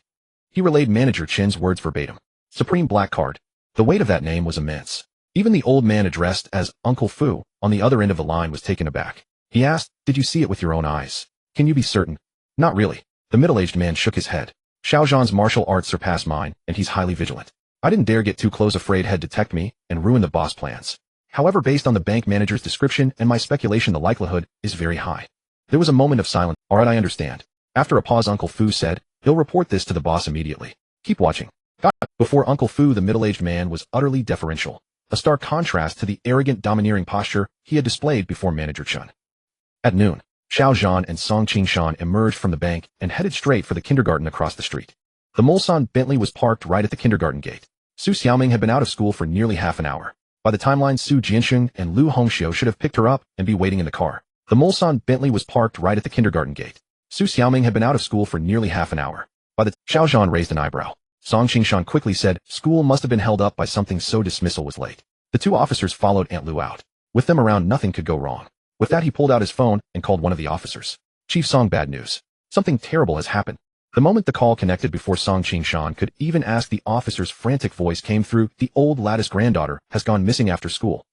He relayed Manager Chen's words verbatim. Supreme black card. The weight of that name was immense. Even the old man addressed as Uncle Fu on the other end of the line was taken aback. He asked, did you see it with your own eyes? Can you be certain? Not really. The middle-aged man shook his head. Xiao Zhan's martial arts surpass mine, and he's highly vigilant. I didn't dare get too close, afraid he'd detect me and ruin the boss plans. However, based on the bank manager's description and my speculation, the likelihood is very high. There was a moment of silence. All right, I understand. After a pause, Uncle Fu said, he'll report this to the boss immediately. Keep watching. Got it. Before Uncle Fu, the middle-aged man was utterly deferential, a stark contrast to the arrogant, domineering posture he had displayed before Manager Chen. At noon, Xiao Zhan and Song Qingshan emerged from the bank and headed straight for the kindergarten across the street. The Mulsan Bentley was parked right at the kindergarten gate. Su Xiaoming had been out of school for nearly half an hour. By the timeline, Su Jiansheng and Lu Hongxiu should have picked her up and be waiting in the car. The Mulsan Bentley was parked right at the kindergarten gate. Su Xiaoming had been out of school for nearly half an hour. Xiao Zhan raised an eyebrow. Song Qingshan quickly said, school must have been held up by something, so dismissal was late. The two officers followed Aunt Lu out. With them around, nothing could go wrong. With that, he pulled out his phone and called one of the officers. Chief Song, bad news. Something terrible has happened. The moment the call connected, before Song Qingshan could even ask, the officer's frantic voice came through. The old lattice granddaughter has gone missing after school.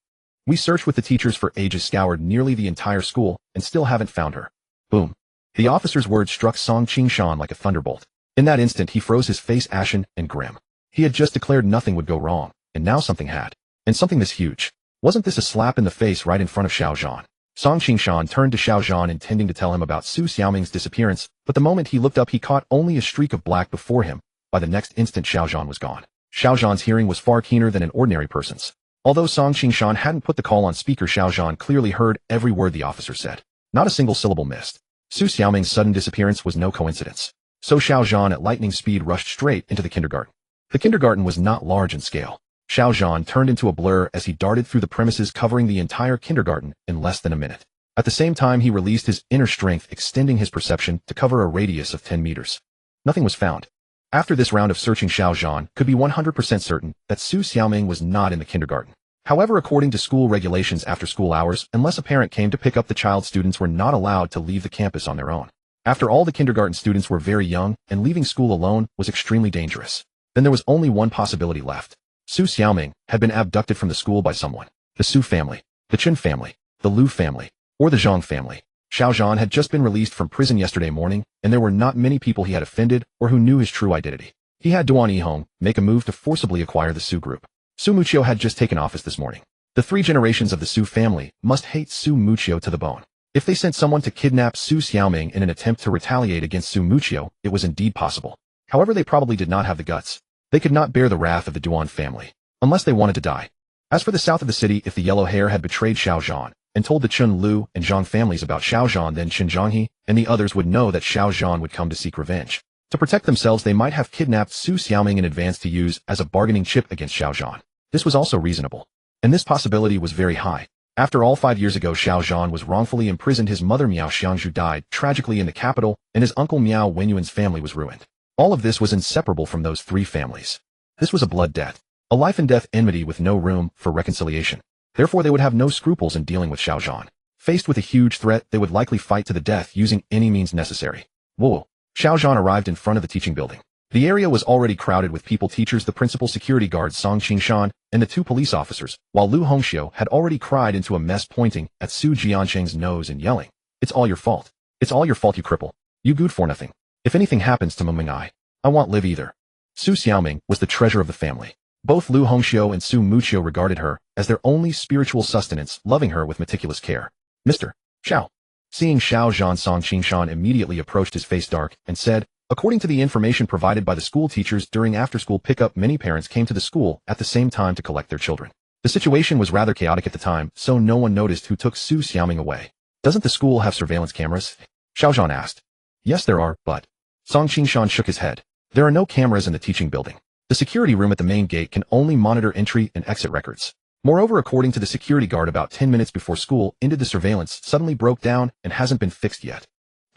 We searched with the teachers for ages, scoured nearly the entire school, and still haven't found her. Boom. The officer's words struck Song Qingshan like a thunderbolt. In that instant, he froze, his face ashen and grim. He had just declared nothing would go wrong, and now something had. And something this huge. Wasn't this a slap in the face right in front of Xiao Zhan? Song Qingshan turned to Xiao Zhan, intending to tell him about Su Xiaoming's disappearance, but the moment he looked up, he caught only a streak of black before him. By the next instant, Xiao Zhan was gone. Xiao Zhan's hearing was far keener than an ordinary person's. Although Song Qingshan hadn't put the call on speaker, Xiao Zhan clearly heard every word the officer said. Not a single syllable missed. Su Xiaoming's sudden disappearance was no coincidence. So Xiao Zhan at lightning speed rushed straight into the kindergarten. The kindergarten was not large in scale. Xiao Zhan turned into a blur as he darted through the premises, covering the entire kindergarten in less than a minute. At the same time, he released his inner strength, extending his perception to cover a radius of 10 meters. Nothing was found. After this round of searching, Xiao Zhan could be 100% certain that Su Xiaoming was not in the kindergarten. However, according to school regulations, after school hours, unless a parent came to pick up the child, students were not allowed to leave the campus on their own. After all, the kindergarten students were very young, and leaving school alone was extremely dangerous. Then there was only one possibility left. Su Xiaoming had been abducted from the school by someone. The Su family, the Chen family, the Lu family, or the Zhang family. Xiao Zhan had just been released from prison yesterday morning, and there were not many people he had offended or who knew his true identity. He had Duan Yihong make a move to forcibly acquire the Su group. Su Muqiu had just taken office this morning. The 3 generations of the Su family must hate Su Muqiu to the bone. If they sent someone to kidnap Su Xiaoming in an attempt to retaliate against Su Muqiu, it was indeed possible. However, they probably did not have the guts. They could not bear the wrath of the Duan family, unless they wanted to die. As for the south of the city, if the yellow hair had betrayed Xiao Zhan and told the Chun Lu and Zhang families about Xiao Zhan, then Chen Zhanghe and the others would know that Xiao Zhan would come to seek revenge. To protect themselves, they might have kidnapped Su Xiaoming in advance to use as a bargaining chip against Xiao Zhan. This was also reasonable. And this possibility was very high. After all, 5 years ago, Xiao Zhan was wrongfully imprisoned, his mother Miao Xiangzhu died tragically in the capital, and his uncle Miao Wenyuan's family was ruined. All of this was inseparable from those 3 families. This was a blood debt, a life-and-death enmity with no room for reconciliation. Therefore, they would have no scruples in dealing with Xiao Zhan. Faced with a huge threat, they would likely fight to the death using any means necessary. Whoa! Xiao Zhan arrived in front of the teaching building. The area was already crowded with people, teachers, the principal security guard Song Qingshan, and the 2 police officers, while Lu Hongxiu had already cried into a mess, pointing at Su Jiansheng's nose and yelling, "It's all your fault. It's all your fault, you cripple. You good for nothing. If anything happens to Muming, I won't live either." Su Xiaoming was the treasure of the family. Both Lu Hongxiu and Su Muqiu regarded her as their only spiritual sustenance, loving her with meticulous care. Mr. Xiao. Seeing Xiao Zhan, Song Qingshan immediately approached, his face dark, and said, according to the information provided by the school teachers during after-school pickup, many parents came to the school at the same time to collect their children. The situation was rather chaotic at the time, so no one noticed who took Su Xiaoming away. Doesn't the school have surveillance cameras? Xiao Zhan asked. Yes, there are, but... Song Qingshan shook his head. There are no cameras in the teaching building. The security room at the main gate can only monitor entry and exit records. Moreover, according to the security guard, about 10 minutes before school ended, the surveillance suddenly broke down and hasn't been fixed yet.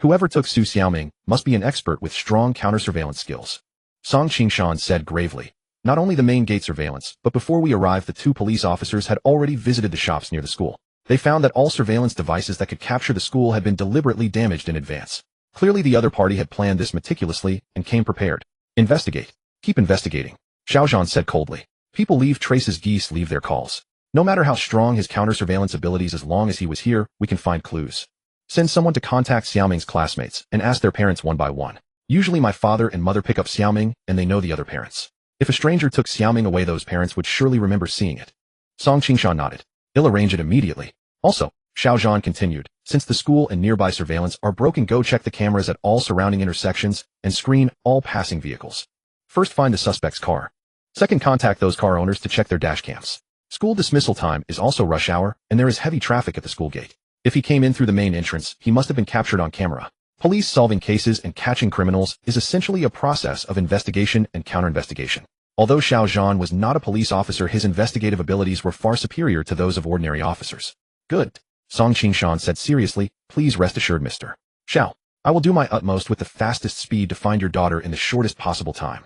Whoever took Su Xiaoming must be an expert with strong counter-surveillance skills. Song Qingshan said gravely. Not only the main gate surveillance, but before we arrived, the 2 police officers had already visited the shops near the school. They found that all surveillance devices that could capture the school had been deliberately damaged in advance. Clearly the other party had planned this meticulously and came prepared. Investigate. Keep investigating. Xiao Zhan said coldly. People leave traces, geese leave their calls. No matter how strong his counter-surveillance abilities, as long as he was here, we can find clues. Send someone to contact Xiaoming's classmates and ask their parents one by one. Usually my father and mother pick up Xiaoming and they know the other parents. If a stranger took Xiaoming away, those parents would surely remember seeing it. Song Qingshan nodded. He'll arrange it immediately. Also, Xiao Zhan continued, since the school and nearby surveillance are broken, go check the cameras at all surrounding intersections and screen all passing vehicles. First, find the suspect's car. Second, contact those car owners to check their dash cams. School dismissal time is also rush hour, and there is heavy traffic at the school gate. If he came in through the main entrance, he must have been captured on camera. Police solving cases and catching criminals is essentially a process of investigation and counter-investigation. Although Xiao Zhan was not a police officer, his investigative abilities were far superior to those of ordinary officers. Good. Song Qingshan said seriously, please rest assured, Mr. Xiao. I will do my utmost with the fastest speed to find your daughter in the shortest possible time.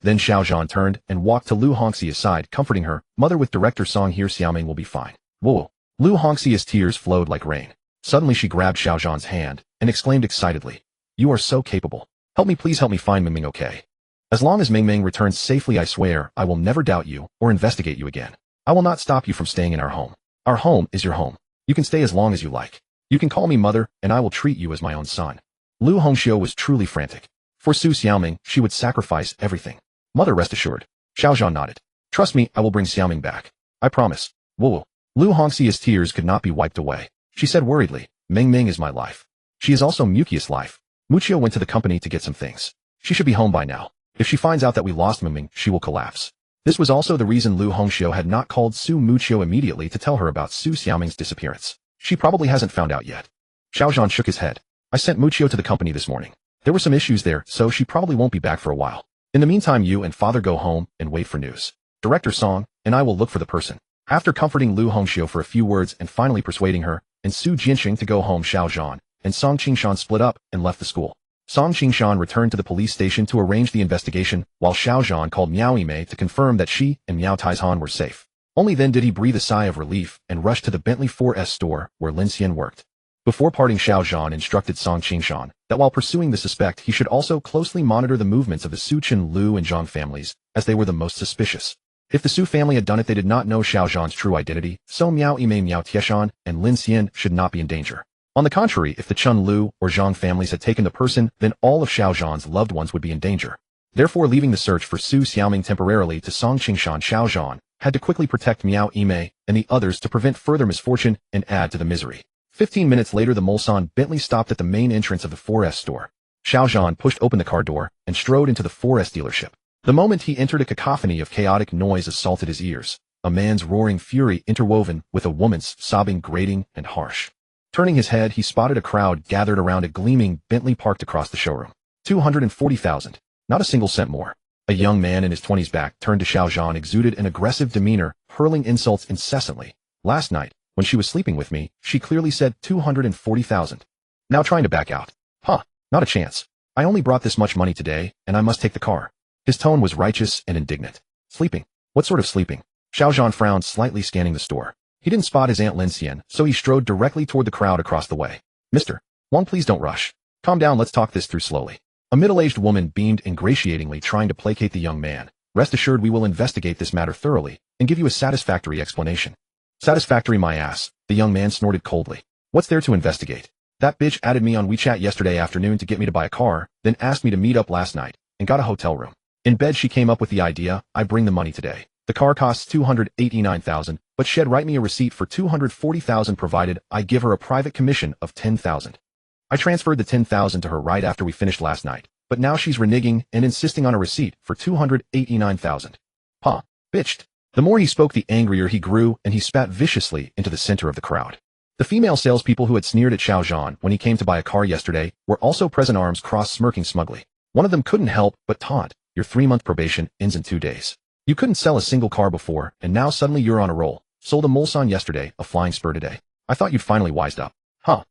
Then Xiao Zhan turned and walked to Lu Hongxi's side, comforting her. Mother, with Director Song here, Xiaoming will be fine. Whoa. Lu Hongxi's tears flowed like rain. Suddenly she grabbed Xiao Zhan's hand and exclaimed excitedly, you are so capable. Help me, please help me find Mingming, okay? As long as Mingming returns safely, I swear I will never doubt you or investigate you again. I will not stop you from staying in our home. Our home is your home. You can stay as long as you like. You can call me mother, and I will treat you as my own son. Lu Hongxiu was truly frantic. For Su Xiaoming, she would sacrifice everything. Mother, rest assured. Xiao Zhan nodded. Trust me, I will bring Xiaoming back. I promise. Whoa. Lu Hongxi's tears could not be wiped away. She said worriedly, Mingming is my life. She is also Muqiu's life. Muqiu went to the company to get some things. She should be home by now. If she finds out that we lost Mingming, she will collapse. This was also the reason Lu Hongxiu had not called Su Muqiu immediately to tell her about Su Xiaoming's disappearance. She probably hasn't found out yet. Xiao Zhan shook his head. I sent Muqiu to the company this morning. There were some issues there, so she probably won't be back for a while. In the meantime, you and father go home and wait for news. Director Song and I will look for the person. After comforting Lu Hongxiu for a few words and finally persuading her and Su Jianxing to go home, Xiao Zhan and Song Qingshan split up and left the school. Song Qingshan returned to the police station to arrange the investigation, while Xiao Zhan called Miao Yimei to confirm that she and Miao Taizhan were safe. Only then did he breathe a sigh of relief and rush to the Bentley 4S store where Lin Xian worked. Before parting, Xiao Zhan instructed Song Qingshan that while pursuing the suspect, he should also closely monitor the movements of the Su Chen, Lu, and Zhang families, as they were the most suspicious. If the Su family had done it, they did not know Xiao Zhan's true identity, so Miao Yimei, Miao Tieshan, and Lin Xian should not be in danger. On the contrary, if the Chen, Lu, or Zhang families had taken the person, then all of Xiao Zhan's loved ones would be in danger. Therefore, leaving the search for Su Xiaoming temporarily to Song Qingshan, Xiao Zhan had to quickly protect Miao Yimei and the others to prevent further misfortune and add to the misery. 15 minutes later, the Mulsan Bentley stopped at the main entrance of the 4S store. Xiao Zhan pushed open the car door and strode into the 4S dealership. The moment he entered, a cacophony of chaotic noise assaulted his ears, a man's roaring fury interwoven with a woman's sobbing, grating, and harsh. Turning his head, he spotted a crowd gathered around a gleaming Bentley parked across the showroom. 240,000. Not a single cent more. A young man in his 20s back turned to Xiao Zhan, exuded an aggressive demeanor, hurling insults incessantly. Last night, when she was sleeping with me, she clearly said 240,000. Now trying to back out. Huh, not a chance. I only brought this much money today, and I must take the car. His tone was righteous and indignant. Sleeping? What sort of sleeping? Xiao Zhan frowned, slightly scanning the store. He didn't spot his Aunt Lin Xian, so he strode directly toward the crowd across the way. Mr. Wang, please don't rush. Calm down, let's talk this through slowly. A middle-aged woman beamed ingratiatingly, trying to placate the young man. Rest assured, we will investigate this matter thoroughly and give you a satisfactory explanation. Satisfactory my ass, the young man snorted coldly. What's there to investigate? That bitch added me on WeChat yesterday afternoon to get me to buy a car, then asked me to meet up last night, and got a hotel room. In bed she came up with the idea, I bring the money today. The car costs $289,000, but she'd write me a receipt for $240,000 provided I give her a private commission of $10,000. I transferred the $10,000 to her right after we finished last night, but now she's reneging and insisting on a receipt for $289,000. Pa, bitched. The more he spoke, the angrier he grew, and he spat viciously into the center of the crowd. The female salespeople who had sneered at Xiao Zhan when he came to buy a car yesterday were also present, arms crossed, smirking smugly. One of them couldn't help but taunt, "Your 3-month probation ends in 2 days. You couldn't sell a single car before, and now suddenly you're on a roll. Sold a Mulsanne yesterday, a flying spur today. I thought you'd finally wised up." Huh.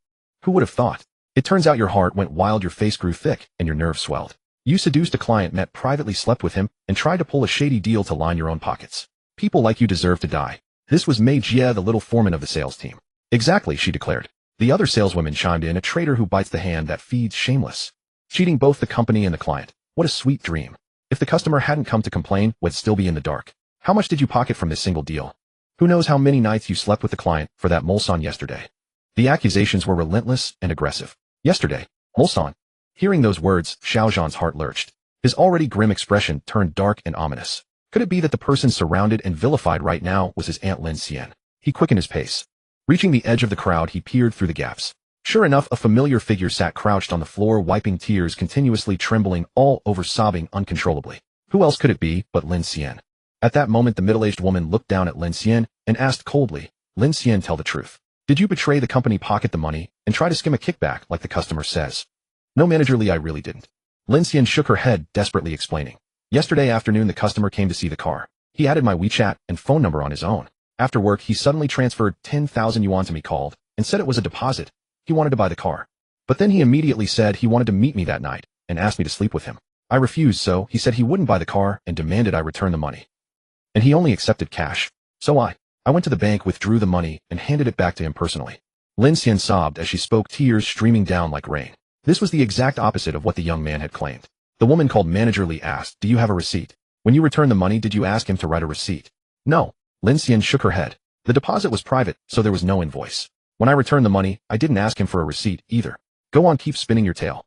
Who would have thought? It turns out your heart went wild, your face grew thick, and your nerves swelled. You seduced a client, met privately, slept with him, and tried to pull a shady deal to line your own pockets. People like you deserve to die. This was Mei Jie, the little foreman of the sales team. Exactly, she declared. The other saleswomen chimed in, a traitor who bites the hand that feeds, shameless. Cheating both the company and the client. What a sweet dream. If the customer hadn't come to complain, we'd still be in the dark. How much did you pocket from this single deal? Who knows how many nights you slept with the client for that Mulsanne yesterday? The accusations were relentless and aggressive. Yesterday, Mulsanne. Hearing those words, Xiao Zhan's heart lurched. His already grim expression turned dark and ominous. Could it be that the person surrounded and vilified right now was his Aunt Lin Xian? He quickened his pace. Reaching the edge of the crowd, he peered through the gaps. Sure enough, a familiar figure sat crouched on the floor, wiping tears, continuously trembling all over, sobbing uncontrollably. Who else could it be but Lin Xian? At that moment, the middle-aged woman looked down at Lin Xian and asked coldly, "Lin Xian, tell the truth. Did you betray the company, pocket the money, and try to skim a kickback like the customer says?" "No, Manager Li, I really didn't." Lin Xian shook her head, desperately explaining. "Yesterday afternoon, the customer came to see the car. He added my WeChat and phone number on his own. After work, he suddenly transferred 10,000 yuan to me, called, and said it was a deposit. He wanted to buy the car. But then he immediately said he wanted to meet me that night, and asked me to sleep with him. I refused, so he said he wouldn't buy the car and demanded I return the money. And he only accepted cash. So I went to the bank, withdrew the money, and handed it back to him personally." Lin Xian sobbed as she spoke, tears streaming down like rain. This was the exact opposite of what the young man had claimed. The woman called Manager Li asked, "Do you have a receipt? When you returned the money, did you ask him to write a receipt?" "No." Lin Xian shook her head. "The deposit was private, so there was no invoice. When I returned the money, I didn't ask him for a receipt either. Go on, keep spinning your tale."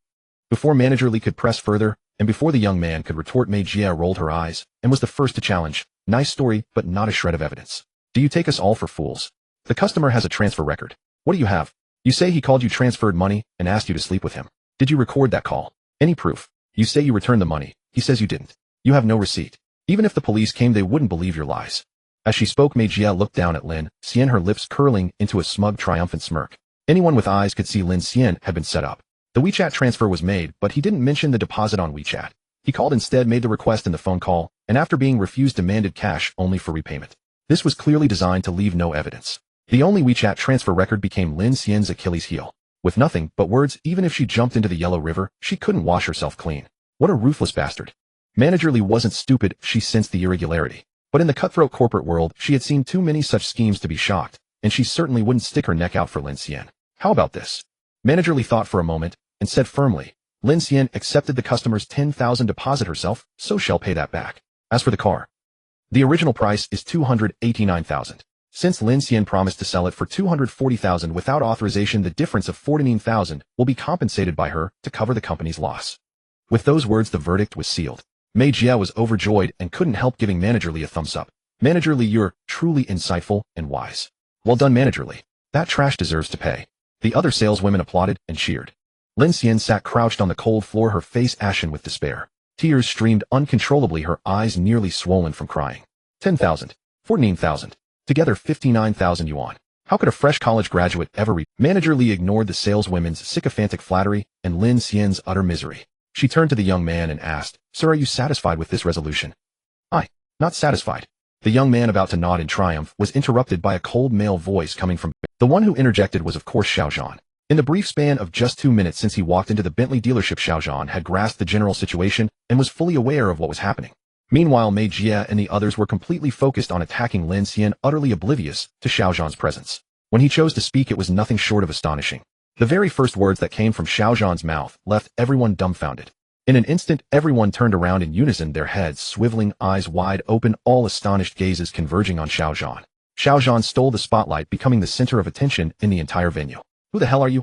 Before Manager Li could press further, and before the young man could retort, Mei Jie rolled her eyes and was the first to challenge. "Nice story, but not a shred of evidence. Do you take us all for fools? The customer has a transfer record. What do you have? You say he called you, transferred money, and asked you to sleep with him. Did you record that call? Any proof? You say you returned the money. He says you didn't. You have no receipt. Even if the police came, they wouldn't believe your lies." As she spoke, Mei Jie looked down at Lin Xian, her lips curling into a smug, triumphant smirk. Anyone with eyes could see Lin Xian had been set up. The WeChat transfer was made, but he didn't mention the deposit on WeChat. He called instead, made the request in the phone call, and after being refused, demanded cash only for repayment. This was clearly designed to leave no evidence. The only WeChat transfer record became Lin Xian's Achilles heel. With nothing but words, even if she jumped into the Yellow River, she couldn't wash herself clean. What a ruthless bastard. Manager Li wasn't stupid, she sensed the irregularity. But in the cutthroat corporate world, she had seen too many such schemes to be shocked, and she certainly wouldn't stick her neck out for Lin Xian. "How about this?" Manager Li thought for a moment, and said firmly, "Lin Xian accepted the customer's 10,000 deposit herself, so she'll pay that back. As for the car, the original price is 289,000. Since Lin Xian promised to sell it for 240,000 without authorization, the difference of 49,000 will be compensated by her to cover the company's loss." With those words, the verdict was sealed. Mei Jie was overjoyed and couldn't help giving Manager Li a thumbs up. "Manager Li, you're truly insightful and wise. Well done, Manager Li. That trash deserves to pay." The other saleswomen applauded and cheered. Lin Xian sat crouched on the cold floor, her face ashen with despair. Tears streamed uncontrollably, her eyes nearly swollen from crying. 10,000, 14,000, together 59,000 yuan. How could a fresh college graduate ever read? Manager Li ignored the saleswomen's sycophantic flattery and Lin Xian's utter misery. She turned to the young man and asked, "Sir, are you satisfied with this resolution?" Not satisfied." The young man, about to nod in triumph, was interrupted by a cold male voice coming from. The one who interjected was of course Xiao Zhan. In the brief span of just 2 minutes since he walked into the Bentley dealership, Xiao Zhan had grasped the general situation and was fully aware of what was happening. Meanwhile, Mei Jie and the others were completely focused on attacking Lin Xian, utterly oblivious to Xiao Zhan's presence. When he chose to speak, it was nothing short of astonishing. The very first words that came from Xiao Zhan's mouth left everyone dumbfounded. In an instant, everyone turned around in unison, their heads swiveling, eyes wide open, all astonished gazes converging on Xiao Zhan. Xiao Zhan stole the spotlight, becoming the center of attention in the entire venue. "Who the hell are you?"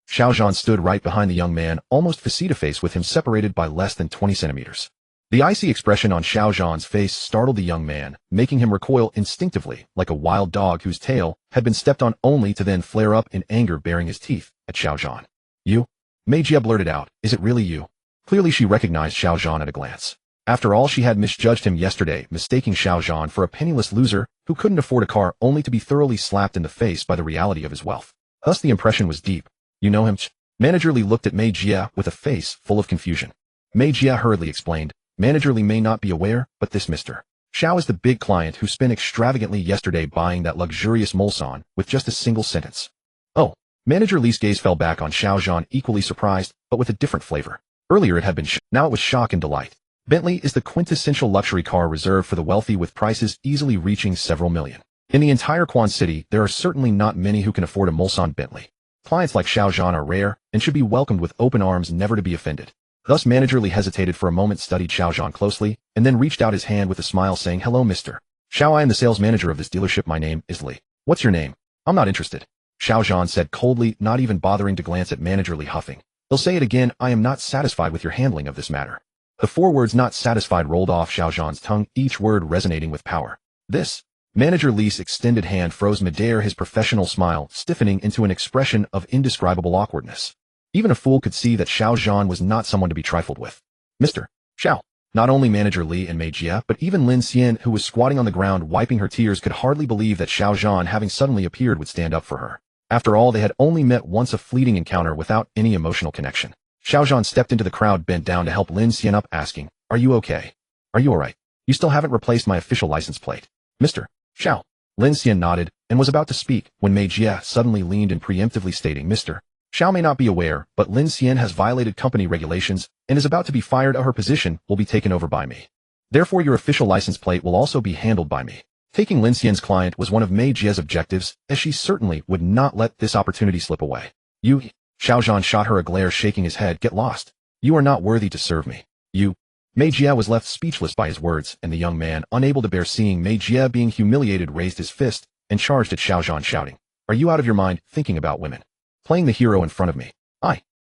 Xiao Zhan stood right behind the young man, almost face to face with him, separated by less than 20 centimeters. The icy expression on Xiao Zhan's face startled the young man, making him recoil instinctively, like a wild dog whose tail had been stepped on, only to then flare up in anger, baring his teeth at Xiao Zhan. You? Mei Jie blurted out, is it really you? Clearly she recognized Xiao Zhan at a glance. After all, she had misjudged him yesterday, mistaking Xiao Zhan for a penniless loser who couldn't afford a car, only to be thoroughly slapped in the face by the reality of his wealth. Thus the impression was deep. You know him? Manager Li looked at Mei Jie with a face full of confusion. Mei Jie hurriedly explained, Manager Li may not be aware, but this Mr. Xiao is the big client who spent extravagantly yesterday buying that luxurious Mulsanne with just a single sentence. Oh. Manager Li's gaze fell back on Xiao Zhan, equally surprised, but with a different flavor. Earlier it had been now it was shock and delight. Bentley is the quintessential luxury car reserved for the wealthy, with prices easily reaching several million. In the entire Quan City, there are certainly not many who can afford a Mulsanne Bentley. Clients like Xiao Zhan are rare and should be welcomed with open arms, never to be offended. Thus Manager Li hesitated for a moment, studied Xiao Zhan closely, and then reached out his hand with a smile, saying, Hello, Mr. Xiao, I am the sales manager of this dealership. My name is Li. What's your name? I'm not interested. Xiao Zhan said coldly, not even bothering to glance at Manager Li, huffing. They'll say it again, I am not satisfied with your handling of this matter. The 4 words not satisfied rolled off Xiao Zhan's tongue, each word resonating with power. This. Manager Li's extended hand froze midair, his professional smile stiffening into an expression of indescribable awkwardness. Even a fool could see that Xiao Zhan was not someone to be trifled with. Mr. Xiao. Not only Manager Li and Mei Jie, but even Lin Xian, who was squatting on the ground wiping her tears, could hardly believe that Xiao Zhan, having suddenly appeared, would stand up for her. After all, they had only met once, a fleeting encounter without any emotional connection. Xiao Zhan stepped into the crowd, bent down to help Lin Xian up, asking, Are you okay? Are you alright? You still haven't replaced my official license plate. Mr. Xiao. Lin Xian nodded and was about to speak when Mei Jie suddenly leaned in, preemptively stating, Mr. Xiao may not be aware, but Lin Xian has violated company regulations and is about to be fired. Her position will be taken over by me. Therefore, your official license plate will also be handled by me. Taking Lin Xian's client was one of Mei Jie's objectives, as she certainly would not let this opportunity slip away. You, Xiao Zhan shot her a glare, shaking his head, get lost. You are not worthy to serve me. You. Mei Jie was left speechless by his words, and the young man, unable to bear seeing Mei Jie being humiliated, raised his fist and charged at Xiao Zhan, shouting, Are you out of your mind, thinking about women? Playing the hero in front of me?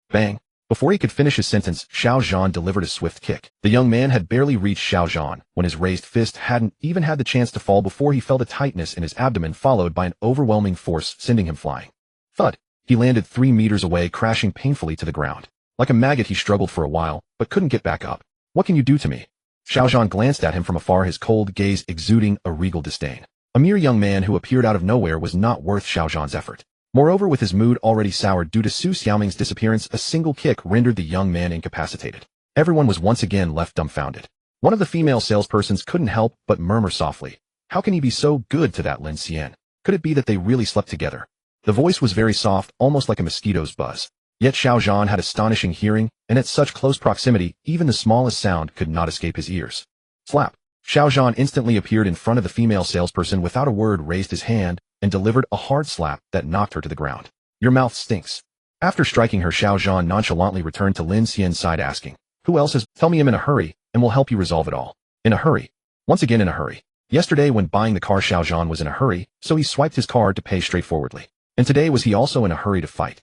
Bang. Before he could finish his sentence, Xiao Zhan delivered a swift kick. The young man had barely reached Xiao Zhan when his raised fist hadn't even had the chance to fall before he felt a tightness in his abdomen, followed by an overwhelming force, sending him flying. Thud. He landed 3 meters away, crashing painfully to the ground. Like a maggot, he struggled for a while, but couldn't get back up. What can you do to me? Xiao Zhan glanced at him from afar, his cold gaze exuding a regal disdain. A mere young man who appeared out of nowhere was not worth Xiao Zhan's effort. Moreover, with his mood already soured due to Su Xiaoming's disappearance, a single kick rendered the young man incapacitated. Everyone was once again left dumbfounded. One of the female salespersons couldn't help but murmur softly, How can he be so good to that Lin Xian? Could it be that they really slept together? The voice was very soft, almost like a mosquito's buzz. Yet Xiao Zhan had astonishing hearing, and at such close proximity, even the smallest sound could not escape his ears. Slap. Xiao Zhan instantly appeared in front of the female salesperson, without a word raised his hand and delivered a hard slap that knocked her to the ground. Your mouth stinks. After striking her, Xiao Zhan nonchalantly returned to Lin Xian's side, asking, Who else is? Tell me I'm in a hurry, and we'll help you resolve it all. In a hurry. Once again in a hurry. Yesterday when buying the car, Xiao Zhan was in a hurry, so he swiped his card to pay straightforwardly. And today was he also in a hurry to fight?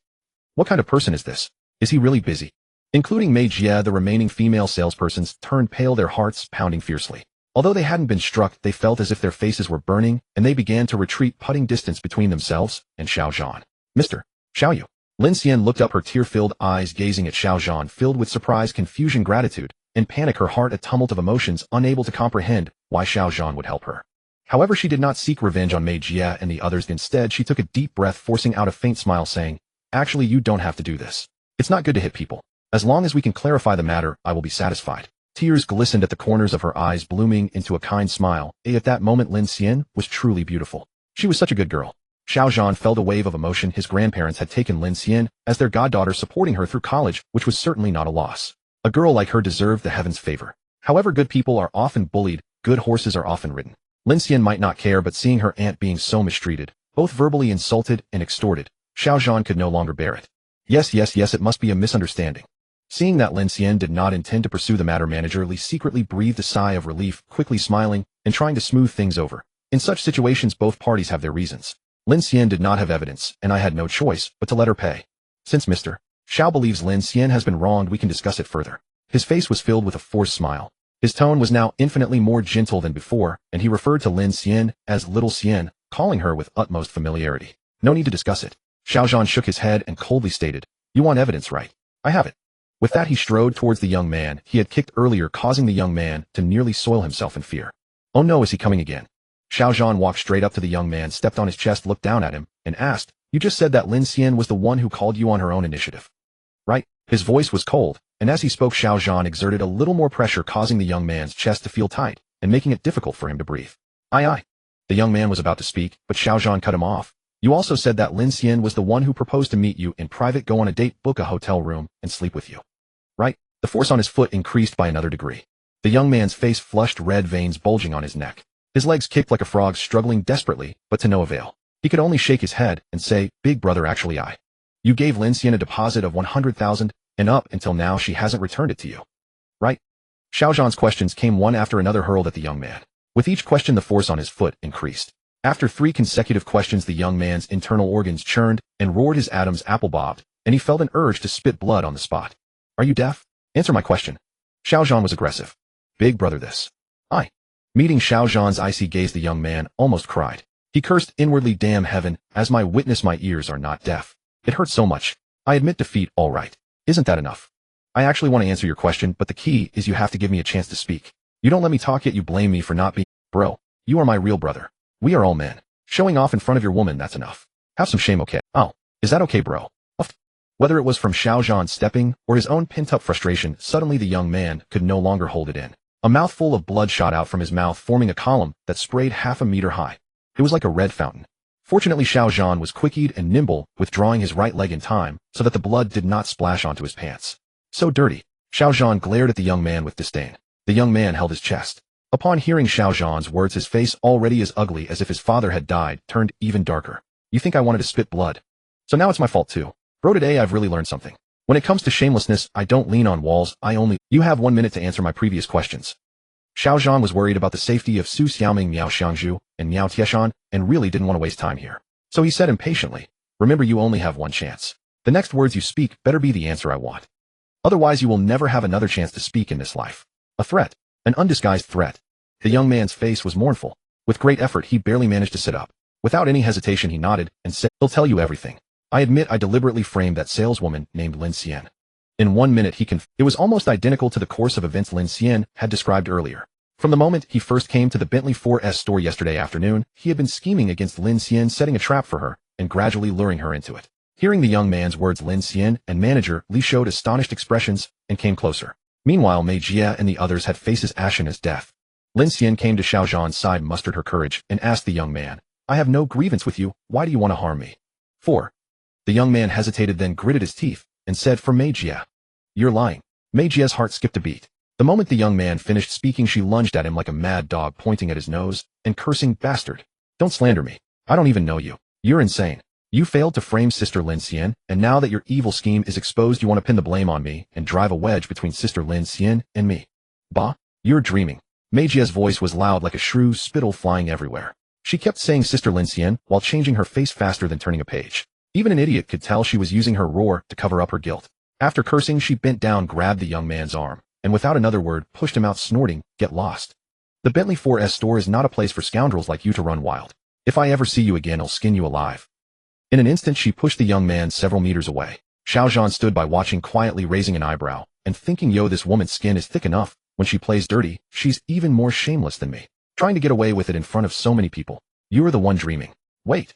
What kind of person is this? Is he really busy? Including Mei Jie, the remaining female salespersons turned pale, their hearts pounding fiercely. Although they hadn't been struck, they felt as if their faces were burning, and they began to retreat, putting distance between themselves and Xiao Zhan. Mr. Xiao Yu. Lin Xian looked up, her tear-filled eyes gazing at Xiao Zhan, filled with surprise, confusion, gratitude, and panic, her heart a tumult of emotions, unable to comprehend why Xiao Zhan would help her. However, she did not seek revenge on Mei Jie and the others. Instead, she took a deep breath, forcing out a faint smile, saying, Actually, you don't have to do this. It's not good to hit people. As long as we can clarify the matter, I will be satisfied. Tears glistened at the corners of her eyes, blooming into a kind smile. At that moment, Lin Xian was truly beautiful. She was such a good girl. Xiao Zhan felt a wave of emotion. His grandparents had taken Lin Xian as their goddaughter, supporting her through college, which was certainly not a loss. A girl like her deserved the heavens' favor. However, good people are often bullied, good horses are often ridden. Lin Xian might not care, but seeing her aunt being so mistreated, both verbally insulted and extorted, Xiao Zhan could no longer bear it. Yes, it must be a misunderstanding. Seeing that Lin Xian did not intend to pursue the matter, Manager Li secretly breathed a sigh of relief, quickly smiling and trying to smooth things over. In such situations, both parties have their reasons. Lin Xian did not have evidence, and I had no choice but to let her pay. Since Mr. Xiao believes Lin Xian has been wronged, we can discuss it further. His face was filled with a forced smile. His tone was now infinitely more gentle than before, and he referred to Lin Xian as Little Xian, calling her with utmost familiarity. No need to discuss it. Xiao Zhan shook his head and coldly stated, "You want evidence, right? I have it." With that he strode towards the young man he had kicked earlier, causing the young man to nearly soil himself in fear. "Oh no, is he coming again?" Xiao Zhan walked straight up to the young man, stepped on his chest, looked down at him, and asked, "You just said that Lin Xian was the one who called you on her own initiative, right?" His voice was cold, and as he spoke Xiao Zhan exerted a little more pressure, causing the young man's chest to feel tight, and making it difficult for him to breathe. Aye. The young man was about to speak, but Xiao Zhan cut him off. "You also said that Lin Xian was the one who proposed to meet you in private, go on a date, book a hotel room, and sleep with you, right?" The force on his foot increased by another degree. The young man's face flushed, red veins bulging on his neck. His legs kicked like a frog, struggling desperately, but to no avail. He could only shake his head and say, "Big brother, actually you gave Lin Xian a deposit of 100,000, and up until now she hasn't returned it to you, right?" Xiao Zhan's questions came one after another hurled at the young man. With each question the force on his foot increased. After 3 consecutive questions the young man's internal organs churned and roared, his atoms apple bobbed, and he felt an urge to spit blood on the spot. "Are you deaf? Answer my question." Xiao Zhan was aggressive. "Big brother, this." "I." Meeting Xiao Zhan's icy gaze the young man almost cried. He cursed inwardly, "Damn heaven, as my witness my ears are not deaf. It hurts so much. I admit defeat, all right. Isn't that enough? I actually want to answer your question, but the key is you have to give me a chance to speak. You don't let me talk yet you blame me for not being— Bro, you are my real brother. We are all men. Showing off in front of your woman, that's enough. Have some shame, okay?" "Oh, is that okay, bro?" Whether it was from Xiao Zhan stepping or his own pent-up frustration, suddenly the young man could no longer hold it in. A mouthful of blood shot out from his mouth, forming a column that sprayed half a meter high. It was like a red fountain. Fortunately Xiao Zhan was quick-eyed and nimble, withdrawing his right leg in time so that the blood did not splash onto his pants. "So dirty." Xiao Zhan glared at the young man with disdain. The young man held his chest. Upon hearing Xiao Zhan's words, his face, already as ugly as if his father had died, turned even darker. "You think I wanted to spit blood? So now it's my fault too. Bro, today I've really learned something. When it comes to shamelessness, I don't lean on walls, You have 1 minute to answer my previous questions." Xiao Zhan was worried about the safety of Su Xiaoming, Miao Xiangzhu, and Miao Tieshan, and really didn't want to waste time here. So he said impatiently, "Remember, you only have one chance. The next words you speak better be the answer I want. Otherwise you will never have another chance to speak in this life." A threat. An undisguised threat. The young man's face was mournful. With great effort he barely managed to sit up. Without any hesitation he nodded and said, "He'll tell you everything. I admit I deliberately framed that saleswoman named Lin Xian." In 1 minute it was almost identical to the course of events Lin Xian had described earlier. From the moment he first came to the Bentley 4S store yesterday afternoon, he had been scheming against Lin Xian, setting a trap for her, and gradually luring her into it. Hearing the young man's words, Lin Xian and manager Li showed astonished expressions and came closer. Meanwhile, Mei Jie and the others had faces ashen as death. Lin Xian came to Xiao Zhan's side, mustered her courage, and asked the young man, "I have no grievance with you, why do you want to harm me?" 4. The young man hesitated, then gritted his teeth, and said, "For Mei Jie." "You're lying." Mei Jie's heart skipped a beat. The moment the young man finished speaking, she lunged at him like a mad dog, pointing at his nose, and cursing, "Bastard! Don't slander me. I don't even know you. You're insane. You failed to frame Sister Lin Xian, and now that your evil scheme is exposed you want to pin the blame on me and drive a wedge between Sister Lin Xian and me. Bah, you're dreaming." Mei Jie's voice was loud like a shrew, spittle flying everywhere. She kept saying Sister Lin Xian while changing her face faster than turning a page. Even an idiot could tell she was using her roar to cover up her guilt. After cursing, she bent down, grabbed the young man's arm, and without another word pushed him out, snorting, "Get lost. The Bentley 4S store is not a place for scoundrels like you to run wild. If I ever see you again I'll skin you alive." In an instant she pushed the young man several meters away. Xiao Zhan stood by watching, quietly raising an eyebrow, and thinking, yo, this woman's skin is thick enough. When she plays dirty, she's even more shameless than me. Trying to get away with it in front of so many people. You are the one dreaming. Wait.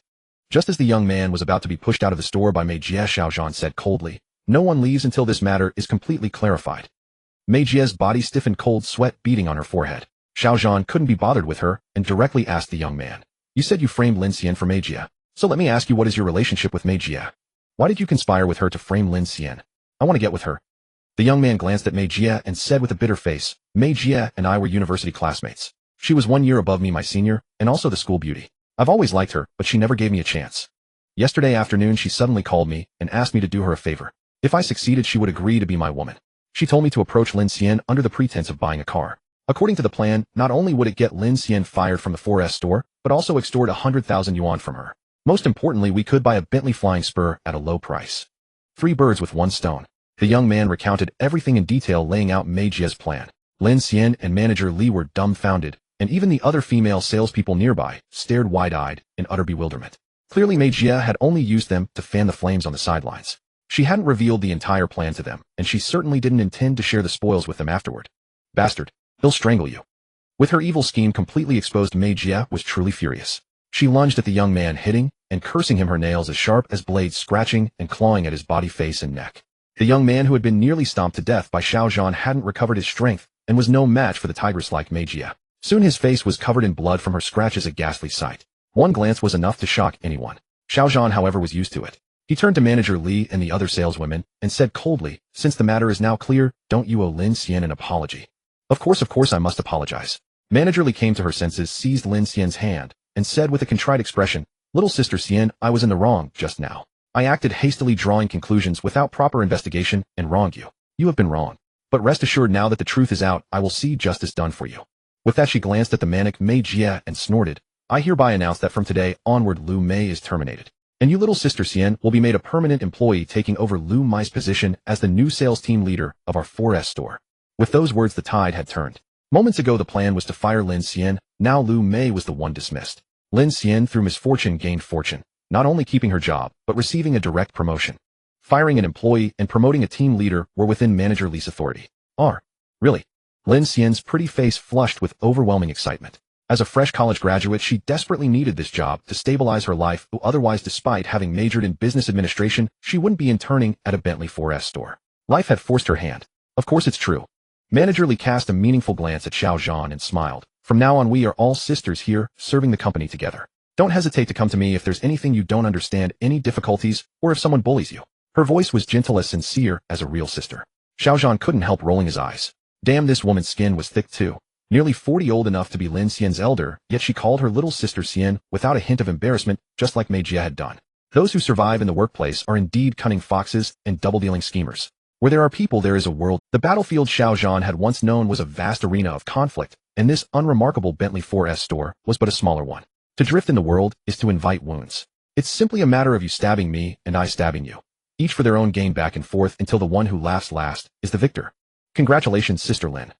Just as the young man was about to be pushed out of the store by Mei Jie, Xiao Zhan said coldly, "No one leaves until this matter is completely clarified." Mei Jie's body stiffened, cold sweat beating on her forehead. Xiao Zhan couldn't be bothered with her and directly asked the young man, "You said you framed Lin Xian for Mei Jie. So let me ask you, what is your relationship with Mei Jie? Why did you conspire with her to frame Lin Xian? I want to get with her." The young man glanced at Mei Jie and said with a bitter face, "Mei Jie and I were university classmates. She was 1 year above me, my senior, and also the school beauty. I've always liked her, but she never gave me a chance. Yesterday afternoon she suddenly called me and asked me to do her a favor. If I succeeded she would agree to be my woman. She told me to approach Lin Xian under the pretense of buying a car. According to the plan, not only would it get Lin Xian fired from the 4S store, but also extort 100,000 yuan from her. Most importantly, we could buy a Bentley flying spur at a low price. 3 birds with 1 stone. The young man recounted everything in detail, laying out Mei Jie's plan. Lin Xian and manager Li were dumbfounded, and even the other female salespeople nearby stared wide-eyed in utter bewilderment. Clearly Mei Jie had only used them to fan the flames on the sidelines. She hadn't revealed the entire plan to them, and she certainly didn't intend to share the spoils with them afterward. Bastard, he'll strangle you. With her evil scheme completely exposed, Mei Jie was truly furious. She lunged at the young man, hitting and cursing him, her nails as sharp as blades scratching and clawing at his body, face, and neck. The young man, who had been nearly stomped to death by Xiao Zhan, hadn't recovered his strength and was no match for the tigress-like Mei Jie. Soon his face was covered in blood from her scratches, a ghastly sight. One glance was enough to shock anyone. Xiao Zhan, however, was used to it. He turned to manager Li and the other saleswomen and said coldly, "Since the matter is now clear, don't you owe Lin Xian an apology?" Of course I must apologize." Manager Li came to her senses, seized Lin Xian's hand, and said with a contrite expression, "Little sister Xian, I was in the wrong just now. I acted hastily, drawing conclusions without proper investigation, and wronged you. You have been wrong. But rest assured, now that the truth is out, I will see justice done for you." With that, she glanced at the manic Mei Jie and snorted, "I hereby announce that from today onward, Lu Mei is terminated. And you, little sister Xian, will be made a permanent employee, taking over Lu Mei's position as the new sales team leader of our 4S store." With those words, the tide had turned. Moments ago, the plan was to fire Lin Xian. Now Lu Mei was the one dismissed. Lin Xian, through misfortune, gained fortune, not only keeping her job, but receiving a direct promotion. Firing an employee and promoting a team leader were within manager Li's authority. Really? Lin Xian's pretty face flushed with overwhelming excitement. As a fresh college graduate, she desperately needed this job to stabilize her life, otherwise, despite having majored in business administration, she wouldn't be interning at a Bentley 4S store. Life had forced her hand. Of course it's true. Manager Li cast a meaningful glance at Xiao Zhan and smiled. "From now on, we are all sisters here, serving the company together. Don't hesitate to come to me if there's anything you don't understand, any difficulties, or if someone bullies you." Her voice was gentle, as sincere as a real sister. Xiao Zhan couldn't help rolling his eyes. Damn, this woman's skin was thick too. Nearly 40, old enough to be Lin Xian's elder, yet she called her little sister Xian without a hint of embarrassment, just like Mei Jie had done. Those who survive in the workplace are indeed cunning foxes and double-dealing schemers. Where there are people, there is a world. The battlefield Xiao Zhan had once known was a vast arena of conflict, and this unremarkable Bentley 4S store was but a smaller one. To drift in the world is to invite wounds. It's simply a matter of you stabbing me and I stabbing you, each for their own gain, back and forth until the one who laughs last is the victor. Congratulations, Sister Lin.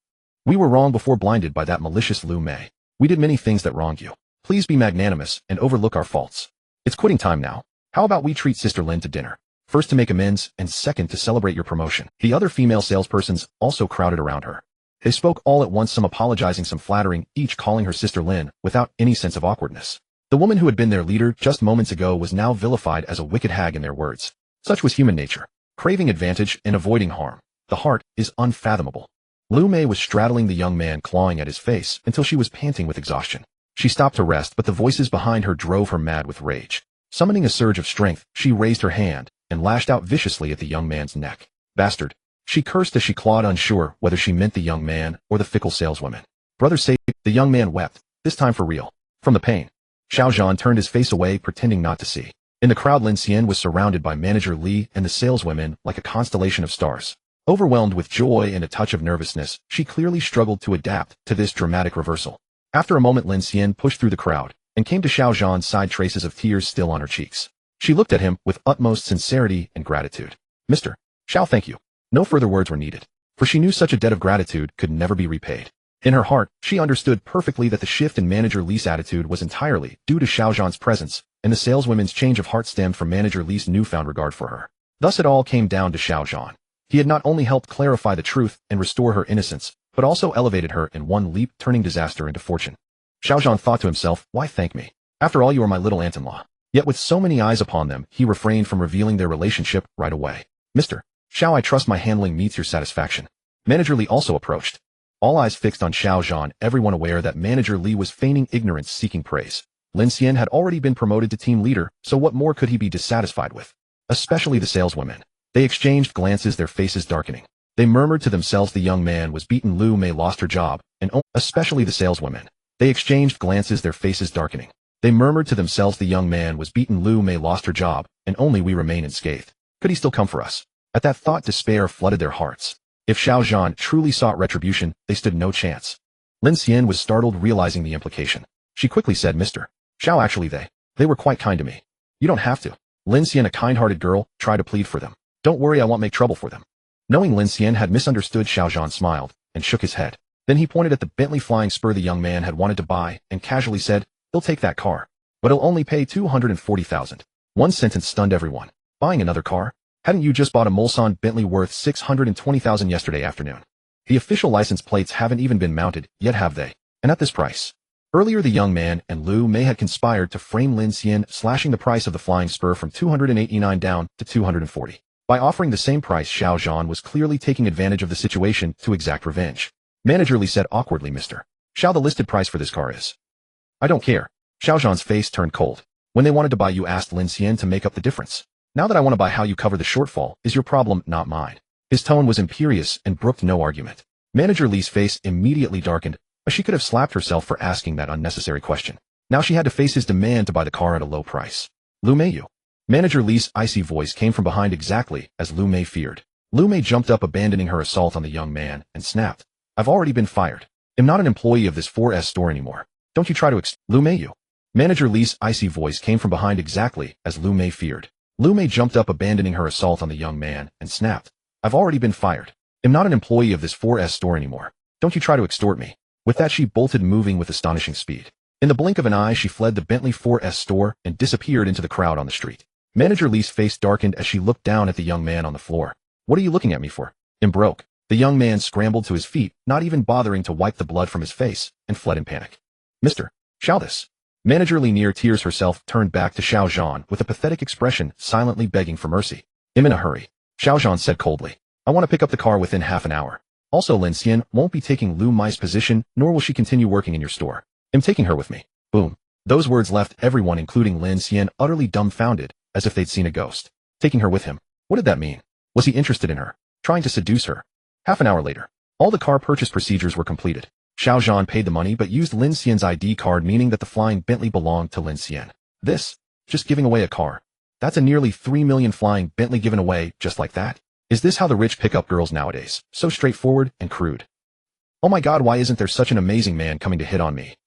We were wrong before, blinded by that malicious Lu Mei. We did many things that wronged you. Please be magnanimous and overlook our faults. It's quitting time now. How about we treat Sister Lin to dinner? First to make amends, and second to celebrate your promotion." The other female salespersons also crowded around her. They spoke all at once, some apologizing, some flattering, each calling her Sister Lin without any sense of awkwardness. The woman who had been their leader just moments ago was now vilified as a wicked hag in their words. Such was human nature, craving advantage and avoiding harm. The heart is unfathomable. Lu Mei was straddling the young man, clawing at his face until she was panting with exhaustion. She stopped to rest, but the voices behind her drove her mad with rage. Summoning a surge of strength, she raised her hand and lashed out viciously at the young man's neck. "Bastard!" she cursed as she clawed, unsure whether she meant the young man or the fickle saleswoman. "Brother, save!" The young man wept, this time for real, from the pain. Xiao Zhan turned his face away, pretending not to see. In the crowd, Lin Xian was surrounded by manager Li and the saleswomen like a constellation of stars. Overwhelmed with joy and a touch of nervousness, she clearly struggled to adapt to this dramatic reversal. After a moment, Lin Xian pushed through the crowd and came to Xiao Zhan's side, traces of tears still on her cheeks. She looked at him with utmost sincerity and gratitude. "Mr. Xiao, thank you." No further words were needed, for she knew such a debt of gratitude could never be repaid. In her heart, she understood perfectly that the shift in manager Li's attitude was entirely due to Xiao Zhan's presence, and the saleswomen's change of heart stemmed from manager Li's newfound regard for her. Thus it all came down to Xiao Zhan. He had not only helped clarify the truth and restore her innocence, but also elevated her in one leap, turning disaster into fortune. Xiao Zhan thought to himself, "Why thank me? After all, you are my little aunt-in-law." Yet with so many eyes upon them, he refrained from revealing their relationship right away. "Mr. Xiao, I trust my handling meets your satisfaction." Manager Li also approached. All eyes fixed on Xiao Zhan, everyone aware that manager Li was feigning ignorance, seeking praise. Lin Xian had already been promoted to team leader, so what more could he be dissatisfied with? Especially the saleswomen. They exchanged glances, their faces darkening. They murmured to themselves, the young man was beaten, Lu Mei lost her job, and especially the saleswomen. They exchanged glances, their faces darkening. They murmured to themselves, the young man was beaten, Lu Mei lost her job, and only we remain unscathed. Could he still come for us? At that thought, despair flooded their hearts. If Xiao Zhan truly sought retribution, they stood no chance. Lin Xian was startled, realizing the implication. She quickly said, "Mr. Xiao, actually they were quite kind to me. You don't have to." Lin Xian, a kind-hearted girl, tried to plead for them. "Don't worry, I won't make trouble for them." Knowing Lin Xian had misunderstood, Xiao Zhan smiled and shook his head. Then he pointed at the Bentley flying spur the young man had wanted to buy and casually said, "He'll take that car, but he'll only pay $240,000. One sentence stunned everyone. Buying another car? Hadn't you just bought a Mulsanne Bentley worth $620,000 yesterday afternoon? The official license plates haven't even been mounted, yet have they? And at this price?" Earlier the young man and Lu Mei had conspired to frame Lin Xian, slashing the price of the flying spur from $289 down to $240. By offering the same price, Xiao Zhan was clearly taking advantage of the situation to exact revenge. Manager Li said awkwardly, "Mr. Xiao, the listed price for this car is." "I don't care." Xiao Zhan's face turned cold. "When they wanted to buy you asked Lin Xian to make up the difference. Now that I want to buy, how you cover the shortfall is your problem, not mine." His tone was imperious and brooked no argument. Manager Li's face immediately darkened, but she could have slapped herself for asking that unnecessary question. Now she had to face his demand to buy the car at a low price. "Lu Mei, you." Manager Li's icy voice came from behind exactly as Lu Mei feared. Lu Mei jumped up, abandoning her assault on the young man, and snapped, "I've already been fired. I'm not an employee of this 4S store anymore. Don't you try to Lu Mei, you." Manager Li's icy voice came from behind exactly as Lu Mei feared. Lu Mei jumped up, abandoning her assault on the young man, and snapped, "I've already been fired. I'm not an employee of this 4S store anymore. Don't you try to extort me." With that, she bolted, moving with astonishing speed. In the blink of an eye, she fled the Bentley 4S store and disappeared into the crowd on the street. Manager Li's face darkened as she looked down at the young man on the floor. "What are you looking at me for?" "I'm broke." The young man scrambled to his feet, not even bothering to wipe the blood from his face, and fled in panic. "Mr. Xiao, this." Manager Li, near tears herself, turned back to Xiao Zhan with a pathetic expression, silently begging for mercy. "I'm in a hurry," Xiao Zhan said coldly. "I want to pick up the car within half an hour. Also, Lin Xian won't be taking Lu Mei's position, nor will she continue working in your store. I'm taking her with me." Boom. Those words left everyone, including Lin Xian, utterly dumbfounded, as if they'd seen a ghost. Taking her with him? What did that mean? Was he interested in her? Trying to seduce her? Half an hour later, all the car purchase procedures were completed. Xiao Zhan paid the money but used Lin Xian's ID card, meaning that the flying Bentley belonged to Lin Xian. This? Just giving away a car? That's a nearly 3 million flying Bentley given away just like that? Is this how the rich pick up girls nowadays? So straightforward and crude. "Oh my God, why isn't there such an amazing man coming to hit on me?"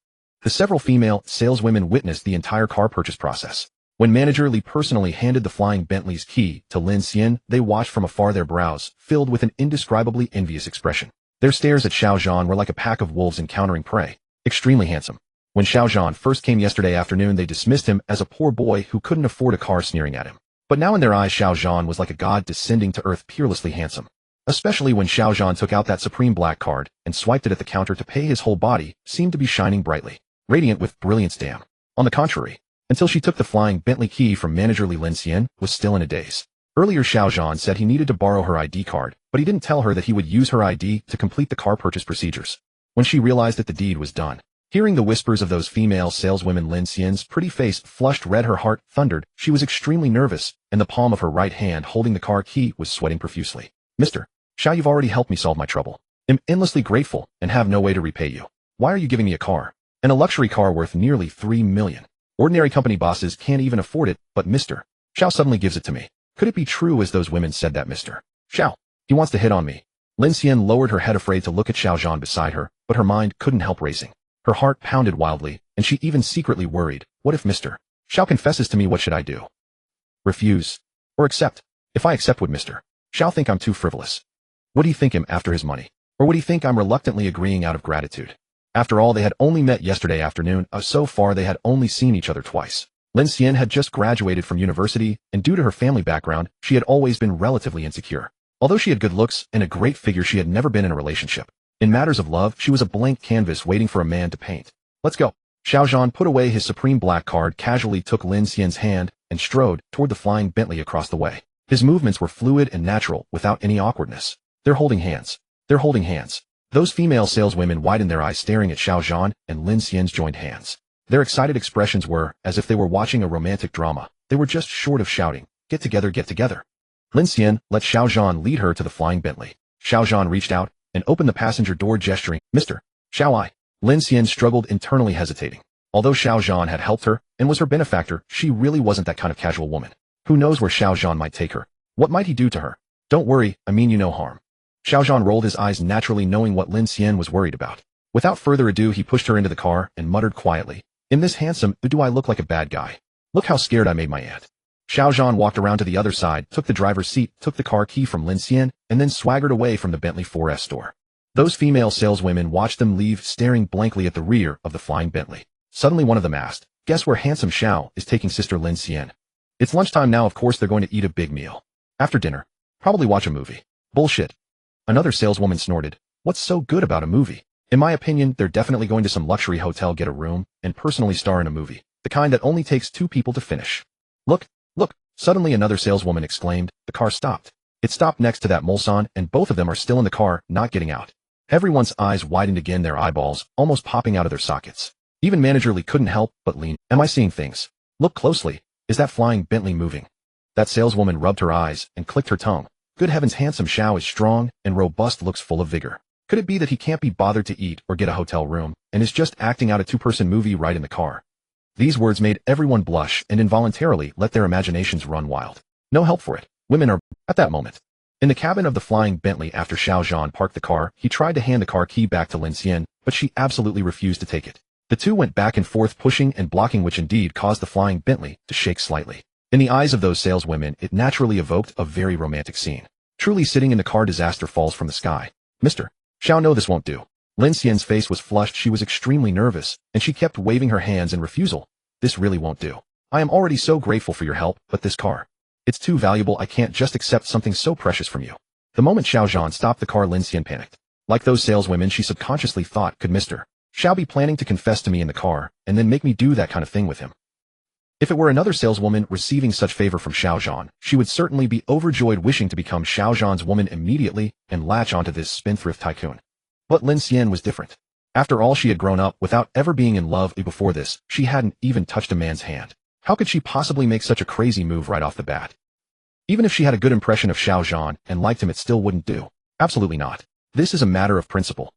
The several female saleswomen witnessed the entire car purchase process. When Manager Li personally handed the flying Bentley's key to Lin Xian, they watched from afar, their brows filled with an indescribably envious expression. Their stares at Xiao Zhan were like a pack of wolves encountering prey. Extremely handsome. When Xiao Zhan first came yesterday afternoon, they dismissed him as a poor boy who couldn't afford a car, sneering at him. But now in their eyes, Xiao Zhan was like a god descending to earth, peerlessly handsome. Especially when Xiao Zhan took out that supreme black card and swiped it at the counter to pay, his whole body seemed to be shining brightly, radiant with brilliance. Damn. On the contrary, until she took the flying Bentley key from Manager Li, Lin Xian was still in a daze. Earlier, Xiao Zhan said he needed to borrow her ID card, but he didn't tell her that he would use her ID to complete the car purchase procedures. When she realized that the deed was done, hearing the whispers of those female saleswomen, Lin Xian's pretty face flushed red, her heart thundered. She was extremely nervous, and the palm of her right hand holding the car key was sweating profusely. "Mr. Xiao, you've already helped me solve my trouble. I'm endlessly grateful and have no way to repay you. Why are you giving me a car? And a luxury car worth nearly 3 million. Ordinary company bosses can't even afford it, but Mr. Xiao suddenly gives it to me. Could it be true as those women said that Mr. Xiao, he wants to hit on me?" Lin Xian lowered her head, afraid to look at Xiao Zhan beside her, but her mind couldn't help racing. Her heart pounded wildly, and she even secretly worried, what if Mr. Xiao confesses to me? What should I do? Refuse? Or accept? If I accept, would Mr. Xiao think I'm too frivolous? Would he think I'm after his money? Or would he think I'm reluctantly agreeing out of gratitude? After all, they had only met yesterday afternoon, so far they had only seen each other twice. Lin Xian had just graduated from university, and due to her family background, she had always been relatively insecure. Although she had good looks and a great figure, she had never been in a relationship. In matters of love, she was a blank canvas waiting for a man to paint. "Let's go." Xiao Zhan put away his supreme black card, casually took Lin Xian's hand, and strode toward the flying Bentley across the way. His movements were fluid and natural, without any awkwardness. They're holding hands. They're holding hands. Those female saleswomen widened their eyes, staring at Xiao Zhan, and Lin Xian's joined hands. Their excited expressions were as if they were watching a romantic drama. They were just short of shouting, "Get together, get together." Lin Xian let Xiao Zhan lead her to the flying Bentley. Xiao Zhan reached out and opened the passenger door, gesturing, "Mr. Xiao." Lin Xian struggled, internally hesitating. Although Xiao Zhan had helped her and was her benefactor, she really wasn't that kind of casual woman. Who knows where Xiao Zhan might take her? What might he do to her? "Don't worry, I mean you no harm." Xiao Zhan rolled his eyes naturally, knowing what Lin Xian was worried about. Without further ado, he pushed her into the car and muttered quietly, "In this handsome, do I look like a bad guy? Look how scared I made my aunt." Xiao Zhan walked around to the other side, took the driver's seat, took the car key from Lin Xian, and then swaggered away from the Bentley 4S store. Those female saleswomen watched them leave, staring blankly at the rear of the flying Bentley. Suddenly one of them asked, "Guess where handsome Xiao is taking Sister Lin Xian?" "It's lunchtime now, of course they're going to eat a big meal. After dinner, probably watch a movie." "Bullshit." Another saleswoman snorted. "What's so good about a movie? In my opinion, they're definitely going to some luxury hotel, get a room, and personally star in a movie. The kind that only takes 2 people to finish." Look! Look! Suddenly another saleswoman exclaimed. The car stopped. It stopped next to that Mulsanne, and both of them are still in the car, not getting out. Everyone's eyes widened again, their eyeballs almost popping out of their sockets. Even Manager Lee couldn't help but lean. "Am I seeing things? Look closely. Is that flying Bentley moving?" That saleswoman rubbed her eyes and clicked her tongue. "Good heavens, handsome Xiao is strong and robust, looks full of vigor. Could it be that he can't be bothered to eat or get a hotel room, and is just acting out a 2-person movie right in the car?" These words made everyone blush and involuntarily let their imaginations run wild. No help for it. Women are at that moment. In the cabin of the flying Bentley, after Xiao Zhan parked the car, he tried to hand the car key back to Lin Xian, but she absolutely refused to take it. The two went back and forth, pushing and blocking, which indeed caused the flying Bentley to shake slightly. In the eyes of those saleswomen, it naturally evoked a very romantic scene. Truly, sitting in the car, disaster falls from the sky. "Mr. Xiao, no, this won't do." Lin Xian's face was flushed, she was extremely nervous, and she kept waving her hands in refusal. "This really won't do. I am already so grateful for your help, but this car, it's too valuable, I can't just accept something so precious from you." The moment Xiao Zhan stopped the car, Lin Xian panicked. Like those saleswomen, she subconsciously thought, could Mr. Xiao be planning to confess to me in the car, and then make me do that kind of thing with him? If it were another saleswoman receiving such favor from Xiao Zhan, she would certainly be overjoyed, wishing to become Xiao Zhan's woman immediately and latch onto this spendthrift tycoon. But Lin Xian was different. After all, she had grown up without ever being in love. Before this, she hadn't even touched a man's hand. How could she possibly make such a crazy move right off the bat? Even if she had a good impression of Xiao Zhan and liked him, it still wouldn't do. Absolutely not. This is a matter of principle.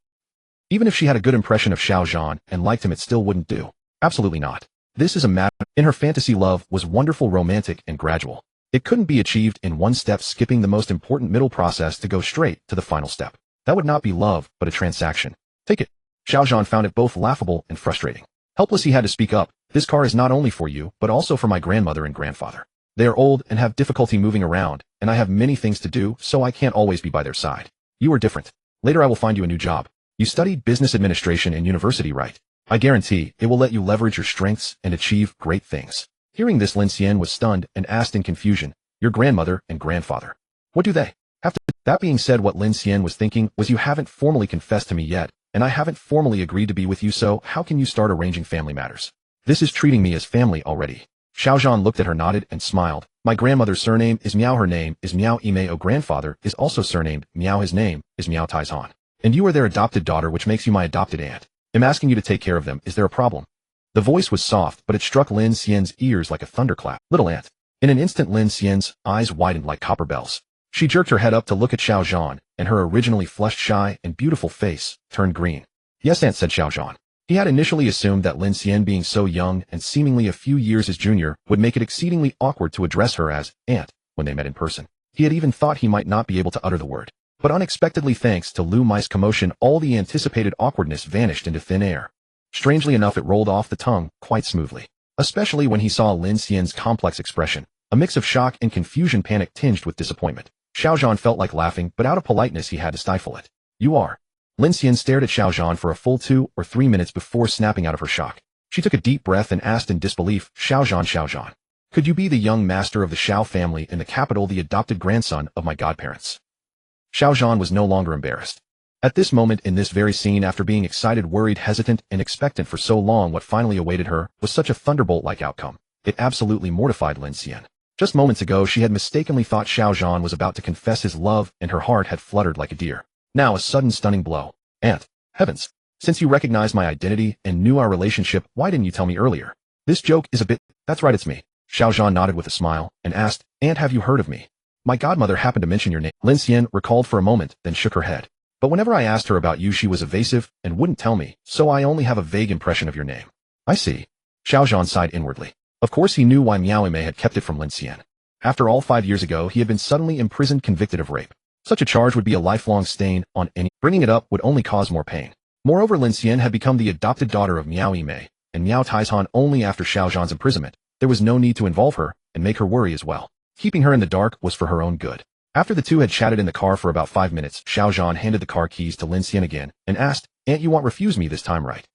Even if she had a good impression of Xiao Zhan and liked him, it still wouldn't do. Absolutely not. This is a matter. In her fantasy, love was wonderful, romantic, and gradual. It couldn't be achieved in one step, skipping the most important middle process to go straight to the final step. That would not be love, but a transaction. Take it. Xiao Zhan found it both laughable and frustrating. Helpless, he had to speak up. "This car is not only for you, but also for my grandmother and grandfather. They are old and have difficulty moving around, and I have many things to do, so I can't always be by their side. You are different. Later I will find you a new job. You studied business administration in university, right? I guarantee it will let you leverage your strengths and achieve great things." Hearing this, Lin Xian was stunned and asked in confusion, "Your grandmother and grandfather? What do they have to do?" That being said, what Lin Xian was thinking was, "You haven't formally confessed to me yet, and I haven't formally agreed to be with you, so how can you start arranging family matters? This is treating me as family already." Xiao Zhan looked at her, nodded, and smiled. "My grandmother's surname is Miao. Her name is Miao Yimei. O grandfather is also surnamed Miao. His name is Miao Taizhan. And you are their adopted daughter, which makes you my adopted aunt. I'm asking you to take care of them. Is there a problem?" The voice was soft, but it struck Lin Xian's ears like a thunderclap. "Little aunt." In an instant, Lin Xian's eyes widened like copper bells. She jerked her head up to look at Xiao Zhan, and her originally flushed, shy, and beautiful face turned green. "Yes, aunt," said Xiao Zhan. He had initially assumed that Lin Xian, being so young and seemingly a few years his junior, would make it exceedingly awkward to address her as aunt when they met in person. He had even thought he might not be able to utter the word. But unexpectedly, thanks to Lu Mai's commotion, all the anticipated awkwardness vanished into thin air. Strangely enough, it rolled off the tongue quite smoothly. Especially when he saw Lin Xian's complex expression, a mix of shock and confusion, panic tinged with disappointment. Xiao Zhan felt like laughing, but out of politeness he had to stifle it. "You are." Lin Xian stared at Xiao Zhan for a full 2 or 3 minutes before snapping out of her shock. She took a deep breath and asked in disbelief, Xiao Zhan, could you be the young master of the Xiao family in the capital, the adopted grandson of my godparents?" Xiao Zhan was no longer embarrassed. At this moment in this very scene, after being excited, worried, hesitant, and expectant for so long, what finally awaited her was such a thunderbolt-like outcome. It absolutely mortified Lin Xian. Just moments ago, she had mistakenly thought Xiao Zhan was about to confess his love, and her heart had fluttered like a deer. Now a sudden stunning blow. "Aunt, heavens, since you recognized my identity and knew our relationship, why didn't you tell me earlier? This joke is a bit—" "That's right, it's me." Xiao Zhan nodded with a smile, and asked, "Aunt, have you heard of me? My godmother happened to mention your name." Lin Xian recalled for a moment, then shook her head. "But whenever I asked her about you, she was evasive and wouldn't tell me, so I only have a vague impression of your name." "I see." Xiao Zhan sighed inwardly. Of course he knew why Miao Yimei had kept it from Lin Xian. After all, 5 years ago, he had been suddenly imprisoned, convicted of rape. Such a charge would be a lifelong stain on any. Bringing it up would only cause more pain. Moreover, Lin Xian had become the adopted daughter of Miao Yimei and Miao Taizhan only after Xiao Zhan's imprisonment. There was no need to involve her and make her worry as well. Keeping her in the dark was for her own good. After the two had chatted in the car for about 5 minutes, Xiao Zhan handed the car keys to Lin Xian again and asked, "Aunt, you won't refuse me this time, right?"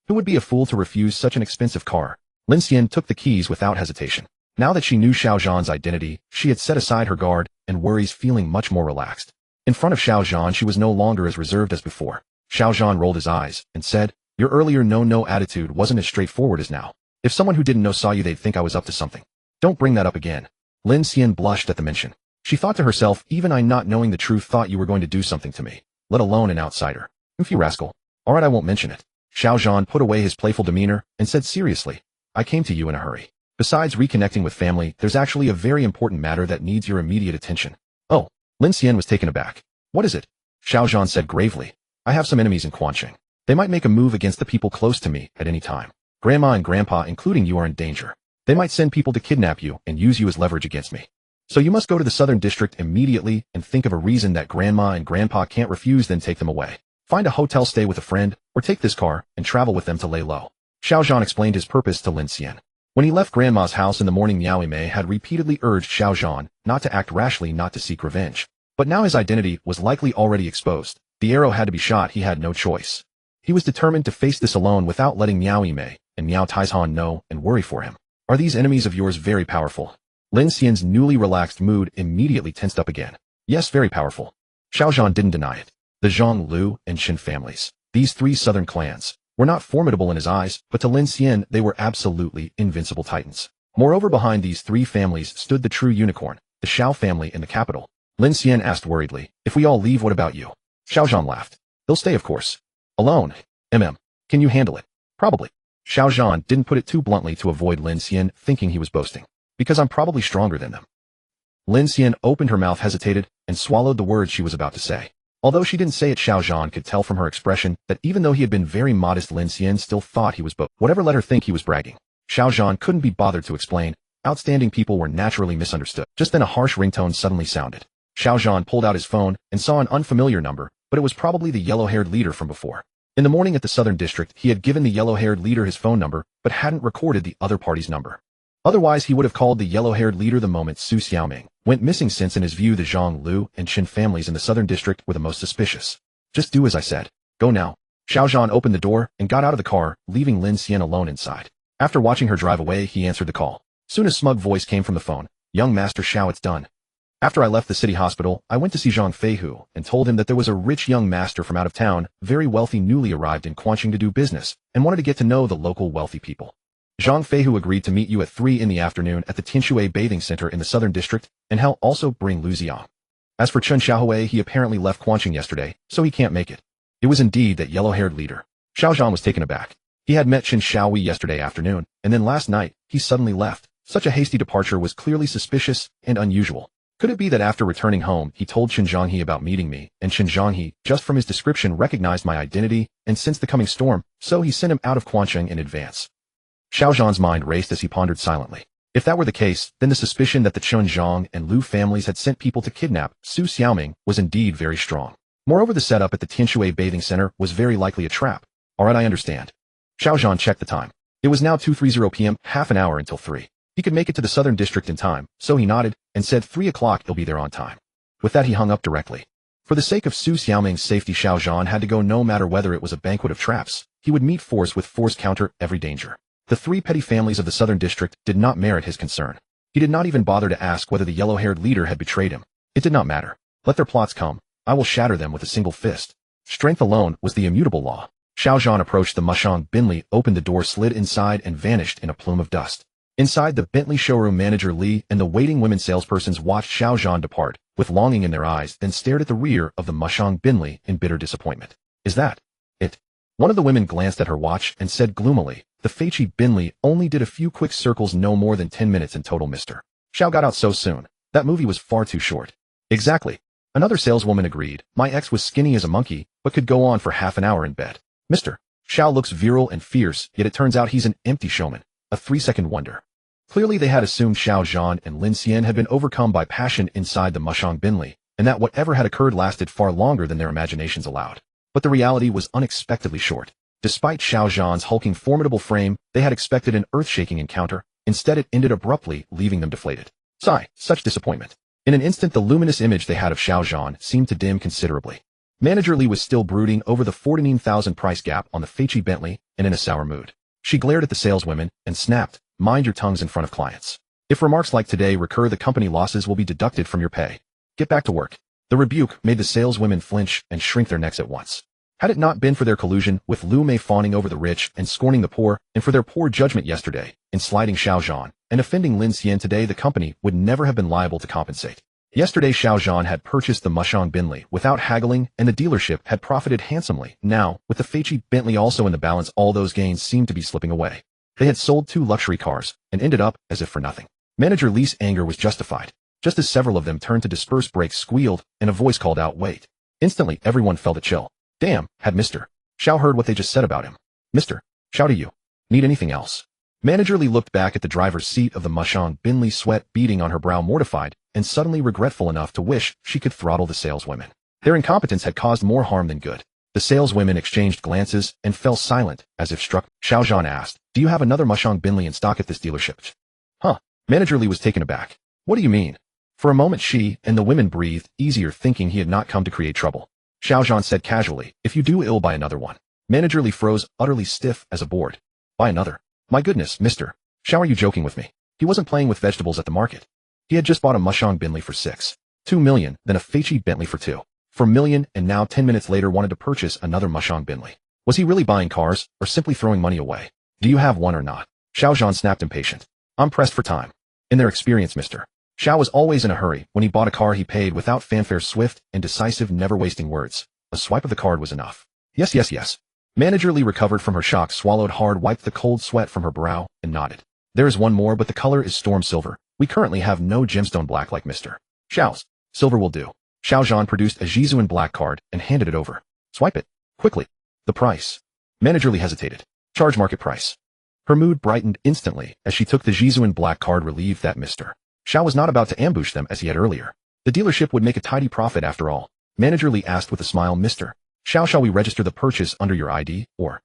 Who would be a fool to refuse such an expensive car? Lin Xian took the keys without hesitation. Now that she knew Xiao Zhan's identity, she had set aside her guard and worries, feeling much more relaxed. In front of Xiao Zhan, she was no longer as reserved as before. Xiao Zhan rolled his eyes and said, "Your earlier no attitude wasn't as straightforward as now. If someone who didn't know saw you, they'd think I was up to something. Don't bring that up again." Lin Xian blushed at the mention. She thought to herself, even I not knowing the truth thought you were going to do something to me, let alone an outsider. You rascal. All right, I won't mention it. Xiao Zhan put away his playful demeanor and said seriously, "I came to you in a hurry. Besides reconnecting with family, there's actually a very important matter that needs your immediate attention." Oh, Lin Xian was taken aback. "What is it?" Xiao Zhan said gravely. "I have some enemies in Quanqing. They might make a move against the people close to me at any time. Grandma and Grandpa, including you, are in danger. They might send people to kidnap you and use you as leverage against me. So you must go to the Southern District immediately and think of a reason that Grandma and Grandpa can't refuse, then take them away. Find a hotel, stay with a friend, or take this car and travel with them to lay low." Xiao Zhan explained his purpose to Lin Xian. When he left Grandma's house in the morning, Miao Mei had repeatedly urged Xiao Zhan not to act rashly, not to seek revenge. But now his identity was likely already exposed. The arrow had to be shot. He had no choice. He was determined to face this alone without letting Miao Mei and Miao Taizhan know and worry for him. "Are these enemies of yours very powerful?" Lin Xian's newly relaxed mood immediately tensed up again. "Yes, very powerful." Xiao Zhan didn't deny it. The Zhang, Lu, and Qin families, these three southern clans, were not formidable in his eyes, but to Lin Xian they were absolutely invincible titans. Moreover, behind these three families stood the true unicorn, the Xiao family in the capital. Lin Xian asked worriedly, "If we all leave, what about you?" Xiao Zhan laughed. "They'll stay, of course." "Alone? Can you handle it?" "Probably." Xiao Zhan didn't put it too bluntly to avoid Lin Xian thinking he was boasting. "Because I'm probably stronger than them." Lin Xian opened her mouth, hesitated, and swallowed the words she was about to say. Although she didn't say it, Xiao Zhan could tell from her expression that even though he had been very modest, Lin Xian still thought he was whatever let her think he was bragging. Xiao Zhan couldn't be bothered to explain. Outstanding people were naturally misunderstood. Just then a harsh ringtone suddenly sounded. Xiao Zhan pulled out his phone and saw an unfamiliar number, but it was probably the yellow-haired leader from before. In the morning at the Southern District, he had given the yellow-haired leader his phone number, but hadn't recorded the other party's number. Otherwise, he would have called the yellow-haired leader the moment Su Xiaoming went missing, since in his view the Zhang, Lu, and Qin families in the Southern District were the most suspicious. "Just do as I said. Go now." Xiao Zhan opened the door and got out of the car, leaving Lin Xian alone inside. After watching her drive away, he answered the call. Soon a smug voice came from the phone. "Young Master Xiao, it's done. After I left the city hospital, I went to see Zhang Feihu and told him that there was a rich young master from out of town, very wealthy, newly arrived in Quanqing to do business, and wanted to get to know the local wealthy people. Zhang Feihu agreed to meet you at 3 in the afternoon at the Tinshui Bathing Center in the Southern District, and he'll also bring Lu Ziang. As for Chen Xiaohui, he apparently left Quanqing yesterday, so he can't make it." It was indeed that yellow-haired leader. Xiao Zhan was taken aback. He had met Chen Xiaohui yesterday afternoon, and then last night, he suddenly left. Such a hasty departure was clearly suspicious and unusual. Could it be that after returning home, he told Chen Zhanghe about meeting me, and Chen Zhanghe, just from his description, recognized my identity, and sensed the coming storm, so he sent him out of Quanqing in advance? Xiao Zhan's mind raced as he pondered silently. If that were the case, then the suspicion that the Chen Zhang and Lu families had sent people to kidnap Su Xiaoming was indeed very strong. Moreover, the setup at the Tinshui Bathing Center was very likely a trap. All right, I understand. Xiao Zhan checked the time. It was now 2:30 p.m., half an hour until 3. He could make it to the Southern District in time, so he nodded and said 3 o'clock he'll be there on time. With that, he hung up directly. For the sake of Su Xiaoming's safety, Xiao Zhan had to go, no matter whether it was a banquet of traps. He would meet force with force, counter every danger. The three petty families of the Southern District did not merit his concern. He did not even bother to ask whether the yellow-haired leader had betrayed him. It did not matter. Let their plots come. I will shatter them with a single fist. Strength alone was the immutable law. Xiao Zhan approached the Mushang Binli, opened the door, slid inside, and vanished in a plume of dust. Inside the Bentley showroom, manager Li and the waiting women salespersons watched Xiao Zhan depart, with longing in their eyes, then stared at the rear of the Mushang Binli in bitter disappointment. Is that it? One of the women glanced at her watch and said gloomily, the Feiqi Binli only did a few quick circles, no more than 10 minutes in total, Mr. Xiao got out so soon. That movie was far too short. Exactly. Another saleswoman agreed. My ex was skinny as a monkey, but could go on for half an hour in bed. Mr. Xiao looks virile and fierce, yet it turns out he's an empty showman. A 3-second wonder. Clearly they had assumed Xiao Zhan and Lin Xian had been overcome by passion inside the Mushang Binli, and that whatever had occurred lasted far longer than their imaginations allowed. But the reality was unexpectedly short. Despite Xiao Zhan's hulking formidable frame, they had expected an earth-shaking encounter. Instead it ended abruptly, leaving them deflated. Sigh, such disappointment. In an instant, the luminous image they had of Xiao Zhan seemed to dim considerably. Manager Li was still brooding over the 14,000 price gap on the Feiqi Bentley and in a sour mood. She glared at the saleswomen and snapped, "Mind your tongues in front of clients. If remarks like today recur, the company losses will be deducted from your pay. Get back to work." The rebuke made the saleswomen flinch and shrink their necks at once. Had it not been for their collusion with Lu Mei fawning over the rich and scorning the poor, and for their poor judgment yesterday in slighting Xiao Zhan and offending Lin Xian today, the company would never have been liable to compensate. Yesterday, Xiao Zhan had purchased the Mushang Bentley without haggling, and the dealership had profited handsomely. Now, with the Feiqi Bentley also in the balance, all those gains seemed to be slipping away. They had sold 2 luxury cars and ended up as if for nothing. Manager Li's anger was justified. Just as several of them turned to disperse, brakes squealed, and a voice called out, "Wait." Instantly, everyone felt a chill. Damn, had Mr. Xiao heard what they just said about him? Mr. Xiao, do you need anything else? Manager Li looked back at the driver's seat of the Mushang Bentley, sweat beading on her brow, mortified and suddenly regretful enough to wish she could throttle the saleswomen. Their incompetence had caused more harm than good. The saleswomen exchanged glances and fell silent, as if struck. Xiao Zhan asked, "Do you have another Mushang Bentley in stock at this dealership?" Huh. Manager Li was taken aback. "What do you mean?" For a moment she and the women breathed easier, thinking he had not come to create trouble. Xiao Zhan said casually, "If you do ill, buy another one." Manager Li froze, utterly stiff as a board. "Buy another? My goodness, Mr. Xiao, are you joking with me?" He wasn't playing with vegetables at the market. He had just bought a Mushang Bentley for 6.2 million, then a Feiqi Bentley for 2.4 million, and now 10 minutes later wanted to purchase another Mushang Bentley. Was he really buying cars, or simply throwing money away? "Do you have one or not?" Xiao Zhan snapped, impatient. "I'm pressed for time." In their experience, Mr. Xiao was always in a hurry. When he bought a car, he paid without fanfare, swift and decisive, never wasting words. A swipe of the card was enough. Yes, yes, yes. Manager Li recovered from her shock, swallowed hard, wiped the cold sweat from her brow, and nodded. "There is one more, but the color is storm silver. We currently have no gemstone black like Mr. Xiao's. Silver will do." Xiao Zhan produced a Jizuan black card and handed it over. "Swipe it. Quickly." "The price?" Manager Li hesitated. "Charge market price." Her mood brightened instantly as she took the Jizuan black card, relieved that Mr. Xiao was not about to ambush them as he had earlier. The dealership would make a tidy profit after all. Manager Li asked with a smile, "Mr. Xiao, shall we register the purchase under your ID, or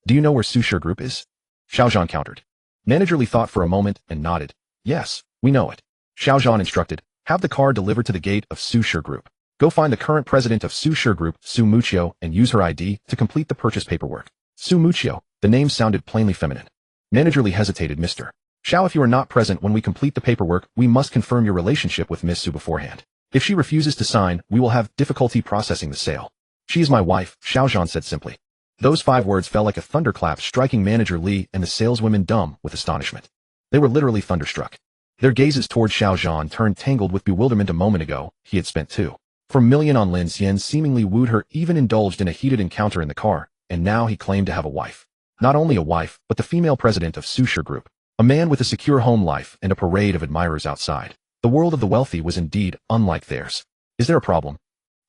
do you know where Susure Group is?" Xiao Zhan countered. Manager Li thought for a moment and nodded. "Yes, we know it." Xiao Zhan instructed, "Have the car delivered to the gate of Susure Group. Go find the current president of Susure Group, Su Muqiu, and use her ID to complete the purchase paperwork." Su Muqiu, the name sounded plainly feminine. Manager Li hesitated. "Mr. Xiao, if you are not present when we complete the paperwork, we must confirm your relationship with Miss Su beforehand. If she refuses to sign, we will have difficulty processing the sale." "She is my wife," Xiao Zhan said simply. Those 5 words fell like a thunderclap, striking Manager Li and the saleswomen dumb with astonishment. They were literally thunderstruck. Their gazes toward Xiao Zhan turned tangled with bewilderment. A moment ago, he had spent 2.4 million on Lin Xian, seemingly wooed her, even indulged in a heated encounter in the car, and now he claimed to have a wife. Not only a wife, but the female president of Susure Group. A man with a secure home life and a parade of admirers outside. The world of the wealthy was indeed unlike theirs. "Is there a problem?"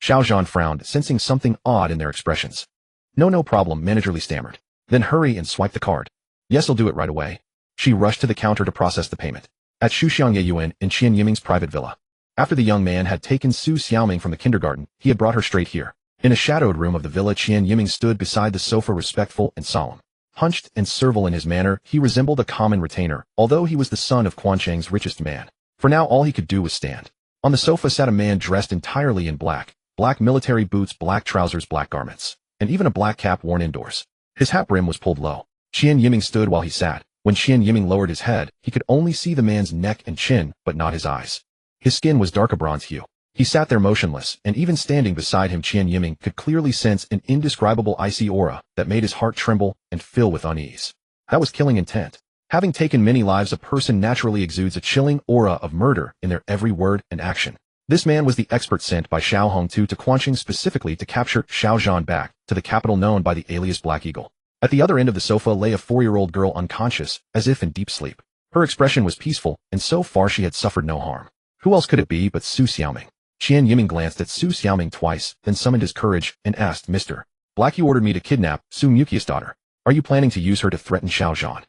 Xiao Zhan frowned, sensing something odd in their expressions. No problem," Manager Li stammered. "Then hurry and swipe the card." "Yes, I'll do it right away." She rushed to the counter to process the payment. At Shuxiang Yeyuan in Qian Yiming's private villa. After the young man had taken Su Xiaoming from the kindergarten, he had brought her straight here. In a shadowed room of the villa, Qian Yiming stood beside the sofa, respectful and solemn. Hunched and servile in his manner, he resembled a common retainer, although he was the son of Quanchang's richest man. For now all he could do was stand. On the sofa sat a man dressed entirely in black military boots, black trousers, black garments, and even a black cap worn indoors. His hat brim was pulled low. Qian Yiming stood while he sat. When Qian Yiming lowered his head, he could only see the man's neck and chin, but not his eyes. His skin was dark, a bronze hue. He sat there motionless, and even standing beside him, Qian Yiming could clearly sense an indescribable icy aura that made his heart tremble and fill with unease. That was killing intent. Having taken many lives, a person naturally exudes a chilling aura of murder in their every word and action. This man was the expert sent by Xiao Hongtu to Quanching specifically to capture Xiao Zhan back to the capital known by the alias Black Eagle. At the other end of the sofa lay a 4-year-old girl, unconscious, as if in deep sleep. Her expression was peaceful, and so far she had suffered no harm. Who else could it be but Su Xiaoming? Qian Yiming glanced at Su Xiaoming twice, then summoned his courage and asked, "Mr. Black, you ordered me to kidnap Su Muqiu's daughter. Are you planning to use her to threaten Xiao Zhan?"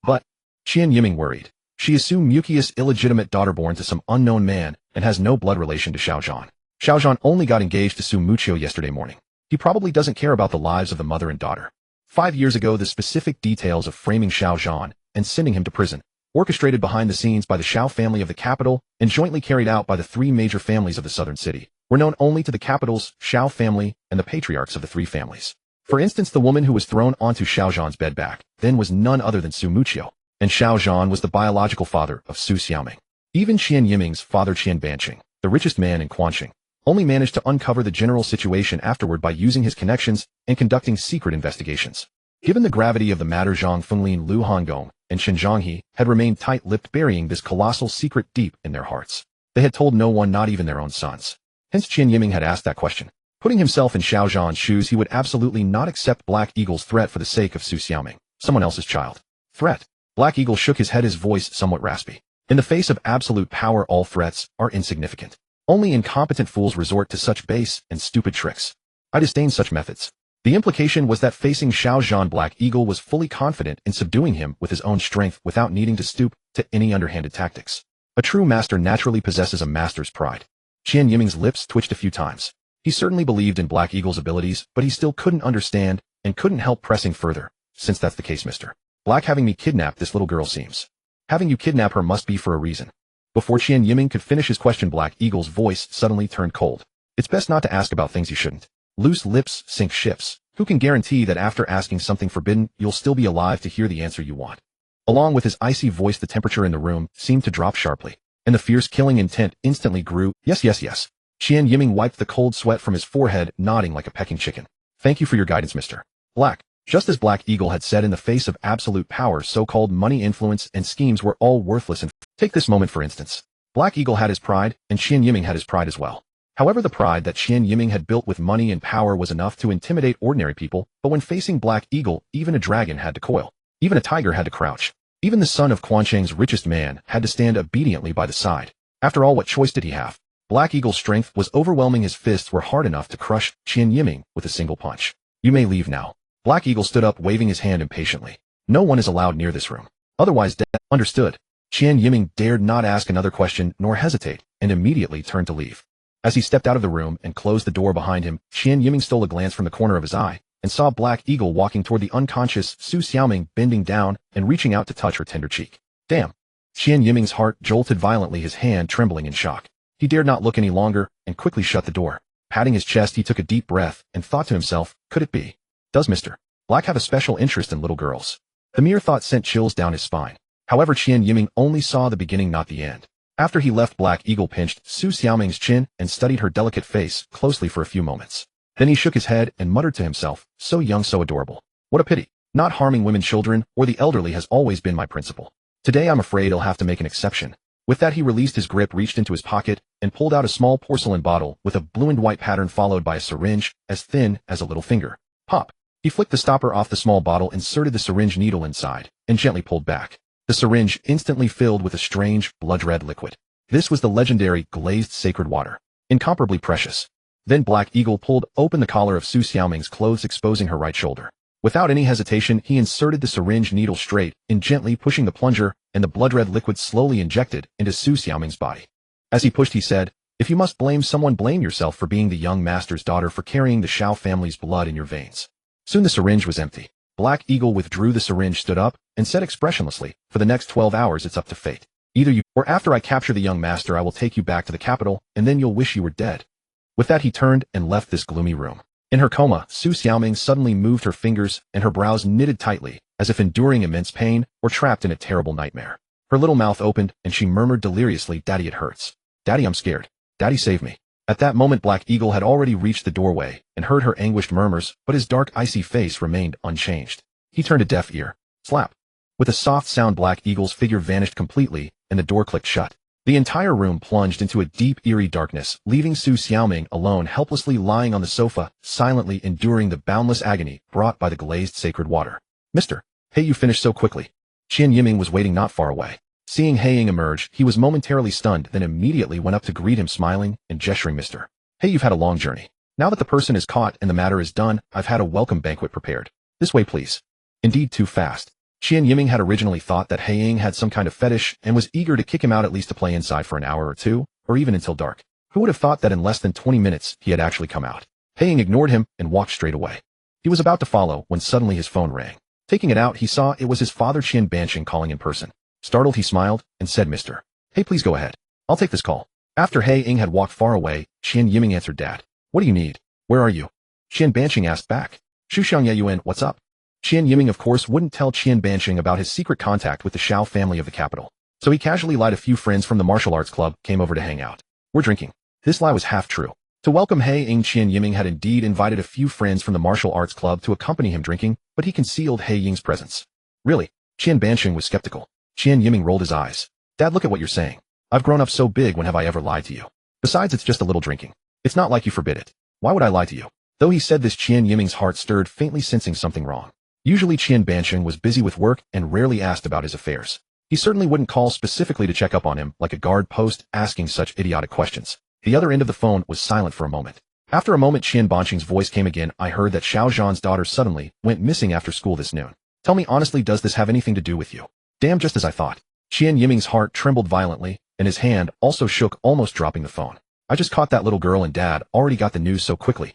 "But," Qian Yiming worried, "she is Su Muqiu's illegitimate daughter, born to some unknown man, and has no blood relation to Xiao Zhan. Xiao Zhan only got engaged to Su Muqiu yesterday morning. He probably doesn't care about the lives of the mother and daughter. 5 years ago, the specific details of framing Xiao Zhan and sending him to prison orchestrated behind the scenes by the Shao family of the capital and jointly carried out by the three major families of the southern city, were known only to the capital's Shao family and the patriarchs of the three families. For instance, the woman who was thrown onto Xiao Zhan's bed back then was none other than Su Muqiu, and Xiao Zhan was the biological father of Su Xiaoming. Even Qian Yiming's father Qian Banqing, the richest man in Quanqing, only managed to uncover the general situation afterward by using his connections and conducting secret investigations. Given the gravity of the matter, Zhang Fenglin, Lu Hongong, and Shen Zhonghe had remained tight-lipped, burying this colossal secret deep in their hearts. They had told no one, not even their own sons. Hence Qian Yiming had asked that question. Putting himself in Xiao Zhan's shoes, he would absolutely not accept Black Eagle's threat for the sake of Su Xiaoming, someone else's child. Threat. Black Eagle shook his head, his voice somewhat raspy. In the face of absolute power, all threats are insignificant. Only incompetent fools resort to such base and stupid tricks. I disdain such methods. The implication was that facing Xiao Zhan, Black Eagle was fully confident in subduing him with his own strength without needing to stoop to any underhanded tactics. A true master naturally possesses a master's pride. Qian Yiming's lips twitched a few times. He certainly believed in Black Eagle's abilities, but he still couldn't understand and couldn't help pressing further. Since that's the case, Mr. Black, having me kidnap this little girl seems. Having you kidnap her must be for a reason. Before Qian Yiming could finish his question, Black Eagle's voice suddenly turned cold. It's best not to ask about things you shouldn't. Loose lips sink ships. Who can guarantee that after asking something forbidden, you'll still be alive to hear the answer you want? Along with his icy voice, the temperature in the room seemed to drop sharply, and the fierce killing intent instantly grew. Yes, yes, yes. Qian Yiming wiped the cold sweat from his forehead, nodding like a pecking chicken. Thank you for your guidance, Mr. Black. Just as Black Eagle had said, in the face of absolute power, so-called money, influence, and schemes were all worthless. And take this moment for instance. Black Eagle had his pride, and Qian Yiming had his pride as well. However, the pride that Qian Yiming had built with money and power was enough to intimidate ordinary people, but when facing Black Eagle, even a dragon had to coil. Even a tiger had to crouch. Even the son of Quanqing's richest man had to stand obediently by the side. After all, what choice did he have? Black Eagle's strength was overwhelming. His fists were hard enough to crush Qian Yiming with a single punch. You may leave now. Black Eagle stood up, waving his hand impatiently. No one is allowed near this room. Otherwise dead. Understood. Qian Yiming dared not ask another question nor hesitate, and immediately turned to leave. As he stepped out of the room and closed the door behind him, Qian Yiming stole a glance from the corner of his eye and saw Black Eagle walking toward the unconscious Su Xiaoming, bending down and reaching out to touch her tender cheek. Damn! Qian Yiming's heart jolted violently, his hand trembling in shock. He dared not look any longer and quickly shut the door. Patting his chest, he took a deep breath and thought to himself, could it be? Does Mr. Black have a special interest in little girls? The mere thought sent chills down his spine. However, Qian Yiming only saw the beginning, not the end. After he left, Black Eagle pinched Su Xiaoming's chin and studied her delicate face closely for a few moments. Then he shook his head and muttered to himself, so young, so adorable. What a pity. Not harming women, children, or the elderly has always been my principle. Today I'm afraid I'll have to make an exception. With that, he released his grip, reached into his pocket, and pulled out a small porcelain bottle with a blue and white pattern, followed by a syringe as thin as a little finger. Pop! He flicked the stopper off the small bottle, inserted the syringe needle inside, and gently pulled back. The syringe instantly filled with a strange, blood-red liquid. This was the legendary glazed sacred water. Incomparably precious. Then Black Eagle pulled open the collar of Su Xiaoming's clothes, exposing her right shoulder. Without any hesitation, he inserted the syringe needle straight in, gently pushing the plunger, and the blood-red liquid slowly injected into Su Xiaoming's body. As he pushed, he said, if you must blame someone, blame yourself for being the young master's daughter, for carrying the Shao family's blood in your veins. Soon the syringe was empty. Black Eagle withdrew the syringe, stood up, and said expressionlessly, for the next 12 hours it's up to fate. Either you, or after I capture the young master, I will take you back to the capital, and then you'll wish you were dead. With that, he turned and left this gloomy room. In her coma, Su Xiaoming suddenly moved her fingers, and her brows knitted tightly, as if enduring immense pain or trapped in a terrible nightmare. Her little mouth opened, and she murmured deliriously, Daddy, it hurts. Daddy, I'm scared. Daddy, save me. At that moment, Black Eagle had already reached the doorway and heard her anguished murmurs, but his dark, icy face remained unchanged. He turned a deaf ear. Slap. With a soft sound, Black Eagle's figure vanished completely, and the door clicked shut. The entire room plunged into a deep, eerie darkness, leaving Su Xiaoming alone, helplessly lying on the sofa, silently enduring the boundless agony brought by the glazed sacred water. Mr. Hey, you finished so quickly. Qian Yiming was waiting not far away. Seeing Haiying emerge, he was momentarily stunned, then immediately went up to greet him, smiling and gesturing. Mr. Hey, you've had a long journey. Now that the person is caught and the matter is done, I've had a welcome banquet prepared. This way, please. Indeed, too fast. Qian Yiming had originally thought that Haiying had some kind of fetish and was eager to kick him out, at least to play inside for an hour or two, or even until dark. Who would have thought that in less than 20 minutes he had actually come out? Haiying ignored him and walked straight away. He was about to follow when suddenly his phone rang. Taking it out, he saw it was his father Qian Banqing calling in person. Startled, he smiled and said, Mr. Hey, please go ahead. I'll take this call. After He Ying had walked far away, Qian Yiming answered, Dad. What do you need? Where are you? Qian Banqing asked back. Shu Xiangyuan, what's up? Qian Yiming, of course, wouldn't tell Qian Banqing about his secret contact with the Shao family of the capital. So he casually lied. A few friends from the martial arts club came over to hang out. We're drinking. This lie was half true. To welcome He Ying, Qian Yiming had indeed invited a few friends from the martial arts club to accompany him drinking, but he concealed He Ying's presence. Really? Qian Banqing was skeptical. Qian Yiming rolled his eyes. Dad, look at what you're saying. I've grown up so big, when have I ever lied to you? Besides, it's just a little drinking. It's not like you forbid it. Why would I lie to you? Though he said this, Qian Yiming's heart stirred, faintly sensing something wrong. Usually Qian Banqing was busy with work and rarely asked about his affairs. He certainly wouldn't call specifically to check up on him like a guard post asking such idiotic questions. The other end of the phone was silent for a moment. After a moment, Qian Banqing's voice came again. I heard that Xiao Zhan's daughter suddenly went missing after school this noon. Tell me honestly, does this have anything to do with you? Damn, just as I thought. Qian Yiming's heart trembled violently, and his hand also shook, almost dropping the phone. I just caught that little girl, and Dad already got the news so quickly.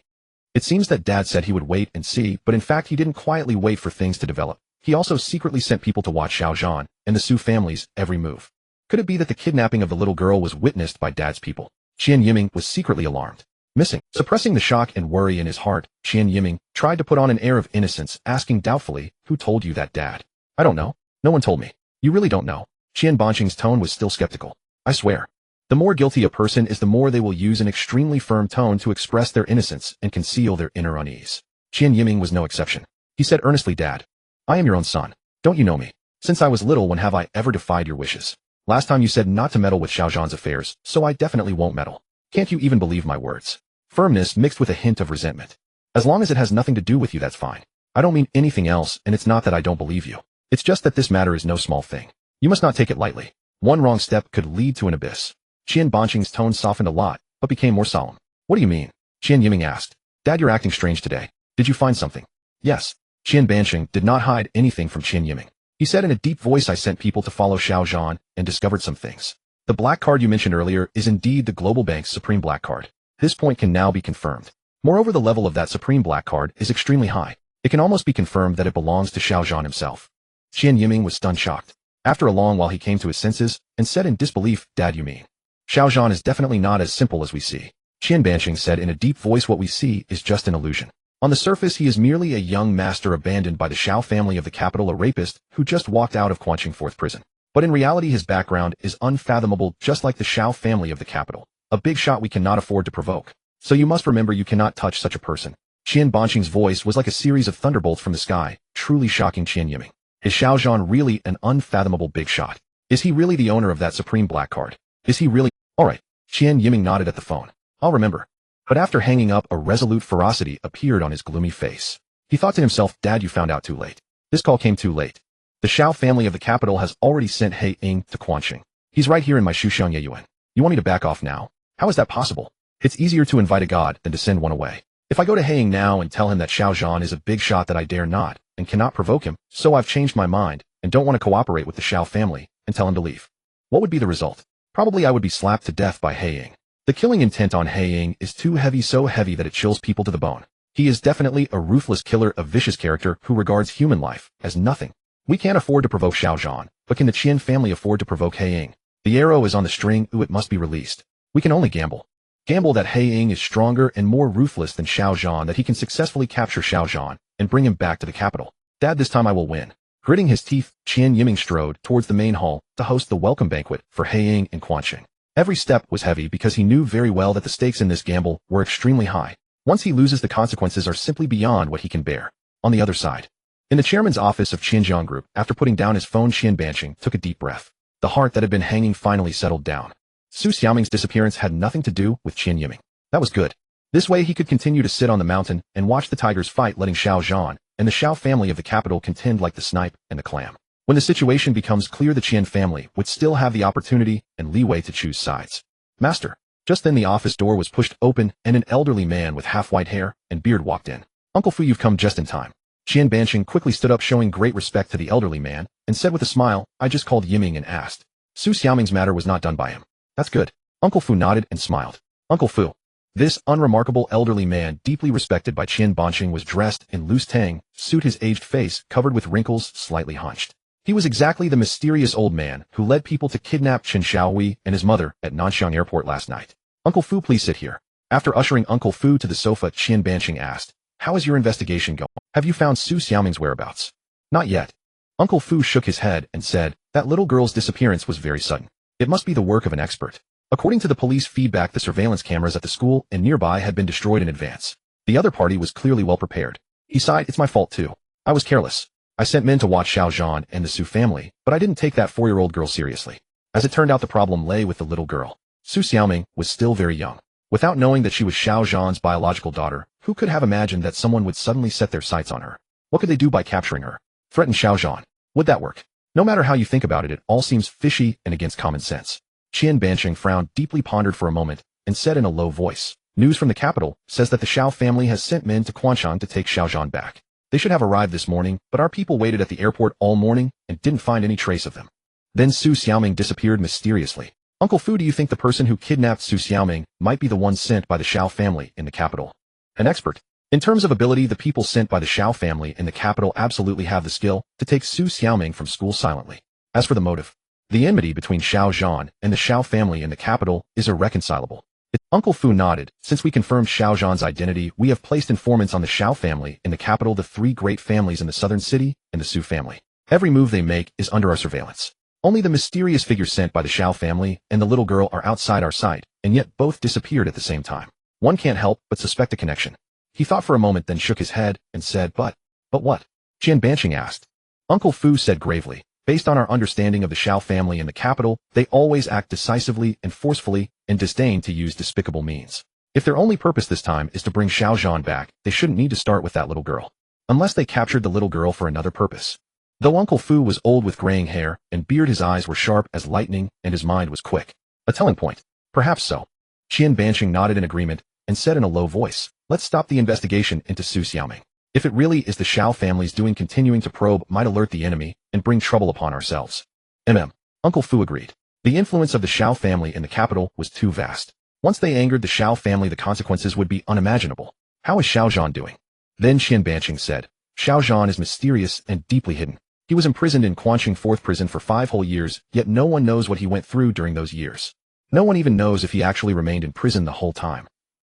It seems that Dad said he would wait and see, but in fact he didn't quietly wait for things to develop. He also secretly sent people to watch Xiao Zhan and the Su family's every move. Could it be that the kidnapping of the little girl was witnessed by Dad's people? Qian Yiming was secretly alarmed. Missing. Suppressing the shock and worry in his heart, Qian Yiming tried to put on an air of innocence, asking doubtfully, who told you that, Dad? I don't know. No one told me. You really don't know? Qian Banqing's tone was still skeptical. I swear. The more guilty a person is, the more they will use an extremely firm tone to express their innocence and conceal their inner unease. Qian Yiming was no exception. He said earnestly, Dad, I am your own son. Don't you know me? Since I was little, when have I ever defied your wishes? Last time you said not to meddle with Xiao Zhan's affairs, so I definitely won't meddle. Can't you even believe my words? Firmness mixed with a hint of resentment. As long as it has nothing to do with you, that's fine. I don't mean anything else, and it's not that I don't believe you. It's just that this matter is no small thing. You must not take it lightly. One wrong step could lead to an abyss. Qian Banqing's tone softened a lot, but became more solemn. What do you mean? Qian Yiming asked. Dad, you're acting strange today. Did you find something? Yes. Qian Banqing did not hide anything from Qian Yiming. He said in a deep voice, I sent people to follow Xiao Zhan and discovered some things. The black card you mentioned earlier is indeed the Global Bank's Supreme Black Card. This point can now be confirmed. Moreover, the level of that Supreme Black Card is extremely high. It can almost be confirmed that it belongs to Xiao Zhan himself. Qian Yiming was stunned, shocked. After a long while he came to his senses and said in disbelief, Dad, you mean? Xiao Zhan is definitely not as simple as we see. Qian Banqing said in a deep voice, what we see is just an illusion. On the surface, he is merely a young master abandoned by the Shao family of the capital, a rapist who just walked out of Quanqing 4th prison. But in reality, his background is unfathomable, just like the Shao family of the capital. A big shot we cannot afford to provoke. So you must remember, you cannot touch such a person. Qian Banqing's voice was like a series of thunderbolts from the sky, truly shocking Qian Yiming. Is Xiao Zhan really an unfathomable big shot? Is he really the owner of that Supreme Black Card? Is he really? Alright. Qian Yiming nodded at the phone. I'll remember. But after hanging up, a resolute ferocity appeared on his gloomy face. He thought to himself, Dad, you found out too late. This call came too late. The Shao family of the capital has already sent He Ying to Quanqing. He's right here in my Shu Xiangyuan. You want me to back off now? How is that possible? It's easier to invite a god than to send one away. If I go to He Ying now and tell him that Xiao Zhan is a big shot that I dare not and cannot provoke him, so I've changed my mind and don't want to cooperate with the Shao family and tell him to leave. What would be the result? Probably I would be slapped to death by He Ying. The killing intent on He Ying is too heavy, so heavy that it chills people to the bone. He is definitely a ruthless killer, a vicious character who regards human life as nothing. We can't afford to provoke Xiao Zhan, but can the Qian family afford to provoke He Ying? The arrow is on the string, it must be released. We can only gamble. Gamble that He Ying is stronger and more ruthless than Xiao Zhan, that he can successfully capture Xiao Zhan and bring him back to the capital. Dad, this time I will win. Gritting his teeth, Qian Yiming strode towards the main hall to host the welcome banquet for He Ying and Quanqing. Every step was heavy because he knew very well that the stakes in this gamble were extremely high. Once he loses, the consequences are simply beyond what he can bear. On the other side, in the chairman's office of Qinjiang Group, after putting down his phone, Qian Banqing took a deep breath. The heart that had been hanging finally settled down. Su Xiaoming's disappearance had nothing to do with Qian Yiming. That was good. This way he could continue to sit on the mountain and watch the tigers fight, letting Xiao Zhan and the Shao family of the capital contend like the snipe and the clam. When the situation becomes clear, the Qian family would still have the opportunity and leeway to choose sides. Master. Just then the office door was pushed open and an elderly man with half-white hair and beard walked in. Uncle Fu, you've come just in time. Qian Banqing quickly stood up, showing great respect to the elderly man, and said with a smile, I just called Yiming and asked. Su Xiaoming's matter was not done by him. That's good. Uncle Fu nodded and smiled. Uncle Fu. This unremarkable elderly man, deeply respected by Qian Banqing, was dressed in loose tang suit, his aged face covered with wrinkles, slightly hunched. He was exactly the mysterious old man who led people to kidnap Chen Xiaowei and his mother at Nanxiang Airport last night. Uncle Fu, please sit here. After ushering Uncle Fu to the sofa, Qian Banqing asked, how is your investigation going? Have you found Su Xiaoming's whereabouts? Not yet. Uncle Fu shook his head and said, that little girl's disappearance was very sudden. It must be the work of an expert. According to the police feedback, the surveillance cameras at the school and nearby had been destroyed in advance. The other party was clearly well prepared. He sighed, it's my fault too. I was careless. I sent men to watch Xiao Zhan and the Su family, but I didn't take that 4-year-old girl seriously. As it turned out, the problem lay with the little girl. Su Xiaoming was still very young. Without knowing that she was Xiao Zhan's biological daughter, who could have imagined that someone would suddenly set their sights on her? What could they do by capturing her? Threaten Xiao Zhan? Would that work? No matter how you think about it, it all seems fishy and against common sense. Qian Banqing frowned, deeply pondered for a moment, and said in a low voice, news from the capital says that the Xiao family has sent men to Quanshan to take Xiao Zhan back. They should have arrived this morning, but our people waited at the airport all morning and didn't find any trace of them. Then Su Xiaoming disappeared mysteriously. Uncle Fu, do you think the person who kidnapped Su Xiaoming might be the one sent by the Xiao family in the capital? An expert. In terms of ability, the people sent by the Xiao family in the capital absolutely have the skill to take Su Xiaoming from school silently. As for the motive, the enmity between Xiao Zhan and the Xiao family in the capital is irreconcilable. Uncle Fu nodded. Since we confirmed Xiao Zhan's identity, we have placed informants on the Xiao family in the capital, the 3 great families in the southern city, and the Su family. Every move they make is under our surveillance. Only the mysterious figure sent by the Xiao family and the little girl are outside our sight, and yet both disappeared at the same time. One can't help but suspect a connection. He thought for a moment, then shook his head and said, But what? Qian Banqing asked. Uncle Fu said gravely, based on our understanding of the Xiao family in the capital, they always act decisively and forcefully and disdain to use despicable means. If their only purpose this time is to bring Xiao Zhan back, they shouldn't need to start with that little girl. Unless they captured the little girl for another purpose. Though Uncle Fu was old with graying hair and beard, his eyes were sharp as lightning and his mind was quick. A telling point. Perhaps so. Qian Banqing nodded in agreement and said in a low voice, let's stop the investigation into Su Xiaoming. If it really is the Xiao family's doing, continuing to probe might alert the enemy and bring trouble upon ourselves. Uncle Fu agreed. The influence of the Xiao family in the capital was too vast. Once they angered the Xiao family, the consequences would be unimaginable. How is Xiao Zhan doing? Then Qian Banqing said, Xiao Zhan is mysterious and deeply hidden. He was imprisoned in Quanqing 4th prison for 5 whole years, yet no one knows what he went through during those years. No one even knows if he actually remained in prison the whole time.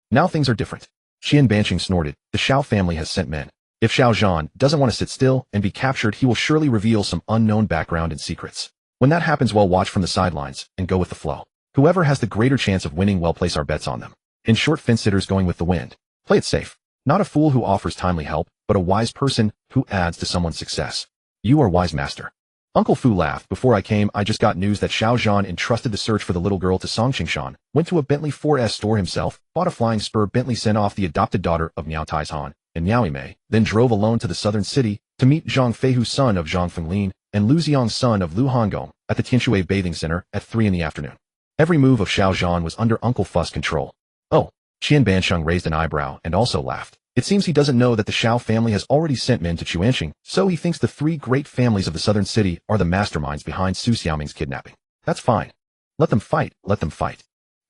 Now things are different. Qian Banqing snorted, the Xiao family has sent men. If Xiao Zhan doesn't want to sit still and be captured, he will surely reveal some unknown background and secrets. When that happens, we'll watch from the sidelines and go with the flow. Whoever has the greater chance of winning, we'll place our bets on them. In short, fence sitters going with the wind. Play it safe. Not a fool who offers timely help, but a wise person who adds to someone's success. You are wise, master. Uncle Fu laughed. Before I came, I just got news that Xiao Zhan entrusted the search for the little girl to Song Qingshan, went to a Bentley 4S store himself, bought a flying spur. Bentley sent off the adopted daughter of Miao Taizhan and Miao Yimei, then drove alone to the southern city to meet Zhang Feihu, son of Zhang Fenglin, and Lu Xiang, son of Lu Hongong, at the Tianshui bathing center at 3 in the afternoon. Every move of Xiao Zhan was under Uncle Fu's control. Oh, Qian Banqing raised an eyebrow and also laughed. It seems he doesn't know that the Xiao family has already sent men to Chuanqing, so he thinks the 3 great families of the southern city are the masterminds behind Su Xiaoming's kidnapping. That's fine. Let them fight, let them fight.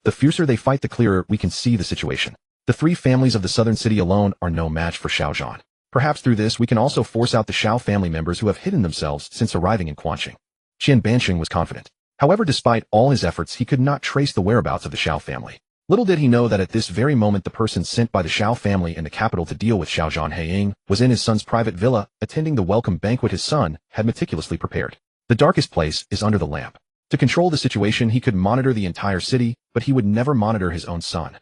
The fiercer they fight, the clearer we can see the situation. The 3 families of the southern city alone are no match for Xiao Zhan. Perhaps through this we can also force out the Xiao family members who have hidden themselves since arriving in Quanqing. Qian Banqing was confident. However, despite all his efforts, he could not trace the whereabouts of the Xiao family. Little did he know that at this very moment the person sent by the Xiao family in the capital to deal with Xiao Zhan Heiying was in his son's private villa, attending the welcome banquet his son had meticulously prepared. The darkest place is under the lamp. To control the situation, he could monitor the entire city, but he would never monitor his own son.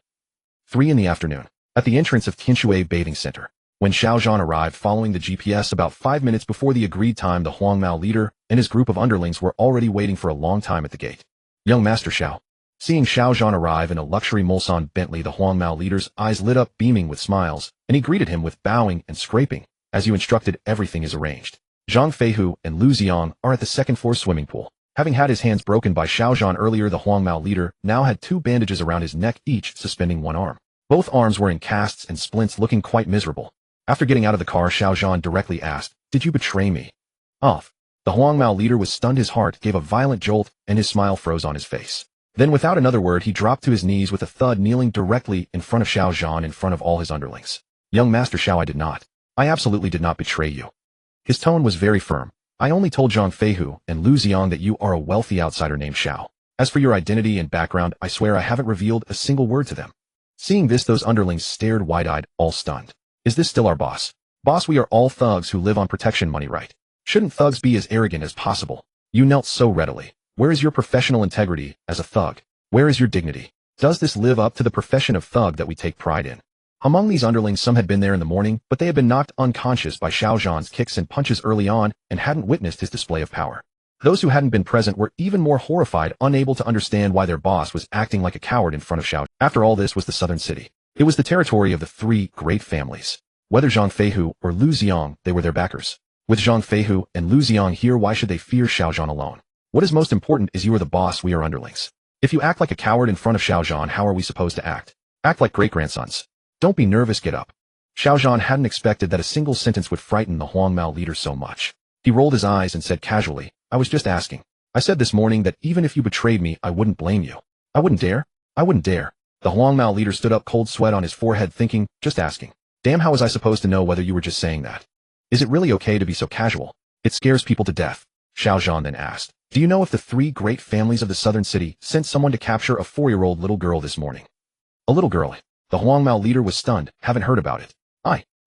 3 in the afternoon. At the entrance of Tianshui Bathing Center. When Xiao Zhan arrived following the GPS about 5 minutes before the agreed time, the Huangmao leader and his group of underlings were already waiting for a long time at the gate. Young Master Xiao. Seeing Xiao Zhan arrive in a luxury Mulsanne Bentley, the Huangmao leader's eyes lit up, beaming with smiles, and he greeted him with bowing and scraping. As you instructed, everything is arranged. Zhang Feihu and Lu Xiang are at the second-floor swimming pool. Having had his hands broken by Xiao Zhan earlier, the Huangmao leader now had 2 bandages around his neck, each suspending 1 arm. Both arms were in casts and splints, looking quite miserable. After getting out of the car, Xiao Zhan directly asked, "Did you betray me?" Off. The Huangmao leader was stunned. His heart gave a violent jolt, and his smile froze on his face. Then without another word, he dropped to his knees with a thud, kneeling directly in front of Xiao Zhan, in front of all his underlings. "Young Master Xiao, I did not. I absolutely did not betray you." His tone was very firm. I only told Zhang Feihu and Lu Xiang that you are a wealthy outsider named Xiao. As for your identity and background, I swear I haven't revealed a single word to them. Seeing this, those underlings stared wide-eyed, all stunned. Is this still our boss? Boss, we are all thugs who live on protection money, right? Shouldn't thugs be as arrogant as possible? You knelt so readily. Where is your professional integrity as a thug? Where is your dignity? Does this live up to the profession of thug that we take pride in? Among these underlings, some had been there in the morning, but they had been knocked unconscious by Xiao Zhan's kicks and punches early on and hadn't witnessed his display of power. Those who hadn't been present were even more horrified, unable to understand why their boss was acting like a coward in front of Xiao. After all, this was the southern city. It was the territory of the three great families. Whether Zhang Feihu or Lu Xiang, they were their backers. With Zhang Feihu and Lu Xiang here, why should they fear Xiao Zhan alone? What is most important is you are the boss, we are underlings. If you act like a coward in front of Xiao Zhan, how are we supposed to act? Act like great-grandsons. Don't be nervous, get up. Xiao Zhan hadn't expected that a single sentence would frighten the Huangmao leader so much. He rolled his eyes and said casually, I was just asking. I said this morning that even if you betrayed me, I wouldn't blame you. I wouldn't dare. I wouldn't dare. The Huangmao leader stood up, cold sweat on his forehead, thinking, just asking. Damn, how was I supposed to know whether you were just saying that? Is it really okay to be so casual? It scares people to death. Xiao Zhan then asked, do you know if the three great families of the southern city sent someone to capture a 4-year-old little girl this morning? A little girl? The Huangmao leader was stunned. Haven't heard about it.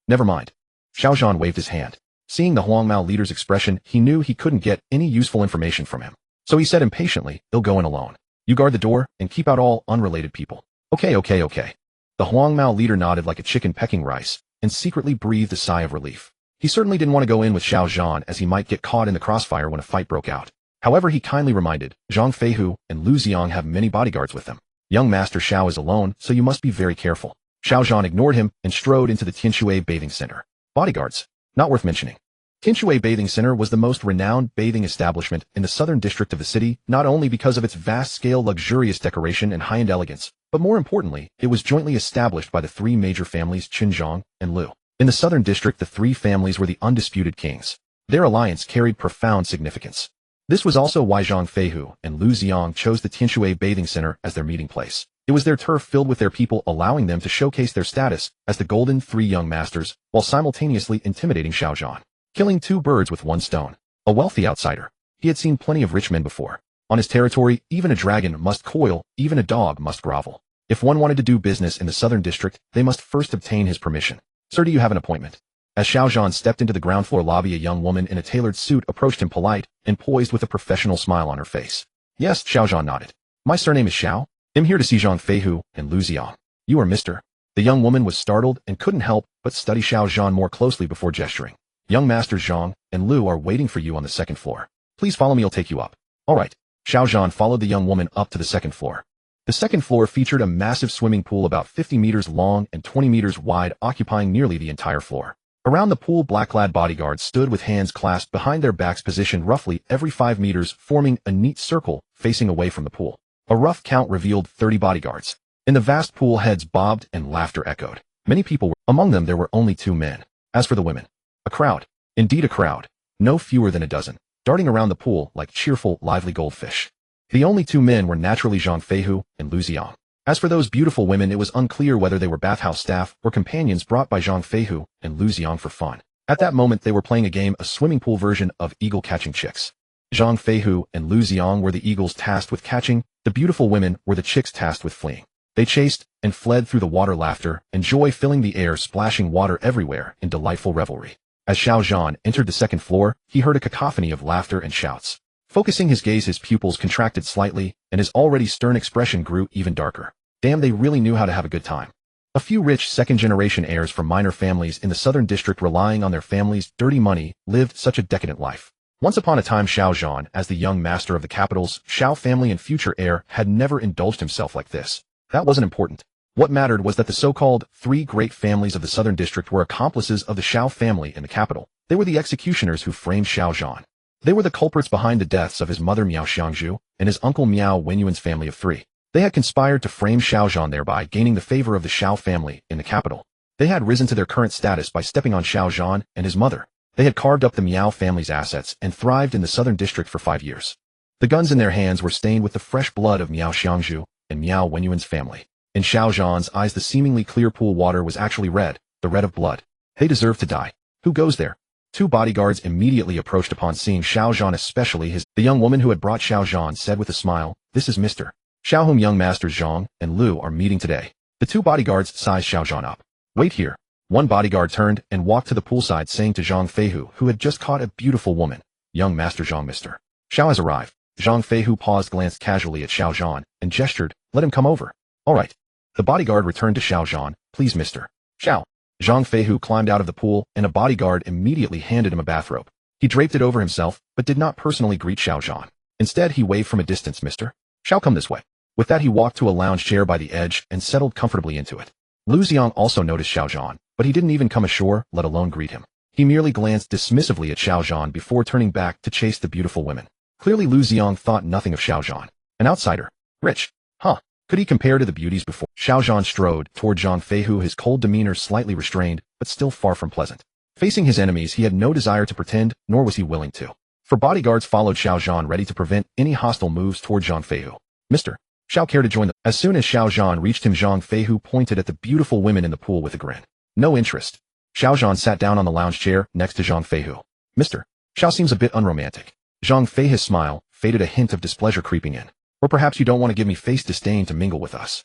Never mind. Xiao Zhan waved his hand. Seeing the Huangmao leader's expression, he knew he couldn't get any useful information from him. So he said impatiently, they'll go in alone. You guard the door and keep out all unrelated people. Okay. The Huangmao leader nodded like a chicken pecking rice and secretly breathed a sigh of relief. He certainly didn't want to go in with Xiao Zhan, as he might get caught in the crossfire when a fight broke out. However, he kindly reminded, Zhang Feihu and Lu Xiang have many bodyguards with them. Young Master Xiao is alone, so you must be very careful. Xiao Zhan ignored him and strode into the Tianshui Bathing Center. Bodyguards? Not worth mentioning. Tianshui Bathing Center was the most renowned bathing establishment in the southern district of the city, not only because of its vast-scale luxurious decoration and high-end elegance, but more importantly, it was jointly established by the three major families Qinzhong and Lu. In the southern district, the three families were the undisputed kings. Their alliance carried profound significance. This was also why Zhang Feihu and Lu Xiang chose the Tianshui Bathing Center as their meeting place. It was their turf filled with their people, allowing them to showcase their status as the golden three young masters, while simultaneously intimidating Xiao Zhan. Killing two birds with one stone. A wealthy outsider. He had seen plenty of rich men before. On his territory, even a dragon must coil, even a dog must grovel. If one wanted to do business in the southern district, they must first obtain his permission. Sir, do you have an appointment? As Xiao Zhan stepped into the ground floor lobby, a young woman in a tailored suit approached him, polite and poised with a professional smile on her face. Yes, Xiao Zhan nodded. My surname is Xiao. I'm here to see Zhang Feihu and Lu Xiang. You are Mr. The young woman was startled and couldn't help but study Xiao Zhan more closely before gesturing. Young Masters Zhang and Lu are waiting for you on the second floor. Please follow me, I'll take you up. All right. Xiao Zhan followed the young woman up to the second floor. The second floor featured a massive swimming pool about 50 meters long and 20 meters wide, occupying nearly the entire floor. Around the pool, black-clad bodyguards stood with hands clasped behind their backs, positioned roughly every 5 meters, forming a neat circle facing away from the pool. A rough count revealed 30 bodyguards. In the vast pool, heads bobbed and laughter echoed. Many people were among them. There were only 2 men. As for the women, a crowd. Indeed a crowd. No fewer than a dozen, darting around the pool like cheerful, lively goldfish. The only 2 men were naturally Zhang Feihu and Lu Xiang. As for those beautiful women, it was unclear whether they were bathhouse staff or companions brought by Zhang Feihu and Lu Xiang for fun. At that moment, they were playing a game, a swimming pool version of eagle catching chicks. Zhang Feihu and Lu Xiang were the eagles tasked with catching, the beautiful women were the chicks tasked with fleeing. They chased and fled through the water, laughter and joy filling the air, splashing water everywhere in delightful revelry. As Xiao Zhan entered the second floor, he heard a cacophony of laughter and shouts. Focusing his gaze, his pupils contracted slightly, and his already stern expression grew even darker. Damn, they really knew how to have a good time. A few rich second-generation heirs from minor families in the southern district, relying on their family's dirty money, lived such a decadent life. Once upon a time, Xiao Zhan, as the young master of the capital's Xiao family and future heir, had never indulged himself like this. That wasn't important. What mattered was that the so-called 3 great families of the southern district were accomplices of the Xiao family in the capital. They were the executioners who framed Xiao Zhan. They were the culprits behind the deaths of his mother Miao Xiangzhu and his uncle Miao Wenyuan's family of 3. They had conspired to frame Xiao Zhan, thereby gaining the favor of the Xiao family in the capital. They had risen to their current status by stepping on Xiao Zhan and his mother. They had carved up the Miao family's assets and thrived in the southern district for 5 years. The guns in their hands were stained with the fresh blood of Miao Xiangzhu and Miao Wenyuan's family. In Xiao Zhan's eyes, the seemingly clear pool water was actually red, the red of blood. They deserved to die. Who goes there? Two bodyguards immediately approached upon seeing Xiao Zhan, especially the young woman who had brought Xiao Zhan said with a smile, "This is Mr. Xiao whom young masters Zhang and Lu are meeting today." The two bodyguards sized Xiao Zhan up. "Wait here." One bodyguard turned and walked to the poolside saying to Zhang Feihu, who had just caught a beautiful woman, "Young master Zhang, Mr. Xiao has arrived." Zhang Feihu paused, glanced casually at Xiao Zhan, and gestured, "Let him come over." "All right." The bodyguard returned to Xiao Zhan, "Please, Mr. Xiao." Zhang Feihu climbed out of the pool, and a bodyguard immediately handed him a bathrobe. He draped it over himself, but did not personally greet Xiao Zhan. Instead, he waved from a distance, "Mr. Xiao, come this way." With that, he walked to a lounge chair by the edge and settled comfortably into it. Lu Xiang also noticed Xiao Zhan, but he didn't even come ashore, let alone greet him. He merely glanced dismissively at Xiao Zhan before turning back to chase the beautiful women. Clearly, Lu Xiang thought nothing of Xiao Zhan. An outsider. Rich. Huh. Could he compare to the beauties before? Xiao Zhan strode toward Zhang Feihu, his cold demeanor slightly restrained, but still far from pleasant. Facing his enemies, he had no desire to pretend, nor was he willing to. For bodyguards followed Xiao Zhan, ready to prevent any hostile moves toward Zhang Feihu. "Mr. Xiao, care to join them?" As soon as Xiao Zhan reached him, Zhang Feihu pointed at the beautiful women in the pool with a grin. "No interest." Xiao Zhan sat down on the lounge chair next to Zhang Feihu. "Mr. Xiao seems a bit unromantic." Zhang Feihu's smile faded, a hint of displeasure creeping in. "Or perhaps you don't want to give me face disdain to mingle with us."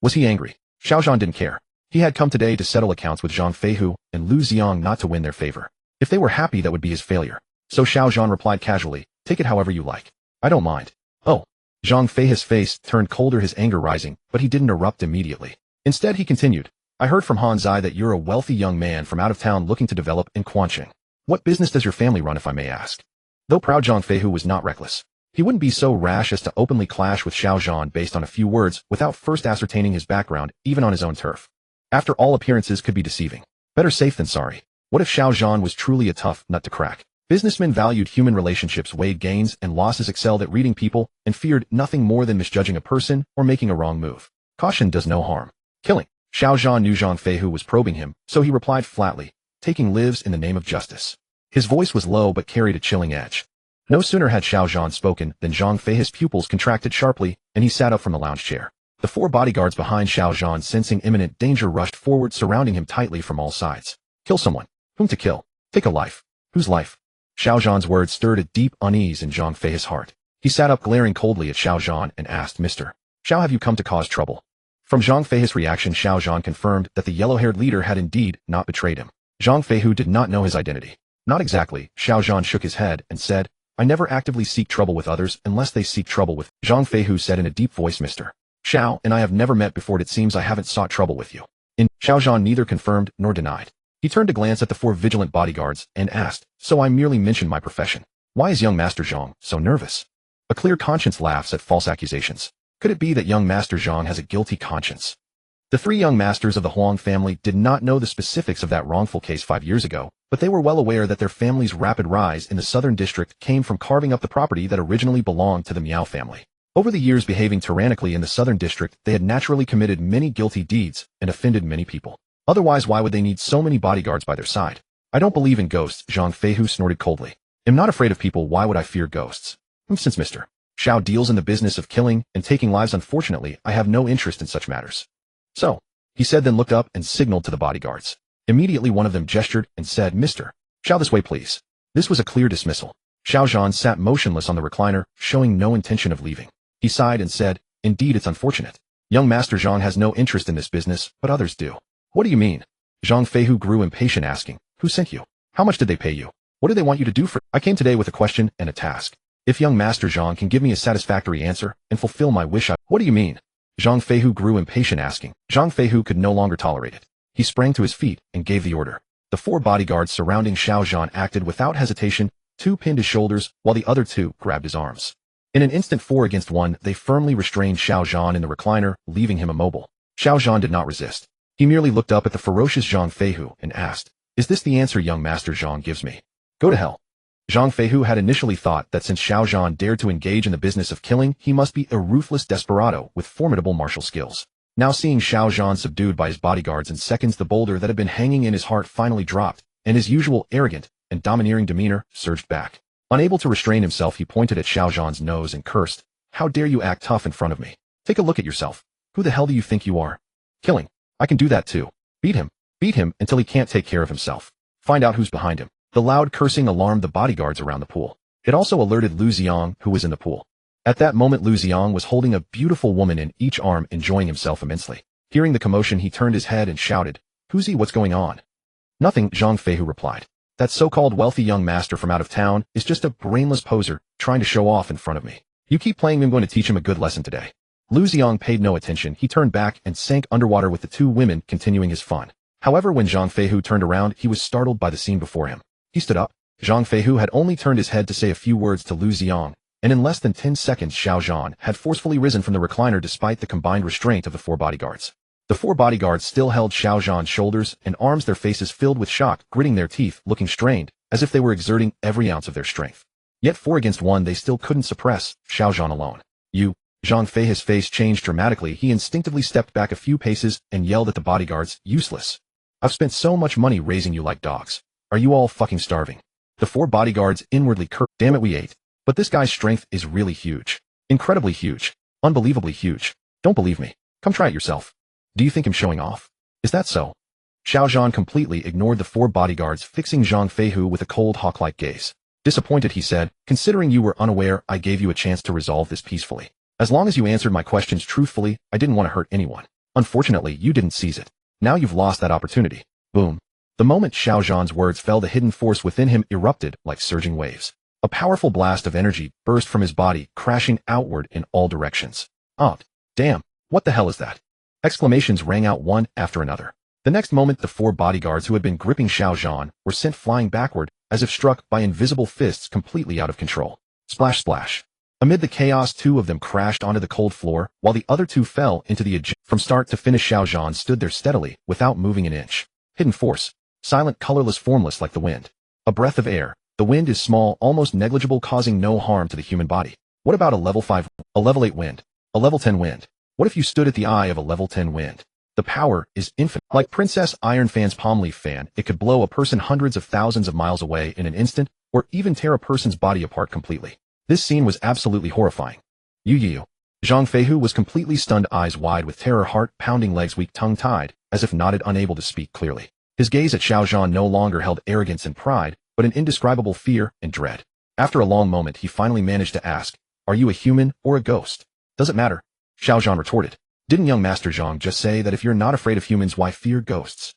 Was he angry? Xiao Zhan didn't care. He had come today to settle accounts with Zhang Feihu and Lu Xiang, not to win their favor. If they were happy, that would be his failure. So Xiao Zhan replied casually, "Take it however you like. I don't mind." "Oh." Zhang Feihu's face turned colder, his anger rising, but he didn't erupt immediately. Instead, he continued, "I heard from Han Zai that you're a wealthy young man from out of town looking to develop in Quanqing. What business does your family run, if I may ask?" Though proud, Zhang Feihu was not reckless. He wouldn't be so rash as to openly clash with Xiao Zhan based on a few words without first ascertaining his background, even on his own turf. After all, appearances could be deceiving. Better safe than sorry. What if Xiao Zhan was truly a tough nut to crack? Businessmen valued human relationships, weighed gains and losses, excelled at reading people, and feared nothing more than misjudging a person or making a wrong move. Caution does no harm. Killing. Xiao Zhan knew Zhang Feihu was probing him, so he replied flatly, "Taking lives in the name of justice." His voice was low but carried a chilling edge. No sooner had Xiao Zhan spoken than Zhang Feihu's pupils contracted sharply, and he sat up from the lounge chair. The four bodyguards behind Xiao Zhan, sensing imminent danger, rushed forward, surrounding him tightly from all sides. "Kill someone." "Whom to kill?" "Take a life." "Whose life?" Xiao Zhan's words stirred a deep unease in Zhang Feihu's heart. He sat up, glaring coldly at Xiao Zhan, and asked, "Mr. Xiao, have you come to cause trouble?" From Zhang Feihu's reaction, Xiao Zhan confirmed that the yellow-haired leader had indeed not betrayed him. Zhang Feihu did not know his identity. "Not exactly." Xiao Zhan shook his head and said, "I never actively seek trouble with others unless they seek trouble with." Zhang Feihu said in a deep voice, "Mr. Xiao and I have never met before, and it seems I haven't sought trouble with you." Xiao Zhan neither confirmed nor denied. He turned to glance at the four vigilant bodyguards and asked, "So I merely mentioned my profession. Why is young Master Zhang so nervous?" A clear conscience laughs at false accusations. Could it be that young Master Zhang has a guilty conscience? The three young masters of the Huang family did not know the specifics of that wrongful case 5 years ago, but they were well aware that their family's rapid rise in the southern district came from carving up the property that originally belonged to the Miao family. Over the years, behaving tyrannically in the southern district, they had naturally committed many guilty deeds and offended many people. Otherwise, why would they need so many bodyguards by their side? "I don't believe in ghosts," Zhang Feihu snorted coldly. "Am not afraid of people. Why would I fear ghosts? Since Mr. Xiao deals in the business of killing and taking lives, unfortunately, I have no interest in such matters." "So," he said, then looked up and signaled to the bodyguards. Immediately one of them gestured and said, "Mr. Xiao, this way, please." This was a clear dismissal. Xiao Zhan sat motionless on the recliner, showing no intention of leaving. He sighed and said, "Indeed, it's unfortunate. Young Master Zhang has no interest in this business, but others do." "What do you mean?" Zhang Feihu grew impatient, asking, "Who sent you? How much did they pay you? What do they want you to do for—" "I came today with a question and a task. If young Master Zhang can give me a satisfactory answer and fulfill my wish, I—" "What do you mean?" Zhang Feihu grew impatient, asking. Zhang Feihu could no longer tolerate it. He sprang to his feet and gave the order. The four bodyguards surrounding Xiao Zhan acted without hesitation. Two pinned his shoulders, while the other two grabbed his arms. In an instant, 4 against 1, they firmly restrained Xiao Zhan in the recliner, leaving him immobile. Xiao Zhan did not resist. He merely looked up at the ferocious Zhang Feihu and asked, "Is this the answer young Master Zhang gives me?" "Go to hell." Zhang Feihu had initially thought that since Xiao Zhan dared to engage in the business of killing, he must be a ruthless desperado with formidable martial skills. Now, seeing Xiao Zhan subdued by his bodyguards in seconds, the boulder that had been hanging in his heart finally dropped, and his usual arrogant and domineering demeanor surged back. Unable to restrain himself, he pointed at Xiao Zhan's nose and cursed, "How dare you act tough in front of me? Take a look at yourself. Who the hell do you think you are? Killing. I can do that too. Beat him until he can't take care of himself. Find out who's behind him. The loud cursing alarmed the bodyguards around the pool. It also alerted Lu Xiang, who was in the pool. At that moment Lu Xiang was holding a beautiful woman in each arm, enjoying himself immensely. Hearing the commotion, he turned his head and shouted, "Who's he? What's going on?" "Nothing," Zhang Feihu replied. "That so-called wealthy young master from out of town is just a brainless poser trying to show off in front of me. You keep playing me, I'm going to teach him a good lesson today." Lu Xiang paid no attention. He turned back and sank underwater with the two women continuing his fun. However, when Zhang Feihu turned around, he was startled by the scene before him. He stood up. Zhang Feihu had only turned his head to say a few words to Lu Xiang, and in less than 10 seconds Xiao Zhan had forcefully risen from the recliner despite the combined restraint of the four bodyguards. The four bodyguards still held Xiao Zhan's shoulders and arms, their faces filled with shock, gritting their teeth, looking strained, as if they were exerting every ounce of their strength. Yet 4 against 1 they still couldn't suppress Xiao Zhan alone. "You!" Zhang Fei's face changed dramatically. He instinctively stepped back a few paces and yelled at the bodyguards, "Useless! I've spent so much money raising you like dogs. Are you all fucking starving?" The four bodyguards inwardly cursed. "Damn it, we ate. But this guy's strength is really huge. Incredibly huge. Unbelievably huge. Don't believe me? Come try it yourself. Do you think I'm showing off? Is that so?" Xiao Zhan completely ignored the four bodyguards, fixing Zhang Feihu with a cold hawk-like gaze. Disappointed, he said, "Considering you were unaware, I gave you a chance to resolve this peacefully. As long as you answered my questions truthfully, I didn't want to hurt anyone. Unfortunately, you didn't seize it. Now you've lost that opportunity." Boom. The moment Xiao Zhan's words fell, the hidden force within him erupted like surging waves. A powerful blast of energy burst from his body, crashing outward in all directions. "Oh, damn, what the hell is that?" Exclamations rang out one after another. The next moment, the four bodyguards who had been gripping Xiao Zhan were sent flying backward, as if struck by invisible fists, completely out of control. Splash, splash. Amid the chaos, 2 of them crashed onto the cold floor, while the other 2 fell into the edge. From start to finish, Xiao Zhan stood there steadily, without moving an inch. Hidden force. Silent, colorless, formless like the wind. A breath of air. The wind is small, almost negligible, causing no harm to the human body. What about a level 5, a level 8 wind? A level 10 wind? What if you stood at the eye of a level 10 wind? The power is infinite. Like Princess Iron Fan's palm leaf fan, it could blow a person hundreds of thousands of miles away in an instant, or even tear a person's body apart completely. This scene was absolutely horrifying. You. Zhang Feihu was completely stunned, eyes wide with terror, heart pounding, legs weak, tongue tied, as if knotted, unable to speak clearly. His gaze at Xiao Zhan no longer held arrogance and pride, but an indescribable fear and dread. After a long moment, he finally managed to ask, "Are you a human or a ghost?" "Does it matter?" Xiao Zhan retorted. "Didn't young Master Zhang just say that if you're not afraid of humans, why fear ghosts?"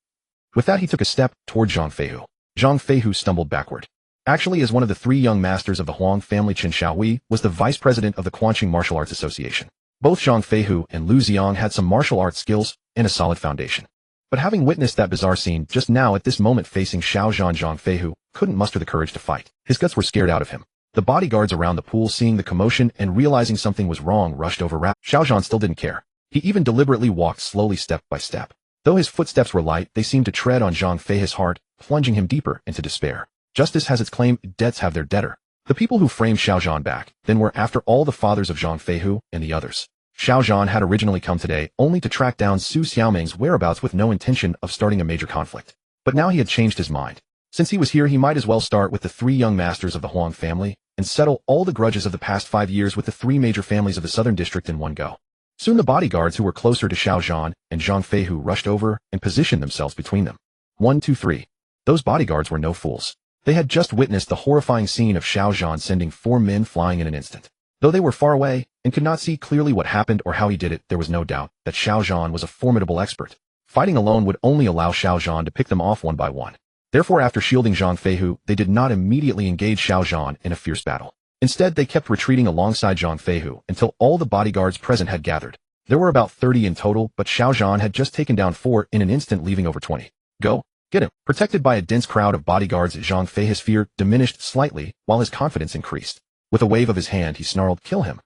With that, he took a step toward Zhang Feihu. Zhang Feihu stumbled backward. Actually, as one of the 3 young masters of the Huang family, Chen Xiaohui was the vice president of the Quanqing Martial Arts Association. Both Zhang Feihu and Lu Xiang had some martial arts skills and a solid foundation. But having witnessed that bizarre scene just now, at this moment facing Xiao Zhan, Zhang Feihu couldn't muster the courage to fight. His guts were scared out of him. The bodyguards around the pool, seeing the commotion and realizing something was wrong, rushed over. Xiao Zhan still didn't care. He even deliberately walked slowly, step by step. Though his footsteps were light, they seemed to tread on Zhang Fei's heart, plunging him deeper into despair. Justice has its claim, debts have their debtor. The people who framed Xiao Zhan back then were, after all, the fathers of Zhang Feihu and the others. Xiao Zhan had originally come today only to track down Su Xiaoming's whereabouts with no intention of starting a major conflict. But now he had changed his mind. Since he was here, he might as well start with the 3 young masters of the Huang family and settle all the grudges of the past 5 years with the 3 major families of the southern district in one go. Soon the bodyguards who were closer to Xiao Zhan and Zhang Feihu rushed over and positioned themselves between them. 1, 2, 3. Those bodyguards were no fools. They had just witnessed the horrifying scene of Xiao Zhan sending 4 men flying in an instant. Though they were far away and could not see clearly what happened or how he did it, there was no doubt that Xiao Zhan was a formidable expert. Fighting alone would only allow Xiao Zhan to pick them off one by one. Therefore, after shielding Zhang Feihu, they did not immediately engage Xiao Zhan in a fierce battle. Instead, they kept retreating alongside Zhang Feihu until all the bodyguards present had gathered. There were about 30 in total, but Xiao Zhan had just taken down 4 in an instant, leaving over 20. "Go. Get him." Protected by a dense crowd of bodyguards, Zhang Fei's fear diminished slightly, while his confidence increased. With a wave of his hand, he snarled, "Kill him."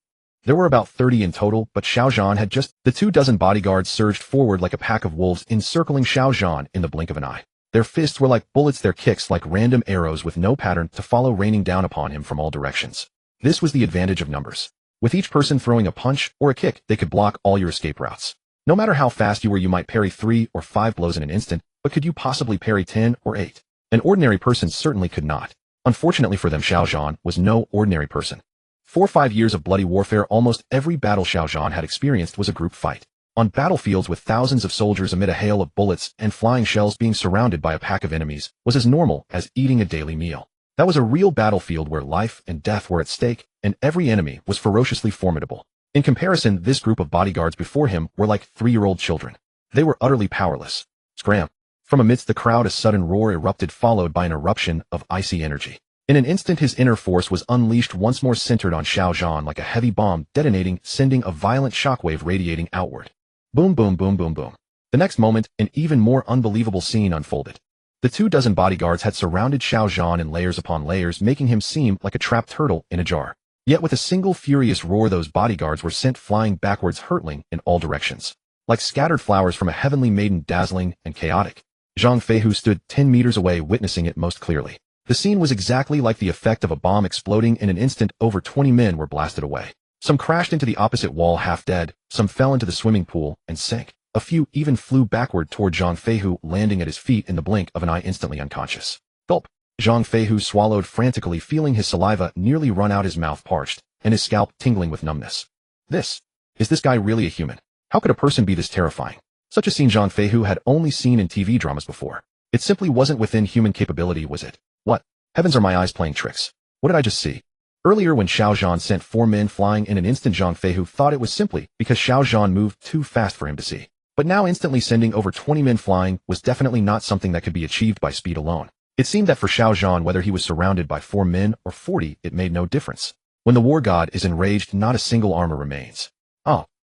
There were about 30 in total, but Xiao Zhan had just... The 24 bodyguards surged forward like a pack of wolves, encircling Xiao Zhan in the blink of an eye. Their fists were like bullets, their kicks like random arrows with no pattern to follow, raining down upon him from all directions. This was the advantage of numbers. With each person throwing a punch or a kick, they could block all your escape routes. No matter how fast you were, you might parry 3 or 5 blows in an instant, but could you possibly parry 10 or 8? An ordinary person certainly could not. Unfortunately for them, Xiao Zhan was no ordinary person. For 5 years of bloody warfare, almost every battle Xiao Zhan had experienced was a group fight. On battlefields with thousands of soldiers amid a hail of bullets and flying shells, being surrounded by a pack of enemies was as normal as eating a daily meal. That was a real battlefield where life and death were at stake, and every enemy was ferociously formidable. In comparison, this group of bodyguards before him were like 3-year-old children. They were utterly powerless. Scram! From amidst the crowd a sudden roar erupted, followed by an eruption of icy energy. In an instant his inner force was unleashed, once more centered on Xiao Zhan like a heavy bomb detonating, sending a violent shockwave radiating outward. Boom, boom, boom, boom, boom. The next moment, an even more unbelievable scene unfolded. The 24 bodyguards had surrounded Xiao Zhan in layers upon layers, making him seem like a trapped turtle in a jar. Yet with a single furious roar, those bodyguards were sent flying backwards, hurtling in all directions. Like scattered flowers from a heavenly maiden, dazzling and chaotic. Zhang Feihu stood 10 meters away, witnessing it most clearly. The scene was exactly like the effect of a bomb exploding. In an instant, over 20 men were blasted away. Some crashed into the opposite wall half dead, some fell into the swimming pool and sank. A few even flew backward toward Zhang Feihu, landing at his feet in the blink of an eye, instantly unconscious. Gulp! Zhang Feihu swallowed frantically, feeling his saliva nearly run out, his mouth parched, and his scalp tingling with numbness. Is this guy really a human? How could a person be this terrifying? Such a scene Zhang Feihu had only seen in TV dramas before. It simply wasn't within human capability, was it? What? Heavens, are my eyes playing tricks? What did I just see? Earlier, when Xiao Zhan sent 4 men flying in an instant, Zhang Feihu thought it was simply because Xiao Zhan moved too fast for him to see. But now instantly sending over 20 men flying was definitely not something that could be achieved by speed alone. It seemed that for Xiao Zhan, whether he was surrounded by 4 men or 40, it made no difference. When the war god is enraged, not a single armor remains.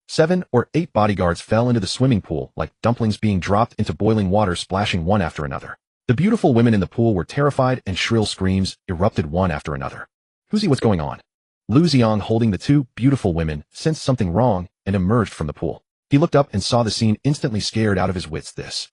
7 or 8 bodyguards fell into the swimming pool like dumplings being dropped into boiling water, splashing one after another. The beautiful women in the pool were terrified, and shrill screams erupted one after another. What's going on? Lu Xiang, holding the 2 beautiful women, sensed something wrong and emerged from the pool. He looked up and saw the scene, instantly scared out of his wits. This.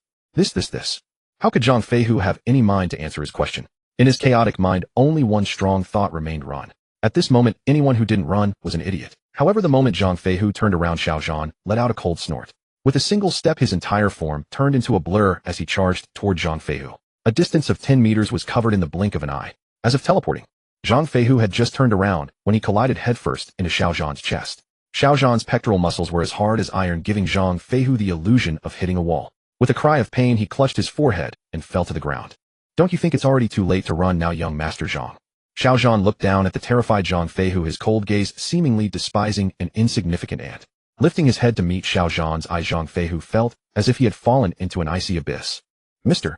How could Zhang Feihu have any mind to answer his question? In his chaotic mind, only one strong thought remained: run. At this moment, anyone who didn't run was an idiot. However, the moment Zhang Feihu turned around, Xiao Zhan let out a cold snort. With a single step, his entire form turned into a blur as he charged toward Zhang Feihu. A distance of 10 meters was covered in the blink of an eye. As if teleporting, Zhang Feihu had just turned around when he collided headfirst into Xiao Zhan's chest. Xiao Zhan's pectoral muscles were as hard as iron, giving Zhang Feihu the illusion of hitting a wall. With a cry of pain, he clutched his forehead and fell to the ground. Don't you think it's already too late to run now, young Master Zhang? Xiao Zhan looked down at the terrified Zhang Feihu, his cold gaze seemingly despising an insignificant ant. Lifting his head to meet Xiao Zhan's eyes, Zhang Feihu felt as if he had fallen into an icy abyss. Mr.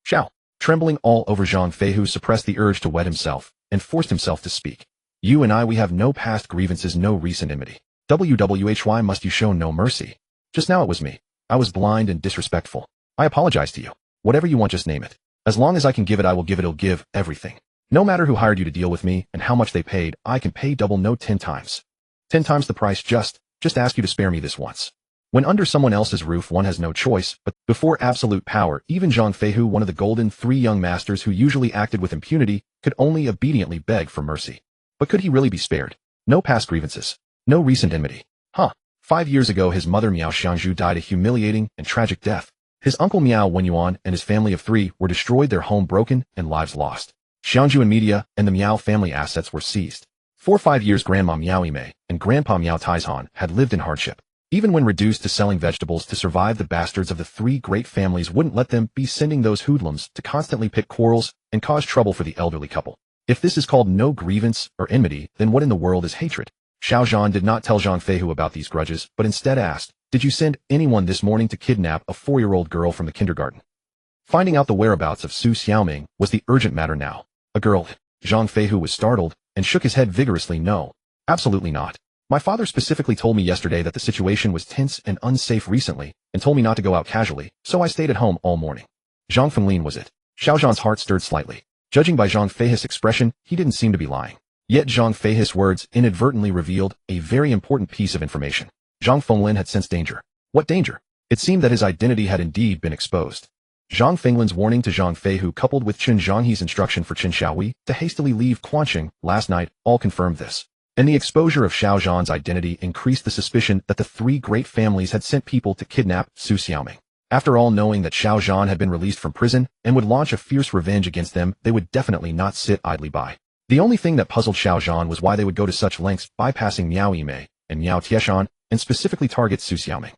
Xiao. Trembling all over, Zhang Feihu suppressed the urge to wet himself and forced himself to speak. You and I, we have no past grievances, no recent enmity. Why must you show no mercy? Just now it was me. I was blind and disrespectful. I apologize to you. Whatever you want, just name it. As long as I can give it, I will give it. I'll give everything. No matter who hired you to deal with me and how much they paid, I can pay double, no 10 times. 10 times the price. Just ask you to spare me this once. When under someone else's roof, one has no choice, but before absolute power, even Zhang Feihu, one of the golden 3 young masters who usually acted with impunity, could only obediently beg for mercy. But could he really be spared? No past grievances. No recent enmity. 5 years ago, his mother Miao Xiangzhu died a humiliating and tragic death. His uncle Miao Wenyuan and his family of 3 were destroyed, their home broken and lives lost. Xiangzhu and media and the Miao family assets were seized. For 5 years, Grandma Miao Yimei and Grandpa Miao Taizhan had lived in hardship. Even when reduced to selling vegetables to survive, the bastards of the 3 great families wouldn't let them be, sending those hoodlums to constantly pick quarrels and cause trouble for the elderly couple. If this is called no grievance or enmity, then what in the world is hatred? Xiao Zhan did not tell Zhang Feihu about these grudges, but instead asked, did you send anyone this morning to kidnap a 4-year-old girl from the kindergarten? Finding out the whereabouts of Su Xiaoming was the urgent matter now. A girl? Zhang Feihu was startled and shook his head vigorously. No, absolutely not. My father specifically told me yesterday that the situation was tense and unsafe recently, and told me not to go out casually, so I stayed at home all morning. Zhang Fenglin, was it? Xiao Zhan's heart stirred slightly. Judging by Zhang Feihu's expression, he didn't seem to be lying. Yet Zhang Feihu's words inadvertently revealed a very important piece of information. Zhang Fenglin had sensed danger. What danger? It seemed that his identity had indeed been exposed. Zhang Fenglin's warning to Zhang Feihu, coupled with Chen Zhanghe's instruction for Chen Xiaohui to hastily leave Quanqing last night, all confirmed this. And the exposure of Xiao Zhan's identity increased the suspicion that the 3 great families had sent people to kidnap Su Xiaoming. After all, knowing that Xiao Zhan had been released from prison and would launch a fierce revenge against them, they would definitely not sit idly by. The only thing that puzzled Xiao Zhan was why they would go to such lengths, bypassing Miao Yimei and Miao Tieshan and specifically targets Su Xiaoming.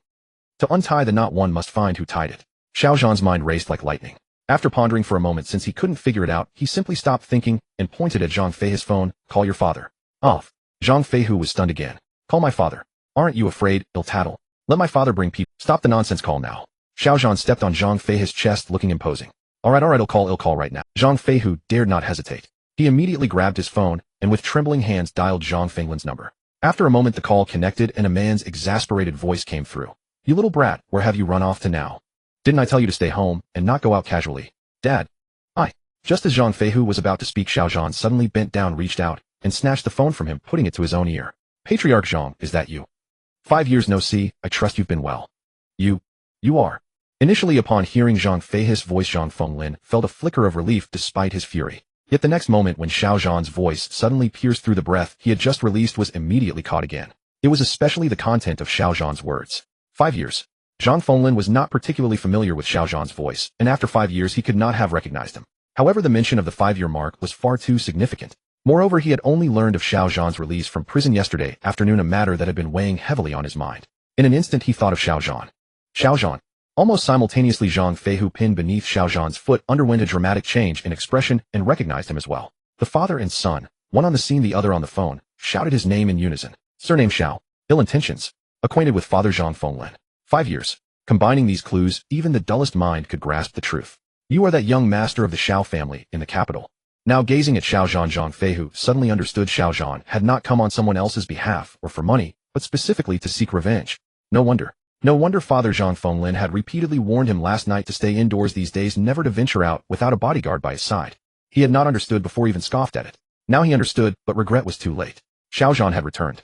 To untie the knot, one must find who tied it. Xiao Zhan's mind raced like lightning. After pondering for a moment, since he couldn't figure it out, he simply stopped thinking and pointed at Zhang Fei's phone. Call your father. Off. Zhang Feihu was stunned again. Call my father. Aren't you afraid? He'll tattle. Let my father bring people. Stop the nonsense, call now. Xiao Zhan stepped on Zhang Fei's chest, looking imposing. Alright, I'll call right now. Zhang Feihu dared not hesitate. He immediately grabbed his phone, and with trembling hands dialed Zhang Fenglin's number. After a moment the call connected and a man's exasperated voice came through. You little brat, where have you run off to now? Didn't I tell you to stay home, and not go out casually? Dad. Just as Zhang Feihu was about to speak, Xiao Zhan suddenly bent down, reached out, and snatched the phone from him, putting it to his own ear. Patriarch Zhang, is that you? 5 years no see, I trust you've been well. You are. Initially upon hearing Zhang Fei's voice, Zhang Fenglin felt a flicker of relief despite his fury. Yet the next moment when Xiao Zhan's voice suddenly pierced through the breath he had just released was immediately caught again. It was especially the content of Xiao Zhan's words. 5 years. Zhang Fenglin was not particularly familiar with Xiao Zhan's voice, and after 5 years he could not have recognized him. However, the mention of the 5-year mark was far too significant. Moreover, he had only learned of Xiao Zhan's release from prison yesterday afternoon, a matter that had been weighing heavily on his mind. In an instant he thought of Xiao Zhan. Xiao Zhan. Almost simultaneously, Zhang Feihu, pinned beneath Xiao Zhan's foot, underwent a dramatic change in expression and recognized him as well. The father and son, one on the scene, the other on the phone, shouted his name in unison. Surname Xiao. Ill intentions. Acquainted with Father Zhang Fenglin. 5 years. Combining these clues, even the dullest mind could grasp the truth. You are that young master of the Xiao family in the capital. Now gazing at Xiao Zhan, Zhang Feihu suddenly understood Xiao Zhan had not come on someone else's behalf or for money, but specifically to seek revenge. No wonder Father Zhang Fenglin had repeatedly warned him last night to stay indoors these days, never to venture out without a bodyguard by his side. He had not understood before, even scoffed at it. Now he understood, but regret was too late. Xiao Zhan had returned.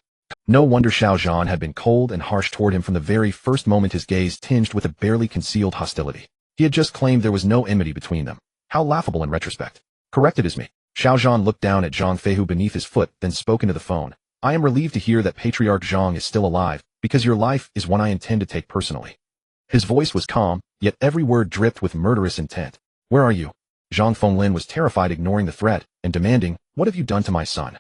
No wonder Xiao Zhan had been cold and harsh toward him from the very first moment, his gaze tinged with a barely concealed hostility. He had just claimed there was no enmity between them. How laughable in retrospect. Correct, it is me. Xiao Zhan looked down at Zhang Feihu beneath his foot, then spoke into the phone. I am relieved to hear that Patriarch Zhang is still alive, because your life is one I intend to take personally. His voice was calm, yet every word dripped with murderous intent. Where are you? Zhang Fenglin was terrified, ignoring the threat, and demanding, what have you done to my son?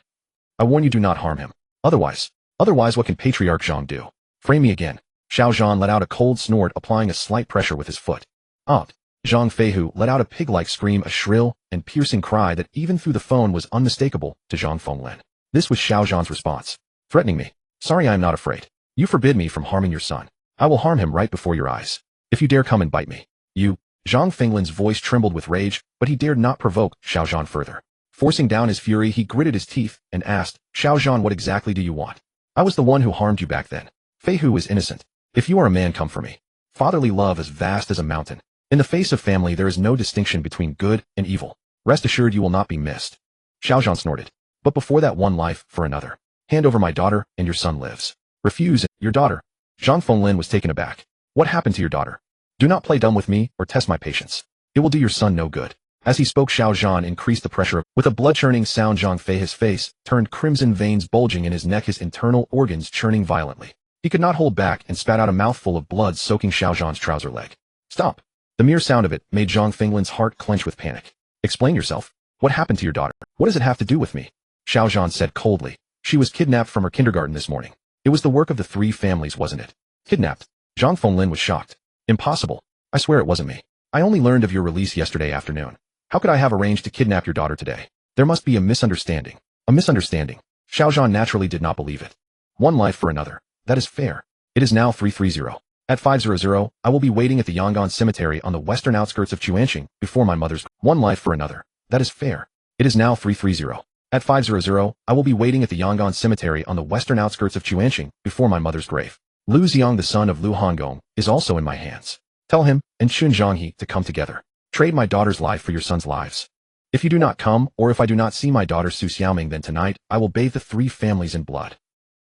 I warn you, do not harm him. Otherwise, what can Patriarch Zhang do? Frame me again. Xiao Zhan let out a cold snort, applying a slight pressure with his foot. Zhang Feihu let out a pig-like scream, a shrill and piercing cry that even through the phone was unmistakable to Zhang Fenglin. This was Xiao Zhan's response. Threatening me. Sorry, I am not afraid. You forbid me from harming your son. I will harm him right before your eyes. If you dare come and bite me. You. Zhang Fenglin's voice trembled with rage, but he dared not provoke Xiao Zhan further. Forcing down his fury, he gritted his teeth and asked, Xiao Zhan, what exactly do you want? I was the one who harmed you back then. Feihu is innocent. If you are a man, come for me. Fatherly love is vast as a mountain. In the face of family, there is no distinction between good and evil. Rest assured you will not be missed. Xiao Zhan snorted. But before that, one life for another. Hand over my daughter, and your son lives. Refuse, your daughter. Zhang Fenglin was taken aback. What happened to your daughter? Do not play dumb with me, or test my patience. It will do your son no good. As he spoke, Xiao Zhan increased the pressure. With a blood-churning sound, Zhang Fei's face turned crimson, veins bulging in his neck, his internal organs churning violently. He could not hold back and spat out a mouthful of blood, soaking Xiao Zhan's trouser leg. Stop. The mere sound of it made Zhang Fenglin's heart clench with panic. Explain yourself. What happened to your daughter? What does it have to do with me? Xiao Zhan said coldly. She was kidnapped from her kindergarten this morning. It was the work of the 3 families, wasn't it? Kidnapped? Zhang Fenglin was shocked. Impossible. I swear it wasn't me. I only learned of your release yesterday afternoon. How could I have arranged to kidnap your daughter today? There must be a misunderstanding. A misunderstanding. Xiao Zhan naturally did not believe it. One life for another. That is fair. It is now 3:30. At 5:00, I will be waiting at the Yangon Cemetery on the western outskirts of Chuanqing before my mother's. One life for another. That is fair. It is now 3:30. At 5:00, I will be waiting at the Yangon Cemetery on the western outskirts of Chuanqing before my mother's grave. Lu Xiang, the son of Lu Hongong, is also in my hands. Tell him and Chun Zhanghe to come together. Trade my daughter's life for your son's lives. If you do not come, or if I do not see my daughter Su Xiaoming, then tonight I will bathe the 3 families in blood.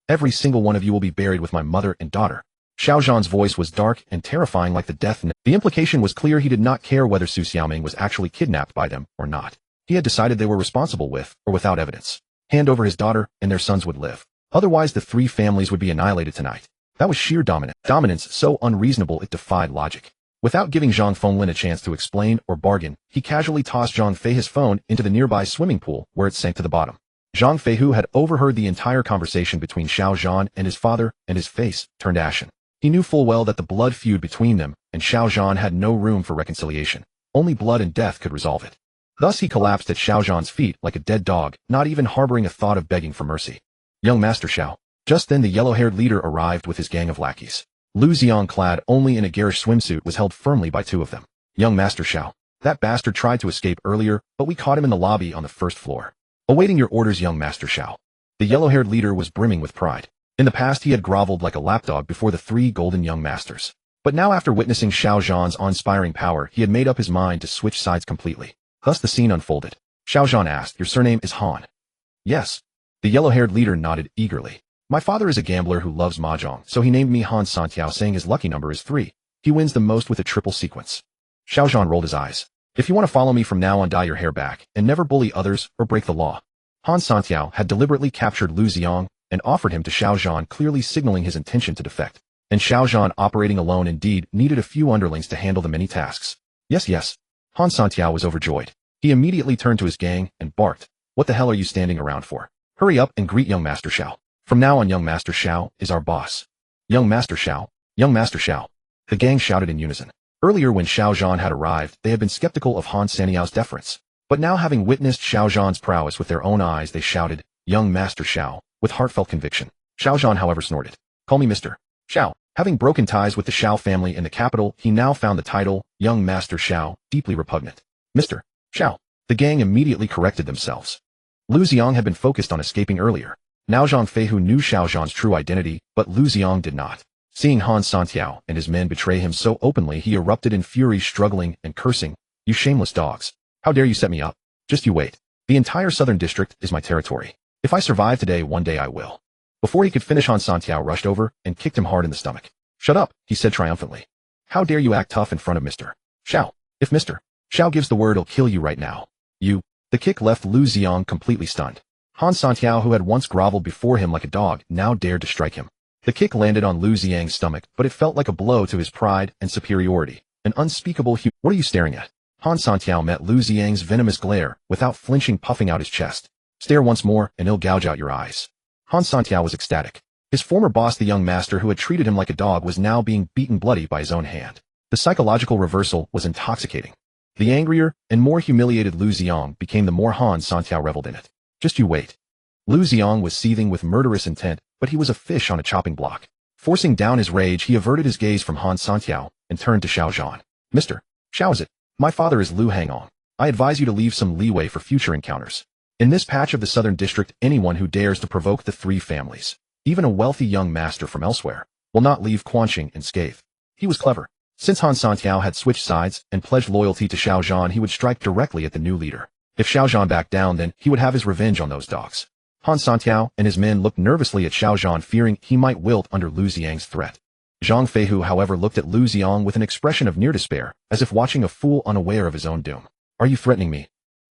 Every single one of you will be buried with my mother and daughter. Xiao Zhan's voice was dark and terrifying like the death knell. The implication was clear. He did not care whether Su Xiaoming was actually kidnapped by them or not. He had decided they were responsible with or without evidence. Hand over his daughter, and their sons would live. Otherwise, the 3 families would be annihilated tonight. That was sheer dominance so unreasonable it defied logic. Without giving Zhang Fenglin a chance to explain or bargain, he casually tossed Zhang Fei's phone into the nearby swimming pool, where it sank to the bottom. Zhang Feihu had overheard the entire conversation between Xiao Zhan and his father, and his face turned ashen. He knew full well that the blood feud between them and Xiao Zhan had no room for reconciliation. Only blood and death could resolve it. Thus he collapsed at Xiao Zhan's feet like a dead dog, not even harboring a thought of begging for mercy. Young Master Xiao. Just then the yellow-haired leader arrived with his gang of lackeys. Lu Xiang, clad only in a garish swimsuit, was held firmly by two of them. Young Master Xiao. That bastard tried to escape earlier, but we caught him in the lobby on the first floor. Awaiting your orders, young Master Xiao. The yellow-haired leader was brimming with pride. In the past he had groveled like a lapdog before the three golden young masters. But now, after witnessing Xiao Zhan's awe-inspiring power, he had made up his mind to switch sides completely. Thus the scene unfolded. Xiao Zhan asked, "Your surname is Han?" "Yes." The yellow-haired leader nodded eagerly. "My father is a gambler who loves mahjong, so he named me Han Santiao, saying his lucky number is 3. He wins the most with a triple sequence." Xiao Zhan rolled his eyes. "If you want to follow me from now on, dye your hair back, and never bully others or break the law." Han Santiao had deliberately captured Lu Xiang and offered him to Xiao Zhan, clearly signaling his intention to defect. And Xiao Zhan, operating alone, indeed needed a few underlings to handle the many tasks. Yes, yes. Han Santiao was overjoyed. He immediately turned to his gang and barked, "What the hell are you standing around for? Hurry up and greet young Master Xiao. From now on, young Master Xiao is our boss." Young Master Xiao, young Master Xiao. The gang shouted in unison. Earlier, when Xiao Zhan had arrived, they had been skeptical of Han Santiao's deference. But now, having witnessed Xiao Zhan's prowess with their own eyes, they shouted, "Young Master Xiao," with heartfelt conviction. Xiao Zhan, however, snorted. "Call me Mr. Xiao." Having broken ties with the Xiao family in the capital, he now found the title, Young Master Xiao, deeply repugnant. Mr. Xiao. The gang immediately corrected themselves. Lu Xiang had been focused on escaping earlier. Now Zhang Feihu knew Xiao Zhan's true identity, but Lu Xiang did not. Seeing Han Santiao and his men betray him so openly, he erupted in fury, struggling and cursing, "You shameless dogs. How dare you set me up? Just you wait. The entire southern district is my territory. If I survive today, one day I will." Before he could finish, Han Santiao rushed over and kicked him hard in the stomach. "Shut up," he said triumphantly. "How dare you act tough in front of Mr. Xiao? If Mr. Xiao gives the word, he'll kill you right now." "You." The kick left Lu Xiang completely stunned. Han Santiao, who had once groveled before him like a dog, now dared to strike him. The kick landed on Lu Xiang's stomach, but it felt like a blow to his pride and superiority. An unspeakable "What are you staring at?" Han Santiao met Lu Xiang's venomous glare, without flinching, puffing out his chest. "Stare once more, and he'll gouge out your eyes." Han Santiao was ecstatic. His former boss, the young master who had treated him like a dog, was now being beaten bloody by his own hand. The psychological reversal was intoxicating. The angrier and more humiliated Lu Xiang became, the more Han Santiao reveled in it. "Just you wait." Lu Xiang was seething with murderous intent, but he was a fish on a chopping block. Forcing down his rage, he averted his gaze from Han Santiao and turned to Xiao Zhan. "Mr. Xiao, is it? My father is Lu Hangong. I advise you to leave some leeway for future encounters. In this patch of the southern district, anyone who dares to provoke the three families, even a wealthy young master from elsewhere, will not leave Quanqing unscathed." He was clever. Since Han Santiao had switched sides and pledged loyalty to Xiao Zhan, he would strike directly at the new leader. If Xiao Zhan backed down, then he would have his revenge on those dogs. Han Santiao and his men looked nervously at Xiao Zhan, fearing he might wilt under Lu Xiang's threat. Zhang Feihu, however, looked at Lu Xiang with an expression of near despair, as if watching a fool unaware of his own doom. "Are you threatening me?"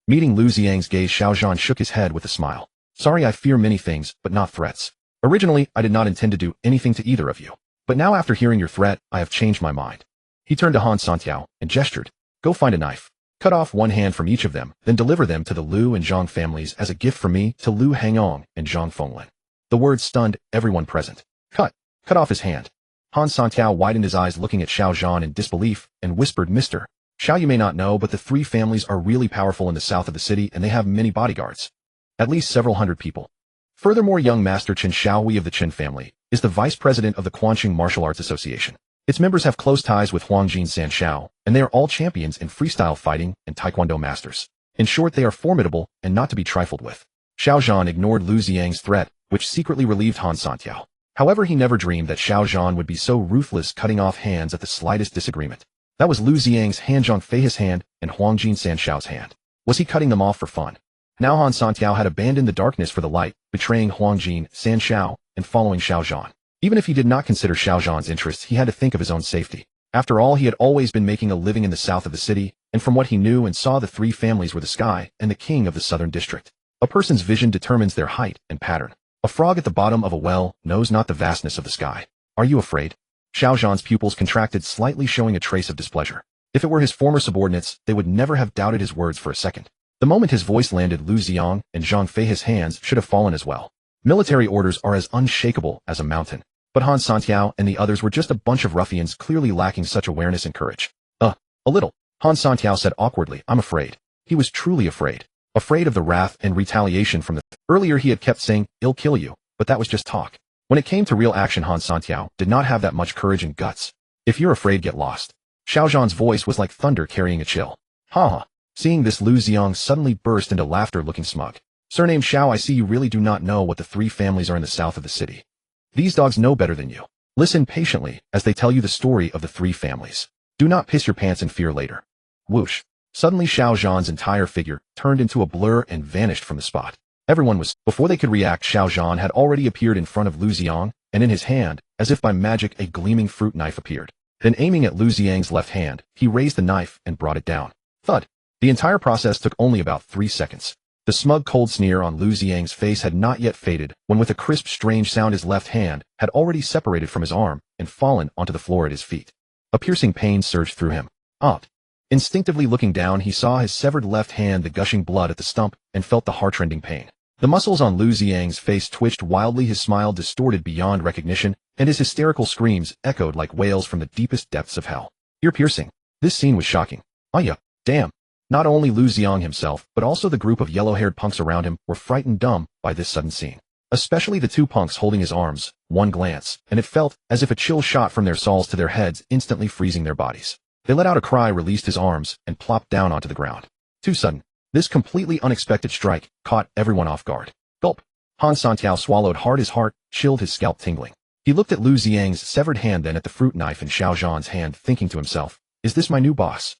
Meeting Lu Xiang's gaze, Xiao Zhan shook his head with a smile. "Sorry, I fear many things, but not threats. Originally, I did not intend to do anything to either of you. But now, after hearing your threat, I have changed my mind." He turned to Han Santiao and gestured, "Go find a knife. Cut off one hand from each of them, then deliver them to the Lu and Zhang families as a gift from me to Lu Hangong and Zhang Fenglin." The words stunned everyone present. Cut off his hand." Han Santiao widened his eyes, looking at Xiao Zhan in disbelief, and whispered, "Mr. Xiao, you may not know, but the three families are really powerful in the south of the city, and they have many bodyguards. At least several hundred people. Furthermore, young Master Chen Xiaowei of the Chen family is the vice president of the Quanqing Martial Arts Association. Its members have close ties with Huangjin Sanshao, and they are all champions in freestyle fighting and taekwondo masters. In short, they are formidable and not to be trifled with." Xiao Zhan ignored Lu Xiang's threat, which secretly relieved Han Santiao. However, he never dreamed that Xiao Zhan would be so ruthless, cutting off hands at the slightest disagreement. That was Lu Xiang's hand, Zhang Fei's hand, and Huangjin Sanshao's hand. Was he cutting them off for fun? Now Han Santiao had abandoned the darkness for the light, betraying Huangjin Sanshao and following Xiao Zhan. Even if he did not consider Xiao Zhan's interests, he had to think of his own safety. After all, he had always been making a living in the south of the city, and from what he knew and saw, the three families were the sky and the king of the southern district. A person's vision determines their height and pattern. A frog at the bottom of a well knows not the vastness of the sky. "Are you afraid?" Xiao Zhan's pupils contracted slightly, showing a trace of displeasure. If it were his former subordinates, they would never have doubted his words for a second. The moment his voice landed, Lu Xiang and Zhang Fei's hands should have fallen as well. Military orders are as unshakable as a mountain. But Han Santiao and the others were just a bunch of ruffians clearly lacking such awareness and courage. A little, Han Santiao said awkwardly. I'm afraid. He was truly afraid. Afraid of the wrath and retaliation from the... Earlier he had kept saying, "I'll kill you," but that was just talk. When it came to real action, Han Santiao did not have that much courage and guts. If you're afraid, get lost. Xiao Zhan's voice was like thunder carrying a chill. Ha ha. Seeing this, Lu Xiang suddenly burst into laughter, looking smug. Surname Xiao, I see you really do not know what the three families are in the south of the city. These dogs know better than you. Listen patiently as they tell you the story of the three families. Do not piss your pants in fear later. Whoosh. Suddenly Xiao Zhan's entire figure turned into a blur and vanished from the spot. Everyone was... Before they could react, Xiao Zhan had already appeared in front of Lu Xiang, and in his hand, as if by magic, a gleaming fruit knife appeared. Then aiming at Lu Xiang's left hand, he raised the knife and brought it down. Thud. The entire process took only about 3 seconds. The smug cold sneer on Lu Xiang's face had not yet faded, when with a crisp strange sound his left hand had already separated from his arm and fallen onto the floor at his feet. A piercing pain surged through him. Instinctively looking down, he saw his severed left hand, the gushing blood at the stump, and felt the heart-rending pain. The muscles on Lu Xiang's face twitched wildly, his smile distorted beyond recognition, and his hysterical screams echoed like wails from the deepest depths of hell. Ear-piercing. This scene was shocking. Damn. Not only Lu Xiang himself, but also the group of yellow-haired punks around him were frightened dumb by this sudden scene. Especially the two punks holding his arms. One glance, and it felt as if a chill shot from their souls to their heads, instantly freezing their bodies. They let out a cry, released his arms, and plopped down onto the ground. Too sudden. This completely unexpected strike caught everyone off guard. Gulp. Han Santiao swallowed hard, his heart chilled, his scalp tingling. He looked at Lu Xiang's severed hand, then at the fruit knife in Xiao Zhan's hand, thinking to himself, is this my new boss?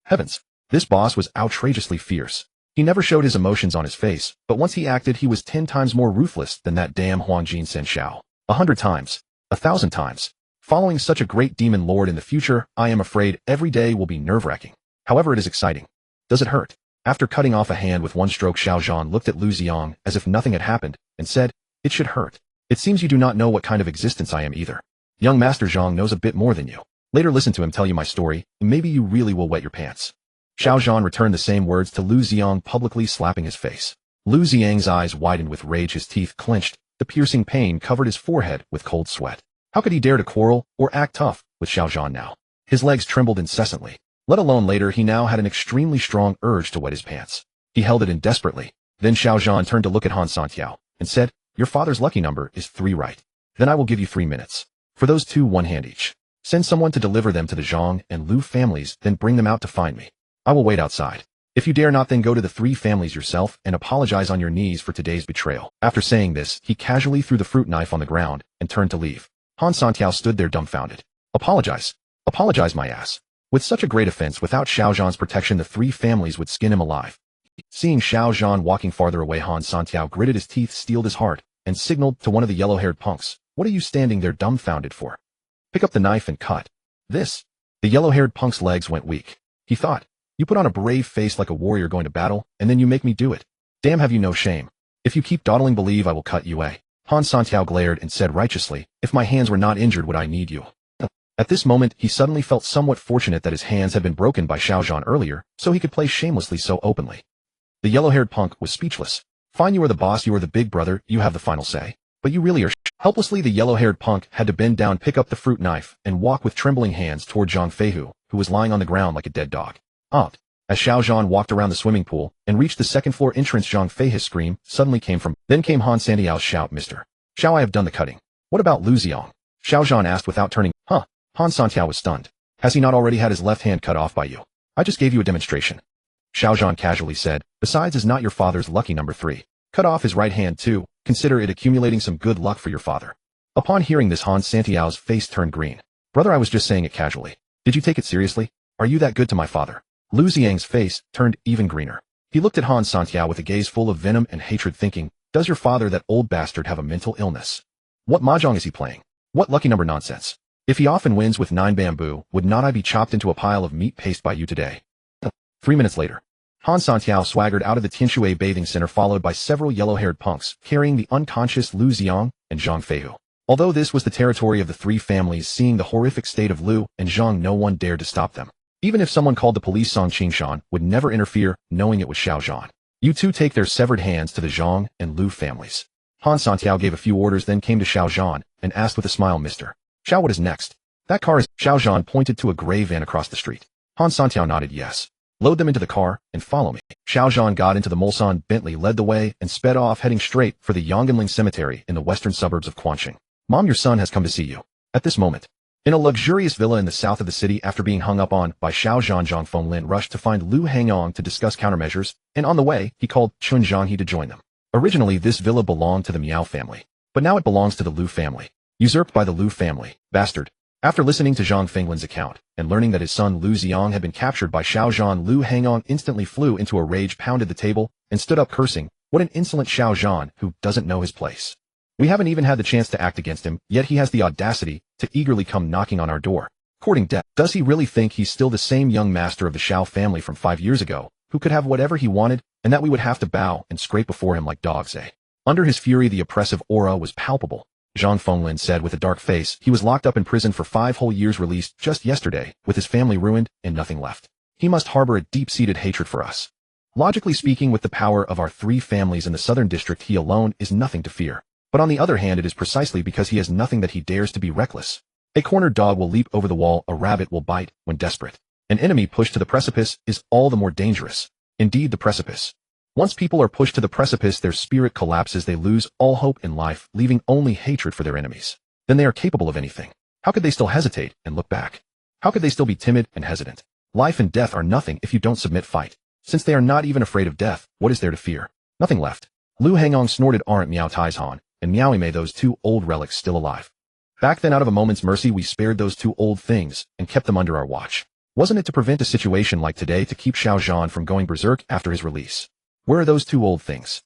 Heavens. This boss was outrageously fierce. He never showed his emotions on his face, but once he acted, he was 10 times more ruthless than that damn Huangjin Sen Shao. 100 times. 1,000 times. Following such a great demon lord in the future, I am afraid every day will be nerve-wracking. However, it is exciting. Does it hurt? After cutting off a hand with one stroke, Xiao Zhan looked at Lu Xiang as if nothing had happened, and said, it should hurt. It seems you do not know what kind of existence I am either. Young Master Zhang knows a bit more than you. Later listen to him tell you my story, and maybe you really will wet your pants. Xiao Zhan returned the same words to Lu Xiang, publicly slapping his face. Lu Xiang's eyes widened with rage, his teeth clenched, the piercing pain covered his forehead with cold sweat. How could he dare to quarrel or act tough with Xiao Zhan now? His legs trembled incessantly. Let alone later, he now had an extremely strong urge to wet his pants. He held it in desperately. Then Xiao Zhan turned to look at Han Santiao and said, your father's lucky number is 3, right? Then I will give you 3 minutes. For those two, 1 hand each. Send someone to deliver them to the Zhang and Lu families, then bring them out to find me. I will wait outside. If you dare not, then go to the 3 families yourself and apologize on your knees for today's betrayal. After saying this, he casually threw the fruit knife on the ground and turned to leave. Han Santiao stood there dumbfounded. Apologize? Apologize my ass. With such a great offense, without Xiao Zhan's protection, the 3 families would skin him alive. Seeing Xiao Zhan walking farther away, Han Santiao gritted his teeth, steeled his heart, and signaled to one of the yellow-haired punks. What are you standing there dumbfounded for? Pick up the knife and cut. This. The yellow-haired punk's legs went weak. He thought, you put on a brave face like a warrior going to battle, and then you make me do it. Damn, have you no shame? If you keep dawdling, believe I will cut you a. Han Santiao glared and said righteously, if my hands were not injured, would I need you? At this moment, he suddenly felt somewhat fortunate that his hands had been broken by Xiao Zhan earlier, so he could play shamelessly so openly. The yellow-haired punk was speechless. Fine, you are the boss, you are the big brother, you have the final say. But you really are Helplessly, the yellow-haired punk had to bend down, pick up the fruit knife, and walk with trembling hands toward Zhang Feihu, who was lying on the ground like a dead dog. As Xiao Zhan walked around the swimming pool and reached the second-floor entrance, Zhang Feihu's scream suddenly came from. Then came Han Santiao's shout, Mr. Xiao, I have done the cutting. What about Lu Xiang? Xiao Zhan asked without turning. Han Santiao was stunned. Has he not already had his left hand cut off by you? I just gave you a demonstration. Xiao Zhan casually said, besides, is not your father's lucky number 3. Cut off his right hand too. Consider it accumulating some good luck for your father. Upon hearing this, Han Santiao's face turned green. Brother, I was just saying it casually. Did you take it seriously? Are you that good to my father? Lu Xiang's face turned even greener. He looked at Han Santiao with a gaze full of venom and hatred, thinking, does your father, that old bastard, have a mental illness? What mahjong is he playing? What lucky number nonsense? If he often wins with 9 bamboo, would not I be chopped into a pile of meat paste by you today? 3 minutes later, Han Santiao swaggered out of the Tianshui bathing center, followed by several yellow-haired punks carrying the unconscious Lu Xiang and Zhang Feihu. Although this was the territory of the 3 families, seeing the horrific state of Lu and Zhang, no one dared to stop them. Even if someone called the police, Song Qingshan would never interfere, knowing it was Xiao Zhan. You two take their severed hands to the Zhang and Lu families. Han Santiao gave a few orders, then came to Xiao Zhan and asked with a smile, Mr. Xiao, what is next? That car is... Xiao Zhan pointed to a gray van across the street. Han Santiao nodded yes. Load them into the car and follow me. Xiao Zhan got into the Mulsan Bentley, led the way, and sped off, heading straight for the Yongganling Cemetery in the western suburbs of Quanqing. Mom, your son has come to see you. At this moment, in a luxurious villa in the south of the city, after being hung up on by Xiao Zhan, Zhang Fenglin rushed to find Lu Hangong to discuss countermeasures, and on the way, he called Chun Zhanghe to join them. Originally, this villa belonged to the Miao family, but now it belongs to the Lu family. Usurped by the Lu family, bastard. After listening to Zhang Fenglin's account, and learning that his son Lu Xiang had been captured by Xiao Zhan, Lu Hangong instantly flew into a rage, pounded the table, and stood up cursing, "What an insolent Xiao Zhan, who doesn't know his place. We haven't even had the chance to act against him, yet he has the audacity to eagerly come knocking on our door, courting death. Does he really think he's still the same young master of the Xiao family from 5 years ago, who could have whatever he wanted, and that we would have to bow and scrape before him like dogs, eh?" Under his fury, the oppressive aura was palpable. Zhang Fenglin said with a dark face. He was locked up in prison for 5 whole years, released just yesterday, with his family ruined and nothing left. He must harbor a deep-seated hatred for us. Logically speaking, with the power of our 3 families in the southern district, he alone is nothing to fear. But on the other hand, it is precisely because he has nothing that he dares to be reckless. A cornered dog will leap over the wall, a rabbit will bite when desperate. An enemy pushed to the precipice is all the more dangerous. Indeed, the precipice. Once people are pushed to the precipice, their spirit collapses, they lose all hope in life, leaving only hatred for their enemies. Then they are capable of anything. How could they still hesitate and look back? How could they still be timid and hesitant? Life and death are nothing if you don't submit, fight. Since they are not even afraid of death, what is there to fear? Nothing left. Lu Hangong snorted, "Aren't Miao Tai's Han and Miao Mei, those 2 old relics, still alive? Back then, out of a moment's mercy, we spared those 2 old things and kept them under our watch. Wasn't it to prevent a situation like today, to keep Xiao Zhan from going berserk after his release? Where are those 2 old things?"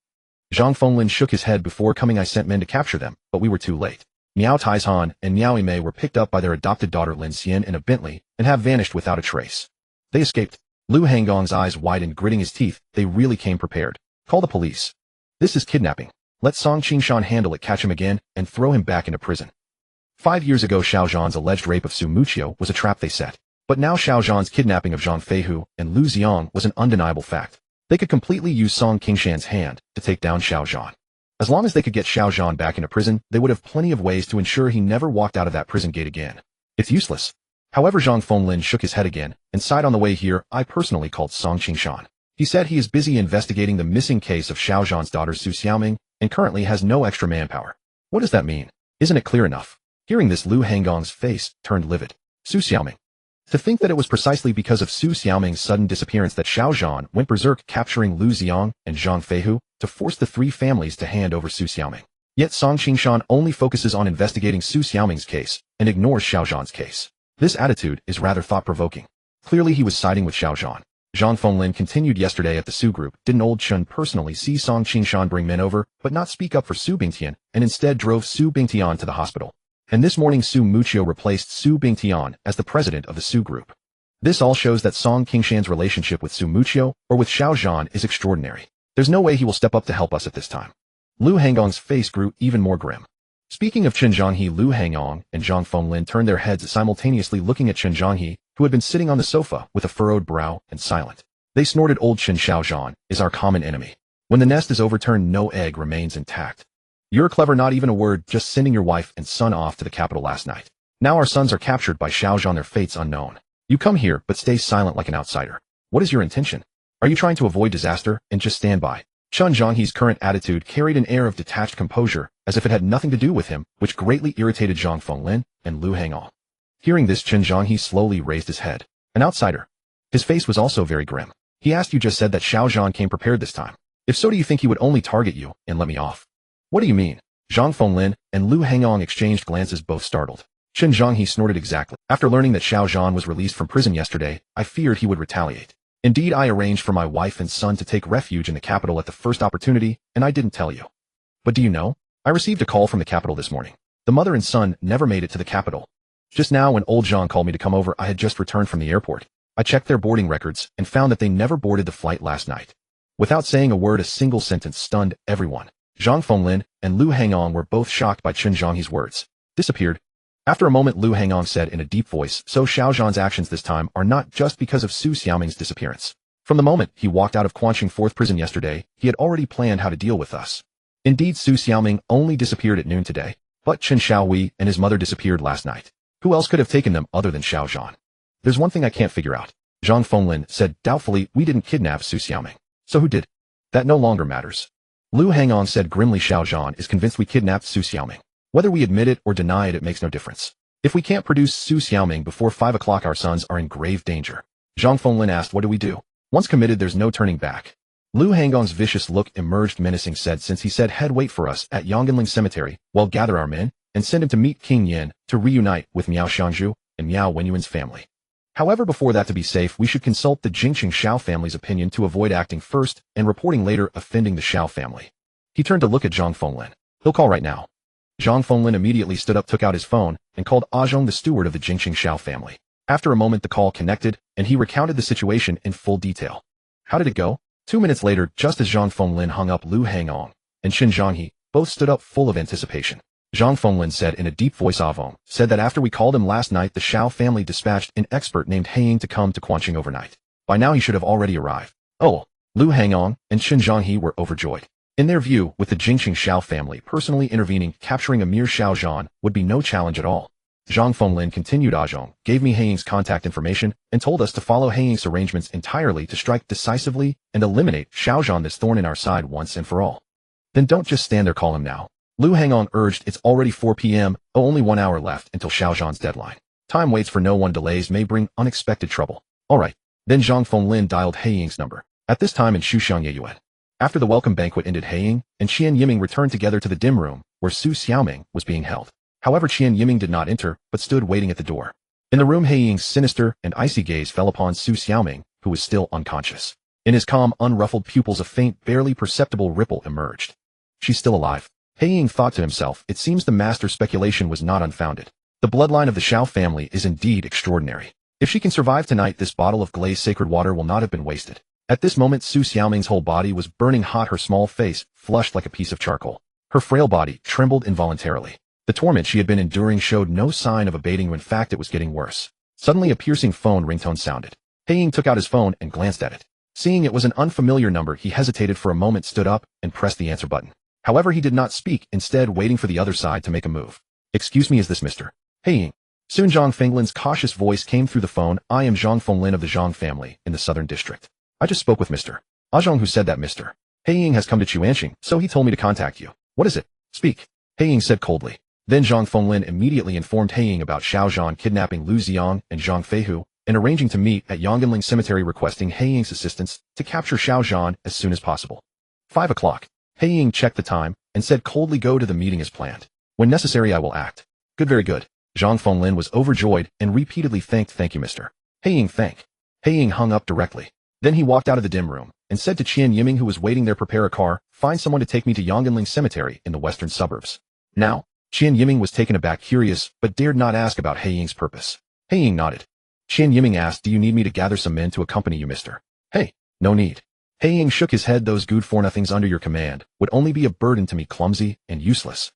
Zhang Fenglin shook his head. "Before coming, I sent men to capture them, but we were too late. Miao Tai's Han and Miao Mei were picked up by their adopted daughter Lin Xian in a Bentley and have vanished without a trace. They escaped." Lu Hangong's eyes widened, gritting his teeth. They really came prepared. "Call the police. This is kidnapping. Let Song Qingshan handle it, catch him again, and throw him back into prison." 5 years ago, Xiao Zhan's alleged rape of Su Muqiu was a trap they set. But now Xiao Zhan's kidnapping of Zhang Feihu and Lu Xiang was an undeniable fact. They could completely use Song Qingshan's hand to take down Xiao Zhan. As long as they could get Xiao Zhan back into prison, they would have plenty of ways to ensure he never walked out of that prison gate again. It's useless. However, Zhang Fenglin shook his head again and sighed. "On the way here, I personally called Song Qingshan. He said he is busy investigating the missing case of Xiao Zhan's daughter Su Xiaoming and currently has no extra manpower." What does that mean? Isn't it clear enough? Hearing this, Lu Hangong's face turned livid. Su Xiaoming. To think that it was precisely because of Su Xiaoming's sudden disappearance that Xiao Zhan went berserk, capturing Lu Xiang and Zhang Feihu to force the 3 families to hand over Su Xiaoming. Yet Song Qingshan only focuses on investigating Su Xiaoming's case and ignores Xiao Zhan's case. This attitude is rather thought-provoking. Clearly he was siding with Xiao Zhan. Zhang Fenglin continued, "Yesterday at the Su group, didn't old Chun personally see Song Qingshan bring men over, but not speak up for Su Bingtian, and instead drove Su Bingtian to the hospital? And this morning Su Muqiu replaced Su Bingtian as the president of the Su group. This all shows that Song Qingshan's relationship with Su Muqiu or with Xiao Zhan is extraordinary. There's no way he will step up to help us at this time." Lu Hangong's face grew even more grim. Speaking of Chen Zhanghe, Lu Hangong and Zhang Fenglin turned their heads simultaneously, looking at Chen Zhanghe, who had been sitting on the sofa with a furrowed brow and silent. They snorted, "Old Chen Xiao Zhan is our common enemy. When the nest is overturned, no egg remains intact. You're clever, not even a word, just sending your wife and son off to the capital last night. Now our sons are captured by Xiao Zhan, their fates unknown. You come here, but stay silent like an outsider. What is your intention? Are you trying to avoid disaster and just stand by?" Chen Zhanghe's current attitude carried an air of detached composure, as if it had nothing to do with him, which greatly irritated Zhang Fenglin and Lu Hangong. Hearing this, Chen Zhanghe slowly raised his head. "An outsider?" His face was also very grim. He asked, "You just said that Xiao Zhan came prepared this time. If so, do you think he would only target you and let me off?" "What do you mean?" Zhang Fenglin and Lu Hangong exchanged glances, both startled. Chen Zhanghe snorted, "Exactly. After learning that Xiao Zhan was released from prison yesterday, I feared he would retaliate. Indeed, I arranged for my wife and son to take refuge in the capital at the first opportunity, and I didn't tell you. But do you know? I received a call from the capital this morning. The mother and son never made it to the capital. Just now, when old Zhang called me to come over, I had just returned from the airport. I checked their boarding records and found that they never boarded the flight last night." Without saying a word, a single sentence stunned everyone. Zhang Fenglin and Lu Hangong were both shocked by Chen Zhanghe's words. "Disappeared? After a moment, Lu Hangong said in a deep voice, so Xiao Zhan's actions this time are not just because of Su Xiaoming's disappearance. From the moment he walked out of Quanqing 4th prison yesterday, he had already planned how to deal with us. Indeed, Su Xiaoming only disappeared at noon today, but Chen Xiaohui and his mother disappeared last night. Who else could have taken them other than Xiao Zhan? There's one thing I can't figure out. Zhang Fenglin said doubtfully, we didn't kidnap Su Xiaoming. So who did? That no longer matters. Lu Hangong said grimly, Xiao Zhan is convinced we kidnapped Su Xiaoming. Whether we admit it or deny it, it makes no difference. If we can't produce Su Xiaoming before 5 o'clock, our sons are in grave danger. Zhang Fenglin asked, what do we do? Once committed, there's no turning back. Lu Hangong's vicious look emerged menacing, said, since he said head wait for us at Yongganling Cemetery, well, gather our men and send him to meet King Yin to reunite with Miao Xiangzhu and Miao Wenyuan's family. However, before that, to be safe, we should consult the Jingqing Xiao family's opinion to avoid acting first and reporting later offending the Xiao family. He turned to look at Zhang Fenglin. He'll call right now. Zhang Fenglin immediately stood up, took out his phone, and called Zhong, the steward of the Jingqing Xiao family. After a moment, the call connected, and he recounted the situation in full detail. How did it go? 2 minutes later, just as Zhang Fenglin hung up, Lu Hangong and Qin Zhanghe both stood up full of anticipation. Zhang Fenglin said in a deep voice, Avong said that after we called him last night, the Xiao family dispatched an expert named He to come to Quanqing overnight. By now he should have already arrived. Oh, Lu Hangong and Qin Zhanghe were overjoyed. In their view, with the Jingqing Xiao family personally intervening, capturing a mere Xiao Zhan would be no challenge at all. Zhang Fenglin continued, Zhong gave me He Ying's contact information and told us to follow He Ying's arrangements entirely to strike decisively and eliminate Xiao Zhan, this thorn in our side, once and for all. Then don't just stand there, call him now. Lu Hangong urged. It's already 4 p.m., only 1 hour left until Xiao Zhan's deadline. Time waits for no one, delays may bring unexpected trouble. Alright. Then Zhang Fenglin dialed He Ying's number. At this time in Shuxiang Yeyuan. After the welcome banquet ended, He Ying and Qian Yiming returned together to the dim room where Su Xiaoming was being held. However, Qian Yiming did not enter, but stood waiting at the door. In the room, He Ying's sinister and icy gaze fell upon Su Xiaoming, who was still unconscious. In his calm, unruffled pupils, a faint, barely perceptible ripple emerged. She's still alive. He Ying thought to himself. It seems the master's speculation was not unfounded. The bloodline of the Xiao family is indeed extraordinary. If she can survive tonight, this bottle of glazed sacred water will not have been wasted. At this moment, Su Xiaoming's whole body was burning hot, her small face flushed like a piece of charcoal. Her frail body trembled involuntarily. The torment she had been enduring showed no sign of abating. In fact, it was getting worse. Suddenly, a piercing phone ringtone sounded. He Ying took out his phone and glanced at it. Seeing it was an unfamiliar number, he hesitated for a moment, stood up, and pressed the answer button. However, he did not speak, instead waiting for the other side to make a move. Excuse me, is this Mr. He Ying? Soon Zhang Fenglin's cautious voice came through the phone. I am Zhang Fenglin of the Zhang family in the southern district. I just spoke with Mr. Zhang, who said that Mr. He Ying has come to Chuanqing, so he told me to contact you. What is it? Speak. He Ying said coldly. Then Zhang Fenglin immediately informed He Ying about Xiao Zhan kidnapping Lu Ziang and Zhang Feihu and arranging to meet at Yongganling Cemetery, requesting He Ying's assistance to capture Xiao Zhan as soon as possible. 5 o'clock. He Ying checked the time and said coldly, go to the meeting as planned. When necessary, I will act. Good, very good. Zhang Fenglin was overjoyed and repeatedly thanked. Thank you, Mr. He Ying. Thank. He Ying hung up directly. Then he walked out of the dim room and said to Qian Yiming, who was waiting there, prepare a car, find someone to take me to Yongganling Cemetery in the western suburbs. Now, Qian Yiming was taken aback, curious, but dared not ask about He Ying's purpose. He Ying nodded. Qian Yiming asked, do you need me to gather some men to accompany you, Mr. Hey, no need. He Ying shook his head. Those good for nothings under your command would only be a burden to me, clumsy and useless.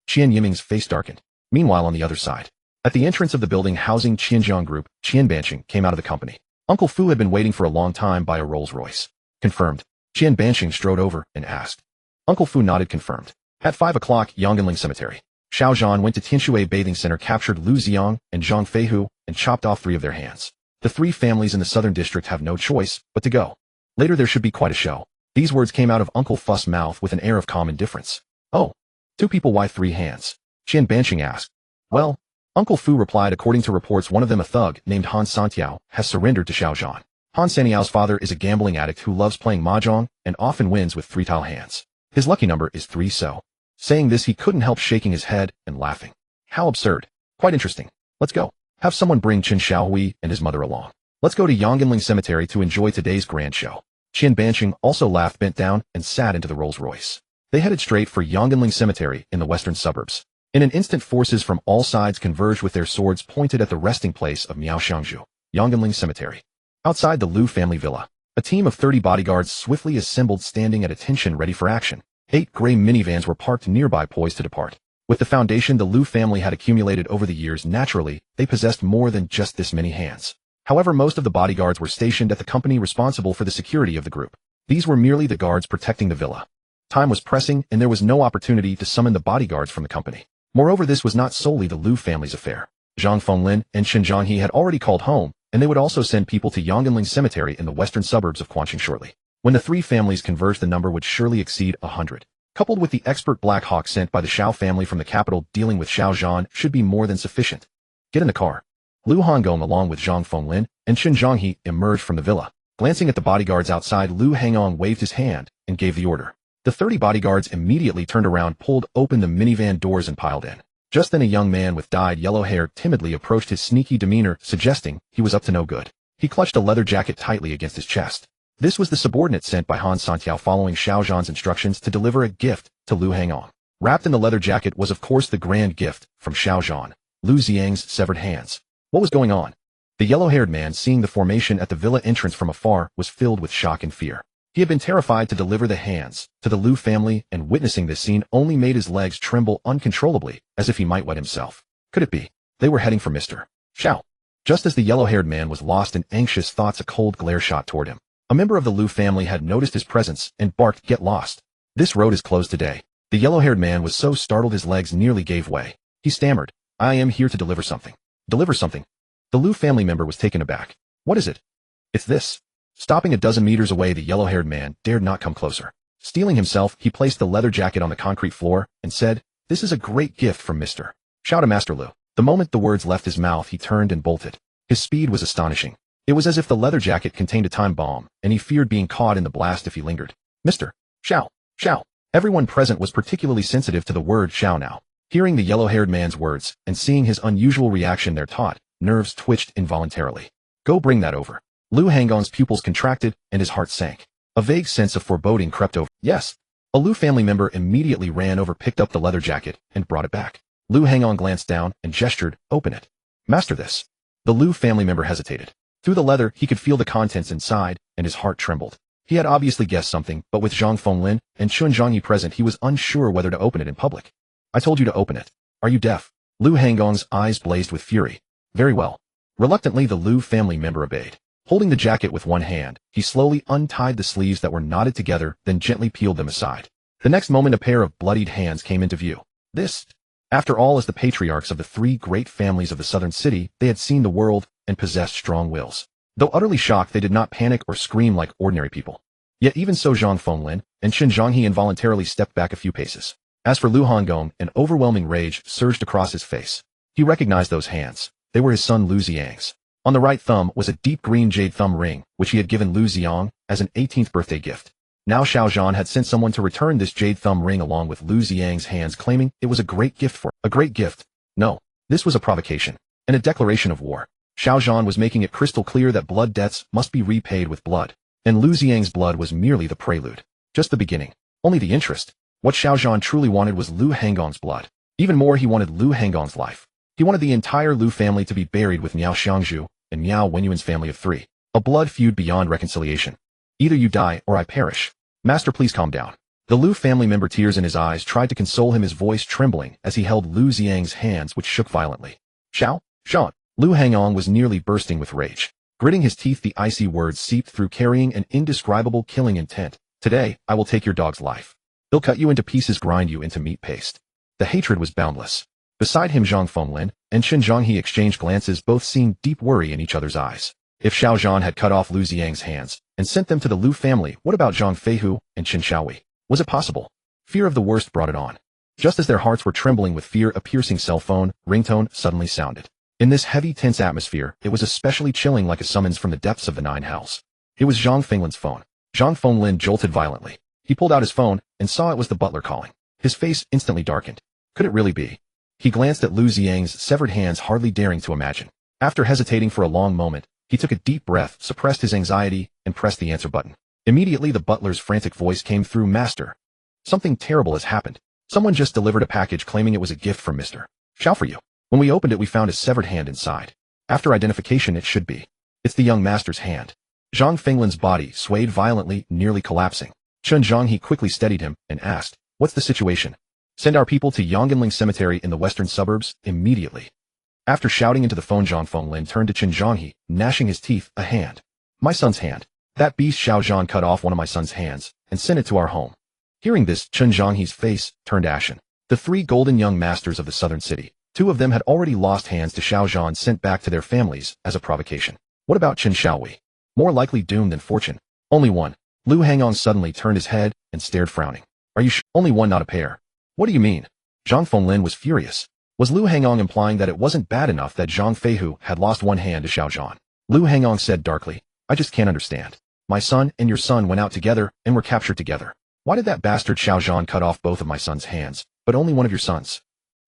Qian Yiming's face darkened. Meanwhile, on the other side, at the entrance of the building housing Qianjiang Group, Qian Banqing came out of the company. Uncle Fu had been waiting for a long time by a Rolls-Royce. Confirmed. Qian Banqing strode over and asked. Uncle Fu nodded, confirmed. At 5 o'clock, Yongganling Cemetery. Xiao Zhan went to Tianshui Bathing Center, captured Lu Ziang and Zhang Feihu, and chopped off 3 of their hands. The 3 families in the southern district have no choice but to go. Later there should be quite a show. These words came out of Uncle Fu's mouth with an air of calm indifference. Oh, 2 people, why 3 hands? Qian Banqing asked. Well, Uncle Fu replied, according to reports, one of them, a thug named Han Santiao, has surrendered to Xiao Zhan. Han Santiao's father is a gambling addict who loves playing mahjong and often wins with 3-tile hands. His lucky number is 3, so. Saying this, he couldn't help shaking his head and laughing. How absurd. Quite interesting. Let's go. Have someone bring Chen Xiaohui and his mother along. Let's go to Yongganling Cemetery to enjoy today's grand show. Qian Banqing also laughed, bent down, and sat into the Rolls-Royce. They headed straight for Yongganling Cemetery in the western suburbs. In an instant, forces from all sides converged with their swords pointed at the resting place of Miao Xiangzhu, Yongganling Cemetery. Outside the Lu family villa, a team of 30 bodyguards swiftly assembled, standing at attention ready for action. 8 gray minivans were parked nearby, poised to depart. With the foundation the Liu family had accumulated over the years, naturally, they possessed more than just this many hands. However, most of the bodyguards were stationed at the company responsible for the security of the group. These were merely the guards protecting the villa. Time was pressing, and there was no opportunity to summon the bodyguards from the company. Moreover, this was not solely the Liu family's affair. Zhang Fenglin and Qin Zhanghe had already called home, and they would also send people to Yongganling Cemetery in the western suburbs of Quanqing shortly. When the three families converged, the number would surely exceed 100. Coupled with the expert Black Hawk sent by the Xiao family from the capital dealing with Xiao Zhan should be more than sufficient. Get in the car. Liu Hongong along with Zhang Fenglin and Qin Zhanghe emerged from the villa. Glancing at the bodyguards outside, Liu Hongong waved his hand and gave the order. The 30 bodyguards immediately turned around, pulled open the minivan doors and piled in. Just then a young man with dyed yellow hair timidly approached, his sneaky demeanor suggesting he was up to no good. He clutched a leather jacket tightly against his chest. This was the subordinate sent by Han Santiao following Xiao Zhan's instructions to deliver a gift to Liu Hongong. Wrapped in the leather jacket was of course the grand gift from Xiao Zhan, Liu Xiang's severed hands. What was going on? The yellow-haired man, seeing the formation at the villa entrance from afar, was filled with shock and fear. He had been terrified to deliver the hands to the Liu family, and witnessing this scene only made his legs tremble uncontrollably, as if he might wet himself. Could it be? They were heading for Mr. Xiao. Just as the yellow-haired man was lost in anxious thoughts, a cold glare shot toward him. A member of the Liu family had noticed his presence and barked, "Get lost. This road is closed today." The yellow-haired man was so startled his legs nearly gave way. He stammered, "I am here to deliver something." Deliver something? The Liu family member was taken aback. What is it? It's this. Stopping a dozen meters away, the yellow-haired man dared not come closer. Steeling himself, he placed the leather jacket on the concrete floor and said, "This is a great gift from Mr. Xiao to Master Liu." The moment the words left his mouth, he turned and bolted. His speed was astonishing. It was as if the leather jacket contained a time bomb, and he feared being caught in the blast if he lingered. Mr. Xiao, Xiao. Everyone present was particularly sensitive to the word Xiao now. Hearing the yellow-haired man's words and seeing his unusual reaction, their taut nerves twitched involuntarily. Go bring that over. Liu Hongong's pupils contracted and his heart sank. A vague sense of foreboding crept over. Yes. A Liu family member immediately ran over, picked up the leather jacket, and brought it back. Liu Hongong glanced down and gestured, "Open it." "Master, this." The Liu family member hesitated. Through the leather, he could feel the contents inside, and his heart trembled. He had obviously guessed something, but with Zhang Fenglin and Qin Zhanghe present, he was unsure whether to open it in public. "I told you to open it. Are you deaf?" Liu Hongong's eyes blazed with fury. "Very well." Reluctantly, the Liu family member obeyed. Holding the jacket with one hand, he slowly untied the sleeves that were knotted together, then gently peeled them aside. The next moment, a pair of bloodied hands came into view. This, after all, as the patriarchs of the three great families of the southern city, they had seen the world and possessed strong wills. Though utterly shocked, they did not panic or scream like ordinary people. Yet even so, Zhang Fenglin and Qin Zhanghe involuntarily stepped back a few paces. As for Liu Hongong, an overwhelming rage surged across his face. He recognized those hands. They were his son Liu Xiang's. On the right thumb was a deep green jade thumb ring, which he had given Liu Xiang as an 18th birthday gift. Now Xiao Zhan had sent someone to return this jade thumb ring along with Liu Xiang's hands, claiming it was a great gift for a great gift. No, this was a provocation and a declaration of war. Xiao Zhan was making it crystal clear that blood debts must be repaid with blood, and Liu Xiang's blood was merely the prelude, just the beginning, only the interest. What Xiao Zhan truly wanted was Liu Hongong's blood. Even more, he wanted Liu Hongong's life. He wanted the entire Liu family to be buried with Miao Xiangzhu and Miao Wenyuan's family of three. A blood feud beyond reconciliation. Either you die or I perish. Master, please calm down. The Liu family member, tears in his eyes, tried to console him, his voice trembling as he held Liu Xiang's hands, which shook violently. Xiao, Zhan. Liu Hongong was nearly bursting with rage. Gritting his teeth, the icy words seeped through, carrying an indescribable killing intent. Today, I will take your dog's life. He'll cut you into pieces, grind you into meat paste. The hatred was boundless. Beside him, Zhang Fenglin and Qin Zhanghe exchanged glances, both seeing deep worry in each other's eyes. If Xiao Zhan had cut off Liu Xiang's hands and sent them to the Liu family, what about Zhang Feihu and Qin Shaohui? Was it possible? Fear of the worst brought it on. Just as their hearts were trembling with fear, a piercing cell phone ringtone suddenly sounded. In this heavy, tense atmosphere, it was especially chilling, like a summons from the depths of the nine hells. It was Zhang Fenglin's phone. Zhang Fenglin jolted violently. He pulled out his phone and saw it was the butler calling. His face instantly darkened. Could it really be? He glanced at Liu Xiang's severed hands, hardly daring to imagine. After hesitating for a long moment, he took a deep breath, suppressed his anxiety, and pressed the answer button. Immediately, the butler's frantic voice came through. Master, something terrible has happened. Someone just delivered a package claiming it was a gift from Mr. Xiao for you. When we opened it, we found a severed hand inside. After identification, it should be. It's the young master's hand. Zhang Fenglin's body swayed violently, nearly collapsing. Qin Zhanghe quickly steadied him and asked, "What's the situation?" Send our people to Yongganling Cemetery in the western suburbs, immediately. After shouting into the phone, Zhang Fenglin turned to Chen Zhanghe, gnashing his teeth. A hand. My son's hand. That beast Xiao Zhan cut off one of my son's hands and sent it to our home. Hearing this, Chen Zhanghe's face turned ashen. The three golden young masters of the southern city, two of them had already lost hands to Xiao Zhan sent back to their families as a provocation. What about Chen Xiaohui? More likely doomed than fortune. Only one. Lu Hangong suddenly turned his head and stared, frowning. Are you only one, not a pair? What do you mean? Zhang Fenglin was furious. Was Lu Hangong implying that it wasn't bad enough that Zhang Feihu had lost one hand to Xiao Zhan? Lu Hangong said darkly, I just can't understand. My son and your son went out together and were captured together. Why did that bastard Xiao Zhan cut off both of my son's hands, but only one of your sons?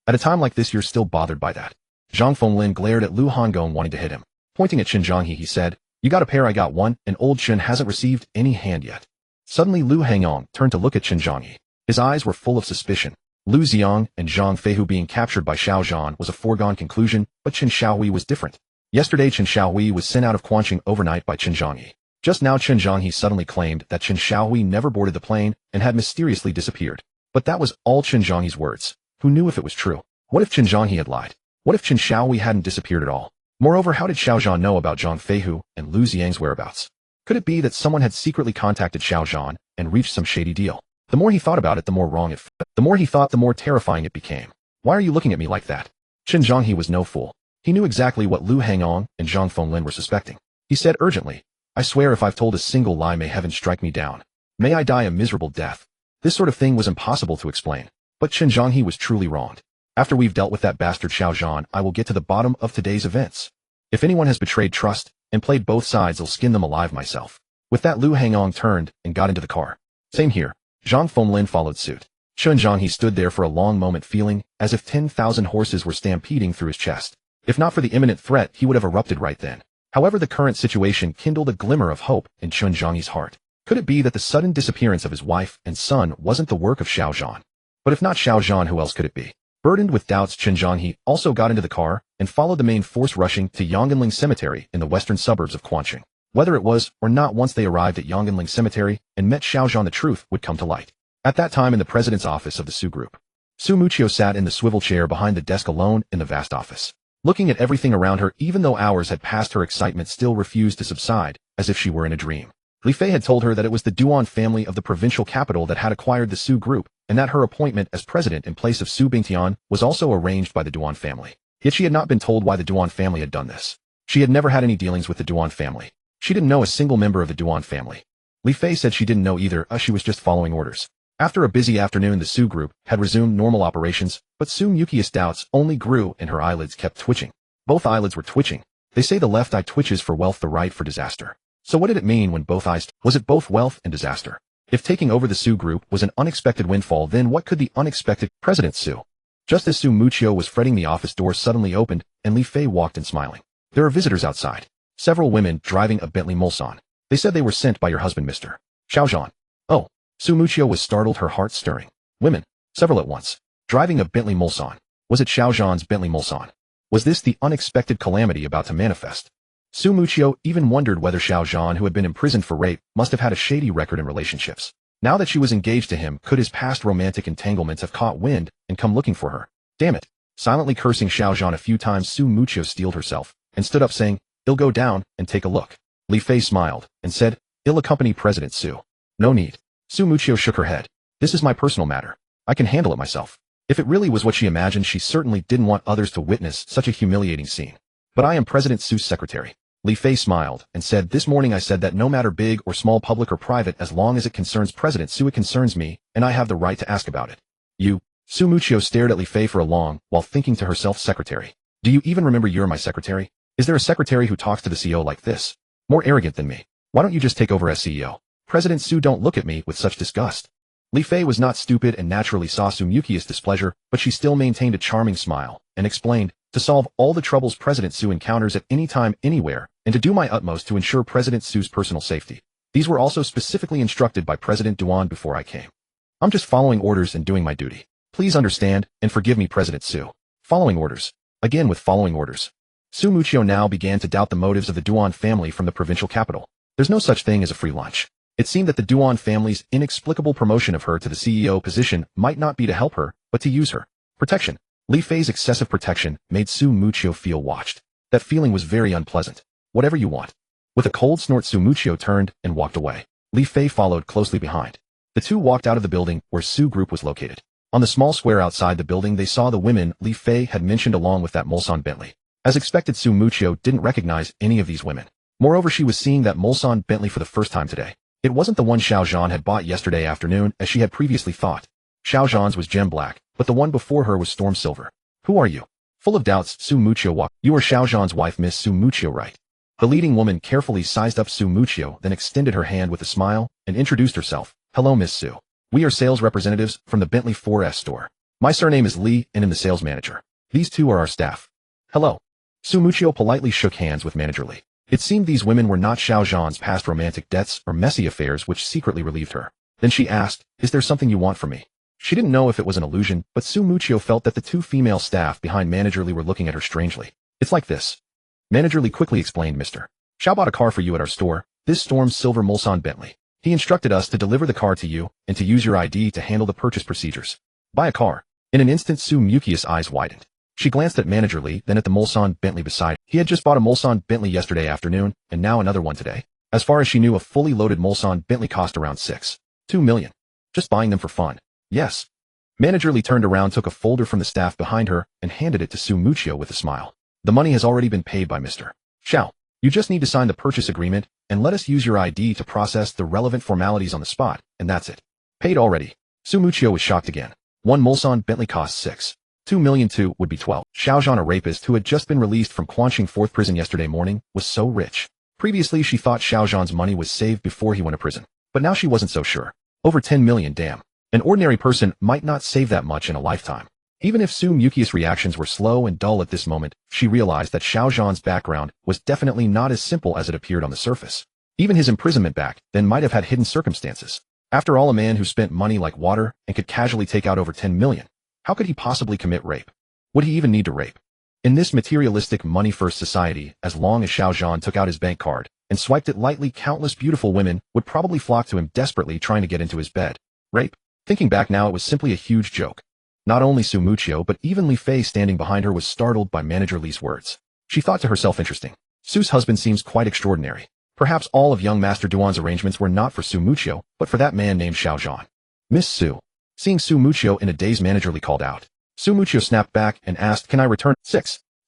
At a time like this, you're still bothered by that. Zhang Fenglin glared at Lu Hangong, wanting to hit him. Pointing at Chen Zhanghe, he said, You got a pair, I got one, and old Chen hasn't received any hand yet. Suddenly Lu Hangong turned to look at Chen Zhanghe. His eyes were full of suspicion. Lu Xiang and Zhang Feihu being captured by Xiao Zhan was a foregone conclusion, but Chen Xiaohui was different. Yesterday Chen Xiaohui was sent out of Quanqing overnight by Chen Zhanghe. Just now Chen Zhanghe suddenly claimed that Chen Xiaohui never boarded the plane and had mysteriously disappeared. But that was all Chen Zhanghe's words. Who knew if it was true? What if Chen Zhanghe had lied? What if Chen Xiaohui hadn't disappeared at all? Moreover, how did Xiao Zhan know about Zhang Feihu and Lu Xiang's whereabouts? Could it be that someone had secretly contacted Xiao Zhan and reached some shady deal? The more he thought about it, the more wrong it felt. The more he thought, the more terrifying it became. Why are you looking at me like that? Chen Zhanghe was no fool. He knew exactly what Lu Hangong and Zhang Fenglin were suspecting. He said urgently, I swear if I've told a single lie, may heaven strike me down. May I die a miserable death. This sort of thing was impossible to explain. But Chen Zhanghe was truly wronged. After we've dealt with that bastard Xiao Zhan, I will get to the bottom of today's events. If anyone has betrayed trust and played both sides, I'll skin them alive myself. With that, Lu Hangong turned and got into the car. Same here. Zhang Fenglin followed suit. Chen Zhanghe stood there for a long moment, feeling as if 10,000 horses were stampeding through his chest. If not for the imminent threat, he would have erupted right then. However, the current situation kindled a glimmer of hope in Chen Zhanghe's heart. Could it be that the sudden disappearance of his wife and son wasn't the work of Xiao Zhan? But if not Xiao Zhan, who else could it be? Burdened with doubts, Chen Zhanghe also got into the car and followed the main force, rushing to Yongganling Cemetery in the western suburbs of Quanqing. Whether it was or not, once they arrived at Yongganling Cemetery and met Xiao Zhan, the truth would come to light. At that time, in the president's office of the Su Group, Su Muchio sat in the swivel chair behind the desk alone in the vast office. Looking at everything around her, even though hours had passed, her excitement still refused to subside, as if she were in a dream. Li Fei had told her that it was the Duan family of the provincial capital that had acquired the Su Group, and that her appointment as president in place of Su Bingtian was also arranged by the Duan family. Yet she had not been told why the Duan family had done this. She had never had any dealings with the Duan family. She didn't know a single member of the Duan family. Li Fei said she didn't know either, she was just following orders. After a busy afternoon, the Su Group had resumed normal operations, but Su Mukia's doubts only grew and her eyelids kept twitching. Both eyelids were twitching. They say the left eye twitches for wealth, the right for disaster. So what did it mean when both eyes? Was it both wealth and disaster? If taking over the Su Group was an unexpected windfall, then what could the unexpected President Su? Just as Su Muchio was fretting, the office door suddenly opened and Li Fei walked in, smiling. There are visitors outside. Several women driving a Bentley Mulsanne. They said they were sent by your husband, Mr. Xiao Zhan. Oh. Su Muchio was startled, her heart stirring. Women. Several at once. Driving a Bentley Mulsanne. Was it Xiao Zhan's Bentley Mulsanne? Was this the unexpected calamity about to manifest? Su Muchio even wondered whether Xiao Zhan, who had been imprisoned for rape, must have had a shady record in relationships. Now that she was engaged to him, could his past romantic entanglements have caught wind and come looking for her? Damn it. Silently cursing Xiao Zhan a few times, Su Muchio steeled herself and stood up, saying, I'll go down and take a look. Li Fei smiled and said, I'll accompany President Su. No need. Su Muchio shook her head. This is my personal matter. I can handle it myself. If it really was what she imagined, she certainly didn't want others to witness such a humiliating scene. But I am President Su's secretary. Li Fei smiled and said, This morning I said that no matter big or small, public or private, as long as it concerns President Su, it concerns me, and I have the right to ask about it. You? Su Muchio stared at Li Fei for a long while, thinking to herself, secretary. Do you even remember you're my secretary? Is there a secretary who talks to the CEO like this? More arrogant than me. Why don't you just take over as CEO? President Su, don't look at me with such disgust. Li Fei was not stupid and naturally saw Su Mukia's displeasure, but she still maintained a charming smile and explained, to solve all the troubles President Su encounters at any time, anywhere, and to do my utmost to ensure President Su's personal safety. These were also specifically instructed by President Duan before I came. I'm just following orders and doing my duty. Please understand and forgive me, President Su. Following orders. Again with following orders. Su Muchio now began to doubt the motives of the Duan family from the provincial capital. There's no such thing as a free lunch. It seemed that the Duan family's inexplicable promotion of her to the CEO position might not be to help her, but to use her protection. Li Fei's excessive protection made Su Muchio feel watched. That feeling was very unpleasant. Whatever you want. With a cold snort, Su Muchio turned and walked away. Li Fei followed closely behind. The two walked out of the building where Su Group was located. On the small square outside the building they saw the women Li Fei had mentioned along with that Mulsanne Bentley. As expected, Su Muchio didn't recognize any of these women. Moreover, she was seeing that Mulsanne Bentley for the first time today. It wasn't the one Xiao Zhan had bought yesterday afternoon as she had previously thought. Xiao Zhan's was gem black, but the one before her was storm silver. Who are you? Full of doubts, Su Muchio walked. You are Xiao Zhan's wife, Miss Su Muchio, right? The leading woman carefully sized up Su Muchio, then extended her hand with a smile and introduced herself. Hello, Miss Su. We are sales representatives from the Bentley 4S store. My surname is Li and I'm the sales manager. These two are our staff. Hello. Su Muchio politely shook hands with Manager Li. It seemed these women were not Xiao Zhan's past romantic debts or messy affairs which secretly relieved her. Then she asked, is there something you want from me? She didn't know if it was an illusion, but Su Muchio felt that the two female staff behind Manager Li were looking at her strangely. It's like this. Manager Li quickly explained, Mr. Xiao bought a car for you at our store, this storm silver Mulsanne Bentley. He instructed us to deliver the car to you and to use your ID to handle the purchase procedures. Buy a car. In an instant, Su Muchio's eyes widened. She glanced at Manager Li, then at the Mulsanne Bentley beside. He had just bought a Mulsanne Bentley yesterday afternoon, and now another one today. As far as she knew, a fully loaded Mulsanne Bentley cost around 2 million. Just buying them for fun. Yes. Manager Li turned around, took a folder from the staff behind her, and handed it to Su Muchio with a smile. The money has already been paid by Mr. Xiao. You just need to sign the purchase agreement, and let us use your ID to process the relevant formalities on the spot, and that's it. Paid already. Su Muchio was shocked again. One Mulsanne Bentley costs 2 million, two would be 12. Xiao Zhan, a rapist who had just been released from Quanqing 4th prison yesterday morning, was so rich. Previously she thought Xiao Zhan's money was saved before he went to prison. But now she wasn't so sure. Over 10 million, damn. An ordinary person might not save that much in a lifetime. Even if Su Muchio's reactions were slow and dull at this moment, she realized that Xiao Zhan's background was definitely not as simple as it appeared on the surface. Even his imprisonment back then might have had hidden circumstances. After all, a man who spent money like water and could casually take out over 10 million. How could he possibly commit rape? Would he even need to rape? In this materialistic money-first society, as long as Xiao Zhan took out his bank card and swiped it lightly, countless beautiful women would probably flock to him desperately trying to get into his bed. Rape? Thinking back now, it was simply a huge joke. Not only Su Muchio, but even Li Fei standing behind her was startled by Manager Li's words. She thought to herself, interesting. Su's husband seems quite extraordinary. Perhaps all of young Master Duan's arrangements were not for Su Muchio, but for that man named Xiao Zhan. Miss Su. Seeing Su Muchio in a daze, Manager Li called out. Su Muchio snapped back and asked, can I return?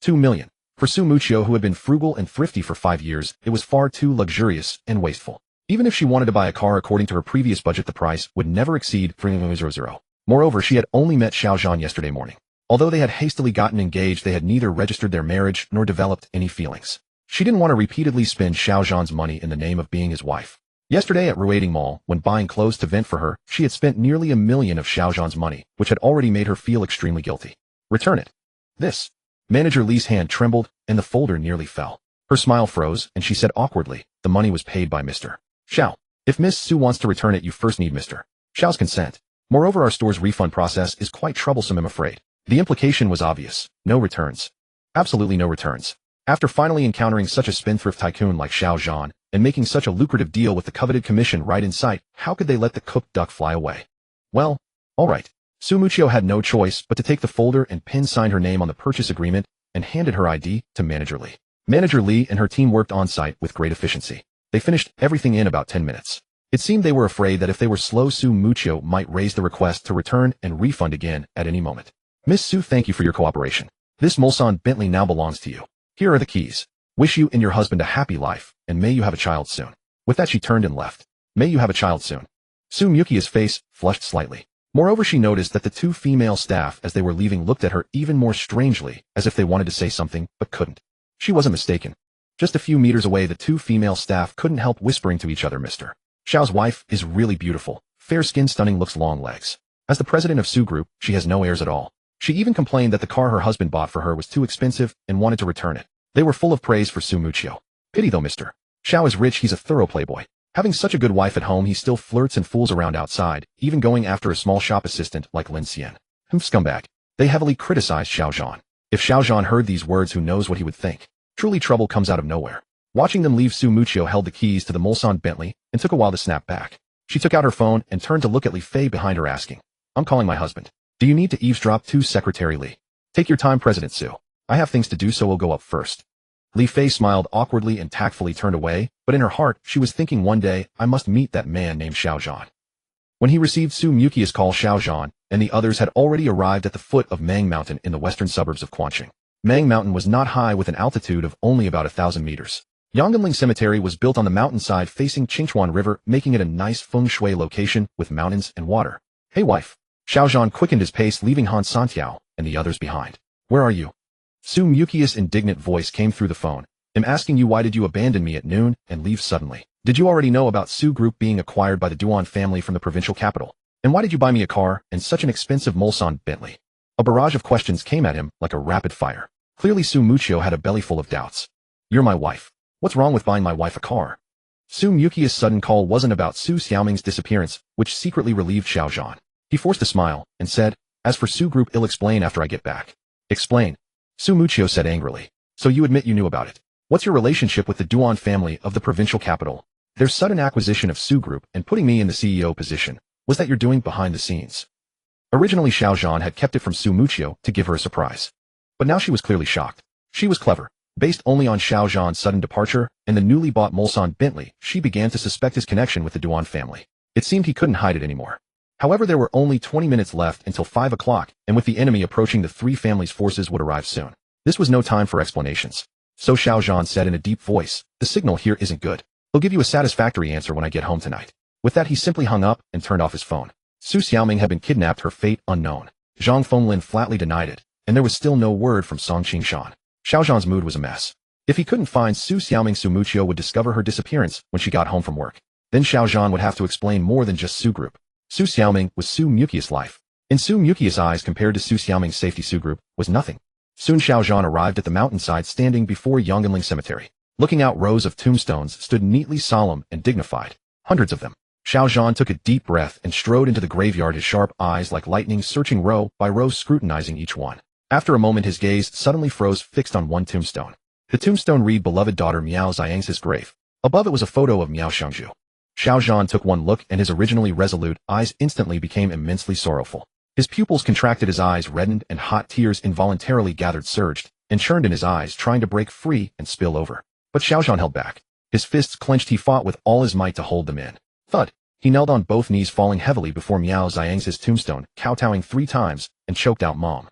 2 million. For Su Muchio, who had been frugal and thrifty for 5 years, it was far too luxurious and wasteful. Even if she wanted to buy a car according to her previous budget, the price would never exceed 300. Moreover, she had only met Xiao Zhan yesterday morning. Although they had hastily gotten engaged, they had neither registered their marriage nor developed any feelings. She didn't want to repeatedly spend Xiao Zhan's money in the name of being his wife. Yesterday at Ruiding Mall, when buying clothes to vent for her, she had spent nearly 1 million of Xiao Zhan's money, which had already made her feel extremely guilty. Return it. This. Manager Li's hand trembled, and the folder nearly fell. Her smile froze, and she said awkwardly, the money was paid by Mr. Xiao. If Miss Su wants to return it, you first need Mr. Xiao's consent. Moreover, our store's refund process is quite troublesome, I'm afraid. The implication was obvious. No returns. Absolutely no returns. After finally encountering such a spendthrift tycoon like Xiao Zhan, and making such a lucrative deal with the coveted commission right in sight, how could they let the cooked duck fly away? Well, all right. Su Muchio had no choice but to take the folder and sign her name on the purchase agreement and handed her ID to Manager Li. Manager Li and her team worked on site with great efficiency. They finished everything in about 10 minutes. It seemed they were afraid that if they were slow, Su Muchio might raise the request to return and refund again at any moment. Miss Su, thank you for your cooperation. This Mulsanne Bentley now belongs to you. Here are the keys. Wish you and your husband a happy life, and may you have a child soon. With that she turned and left. May you have a child soon. Su Muchio's face flushed slightly. Moreover, she noticed that the two female staff as they were leaving looked at her even more strangely, as if they wanted to say something, but couldn't. She wasn't mistaken. Just a few meters away, the two female staff couldn't help whispering to each other, Mr. Xiao's wife is really beautiful, fair-skinned, stunning, looks long legs. As the president of Su Group, she has no heirs at all. She even complained that the car her husband bought for her was too expensive and wanted to return it. They were full of praise for Su Muchio. Pity though, Mr. Xiao is rich, he's a thorough playboy. Having such a good wife at home, he still flirts and fools around outside, even going after a small shop assistant like Lin Xian. Scumbag. They heavily criticized Xiao Zhan. If Xiao Zhan heard these words, who knows what he would think. Truly, trouble comes out of nowhere. Watching them leave, Su Muchio held the keys to the Mulsanne Bentley and took a while to snap back. She took out her phone and turned to look at Li Fei behind her, asking, I'm calling my husband. Do you need to eavesdrop too, Secretary Li? Take your time, President Su. I have things to do, so we'll go up first. Li Fei smiled awkwardly and tactfully turned away, but in her heart, she was thinking one day, I must meet that man named Xiao Zhan. When he received Su Muqia's call, Xiao Zhan and the others had already arrived at the foot of Mang Mountain in the western suburbs of Quanqing. Mang Mountain was not high, with an altitude of only about 1,000 meters. Yongganling Cemetery was built on the mountainside facing Qingchuan River, making it a nice feng shui location with mountains and water. Hey wife. Xiao Zhan quickened his pace, leaving Han Santiao and the others behind. Where are you? Su Muqia's indignant voice came through the phone. I'm asking you, why did you abandon me at noon and leave suddenly? Did you already know about Su Group being acquired by the Duan family from the provincial capital? And why did you buy me a car and such an expensive Mulsanne Bentley? A barrage of questions came at him like a rapid fire. Clearly Su Muqio had a belly full of doubts. You're my wife. What's wrong with buying my wife a car? Su Muqia's sudden call wasn't about Su Xiaoming's disappearance, which secretly relieved Xiao Zhan. He forced a smile and said, as for Su Group, I'll explain after I get back. Explain? Su Muqio said angrily. So you admit you knew about it. What's your relationship with the Duan family of the provincial capital? Their sudden acquisition of Su Group and putting me in the CEO position. Was that you're doing behind the scenes? Originally Xiao Zhan had kept it from Su Muqio to give her a surprise. But now she was clearly shocked. She was clever. Based only on Xiao Zhan's sudden departure and the newly bought Mulsanne Bentley, she began to suspect his connection with the Duan family. It seemed he couldn't hide it anymore. However, there were only 20 minutes left until 5 o'clock, and with the enemy approaching, the three families' forces would arrive soon. This was no time for explanations. So Xiao Zhan said in a deep voice, the signal here isn't good. I'll give you a satisfactory answer when I get home tonight. With that, he simply hung up and turned off his phone. Su Xiaoming had been kidnapped, her fate unknown. Zhang Fenglin flatly denied it, and there was still no word from Song Qingshan. Xiao Zhan's mood was a mess. If he couldn't find Su Xiaoming, Su Muqio would discover her disappearance when she got home from work. Then Xiao Zhan would have to explain more than just Su Group. Su Xiaoming was Su Muqia's life. In Su Muqia's eyes, compared to Su Xiaoming's safety, Su Group was nothing. Soon Xiao Zhan arrived at the mountainside, standing before Yongganling Cemetery. Looking out, rows of tombstones stood neatly, solemn and dignified. Hundreds of them. Xiao Zhan took a deep breath and strode into the graveyard, his sharp eyes like lightning searching row by row, scrutinizing each one. After a moment, his gaze suddenly froze, fixed on one tombstone. The tombstone read, beloved daughter Miao Ziyang's grave. Above it was a photo of Miao Shengzhu. Xiao Zhan took one look, and his originally resolute eyes instantly became immensely sorrowful. His pupils contracted, his eyes reddened, and hot tears involuntarily gathered, surged, and churned in his eyes, trying to break free and spill over. But Xiao Zhan held back. His fists clenched, he fought with all his might to hold them in. Thud. He knelt on both knees, falling heavily before Miao Ziyang's tombstone, kowtowing 3 times, and choked out, Mom.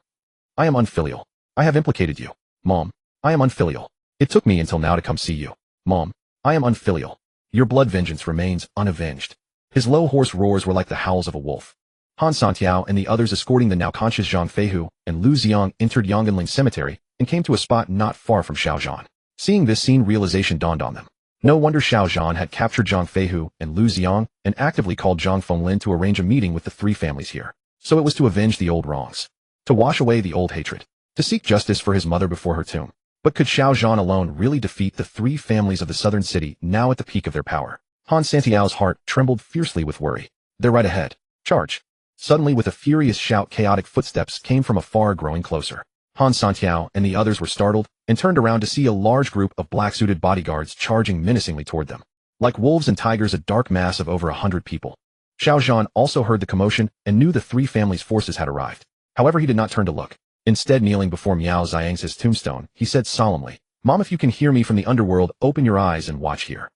I am unfilial. I have implicated you. Mom. I am unfilial. It took me until now to come see you. Mom. I am unfilial. Your blood vengeance remains unavenged. His low, hoarse roars were like the howls of a wolf. Han Santiao and the others, escorting the now conscious Zhang Feihu and Lu Xiang, entered Yongganling Cemetery and came to a spot not far from Xiao Zhan. Seeing this scene, realization dawned on them. No wonder Xiao Zhan had captured Zhang Feihu and Lu Xiang and actively called Zhang Fenglin to arrange a meeting with the 3 families here. So it was to avenge the old wrongs. To wash away the old hatred. To seek justice for his mother before her tomb. But could Xiao Zhan alone really defeat the 3 families of the southern city, now at the peak of their power? Han Santiao's heart trembled fiercely with worry. They're right ahead. Charge. Suddenly, with a furious shout, chaotic footsteps came from afar, growing closer. Han Santiao and the others were startled and turned around to see a large group of black-suited bodyguards charging menacingly toward them. Like wolves and tigers, a dark mass of over 100 people. Xiao Zhan also heard the commotion and knew the 3 families' forces had arrived. However, he did not turn to look. Instead, kneeling before Miao Ziyang's tombstone, he said solemnly, Mom, if you can hear me from the underworld, open your eyes and watch here.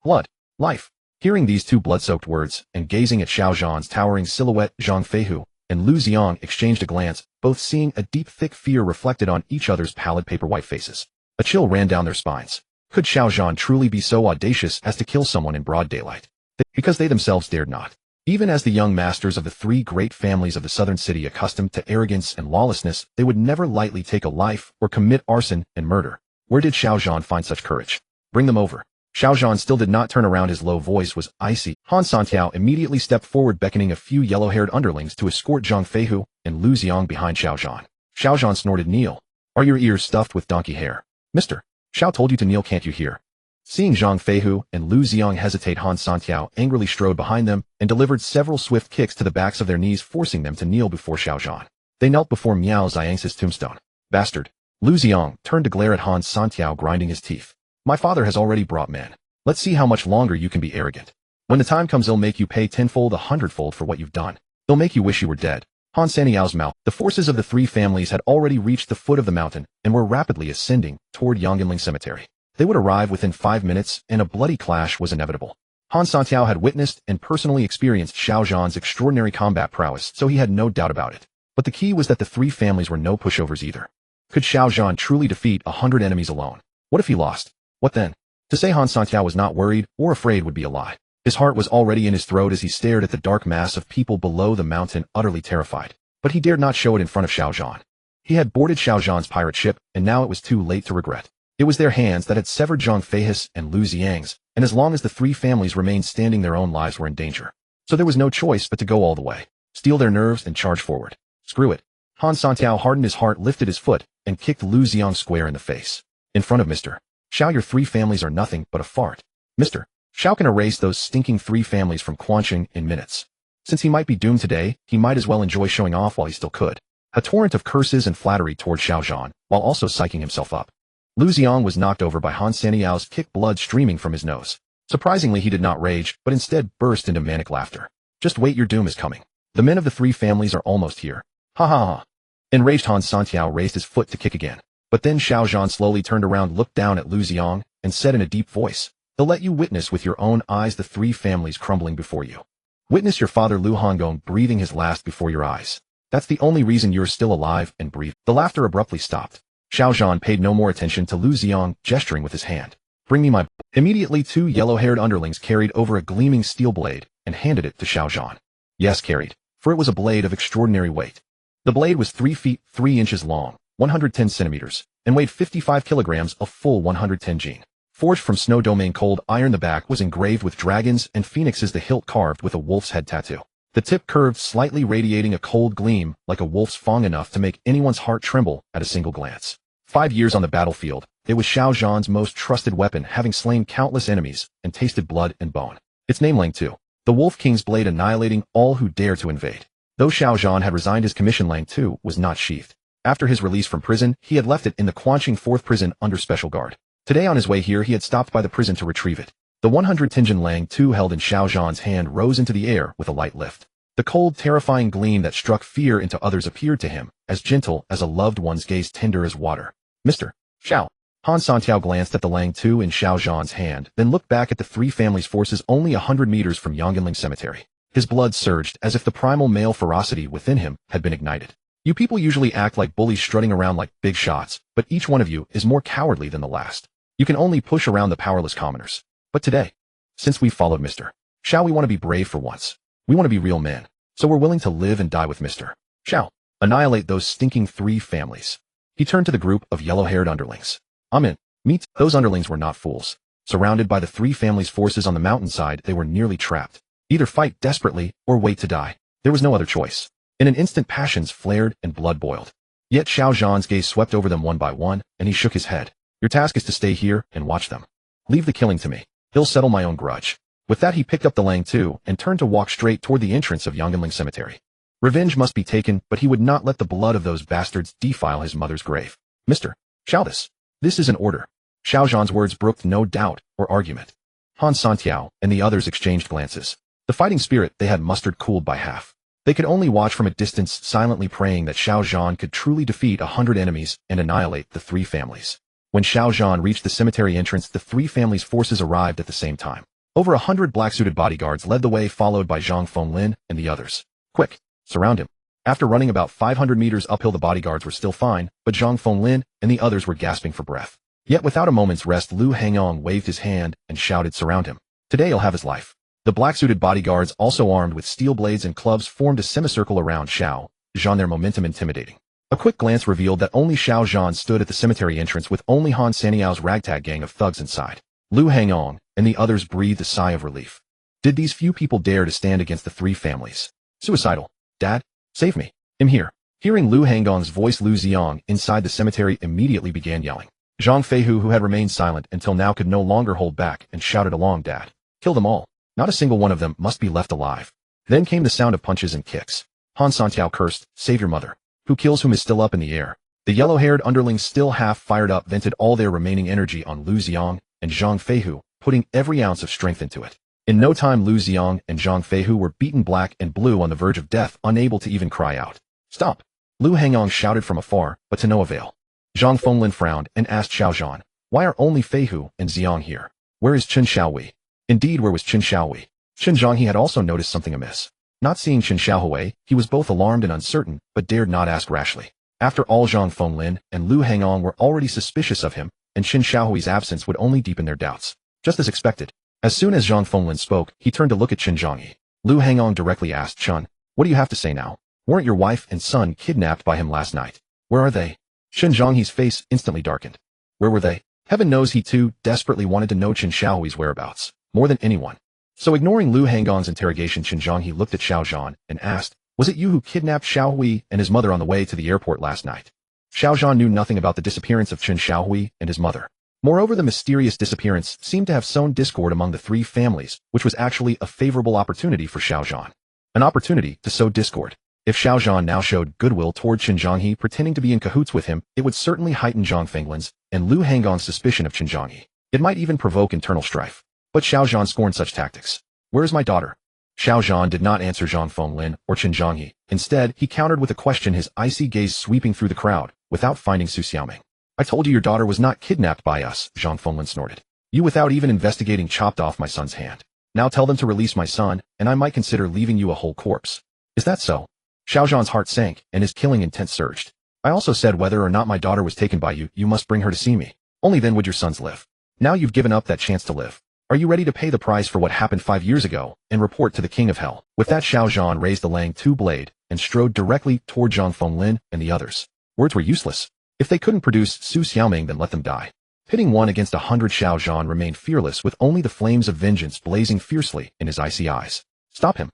Blood. Life. Hearing these 2 blood-soaked words and gazing at Xiao Zhan's towering silhouette, Zhang Feihu and Lu Xiang exchanged a glance, both seeing a deep, thick fear reflected on each other's pallid, paper-white faces. A chill ran down their spines. Could Xiao Zhan truly be so audacious as to kill someone in broad daylight? Because they themselves dared not. Even as the young masters of the 3 great families of the southern city, accustomed to arrogance and lawlessness, they would never lightly take a life or commit arson and murder. Where did Xiao Zhan find such courage? Bring them over. Xiao Zhan still did not turn around. His low voice was icy. Han Santiao immediately stepped forward, beckoning a few yellow-haired underlings to escort Zhang Feihu and Lu Xiang behind Xiao Zhan. Xiao Zhan snorted, Kneel. Are your ears stuffed with donkey hair? Mister. Xiao told you to kneel, can't you hear? Seeing Zhang Feihu and Lu Xiang hesitate, Han Santiao angrily strode behind them and delivered several swift kicks to the backs of their knees, forcing them to kneel before Xiao Zhan. They knelt before Miao Ziyang's tombstone. Bastard. Lu Xiang turned to glare at Han Santiao, grinding his teeth. My father has already brought men. Let's see how much longer you can be arrogant. When the time comes, he'll make you pay 10-fold, 100-fold for what you've done. He'll make you wish you were dead. Han Saniao's mouth. The forces of the three families had already reached the foot of the mountain and were rapidly ascending toward Yonganling Cemetery. They would arrive within 5 minutes, and a bloody clash was inevitable. Han Santiao had witnessed and personally experienced Xiao Zhan's extraordinary combat prowess, so he had no doubt about it. But the key was that the three families were no pushovers either. Could Xiao Zhan truly defeat 100 enemies alone? What if he lost? What then? To say Han Santiao was not worried or afraid would be a lie. His heart was already in his throat as he stared at the dark mass of people below the mountain, utterly terrified. But he dared not show it in front of Xiao Zhan. He had boarded Xiao Zhan's pirate ship, and now it was too late to regret. It was their hands that had severed Zhang Feihis and Lu Xiang's, and as long as the three families remained standing, their own lives were in danger. So there was no choice but to go all the way, steel their nerves and charge forward. Screw it. Han Santiao hardened his heart, lifted his foot, and kicked Lu Xiang square in the face. In front of Mr. Xiao, your three families are nothing but a fart. Mr. Xiao can erase those stinking three families from Quanqing in minutes. Since he might be doomed today, he might as well enjoy showing off while he still could. A torrent of curses and flattery toward Xiao Zhan, while also psyching himself up. Lu Xiang was knocked over by Han Saniao's kick, blood streaming from his nose. Surprisingly, he did not rage, but instead burst into manic laughter. Just wait, your doom is coming. The men of the three families are almost here. Ha ha ha. Enraged, Han Santiao raised his foot to kick again. But then Xiao Zhan slowly turned around, looked down at Lu Xiang, and said in a deep voice, "They'll let you witness with your own eyes the three families crumbling before you. Witness your father Lu Hongong breathing his last before your eyes. That's the only reason you're still alive and breathe." The laughter abruptly stopped. Xiao Zhan paid no more attention to Lu Xiang, gesturing with his hand. "Bring me my..." Immediately 2 yellow-haired underlings carried over a gleaming steel blade and handed it to Xiao Zhan. Yes, carried, for it was a blade of extraordinary weight. The blade was 3 feet 3 inches long, 110 centimeters, and weighed 55 kilograms, a full 110 jin. Forged from snow domain cold iron, the back was engraved with dragons and phoenixes, the hilt carved with a wolf's head tattoo. The tip curved slightly, radiating a cold gleam like a wolf's fang, enough to make anyone's heart tremble at a single glance. 5 years on the battlefield, it was Xiao Zhan's most trusted weapon, having slain countless enemies and tasted blood and bone. Its name Lang Tu, the Wolf King's blade, annihilating all who dare to invade. Though Xiao Zhan had resigned his commission, Lang Tu was not sheathed. After his release from prison, he had left it in the Quanqing 4th prison under special guard. Today on his way here, he had stopped by the prison to retrieve it. The 100 Tenjin Lang Tu held in Xiao Zhan's hand rose into the air with a light lift. The cold, terrifying gleam that struck fear into others appeared to him, as gentle as a loved one's gaze, tender as water. "Mr. Xiao." Han Santiao glanced at the Lang Tu in Xiao Zhan's hand, then looked back at the three families' forces only 100 meters from Yonganling Cemetery. His blood surged, as if the primal male ferocity within him had been ignited. "You people usually act like bullies, strutting around like big shots, but each one of you is more cowardly than the last. You can only push around the powerless commoners. But today, since we've followed Mr. Xiao, we want to be brave for once. We want to be real men, so we're willing to live and die with Mr. Xiao. Annihilate those stinking three families." He turned to the group of yellow-haired underlings. "Amen. Meet." Those underlings were not fools. Surrounded by the three families' forces on the mountainside, they were nearly trapped. Either fight desperately or wait to die. There was no other choice. In an instant, passions flared and blood boiled. Yet Xiao Zhan's gaze swept over them one by one, and he shook his head. "Your task is to stay here and watch them. Leave the killing to me. He'll settle my own grudge." With that, he picked up the Lang Tu and turned to walk straight toward the entrance of Yonganling Cemetery. Revenge must be taken, but he would not let the blood of those bastards defile his mother's grave. "Mr. Xiao, this is an order." Xiao Zhan's words brooked no doubt or argument. Han Santiao and the others exchanged glances. The fighting spirit they had mustered cooled by half. They could only watch from a distance, silently praying that Xiao Zhan could truly defeat 100 enemies and annihilate the three families. When Xiao Zhan reached the cemetery entrance, the three families' forces arrived at the same time. Over 100 black-suited bodyguards led the way, followed by Zhang Fenglin and the others. "Quick, surround him." After running about 500 meters uphill, the bodyguards were still fine, but Zhang Fenglin and the others were gasping for breath. Yet without a moment's rest, Lu Hangong waved his hand and shouted, "Surround him. Today he'll have his life." The black-suited bodyguards, also armed with steel blades and clubs, formed a semicircle around Xiao Zhan, their momentum intimidating. A quick glance revealed that only Xiao Zhan stood at the cemetery entrance, with only Han Saniao's ragtag gang of thugs inside. Lu Hangong and the others breathed a sigh of relief. Did these few people dare to stand against the three families? Suicidal. "Dad, save me. I'm here." Hearing Lu Hangong's voice, Lu Xiang inside the cemetery immediately began yelling. Zhang Feihu, who had remained silent until now, could no longer hold back and shouted along, "Dad, kill them all. Not a single one of them must be left alive." Then came the sound of punches and kicks. Han Santiao cursed, "Save your mother. Who kills whom is still up in the air." The yellow-haired underlings, still half fired up, vented all their remaining energy on Lu Xiang and Zhang Feihu, putting every ounce of strength into it. In no time, Lu Xiang and Zhang Feihu were beaten black and blue on the verge of death, unable to even cry out. "Stop!" Lu Hangong shouted from afar, but to no avail. Zhang Fenglin frowned and asked Xiao Zhan, "Why are only Feihu and Xiang here? Where is Qin Xiaohui?" Indeed, where was Qin Xiaohui? Qin Zhanghe had also noticed something amiss. Not seeing Qin Xiaohui, he was both alarmed and uncertain, but dared not ask rashly. After all, Zhang Fenglin and Lu Hangong were already suspicious of him, and Qin Xiaohui's absence would only deepen their doubts. Just as expected. As soon as Zhang Fenglin spoke, he turned to look at Qin Zhanghe. Lu Hangong directly asked, "Chun, what do you have to say now? Weren't your wife and son kidnapped by him last night? Where are they?" Qin Zhanghe's face instantly darkened. Where were they? Heaven knows he too desperately wanted to know Qin Xiaohui's whereabouts, more than anyone. So ignoring Lu Hangong's interrogation, Qin Zhanghe looked at Xiao Zhan and asked, "Was it you who kidnapped Xiaohui and his mother on the way to the airport last night?" Xiao Zhan knew nothing about the disappearance of Qin Xiaohui and his mother. Moreover, the mysterious disappearance seemed to have sown discord among the three families, which was actually a favorable opportunity for Xiao Zhan. An opportunity to sow discord. If Xiao Zhan now showed goodwill toward Qin Zhanghe, pretending to be in cahoots with him, it would certainly heighten Zhang Fenglin's and Lu Hangong's suspicion of Qin Zhanghe. It might even provoke internal strife. But Xiao Zhan scorned such tactics. "Where is my daughter?" Xiao Zhan did not answer Zhang Fenglin or Qin Zhanghe. Instead, he countered with a question, his icy gaze sweeping through the crowd, without finding Su Xiaoming. "I told you your daughter was not kidnapped by us," Zhang Fenglin snorted. "You, without even investigating, chopped off my son's hand. Now tell them to release my son, and I might consider leaving you a whole corpse." "Is that so?" Xiao Zhan's heart sank, and his killing intent surged. "I also said whether or not my daughter was taken by you, you must bring her to see me. Only then would your sons live. Now you've given up that chance to live. Are you ready to pay the price for what happened 5 years ago, and report to the King of Hell?" With that, Xiao Zhan raised the Lang Tu blade, and strode directly toward Zhang Fenglin and the others. Words were useless. If they couldn't produce Su Xiaoming, then let them die. Pitting 1 against 100, Xiao Zhan remained fearless, with only the flames of vengeance blazing fiercely in his icy eyes. "Stop him!"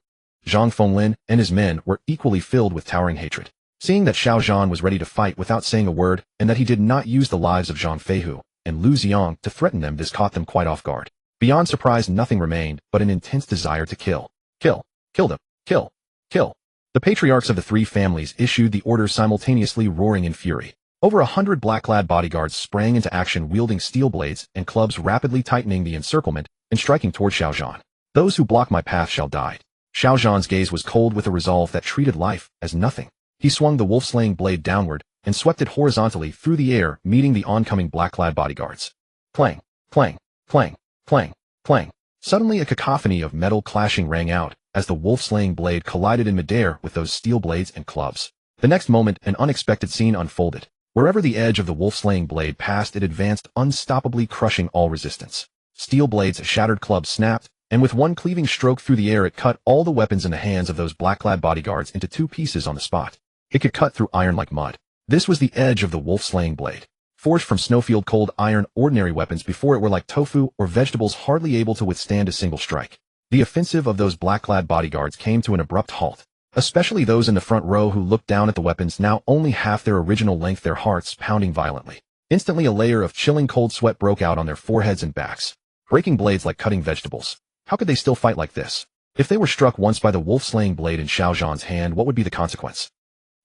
Zhang Fenglin and his men were equally filled with towering hatred. Seeing that Xiao Zhan was ready to fight without saying a word, and that he did not use the lives of Zhang Feihu and Lu Xiang to threaten them, this caught them quite off guard. Beyond surprise, nothing remained but an intense desire to kill. Kill. Kill them. Kill. Kill. The patriarchs of the three families issued the order simultaneously, roaring in fury. Over 100 black-clad bodyguards sprang into action, wielding steel blades and clubs, rapidly tightening the encirclement and striking toward Xiao Zhan. "Those who block my path shall die." Xiao Zhan's gaze was cold with a resolve that treated life as nothing. He swung the wolf-slaying blade downward and swept it horizontally through the air, meeting the oncoming black-clad bodyguards. Clang, clang, clang, clang, clang. Suddenly, a cacophony of metal clashing rang out as the wolf-slaying blade collided in midair with those steel blades and clubs. The next moment, an unexpected scene unfolded. Wherever the edge of the wolf-slaying blade passed, it advanced, unstoppably crushing all resistance. Steel blades shattered, clubs snapped, and with one cleaving stroke through the air, it cut all the weapons in the hands of those black-clad bodyguards into 2 pieces on the spot. It could cut through iron like mud. This was the edge of the wolf-slaying blade. Forged from snowfield cold iron, ordinary weapons before it were like tofu or vegetables, hardly able to withstand a single strike. The offensive of those black-clad bodyguards came to an abrupt halt. Especially those in the front row who looked down at the weapons, now only half their original length, their hearts pounding violently. Instantly, a layer of chilling cold sweat broke out on their foreheads and backs. Breaking blades like cutting vegetables. How could they still fight like this? If they were struck once by the wolf-slaying blade in Xiao Zhan's hand, what would be the consequence?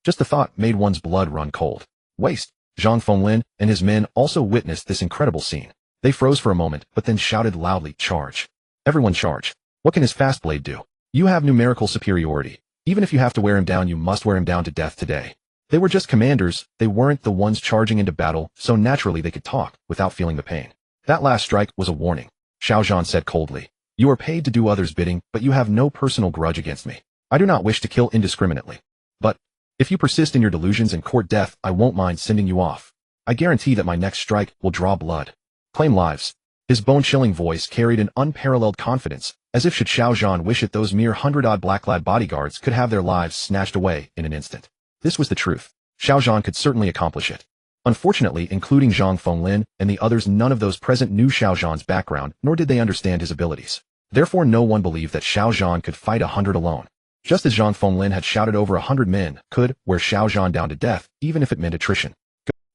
Just the thought made one's blood run cold. Waste. Zhang Fenglin and his men also witnessed this incredible scene. They froze for a moment, but then shouted loudly, "Charge! Everyone charge! What can his fast blade do? You have numerical superiority. Even if you have to wear him down, you must wear him down to death today." They were just commanders, they weren't the ones charging into battle, so naturally they could talk without feeling the pain. "That last strike was a warning," Xiao Zhan said coldly. "You are paid to do others' bidding, but you have no personal grudge against me. I do not wish to kill indiscriminately. But if you persist in your delusions and court death, I won't mind sending you off. I guarantee that my next strike will draw blood. Claim lives." His bone-chilling voice carried an unparalleled confidence, as if should Xiao Zhan wish it, those mere 100-odd black-clad bodyguards could have their lives snatched away in an instant. This was the truth. Xiao Zhan could certainly accomplish it. Unfortunately, including Zhang Fenglin and the others, none of those present knew Xiao Zhan's background, nor did they understand his abilities. Therefore, no one believed that Xiao Zhan could fight 100 alone. Just as Zhang Fenglin had shouted, over 100 men could wear Xiao Zhan down to death, even if it meant attrition.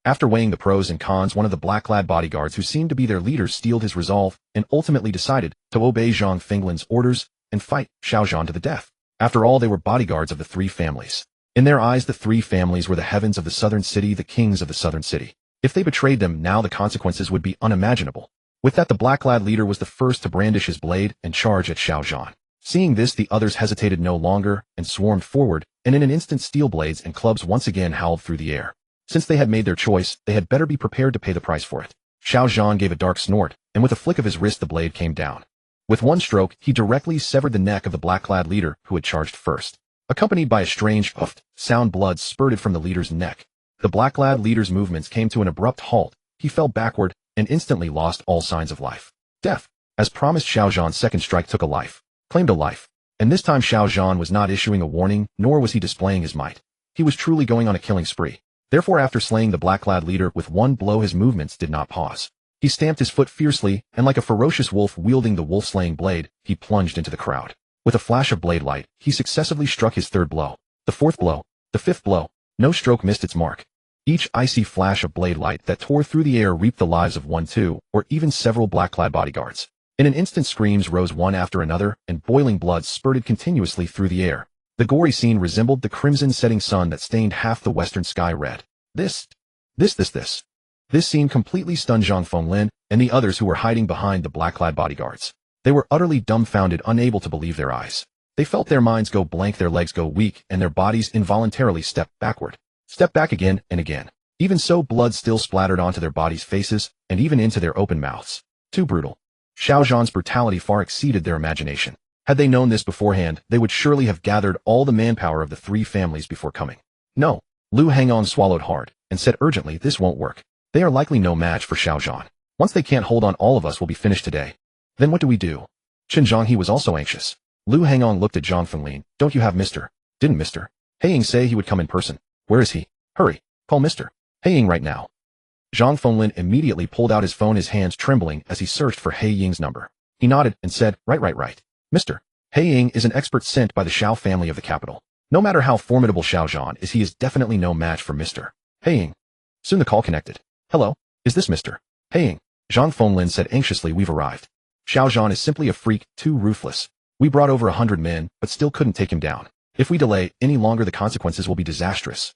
After weighing the pros and cons, one of the black-clad bodyguards, who seemed to be their leader, steeled his resolve and ultimately decided to obey Zhang Fenglin's orders and fight Xiao Zhan to the death. After all, they were bodyguards of the three families. In their eyes, the three families were the heavens of the southern city, the kings of the southern city. If they betrayed them, now the consequences would be unimaginable. With that, the black-clad leader was the first to brandish his blade and charge at Xiao Zhan. Seeing this, the others hesitated no longer and swarmed forward, and in an instant steel blades and clubs once again howled through the air. Since they had made their choice, they had better be prepared to pay the price for it. Xiao Zhan gave a dark snort, and with a flick of his wrist the blade came down. With one stroke, he directly severed the neck of the black-clad leader who had charged first. Accompanied by a strange huff sound, blood spurted from the leader's neck. The black-clad leader's movements came to an abrupt halt. He fell backward and instantly lost all signs of life. Death. As promised, Xiao Zhan's second strike took a life. Claimed a life. And this time Xiao Zhan was not issuing a warning, nor was he displaying his might. He was truly going on a killing spree. Therefore, after slaying the black-clad leader with one blow, his movements did not pause. He stamped his foot fiercely, and like a ferocious wolf wielding the wolf-slaying blade, he plunged into the crowd. With a flash of blade light, he successively struck his third blow, the fourth blow, the fifth blow. No stroke missed its mark. Each icy flash of blade light that tore through the air reaped the lives of one, two, or even several black-clad bodyguards. In an instant, screams rose one after another, and boiling blood spurted continuously through the air. The gory scene resembled the crimson setting sun that stained half the western sky red. This scene completely stunned Zhang Fenglin and the others who were hiding behind the black-clad bodyguards. They were utterly dumbfounded, unable to believe their eyes. They felt their minds go blank, their legs go weak, and their bodies involuntarily step backward. Step back again and again. Even so, blood still splattered onto their bodies' faces, and even into their open mouths. Too brutal. Xiao Zhan's brutality far exceeded their imagination. Had they known this beforehand, they would surely have gathered all the manpower of the three families before coming. No. Lu Hangong swallowed hard, and said urgently, this won't work. They are likely no match for Xiao Zhan. Once they can't hold on, all of us will be finished today. Then what do we do? Chen Zhonghe was also anxious. Lu Hangong looked at Zhang Fenglin. Don't you have Didn't Mr. Heiying say he would come in person? Where is he? Hurry. Call Mr. Heiying right now. Zhang Fenglin immediately pulled out his phone, his hands trembling as he searched for Heiying's number. He nodded and said, right. Mr. Heiying is an expert sent by the Xiao family of the capital. No matter how formidable Xiao Zhan is, he is definitely no match for Mr. Heiying. Soon the call connected. Hello, is this Mr. Heiying? Zhang Fenglin said anxiously, we've arrived. Xiao Zhan is simply a freak, too ruthless. We brought over 100 men, but still couldn't take him down. If we delay any longer, the consequences will be disastrous.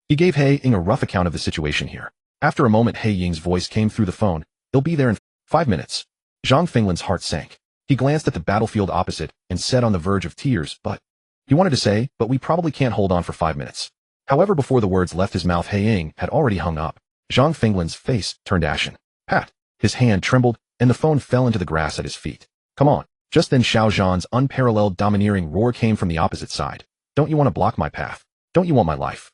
He gave Heiying a rough account of the situation here. After a moment, Heiying's voice came through the phone. He'll be there in 5 minutes. Zhang Fenglin's heart sank. He glanced at the battlefield opposite and said on the verge of tears, he wanted to say, but we probably can't hold on for 5 minutes. However, before the words left his mouth, Heiying had already hung up. Zhang Fenglin's face turned ashen. Pat. His hand trembled, and the phone fell into the grass at his feet. Come on. Just then Xiao Zhan's unparalleled domineering roar came from the opposite side. Don't you want to block my path? Don't you want my life?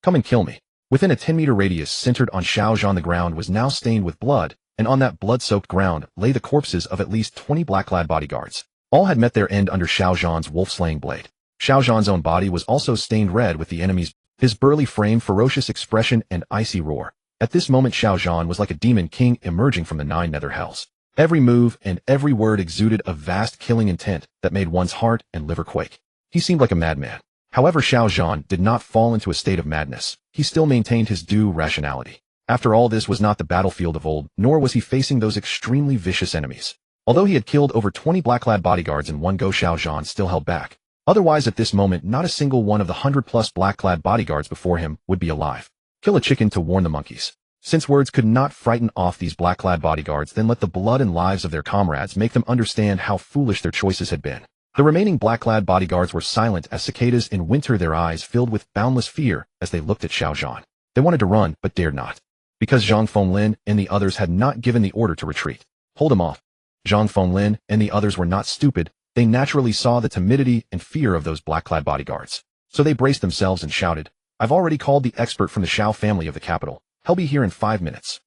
Come and kill me. Within a 10-meter radius centered on Xiao Zhan, the ground was now stained with blood, and on that blood-soaked ground lay the corpses of at least 20 black-clad bodyguards. All had met their end under Xiao Zhan's wolf-slaying blade. Xiao Zhan's own body was also stained red with the enemy's, his burly frame, ferocious expression, and icy roar. At this moment Xiao Zhan was like a demon king emerging from the 9 nether hells. Every move and every word exuded a vast killing intent that made one's heart and liver quake. He seemed like a madman. However, Xiao Zhan did not fall into a state of madness. He still maintained his due rationality. After all, this was not the battlefield of old, nor was he facing those extremely vicious enemies. Although he had killed over 20 black-clad bodyguards in one go, Xiao Zhan still held back. Otherwise, at this moment, not a single one of the 100+ black-clad bodyguards before him would be alive. Kill a chicken to warn the monkeys. Since words could not frighten off these black-clad bodyguards, then let the blood and lives of their comrades make them understand how foolish their choices had been. The remaining black-clad bodyguards were silent as cicadas in winter, their eyes filled with boundless fear as they looked at Xiao Zhan. They wanted to run, but dared not. Because Zhang Fenglin and the others had not given the order to retreat. Hold him off. Zhang Fenglin and the others were not stupid. They naturally saw the timidity and fear of those black-clad bodyguards. So they braced themselves and shouted, I've already called the expert from the Xiao family of the capital. He'll be here in 5 minutes.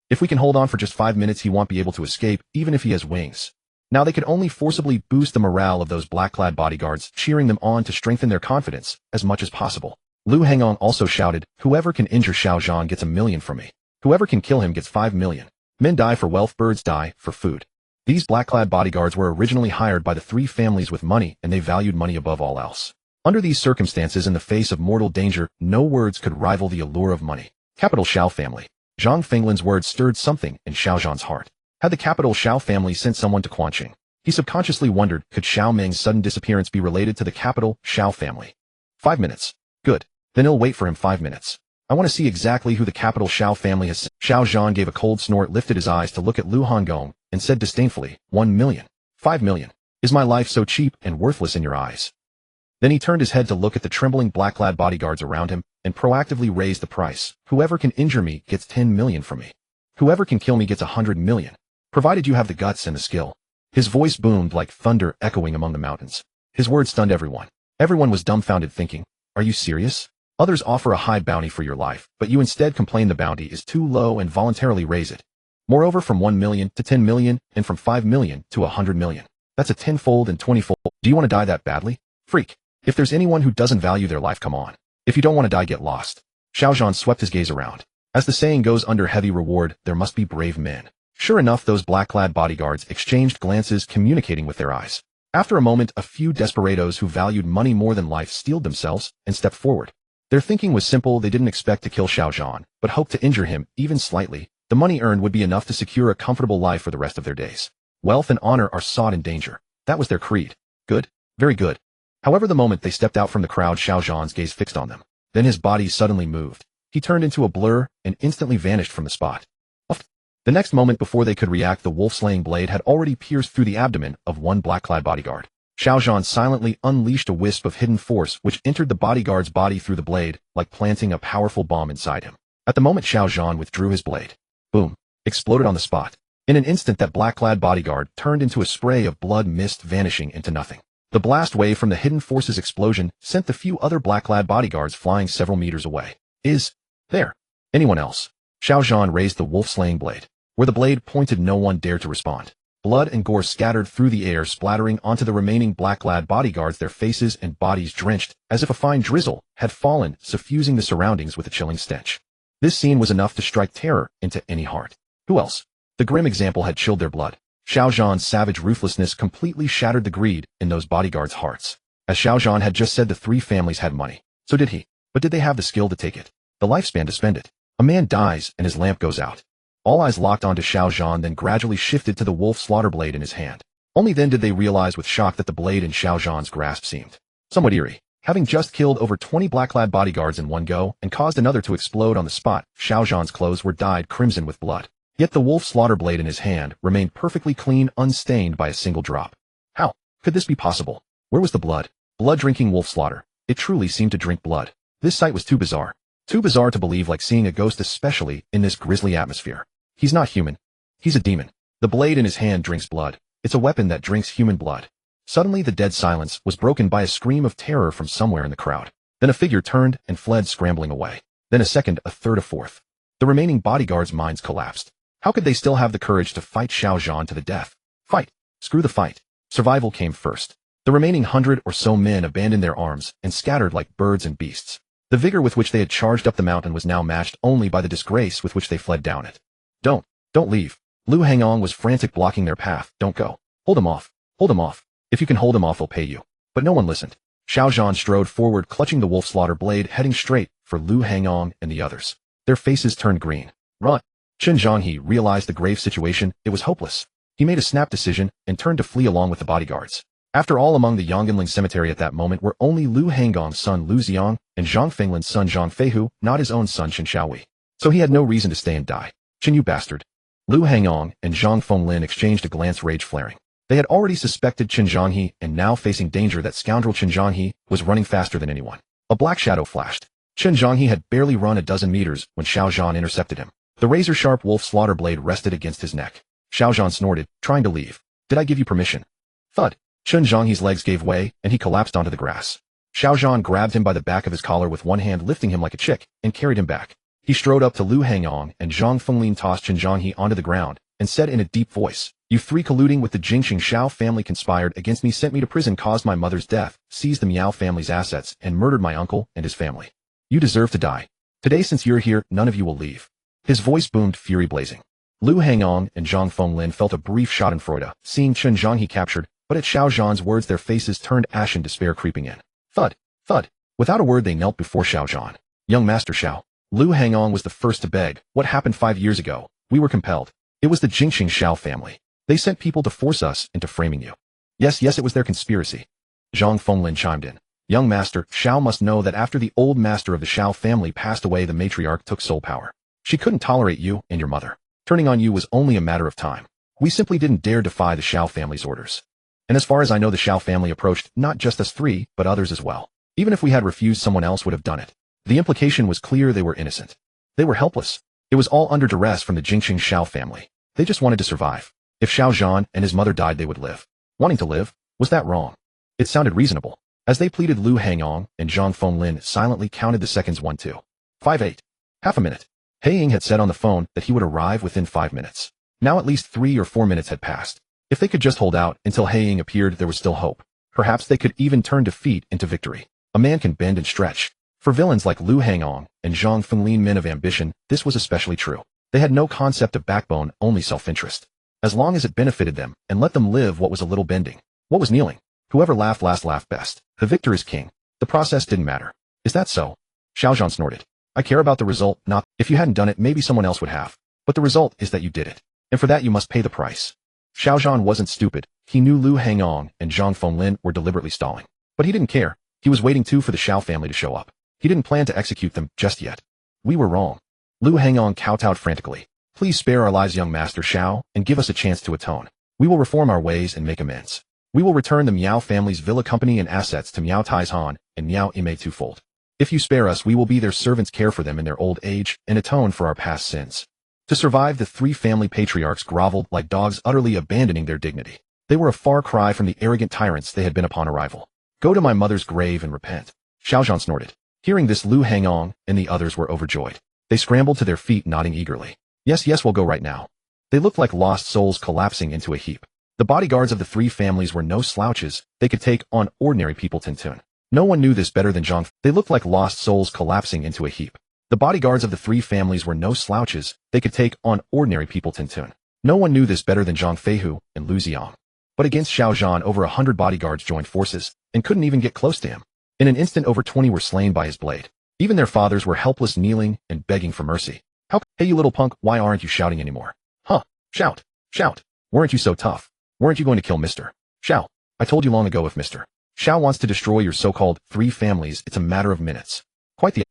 If we can hold on for just 5 minutes, he won't be able to escape, even if he has wings. Now they could only forcibly boost the morale of those black-clad bodyguards, cheering them on to strengthen their confidence as much as possible. Lu Hangong also shouted, whoever can injure Xiao Zhan gets 1 million from me. Whoever can kill him gets 5 million. Men die for wealth, birds die for food. These black-clad bodyguards were originally hired by the 3 families with money, and they valued money above all else. Under these circumstances, in the face of mortal danger, no words could rival the allure of money. Capital Xiao family. Zhang Fenglin's words stirred something in Xiao Zhan's heart. Had the capital Xiao family sent someone to Quanqing? He subconsciously wondered, could Xiao Meng's sudden disappearance be related to the capital Xiao family? 5 minutes. Good. Then he'll wait for him 5 minutes. I want to see exactly who the capital Xiao family has sent. Xiao Zhan gave a cold snort, lifted his eyes to look at Lu Hongong, and said disdainfully, 1 million. 5 million. Is my life so cheap and worthless in your eyes? Then he turned his head to look at the trembling black-clad bodyguards around him, and proactively raised the price. Whoever can injure me gets 10 million from me. Whoever can kill me gets 100 million. Provided you have the guts and the skill. His voice boomed like thunder echoing among the mountains. His words stunned everyone. Everyone was dumbfounded, thinking, are you serious? Others offer a high bounty for your life, but you instead complain the bounty is too low and voluntarily raise it. Moreover, from 1 million to 10 million, and from 5 million to 100 million. That's a 10-fold and 20-fold. Do you want to die that badly? Freak. If there's anyone who doesn't value their life, come on. If you don't want to die, get lost. Xiao Zhan swept his gaze around. As the saying goes, under heavy reward, there must be brave men. Sure enough, those black-clad bodyguards exchanged glances, communicating with their eyes. After a moment, a few desperados who valued money more than life steeled themselves and stepped forward. Their thinking was simple. They didn't expect to kill Xiao Zhan, but hoped to injure him, even slightly. The money earned would be enough to secure a comfortable life for the rest of their days. Wealth and honor are sought in danger. That was their creed. Good. Very good. However, the moment they stepped out from the crowd, Xiao Zhan's gaze fixed on them. Then his body suddenly moved. He turned into a blur and instantly vanished from the spot. The next moment, before they could react, the wolf-slaying blade had already pierced through the abdomen of one black-clad bodyguard. Xiao Zhan silently unleashed a wisp of hidden force which entered the bodyguard's body through the blade, like planting a powerful bomb inside him. At the moment Xiao Zhan withdrew his blade, boom, exploded on the spot. In an instant, that black-clad bodyguard turned into a spray of blood mist, vanishing into nothing. The blast wave from the hidden force's explosion sent the few other black-clad bodyguards flying several meters away. Is there anyone else? Xiao Zhan raised the wolf-slaying blade. Where the blade pointed, no one dared to respond. Blood and gore scattered through the air, splattering onto the remaining black-clad bodyguards, their faces and bodies drenched, as if a fine drizzle had fallen, suffusing the surroundings with a chilling stench. This scene was enough to strike terror into any heart. Who else? The grim example had chilled their blood. Xiao Zhan's savage ruthlessness completely shattered the greed in those bodyguards' hearts. As Xiao Zhan had just said, the three families had money. So did he. But did they have the skill to take it? The lifespan to spend it? A man dies and his lamp goes out. All eyes locked onto Xiao Zhan, then gradually shifted to the wolf slaughter blade in his hand. Only then did they realize with shock that the blade in Xiao Zhan's grasp seemed somewhat eerie. Having just killed over 20 black-clad bodyguards in one go and caused another to explode on the spot, Xiao Zhan's clothes were dyed crimson with blood. Yet the wolf slaughter blade in his hand remained perfectly clean, unstained by a single drop. How could this be possible? Where was the blood? Blood-drinking wolf slaughter. It truly seemed to drink blood. This sight was too bizarre. Too bizarre to believe, like seeing a ghost, especially in this grisly atmosphere. He's not human. He's a demon. The blade in his hand drinks blood. It's a weapon that drinks human blood. Suddenly, the dead silence was broken by a scream of terror from somewhere in the crowd. Then a figure turned and fled, scrambling away. Then a second, a third, a fourth. The remaining bodyguards' minds collapsed. How could they still have the courage to fight Xiao Zhan to the death? Fight. Screw the fight. Survival came first. The remaining 100 or so men abandoned their arms and scattered like birds and beasts. The vigor with which they had charged up the mountain was now matched only by the disgrace with which they fled down it. Don't leave. Lu Hangong was frantic, blocking their path. Don't go. Hold him off. Hold him off. If you can hold him off, I'll pay you. But no one listened. Xiao Zhan strode forward, clutching the wolf slaughter blade, heading straight for Lu Hangong and the others. Their faces turned green. Run. Chen Zhanghe realized the grave situation. It was hopeless. He made a snap decision and turned to flee along with the bodyguards. After all, among the Yongganling cemetery at that moment were only Lu Hangong's son Lu Xiang and Zhang Fenglin's son Zhang Feihu, not his own son Chen Xiaowei. So he had no reason to stay and die. Chen, you bastard. Lu Hangong and Zhang Fenglin exchanged a glance, rage flaring. They had already suspected Chen Zhanghe, and now facing danger, that scoundrel Chen Zhanghe was running faster than anyone. A black shadow flashed. Chen Zhanghe had barely run a dozen meters when Xiao Zhan intercepted him. The razor-sharp wolf slaughter blade rested against his neck. Xiao Zhan snorted, trying to leave. Did I give you permission? Thud. Chen Zhanghe's legs gave way, and he collapsed onto the grass. Xiao Zhan grabbed him by the back of his collar with one hand, lifting him like a chick, and carried him back. He strode up to Lu Hangong, and Zhang Fenglin tossed Chen Zhanghe onto the ground, and said in a deep voice, "You three, colluding with the Jingxing Xiao family, conspired against me, sent me to prison, caused my mother's death, seized the Miao family's assets, and murdered my uncle and his family. You deserve to die. Today, since you're here, none of you will leave." His voice boomed, fury blazing. Lu Hangong and Zhang Fenglin felt a brief schadenfreude, seeing Chen Zhanghe captured, but at Xiao Zhan's words their faces turned ashen, despair creeping in. Thud, thud. Without a word they knelt before Xiao Zhan. "Young Master Xiao." Lu Hangong was the first to beg. "What happened 5 years ago? We were compelled. It was the Jingxing Xiao family. They sent people to force us into framing you." Yes, it was their conspiracy. Zhang Fenglin chimed in. Young master, Xiao must know that after the old master of the Xiao family passed away, the matriarch took sole power. She couldn't tolerate you and your mother. Turning on you was only a matter of time. We simply didn't dare defy the Xiao family's orders. And as far as I know, the Xiao family approached not just us three, but others as well. Even if we had refused, someone else would have done it. The implication was clear: they were innocent. They were helpless. It was all under duress from the Jingqing Xiao family. They just wanted to survive. If Xiao Zhan and his mother died, they would live. Wanting to live, was that wrong? It sounded reasonable. As they pleaded, Lu Hangong and Zhang Fenglin silently counted the seconds: 1, 2, 5, 8. Half a minute. He Ying had said on the phone that he would arrive within 5 minutes. Now at least 3 or 4 minutes had passed. If they could just hold out until He Ying appeared, there was still hope. Perhaps they could even turn defeat into victory. A man can bend and stretch. For villains like Lu Hangong and Zhang Fenglin, men of ambition, this was especially true. They had no concept of backbone, only self-interest. As long as it benefited them and let them live, what was a little bending? What was kneeling? Whoever laughed last laughed best. The victor is king. The process didn't matter. Is that so? Xiao Zhan snorted. I care about the result, not if you hadn't done it, maybe someone else would have. But the result is that you did it. And for that you must pay the price. Xiao Zhan wasn't stupid. He knew Lu Hangong and Zhang Fenglin were deliberately stalling. But he didn't care. He was waiting too for the Xiao family to show up. He didn't plan to execute them just yet. We were wrong. Lu Hangong kowtowed frantically. Please spare our lives, young master Xiao, and give us a chance to atone. We will reform our ways and make amends. We will return the Miao family's villa company and assets to Miao Taizhan and Miao Imei twofold. If you spare us, we will be their servants, care for them in their old age, and atone for our past sins. To survive, the 3 family patriarchs groveled like dogs, utterly abandoning their dignity. They were a far cry from the arrogant tyrants they had been upon arrival. Go to my mother's grave and repent. Xiao Zhan snorted. Hearing this, Lu Hangong and the others were overjoyed. They scrambled to their feet, nodding eagerly. Yes, yes, we'll go right now. They looked like lost souls collapsing into a heap. The bodyguards of the 3 families were no slouches. They could take on ordinary people. Tintun. No one knew this better than Zhang. They looked like lost souls collapsing into a heap. The bodyguards of the 3 families were no slouches. They could take on ordinary people. Tintun. No one knew this better than Zhang Feihu and Lu Xiang. But against Xiao Zhan, over 100 bodyguards joined forces and couldn't even get close to him. In an instant, over 20 were slain by his blade. Even their fathers were helpless, kneeling and begging for mercy. Hey, you little punk, why aren't you shouting anymore? Huh? Shout. Shout. Weren't you so tough? Weren't you going to kill Mr. Xiao? I told you long ago, if Mr. Xiao wants to destroy your so-called 3 families, it's a matter of minutes.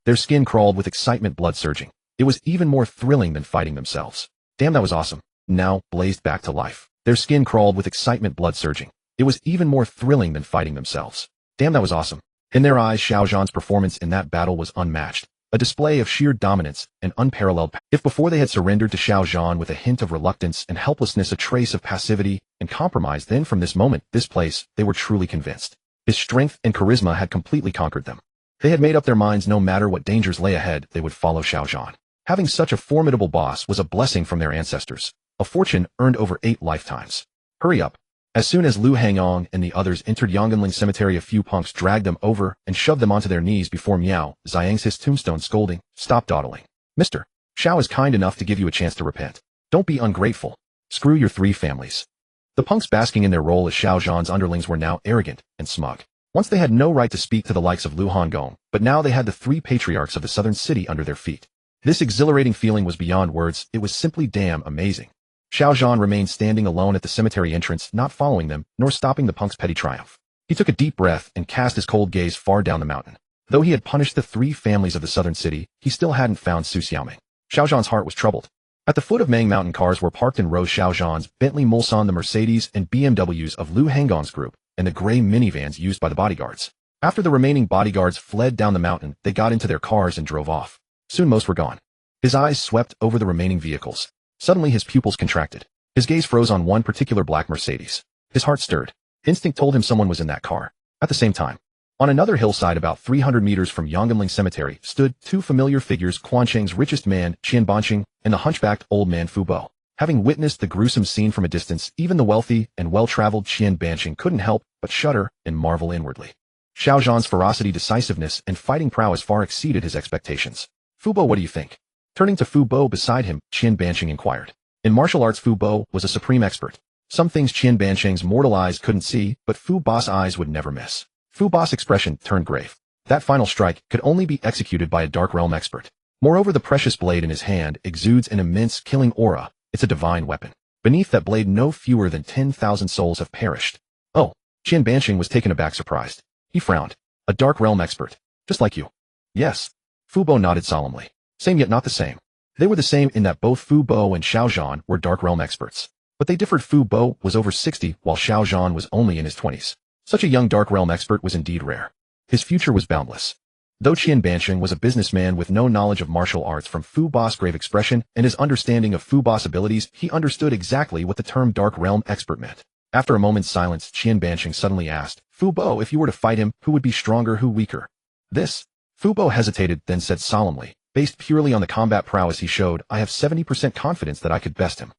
Their skin crawled with excitement, blood surging. It was even more thrilling than fighting themselves. Damn, that was awesome. Now, blazed back to life. Their skin crawled with excitement, blood surging. It was even more thrilling than fighting themselves. Damn, that was awesome. In their eyes, Xiao Zhan's performance in that battle was unmatched. A display of sheer dominance and unparalleled power. If before they had surrendered to Xiao Zhan with a hint of reluctance and helplessness, a trace of passivity and compromise, then from this moment, this place, they were truly convinced. His strength and charisma had completely conquered them. They had made up their minds, no matter what dangers lay ahead, they would follow Xiao Zhan. Having such a formidable boss was a blessing from their ancestors, a fortune earned over 8 lifetimes. Hurry up. As soon as Lu Hangong and the others entered Yongganling Cemetery, a few punks dragged them over and shoved them onto their knees before Miao Ziyang's his tombstone, scolding, "Stop dawdling. Mr. Xiao is kind enough to give you a chance to repent. Don't be ungrateful. Screw your 3 families." The punks, basking in their role as Xiao Zhan's underlings, were now arrogant and smug. Once they had no right to speak to the likes of Lu Hangong, but now they had the 3 patriarchs of the southern city under their feet. This exhilarating feeling was beyond words. It was simply damn amazing. Xiao Zhan remained standing alone at the cemetery entrance, not following them, nor stopping the punks' petty triumph. He took a deep breath and cast his cold gaze far down the mountain. Though he had punished the 3 families of the southern city, he still hadn't found Su Xiaoming. Xiao Zhan's heart was troubled. At the foot of Mang Mountain, cars were parked in rows: Xiao Zhan's Bentley Mulsanne, the Mercedes and BMWs of Lu Hangong's group, and the gray minivans used by the bodyguards. After the remaining bodyguards fled down the mountain, they got into their cars and drove off. Soon most were gone. His eyes swept over the remaining vehicles. Suddenly his pupils contracted. His gaze froze on one particular black Mercedes. His heart stirred. Instinct told him someone was in that car. At the same time, on another hillside about 300 meters from Yongganling Cemetery stood 2 familiar figures: Quancheng's richest man, Qian Banqing, and the hunchbacked old man Fu Bo. Having witnessed the gruesome scene from a distance, even the wealthy and well-traveled Qian Banqing couldn't help but shudder and marvel inwardly. Xiao Zhan's ferocity, decisiveness, and fighting prowess far exceeded his expectations. "Fu Bo, what do you think?" Turning to Fu Bo beside him, Qian Banqing inquired. In martial arts, Fu Bo was a supreme expert. Some things Qian Banqing's mortal eyes couldn't see, but Fu Bo's eyes would never miss. Fu Bo's expression turned grave. That final strike could only be executed by a Dark Realm expert. Moreover, the precious blade in his hand exudes an immense killing aura. It's a divine weapon. Beneath that blade, no fewer than 10,000 souls have perished. Oh, Qian Banqing was taken aback, surprised. He frowned. A Dark Realm expert. Just like you. Yes. Fu Bo nodded solemnly. Same yet not the same. They were the same in that both Fu Bo and Xiao Zhan were Dark Realm experts. But they differed. Fu Bo was over 60 while Xiao Zhan was only in his 20s. Such a young Dark Realm expert was indeed rare. His future was boundless. Though Qian Bansheng was a businessman with no knowledge of martial arts from Fu Bo's grave expression and his understanding of Fu Bo's abilities, he understood exactly what the term Dark Realm expert meant. After a moment's silence, Qian Bansheng suddenly asked, Fu Bo, if you were to fight him, who would be stronger, who weaker? This. Fu Bo hesitated, then said solemnly, based purely on the combat prowess he showed, I have 70% confidence that I could best him.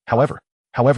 However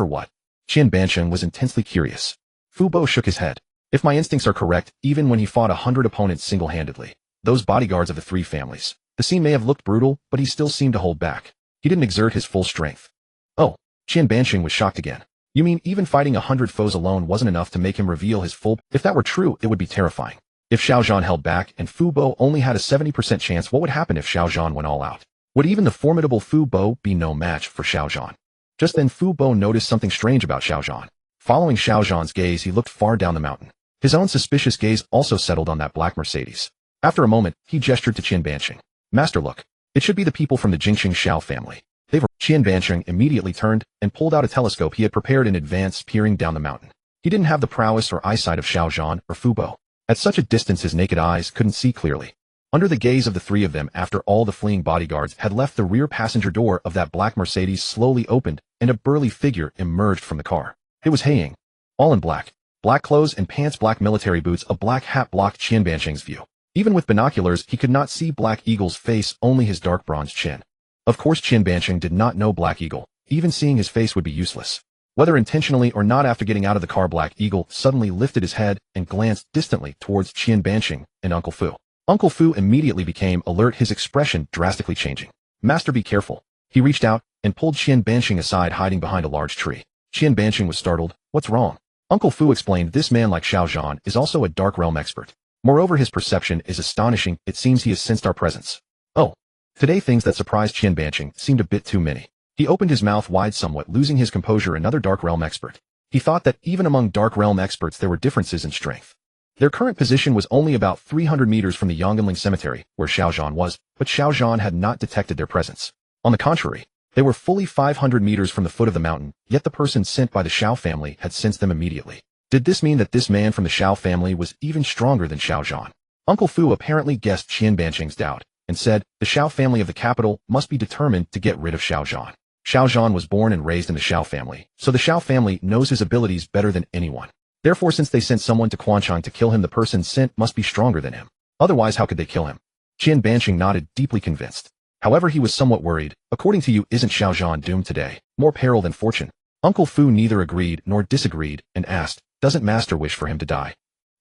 what? Qian Bansheng was intensely curious. Fu Bo shook his head. If my instincts are correct, even when he fought 100 opponents single-handedly, those bodyguards of the three families, the scene may have looked brutal, but he still seemed to hold back. He didn't exert his full strength. Oh, Qian Bansheng was shocked again. You mean even fighting 100 foes alone wasn't enough to make him reveal his full? If that were true, it would be terrifying. If Xiao Zhan held back and Fu Bo only had a 70% chance, what would happen if Xiao Zhan went all out? Would even the formidable Fu Bo be no match for Xiao Zhan? Just then Fu Bo noticed something strange about Xiao Zhan. Following Xiao Zhan's gaze, he looked far down the mountain. His own suspicious gaze also settled on that black Mercedes. After a moment, he gestured to Qian Bansheng. Master, look. It should be the people from the Jingxing Xiao family. Qian Bansheng immediately turned and pulled out a telescope he had prepared in advance, peering down the mountain. He didn't have the prowess or eyesight of Xiao Zhan or Fu Bo. At such a distance his naked eyes couldn't see clearly. Under the gaze of the three of them, after all the fleeing bodyguards had left, the rear passenger door of that black Mercedes slowly opened and a burly figure emerged from the car. It was He Ying. All in black. Black clothes and pants, black military boots, a black hat blocked Qian Bansheng's view. Even with binoculars, he could not see Black Eagle's face, only his dark bronze chin. Of course Qian Bansheng did not know Black Eagle. Even seeing his face would be useless. Whether intentionally or not, after getting out of the car, Black Eagle suddenly lifted his head and glanced distantly towards Qian Bansheng and Uncle Fu. Uncle Fu immediately became alert, his expression drastically changing. Master, be careful. He reached out and pulled Qian Bansheng aside, hiding behind a large tree. Qian Bansheng was startled. What's wrong? Uncle Fu explained, this man, like Xiao Zhan, is also a Dark Realm expert. Moreover, his perception is astonishing. It seems he has sensed our presence. Oh. Today things that surprised Qian Bansheng seemed a bit too many. He opened his mouth wide, somewhat losing his composure. Another Dark Realm expert. He thought that even among Dark Realm experts there were differences in strength. Their current position was only about 300 meters from the Yongganling cemetery, where Xiao Zhan was, but Xiao Zhan had not detected their presence. On the contrary, they were fully 500 meters from the foot of the mountain, yet the person sent by the Xiao family had sensed them immediately. Did this mean that this man from the Xiao family was even stronger than Xiao Zhan? Uncle Fu apparently guessed Qian Bansheng's doubt, and said, the Xiao family of the capital must be determined to get rid of Xiao Zhan. Xiao Zhan was born and raised in the Xiao family, so the Xiao family knows his abilities better than anyone. Therefore, since they sent someone to Quanchang to kill him, the person sent must be stronger than him. Otherwise, how could they kill him? Qian Bansheng nodded, deeply convinced. However, he was somewhat worried. According to you, isn't Xiao Zhan doomed today? More peril than fortune? Uncle Fu neither agreed nor disagreed and asked, doesn't Master wish for him to die?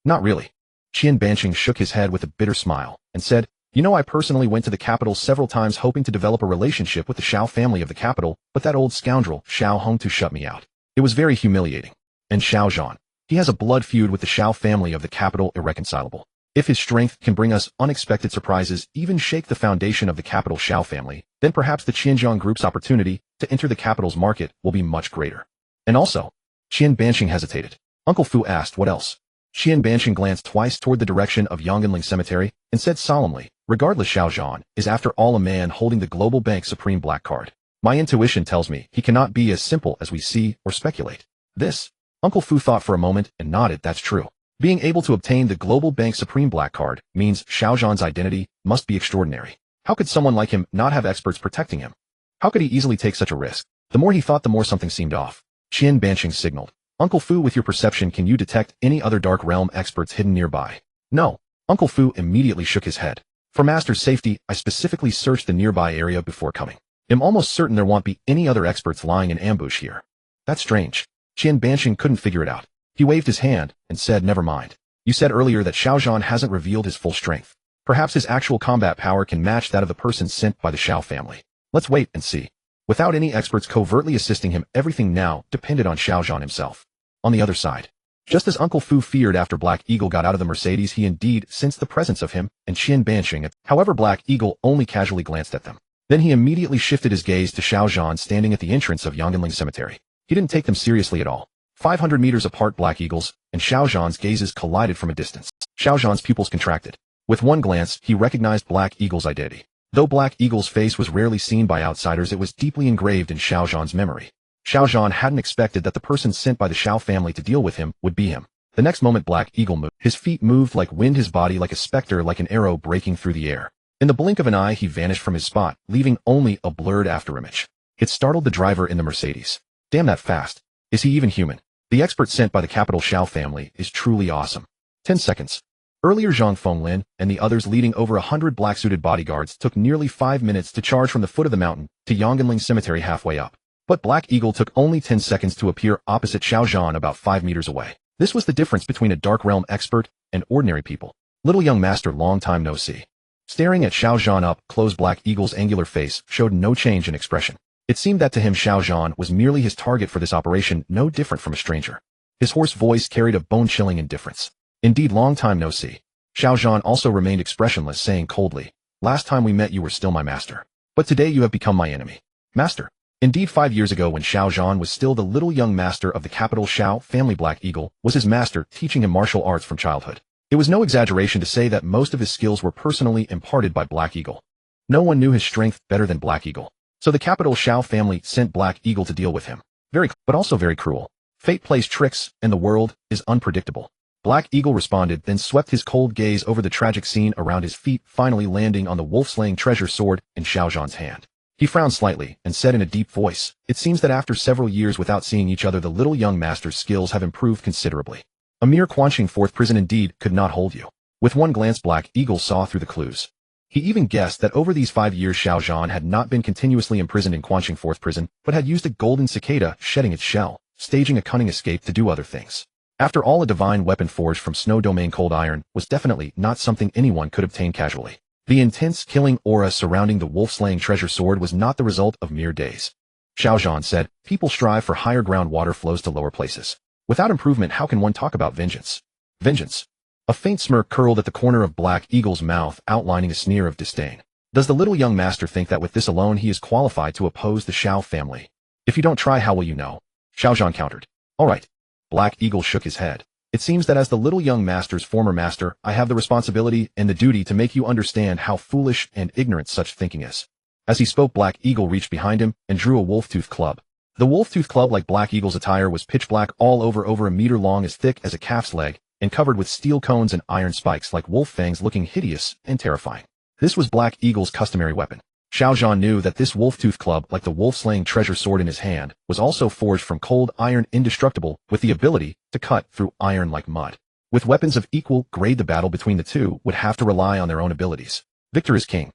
Not really. Qian Bansheng shook his head with a bitter smile and said, you know, I personally went to the capital several times hoping to develop a relationship with the Xiao family of the capital, but that old scoundrel, Xiao Hongtu, shut me out. It was very humiliating. And Xiao Zhan. He has a blood feud with the Xiao family of the capital, irreconcilable. If his strength can bring us unexpected surprises, even shake the foundation of the capital Xiao family, then perhaps the Qianjiang group's opportunity to enter the capital's market will be much greater. And also, Qian Bansheng hesitated. Uncle Fu asked, what else? Qian Bansheng glanced twice toward the direction of Yongganling Cemetery and said solemnly, regardless, Xiao Zhan is after all a man holding the Global Bank Supreme Black Card. My intuition tells me he cannot be as simple as we see or speculate. This, Uncle Fu thought for a moment and nodded, that's true. Being able to obtain the Global Bank Supreme Black Card means Xiao Zhan's identity must be extraordinary. How could someone like him not have experts protecting him? How could he easily take such a risk? The more he thought, the more something seemed off. Qian Bansheng signaled. Uncle Fu, with your perception, can you detect any other Dark Realm experts hidden nearby? No. Uncle Fu immediately shook his head. For Master's safety, I specifically searched the nearby area before coming. I'm almost certain there won't be any other experts lying in ambush here. That's strange. Qian Bansheng couldn't figure it out. He waved his hand and said, never mind. You said earlier that Xiao Zhan hasn't revealed his full strength. Perhaps his actual combat power can match that of the person sent by the Xiao family. Let's wait and see. Without any experts covertly assisting him, everything now depended on Xiao Zhan himself. On the other side, just as Uncle Fu feared after Black Eagle got out of the Mercedes, he indeed sensed the presence of him and Qian Bansheng. However, Black Eagle only casually glanced at them. Then he immediately shifted his gaze to Xiao Zhan standing at the entrance of Yongganling Cemetery. He didn't take them seriously at all. 500 meters apart, Black Eagle's and Xiao Zhan's gazes collided from a distance. Xiao Zhan's pupils contracted. With one glance, he recognized Black Eagle's identity. Though Black Eagle's face was rarely seen by outsiders, it was deeply engraved in Xiao Zhan's memory. Xiao Zhan hadn't expected that the person sent by the Xiao family to deal with him would be him. The next moment Black Eagle moved. His feet moved like wind, his body like a specter, like an arrow breaking through the air. In the blink of an eye, he vanished from his spot, leaving only a blurred afterimage. It startled the driver in the Mercedes. Damn, that fast. Is he even human? The expert sent by the capital Xiao family is truly awesome. 10 seconds. Earlier, Zhang Fenglin and the others leading over 100 black-suited bodyguards took nearly 5 minutes to charge from the foot of the mountain to Yongganling Cemetery halfway up. But Black Eagle took only 10 seconds to appear opposite Xiao Zhan about 5 meters away. This was the difference between a Dark Realm expert and ordinary people. Little young master, long time no see. Staring at Xiao Zhan up close, Black Eagle's angular face showed no change in expression. It seemed that to him Xiao Zhan was merely his target for this operation, no different from a stranger. His hoarse voice carried a bone-chilling indifference. Indeed, long time no see. Xiao Zhan also remained expressionless, saying coldly, "Last time we met you were still my master. But today you have become my enemy." Master. Indeed, 5 years ago when Xiao Zhan was still the little young master of the capital Xiao family, Black Eagle was his master, teaching him martial arts from childhood. It was no exaggeration to say that most of his skills were personally imparted by Black Eagle. No one knew his strength better than Black Eagle. So the capital Xiao family sent Black Eagle to deal with him. But also very cruel. Fate plays tricks, and the world is unpredictable. Black Eagle responded, then swept his cold gaze over the tragic scene around his feet, finally landing on the wolf-slaying treasure sword in Xiao Zhan's hand. He frowned slightly and said in a deep voice, "It seems that after several years without seeing each other, the little young master's skills have improved considerably. A mere Quanqing fourth prison indeed could not hold you." With one glance, Black Eagle saw through the clues. He even guessed that over these 5 years Xiao Zhan had not been continuously imprisoned in Quanqing fourth prison, but had used a golden cicada shedding its shell, staging a cunning escape to do other things. After all, a divine weapon forged from Snow Domain cold iron was definitely not something anyone could obtain casually. The intense killing aura surrounding the wolf-slaying treasure sword was not the result of mere days. Xiao Zhan said, "People strive for higher ground, water flows to lower places. Without improvement, how can one talk about vengeance?" Vengeance. A faint smirk curled at the corner of Black Eagle's mouth, outlining a sneer of disdain. Does the little young master think that with this alone he is qualified to oppose the Xiao family? If you don't try, how will you know? Xiao Zhan countered. All right. Black Eagle shook his head. It seems that as the little young master's former master, I have the responsibility and the duty to make you understand how foolish and ignorant such thinking is. As he spoke, Black Eagle reached behind him and drew a wolf-tooth club. The wolf-tooth club, like Black Eagle's attire, was pitch black all over a meter long, as thick as a calf's leg, and covered with steel cones and iron spikes like wolf fangs, looking hideous and terrifying. This was Black Eagle's customary weapon. Xiao Zhan knew that this wolf-tooth club, like the wolf-slaying treasure sword in his hand, was also forged from cold iron, indestructible, with the ability to cut through iron like mud. With weapons of equal grade, the battle between the two would have to rely on their own abilities. Victor is king.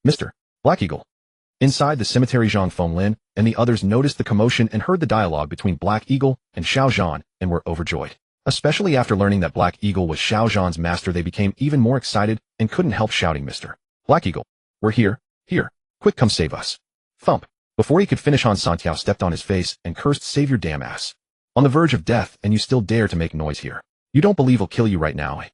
Mr. Black Eagle. Inside the cemetery, Zhang Fenglin and the others noticed the commotion and heard the dialogue between Black Eagle and Xiao Zhan and were overjoyed. Especially after learning that Black Eagle was Xiao Zhan's master, they became even more excited and couldn't help shouting, "Mr. Black Eagle, we're here, here. Quick, come save us." Thump. Before he could finish, Han Santiao stepped on his face and cursed, "Save your damn ass. On the verge of death, and you still dare to make noise here. You don't believe he'll kill you right now, eh?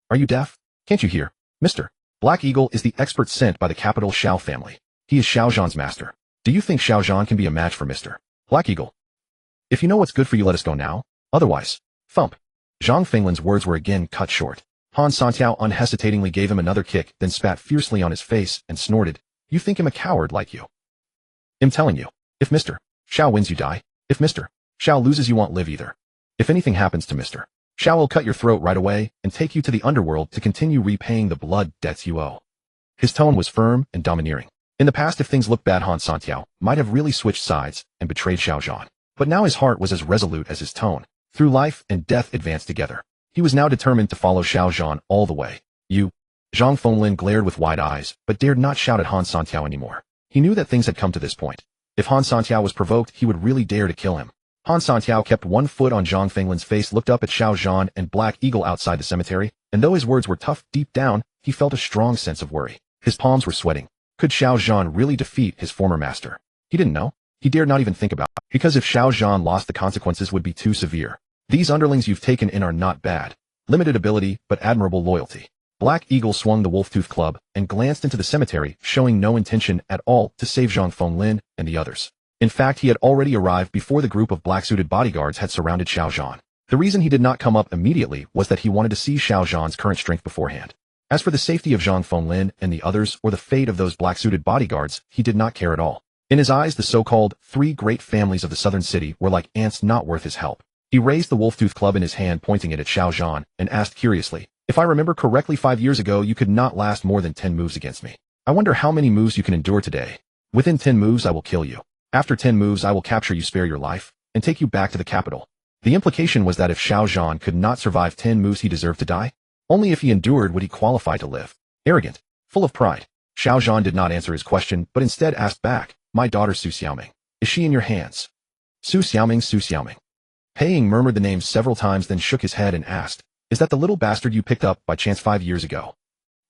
Are you deaf? Can't you hear? Mr. Black Eagle is the expert sent by the capital Xiao family. He is Xiao Zhan's master. Do you think Xiao Zhan can be a match for Mr. Black Eagle? If you know what's good for you, let us go now. Otherwise." Thump. Zhang Fenglin's words were again cut short. Han Santiao unhesitatingly gave him another kick, then spat fiercely on his face and snorted, "You think him a coward like you? I'm telling you, if Mr. Xiao wins, you die. If Mr. Xiao loses, you won't live either. If anything happens to Mr. Xiao, will cut your throat right away and take you to the underworld to continue repaying the blood debts you owe." His tone was firm and domineering. In the past, if things looked bad, Han Santiao might have really switched sides and betrayed Xiao Zhan. But now his heart was as resolute as his tone. Through life and death advanced together. He was now determined to follow Xiao Zhan all the way. "You." Zhang Fenglin glared with wide eyes, but dared not shout at Han Santiao anymore. He knew that things had come to this point. If Han Santiao was provoked, he would really dare to kill him. Han Santiao kept one foot on Zhang Fenglin's face, looked up at Xiao Zhan and Black Eagle outside the cemetery, and though his words were tough, deep down, he felt a strong sense of worry. His palms were sweating. Could Xiao Zhan really defeat his former master? He didn't know. He dared not even think about it, because if Xiao Zhan lost, the consequences would be too severe. "These underlings you've taken in are not bad. Limited ability, but admirable loyalty." Black Eagle swung the wolf-tooth club and glanced into the cemetery, showing no intention at all to save Zhang Fenglin and the others. In fact, he had already arrived before the group of black-suited bodyguards had surrounded Xiao Zhan. The reason he did not come up immediately was that he wanted to see Xiao Zhan's current strength beforehand. As for the safety of Zhang Fenglin and the others or the fate of those black-suited bodyguards, he did not care at all. In his eyes, the so-called three great families of the southern city were like ants not worth his help. He raised the wolf-tooth club in his hand, pointing it at Xiao Zhan, and asked curiously, "If I remember correctly, 5 years ago you could not last more than 10 moves against me. I wonder how many moves you can endure today. Within 10 moves I will kill you. After 10 moves I will capture you, spare your life, and take you back to the capital." The implication was that if Xiao Zhan could not survive 10 moves he deserved to die. Only if he endured would he qualify to live. Arrogant, full of pride, Xiao Zhan did not answer his question, but instead asked back, "My daughter Su Xiaoming, is she in your hands?" Su Xiaoming, Su Xiaoming. He Ying murmured the name several times, then shook his head and asked, "Is that the little bastard you picked up by chance 5 years ago?"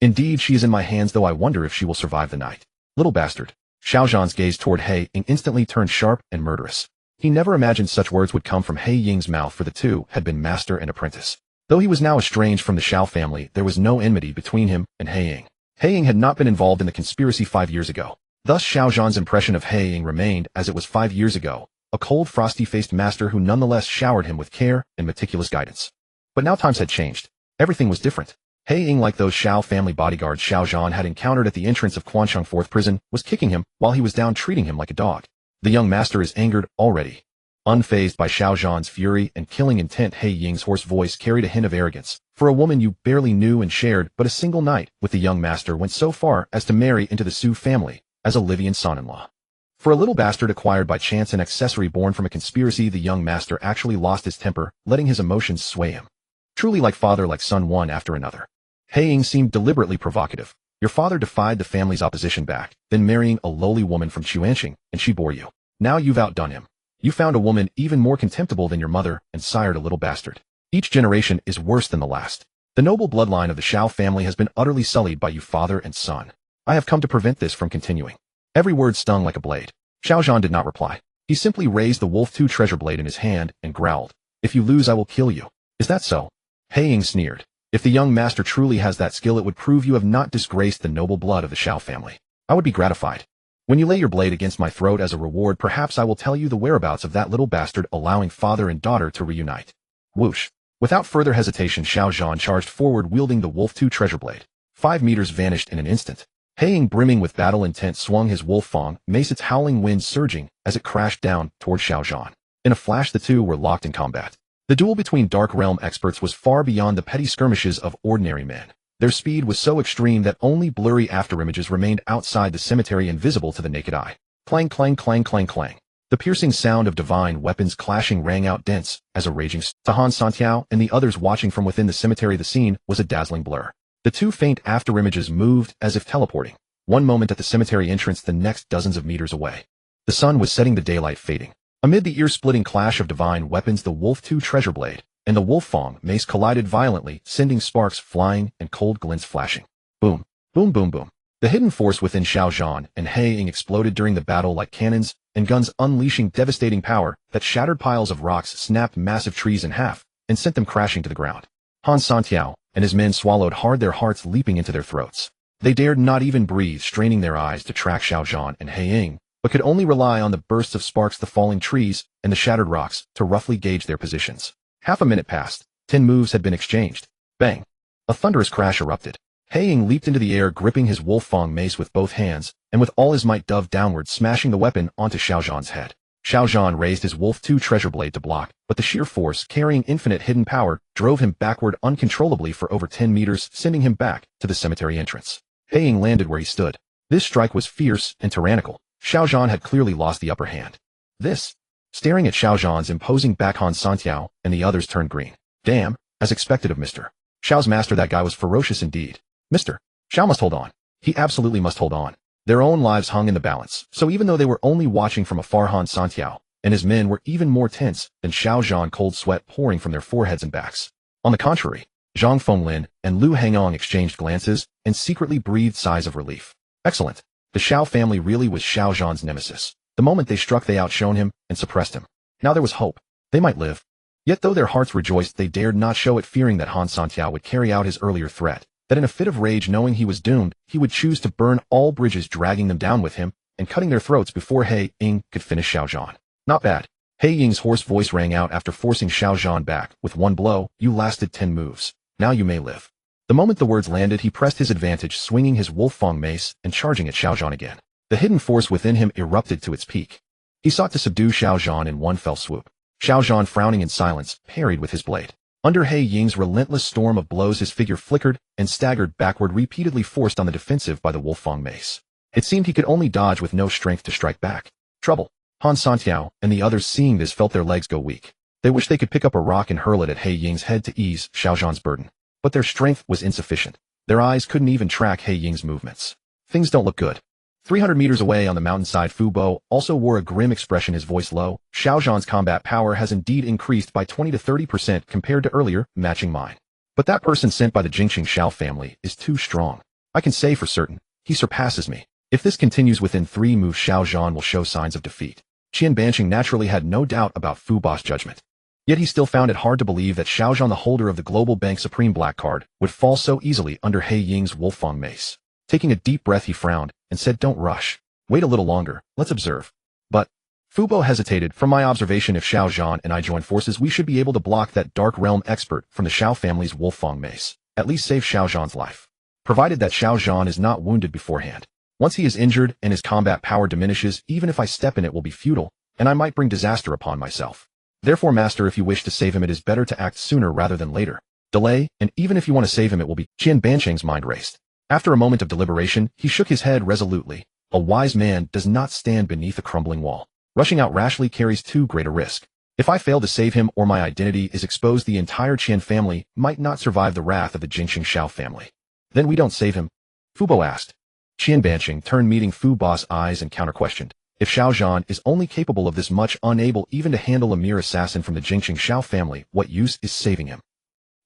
"Indeed, she is in my hands, though I wonder if she will survive the night." Little bastard. Xiao Zhan's gaze toward He Ying instantly turned sharp and murderous. He never imagined such words would come from He Ying's mouth, for the two had been master and apprentice. Though he was now estranged from the Xiao family, there was no enmity between him and He Ying. He Ying had not been involved in the conspiracy 5 years ago. Thus Xiao Zhan's impression of He Ying remained as it was 5 years ago, a cold, frosty-faced master who nonetheless showered him with care and meticulous guidance. But now times had changed. Everything was different. He Ying, like those Xiao family bodyguards Xiao Zhan had encountered at the entrance of Quansheng 4th prison, was kicking him while he was down, treating him like a dog. The young master is angered already. Unfazed by Xiao Zhan's fury and killing intent, He Ying's hoarse voice carried a hint of arrogance. For a woman you barely knew and shared but a single night with, the young master went so far as to marry into the Su family as a Livian son-in-law. For a little bastard acquired by chance, an accessory born from a conspiracy, the young master actually lost his temper, letting his emotions sway him. Truly like father, like son, one after another. He Ying seemed deliberately provocative. Your father defied the family's opposition back, then marrying a lowly woman from Chuanxing, and she bore you. Now you've outdone him. You found a woman even more contemptible than your mother and sired a little bastard. Each generation is worse than the last. The noble bloodline of the Xiao family has been utterly sullied by you, father and son. I have come to prevent this from continuing." Every word stung like a blade. Xiao Zhan did not reply. He simply raised the wolf-tooth treasure blade in his hand and growled, "If you lose, I will kill you. Is that so?" He Ying sneered. "If the young master truly has that skill, it would prove you have not disgraced the noble blood of the Xiao family. I would be gratified. When you lay your blade against my throat as a reward, perhaps I will tell you the whereabouts of that little bastard, allowing father and daughter to reunite." Whoosh. Without further hesitation, Xiao Zhan charged forward, wielding the wolf-tooth treasure blade. 5 meters vanished in an instant. He Ying, brimming with battle intent, swung his wolf fang mace, its howling wind surging as it crashed down toward Xiao Zhan. In a flash, the two were locked in combat. The duel between Dark Realm experts was far beyond the petty skirmishes of ordinary men. Their speed was so extreme that only blurry afterimages remained outside the cemetery, invisible to the naked eye. Clang, clang, clang, clang, clang. The piercing sound of divine weapons clashing rang out dense as a raging storm. To Han Santiao and the others watching from within the cemetery, the scene was a dazzling blur. The two faint afterimages moved as if teleporting. One moment at the cemetery entrance, the next dozens of meters away. The sun was setting, the daylight fading. Amid the ear-splitting clash of divine weapons, the wolf-tooth treasure blade and the wolf fang mace collided violently, sending sparks flying and cold glints flashing. Boom, boom, boom, boom. The hidden force within Xiao Zhan and He Ying exploded during the battle like cannons and guns, unleashing devastating power that shattered piles of rocks, snapped massive trees in half, and sent them crashing to the ground. Han Santiao and his men swallowed hard, their hearts leaping into their throats. They dared not even breathe, straining their eyes to track Xiao Zhan and He Ying, but could only rely on the bursts of sparks, the falling trees, and the shattered rocks to roughly gauge their positions. Half a minute passed. 10 moves had been exchanged. Bang! A thunderous crash erupted. He Ying leaped into the air, gripping his wolf fang mace with both hands, and with all his might dove downward, smashing the weapon onto Xiao Zhan's head. Xiao Zhan raised his wolf-tooth treasure blade to block, but the sheer force, carrying infinite hidden power, drove him backward uncontrollably for over 10 meters, sending him back to the cemetery entrance. He Ying landed where he stood. This strike was fierce and tyrannical. Xiao Zhan had clearly lost the upper hand. This. Staring at Xiao Zhan's imposing back, Han Santiao and the others turned green. Damn, as expected of Mr. Xiao's master, that guy was ferocious indeed. Mr. Xiao must hold on. He absolutely must hold on. Their own lives hung in the balance, so even though they were only watching from afar, Han Santiao and his men were even more tense than Xiao Zhan, cold sweat pouring from their foreheads and backs. On the contrary, Zhang Fenglin and Lu Hangyang exchanged glances and secretly breathed sighs of relief. Excellent. The Xiao family really was Xiao Zhan's nemesis. The moment they struck, they outshone him and suppressed him. Now there was hope. They might live. Yet though their hearts rejoiced, they dared not show it, fearing that Han Santiao would carry out his earlier threat, that in a fit of rage, knowing he was doomed, he would choose to burn all bridges, dragging them down with him and cutting their throats before He Ying could finish Xiao Zhan. Not bad. He Ying's hoarse voice rang out after forcing Xiao Zhan back. With one blow, you lasted 10 moves. Now you may live. The moment the words landed, he pressed his advantage, swinging his Wolfang mace and charging at Xiao Zhan again. The hidden force within him erupted to its peak. He sought to subdue Xiao Zhan in one fell swoop. Xiao Zhan, frowning in silence, parried with his blade. Under He Ying's relentless storm of blows, his figure flickered and staggered backward, repeatedly forced on the defensive by the Wolfang mace. It seemed he could only dodge with no strength to strike back. Trouble. Han Santiao and the others, seeing this, felt their legs go weak. They wished they could pick up a rock and hurl it at He Ying's head to ease Xiao Zhan's burden. But their strength was insufficient. Their eyes couldn't even track He Ying's movements. Things don't look good. 300 meters away on the mountainside, Fu Bo also wore a grim expression, his voice low. Xiao Zhan's combat power has indeed increased by 20 to 30% compared to earlier, matching mine. But that person sent by the Jingqing Shao family is too strong. I can say for certain, he surpasses me. If this continues, within 3 moves Xiao Zhan will show signs of defeat. Qian Banqing naturally had no doubt about Fu Bo's judgment. Yet he still found it hard to believe that Xiao Zhan, the holder of the Global Bank Supreme Black Card, would fall so easily under He Ying's Wolfang mace. Taking a deep breath, he frowned and said, "Don't rush. Wait a little longer, let's observe." But Fu Bo hesitated. "From my observation, if Xiao Zhan and I join forces, we should be able to block that Dark Realm expert from the Shao family's Wolfang mace. At least save Xiao Zhan's life. Provided that Xiao Zhan is not wounded beforehand. Once he is injured and his combat power diminishes, even if I step in, it will be futile, and I might bring disaster upon myself. Therefore, master, if you wish to save him, it is better to act sooner rather than later. Delay, and even if you want to save him, it will be..." Qian Banqing's mind raced. After a moment of deliberation, he shook his head resolutely. A wise man does not stand beneath a crumbling wall. Rushing out rashly carries too great a risk. If I fail to save him or my identity is exposed, the entire Qian family might not survive the wrath of the Jingqing Shao family. Then we don't save him? Fu Bo asked. Qian Banqing turned, meeting Fu Bo's eyes, and counter-questioned. If Xiao Zhan is only capable of this much, unable even to handle a mere assassin from the Jingqing Shao family, what use is saving him?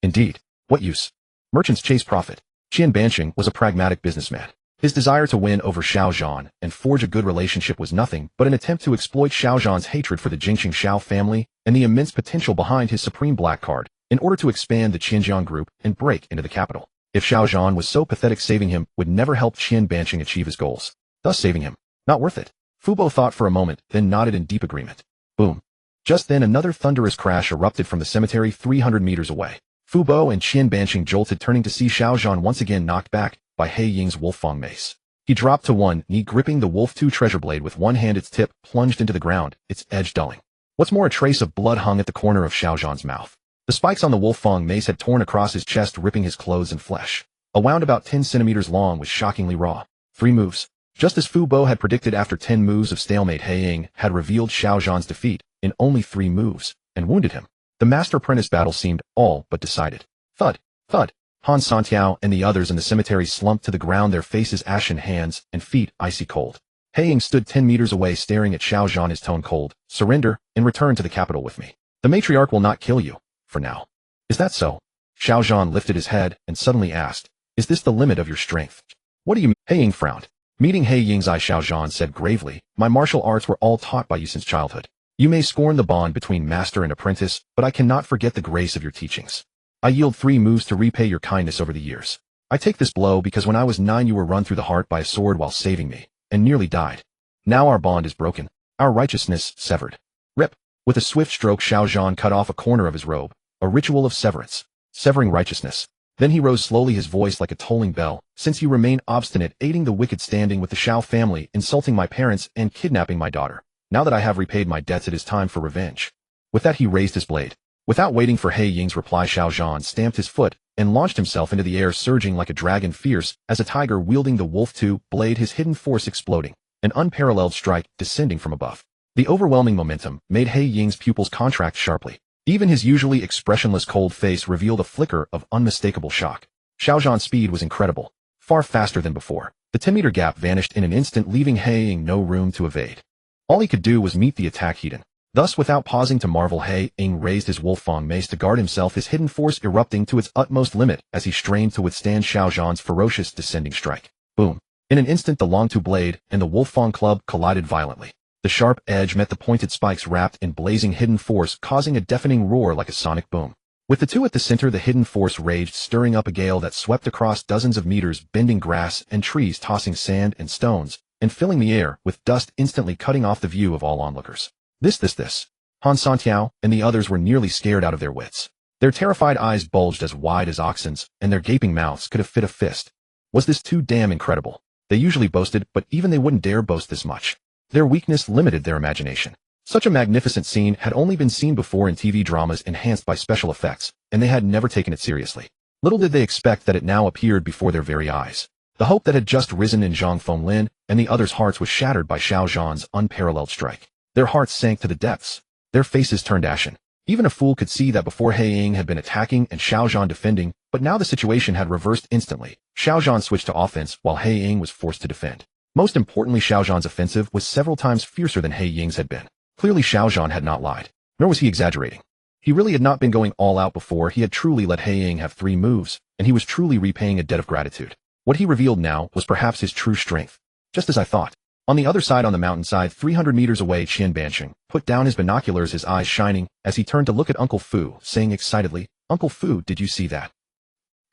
Indeed, what use? Merchants chase profit. Qian Banqing was a pragmatic businessman. His desire to win over Xiao Zhan and forge a good relationship was nothing but an attempt to exploit Xiao Zhan's hatred for the Jingqing Shao family and the immense potential behind his Supreme Black Card in order to expand the Xinjiang group and break into the capital. If Xiao Zhan was so pathetic, saving him would never help Qian Banqing achieve his goals. Thus saving him, not worth it. Fu Bo thought for a moment, then nodded in deep agreement. Boom. Just then another thunderous crash erupted from the cemetery 300 meters away. Fu Bo and Qian Banqing jolted, turning to see Xiao Zhan once again knocked back by He Ying's Wolfang mace. He dropped to one knee, gripping the Wolf 2 treasure blade with one hand. Its tip plunged into the ground, its edge dulling. What's more, a trace of blood hung at the corner of Xiao Zhan's mouth. The spikes on the Wolfang mace had torn across his chest, ripping his clothes and flesh. A wound about 10 centimeters long was shockingly raw. 3 moves. Just as Fu Bo had predicted, after 10 moves of stalemate, He Ying had revealed Xiao Zhan's defeat in only 3 moves and wounded him. The master-apprentice battle seemed all but decided. Thud, thud. Han Santiao and the others in the cemetery slumped to the ground, their faces ashen, hands and feet icy cold. He Ying stood 10 meters away, staring at Xiao Zhan, his tone cold. "Surrender and return to the capital with me. The matriarch will not kill you, for now." "Is that so?" Xiao Zhan lifted his head and suddenly asked, "Is this the limit of your strength?" "What do you mean?" He Ying frowned. Meeting He Ying's eye, Xiao Zhan said gravely, "My martial arts were all taught by you since childhood. You may scorn the bond between master and apprentice, but I cannot forget the grace of your teachings. I yield 3 moves to repay your kindness over the years. I take this blow because when I was 9 you were run through the heart by a sword while saving me, and nearly died. Now our bond is broken, our righteousness severed." Rip. With a swift stroke, Xiao Zhan cut off a corner of his robe, a ritual of severance, severing righteousness. Then he rose slowly, his voice like a tolling bell. "Since you remain obstinate, aiding the wicked, standing with the Shao family, insulting my parents, and kidnapping my daughter, now that I have repaid my debts, it is time for revenge." With that he raised his blade. Without waiting for He Ying's reply, Xiao Zhan stamped his foot and launched himself into the air, surging like a dragon, fierce as a tiger, wielding the Wolf 2 blade, his hidden force exploding, an unparalleled strike descending from above. The overwhelming momentum made He Ying's pupils contract sharply. Even his usually expressionless cold face revealed a flicker of unmistakable shock. Xiao Zhan's speed was incredible, far faster than before. The 10-meter gap vanished in an instant, leaving He Ying no room to evade. All he could do was meet the attack head on. Thus, without pausing to marvel, He Ying raised his Wolfang mace to guard himself, his hidden force erupting to its utmost limit as he strained to withstand Xiao Zhan's ferocious descending strike. Boom. In an instant, the long 2 blade and the Wolfang club collided violently. The sharp edge met the pointed spikes wrapped in blazing hidden force, causing a deafening roar like a sonic boom. With the 2 at the center, the hidden force raged, stirring up a gale that swept across dozens of meters, bending grass and trees, tossing sand and stones, and filling the air with dust, instantly cutting off the view of all onlookers. This. Han Santiao and the others were nearly scared out of their wits. Their terrified eyes bulged as wide as oxens, and their gaping mouths could have fit a fist. Was this too damn incredible? They usually boasted, but even they wouldn't dare boast this much. Their weakness limited their imagination. Such a magnificent scene had only been seen before in TV dramas enhanced by special effects, and they had never taken it seriously. Little did they expect that it now appeared before their very eyes. The hope that had just risen in Zhang Fenglin and the others' hearts was shattered by Xiao Zhan's unparalleled strike. Their hearts sank to the depths. Their faces turned ashen. Even a fool could see that before He Ying had been attacking and Xiao Zhan defending, but now the situation had reversed instantly. Xiao Zhan switched to offense while He Ying was forced to defend. Most importantly, Xiao Zhan's offensive was several times fiercer than He Ying's had been. Clearly Xiao Zhan had not lied, nor was he exaggerating. He really had not been going all out before. He had truly let He Ying have 3 moves, and he was truly repaying a debt of gratitude. What he revealed now was perhaps his true strength. Just as I thought. On the other side on the mountainside 300 meters away, Qian Bansheng put down his binoculars, his eyes shining, as he turned to look at Uncle Fu, saying excitedly, "Uncle Fu, did you see that?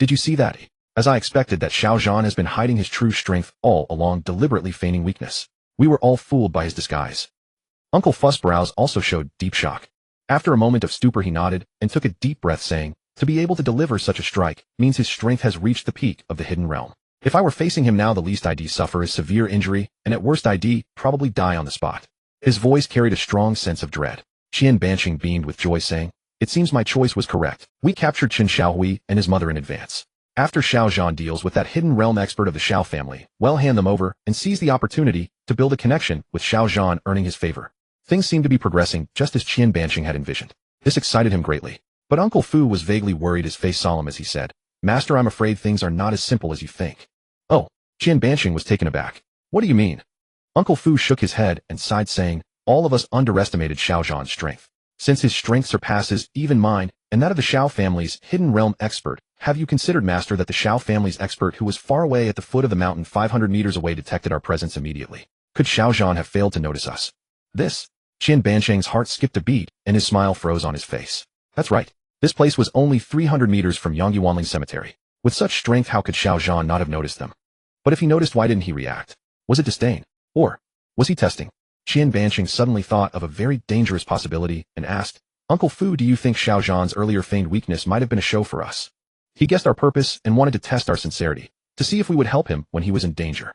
Did you see that?" As I expected, that Xiao Zhan has been hiding his true strength all along, deliberately feigning weakness. We were all fooled by his disguise. Uncle Fu's brows also showed deep shock. After a moment of stupor he nodded and took a deep breath, saying, "To be able to deliver such a strike means his strength has reached the peak of the hidden realm. If I were facing him now, the least I'd suffer is severe injury, and at worst I'd probably die on the spot." His voice carried a strong sense of dread. Qian Bansheng beamed with joy, saying, "It seems my choice was correct. We captured Qin Shaohui and his mother in advance. After Xiao Zhan deals with that hidden realm expert of the Xiao family, we'll hand them over and seize the opportunity to build a connection with Xiao Zhan, earning his favor." Things seemed to be progressing just as Qian Bansheng had envisioned. This excited him greatly. But Uncle Fu was vaguely worried, his face solemn as he said, "Master, I'm afraid things are not as simple as you think." "Oh." Qian Bansheng was taken aback. "What do you mean?" Uncle Fu shook his head and sighed, saying, "All of us underestimated Xiao Zhan's strength. Since his strength surpasses even mine and that of the Xiao family's hidden realm expert, have you considered, Master, that the Xiao family's expert who was far away at the foot of the mountain 500 meters away detected our presence immediately? Could Xiao Zhan have failed to notice us?" This. Qian Bansheng's heart skipped a beat and his smile froze on his face. That's right. This place was only 300 meters from Yongyuanling Cemetery. With such strength, how could Xiao Zhan not have noticed them? But if he noticed, why didn't he react? Was it disdain? Or was he testing? Qian Bansheng suddenly thought of a very dangerous possibility and asked, "Uncle Fu, do you think Xiao Zhan's earlier feigned weakness might have been a show for us? He guessed our purpose and wanted to test our sincerity, to see if we would help him when he was in danger.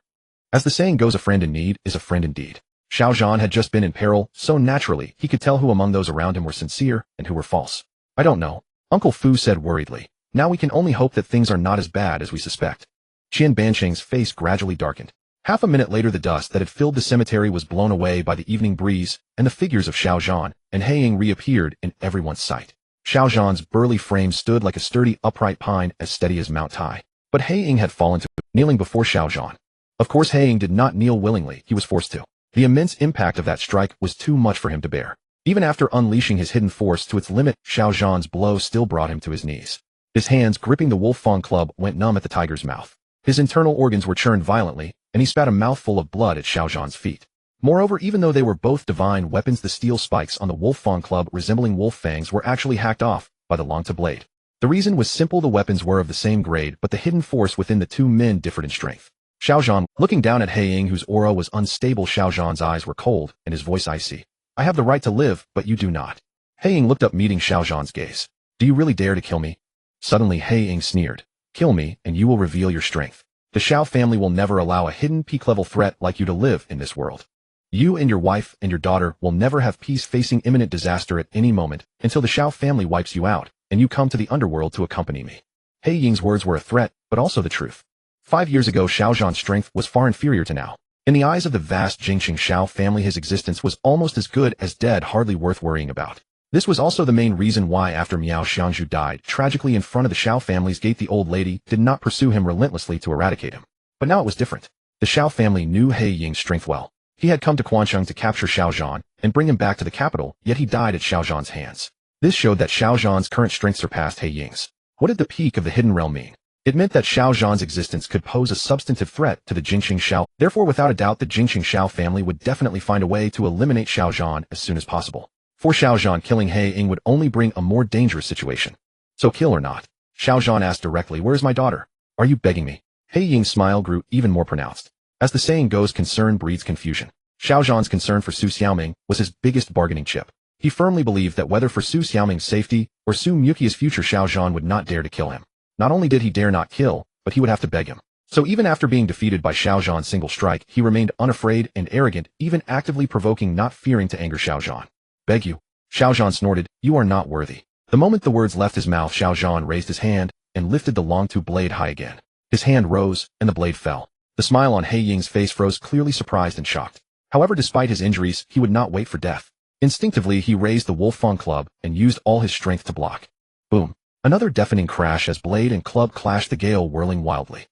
As the saying goes, a friend in need is a friend indeed." Xiao Zhan had just been in peril, so naturally he could tell who among those around him were sincere and who were false. "I don't know," Uncle Fu said worriedly. "Now we can only hope that things are not as bad as we suspect." Qian Bansheng's face gradually darkened. Half a minute later, the dust that had filled the cemetery was blown away by the evening breeze, and the figures of Xiao Zhan and He Ying reappeared in everyone's sight. Xiao Zhan's burly frame stood like a sturdy, upright pine, as steady as Mount Tai. But He Ying had fallen to kneeling before Xiao Zhan. Of course, He Ying did not kneel willingly, he was forced to. The immense impact of that strike was too much for him to bear. Even after unleashing his hidden force to its limit, Xiao Zhan's blow still brought him to his knees. His hands gripping the wolf fang club went numb at the tiger's mouth. His internal organs were churned violently, and he spat a mouthful of blood at Xiao Zhan's feet. Moreover, even though they were both divine weapons, the steel spikes on the wolf fang club, resembling wolf fangs, were actually hacked off by the long-ta blade. The reason was simple: the weapons were of the same grade, but the hidden force within the two men differed in strength. Xiao Zhan, looking down at He Ying, whose aura was unstable, Xiao Zhan's eyes were cold and his voice icy. "I have the right to live, but you do not." He Ying looked up, meeting Xiao Zhan's gaze. "Do you really dare to kill me?" Suddenly He Ying sneered. "Kill me, and you will reveal your strength. The Xiao family will never allow a hidden peak-level threat like you to live in this world. You and your wife and your daughter will never have peace, facing imminent disaster at any moment until the Xiao family wipes you out, and you come to the underworld to accompany me." He Ying's words were a threat, but also the truth. 5 years ago, Xiao Zhan's strength was far inferior to now. In the eyes of the vast Jingqing Xiao family, his existence was almost as good as dead, hardly worth worrying about. This was also the main reason why, after Miao Xiangzhu died tragically in front of the Xiao family's gate, the old lady did not pursue him relentlessly to eradicate him. But now it was different. The Xiao family knew He Ying's strength well. He had come to Quansheng to capture Xiao Zhan and bring him back to the capital, yet he died at Xiao Zhan's hands. This showed that Xiao Zhan's current strength surpassed He Ying's. What did the peak of the hidden realm mean? It meant that Xiao Zhan's existence could pose a substantive threat to the Jingqing Xiao. Therefore, without a doubt, the Jingqing Xiao family would definitely find a way to eliminate Xiao Zhan as soon as possible. For Xiao Zhan, killing He Ying would only bring a more dangerous situation. "So kill or not?" Xiao Zhan asked directly. "Where is my daughter? Are you begging me?" He Ying's smile grew even more pronounced. As the saying goes, concern breeds confusion. Xiao Zhan's concern for Su Xiaoming was his biggest bargaining chip. He firmly believed that whether for Su Xiaoming's safety or Su Muqia's future, Xiao Zhan would not dare to kill him. Not only did he dare not kill, but he would have to beg him. So even after being defeated by Xiao Zhan's single strike, he remained unafraid and arrogant, even actively provoking, not fearing to anger Xiao Zhan. Beg you. Xiao Zhan snorted, you are not worthy. The moment the words left his mouth, Xiao Zhan raised his hand and lifted the long-two blade high again. His hand rose, and the blade fell. The smile on He Ying's face froze, clearly surprised and shocked. However, despite his injuries, he would not wait for death. Instinctively, he raised the Wolfang club and used all his strength to block. Boom. Another deafening crash as blade and club clashed, the gale whirling wildly.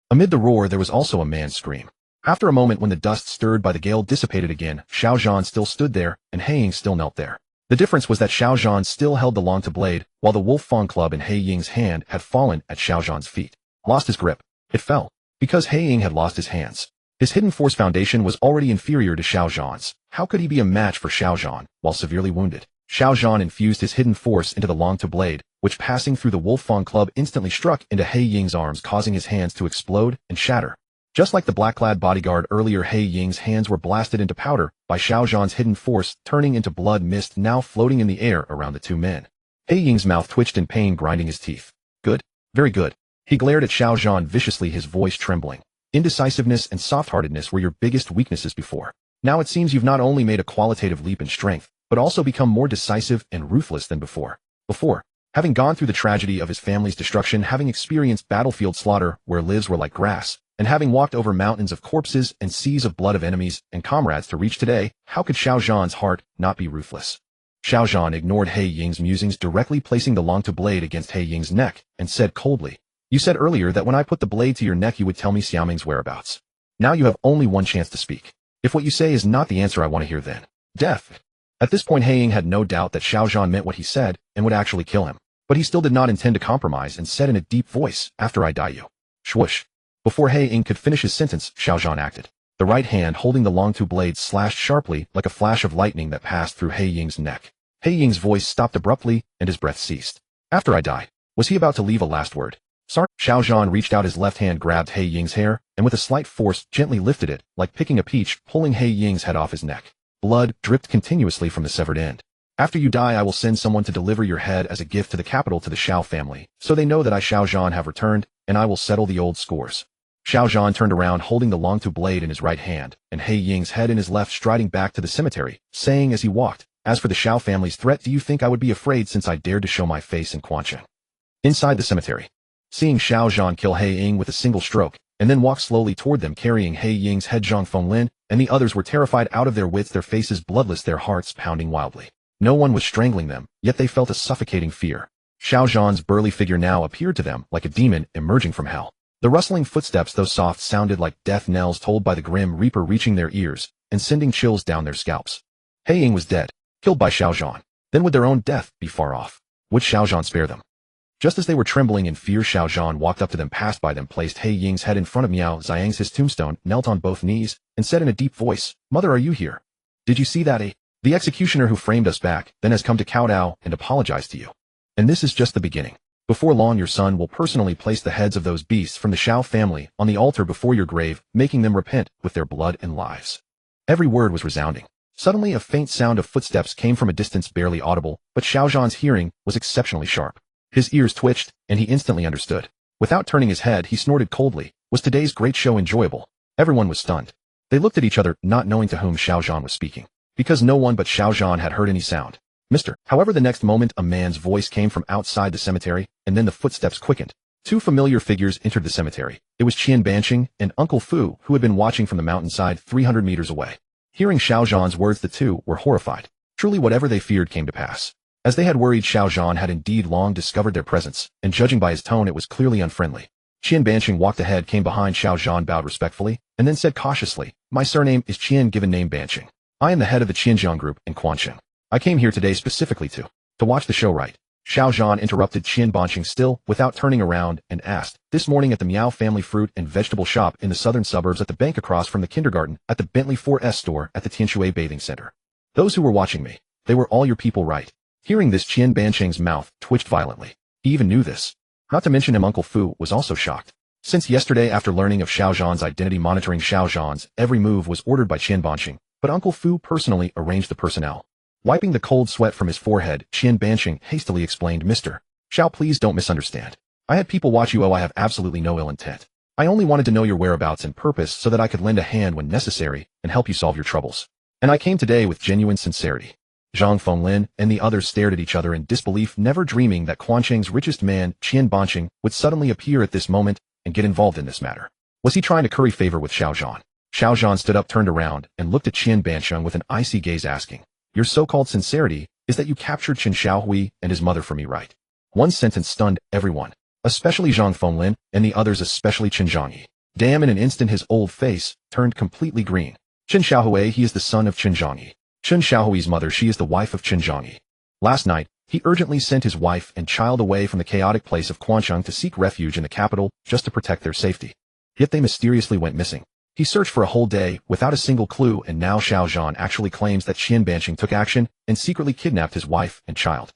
Amid the roar, there was also a man's scream. After a moment, when the dust stirred by the gale dissipated again, Xiao Zhan still stood there, and He Ying still knelt there. The difference was that Xiao Zhan still held the long-to blade, while the Wolfang club in He Ying's hand had fallen at Xiao Zhan's feet. Lost his grip. It fell. Because He Ying had lost his hands. His hidden force foundation was already inferior to Xiao Zhan's. How could he be a match for Xiao Zhan, while severely wounded? Xiao Zhan infused his hidden force into the long-to blade, which passing through the Wolfang club instantly struck into He Ying's arms, causing his hands to explode and shatter. Just like the black-clad bodyguard earlier, He Ying's hands were blasted into powder by Xiao Zhan's hidden force, turning into blood mist now floating in the air around the two men. He Ying's mouth twitched in pain, grinding his teeth. Good. Very good. He glared at Xiao Zhan viciously, his voice trembling. Indecisiveness and soft-heartedness were your biggest weaknesses before. Now it seems you've not only made a qualitative leap in strength, but also become more decisive and ruthless than before. Having gone through the tragedy of his family's destruction, having experienced battlefield slaughter where lives were like grass, and having walked over mountains of corpses and seas of blood of enemies and comrades to reach today, how could Xiao Zhan's heart not be ruthless? Xiao Zhan ignored He Ying's musings, directly placing the long-to blade against He Ying's neck, and said coldly, you said earlier that when I put the blade to your neck you would tell me Xiaoming's whereabouts. Now you have only one chance to speak. If what you say is not the answer I want to hear, then death. At this point, He Ying had no doubt that Xiao Zhan meant what he said and would actually kill him. But he still did not intend to compromise and said in a deep voice, after I die you. Swoosh. Before He Ying could finish his sentence, Xiao Zhan acted. The right hand holding the long-to blade slashed sharply like a flash of lightning that passed through He Ying's neck. He Ying's voice stopped abruptly and his breath ceased. After I die. Was he about to leave a last word? Sorry. Xiao Zhan reached out his left hand, grabbed He Ying's hair, and with a slight force gently lifted it, like picking a peach, pulling He Ying's head off his neck. Blood dripped continuously from the severed end. After you die, I will send someone to deliver your head as a gift to the capital, to the Xiao family, so they know that I, Xiao Zhan, have returned, and I will settle the old scores. Xiao Zhan turned around, holding the long-to blade in his right hand, and He Ying's head in his left, striding back to the cemetery, saying as he walked, as for the Xiao family's threat, do you think I would be afraid since I dared to show my face in Quancheng? Inside the cemetery. Seeing Xiao Zhan kill He Ying with a single stroke, and then walk slowly toward them carrying He Ying's head, Zhang Fenglin and the others were terrified out of their wits, their faces bloodless, their hearts pounding wildly. No one was strangling them, yet they felt a suffocating fear. Xiao Zhan's burly figure now appeared to them like a demon emerging from hell. The rustling footsteps, though soft, sounded like death knells tolled by the grim reaper, reaching their ears and sending chills down their scalps. He Ying was dead, killed by Xiao Zhan. Then would their own death be far off? Would Xiao Zhan spare them? Just as they were trembling in fear, Xiao Zhan walked up to them, passed by them, placed He Ying's head in front of Miao Zhang's his tombstone, knelt on both knees, and said in a deep voice, Mother, are you here? Did you see that? The executioner who framed us back, then has come to kowtow and apologize to you. And this is just the beginning. Before long your son will personally place the heads of those beasts from the Xiao family on the altar before your grave, making them repent with their blood and lives. Every word was resounding. Suddenly a faint sound of footsteps came from a distance, barely audible, but Xiao Zhan's hearing was exceptionally sharp. His ears twitched, and he instantly understood. Without turning his head, he snorted coldly. Was today's great show enjoyable? Everyone was stunned. They looked at each other, not knowing to whom Xiao Zhan was speaking, because no one but Xiao Zhan had heard any sound. Mister. However, the next moment a man's voice came from outside the cemetery, and then the footsteps quickened. Two familiar figures entered the cemetery. It was Qian Banqing and Uncle Fu, who had been watching from the mountainside 300 meters away. Hearing Xiao Zhan's words, the two were horrified. Truly, whatever they feared came to pass. As they had worried, Xiao Zhan had indeed long discovered their presence, and judging by his tone, it was clearly unfriendly. Qian Banqing walked ahead, came behind Xiao Zhan, bowed respectfully, and then said cautiously, My surname is Qian, given name Banqing. I am the head of the Qianjiang group in Quancheng. I came here today specifically to watch the show, right? Xiao Zhan interrupted Qian Banqing still, without turning around, and asked, This morning at the Miao family fruit and vegetable shop in the southern suburbs, at the bank across from the kindergarten, at the Bentley 4S store, at the Tianshui bathing center. Those who were watching me, they were all your people, right? Hearing this, Qian Banqing's mouth twitched violently. He even knew this. Not to mention him, Uncle Fu was also shocked. Since yesterday, after learning of Xiao Zhan's identity, monitoring Xiao Zhan's every move was ordered by Qian Banqing, but Uncle Fu personally arranged the personnel. Wiping the cold sweat from his forehead, Qian Banqing hastily explained, Mr. Xiao, please don't misunderstand. I had people watch you. I have absolutely no ill intent. I only wanted to know your whereabouts and purpose so that I could lend a hand when necessary and help you solve your troubles. And I came today with genuine sincerity. Zhang Fenglin and the others stared at each other in disbelief, never dreaming that Quancheng's richest man, Qian Banqing, would suddenly appear at this moment and get involved in this matter. Was he trying to curry favor with Xiao Zhan? Xiao Zhan stood up, turned around, and looked at Qian Banqing with an icy gaze, asking, Your so-called sincerity is that you captured Qin Xiaohui and his mother for me, right? One sentence stunned everyone, especially Zhang Fenglin and the others, especially Qin Zhangyi. Damn, in an instant his old face turned completely green. Qin Xiaohui, he is the son of Qin Zhangyi. Qin Xiaohui's mother, she is the wife of Qin Zhangyi. Last night, he urgently sent his wife and child away from the chaotic place of Quancheng to seek refuge in the capital just to protect their safety. Yet they mysteriously went missing. He searched for a whole day without a single clue, and now Xiao Zhan actually claims that Qian Banqing took action and secretly kidnapped his wife and child.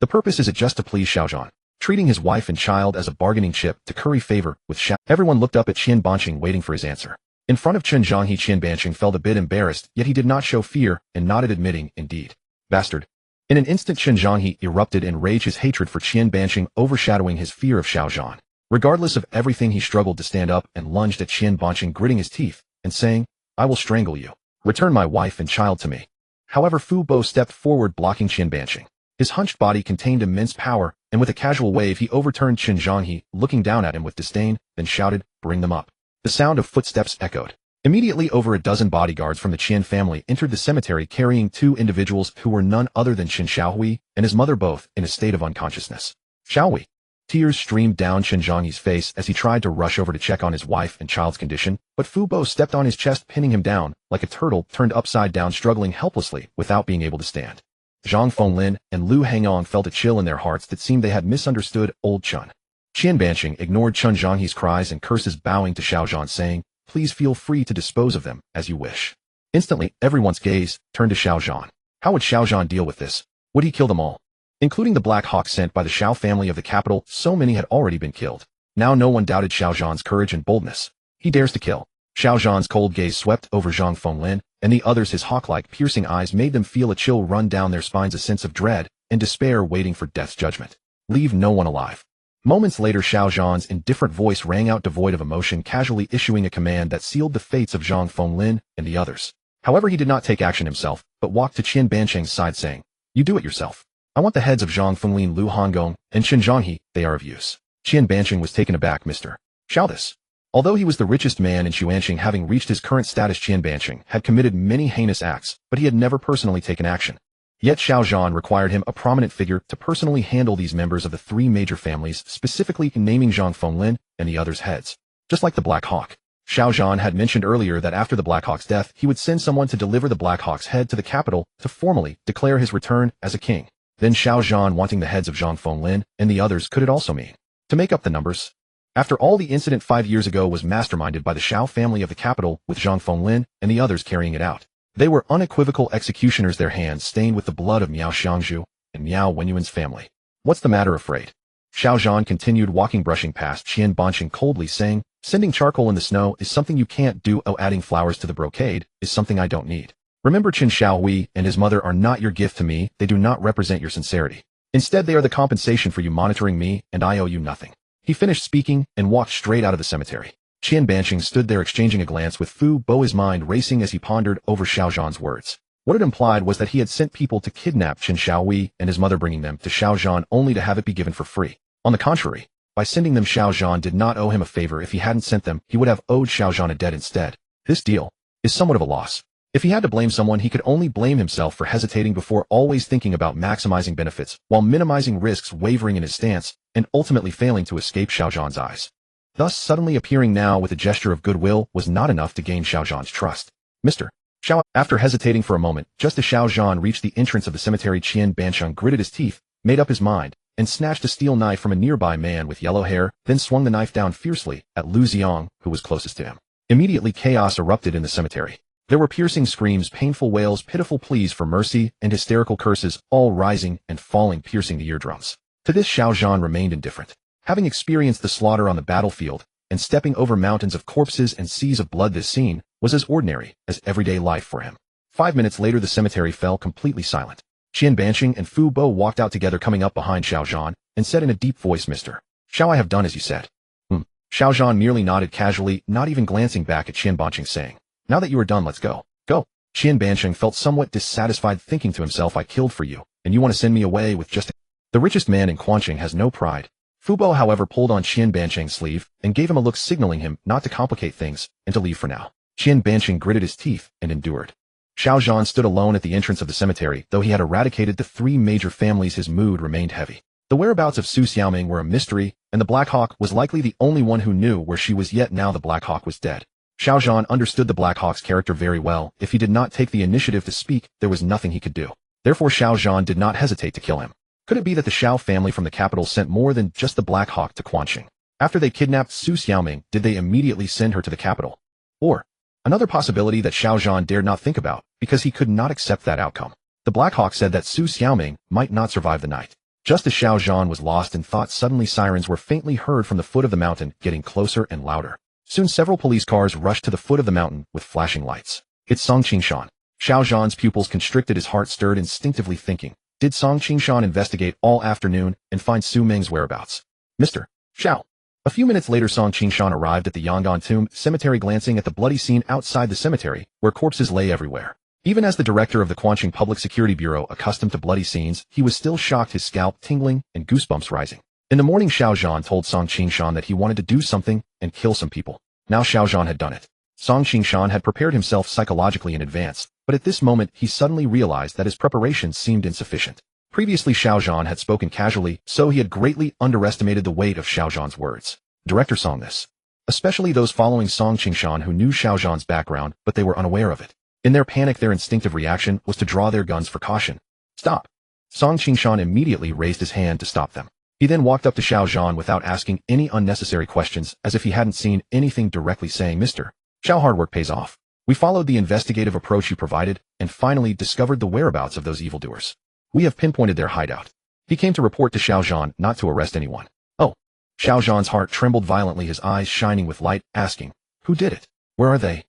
The purpose is it just to please Xiao Zhan, treating his wife and child as a bargaining chip to curry favor with Xiao. Everyone looked up at Qian Banqing, waiting for his answer. In front of Qin Zhangyi, Qian Banqing felt a bit embarrassed, yet he did not show fear and nodded, admitting, Indeed. Bastard. In an instant Qin Zhangyi erupted in rage, his hatred for Qian Banqing overshadowing his fear of Xiao Zhan. Regardless of everything, he struggled to stand up and lunged at Qian Banqing, gritting his teeth and saying, I will strangle you. Return my wife and child to me. However, Fu Bo stepped forward, blocking Qian Banqing. His hunched body contained immense power, and with a casual wave he overturned Qin Zhangyi, looking down at him with disdain, then shouted, Bring them up. The sound of footsteps echoed. Immediately over a dozen bodyguards from the Qian family entered the cemetery, carrying two individuals who were none other than Qin Xiaohui and his mother, both in a state of unconsciousness. Xiaohui. Tears streamed down Qin Zhangyi's face as he tried to rush over to check on his wife and child's condition, but Fu Bo stepped on his chest, pinning him down like a turtle turned upside down, struggling helplessly without being able to stand. Zhang Fenglin and Lu Hangong felt a chill in their hearts that seemed they had misunderstood old Chun. Qian Banqing ignored Qin Zhangyi's cries and curses, bowing to Xiao Zhan, saying, Please feel free to dispose of them as you wish. Instantly, everyone's gaze turned to Xiao Zhan. How would Xiao Zhan deal with this? Would he kill them all? Including the Black Hawk sent by the Xiao family of the capital, so many had already been killed. Now no one doubted Xiao Zhan's courage and boldness. He dares to kill. Xiao Zhan's cold gaze swept over Zhang Fenglin and the others. His hawk-like piercing eyes made them feel a chill run down their spines, a sense of dread and despair waiting for death's judgment. Leave no one alive. Moments later, Xiao Zhan's indifferent voice rang out, devoid of emotion, casually issuing a command that sealed the fates of Zhang Fenglin and the others. However, he did not take action himself, but walked to Qian Banqing's side, saying, You do it yourself. I want the heads of Zhang Fenglin, Lu Hangong, and Qin Zhangyi. They are of use. Qian Banqing was taken aback. Mr. Xiao, this. Although he was the richest man in Xuanqing, having reached his current status, Qian Banqing had committed many heinous acts, but he had never personally taken action. Yet Xiao Zhan required him, a prominent figure, to personally handle these members of the three major families, specifically naming Zhang Fenglin and the others' heads. Just like the Black Hawk. Xiao Zhan had mentioned earlier that after the Black Hawk's death, he would send someone to deliver the Black Hawk's head to the capital to formally declare his return as a king. Then Xiao Zhan wanting the heads of Zhang Fenglin and the others, could it also mean? To make up the numbers? After all, the incident 5 years ago was masterminded by the Xiao family of the capital, with Zhang Fenglin and the others carrying it out. They were unequivocal executioners, their hands stained with the blood of Miao Xiangzhu and Miao Wenyuan's family. What's the matter, afraid? Xiao Zhan continued walking, brushing past Qian Banqing coldly, saying, Sending charcoal in the snow is something you can't do. Oh, adding flowers to the brocade is something I don't need. Remember, Qin Xiaohui and his mother are not your gift to me. They do not represent your sincerity. Instead, they are the compensation for you monitoring me, and I owe you nothing. He finished speaking and walked straight out of the cemetery. Qian Banqing stood there exchanging a glance with Fu Bo, his mind racing as he pondered over Xiao Zhan's words. What it implied was that he had sent people to kidnap Qin Xiaohui and his mother, bringing them to Xiao Zhan only to have it be given for free. On the contrary, by sending them, Xiao Zhan did not owe him a favor. If he hadn't sent them, he would have owed Xiao Zhan a debt instead. This deal is somewhat of a loss. If he had to blame someone, he could only blame himself for hesitating before, always thinking about maximizing benefits while minimizing risks, wavering in his stance, and ultimately failing to escape Xiao Zhan's eyes. Thus, suddenly appearing now with a gesture of goodwill was not enough to gain Xiao Zhan's trust. Mr. Xiao, after hesitating for a moment, just as Xiao Zhan reached the entrance of the cemetery, Qian Banqing gritted his teeth, made up his mind, and snatched a steel knife from a nearby man with yellow hair, then swung the knife down fiercely at Lu Xiang, who was closest to him. Immediately, chaos erupted in the cemetery. There were piercing screams, painful wails, pitiful pleas for mercy, and hysterical curses, all rising and falling, piercing the eardrums. To this, Xiao Zhan remained indifferent. Having experienced the slaughter on the battlefield and stepping over mountains of corpses and seas of blood, this scene was as ordinary as everyday life for him. 5 minutes later the cemetery fell completely silent. Qian Banqing and Fu Bo walked out together, coming up behind Xiao Zhan, and said in a deep voice, "Mr. Xiao, I have done as you said." Xiao Zhan merely nodded casually, not even glancing back at Qian Banqing, saying, "Now that you are done, let's go." Go. Qian Banqing felt somewhat dissatisfied, thinking to himself, "I killed for you, and you want to send me away with just The richest man in Quanqing has no pride. Fu Bo, however, pulled on Qian Banqing's sleeve and gave him a look signaling him not to complicate things and to leave for now. Qian Banqing gritted his teeth and endured. Xiao Zhan stood alone at the entrance of the cemetery. Though he had eradicated the 3 major families, his mood remained heavy. The whereabouts of Su Xiaoming were a mystery, and the Black Hawk was likely the only one who knew where she was, yet now the Black Hawk was dead. Xiao Zhan understood the Black Hawk's character very well. If he did not take the initiative to speak, there was nothing he could do. Therefore Xiao Zhan did not hesitate to kill him. Could it be that the Xiao family from the capital sent more than just the Black Hawk to Quanqing? After they kidnapped Su Xiaoming, did they immediately send her to the capital? Or another possibility that Xiao Zhan dared not think about, because he could not accept that outcome. The Black Hawk said that Su Xiaoming might not survive the night. Just as Xiao Zhan was lost in thought, suddenly sirens were faintly heard from the foot of the mountain, getting closer and louder. Soon several police cars rushed to the foot of the mountain with flashing lights. It's Song Qingshan. Xiao Zhan's pupils constricted, his heart stirred, instinctively thinking, did Song Qingshan investigate all afternoon and find Su Ming's whereabouts? Mr. Xiao. A few minutes later Song Qingshan arrived at the Yangon Tomb Cemetery, glancing at the bloody scene outside the cemetery, where corpses lay everywhere. Even as the director of the Quanqing Public Security Bureau, accustomed to bloody scenes, he was still shocked, his scalp tingling and goosebumps rising. In the morning Xiao Zhan told Song Qingshan that he wanted to do something and kill some people. Now Xiao Zhan had done it. Song Qingshan had prepared himself psychologically in advance, but at this moment he suddenly realized that his preparations seemed insufficient. Previously Xiao Zhan had spoken casually, so he had greatly underestimated the weight of Xiao Zhan's words. Director Song this. Especially those following Song Qingshan who knew Xiao Zhan's background, but they were unaware of it. In their panic, their instinctive reaction was to draw their guns for caution. Stop. Song Qingshan immediately raised his hand to stop them. He then walked up to Xiao Zhan without asking any unnecessary questions, as if he hadn't seen anything, directly saying, "Mr. Xiao, hard work pays off. We followed the investigative approach you provided, and finally discovered the whereabouts of those evildoers. We have pinpointed their hideout." He came to report to Xiao Zhan, not to arrest anyone. Oh. Xiao Zhan's heart trembled violently, his eyes shining with light, asking, "Who did it? Where are they?"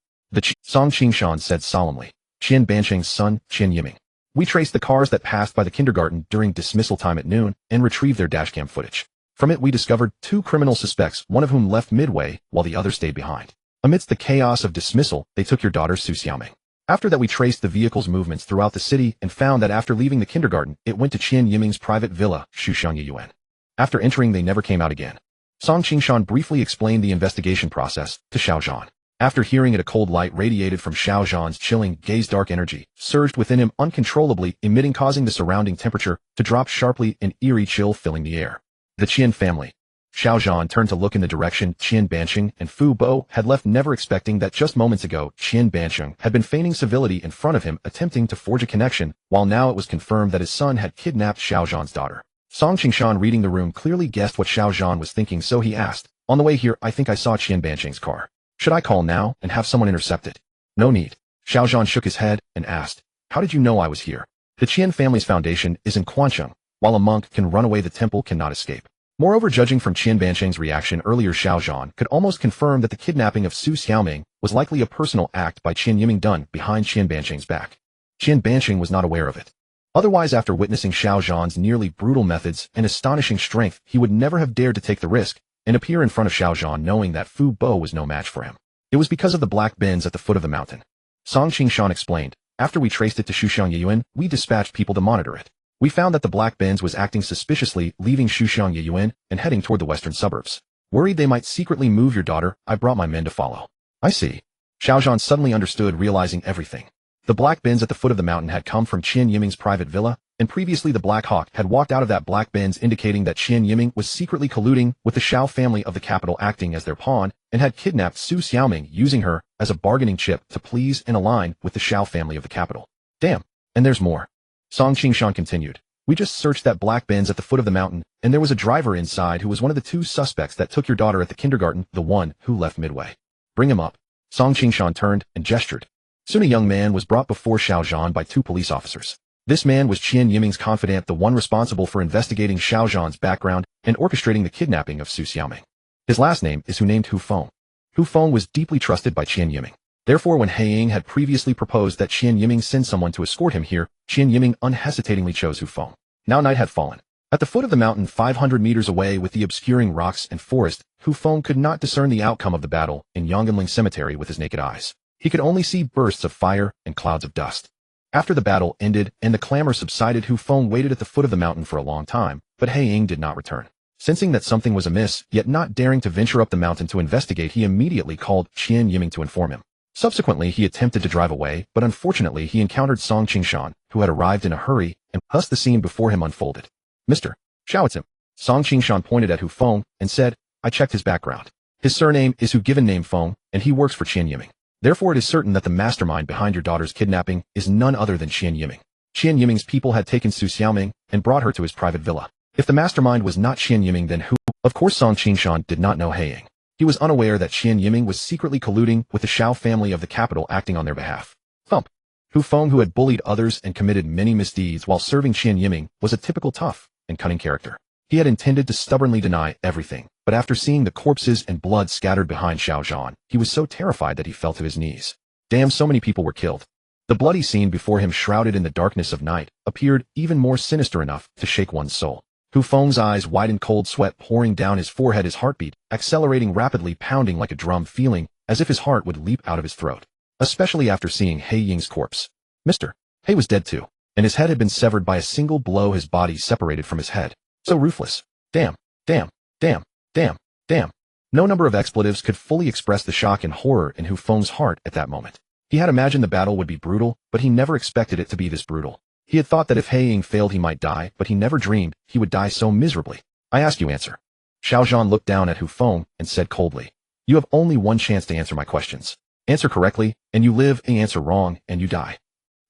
Song Qingshan said solemnly, "Qian Banqing's son, Qian Yiming. We traced the cars that passed by the kindergarten during dismissal time at noon and retrieved their dashcam footage. From it we discovered 2 criminal suspects, one of whom left midway while the other stayed behind. Amidst the chaos of dismissal, they took your daughter Su Xiaoming. After that we traced the vehicle's movements throughout the city and found that after leaving the kindergarten, it went to Qian Yiming's private villa, Shuxiangyuan. After entering, they never came out again." Song Qingshan briefly explained the investigation process to Xiao Zhan. After hearing it, a cold light radiated from Xiao Zhan's chilling gaze. Dark energy surged within him uncontrollably, emitting, causing the surrounding temperature to drop sharply, an eerie chill filling the air. The Qian family. Xiao Zhan turned to look in the direction Qian Banqing and Fu Bo had left, never expecting that just moments ago Qian Banqing had been feigning civility in front of him, attempting to forge a connection, while now it was confirmed that his son had kidnapped Xiao Zhan's daughter. Song Qingshan, reading the room, clearly guessed what Xiao Zhan was thinking, so he asked, "On the way here, I think I saw Qian Banqing's car. Should I call now and have someone intercept it?" "No need." Xiao Zhan shook his head and asked, "How did you know I was here?" The Qian family's foundation is in Quanqing. While a monk can run away, the temple cannot escape. Moreover, judging from Qian Banqing's reaction earlier, Xiao Zhan could almost confirm that the kidnapping of Su Xiaoming was likely a personal act by Qian Yiming, done behind Qian Banqing's back. Qian Banqing was not aware of it. Otherwise, after witnessing Xiao Zhan's nearly brutal methods and astonishing strength, he would never have dared to take the risk and appear in front of Xiao Zhan, knowing that Fu Bo was no match for him. It was because of the black bins at the foot of the mountain. Song Qingshan explained, "After we traced it to Shuxiangyuan, we dispatched people to monitor it. We found that the black bins was acting suspiciously, leaving Shuxiangyuan and heading toward the western suburbs. Worried they might secretly move your daughter, I brought my men to follow." "I see." Xiao Zhan suddenly understood, realizing everything. The black bins at the foot of the mountain had come from Qian Yiming's private villa, and previously the Black Hawk had walked out of that black bins, indicating that Qian Yiming was secretly colluding with the Xiao family of the capital, acting as their pawn, and had kidnapped Su Xiaoming, using her as a bargaining chip to please and align with the Xiao family of the capital. "Damn, and there's more." Song Qingshan continued, "We just searched that black bins at the foot of the mountain, and there was a driver inside who was one of the 2 suspects that took your daughter at the kindergarten, the one who left midway." "Bring him up." Song Qingshan turned and gestured. Soon a young man was brought before Xiao Zhan by 2 police officers. This man was Qian Yiming's confidant, the one responsible for investigating Xiao Zhan's background and orchestrating the kidnapping of Su Xiaoming. His last name is named Hu Feng. Hu Feng was deeply trusted by Qian Yiming. Therefore, when He Ying had previously proposed that Qian Yiming send someone to escort him here, Qian Yiming unhesitatingly chose Hu Feng. Now night had fallen. At the foot of the mountain 500 meters away with the obscuring rocks and forest, Hu Feng could not discern the outcome of the battle in Yongganling Cemetery with his naked eyes. He could only see bursts of fire and clouds of dust. After the battle ended and the clamor subsided, Hu Feng waited at the foot of the mountain for a long time, but He Ying did not return. Sensing that something was amiss, yet not daring to venture up the mountain to investigate, he immediately called Qian Yiming to inform him. Subsequently, he attempted to drive away, but unfortunately he encountered Song Qingshan, who had arrived in a hurry, and thus the scene before him unfolded. Mr. Xiao, it's him. Song Qingshan pointed at Hu Feng and said, I checked his background. His surname is Hu, given name Feng, and he works for Qian Yiming. Therefore, it is certain that the mastermind behind your daughter's kidnapping is none other than Qian Yiming. Qian Yiming's people had taken Su Xiaoming and brought her to his private villa. If the mastermind was not Qian Yiming, then who? Of course, Song Qingshan did not know He Ying. He was unaware that Qian Yiming was secretly colluding with the Xiao family of the capital, acting on their behalf. Thump. Hu Feng, who had bullied others and committed many misdeeds while serving Qian Yiming, was a typical tough and cunning character. He had intended to stubbornly deny everything, but after seeing the corpses and blood scattered behind Xiao Zhan, he was so terrified that he fell to his knees. Damn, so many people were killed. The bloody scene before him, shrouded in the darkness of night, appeared even more sinister enough to shake one's soul. Hu Feng's eyes widened, cold sweat pouring down his forehead, his heartbeat accelerating rapidly, pounding like a drum, feeling as if his heart would leap out of his throat. Especially after seeing He Ying's corpse. Mr. He was dead too, and his head had been severed by a single blow, his body separated from his head. So ruthless. Damn, damn, damn, damn, damn. No number of expletives could fully express the shock and horror in Hu Feng's heart at that moment. He had imagined the battle would be brutal, but he never expected it to be this brutal. He had thought that if He Ying failed he might die, but he never dreamed he would die so miserably. I ask you, answer. Xiao Zhan looked down at Hu Feng and said coldly, you have only one chance to answer my questions. Answer correctly, and you live, and answer wrong, and you die.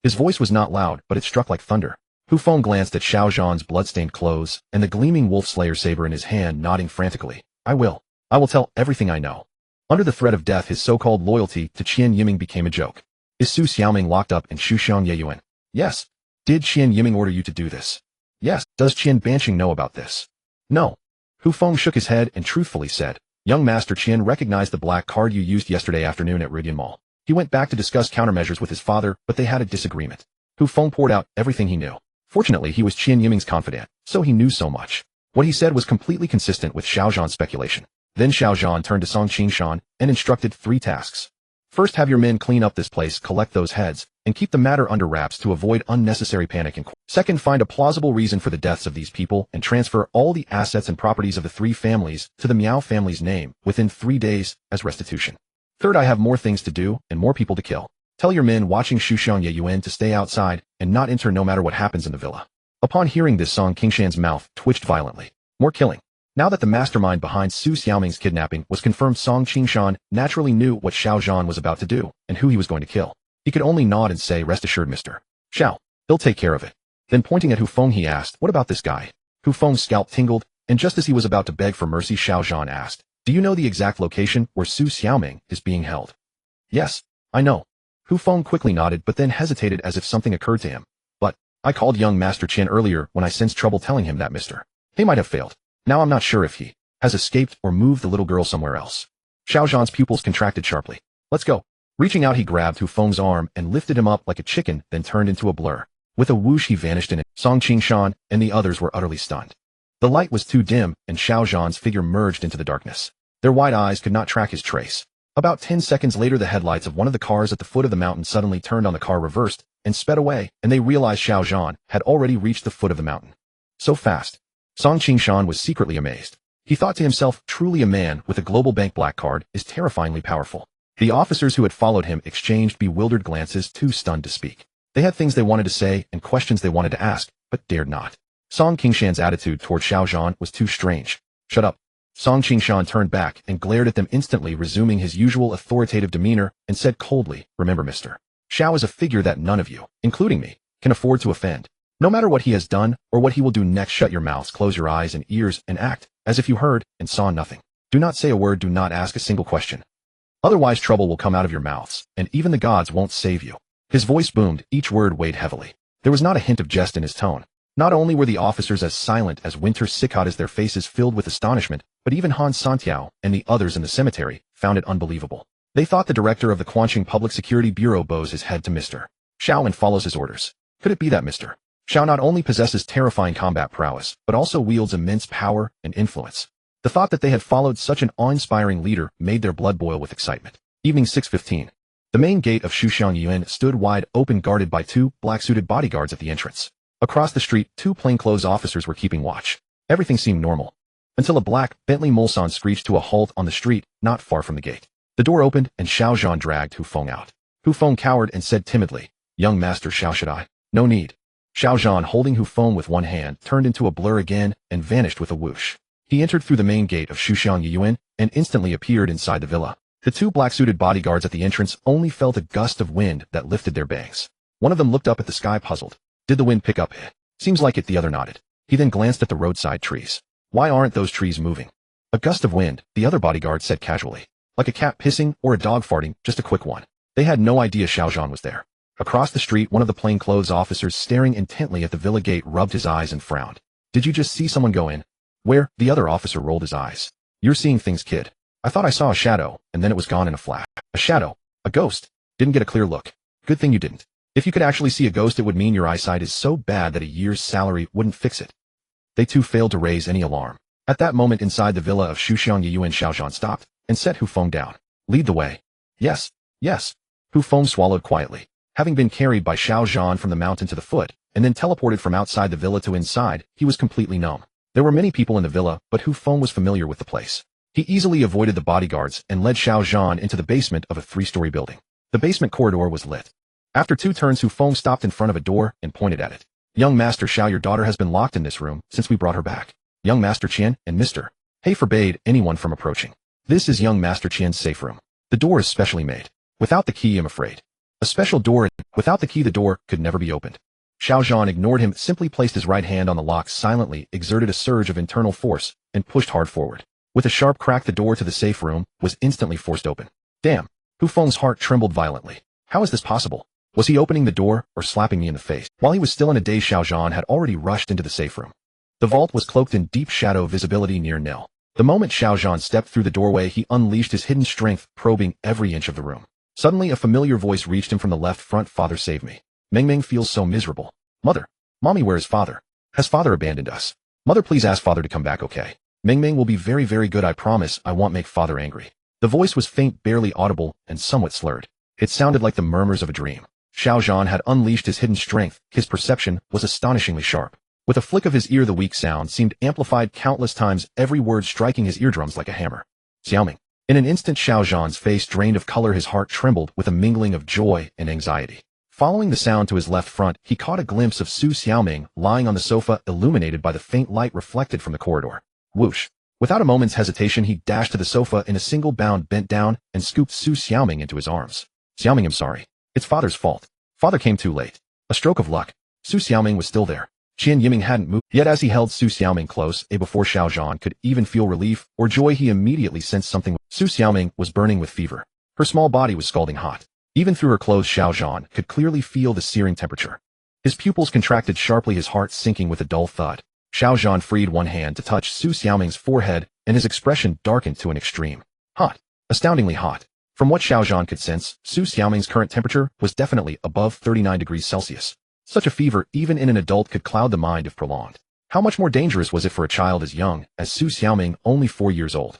His voice was not loud, but it struck like thunder. Hu Feng glanced at Xiao Zhan's blood-stained clothes and the gleaming wolf slayer saber in his hand, nodding frantically. I will tell everything I know. Under the threat of death, his so-called loyalty to Qian Yiming became a joke. Is Su Xiaoming locked up in Shuxiang Yeyuan? Yes. Did Qian Yiming order you to do this? Yes. Does Qian Banqing know about this? No. Hu Feng shook his head and truthfully said, young Master Qian recognized the black card you used yesterday afternoon at Ridian Mall. He went back to discuss countermeasures with his father, but they had a disagreement. Hu Feng poured out everything he knew. Fortunately, he was Qian Yiming's confidant, so he knew so much. What he said was completely consistent with Xiao Zhan's speculation. Then Xiao Zhan turned to Song Qingshan and instructed 3 tasks. First, have your men clean up this place, collect those heads, and keep the matter under wraps to avoid unnecessary panic. And second, find a plausible reason for the deaths of these people and transfer all the assets and properties of the 3 families to the Miao family's name within 3 days as restitution. Third, I have more things to do and more people to kill. Tell your men watching Shuxiang Yeyuan to stay outside and not enter no matter what happens in the villa. Upon hearing this, Song Qingshan's mouth twitched violently. More killing. Now that the mastermind behind Su Xiaoming's kidnapping was confirmed, Song Qingshan naturally knew what Xiao Zhan was about to do and who he was going to kill. He could only nod and say, rest assured, Mr. Xiao. He'll take care of it. Then pointing at Hu Feng, he asked, what about this guy? Hu Feng's scalp tingled, and just as he was about to beg for mercy, Xiao Zhan asked, do you know the exact location where Su Xiaoming is being held? Yes, I know. Hu Feng quickly nodded, but then hesitated as if something occurred to him. But I called young Master Qian earlier when I sensed trouble telling him that Mr. He might have failed. Now I'm not sure if he has escaped or moved the little girl somewhere else. Xiao Zhan's pupils contracted sharply. Let's go. Reaching out, he grabbed Hu Feng's arm and lifted him up like a chicken, then turned into a blur. With a whoosh, he vanished in it. Song Qingshan and the others were utterly stunned. The light was too dim, and Xiao Zhan's figure merged into the darkness. Their wide eyes could not track his trace. About 10 seconds later, the headlights of one of the cars at the foot of the mountain suddenly turned on, the car reversed and sped away, and they realized Xiao Zhan had already reached the foot of the mountain. So fast. Song Qingshan was secretly amazed. He thought to himself, truly a man with a global bank black card is terrifyingly powerful. The officers who had followed him exchanged bewildered glances, too stunned to speak. They had things they wanted to say and questions they wanted to ask, but dared not. Song Qingshan's attitude toward Xiao Zhan was too strange. Shut up. Song Qingshan turned back and glared at them, instantly resuming his usual authoritative demeanor, and said coldly, remember, Mr. Xiao is a figure that none of you, including me, can afford to offend. No matter what he has done or what he will do next, shut your mouths, close your eyes and ears, and act as if you heard and saw nothing. Do not say a word, do not ask a single question. Otherwise trouble will come out of your mouths, and even the gods won't save you. His voice boomed, each word weighed heavily. There was not a hint of jest in his tone. Not only were the officers as silent as winter cicadas, their faces filled with astonishment, but even Han Santiao and the others in the cemetery found it unbelievable. They thought the director of the Quanqing Public Security Bureau bows his head to Mr. Xiao and follows his orders. Could it be that Mr. Xiao not only possesses terrifying combat prowess, but also wields immense power and influence? The thought that they had followed such an awe-inspiring leader made their blood boil with excitement. Evening 6:15. The main gate of Shuxiang Yuan stood wide open, guarded by two black-suited bodyguards at the entrance. Across the street, two plainclothes officers were keeping watch. Everything seemed normal, until a black Bentley Mulsanne screeched to a halt on the street not far from the gate. The door opened and Xiao Zhan dragged Hu Feng out. Hu Feng cowered and said timidly, "Young Master Xiao, should I?" "No need." Xiao Zhan, holding Hu Feng with one hand, turned into a blur again and vanished with a whoosh. He entered through the main gate of Shuxiang Yuan and instantly appeared inside the villa. The two black-suited bodyguards at the entrance only felt a gust of wind that lifted their bangs. One of them looked up at the sky, puzzled. "Did the wind pick up?" "Seems like it," the other nodded. He then glanced at the roadside trees. "Why aren't those trees moving?" "A gust of wind," the other bodyguard said casually. "Like a cat pissing or a dog farting, just a quick one." They had no idea Xiao Zhan was there. Across the street, one of the plainclothes officers staring intently at the villa gate rubbed his eyes and frowned. "Did you just see someone go in?" "Where?" The other officer rolled his eyes. "You're seeing things, kid. I thought I saw a shadow, and then it was gone in a flash." "A shadow? A ghost?" "Didn't get a clear look." "Good thing you didn't. If you could actually see a ghost, it would mean your eyesight is so bad that a year's salary wouldn't fix it." They too failed to raise any alarm. At that moment, inside the villa of Shuxiang Yuan, Xiao Zhan stopped and set Hu Feng down. "Lead the way." "Yes, yes." Hu Feng swallowed quietly. Having been carried by Xiao Zhan from the mountain to the foot, and then teleported from outside the villa to inside, he was completely numb. There were many people in the villa, but Hu Feng was familiar with the place. He easily avoided the bodyguards and led Xiao Zhan into the basement of a 3-story building. The basement corridor was lit. After 2 turns, Hu Feng stopped in front of a door and pointed at it. "Young Master Xiao, your daughter has been locked in this room since we brought her back. Young Master Qian and Mr. He forbade anyone from approaching. This is young Master Qian's safe room. The door is specially made. Without the key, I'm afraid. A special door, without the key the door could never be opened." Xiao Zhan ignored him, simply placed his right hand on the lock silently, exerted a surge of internal force, and pushed hard forward. With a sharp crack, the door to the safe room was instantly forced open. Damn! Hu Feng's heart trembled violently. How is this possible? Was he opening the door or slapping me in the face? While he was still in a daze, Xiao Zhan had already rushed into the safe room. The vault was cloaked in deep shadow, visibility near nil. The moment Xiao Zhan stepped through the doorway, he unleashed his hidden strength, probing every inch of the room. Suddenly, a familiar voice reached him from the left front. "Father, save me. Meng Meng feels so miserable. Mother. Mommy, where is Father? Has Father abandoned us? Mother, please ask Father to come back, okay? Meng Meng will be very, very good, I promise. I won't make Father angry." The voice was faint, barely audible, and somewhat slurred. It sounded like the murmurs of a dream. Xiao Zhan had unleashed his hidden strength. His perception was astonishingly sharp. With a flick of his ear, the weak sound seemed amplified countless times, every word striking his eardrums like a hammer. "Xiaoming." In an instant, Xiao Zhan's face drained of color. His heart trembled with a mingling of joy and anxiety. Following the sound to his left front, he caught a glimpse of Su Xiaoming lying on the sofa, illuminated by the faint light reflected from the corridor. Whoosh! Without a moment's hesitation, he dashed to the sofa in a single bound, bent down, and scooped Su Xiaoming into his arms. "Xiaoming, I'm sorry. It's Father's fault. Father came too late." A stroke of luck. Su Xiaoming was still there. Qian Yiming hadn't moved. Yet as he held Su Xiaoming close, before Xiao Zhan could even feel relief or joy, he immediately sensed something. Su Xiaoming was burning with fever. Her small body was scalding hot. Even through her clothes, Xiao Zhan could clearly feel the searing temperature. His pupils contracted sharply, his heart sinking with a dull thud. Xiao Zhan freed one hand to touch Su Xiaoming's forehead, and his expression darkened to an extreme. Hot. Astoundingly hot. From what Xiao Zhan could sense, Su Xiaoming's current temperature was definitely above 39 degrees Celsius. Such a fever, even in an adult, could cloud the mind if prolonged. How much more dangerous was it for a child as young as Su Xiaoming, only 4 years old?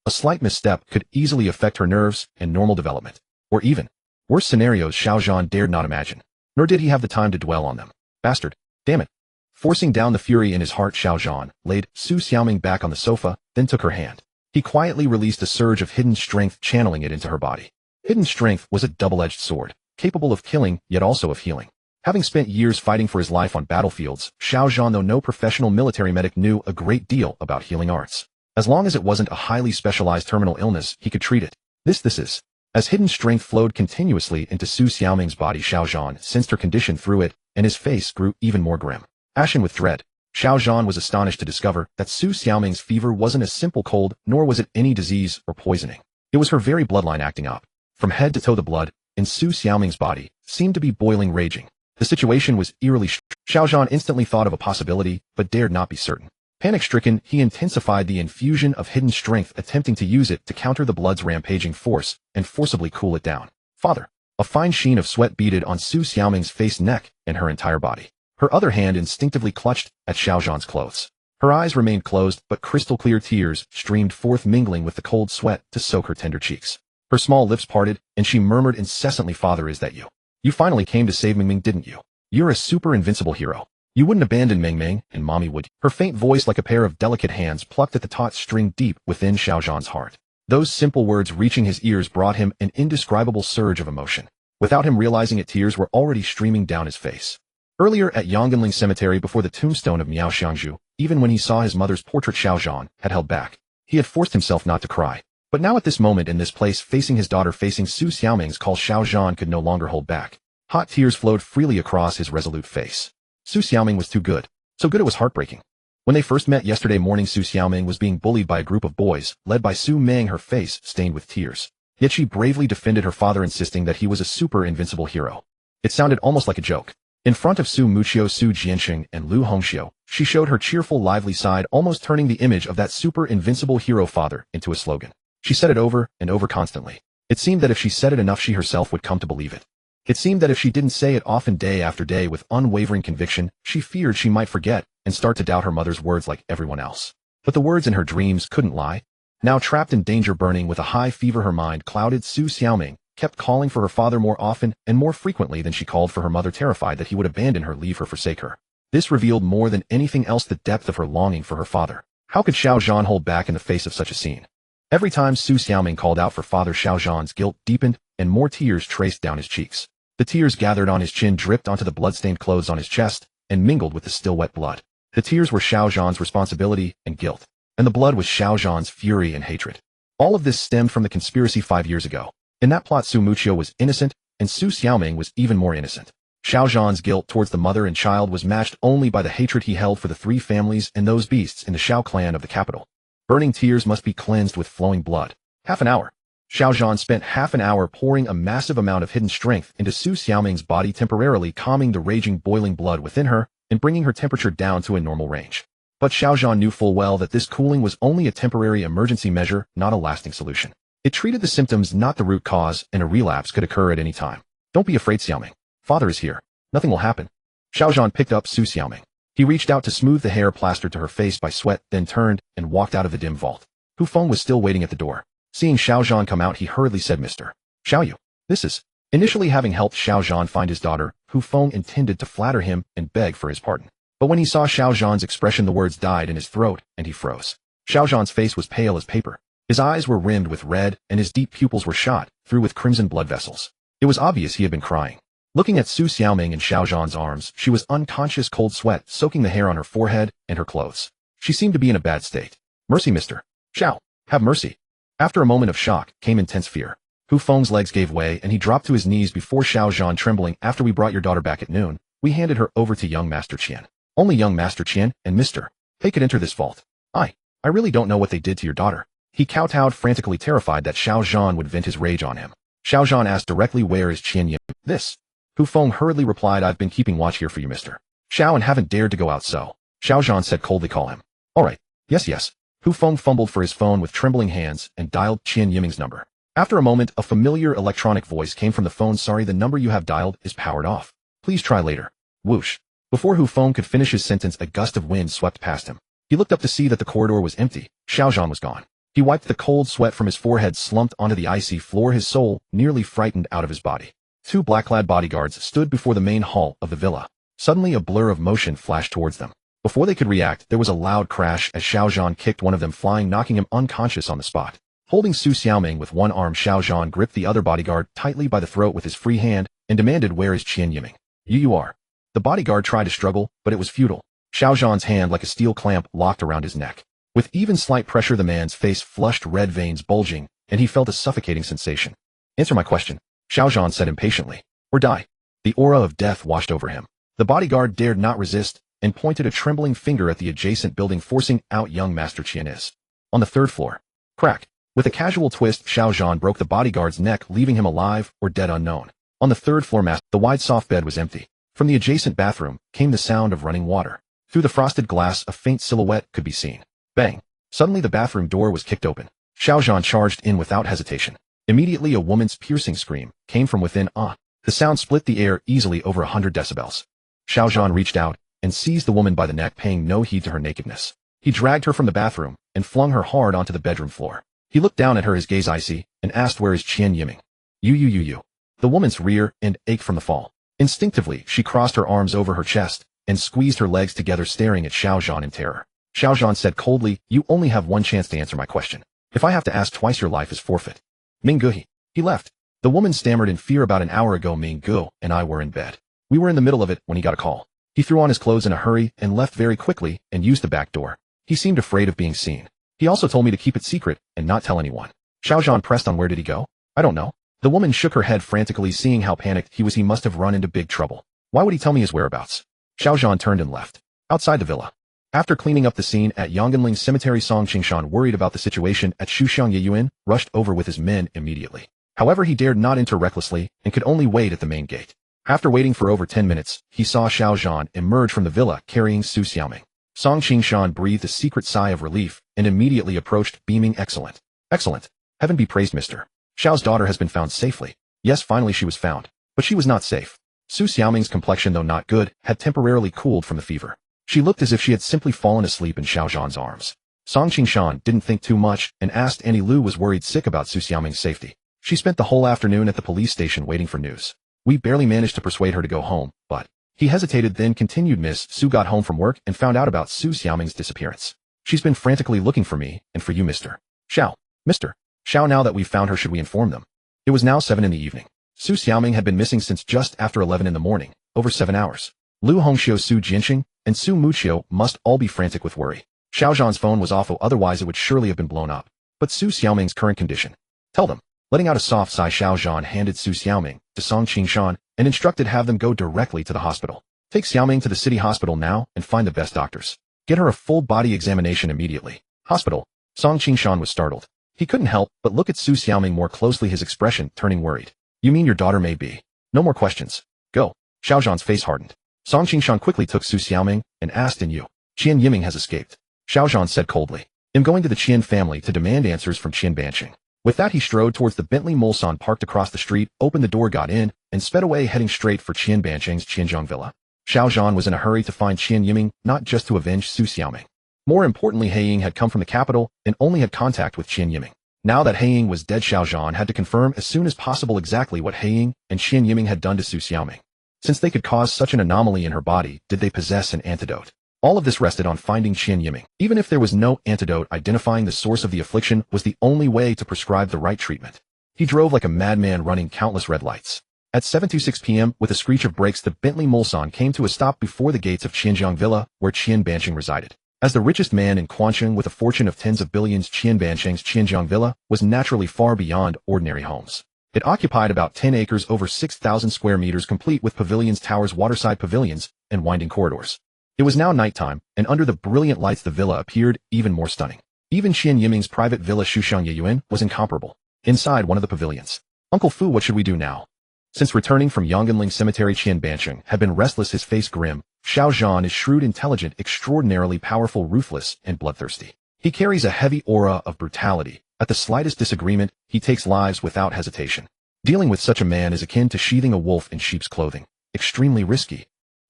A slight misstep could easily affect her nerves and normal development. Or even worse scenarios Xiao Zhan dared not imagine. Nor did he have the time to dwell on them. Bastard. Damn it. Forcing down the fury in his heart, Xiao Zhan laid Su Xiaoming back on the sofa, then took her hand. He quietly released a surge of hidden strength, channeling it into her body. Hidden strength was a double-edged sword, capable of killing, yet also of healing. Having spent years fighting for his life on battlefields, Xiao Zhan, though no professional military medic, knew a great deal about healing arts. As long as it wasn't a highly specialized terminal illness, he could treat it. This is. As hidden strength flowed continuously into Su Xiaoming's body, Xiao Zhan sensed her condition through it, and his face grew even more grim. Ashen with dread, Xiao Zhan was astonished to discover that Su Xiaoming's fever wasn't a simple cold, nor was it any disease or poisoning. It was her very bloodline acting up. From head to toe, the blood in Su Xiaoming's body seemed to be boiling, raging. The situation was eerily Xiao Zhan instantly thought of a possibility, but dared not be certain. Panic-stricken, he intensified the infusion of hidden strength, attempting to use it to counter the blood's rampaging force and forcibly cool it down. Father. A fine sheen of sweat beaded on Su Xiaoming's face, neck, and her entire body. Her other hand instinctively clutched at Xiao Zhan's clothes. Her eyes remained closed, but crystal-clear tears streamed forth, mingling with the cold sweat to soak her tender cheeks. Her small lips parted, and she murmured incessantly, "Father, is that you? You finally came to save Mingming, didn't you? You're a super invincible hero. You wouldn't abandon Mingming, and Mommy would." Her faint voice, like a pair of delicate hands, plucked at the taut string deep within Xiao Zhan's heart. Those simple words reaching his ears brought him an indescribable surge of emotion. Without him realizing it, tears were already streaming down his face. Earlier at Yongganling Cemetery, before the tombstone of Miao Xiangzhu, even when he saw his mother's portrait, Xiao Zhan had held back. He had forced himself not to cry. But now at this moment, in this place, facing his daughter, facing Su Xiaoming's call, Xiao Zhan could no longer hold back. Hot tears flowed freely across his resolute face. Su Xiaoming was too good. So good it was heartbreaking. When they first met yesterday morning, Su Xiaoming was being bullied by a group of boys, led by Su Meng, her face stained with tears. Yet she bravely defended her father, insisting that he was a super invincible hero. It sounded almost like a joke. In front of Su Muqiu, Su Jianxing, and Lu Hongxiu, she showed her cheerful, lively side, almost turning the image of that super invincible hero father into a slogan. She said it over and over constantly. It seemed that if she said it enough, she herself would come to believe it. It seemed that if she didn't say it often, day after day, with unwavering conviction, she feared she might forget and start to doubt her mother's words like everyone else. But the words in her dreams couldn't lie. Now trapped in danger, burning with a high fever, her mind clouded, Su Xiaoming kept calling for her father more often and more frequently than she called for her mother, terrified that he would abandon her, leave her, forsake her. This revealed more than anything else the depth of her longing for her father. How could Xiao Zhan hold back in the face of such a scene? Every time Su Xiaoming called out for father, Xiao Zhan's guilt deepened, and more tears traced down his cheeks. The tears gathered on his chin, dripped onto the blood-stained clothes on his chest, and mingled with the still wet blood. The tears were Xiao Zhan's responsibility and guilt, and the blood was Xiao Zhan's fury and hatred. All of this stemmed from the conspiracy 5 years ago. In that plot, Su Muqiu was innocent, and Su Xiaoming was even more innocent. Xiao Zhan's guilt towards the mother and child was matched only by the hatred he held for the 3 families and those beasts in the Xiao clan of the capital. Burning tears must be cleansed with flowing blood. Half an hour. Xiao Zhan spent half an hour pouring a massive amount of hidden strength into Su Xiaoming's body, temporarily calming the raging, boiling blood within her and bringing her temperature down to a normal range. But Xiao Zhan knew full well that this cooling was only a temporary emergency measure, not a lasting solution. It treated the symptoms, not the root cause, and a relapse could occur at any time. "Don't be afraid, Xiaoming. Father is here. Nothing will happen." Xiao Zhan picked up Su Xiaoming. He reached out to smooth the hair plastered to her face by sweat, then turned and walked out of the dim vault. Hu Feng was still waiting at the door. Seeing Xiao Zhan come out, he hurriedly said, "Mr. Xiaoyu, this is..." Initially, having helped Xiao Zhan find his daughter, Hu Feng intended to flatter him and beg for his pardon. But when he saw Xiao Zhan's expression, the words died in his throat, and he froze. Xiao Zhan's face was pale as paper. His eyes were rimmed with red, and his deep pupils were shot through with crimson blood vessels. It was obvious he had been crying. Looking at Su Xiaoming in Xiao Zhan's arms, she was unconscious, cold sweat soaking the hair on her forehead and her clothes. She seemed to be in a bad state. "Mercy, Mr. Xiao. Have mercy." After a moment of shock came intense fear. Hu Feng's legs gave way, and he dropped to his knees before Xiao Zhan, trembling. "After we brought your daughter back at noon, we handed her over to young Master Qian. Only young Master Qian and Mr. He could enter this vault. I really don't know what they did to your daughter." He kowtowed, frantically terrified that Xiao Zhan would vent his rage on him. Xiao Zhan asked directly, "Where is Qian Yin?" "This." Hu Feng hurriedly replied, "I've been keeping watch here for you, Mr. Xiao, and haven't dared to go out, so..." Xiao Zhan said coldly, "Call him." "All right. Yes. Hu Feng fumbled for his phone with trembling hands and dialed Qian Yiming's number. After a moment, a familiar electronic voice came from the phone. "Sorry, the number you have dialed is powered off. Please try later." Whoosh. Before Hu Feng could finish his sentence, a gust of wind swept past him. He looked up to see that the corridor was empty. Xiao Zhan was gone. He wiped the cold sweat from his forehead, slumped onto the icy floor, his soul nearly frightened out of his body. 2 black-clad bodyguards stood before the main hall of the villa. Suddenly, a blur of motion flashed towards them. Before they could react, there was a loud crash as Xiao Zhan kicked one of them, flying, knocking him unconscious on the spot. Holding Su Xiaoming with one arm, Xiao Zhan gripped the other bodyguard tightly by the throat with his free hand and demanded, "Where is Qian Yiming?" You are." The bodyguard tried to struggle, but it was futile. Xiao Zhan's hand, like a steel clamp, locked around his neck. With even slight pressure, the man's face flushed, red veins bulging, and he felt a suffocating sensation. "Answer my question," Xiao Zhan said impatiently, "or die." The aura of death washed over him. The bodyguard dared not resist and pointed a trembling finger at the adjacent building, forcing out young Master Qian is. On the 3rd floor. Crack. With a casual twist, Xiao Zhan broke the bodyguard's neck, leaving him alive or dead unknown. On the 3rd floor, the wide soft bed was empty. From the adjacent bathroom came the sound of running water. Through the frosted glass, a faint silhouette could be seen. Bang! Suddenly the bathroom door was kicked open. Xiao Zhan charged in without hesitation. Immediately a woman's piercing scream came from within. The sound split the air easily over 100 decibels. Xiao Zhan reached out and seized the woman by the neck, paying no heed to her nakedness. He dragged her from the bathroom and flung her hard onto the bedroom floor. He looked down at her, his gaze icy, and asked, "Where is Qian Yiming?" You. The woman's rear end ached from the fall. Instinctively, she crossed her arms over her chest and squeezed her legs together, staring at Xiao Zhan in terror. Xiao Zhan said coldly, "You only have one chance to answer my question. If I have to ask twice, your life is forfeit." Ming-Gu. He left. The woman stammered in fear. "About an hour ago, Ming-Gu and I were in bed. We were in the middle of it when he got a call. He threw on his clothes in a hurry and left very quickly and used the back door. He seemed afraid of being seen. He also told me to keep it secret and not tell anyone." Xiao Zhan pressed on. "Where did he go?" "I don't know." The woman shook her head frantically, seeing how panicked he was. "He must have run into big trouble. Why would he tell me his whereabouts?" Xiao Zhan turned and left. Outside the villa, after cleaning up the scene at Yongganling Cemetery, Song Qingshan, worried about the situation at Shuxiang Yeyuan, rushed over with his men immediately. However, he dared not enter recklessly and could only wait at the main gate. After waiting for over 10 minutes, he saw Xiao Zhan emerge from the villa carrying Su Xiaoming. Song Qingshan breathed a secret sigh of relief and immediately approached, beaming. Excellent. Excellent. Heaven be praised, Mr. Xiao's daughter has been found safely." Yes, finally she was found. But she was not safe. Su Xiaoming's complexion, though not good, had temporarily cooled from the fever. She looked as if she had simply fallen asleep in Xiao Zhan's arms. Song Qingshan didn't think too much and asked Annie Lu was worried sick about Su Xiaoming's safety. She spent the whole afternoon at the police station waiting for news. "We barely managed to persuade her to go home, but..." He hesitated, then continued. "Miss Su got home from work and found out about Su Xiaoming's disappearance. She's been frantically looking for me and for you, Mr. Xiao. Mr. Xiao, now that we've found her, should we inform them?" It was now 7 in the evening. Su Xiaoming had been missing since just after 11 in the morning, over 7 hours. Lu Hongxiu, Su Jinxing, and Su Muqiu must all be frantic with worry. Xiao Zhan's phone was awful, otherwise it would surely have been blown up. But Su Xiaoming's current condition. "Tell them." Letting out a soft sigh, Xiao Zhan handed Su Xiaoming to Song Qingshan and instructed have them go directly to the hospital. "Take Xiaoming to the city hospital now and find the best doctors. Get her a full body examination immediately." Hospital. Song Qingshan was startled. He couldn't help but look at Su Xiaoming more closely, his expression turning worried. "You mean your daughter may be?" "No more questions. Go." Xiao Zhan's face hardened. Song Qingshan quickly took Su Xiaoming and asked, "And you?" "Qian Yiming has escaped." Xiao Zhan said coldly. "I'm going to the Qian family to demand answers from Qian Banqing." With that, he strode towards the Bentley Mulsanne parked across the street, opened the door, got in, and sped away, heading straight for Qian Banqing's Qianzhong villa. Xiao Zhan was in a hurry to find Qian Yiming, not just to avenge Su Xiaoming. More importantly, He Ying had come from the capital and only had contact with Qian Yiming. Now that He Ying was dead, Xiao Zhan had to confirm as soon as possible exactly what He Ying and Qian Yiming had done to Su Xiaoming. Since they could cause such an anomaly in her body, did they possess an antidote? All of this rested on finding Qian Yiming. Even if there was no antidote, identifying the source of the affliction was the only way to prescribe the right treatment. He drove like a madman, running countless red lights. At 7:26 p.m., with a screech of brakes, the Bentley Mulsanne came to a stop before the gates of Qianzhong Villa, where Qian Banqing resided. As the richest man in Quancheng with a fortune of tens of billions, Qian Banqing's Qianzhong Villa was naturally far beyond ordinary homes. It occupied about 10 acres, over 6,000 square meters, complete with pavilions, towers, waterside pavilions, and winding corridors. It was now nighttime, and under the brilliant lights the villa appeared even more stunning. Even Qian Yiming's private villa Shuxiang Yeyuan was incomparable. Inside one of the pavilions, "Uncle Fu, what should we do now?" Since returning from Yongganling Cemetery, Qian Banqing had been restless, his face grim. Xiao Zhan is shrewd, intelligent, extraordinarily powerful, ruthless, and bloodthirsty. He carries a heavy aura of brutality. At the slightest disagreement, he takes lives without hesitation. Dealing with such a man is akin to sheathing a wolf in sheep's clothing. Extremely risky.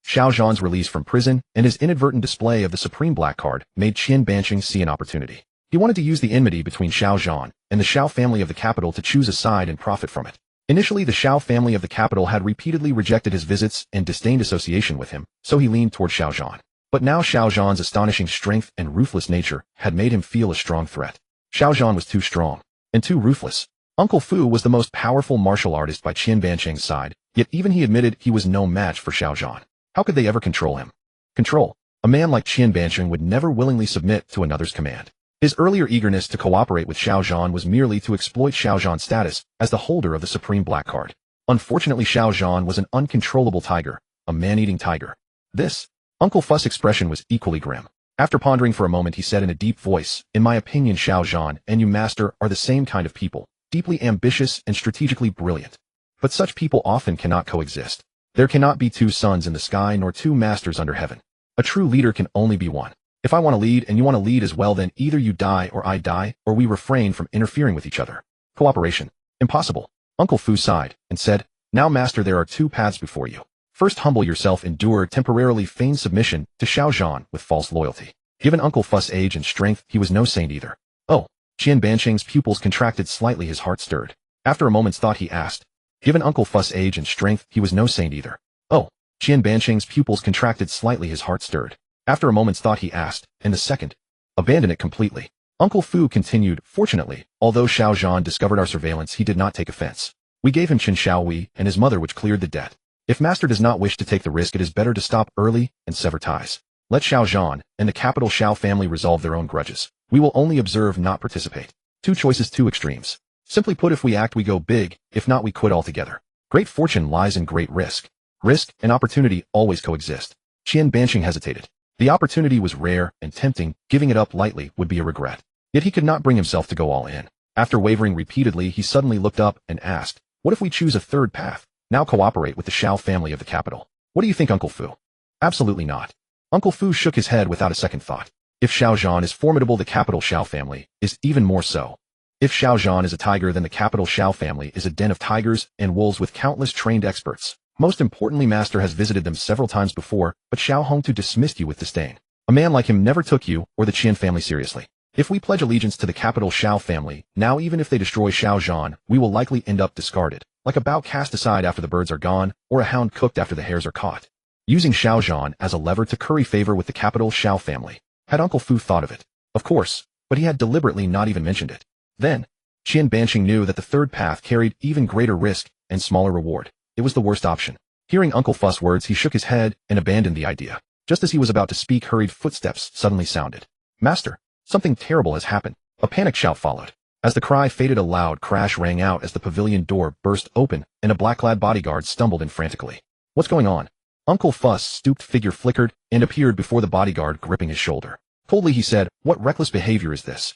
Xiao Zhan's release from prison and his inadvertent display of the Supreme Black Card made Qian Banqing see an opportunity. He wanted to use the enmity between Xiao Zhan and the Xiao family of the capital to choose a side and profit from it. Initially, the Xiao family of the capital had repeatedly rejected his visits and disdained association with him, so he leaned toward Xiao Zhan. But now Xiao Zhan's astonishing strength and ruthless nature had made him feel a strong threat. Xiao Zhan was too strong and too ruthless. Uncle Fu was the most powerful martial artist by Qian Banqing's side, yet even he admitted he was no match for Xiao Zhan. How could they ever control him? Control. A man like Qian Banqing would never willingly submit to another's command. His earlier eagerness to cooperate with Xiao Zhan was merely to exploit Xiao Zhan's status as the holder of the Supreme Black Card. Unfortunately, Xiao Zhan was an uncontrollable tiger, a man-eating tiger. This Uncle Fu's expression was equally grim. After pondering for a moment, he said in a deep voice, "In my opinion, Xiao Zhan and you, Master, are the same kind of people, deeply ambitious and strategically brilliant. But such people often cannot coexist. There cannot be two suns in the sky nor two masters under heaven. A true leader can only be one. If I want to lead and you want to lead as well, then either you die or I die, or we refrain from interfering with each other. Cooperation. Impossible. Uncle Fu sighed and said, now master, there are two paths before you. First, humble yourself, endure temporarily feigned submission to Xiao Zhan with false loyalty. Given Uncle Fu's age and strength, he was no saint either. Oh. Qian Banqing's pupils contracted slightly, his heart stirred. After a moment's thought he asked, given Uncle Fu's age and strength, he was no saint either. Oh. Qian Banqing's pupils contracted slightly, his heart stirred. After a moment's thought he asked, and the second? Abandon it completely. Uncle Fu continued, fortunately, although Xiao Zhan discovered our surveillance, he did not take offense. We gave him Qin Shaohui and his mother, which cleared the debt. If master does not wish to take the risk, it is better to stop early and sever ties. Let Xiao Zhan and the capital Xiao family resolve their own grudges. We will only observe, not participate. Two choices, two extremes. Simply put, if we act, we go big. If not, we quit altogether. Great fortune lies in great risk. Risk and opportunity always coexist. Qian Banqing hesitated. The opportunity was rare and tempting. Giving it up lightly would be a regret. Yet he could not bring himself to go all in. After wavering repeatedly, he suddenly looked up and asked, what if we choose a third path? Now cooperate with the Xiao family of the capital. What do you think, Uncle Fu? Absolutely not. Uncle Fu shook his head without a second thought. If Xiao Zhan is formidable, the capital Xiao family is even more so. If Xiao Zhan is a tiger, then the capital Xiao family is a den of tigers and wolves with countless trained experts. Most importantly, master has visited them several times before, but Xiao Hongtu dismissed you with disdain. A man like him never took you or the Qian family seriously. If we pledge allegiance to the capital Xiao family, now even if they destroy Xiao Zhan, we will likely end up discarded, like a bough cast aside after the birds are gone, or a hound cooked after the hares are caught. Using Xiao Zhan as a lever to curry favor with the capital Xiao family. Had Uncle Fu thought of it? Of course, but he had deliberately not even mentioned it. Then, Qian Banqing knew that the third path carried even greater risk and smaller reward. It was the worst option. Hearing Uncle Fu's words, he shook his head and abandoned the idea. Just as he was about to speak, hurried footsteps suddenly sounded. Master, something terrible has happened. A panicked shout followed. As the cry faded, a loud crash rang out as the pavilion door burst open and a black-clad bodyguard stumbled in frantically. What's going on? Uncle Fu's stooped figure flickered and appeared before the bodyguard, gripping his shoulder. Coldly he said, what reckless behavior is this?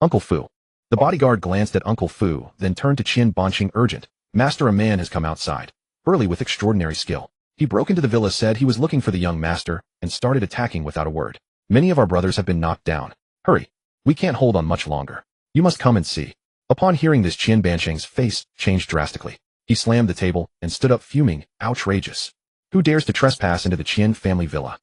Uncle Fu. The bodyguard glanced at Uncle Fu, then turned to Qian Banqing, urgent. Master, a man has come outside. Burly with extraordinary skill. He broke into the villa, said he was looking for the young master, and started attacking without a word. Many of our brothers have been knocked down. Hurry. We can't hold on much longer. You must come and see. Upon hearing this, Qian Banqing's face changed drastically. He slammed the table and stood up, fuming. Outrageous. Who dares to trespass into the Qian family villa?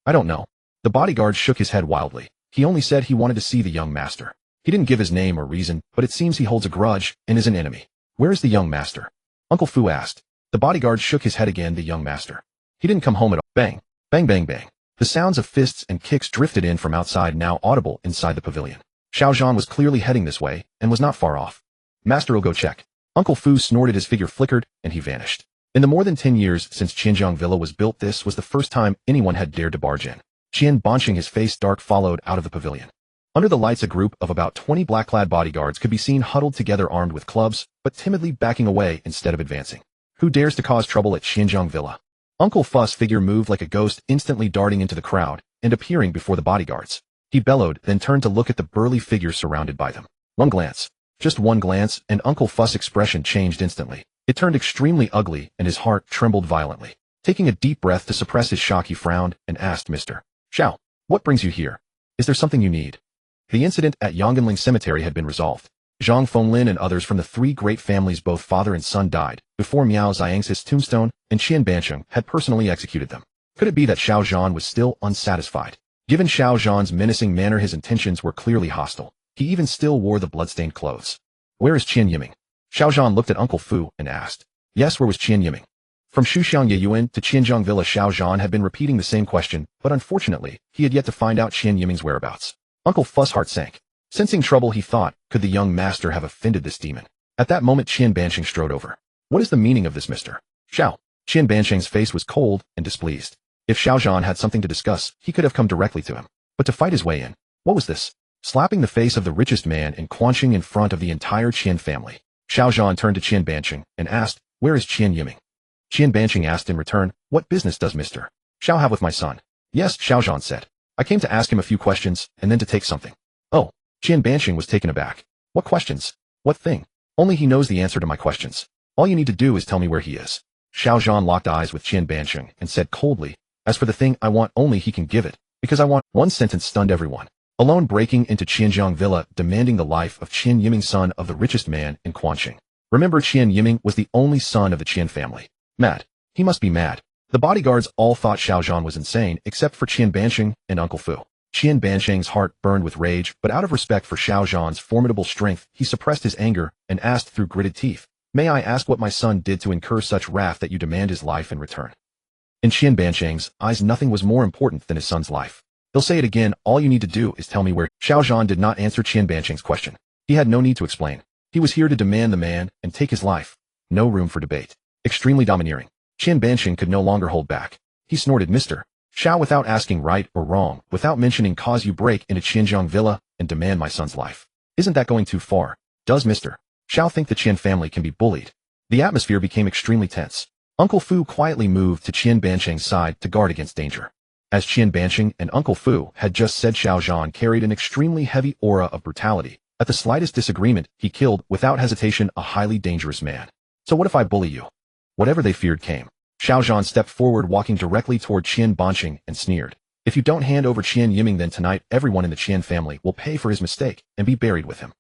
I don't know. The bodyguard shook his head wildly. He only said he wanted to see the young master. He didn't give his name or reason, but it seems he holds a grudge and is an enemy. Where is the young master? Uncle Fu asked. The bodyguard shook his head again. The young master. He didn't come home at all. Bang. Bang, bang, bang. The sounds of fists and kicks drifted in from outside, now audible inside the pavilion. Xiao Zhan was clearly heading this way and was not far off. Master will go check. Uncle Fu snorted, his figure flickered, and he vanished. In the more than 10 years since Qianjiang Villa was built, this was the first time anyone had dared to barge in. Qian Banqing, his face dark, followed out of the pavilion. Under the lights, a group of about 20 black-clad bodyguards could be seen huddled together, armed with clubs, but timidly backing away instead of advancing. Who dares to cause trouble at Qianjiang Villa? Uncle Fu's figure moved like a ghost, instantly darting into the crowd and appearing before the bodyguards. He bellowed, then turned to look at the burly figures surrounded by them. One glance. Just one glance, and Uncle Fu's expression changed instantly. It turned extremely ugly, and his heart trembled violently. Taking a deep breath to suppress his shock, he frowned and asked, Mr. Xiao, what brings you here? Is there something you need? The incident at Yongganling Cemetery had been resolved. Zhang Fenglin and others from the three great families, both father and son, died before Miao Xiang's tombstone, and Qian Banqing had personally executed them. Could it be that Xiao Zhan was still unsatisfied? Given Xiao Zhan's menacing manner, his intentions were clearly hostile. He even still wore the bloodstained clothes. Where is Qian Yiming? Xiao Zhan looked at Uncle Fu and asked. Yes, where was Qian Yiming? From Shuxiang Yeyuan to Qianjiang Villa, Xiao Zhan had been repeating the same question, but unfortunately, he had yet to find out Qian Yiming's whereabouts. Uncle Fu's heart sank. Sensing trouble, he thought, could the young master have offended this demon? At that moment, Qian Banqing strode over. What is the meaning of this, Mr. Xiao? Qian Banqing's face was cold and displeased. If Xiao Zhan had something to discuss, he could have come directly to him. But to fight his way in, what was this? Slapping the face of the richest man in Quanqing in front of the entire Qian family. Xiao Zhan turned to Qian Banqing and asked, where is Qian Yiming? Qian Banqing asked in return, what business does Mr. Xiao have with my son? Yes, Xiao Zhan said. I came to ask him a few questions and then to take something. Oh, Qian Banqing was taken aback. What questions? What thing? Only he knows the answer to my questions. All you need to do is tell me where he is. Xiao Zhan locked eyes with Qian Banqing and said coldly, As for the thing I want, only he can give it, because I want. One sentence stunned everyone. Alone breaking into Qianjiang Villa, demanding the life of Qian Yiming, son of the richest man in Quanqing. Remember, Qian Yiming was the only son of the Qian family. Mad. He must be mad. The bodyguards all thought Xiao Zhan was insane, except for Qian Banqing and Uncle Fu. Qian Banqing's heart burned with rage, but out of respect for Xiao Zhan's formidable strength, he suppressed his anger and asked through gritted teeth, "May I ask what my son did to incur such wrath that you demand his life in return?" In Qian Banqing's eyes, nothing was more important than his son's life. "He'll say it again. All you need to do is tell me where." Xiao Zhan did not answer Qian Banqing's question. He had no need to explain. He was here to demand the man and take his life. No room for debate. Extremely domineering. Qian Banqing could no longer hold back. He snorted, "Mr. Xiao, without asking right or wrong, without mentioning cause, you break into Qianjiang Villa and demand my son's life. Isn't that going too far? Does Mr. Xiao think the Qian family can be bullied?" The atmosphere became extremely tense. Uncle Fu quietly moved to Qian Banqing's side to guard against danger. As Qian Banqing and Uncle Fu had just said, Xiao Zhan carried an extremely heavy aura of brutality. At the slightest disagreement, he killed, without hesitation, a highly dangerous man. "So what if I bully you?" Whatever they feared came. Xiao Zhan stepped forward, walking directly toward Qian Banqing, and sneered, "If you don't hand over Qian Yiming, then tonight everyone in the Qian family will pay for his mistake and be buried with him.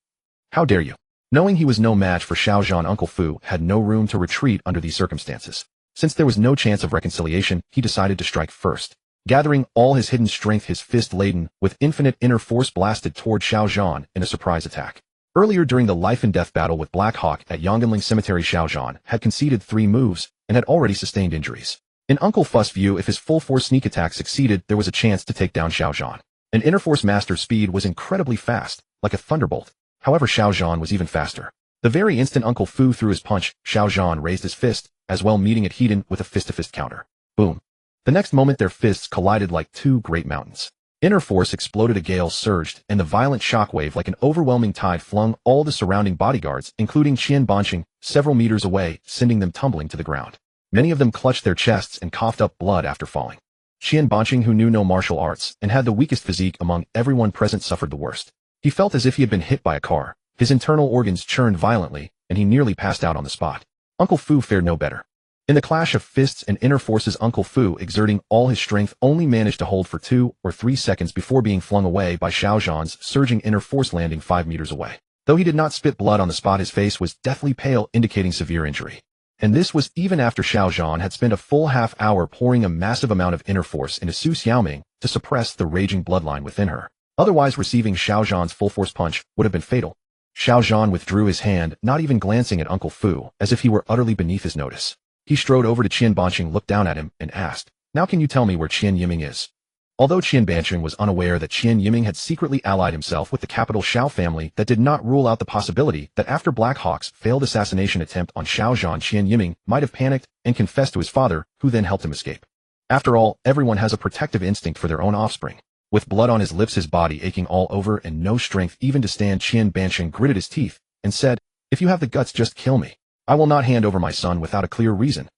How dare you?" Knowing he was no match for Xiao Zhan, Uncle Fu had no room to retreat under these circumstances. Since there was no chance of reconciliation, he decided to strike first. Gathering all his hidden strength, his fist laden with infinite inner force blasted toward Xiao Zhan in a surprise attack. Earlier during the life-and-death battle with Black Hawk at Yongganling Cemetery, Xiao Zhan had conceded 3 moves and had already sustained injuries. In Uncle Fu's view, if his full-force sneak attack succeeded, there was a chance to take down Xiao Zhan. An inner force master's speed was incredibly fast, like a thunderbolt. However, Xiao Zhan was even faster. The very instant Uncle Fu threw his punch, Xiao Zhan raised his fist, as well, meeting it head-on with a fist-to-fist counter. Boom. The next moment, their fists collided like 2 great mountains. Inner force exploded, a gale surged, and the violent shockwave like an overwhelming tide flung all the surrounding bodyguards, including Qian Banqing, several meters away, sending them tumbling to the ground. Many of them clutched their chests and coughed up blood after falling. Qian Banqing, who knew no martial arts and had the weakest physique among everyone present, suffered the worst. He felt as if he had been hit by a car. His internal organs churned violently, and he nearly passed out on the spot. Uncle Fu fared no better. In the clash of fists and inner forces, Uncle Fu, exerting all his strength, only managed to hold for 2 or 3 seconds before being flung away by Xiao Zhan's surging inner force, landing 5 meters away. Though he did not spit blood on the spot, his face was deathly pale, indicating severe injury. And this was even after Xiao Zhan had spent a full half hour pouring a massive amount of inner force into Su Xiaoming to suppress the raging bloodline within her. Otherwise, receiving Xiao Zhan's full-force punch would have been fatal. Xiao Zhan withdrew his hand, not even glancing at Uncle Fu, as if he were utterly beneath his notice. He strode over to Qian Banqing, looked down at him, and asked, "Now can you tell me where Qian Yiming is?" Although Qian Banqing was unaware that Qian Yiming had secretly allied himself with the capital Xiao family, that did not rule out the possibility that after Black Hawk's failed assassination attempt on Xiao Zhan, Qian Yiming might have panicked and confessed to his father, who then helped him escape. After all, everyone has a protective instinct for their own offspring. With blood on his lips, his body aching all over, and no strength even to stand, Qian Banqing gritted his teeth and said, "If you have the guts, just kill me. I will not hand over my son without a clear reason."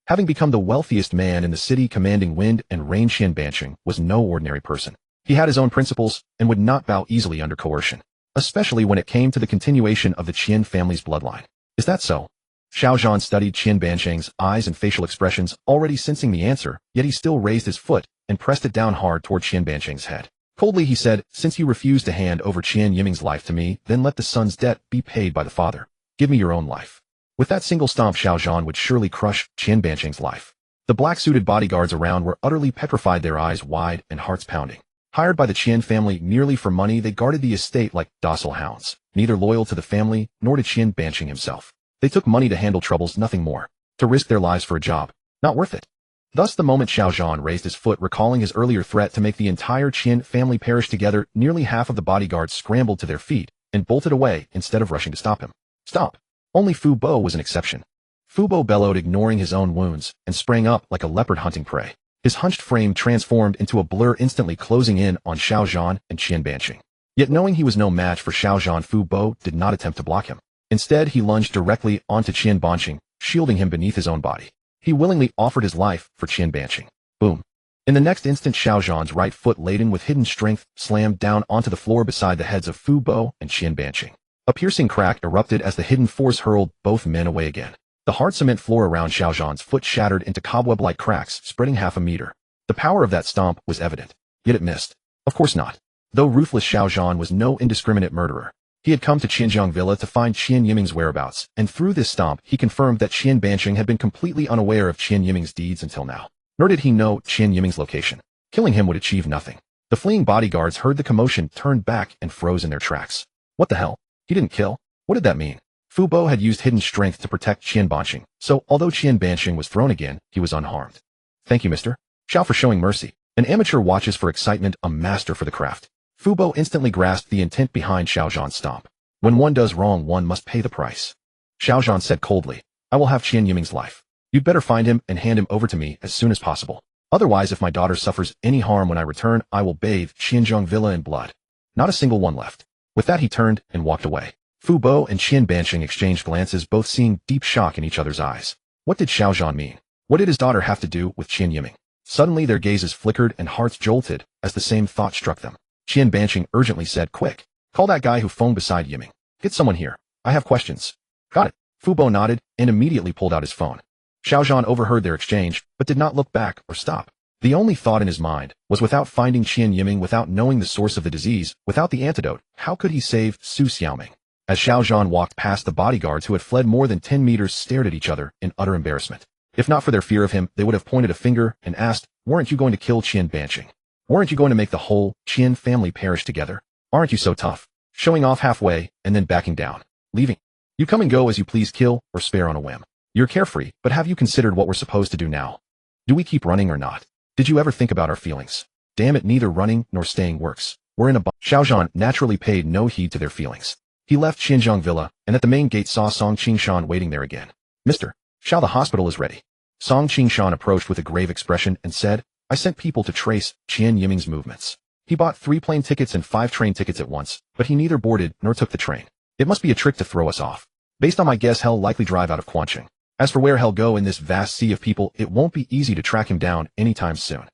Having become the wealthiest man in the city, commanding wind and rain, Qian Banqing was no ordinary person. He had his own principles and would not bow easily under coercion, especially when it came to the continuation of the Qian family's bloodline. "Is that so?" Xiao Zhan studied Qian Banqing's eyes and facial expressions, already sensing the answer, yet he still raised his foot and pressed it down hard toward Qian Banqing's head. Coldly he said, "Since you refuse to hand over Qian Yiming's life to me, then let the son's debt be paid by the father. Give me your own life." With that single stomp, Xiao Zhan would surely crush Qian Banqing's life. The black-suited bodyguards around were utterly petrified, their eyes wide and hearts pounding. Hired by the Qian family merely for money, they guarded the estate like docile hounds, neither loyal to the family nor to Qian Banqing himself. They took money to handle troubles, nothing more. To risk their lives for a job, not worth it. Thus, the moment Xiao Zhan raised his foot, recalling his earlier threat to make the entire Qian family perish together, nearly half of the bodyguards scrambled to their feet and bolted away instead of rushing to stop him. Stop! Only Fu Bo was an exception. Fu Bo bellowed, ignoring his own wounds, and sprang up like a leopard hunting prey. His hunched frame transformed into a blur, instantly closing in on Xiao Zhan and Qian Banqing. Yet knowing he was no match for Xiao Zhan, Fu Bo did not attempt to block him. Instead, he lunged directly onto Qian Banqing, shielding him beneath his own body. He willingly offered his life for Qian Banqing. Boom. In the next instant, Xiao Zhan's right foot, laden with hidden strength, slammed down onto the floor beside the heads of Fu Bo and Qian Banqing. A piercing crack erupted as the hidden force hurled both men away again. The hard cement floor around Xiao Zhan's foot shattered into cobweb-like cracks, spreading half a meter. The power of that stomp was evident, yet it missed. Of course not. Though ruthless Xiao Zhan was no indiscriminate murderer, he had come to Qianjiang Villa to find Qian Yiming's whereabouts, and through this stomp he confirmed that Qian Banqing had been completely unaware of Qian Yiming's deeds until now. Nor did he know Qian Yiming's location. Killing him would achieve nothing. The fleeing bodyguards heard the commotion, turned back, and froze in their tracks. What the hell? He didn't kill? What did that mean? Fu Bo had used hidden strength to protect Qian Banqing, so although Qian Banqing was thrown again, he was unharmed. Thank you, Mr. Xiao, for showing mercy. An amateur watches for excitement, a master for the craft. Fu Bo instantly grasped the intent behind Xiao Zhan's stomp. When one does wrong, one must pay the price. Xiao Zhan said coldly, I will have Qian Yiming's life. You'd better find him and hand him over to me as soon as possible. Otherwise, if my daughter suffers any harm when I return, I will bathe Qianjiang Villa in blood. Not a single one left. With that he turned and walked away. Fu Bo and Qian Banqing exchanged glances, both seeing deep shock in each other's eyes. What did Xiao Zhan mean? What did his daughter have to do with Qian Yiming? Suddenly their gazes flickered and hearts jolted as the same thought struck them. Qian Banqing urgently said, quick, call that guy who phoned beside Yiming. Get someone here. I have questions. Got it. Fu Bo nodded and immediately pulled out his phone. Xiao Zhan overheard their exchange, but did not look back or stop. The only thought in his mind was, without finding Qian Yiming, without knowing the source of the disease, without the antidote, how could he save Su Xiaoming? As Xiao Zhan walked past the bodyguards who had fled more than 10 meters, stared at each other in utter embarrassment. If not for their fear of him, they would have pointed a finger and asked, weren't you going to kill Qian Banqing? Weren't you going to make the whole Qian family perish together? Aren't you so tough? Showing off halfway and then backing down. Leaving. You come and go as you please, kill or spare on a whim. You're carefree, but have you considered what we're supposed to do now? Do we keep running or not? Did you ever think about our feelings? Damn it, neither running nor staying works. We're in a Xiao Zhan naturally paid no heed to their feelings. He left Qianjiang Villa, and at the main gate saw Song Qingshan waiting there again. Mr. Xiao, the hospital is ready. Song Qingshan approached with a grave expression and said, I sent people to trace Qian Yiming's movements. He bought 3 plane tickets and 5 train tickets at once, but he neither boarded nor took the train. It must be a trick to throw us off. Based on my guess, he'll likely drive out of Quanqing. As for where he'll go in this vast sea of people, it won't be easy to track him down anytime soon.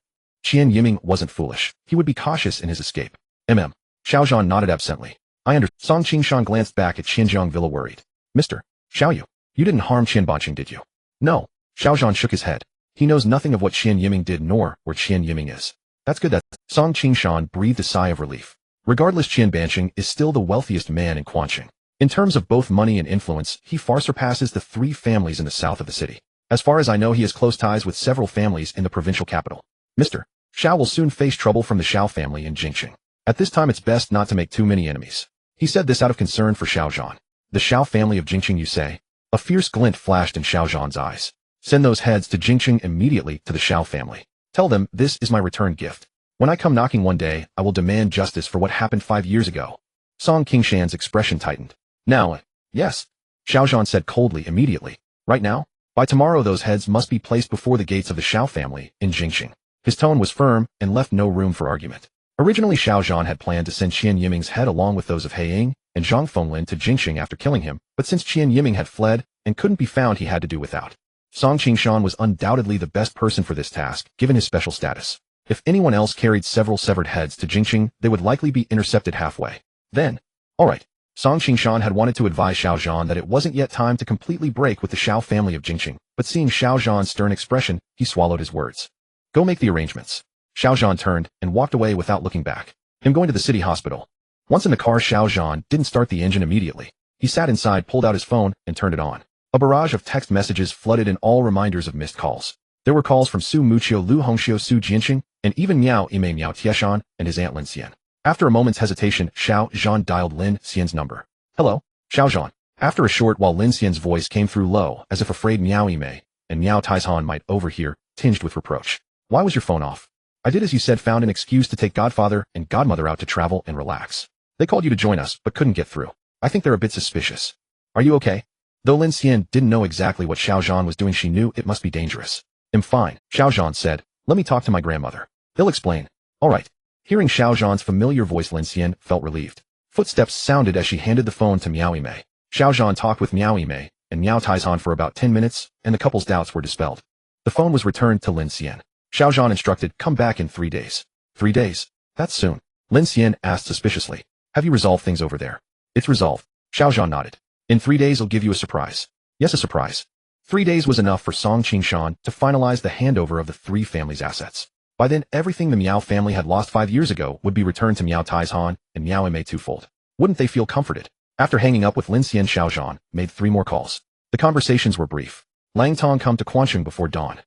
Qian Yiming wasn't foolish. He would be cautious in his escape. Xiao Zhan nodded absently. I understand. Song Qingshan glanced back at Qianjiang Villa, worried. Mr. Xiao, you didn't harm Qian Banqing, did you? No. Xiao Zhan shook his head. He knows nothing of what Qian Yiming did nor where Qian Yiming is. That's good. Song Qingshan breathed a sigh of relief. Regardless, Qian Banqing is still the wealthiest man in Quanqing. In terms of both money and influence, he far surpasses the 3 families in the south of the city. As far as I know, he has close ties with several families in the provincial capital. Mr. Xiao will soon face trouble from the Xiao family in Jingqing. At this time, it's best not to make too many enemies. He said this out of concern for Xiao Zhan. The Xiao family of Jingqing, you say? A fierce glint flashed in Xiao Zhan's eyes. Send those heads to Jingqing immediately, to the Xiao family. Tell them this is my return gift. When I come knocking one day, I will demand justice for what happened 5 years ago. Song Qingshan's expression tightened. Now, yes. Xiao Zhan said coldly immediately. Right now? By tomorrow those heads must be placed before the gates of the Xiao family in Jingqing. His tone was firm and left no room for argument. Originally, Xiao Zhan had planned to send Qian Yiming's head along with those of He Ying and Zhang Fenglin to Jingqing after killing him, but since Qian Yiming had fled and couldn't be found, he had to do without. Song Qingshan was undoubtedly the best person for this task, given his special status. If anyone else carried several severed heads to Jingqing, they would likely be intercepted halfway. Then, alright. Song Qingshan had wanted to advise Xiao Zhan that it wasn't yet time to completely break with the Xiao family of Jingqing, but seeing Xiao Zhan's stern expression, he swallowed his words. Go make the arrangements. Xiao Zhan turned and walked away without looking back. Him going to the city hospital. Once in the car, Xiao Zhan didn't start the engine immediately. He sat inside, pulled out his phone, and turned it on. A barrage of text messages flooded in, all reminders of missed calls. There were calls from Su Muqiu, Lu Hongxiu, Su Jianqing, and even Miao Yimei, Miao Tieshan, and his aunt Lin Xian. After a moment's hesitation, Xiao Zhan dialed Lin Xian's number. Hello, Xiao Zhan. After a short while, Lin Xian's voice came through low, as if afraid Miao Yimei and Miao Tieshan might overhear, tinged with reproach. Why was your phone off? I did as you said, found an excuse to take godfather and godmother out to travel and relax. They called you to join us, but couldn't get through. I think they're a bit suspicious. Are you okay? Though Lin Xian didn't know exactly what Xiao Zhan was doing, she knew it must be dangerous. I'm fine, Xiao Zhan said. Let me talk to my grandmother. They'll explain. All right. Hearing Xiao Zhan's familiar voice, Lin Xian felt relieved. Footsteps sounded as she handed the phone to Miao Yimei. Xiao Zhan talked with Miao Yimei and Miao Tieshan for about 10 minutes, and the couple's doubts were dispelled. The phone was returned to Lin Xian. Xiao Zhan instructed, come back in 3 days. 3 days? That's soon. Lin Xian asked suspiciously. Have you resolved things over there? It's resolved. Xiao Zhan nodded. In 3 days I'll give you a surprise. Yes, a surprise. 3 days was enough for Song Qingshan to finalize the handover of the 3 families' assets. By then, everything the Miao family had lost 5 years ago would be returned to Miao Taizhan and Miao Ime twofold. Wouldn't they feel comforted? After hanging up with Lin Xian, Xiaozhan made 3 more calls. The conversations were brief. Lang Tong come to Quansheng before dawn.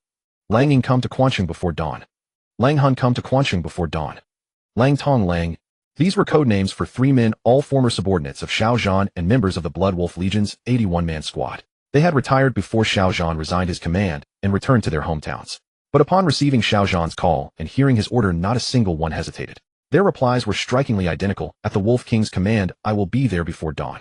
Lang Ying come to Quansheng before dawn. Lang Hun come to Quansheng before dawn. Lang Tong Lang. These were code names for 3 men, all former subordinates of Xiaozhan and members of the Blood Wolf Legion's 81-man squad. They had retired before Xiaozhan resigned his command and returned to their hometowns. But upon receiving Xiaozhan's call and hearing his order, not a single one hesitated. Their replies were strikingly identical. At the Wolf King's command, I will be there before dawn.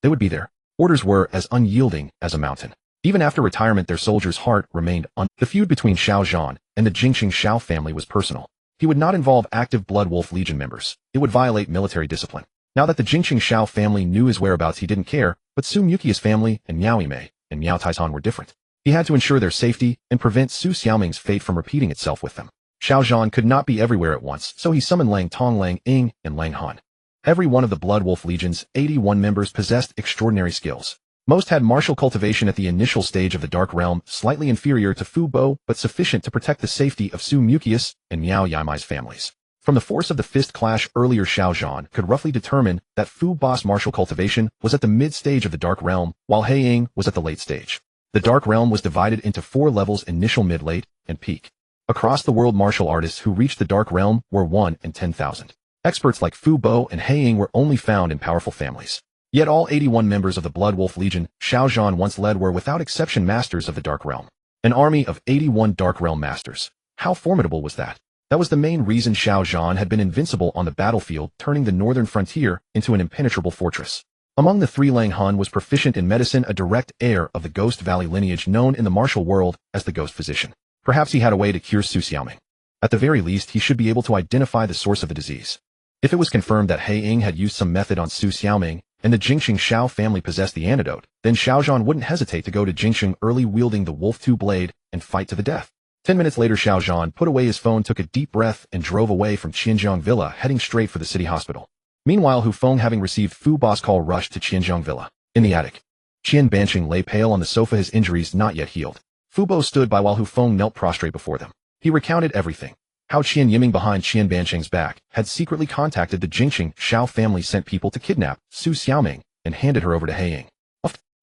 They would be there. Orders were as unyielding as a mountain. Even after retirement, their soldiers' heart remained The feud between Xiaozhan and the Jingqing Xiao family was personal. He would not involve active Blood Wolf Legion members. It would violate military discipline. Now that the Jingqing Xiao family knew his whereabouts, he didn't care, but Su Muqia's family and Miao Ime and Miao Taizhan were different. He had to ensure their safety and prevent Su Xiaoming's fate from repeating itself with them. Xiaozhan could not be everywhere at once, so he summoned Lang Tong, Lang Ying, and Lang Han. Every one of the Blood Wolf Legion's 81 members possessed extraordinary skills. Most had martial cultivation at the initial stage of the Dark Realm, slightly inferior to Fu Bo, but sufficient to protect the safety of Su Muqia's and Miao Yimai's families. From the force of the fist clash earlier, Xiaozhan could roughly determine that Fu Bo's martial cultivation was at the mid-stage of the Dark Realm, while He Ying was at the late stage. The Dark Realm was divided into 4 levels: initial, mid, late, and peak. Across the world, martial artists who reached the Dark Realm were 1 in 10,000. Experts like Fu Bo and He Ying were only found in powerful families. Yet all 81 members of the Blood Wolf Legion Xiaozhan once led were without exception masters of the Dark Realm. An army of 81 Dark Realm masters. How formidable was that? That was the main reason Xiaozhan had been invincible on the battlefield, turning the northern frontier into an impenetrable fortress. Among the 3, Lang Hun was proficient in medicine, a direct heir of the Ghost Valley lineage known in the martial world as the Ghost Physician. Perhaps he had a way to cure Su Xiaoming. At the very least, he should be able to identify the source of the disease. If it was confirmed that He Ying had used some method on Su Xiaoming, and the Jingqing Xiao family possessed the antidote, then Xiaozhan wouldn't hesitate to go to Jingqing early, wielding the Wolf 2 blade, and fight to the death. 10 minutes later, Xiaozhan put away his phone, took a deep breath, and drove away from Qianjiang Villa, heading straight for the city hospital. Meanwhile, Hu Feng, having received Fu Bo's call, rushed to Qianjiang Villa. In the attic, Qian Banqing lay pale on the sofa, his injuries not yet healed. Fu Bo stood by while Hu Feng knelt prostrate before them. He recounted everything. How Qian Yiming, behind Qian Banqing's back, had secretly contacted the Jingqing Xiao family, sent people to kidnap Su Xiaoming, and handed her over to He Ying.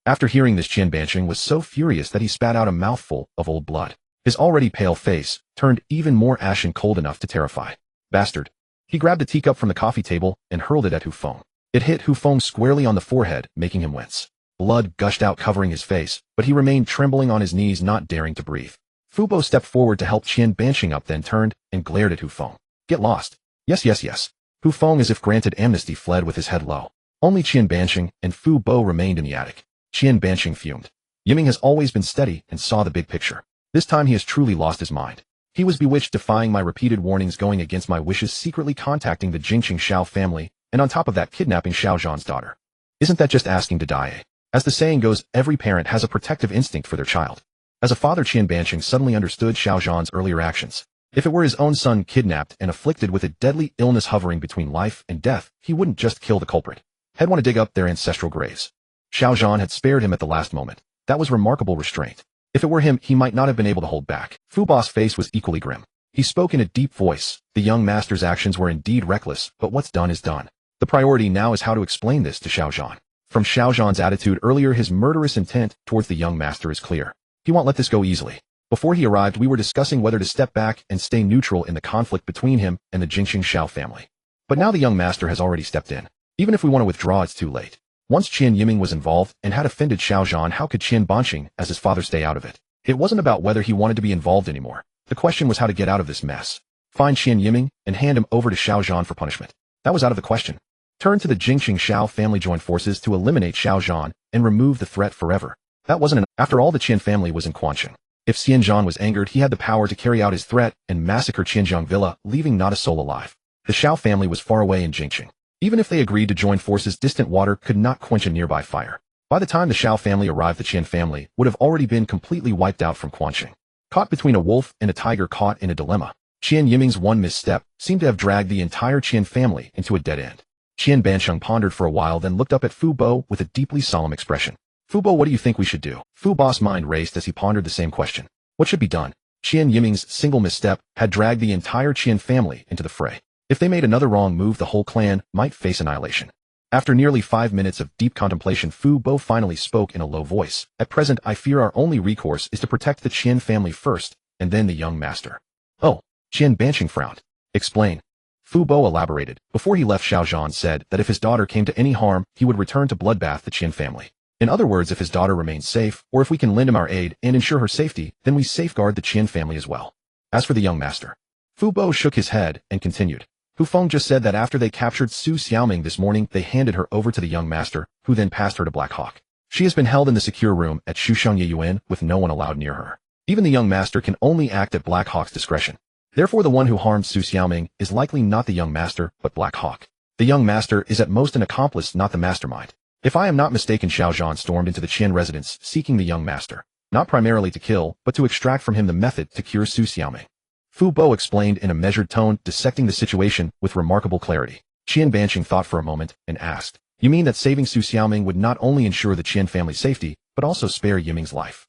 After hearing this, Qian Banqing was so furious that he spat out a mouthful of old blood. His already pale face turned even more ashen, cold enough to terrify. Bastard. He grabbed a teacup from the coffee table and hurled it at Hu Feng. It hit Hu Feng squarely on the forehead, making him wince. Blood gushed out, covering his face, but he remained trembling on his knees, not daring to breathe. Fu Bo stepped forward to help Qian Banqing up, then turned and glared at Hu Feng. Get lost. Yes, yes, yes. Hu Feng, as if granted amnesty, fled with his head low. Only Qian Banqing and Fu Bo remained in the attic. Qian Banqing fumed. Yiming has always been steady and saw the big picture. This time he has truly lost his mind. He was bewitched, defying my repeated warnings, going against my wishes, secretly contacting the Jingqing Xiao family, and on top of that, kidnapping Xiaozhan's daughter. Isn't that just asking to die, eh? As the saying goes, every parent has a protective instinct for their child. As a father, Qian Banqing suddenly understood Xiaozhan's earlier actions. If it were his own son kidnapped and afflicted with a deadly illness hovering between life and death, he wouldn't just kill the culprit. He'd want to dig up their ancestral graves. Xiaozhan had spared him at the last moment. That was remarkable restraint. If it were him, he might not have been able to hold back. Fu Bo's face was equally grim. He spoke in a deep voice. The young master's actions were indeed reckless, but what's done is done. The priority now is how to explain this to Xiaozhan. From Xiaozhan's attitude earlier, his murderous intent towards the young master is clear. He won't let this go easily. Before he arrived, we were discussing whether to step back and stay neutral in the conflict between him and the Jingqing Xiao family. But now the young master has already stepped in. Even if we want to withdraw, it's too late. Once Qian Yiming was involved and had offended Xiaozhan, how could Qian Banqing, as his father, stay out of it? It wasn't about whether he wanted to be involved anymore. The question was how to get out of this mess. Find Qian Yiming and hand him over to Xiaozhan for punishment. That was out of the question. Turn to the Jingqing Xiao family, join forces to eliminate Xiaozhan and remove the threat forever. That wasn't enough. After all, the Qian family was in Quansheng. If Xianzhan was angered, he had the power to carry out his threat and massacre Qianjiang Villa, leaving not a soul alive. The Xiao family was far away in Jingqing. Even if they agreed to join forces, distant water could not quench a nearby fire. By the time the Xiao family arrived, the Qian family would have already been completely wiped out from Quansheng. Caught between a wolf and a tiger, caught in a dilemma, Qian Yiming's one misstep seemed to have dragged the entire Qian family into a dead end. Qian Banqing pondered for a while, then looked up at Fu Bo with a deeply solemn expression. Fu Bo, what do you think we should do? Fu Bo's mind raced as he pondered the same question. What should be done? Qian Yiming's single misstep had dragged the entire Qian family into the fray. If they made another wrong move, the whole clan might face annihilation. After nearly 5 minutes of deep contemplation, Fu Bo finally spoke in a low voice. At present, I fear our only recourse is to protect the Qian family first, and then the young master. Oh, Qian Banqing frowned. Explain. Fu Bo elaborated. Before he left, Xiao Zhan said that if his daughter came to any harm, he would return to bloodbath the Qian family. In other words, if his daughter remains safe, or if we can lend him our aid and ensure her safety, then we safeguard the Qian family as well. As for the young master, Fu Bo shook his head and continued. Hu Feng just said that after they captured Su Xiaoming this morning, they handed her over to the young master, who then passed her to Black Hawk. She has been held in the secure room at Shusheng Yuan with no one allowed near her. Even the young master can only act at Black Hawk's discretion. Therefore, the one who harmed Su Xiaoming is likely not the young master, but Black Hawk. The young master is at most an accomplice, not the mastermind. If I am not mistaken, Xiao Zhan stormed into the Qian residence seeking the young master, not primarily to kill, but to extract from him the method to cure Su Xiaoming. Fu Bo explained in a measured tone, dissecting the situation with remarkable clarity. Qian Banqing thought for a moment and asked, "You mean that saving Su Xiaoming would not only ensure the Qian family's safety, but also spare Yiming's life?"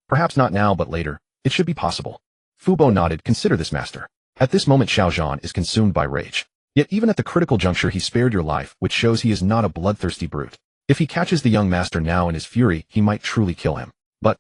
"Perhaps not now, but later. It should be possible." Fu Bo nodded. "Consider this, master. At this moment, Xiao Zhan is consumed by rage. Yet even at the critical juncture, he spared your life, which shows he is not a bloodthirsty brute. If he catches the young master now in his fury, he might truly kill him. But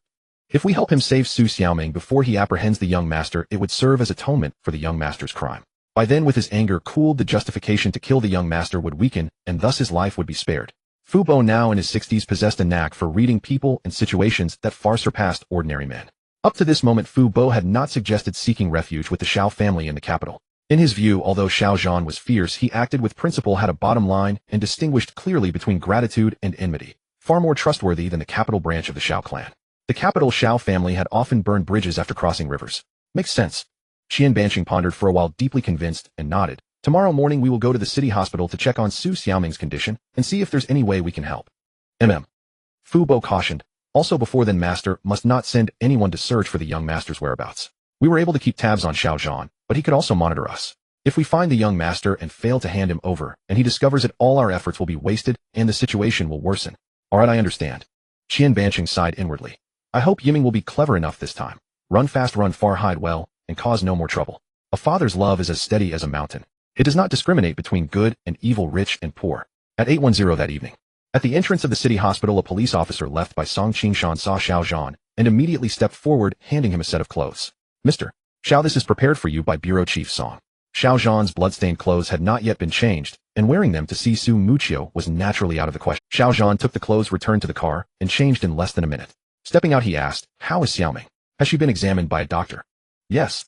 if we help him save Su Xiaoming before he apprehends the young master, it would serve as atonement for the young master's crime. By then, with his anger cooled, the justification to kill the young master would weaken, and thus his life would be spared." Fu Bo, now in his 60s, possessed a knack for reading people and situations that far surpassed ordinary men. Up to this moment, Fu Bo had not suggested seeking refuge with the Xiao family in the capital. In his view, although Xiao Zhan was fierce, he acted with principle, had a bottom line, and distinguished clearly between gratitude and enmity, far more trustworthy than the capital branch of the Xiao clan. The capital Xiao family had often burned bridges after crossing rivers. Makes sense. Qian Banqing pondered for a while, deeply convinced, and nodded. "Tomorrow morning we will go to the city hospital to check on Su Xiaoming's condition and see if there's any way we can help." Fu Bo cautioned. "Also before then, master must not send anyone to search for the young master's whereabouts. We were able to keep tabs on Xiao Zhan, but he could also monitor us. If we find the young master and fail to hand him over, and he discovers it, all our efforts will be wasted and the situation will worsen." "All right, I understand." Qian Banqing sighed inwardly. "I hope Yiming will be clever enough this time. Run fast, run far, hide well, and cause no more trouble. A father's love is as steady as a mountain. It does not discriminate between good and evil, rich and poor." At 8:10 that evening, at the entrance of the city hospital, a police officer left by Song Qingshan saw Xiao Zhan and immediately stepped forward, handing him a set of clothes. "Mr. Xiao, this is prepared for you by Bureau Chief Song." Xiao Zhan's bloodstained clothes had not yet been changed, and wearing them to see Su Muchio was naturally out of the question. Xiao Zhan took the clothes, returned to the car, and changed in less than a minute. Stepping out, he asked, "How is Xiaoming? Has she been examined by a doctor?" "Yes."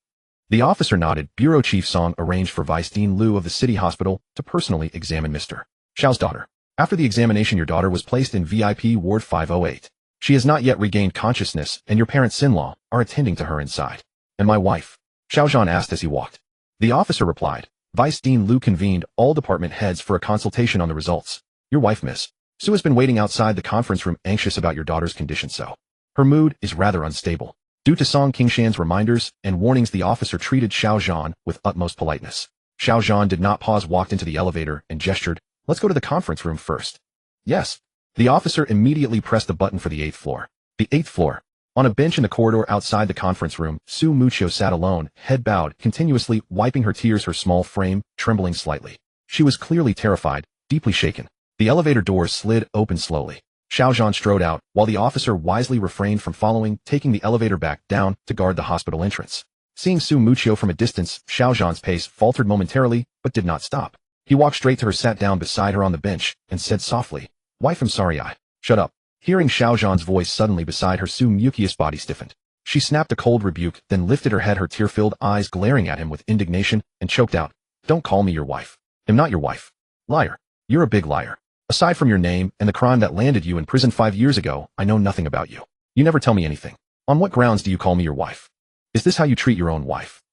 The officer nodded. Bureau Chief Song arranged for Vice Dean Liu of the city hospital to personally examine Mr. Xiao's daughter. "After the examination, your daughter was placed in VIP Ward 508. She has not yet regained consciousness, and your parents-in-law are attending to her inside." "And my wife?" Xiao Zhan asked as he walked. The officer replied. Vice Dean Liu convened all department heads for a consultation on the results. "Your wife, Miss Su, has been waiting outside the conference room, anxious about your daughter's condition, so her mood is rather unstable." Due to Song Qingshan's reminders and warnings, the officer treated Xiao Zhan with utmost politeness. Xiao Zhan did not pause, walked into the elevator, and gestured, "Let's go to the conference room first." "Yes." The officer immediately pressed the button for the 8th floor. The 8th floor. On a bench in the corridor outside the conference room, Su Muchio sat alone, head bowed, continuously wiping her tears, her small frame trembling slightly. She was clearly terrified, deeply shaken. The elevator doors slid open slowly. Xiao Zhan strode out, while the officer wisely refrained from following, taking the elevator back down to guard the hospital entrance. Seeing Su Muchio from a distance, Xiao Zhan's pace faltered momentarily, but did not stop. He walked straight to her, sat down beside her on the bench, and said softly, "Wife, I'm sorry I..." "Shut up." Hearing Xiao Zhan's voice suddenly beside her, Su Muchio's body stiffened. She snapped a cold rebuke, then lifted her head, her tear-filled eyes glaring at him with indignation, and choked out, "Don't call me your wife. I'm not your wife. Liar. You're a big liar. Aside from your name and the crime that landed you in prison 5 years ago, I know nothing about you. You never tell me anything. On what grounds do you call me your wife? Is this how you treat your own wife?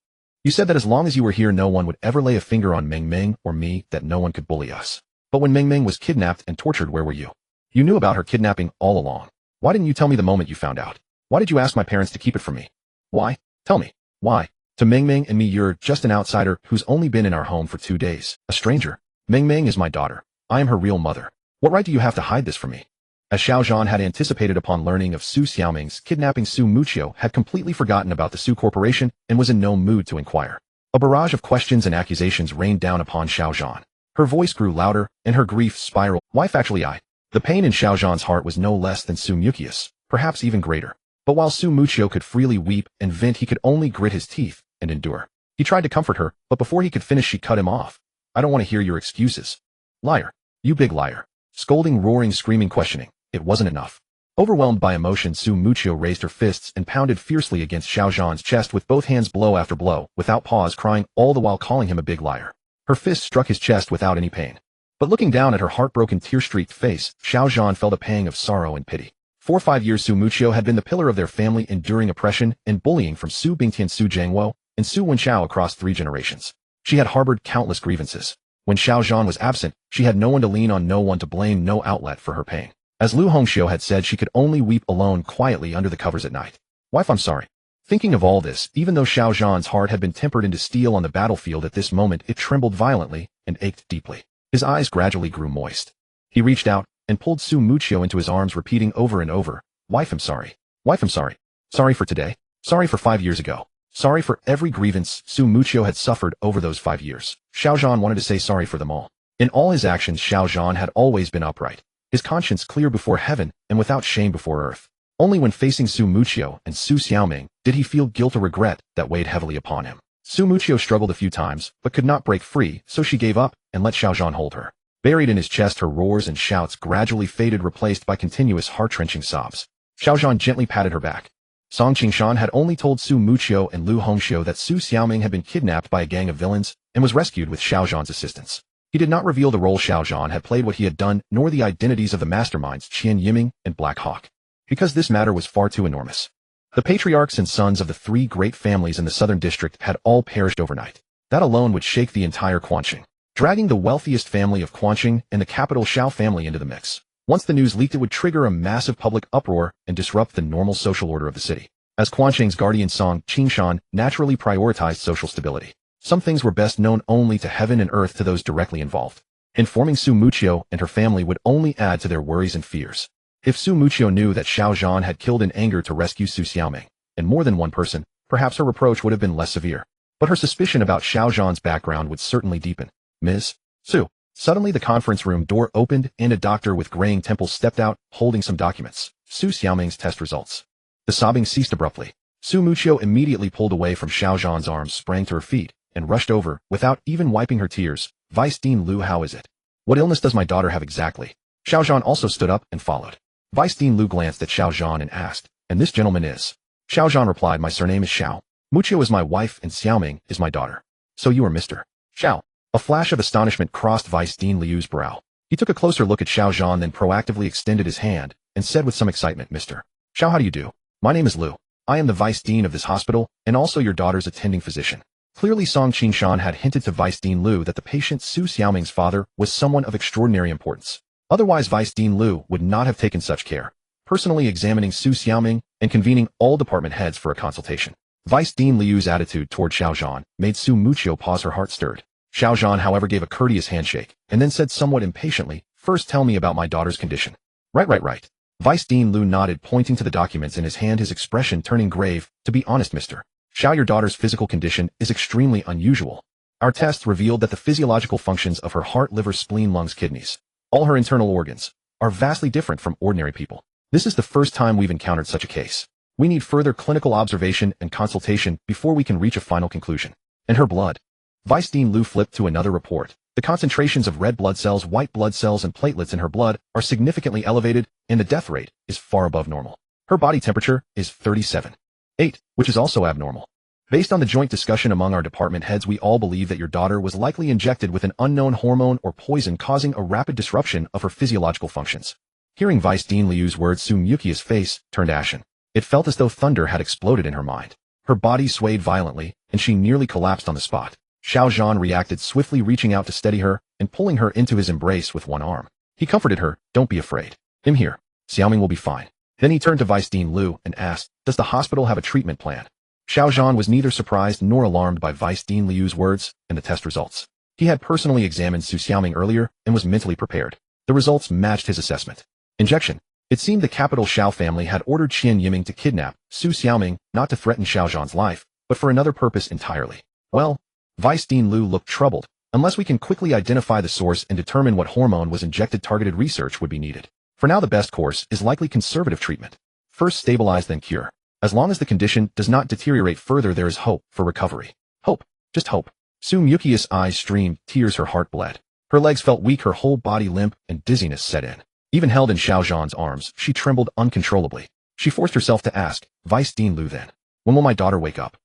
You said that as long as you were here, no one would ever lay a finger on Meng Meng or me, that no one could bully us. But when Meng Meng was kidnapped and tortured, where were you? You knew about her kidnapping all along. Why didn't you tell me the moment you found out? Why did you ask my parents to keep it from me? Why? Tell me. Why? To Meng Meng and me, you're just an outsider who's only been in our home for 2 days. A stranger. Meng Meng is my daughter. I am her real mother. What right do you have to hide this from me?" As Xiao Zhan had anticipated upon learning of Su Xiaoming's kidnapping, Su Muqiu had completely forgotten about the Su Corporation and was in no mood to inquire. A barrage of questions and accusations rained down upon Xiao Zhan. Her voice grew louder, and her grief spiraled. Wife, actually The pain in Xiao Zhan's heart was no less than Su Muqiu's, perhaps even greater. But while Su Muqiu could freely weep and vent, he could only grit his teeth and endure. He tried to comfort her, but before he could finish, she cut him off. I don't want to hear your excuses. Liar. You big liar. Scolding, roaring, screaming, questioning. It wasn't enough. Overwhelmed by emotion, Su Muqiu raised her fists and pounded fiercely against Xiao Zhan's chest with both hands, blow after blow, without pause, crying, all the while calling him a big liar. Her fist struck his chest without any pain. But looking down at her heartbroken, tear-streaked face, Xiao Zhan felt a pang of sorrow and pity. For 5 years, Su Muqiu had been the pillar of their family, enduring oppression and bullying from Su Bingtian, Su Jiangwo, and Su Wenchao across 3 generations. She had harbored countless grievances. When Xiao Zhan was absent, she had no one to lean on, no one to blame, no outlet for her pain. As Lu Hongxiu had said, she could only weep alone, quietly under the covers at night. Wife, I'm sorry. Thinking of all this, even though Xiao Zhan's heart had been tempered into steel on the battlefield, at this moment it trembled violently and ached deeply. His eyes gradually grew moist. He reached out and pulled Su Muqiu into his arms, repeating over and over, Wife, I'm sorry. Wife, I'm sorry. Sorry for today. Sorry for 5 years ago. Sorry for every grievance Su Muqiu had suffered over those 5 years. Xiao Zhan wanted to say sorry for them all. In all his actions, Xiao Zhan had always been upright, his conscience clear before heaven and without shame before earth. Only when facing Su Muqiu and Su Xiaoming did he feel guilt or regret that weighed heavily upon him. Su Muqiu struggled a few times, but could not break free, so she gave up and let Xiao Zhan hold her. Buried in his chest, her roars and shouts gradually faded, replaced by continuous heart-wrenching sobs. Xiao Zhan gently patted her back. Song Qingshan had only told Su Muqiu and Lu Hongxiu that Su Xiaoming had been kidnapped by a gang of villains and was rescued with Xiao Zhan's assistance. He did not reveal the role Xiao Zhan had played, what he had done, nor the identities of the masterminds Qian Yiming and Black Hawk, because this matter was far too enormous. The patriarchs and sons of the 3 great families in the southern district had all perished overnight. That alone would shake the entire Quanqing, dragging the wealthiest family of Quanqing and the capital Xiao family into the mix. Once the news leaked, it would trigger a massive public uproar and disrupt the normal social order of the city. As Quanqing's guardian, Song Qingshan naturally prioritized social stability. Some things were best known only to heaven and earth to those directly involved. Informing Su Muqiu and her family would only add to their worries and fears. If Su Muqiu knew that Xiao Zhan had killed in anger to rescue Su Xiaoming, and more than one person, perhaps her reproach would have been less severe. But her suspicion about Xiao Zhan's background would certainly deepen. Ms. Su. Suddenly the conference room door opened and a doctor with graying temples stepped out, holding some documents. Su Xiaoming's test results. The sobbing ceased abruptly. Su Muqiu immediately pulled away from Xiao Zhan's arms, sprang to her feet, and rushed over, without even wiping her tears. Vice Dean Lu, how is it? What illness does my daughter have exactly? Xiao Zhan also stood up and followed. Vice Dean Lu glanced at Xiao Zhan and asked, and this gentleman is? Xiao Zhan replied, my surname is Xiao. Muqiu is my wife and Xiaoming is my daughter. So you are Mr. Xiao. A flash of astonishment crossed Vice Dean Liu's brow. He took a closer look at Xiao Zhan, then proactively extended his hand and said with some excitement, Mr. Xiao, how do you do? My name is Lu. I am the Vice Dean of this hospital and also your daughter's attending physician. Clearly Song Qingshan had hinted to Vice Dean Lu that the patient Su Xiaoming's father was someone of extraordinary importance. Otherwise Vice Dean Lu would not have taken such care, personally examining Su Xiaoming and convening all department heads for a consultation. Vice Dean Liu's attitude toward Xiao Zhan made Su Muqiu pause, her heart stirred. Xiao Zhan, however, gave a courteous handshake and then said somewhat impatiently, first tell me about my daughter's condition. Right. Vice Dean Lu nodded, pointing to the documents in his hand, his expression turning grave. To be honest, Mr. Xiao, your daughter's physical condition is extremely unusual. Our tests revealed that the physiological functions of her heart, liver, spleen, lungs, kidneys, all her internal organs, are vastly different from ordinary people. This is the first time we've encountered such a case. We need further clinical observation and consultation before we can reach a final conclusion. And her blood. Vice Dean Lu flipped to another report. The concentrations of red blood cells, white blood cells, and platelets in her blood are significantly elevated, and the death rate is far above normal. Her body temperature is 37.8, which is also abnormal. Based on the joint discussion among our department heads, we all believe that your daughter was likely injected with an unknown hormone or poison, causing a rapid disruption of her physiological functions. Hearing Vice Dean Liu's words, Su Muqiu's face turned ashen. It felt as though thunder had exploded in her mind. Her body swayed violently, and she nearly collapsed on the spot. Xiao Zhan reacted swiftly, reaching out to steady her and pulling her into his embrace with one arm. He comforted her, don't be afraid. I'm here. Xiaoming will be fine. Then he turned to Vice Dean Lu and asked, does the hospital have a treatment plan? Xiao Zhan was neither surprised nor alarmed by Vice Dean Liu's words and the test results. He had personally examined Su Xiaoming earlier and was mentally prepared. The results matched his assessment. Injection. It seemed the capital Xiao family had ordered Qian Yiming to kidnap Su Xiaoming, not to threaten Xiao Zhan's life, but for another purpose entirely. Well, Vice Dean Liu looked troubled. Unless we can quickly identify the source and determine what hormone was injected, targeted research would be needed. For now, the best course is likely conservative treatment. First stabilize, then cure. As long as the condition does not deteriorate further, there is hope for recovery. Hope. Just hope. Su Mukia's eyes streamed, tears, her heart bled. Her legs felt weak, her whole body limp, and dizziness set in. Even held in Xiao Zhan's arms, she trembled uncontrollably. She forced herself to ask, Vice Dean Liu, then, when will my daughter wake up?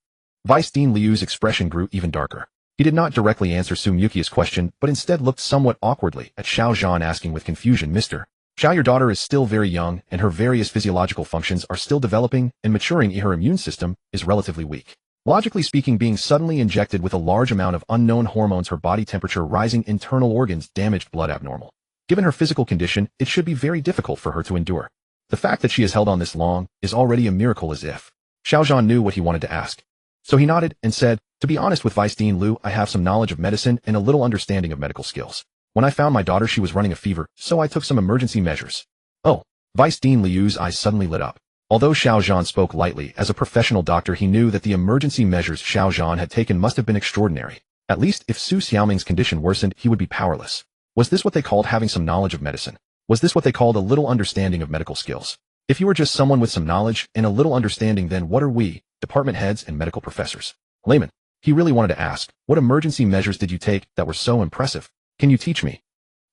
Vice Dean Liu's expression grew even darker. He did not directly answer Su Mukia's question, but instead looked somewhat awkwardly at Xiao Zhan, asking with confusion, Mr. Xiao, your daughter is still very young, and her various physiological functions are still developing and maturing. Her immune system is relatively weak. Logically speaking, being suddenly injected with a large amount of unknown hormones, her body temperature rising, internal organs damaged, blood abnormal. Given her physical condition, it should be very difficult for her to endure. The fact that she has held on this long is already a miracle. As if Xiao Zhan knew what he wanted to ask. So he nodded and said, to be honest with Vice Dean Liu, I have some knowledge of medicine and a little understanding of medical skills. When I found my daughter, she was running a fever, so I took some emergency measures. Oh, Vice Dean Liu's eyes suddenly lit up. Although Xiao Zhan spoke lightly, as a professional doctor he knew that the emergency measures Xiao Zhan had taken must have been extraordinary. At least if Su Xiaoming's condition worsened, he would be powerless. Was this what they called having some knowledge of medicine? Was this what they called a little understanding of medical skills? If you were just someone with some knowledge and a little understanding, then what are we, department heads and medical professors? Layman. He really wanted to ask, what emergency measures did you take that were so impressive? Can you teach me?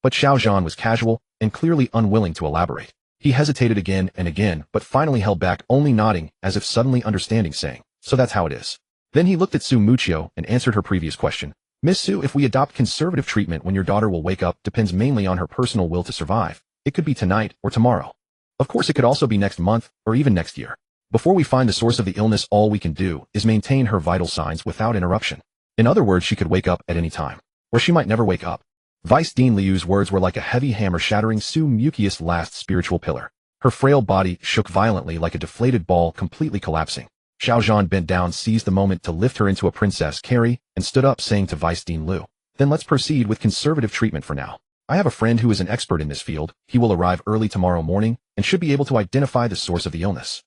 But Xiao Zhan was casual and clearly unwilling to elaborate. He hesitated again and again, but finally held back, only nodding as if suddenly understanding, saying, so that's how it is. Then he looked at Su Muchio and answered her previous question. Miss Su, if we adopt conservative treatment, when your daughter will wake up depends mainly on her personal will to survive. It could be tonight or tomorrow. Of course, it could also be next month or even next year. Before we find the source of the illness, all we can do is maintain her vital signs without interruption. In other words, she could wake up at any time. Or she might never wake up. Vice Dean Liu's words were like a heavy hammer shattering Su Mukia's last spiritual pillar. Her frail body shook violently like a deflated ball, completely collapsing. Xiao Zhan bent down, seized the moment to lift her into a princess carry, and stood up, saying to Vice Dean Liu, then let's proceed with conservative treatment for now. I have a friend who is an expert in this field. He will arrive early tomorrow morning and should be able to identify the source of the illness.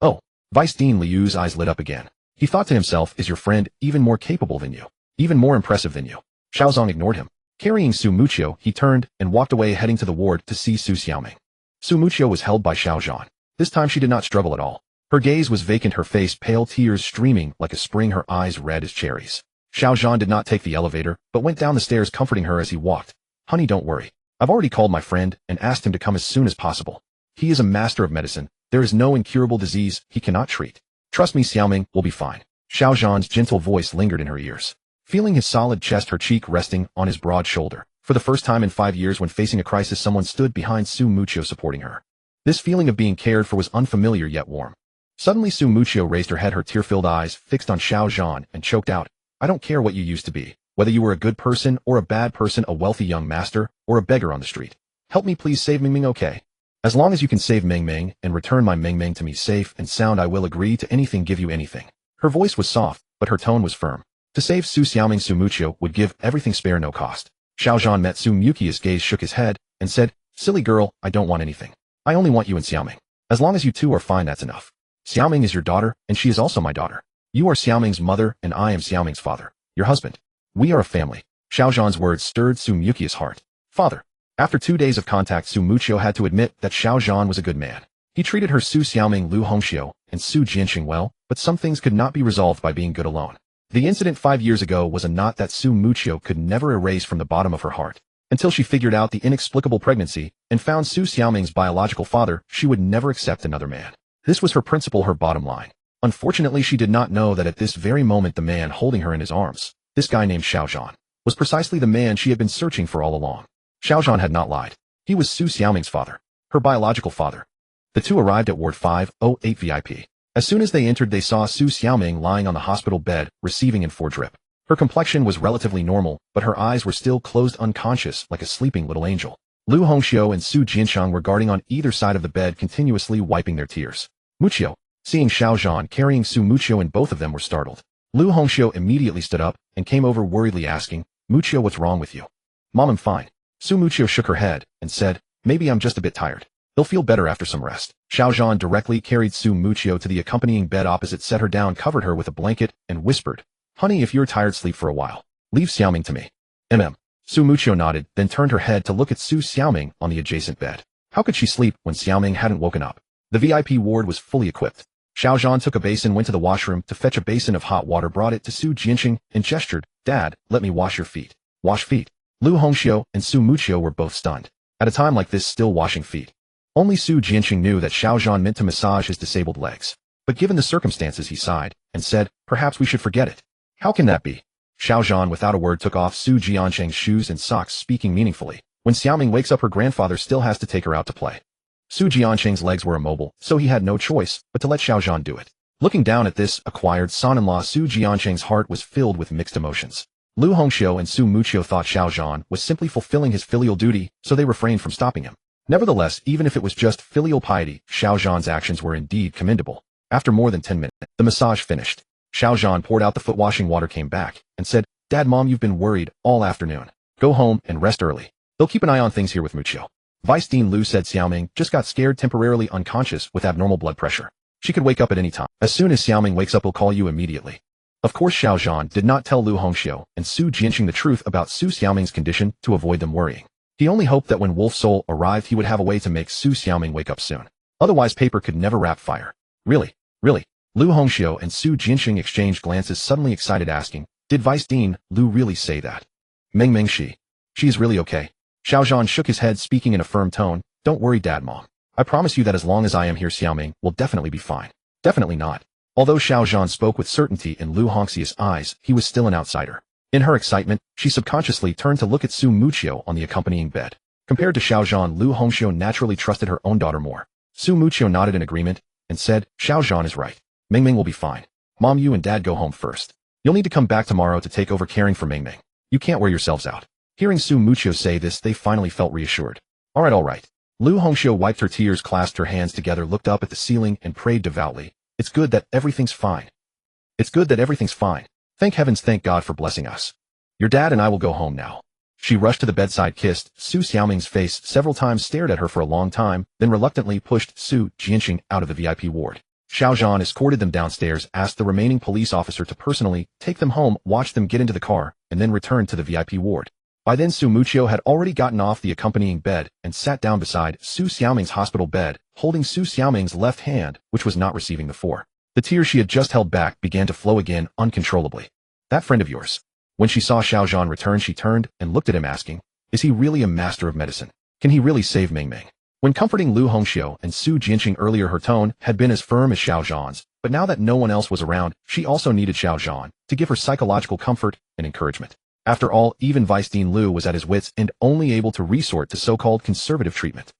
Oh, Vice Dean Liu's eyes lit up again. He thought to himself, is your friend even more capable than you? Even more impressive than you? Xiao Zhan ignored him. Carrying Su Muchio, he turned and walked away, heading to the ward to see Su Xiaoming. Su Muchio was held by Xiao Zhan. This time she did not struggle at all. Her gaze was vacant, her face pale, tears streaming like a spring, her eyes red as cherries. Xiao Zhan did not take the elevator, but went down the stairs, comforting her as he walked. Honey, don't worry. I've already called my friend and asked him to come as soon as possible. He is a master of medicine. There is no incurable disease he cannot treat. Trust me, Xiaoming will be fine. Xiao Zhan's gentle voice lingered in her ears. Feeling his solid chest, her cheek resting on his broad shoulder. For the first time in 5 years, when facing a crisis, someone stood behind Su Muchio, supporting her. This feeling of being cared for was unfamiliar yet warm. Suddenly Su Muchio raised her head, her tear-filled eyes fixed on Xiao Zhan, and choked out, I don't care what you used to be, whether you were a good person or a bad person, a wealthy young master or a beggar on the street. Help me please, save Ming Ming, okay? As long as you can save Ming Ming and return my Ming Ming to me safe and sound, I will agree to anything, give you anything. Her voice was soft, but her tone was firm. To save Su Xiaoming, Su Muchio would give everything, spare no cost. Xiao Zhan met Su Mukia's gaze, shook his head, and said, silly girl, I don't want anything. I only want you and Xiaoming. As long as you two are fine, that's enough. Xiaoming is your daughter, and she is also my daughter. You are Xiaoming's mother, and I am Xiaoming's father, your husband. We are a family. Xiao Zhan's words stirred Su Mukia's heart. Father. After 2 days of contact, Su Muchio had to admit that Xiao Zhan was a good man. He treated her Su Xiaoming, Lu Hongxiu, and Su Jianxing well, but some things could not be resolved by being good alone. The incident 5 years ago was a knot that Su Muchio could never erase from the bottom of her heart. Until she figured out the inexplicable pregnancy and found Su Xiaoming's biological father, she would never accept another man. This was her principle, her bottom line. Unfortunately, she did not know that at this very moment the man holding her in his arms, this guy named Xiao Zhan, was precisely the man she had been searching for all along. Xiao Zhan had not lied. He was Su Xiaoming's father, her biological father. The two arrived at Ward 508 VIP. As soon as they entered, they saw Su Xiaoming lying on the hospital bed, receiving in 4 drip. Her complexion was relatively normal, but her eyes were still closed, unconscious, like a sleeping little angel. Lu Hongxiu and Su Jianxiang were guarding on either side of the bed, continuously wiping their tears. Muchio, seeing Xiao Zhan carrying Su Muchio, and both of them were startled. Lu Hongxiu immediately stood up and came over worriedly, asking, Muchio, what's wrong with you? Mom, I'm fine. Su Muchio shook her head and said, maybe I'm just a bit tired. They'll feel better after some rest. Xiao Zhan directly carried Su Muchio to the accompanying bed opposite, set her down, covered her with a blanket, and whispered, "Honey, if you're tired, sleep for a while. Leave Xiaoming to me." Su Muchio nodded, then turned her head to look at Su Xiaoming on the adjacent bed. How could she sleep when Xiaoming hadn't woken up? The VIP ward was fully equipped. Xiao Zhan took a basin, went to the washroom to fetch a basin of hot water, brought it to Su Jianqing, and gestured, "Dad, let me wash your feet." Wash feet? Lu Hongxiu and Su Muchio were both stunned. At a time like this, still washing feet. Only Su Jianqing knew that Xiao Zhan meant to massage his disabled legs. But given the circumstances, he sighed and said, "Perhaps we should forget it." "How can that be?" Xiao Zhan without a word took off Su Jianqing's shoes and socks, speaking meaningfully. "When Xiaoming wakes up, her grandfather still has to take her out to play." Su Jianqing's legs were immobile, so he had no choice but to let Xiao Zhan do it. Looking down at this acquired son-in-law, Su Jianqing's heart was filled with mixed emotions. Lu Hongxiu and Su Muchio thought Xiao Zhan was simply fulfilling his filial duty, so they refrained from stopping him. Nevertheless, even if it was just filial piety, Xiao Zhan's actions were indeed commendable. After more than 10 minutes, the massage finished. Xiao Zhan poured out the foot washing water, came back, and said, "Dad, Mom, you've been worried all afternoon. Go home and rest early. They'll keep an eye on things here with Muchio." Vice Dean Lu said Xiaoming just got scared, temporarily unconscious with abnormal blood pressure. She could wake up at any time. As soon as Xiaoming wakes up, we'll call you immediately. Of course, Xiao Zhan did not tell Lu Hongxiu and Su Jianqing the truth about Su Xiaoming's condition to avoid them worrying. He only hoped that when Wolf Soul arrived, he would have a way to make Su Xiaoming wake up soon. Otherwise, paper could never wrap fire. Really? Lu Hongxiu and Su Jianqing exchanged glances, suddenly excited, asking, "Did Vice Dean Lu really say that?" Ming, she's really okay. Xiao Zhan shook his head, speaking in a firm tone, "Don't worry, Dad, Mom. I promise you that as long as I am here, Xiaoming will definitely be fine." Definitely not. Although Xiao Zhan spoke with certainty in Lu Hongxiu's eyes, he was still an outsider. In her excitement, she subconsciously turned to look at Su Muchio on the accompanying bed. Compared to Xiao Zhan, Lu Hongxiu naturally trusted her own daughter more. Su Muchio nodded in agreement and said, "Xiao Zhan is right. Ming will be fine. Mom, you and Dad go home first. You'll need to come back tomorrow to take over caring for Ming. You can't wear yourselves out." Hearing Su Muchio say this, they finally felt reassured. All right. Lu Hongxiu wiped her tears, clasped her hands together, looked up at the ceiling, and prayed devoutly. It's good that everything's fine. Thank heavens, thank God for blessing us. Your dad and I will go home now." She rushed to the bedside, kissed Su Xiaoming's face several times, stared at her for a long time, then reluctantly pushed Su Jianqing out of the VIP ward. Xiao Zhan escorted them downstairs, asked the remaining police officer to personally take them home, watch them get into the car, and then return to the VIP ward. By then, Su Muchio had already gotten off the accompanying bed and sat down beside Su Xiaoming's hospital bed, holding Su Xiaoming's left hand, which was not receiving the four. The tears she had just held back began to flow again uncontrollably. "That friend of yours." When she saw Xiao Zhan return, she turned and looked at him, asking, "Is he really a master of medicine? Can he really save Ming?" When comforting Lu Hongxiu and Su Jianqing earlier, her tone had been as firm as Xiao Zhan's, but now that no one else was around, she also needed Xiao Zhan to give her psychological comfort and encouragement. After all, even Vice Dean Lu was at his wits' end, only able to resort to so-called conservative treatment.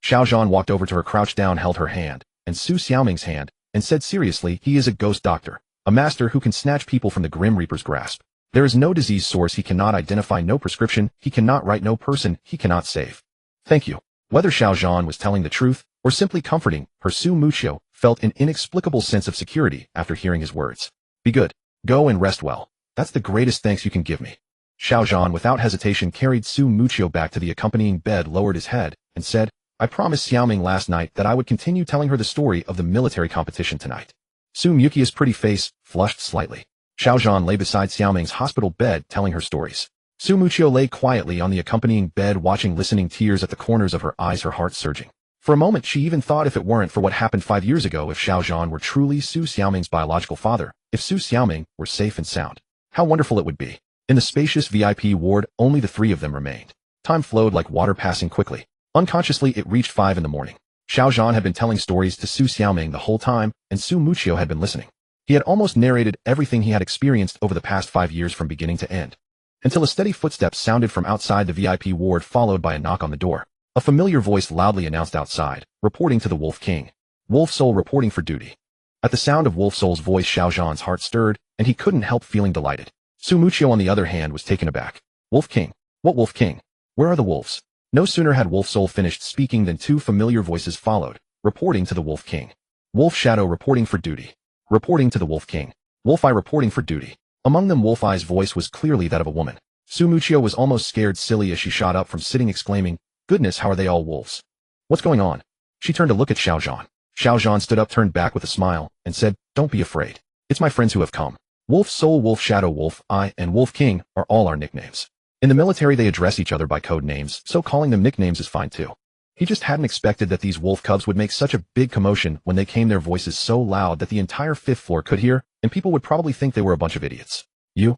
Xiao Zhan walked over to her, crouched down, held her hand, and Su Xiaoming's hand, and said seriously, "He is a ghost doctor, a master who can snatch people from the Grim Reaper's grasp. There is no disease source he cannot identify, no prescription he cannot write, no person he cannot save." Thank you. Whether Xiao Zhan was telling the truth or simply comforting her, Su Muchio felt an inexplicable sense of security after hearing his words. "Be good. Go and rest well. That's the greatest thanks you can give me." Xiao Zhan without hesitation carried Su Muchio back to the accompanying bed, lowered his head, and said, "I promised Xiaoming last night that I would continue telling her the story of the military competition tonight." Su Muchio's pretty face flushed slightly. Xiao Zhan lay beside Xiaoming's hospital bed, telling her stories. Su Muchio lay quietly on the accompanying bed, watching, listening, tears at the corners of her eyes, her heart surging. For a moment, she even thought, if it weren't for what happened 5 years ago, if Xiao Zhan were truly Su Xiaoming's biological father, if Su Xiaoming were safe and sound, how wonderful it would be. In the spacious VIP ward, only the three of them remained. Time flowed like water, passing quickly. Unconsciously, it reached 5 in the morning. Xiao Zhan had been telling stories to Su Xiaoming the whole time, and Su Muchio had been listening. He had almost narrated everything he had experienced over the past 5 years from beginning to end. Until a steady footstep sounded from outside the VIP ward, followed by a knock on the door. A familiar voice loudly announced outside, "Reporting to the Wolf King. Wolf Soul reporting for duty." At the sound of Wolf Soul's voice, Xiao Zhan's heart stirred, and he couldn't help feeling delighted. Su Muchio, on the other hand, was taken aback. "Wolf King? What Wolf King? Where are the wolves?" No sooner had Wolf Soul finished speaking than 2 familiar voices followed, "Reporting to the Wolf King. Wolf Shadow reporting for duty. Reporting to the Wolf King. Wolf Eye reporting for duty." Among them, Wolf Eye's voice was clearly that of a woman. Su Muchio was almost scared silly as she shot up from sitting, exclaiming, "Goodness, how are they all wolves? What's going on?" She turned to look at Xiao Zhan. Xiao Zhan stood up, turned back with a smile, and said, "Don't be afraid. It's my friends who have come. Wolf Soul, Wolf Shadow, Wolf Eye, and Wolf King are all our nicknames." In the military they address each other by code names, so calling them nicknames is fine too. He just hadn't expected that these wolf cubs would make such a big commotion when they came, their voices so loud that the entire 5th floor could hear, and people would probably think they were a bunch of idiots. You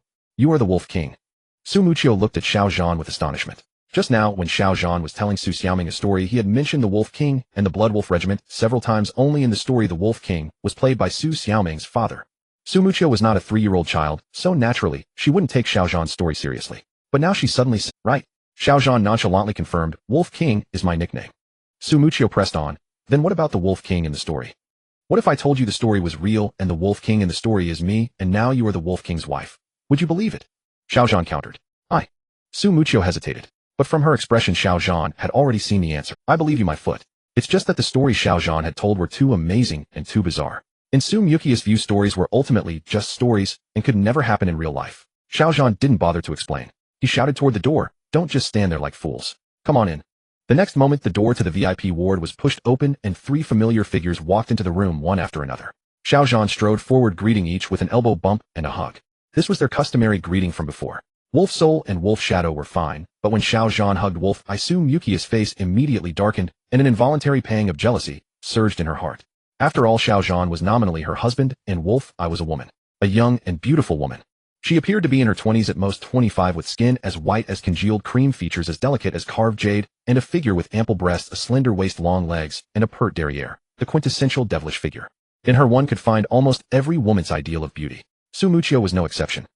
are the Wolf King." Su Muqiu looked at Xiao Zhan with astonishment. Just now, when Xiao Zhan was telling Su Xiaoming a story, he had mentioned the Wolf King and the Blood Wolf Regiment several times. Only in the story the Wolf King was played by Su Xiaoming's father. Su Muqiu was not a 3-year-old child, so naturally, she wouldn't take Xiao Zhan's story seriously. But now she suddenly said, "Right." Xiao Zhan nonchalantly confirmed, "Wolf King is my nickname." Su Muqiu pressed on, "Then what about the Wolf King in the story? What if I told you the story was real and the Wolf King in the story is me, and now you are the Wolf King's wife? Would you believe it?" Xiao Zhan countered. "I." Su Muqiu hesitated. But from her expression Xiao Zhan had already seen the answer. "I believe you, my foot. It's just that the stories Xiao Zhan had told were too amazing and too bizarre. In Su Muqiu's view, stories were ultimately just stories and could never happen in real life." Xiao Zhan didn't bother to explain. He shouted toward the door, "Don't just stand there like fools. Come on in." The next moment the door to the VIP ward was pushed open and 3 familiar figures walked into the room one after another. Xiao Zhan strode forward, greeting each with an elbow bump and a hug. This was their customary greeting from before. Wolf Soul and Wolf Shadow were fine, but when Xiao Zhan hugged Wolf Eye, Su Muqiu's face immediately darkened, and an involuntary pang of jealousy surged in her heart. After all, Xiao Zhan was nominally her husband, and Wolf Eye was a woman. A young and beautiful woman. She appeared to be in her 20s, at most 25, with skin as white as congealed cream, features as delicate as carved jade, and a figure with ample breasts, a slender waist, long legs, and a pert derriere, the quintessential devilish figure. In her one could find almost every woman's ideal of beauty. Su Muqiu was no exception.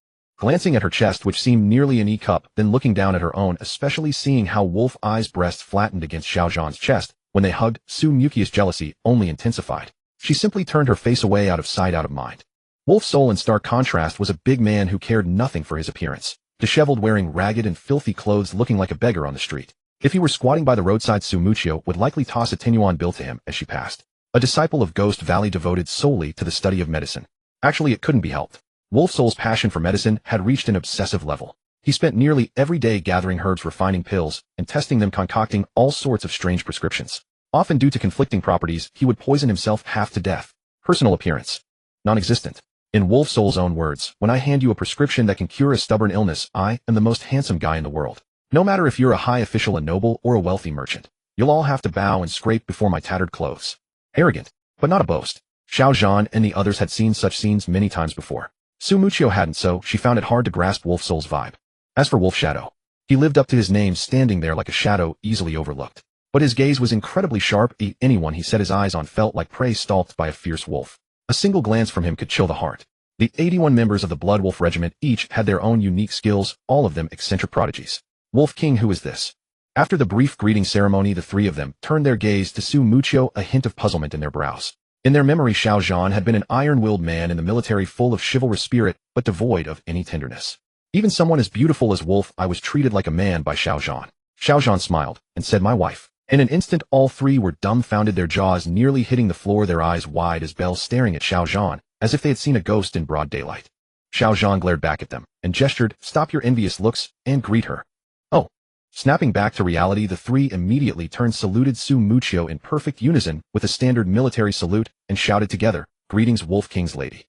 Glancing at her chest, which seemed nearly an E-cup, then looking down at her own, especially seeing how Wolf Eye's breasts flattened against Xiao Zhan's chest when they hugged, Su Muqiu's jealousy only intensified. She simply turned her face away, out of sight, out of mind. Wolf Soul, in stark contrast, was a big man who cared nothing for his appearance, disheveled, wearing ragged and filthy clothes, looking like a beggar on the street. If he were squatting by the roadside, Su Muqiu would likely toss a Tinyuan bill to him as she passed. A disciple of Ghost Valley devoted solely to the study of medicine. Actually, it couldn't be helped. Wolf Soul's passion for medicine had reached an obsessive level. He spent nearly every day gathering herbs, refining pills, and testing them, concocting all sorts of strange prescriptions. Often due to conflicting properties, he would poison himself half to death. Personal appearance. Non-existent. In Wolf Soul's own words, "When I hand you a prescription that can cure a stubborn illness, I am the most handsome guy in the world. No matter if you're a high official, a noble, or a wealthy merchant. You'll all have to bow and scrape before my tattered clothes." Arrogant, but not a boast. Xiao Zhan and the others had seen such scenes many times before. Su Muqiu hadn't, so she found it hard to grasp Wolf Soul's vibe. As for Wolf Shadow, he lived up to his name, standing there like a shadow easily overlooked. But his gaze was incredibly sharp. Anyone he set his eyes on felt like prey stalked by a fierce wolf. A single glance from him could chill the heart. The 81 members of the Blood Wolf Regiment each had their own unique skills, all of them eccentric prodigies. Wolf King, who is this? After the brief greeting ceremony, the 3 of them turned their gaze to Su Muqiu, a hint of puzzlement in their brows. In their memory, Xiao Zhan had been an iron-willed man in the military, full of chivalrous spirit, but devoid of any tenderness. Even someone as beautiful as Wolf Eye was treated like a man by Xiao Zhan. Xiao Zhan smiled and said, "My wife." In an instant, all 3 were dumbfounded, their jaws nearly hitting the floor, their eyes wide as bells, staring at Xiao Zhan, as if they had seen a ghost in broad daylight. Xiao Zhan glared back at them and gestured, "Stop your envious looks and greet her." "Oh." Snapping back to reality, the 3 immediately turned, saluted Su Muqiu in perfect unison with a standard military salute, and shouted together, "Greetings, Wolf King's lady.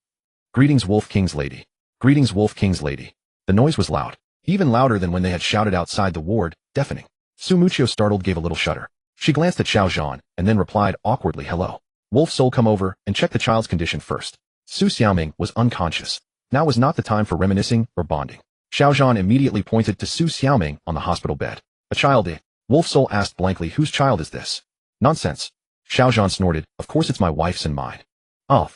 Greetings, Wolf King's lady. Greetings, Wolf King's lady." The noise was loud, even louder than when they had shouted outside the ward, deafening. Su Muqiu, startled, gave a little shudder. She glanced at Xiao Zhan and then replied awkwardly, "Hello. Wolf Soul, come over and check the child's condition first." Su Xiaoming was unconscious. Now was not the time for reminiscing or bonding. Xiao Zhan immediately pointed to Su Xiaoming on the hospital bed. "A child, eh?" Wolf Soul asked blankly, "Whose child is this?" "Nonsense." Xiao Zhan snorted, "Of course it's my wife's and mine." "Oh."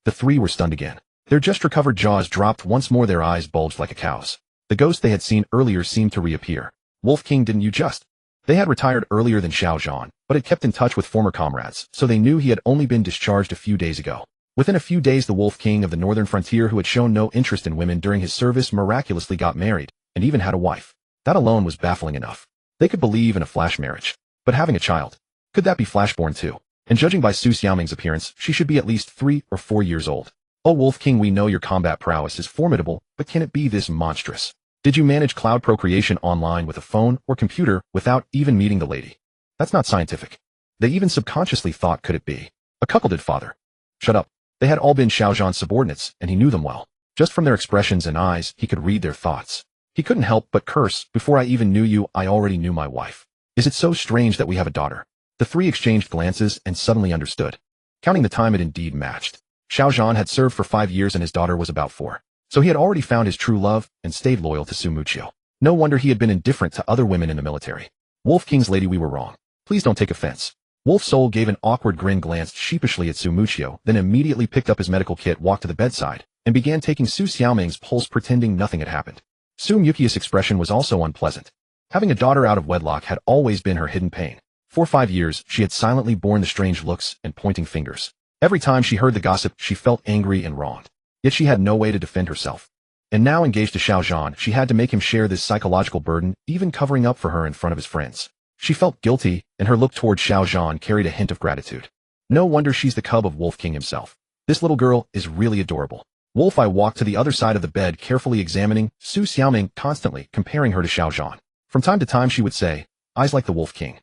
The 3 were stunned again. Their just recovered jaws dropped once more, their eyes bulged like a cow's. The ghost they had seen earlier seemed to reappear. "Wolf King, didn't you just?" They had retired earlier than Xiao Zhan, but had kept in touch with former comrades, so they knew he had only been discharged a few days ago. Within a few days, the Wolf King of the Northern Frontier, who had shown no interest in women during his service, miraculously got married, and even had a wife. That alone was baffling enough. They could believe in a flash marriage. But having a child, could that be flashborn too? And judging by Su Xiaoming's appearance, she should be at least 3 or 4 years old. "Oh, Wolf King, we know your combat prowess is formidable, but can it be this monstrous? Did you manage cloud procreation online with a phone or computer without even meeting the lady? That's not scientific." They even subconsciously thought, could it be a cuckolded father? Shut up. They had all been Xiao Zhan's subordinates, and he knew them well. Just from their expressions and eyes, he could read their thoughts. He couldn't help but curse. Before I even knew you, I already knew my wife. Is it so strange that we have a daughter? The three exchanged glances and suddenly understood. Counting the time, it indeed matched. Xiao Zhan had served for 5 years and his daughter was about 4. So he had already found his true love and stayed loyal to Su Muqiu. No wonder he had been indifferent to other women in the military. Wolf King's lady, we were wrong. Please don't take offense. Wolf Soul gave an awkward grin, glanced sheepishly at Su Muqiu, then immediately picked up his medical kit, walked to the bedside, and began taking Su Xiaoming's pulse, pretending nothing had happened. Su Muqiu's expression was also unpleasant. Having a daughter out of wedlock had always been her hidden pain. For 5 years, she had silently borne the strange looks and pointing fingers. Every time she heard the gossip, she felt angry and wronged. Yet she had no way to defend herself. And now, engaged to Xiao Zhan, she had to make him share this psychological burden, even covering up for her in front of his friends. She felt guilty, and her look toward Xiao Zhan carried a hint of gratitude. No wonder she's the cub of Wolf King himself. This little girl is really adorable. Wolf I walked to the other side of the bed, carefully examining Su Xiaoming, constantly comparing her to Xiao Zhan. From time to time she would say, eyes like the Wolf King.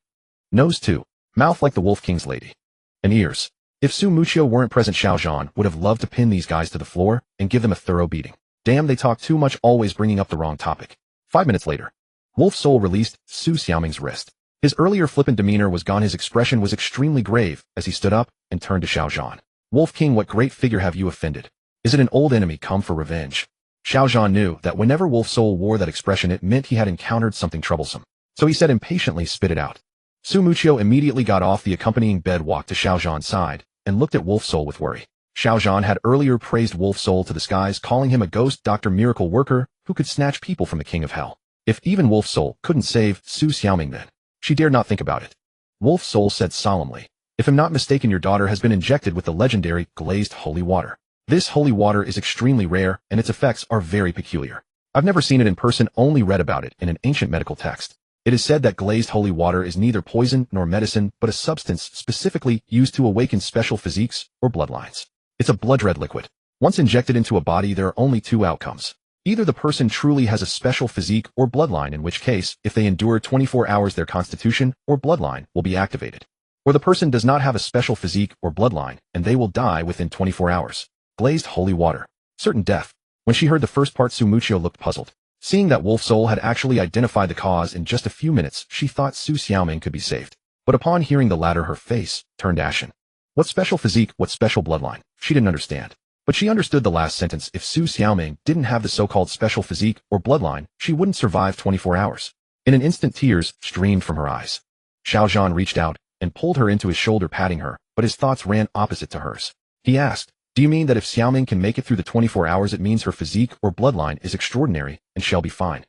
Nose too. Mouth like the Wolf King's lady. And ears. If Su Muqiu weren't present, Xiao Zhan would have loved to pin these guys to the floor and give them a thorough beating. Damn, they talk too much, always bringing up the wrong topic. 5 minutes later, Wolf Soul released Su Xiaoming's wrist. His earlier flippant demeanor was gone. His expression was extremely grave as he stood up and turned to Xiao Zhan. Wolf King, what great figure have you offended? Is it an old enemy come for revenge? Xiao Zhan knew that whenever Wolf Soul wore that expression, it meant he had encountered something troublesome. So he said impatiently, spit it out. Su Muqiu immediately got off the accompanying bed, walked to Xiao Zhan's side, and looked at Wolf Soul with worry. Xiao Zhan had earlier praised Wolf Soul to the skies, calling him a ghost doctor, miracle worker, who could snatch people from the king of hell. If even Wolf Soul couldn't save Su Xiaoming, then she dared not think about it. Wolf Soul said solemnly, if I'm not mistaken, your daughter has been injected with the legendary glazed holy water. This holy water is extremely rare, and its effects are very peculiar. I've never seen it in person, only read about it in an ancient medical text. It is said that glazed holy water is neither poison nor medicine, but a substance specifically used to awaken special physiques or bloodlines. It's a blood-red liquid. Once injected into a body, there are only 2 outcomes. Either the person truly has a special physique or bloodline, in which case, if they endure 24 hours, their constitution or bloodline will be activated. Or the person does not have a special physique or bloodline, and they will die within 24 hours. Glazed holy water. Certain death. When she heard the first part, Su Muqiu looked puzzled. Seeing that Wolf Soul had actually identified the cause in just a few minutes, she thought Su Xiaoming could be saved. But upon hearing the latter, her face turned ashen. What special physique, what special bloodline? She didn't understand. But she understood the last sentence. If Su Xiaoming didn't have the so-called special physique or bloodline, she wouldn't survive 24 hours. In an instant, tears streamed from her eyes. Xiao Zhan reached out and pulled her into his shoulder, patting her, but his thoughts ran opposite to hers. He asked, do you mean that if Xiaoming can make it through the 24 hours, it means her physique or bloodline is extraordinary and shall be fine?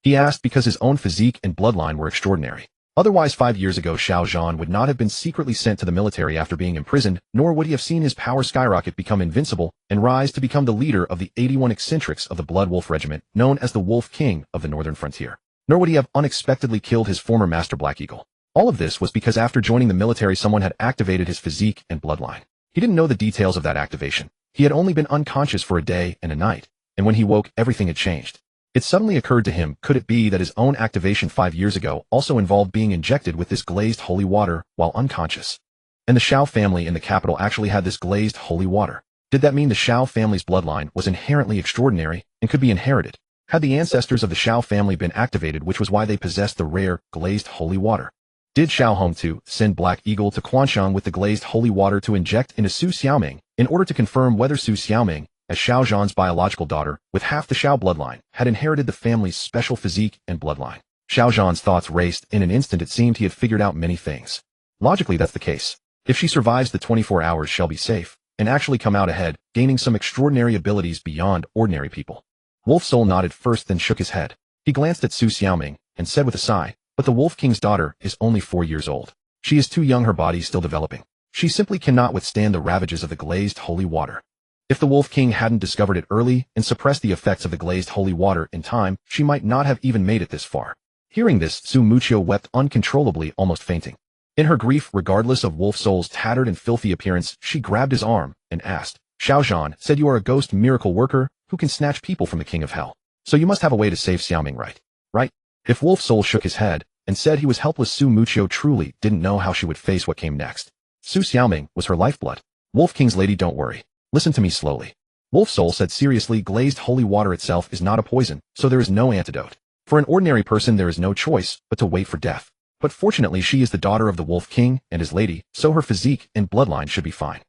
He asked because his own physique and bloodline were extraordinary. Otherwise, 5 years ago, Xiao Zhan would not have been secretly sent to the military after being imprisoned, nor would he have seen his power skyrocket, become invincible, and rise to become the leader of the 81 eccentrics of the Blood Wolf Regiment, known as the Wolf King of the Northern Frontier. Nor would he have unexpectedly killed his former master Black Eagle. All of this was because after joining the military, someone had activated his physique and bloodline. He didn't know the details of that activation. He had only been unconscious for a day and a night, and when he woke, everything had changed. It suddenly occurred to him, could it be that his own activation 5 years ago also involved being injected with this glazed holy water while unconscious? And the Xiao family in the capital actually had this glazed holy water. Did that mean the Xiao family's bloodline was inherently extraordinary and could be inherited? Had the ancestors of the Xiao family been activated, which was why they possessed the rare glazed holy water? Did Xiao Hongtu send Black Eagle to Quanshang with the glazed holy water to inject into Su Xiaoming in order to confirm whether Su Xiaoming, as Xiao Zhan's biological daughter, with half the Xiao bloodline, had inherited the family's special physique and bloodline? Xiao Zhan's thoughts raced. In an instant, it seemed he had figured out many things. Logically, that's the case. If she survives the 24 hours, she'll be safe, and actually come out ahead, gaining some extraordinary abilities beyond ordinary people. Wolf Soul nodded first, then shook his head. He glanced at Su Xiaoming, and said with a sigh, but the Wolf King's daughter is only 4 years old. She is too young, her body is still developing. She simply cannot withstand the ravages of the glazed holy water. If the Wolf King hadn't discovered it early and suppressed the effects of the glazed holy water in time, she might not have even made it this far. Hearing this, Su Muqiu wept uncontrollably, almost fainting. In her grief, regardless of Wolf Soul's tattered and filthy appearance, she grabbed his arm and asked, Xiao Zhan said you are a ghost miracle worker who can snatch people from the king of hell. So you must have a way to save Xiaoming, right? Right? If Wolf Soul shook his head, and said he was helpless. Su Mucho truly didn't know how she would face what came next. Su Xiaoming was her lifeblood. Wolf King's lady, don't worry. Listen to me slowly. Wolf Soul said seriously, glazed holy water itself is not a poison, so there is no antidote. For an ordinary person there is no choice but to wait for death. But fortunately she is the daughter of the Wolf King and his lady, so her physique and bloodline should be fine.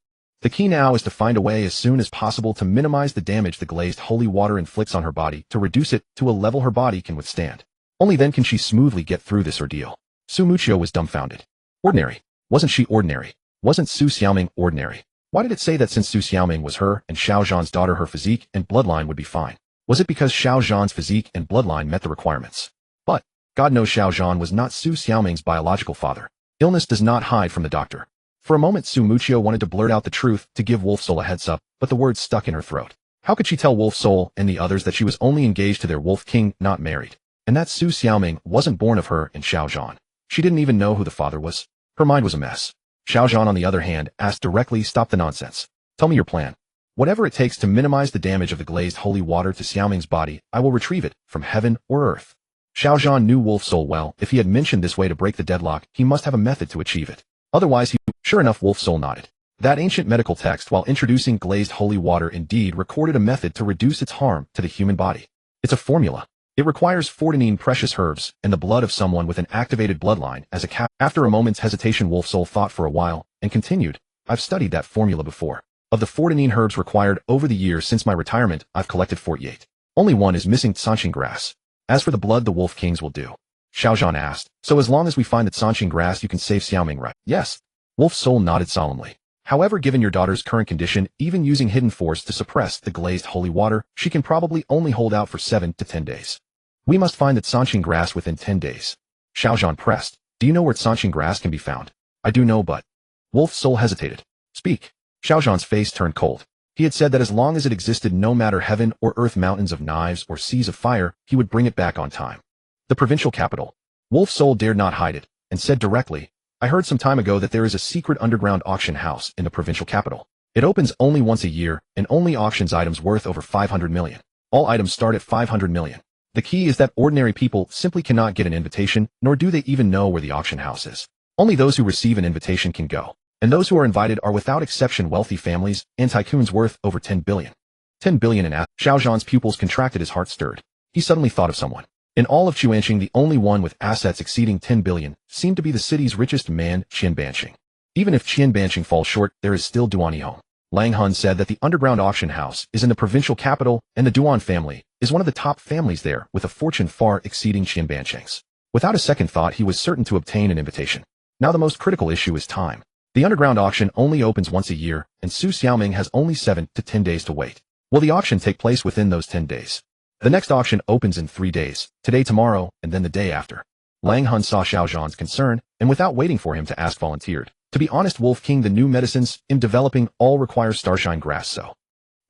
The key now is to find a way as soon as possible to minimize the damage the glazed holy water inflicts on her body, to reduce it to a level her body can withstand. Only then can she smoothly get through this ordeal. Su Mucho was dumbfounded. Ordinary? Wasn't she ordinary? Wasn't Su Xiaoming ordinary? Why did it say that since Su Xiaoming was her and Xiao Zhan's daughter her physique and bloodline would be fine? Was it because Xiao Zhan's physique and bloodline met the requirements? But, God knows Xiao Zhan was not Su Xiaoming's biological father. Illness does not hide from the doctor. For a moment Su Mucho wanted to blurt out the truth to give Wolf Soul a heads up, but the words stuck in her throat. How could she tell Wolf Soul and the others that she was only engaged to their Wolf King, not married? And that Su Xiaoming wasn't born of her and Xiao Zhan. She didn't even know who the father was. Her mind was a mess. Xiao Zhan, on the other hand, asked directly, stop the nonsense. Tell me your plan. Whatever it takes to minimize the damage of the glazed holy water to Xiaoming's body, I will retrieve it from heaven or earth. Xiao Zhan knew Wolf Soul well. If he had mentioned this way to break the deadlock, he must have a method to achieve it. Otherwise Sure enough, Wolf Soul nodded. That ancient medical text, while introducing glazed holy water, indeed recorded a method to reduce its harm to the human body. It's a formula. It requires 14 precious herbs and the blood of someone with an activated bloodline as a cap. After a moment's hesitation, Wolf Soul thought for a while and continued, I've studied that formula before. Of the 14 herbs required over the years since my retirement, I've collected 48. Only one is missing, Sanqing grass. As for the blood, the Wolf Kings will do. Xiao Zhan asked, so as long as we find that Sanqing grass, you can save Xiaoming, right? Yes. Wolf Soul nodded solemnly. However, given your daughter's current condition, even using hidden force to suppress the glazed holy water, she can probably only hold out for 7 to 10 days. We must find that Sanqing grass within 10 days. Xiao Zhan pressed. Do you know where Sanqing grass can be found? I do know, but... Wolf Soul hesitated. Speak. Xiao Zhan's face turned cold. He had said that as long as it existed, no matter heaven or earth, mountains of knives or seas of fire, he would bring it back on time. The provincial capital. Wolf Soul dared not hide it, and said directly, I heard some time ago that there is a secret underground auction house in the provincial capital. It opens only once a year and only auctions items worth over 500 million. All items start at 500 million. The key is that ordinary people simply cannot get an invitation, nor do they even know where the auction house is. Only those who receive an invitation can go. And those who are invited are without exception wealthy families and tycoons worth over 10 billion. 10 billion in assets. Xiao Zhan's pupils contracted, his heart stirred. He suddenly thought of someone. In all of Chuanqing, the only one with assets exceeding 10 billion seemed to be the city's richest man, Qian Banqing. Even if Qian Banqing falls short, there is still Duan Yihong. Lang Hun said that the underground auction house is in the provincial capital, and the Duan family is one of the top families there, with a fortune far exceeding Qian Banqing's. Without a second thought, he was certain to obtain an invitation. Now the most critical issue is time. The underground auction only opens once a year, and Su Xiaoming has only 7 to 10 days to wait. Will the auction take place within those 10 days? The next auction opens in 3 days, today, tomorrow, and then the day after. Lang Hun saw Xiao Zhan's concern, and without waiting for him to ask, volunteered. To be honest, Wolf King, the new medicines in developing all require starshine grass, so.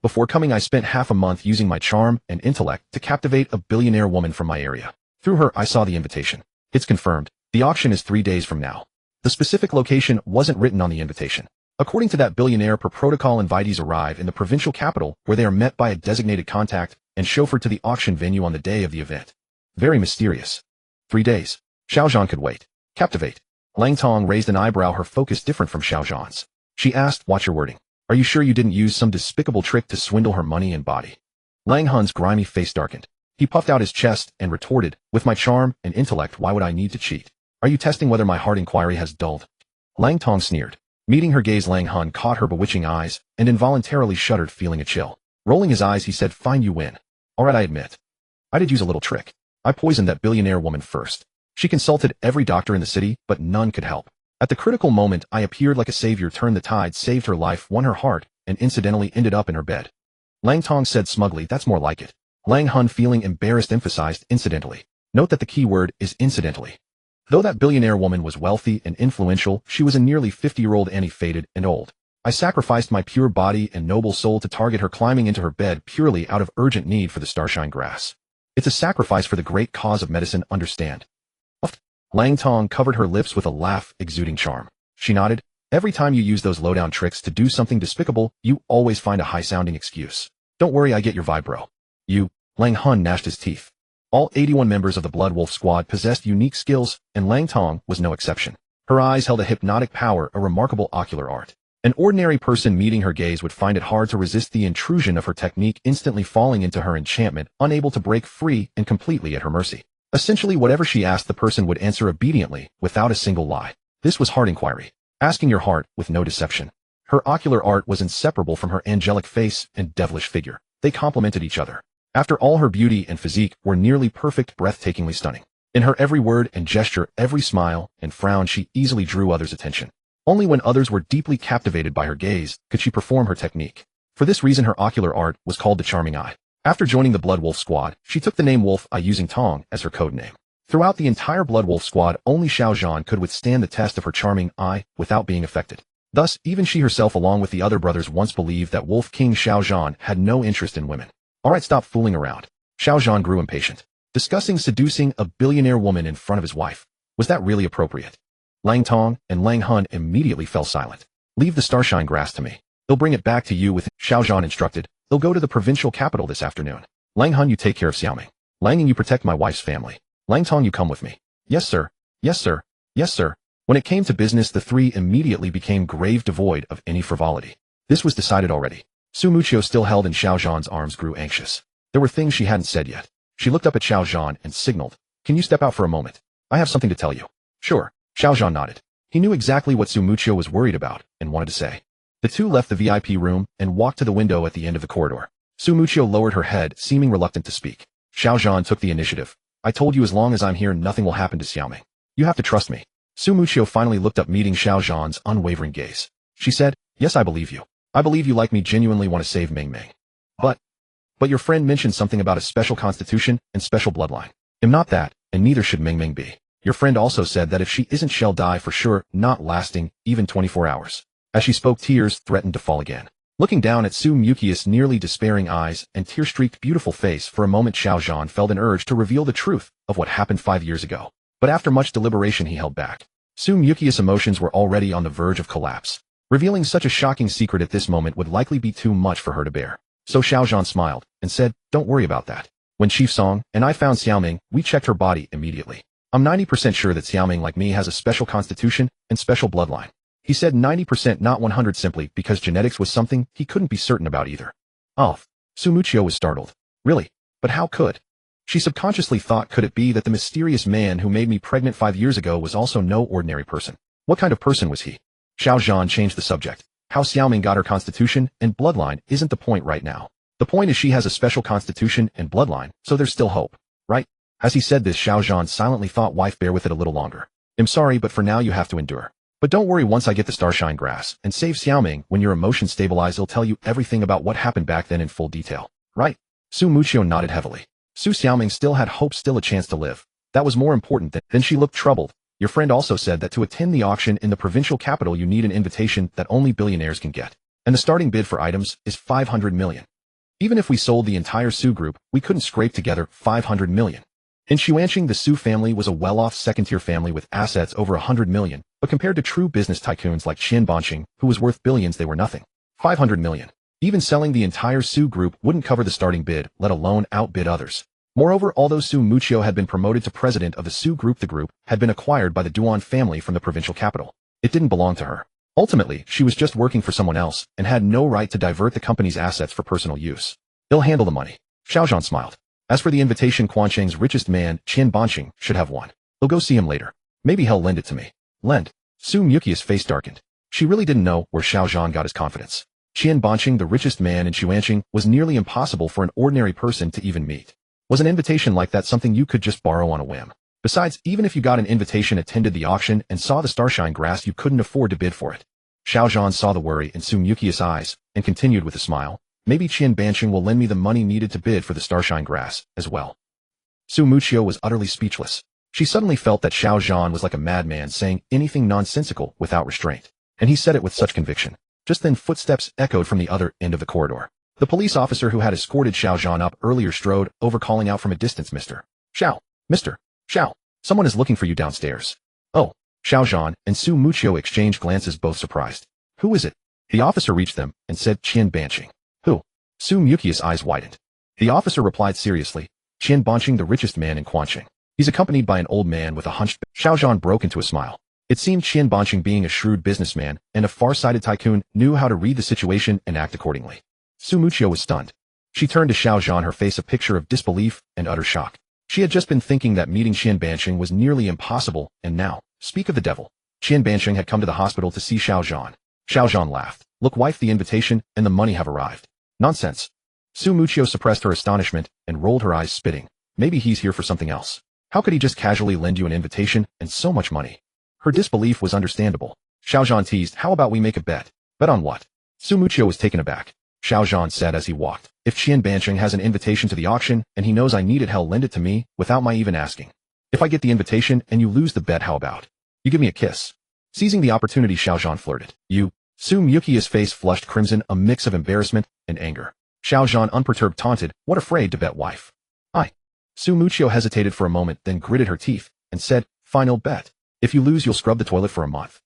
Before coming, I spent half a month using my charm and intellect to captivate a billionaire woman from my area. Through her, I saw the invitation. It's confirmed. The auction is 3 days from now. The specific location wasn't written on the invitation. According to that billionaire, per protocol, invitees arrive in the provincial capital, where they are met by a designated contact and chauffeured to the auction venue on the day of the event. Very mysterious. 3 days. Xiao Zhan could wait. Captivate. Lang Tong raised an eyebrow, her focus different from Xiao Zhan's. She asked, watch your wording. Are you sure you didn't use some despicable trick to swindle her money and body? Lang Hun's grimy face darkened. He puffed out his chest and retorted, with my charm and intellect, why would I need to cheat? Are you testing whether my heart inquiry has dulled? Lang Tong sneered. Meeting her gaze, Lang Hun caught her bewitching eyes and involuntarily shuddered, feeling a chill. Rolling his eyes, he said, fine, you win. All right, I admit. I did use a little trick. I poisoned that billionaire woman first. She consulted every doctor in the city, but none could help. At the critical moment, I appeared like a savior, turned the tide, saved her life, won her heart, and incidentally ended up in her bed. Lang Tong said smugly, that's more like it. Lang Hun, feeling embarrassed, emphasized, incidentally. Note that the key word is incidentally. Though that billionaire woman was wealthy and influential, she was a nearly 50-year-old Annie, faded and old. I sacrificed my pure body and noble soul to target her, climbing into her bed purely out of urgent need for the starshine grass. It's a sacrifice for the great cause of medicine, understand? Lang Tong covered her lips with a laugh, exuding charm. She nodded. Every time you use those lowdown tricks to do something despicable, you always find a high-sounding excuse. Don't worry, I get your vibe, bro. You, Lang Hun gnashed his teeth. All 81 members of the Blood Wolf squad possessed unique skills, and Lang Tong was no exception. Her eyes held a hypnotic power, a remarkable ocular art. An ordinary person meeting her gaze would find it hard to resist the intrusion of her technique, instantly falling into her enchantment, unable to break free and completely at her mercy. Essentially, whatever she asked, the person would answer obediently, without a single lie. This was heart inquiry, asking your heart with no deception. Her ocular art was inseparable from her angelic face and devilish figure. They complemented each other. After all, her beauty and physique were nearly perfect, breathtakingly stunning. In her every word and gesture, every smile and frown, she easily drew others' attention. Only when others were deeply captivated by her gaze could she perform her technique. For this reason, her ocular art was called the Charming Eye. After joining the Blood Wolf squad, she took the name Wolf Eye, using Tong as her code name. Throughout the entire Blood Wolf squad, only Xiao Zhan could withstand the test of her charming eye without being affected. Thus, even she herself, along with the other brothers, once believed that Wolf King Xiao Zhan had no interest in women. Alright, stop fooling around. Xiao Zhan grew impatient. Discussing seducing a billionaire woman in front of his wife. Was that really appropriate? Lang Tong and Lang Hun immediately fell silent. Leave the starshine grass to me. They'll bring it back to you with, Xiao Zhan instructed. They'll go to the provincial capital this afternoon. Lang Hun, you take care of Xiaoming. Lang Ying, you protect my wife's family. Lang Tong, you come with me. Yes, sir. Yes, sir. Yes, sir. When it came to business, the three immediately became grave, devoid of any frivolity. This was decided already. Su Muqiu, still held in Xiao Zhan's arms, grew anxious. There were things she hadn't said yet. She looked up at Xiao Zhan and signaled, "Can you step out for a moment? I have something to tell you." "Sure." Xiao Zhan nodded. He knew exactly what Su Muqiu was worried about and wanted to say. The two left the VIP room and walked to the window at the end of the corridor. Su Muqiu lowered her head, seeming reluctant to speak. Xiao Zhan took the initiative. "I told you, as long as I'm here, nothing will happen to Xiaoming. You have to trust me." Su Muqiu finally looked up, meeting Xiao Zhan's unwavering gaze. She said, "Yes, I believe you. I believe you like me, genuinely want to save Ming Ming. But your friend mentioned something about a special constitution and special bloodline. I'm not that, and neither should Ming Ming be. Your friend also said that if she isn't, she'll die for sure, not lasting even 24 hours. As she spoke, tears threatened to fall again. Looking down at Su Muqiu's nearly despairing eyes and tear-streaked beautiful face, for a moment Xiao Zhan felt an urge to reveal the truth of what happened 5 years ago. But after much deliberation, he held back. Su Muqiu's emotions were already on the verge of collapse. Revealing such a shocking secret at this moment would likely be too much for her to bear. So Xiao Zhan smiled and said, "Don't worry about that. When Chief Song and I found Xiaoming, we checked her body immediately. I'm 90% sure that Xiaoming, like me, has a special constitution and special bloodline." He said 90%, not 100, simply because genetics was something he couldn't be certain about either. Oh, Su Muqiu was startled. Really? But how could? She subconsciously thought, could it be that the mysterious man who made me pregnant 5 years ago was also no ordinary person? What kind of person was he? Xiao Zhan changed the subject. How Xiaoming got her constitution and bloodline isn't the point right now. The point is she has a special constitution and bloodline, so there's still hope, right? As he said this, Xiao Zhan silently thought, "Wife, bear with it a little longer. I'm sorry, but for now you have to endure. But don't worry, once I get the starshine grass and save Xiaoming, when your emotions stabilize, he'll tell you everything about what happened back then in full detail. Right?" Su Muqiu nodded heavily. Su Xiaoming still had hope, still a chance to live. That was more important than. Then she looked troubled. "Your friend also said that to attend the auction in the provincial capital, you need an invitation that only billionaires can get. And the starting bid for items is 500 million. Even if we sold the entire Su group, we couldn't scrape together 500 million. In Xuanqing, the Su family was a well-off second-tier family with assets over 100 million, but compared to true business tycoons like Qianbanqing, who was worth billions, they were nothing. 500 million. Even selling the entire Su group wouldn't cover the starting bid, let alone outbid others. Moreover, although Su Muqiu had been promoted to president of the Su group, the group had been acquired by the Duan family from the provincial capital. It didn't belong to her. Ultimately, she was just working for someone else and had no right to divert the company's assets for personal use. They'll handle the money. Xiao Zhan smiled. As for the invitation, Quancheng's richest man, Qianbanqing, should have one. They'll go see him later. Maybe he'll lend it to me. Lend? Su Muqiu's face darkened. She really didn't know where Xiao Zhan got his confidence. Qianbanqing, the richest man in Xuanqing, was nearly impossible for an ordinary person to even meet. Was an invitation like that something you could just borrow on a whim? Besides, even if you got an invitation, attended the auction, and saw the starshine grass, you couldn't afford to bid for it. Xiao Zhan saw the worry in Su Muqiu's eyes and continued with a smile. Maybe Qianbanqing will lend me the money needed to bid for the starshine grass as well. Su Muqiu was utterly speechless. She suddenly felt that Xiao Zhan was like a madman, saying anything nonsensical without restraint. And he said it with such conviction. Just then footsteps echoed from the other end of the corridor. The police officer who had escorted Xiao Zhan up earlier strode over, calling out from a distance, "Mr. Xiao! Mr. Xiao! Someone is looking for you downstairs." "Oh." Xiao Zhan and Su Muqiu exchanged glances, both surprised. "Who is it?" The officer reached them and said, "Qianbanqing." "Who?" Su Muqiu's eyes widened. The officer replied seriously, Qian Banqing, the richest man in Quanqing. He's accompanied by an old man with a hunched back. Xiao Zhan broke into a smile. It seemed Qian Banqing, being a shrewd businessman and a far-sighted tycoon, knew how to read the situation and act accordingly. Su Muqiu was stunned. She turned to Xiao Zhan, her face a picture of disbelief and utter shock. She had just been thinking that meeting Qian Banqing was nearly impossible, and now, speak of the devil, Qian Banqing had come to the hospital to see Xiao Zhan. Xiao Zhan laughed. Look, wife, the invitation and the money have arrived. Nonsense. Su Muqiu suppressed her astonishment and rolled her eyes, spitting. Maybe he's here for something else. How could he just casually lend you an invitation and so much money? Her disbelief was understandable. Xiao Zhan teased, how about we make a bet? Bet on what? Su Muqiu was taken aback. Xiao Zhan said as he walked, if Qian Banqing has an invitation to the auction and he knows I need it, he'll lend it to me without my even asking. If I get the invitation and you lose the bet, how about? You give me a kiss. Seizing the opportunity, Xiao Zhan flirted. You. Su Muqiu's face flushed crimson, a mix of embarrassment and anger. Xiao Zhan, unperturbed, taunted, what, afraid to bet, wife? I. Su Muqiu hesitated for a moment, then gritted her teeth and said, final bet. If you lose, you'll scrub the toilet for a month.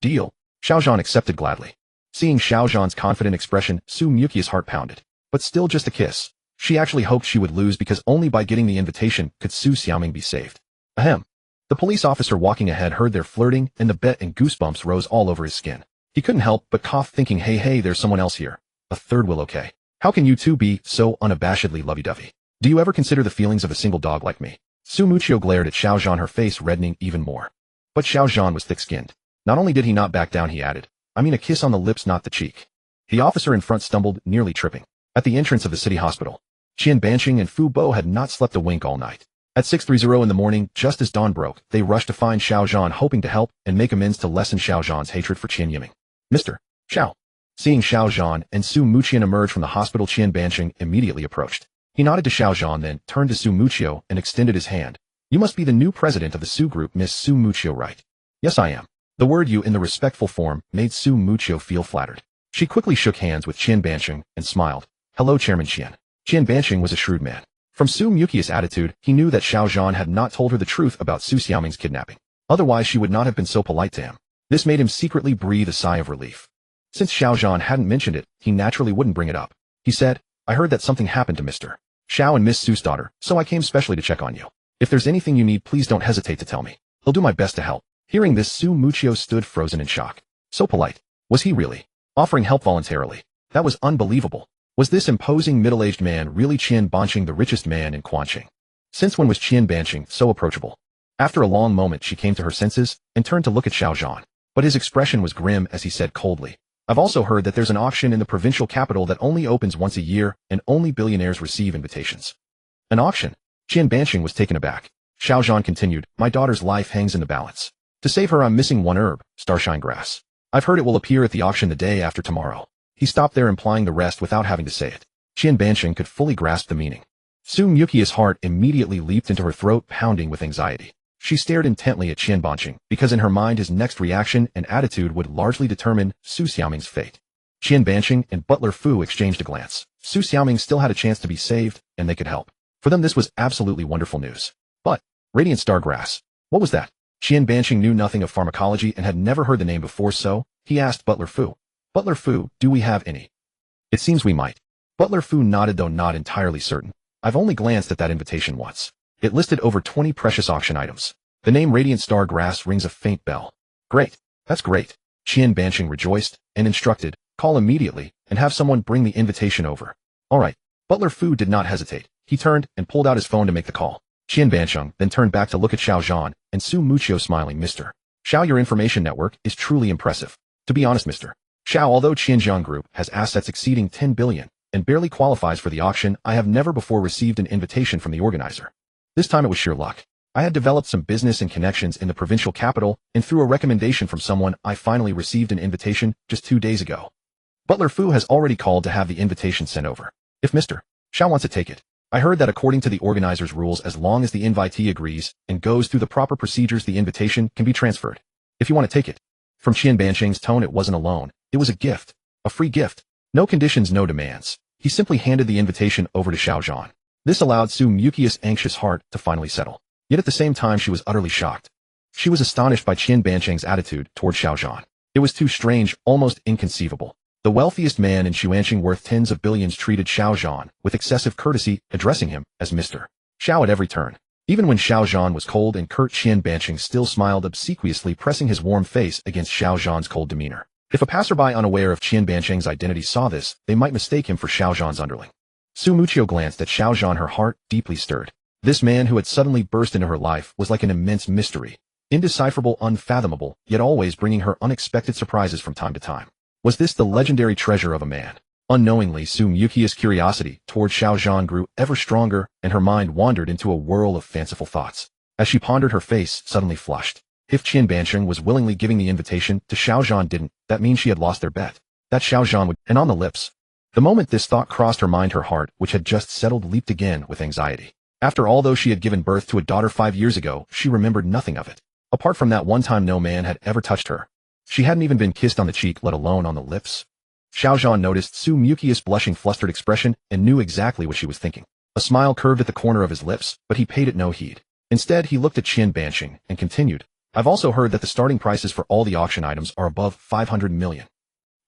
Deal. Xiao Zhan accepted gladly. Seeing Xiao Zhan's confident expression, Su Muqiu's heart pounded. But still just a kiss. She actually hoped she would lose, because only by getting the invitation could Su Xiaoming be saved. Ahem. The police officer walking ahead heard their flirting and the bet, and goosebumps rose all over his skin. He couldn't help but cough, thinking, hey, there's someone else here. A third will, okay. How can you two be so unabashedly lovey-dovey? Do you ever consider the feelings of a single dog like me? Su Muqiu glared at Xiao Zhan, her face reddening even more. But Xiao Zhan was thick-skinned. Not only did he not back down, he added, I mean a kiss on the lips, not the cheek. The officer in front stumbled, nearly tripping. At the entrance of the city hospital, Qian Banqing and Fu Bo had not slept a wink all night. At 6:30 in the morning, just as dawn broke, they rushed to find Xiao Zhan, hoping to help and make amends to lessen Xiao Zhan's hatred for Qian Yiming. Mr. Xiao. Seeing Xiao Zhan and Su Muqiu emerge from the hospital, Qian Banqing immediately approached. He nodded to Xiao Zhan, then turned to Su Muqiu and extended his hand. You must be the new president of the Su Group, Miss Su Muqiu, right? Yes, I am. The word you in the respectful form made Su Muqiu feel flattered. She quickly shook hands with Qian Banqing and smiled. Hello, Chairman Qian. Qian Banqing was a shrewd man. From Su Muqiu's attitude, he knew that Xiao Zhan had not told her the truth about Su Xiaoming's kidnapping. Otherwise, she would not have been so polite to him. This made him secretly breathe a sigh of relief. Since Xiao Zhan hadn't mentioned it, he naturally wouldn't bring it up. He said, I heard that something happened to Mr. Xiao and Miss Su's daughter, so I came specially to check on you. If there's anything you need, please don't hesitate to tell me. I'll do my best to help. Hearing this, Su Muqiu stood frozen in shock. So polite. Was he really offering help voluntarily? That was unbelievable. Was this imposing middle-aged man really Qian Banqing, the richest man in Quanqing? Since when was Qian Banqing so approachable? After a long moment, she came to her senses and turned to look at Xiao Zhan. But his expression was grim as he said coldly, I've also heard that there's an auction in the provincial capital that only opens once a year and only billionaires receive invitations. An auction? Qian Banqing was taken aback. Xiao Zhan continued, my daughter's life hangs in the balance. To save her, I'm missing one herb, starshine grass. I've heard it will appear at the auction the day after tomorrow. He stopped there, implying the rest without having to say it. Qian Banqing could fully grasp the meaning. Su Muqiu's heart immediately leaped into her throat, pounding with anxiety. She stared intently at Qian Banqing, because in her mind his next reaction and attitude would largely determine Su Xiaoming's fate. Qian Banqing and Butler Fu exchanged a glance. Su Xiaoming still had a chance to be saved, and they could help. For them, this was absolutely wonderful news. But, radiant star grass. What was that? Qian Banqing knew nothing of pharmacology and had never heard the name before, so he asked Butler Fu. Butler Fu, do we have any? It seems we might. Butler Fu nodded, though not entirely certain. I've only glanced at that invitation once. It listed over 20 precious auction items. The name Radiant Star Grass rings a faint bell. Great. That's great. Qian Banqing rejoiced and instructed, call immediately and have someone bring the invitation over. All right. Butler Fu did not hesitate. He turned and pulled out his phone to make the call. Qian Banqing then turned back to look at Xiao Zhan and Su Muqiu, smiling. Mr. Xiao, your information network is truly impressive. To be honest, Mr. Xiao, although Qianjiang Group has assets exceeding 10 billion and barely qualifies for the auction, I have never before received an invitation from the organizer. This time it was sheer luck. I had developed some business and connections in the provincial capital, and through a recommendation from someone, I finally received an invitation just 2 days ago. Butler Fu has already called to have the invitation sent over. If Mr. Xiao wants to take it. I heard that according to the organizer's rules, as long as the invitee agrees and goes through the proper procedures, the invitation can be transferred. If you want to take it. From Qian Banqing's tone, it wasn't a loan. It was a gift. A free gift. No conditions, no demands. He simply handed the invitation over to Xiao Zhan. This allowed Su Muqiu's anxious heart to finally settle. Yet at the same time, she was utterly shocked. She was astonished by Qian Banqing's attitude toward Xiao Zhan. It was too strange, almost inconceivable. The wealthiest man in Xuanqing, worth tens of billions, treated Xiao Zhan with excessive courtesy, addressing him as Mr. Xiao at every turn. Even when Xiao Zhan was cold and curt, Qian Banqing still smiled obsequiously, pressing his warm face against Xiao Zhan's cold demeanor. If a passerby unaware of Qian Banqing's identity saw this, they might mistake him for Xiao Zhan's underling. Su Muqiu glanced at Xiao Zhan, her heart deeply stirred. This man who had suddenly burst into her life was like an immense mystery, indecipherable, unfathomable, yet always bringing her unexpected surprises from time to time. Was this the legendary treasure of a man? Unknowingly, Su Muqiu's curiosity toward Xiao Zhan grew ever stronger, and her mind wandered into a whirl of fanciful thoughts. As she pondered, her face suddenly flushed. If Qian Banqing was willingly giving the invitation to Xiao Zhan didn't, that means she had lost their bet. That Xiao Zhan would, and on the lips. The moment this thought crossed her mind, her heart, which had just settled, leaped again with anxiety. After all, though she had given birth to a daughter 5 years ago, she remembered nothing of it. Apart from that one time, no man had ever touched her. She hadn't even been kissed on the cheek, let alone on the lips. Xiao Zhan noticed Su Muqiu's blushing, flustered expression and knew exactly what she was thinking. A smile curved at the corner of his lips, but he paid it no heed. Instead, he looked at Qian Banqing and continued, "I've also heard that the starting prices for all the auction items are above 500 million.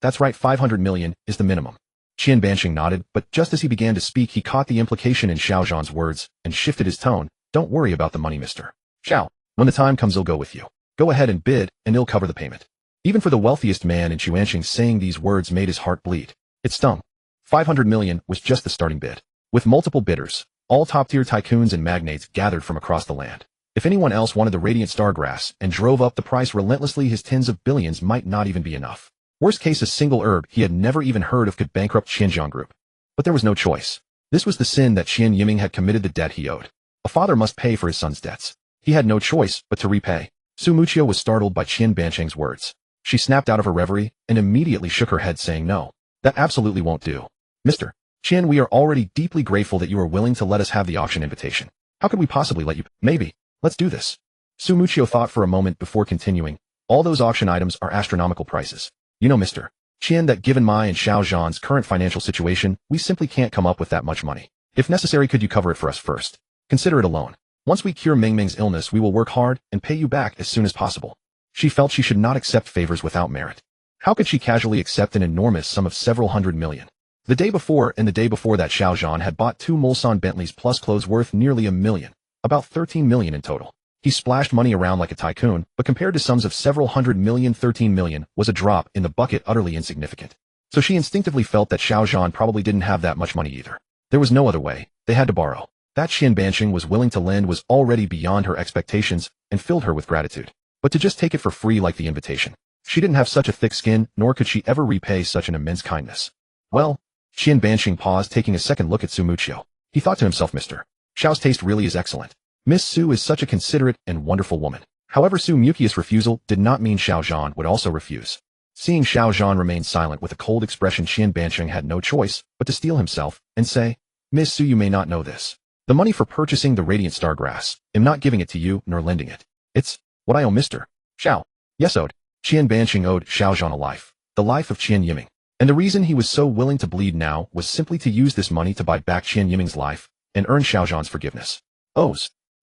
That's right, 500 million is the minimum." Qian Banqing nodded, but just as he began to speak, he caught the implication in Xiao Zhan's words and shifted his tone. "Don't worry about the money, Mr. Xiao. When the time comes, I'll go with you. Go ahead and bid, and I'll cover the payment." Even for the wealthiest man in Chuanqing, saying these words made his heart bleed. It stung. 500 million was just the starting bid. With multiple bidders, all top-tier tycoons and magnates gathered from across the land. If anyone else wanted the radiant stargrass and drove up the price relentlessly, his tens of billions might not even be enough. Worst case, a single herb he had never even heard of could bankrupt Xinjiang Group. But there was no choice. This was the sin that Qian Yiming had committed, the debt he owed. A father must pay for his son's debts. He had no choice but to repay. Su Muqiu was startled by Qian Banqing's words. She snapped out of her reverie and immediately shook her head, saying, "No, that absolutely won't do. Mr. Qian, we are already deeply grateful that you are willing to let us have the auction invitation. How could we possibly let you? Maybe. Let's do this." Su Muqiu thought for a moment before continuing, "All those auction items are astronomical prices. You know, Mr. Qian, that given my and Xiao Zhan's current financial situation, we simply can't come up with that much money. If necessary, could you cover it for us first? Consider it a loan. Once we cure Mingming's illness, we will work hard and pay you back as soon as possible." She felt she should not accept favors without merit. How could she casually accept an enormous sum of several hundred million? The day before and the day before that, Xiao Zhan had bought 2 Mulsanne Bentleys plus clothes worth nearly $1 million, about 13 million in total. He splashed money around like a tycoon, but compared to sums of several hundred million, 13 million was a drop in the bucket, utterly insignificant. So she instinctively felt that Xiao Zhan probably didn't have that much money either. There was no other way. They had to borrow. That Qian Banqing was willing to lend was already beyond her expectations and filled her with gratitude. But to just take it for free like the invitation. She didn't have such a thick skin, nor could she ever repay such an immense kindness. Well, Qian Banqing paused, taking a second look at Su Muqiu. He thought to himself, "Mr. Xiao's taste really is excellent. Miss Su is such a considerate and wonderful woman." However, Su Muqiu's refusal did not mean Xiao Zhan would also refuse. Seeing Xiao Zhan remain silent with a cold expression, Qian Banqing had no choice but to steel himself and say, "Miss Su, you may not know this. The money for purchasing the radiant stargrass, I'm not giving it to you nor lending it. It's what I owe Mr. Xiao." Yes, owed. Qian Banqing owed Xiao Zhan a life, the life of Qian Yiming. And the reason he was so willing to bleed now was simply to use this money to buy back Qian Yiming's life and earn Xiao Zhan's forgiveness. Oh,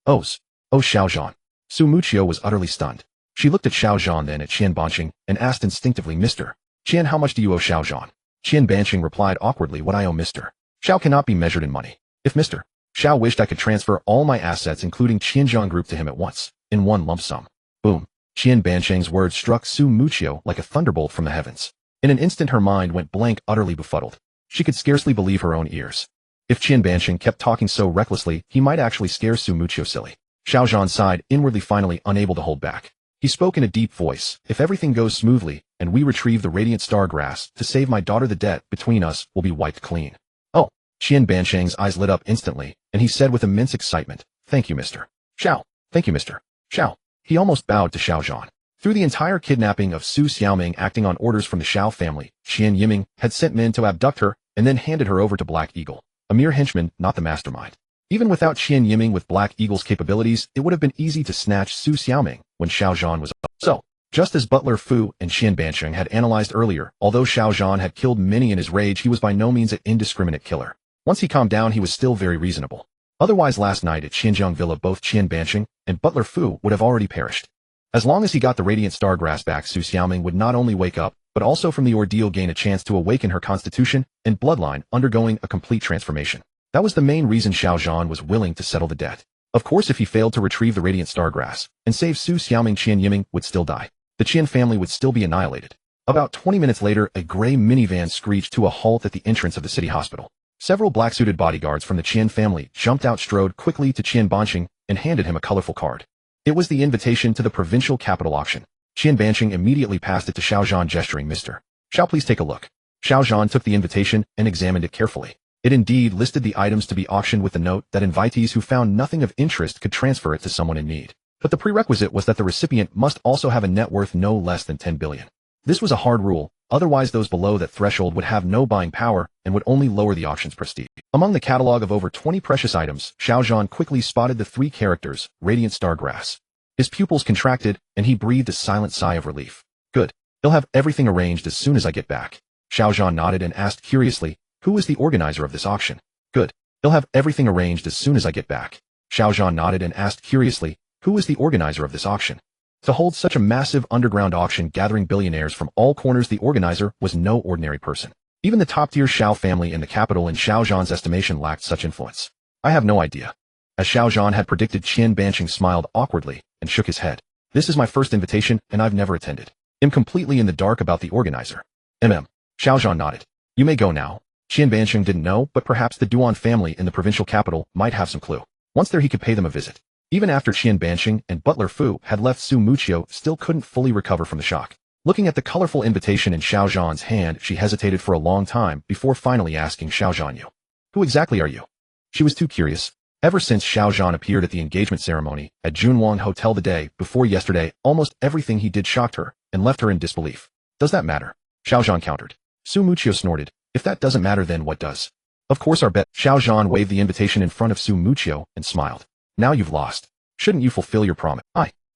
Xiao Zhan. Su Muqiu was utterly stunned. She looked at Xiao Zhan, then at Qian Banqing, and asked instinctively, "Mr. Qian, how much do you owe Xiao Zhan?" Qian Banqing replied awkwardly, "What I owe Mr. Xiao cannot be measured in money. If Mr. Xiao wished, I could transfer all my assets, including Xinjiang Group, to him at once, in one lump sum." Boom. Qian Banqing's words struck Su Muqiu like a thunderbolt from the heavens. In an instant, her mind went blank, utterly befuddled. She could scarcely believe her own ears. If Qian Banqing kept talking so recklessly, he might actually scare Su Muqiu silly. Xiao Zhan sighed inwardly, finally unable to hold back. He spoke in a deep voice, "If everything goes smoothly, and we retrieve the radiant stargrass to save my daughter, the debt between us will be wiped clean." Oh! Qian Banqing's eyes lit up instantly, and he said with immense excitement, "Thank you, Mr. Xiao. Thank you, Mr. Xiao." He almost bowed to Xiao Zhan. Through the entire kidnapping of Su Xiaoming, acting on orders from the Xiao family, Qian Yiming had sent men to abduct her and then handed her over to Black Eagle, a mere henchman, not the mastermind. Even without Qian Yiming with Black Eagle's capabilities, it would have been easy to snatch Su Xiaoming when Xiao Zhan was up. So, just as Butler Fu and Qian Banqing had analyzed earlier, although Xiao Zhan had killed many in his rage, he was by no means an indiscriminate killer. Once he calmed down, he was still very reasonable. Otherwise, last night at Xinjiang Villa, both Qian Banqing and Butler Fu would have already perished. As long as he got the radiant stargrass back, Su Xiaoming would not only wake up, but also from the ordeal gain a chance to awaken her constitution and bloodline, undergoing a complete transformation. That was the main reason Xiao Zhan was willing to settle the debt. Of course, if he failed to retrieve the radiant stargrass and save Su Xiaoming, Qian Yiming would still die. The Qian family would still be annihilated. About 20 minutes later, a gray minivan screeched to a halt at the entrance of the city hospital. Several black-suited bodyguards from the Qian family jumped out, strode quickly to Qian Banqing, and handed him a colorful card. It was the invitation to the provincial capital auction. Qian Banqing immediately passed it to Xiao Zhan, gesturing, "Mr. Xiao, please take a look." Xiao Zhan took the invitation and examined it carefully. It indeed listed the items to be auctioned with the note that invitees who found nothing of interest could transfer it to someone in need. But the prerequisite was that the recipient must also have a net worth no less than 10 billion. This was a hard rule, otherwise those below that threshold would have no buying power and would only lower the auction's prestige. Among the catalog of over 20 precious items, Xiao Zhan quickly spotted the 3 characters, Radiant Stargrass. His pupils contracted, and he breathed a silent sigh of relief. Good. He'll have everything arranged as soon as I get back. Xiao Zhan nodded and asked curiously, "Who is the organizer of this auction?" "Good. He'll have everything arranged as soon as I get back." Xiao Zhan nodded and asked curiously, "Who is the organizer of this auction?" To hold such a massive underground auction gathering billionaires from all corners, the organizer was no ordinary person. Even the top-tier Xiao family in the capital in Xiao Zhan's estimation lacked such influence. "I have no idea." As Xiao Zhan had predicted, Qian Banqing smiled awkwardly and shook his head. "This is my first invitation and I've never attended. I'm completely in the dark about the organizer." Xiao Zhan nodded. "You may go now." Qian Banqing didn't know, but perhaps the Duan family in the provincial capital might have some clue. Once there, he could pay them a visit. Even after Qian Banqing and Butler Fu had left, Su Muqiu still couldn't fully recover from the shock. Looking at the colorful invitation in Xiao Zhan's hand, she hesitated for a long time before finally asking Xiao Zhan, "You? Who exactly are you?" She was too curious. Ever since Xiao Zhan appeared at the engagement ceremony at Junwang Hotel the day before yesterday, almost everything he did shocked her and left her in disbelief. "Does that matter?" Xiao Zhan countered. Su Muqiu snorted. "If that doesn't matter, then what does?" "Of course our bet." Xiao Zhan waved the invitation in front of Su Muqiu and smiled. "Now you've lost. Shouldn't you fulfill your promise?"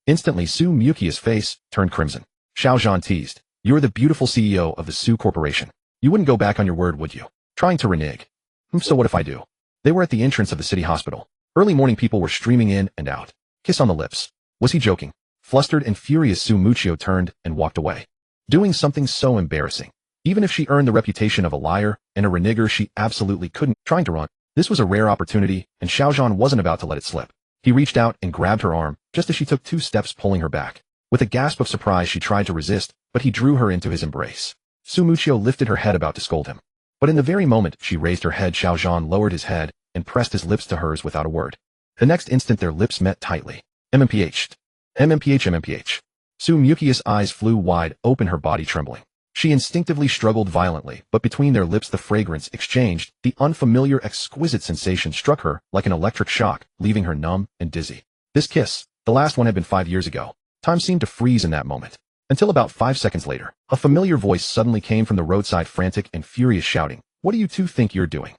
Instantly, Su Muqiu's face turned crimson. Xiao Zhan teased. "You're the beautiful CEO of the Su Corporation. You wouldn't go back on your word, would you?" Trying to renege. So what if I do?" They were at the entrance of the city hospital. Early morning people were streaming in and out. Kiss on the lips. Was he joking? Flustered and furious, Su Muqiu turned and walked away. Doing something so embarrassing. Even if she earned the reputation of a liar and a reneger, she absolutely couldn't. Trying to run. This was a rare opportunity, and Xiao Zhan wasn't about to let it slip. He reached out and grabbed her arm, just as she took 2 steps, pulling her back. With a gasp of surprise, she tried to resist, but he drew her into his embrace. Su Muqiu lifted her head, about to scold him. But in the very moment she raised her head, Xiao Zhan lowered his head and pressed his lips to hers without a word. The next instant their lips met tightly. MMPH. Su Muqiu's eyes flew wide open, her body trembling. She instinctively struggled violently, but between their lips the fragrance exchanged. The unfamiliar, exquisite sensation struck her like an electric shock, leaving her numb and dizzy. This kiss, the last one, had been 5 years ago. Time seemed to freeze in that moment. Until about 5 seconds later, a familiar voice suddenly came from the roadside, frantic and furious, shouting, "What do you two think you're doing?"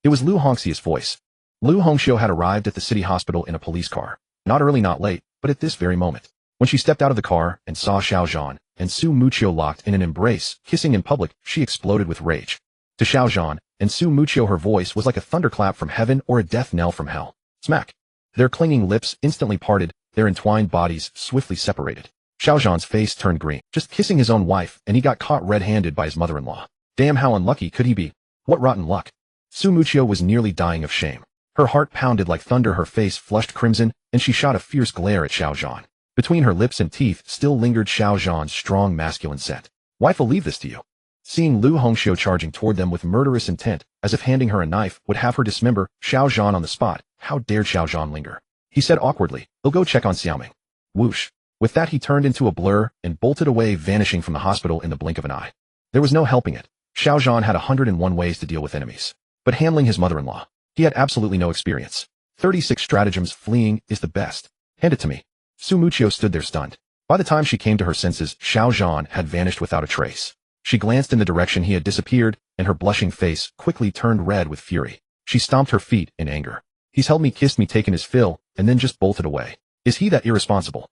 It was Lu Hongxia's voice. Lu Hongxiu had arrived at the city hospital in a police car. Not early, not late, but at this very moment. When she stepped out of the car and saw Xiao Zhan and Su Muqiu locked in an embrace, kissing in public, she exploded with rage. To Xiao Zhan and Su Muqiu, her voice was like a thunderclap from heaven or a death knell from hell. Smack! Their clinging lips instantly parted, their entwined bodies swiftly separated. Xiao Zhan's face turned green. Just kissing his own wife, and he got caught red-handed by his mother-in-law. Damn, how unlucky could he be? What rotten luck. Su Muqiu was nearly dying of shame. Her heart pounded like thunder, her face flushed crimson, and she shot a fierce glare at Xiao Zhan. Between her lips and teeth still lingered Xiao Zhan's strong masculine scent. "Wife, I'll leave this to you." Seeing Lu Hongxiu charging toward them with murderous intent, as if handing her a knife would have her dismember Xiao Zhan on the spot, how dared Xiao Zhan linger? He said awkwardly, "He'll go check on Xiaoming." Whoosh. With that he turned into a blur and bolted away, vanishing from the hospital in the blink of an eye. There was no helping it. Xiao Zhan had 101 ways to deal with enemies. But handling his mother-in-law, he had absolutely no experience. 36 stratagems, fleeing is the best. "Hand it to me." Su Muqiu stood there stunned. By the time she came to her senses, Xiao Zhan had vanished without a trace. She glanced in the direction he had disappeared, and her blushing face quickly turned red with fury. She stomped her feet in anger. "He's held me, kissed me, taken his fill, and then just bolted away. Is he that irresponsible?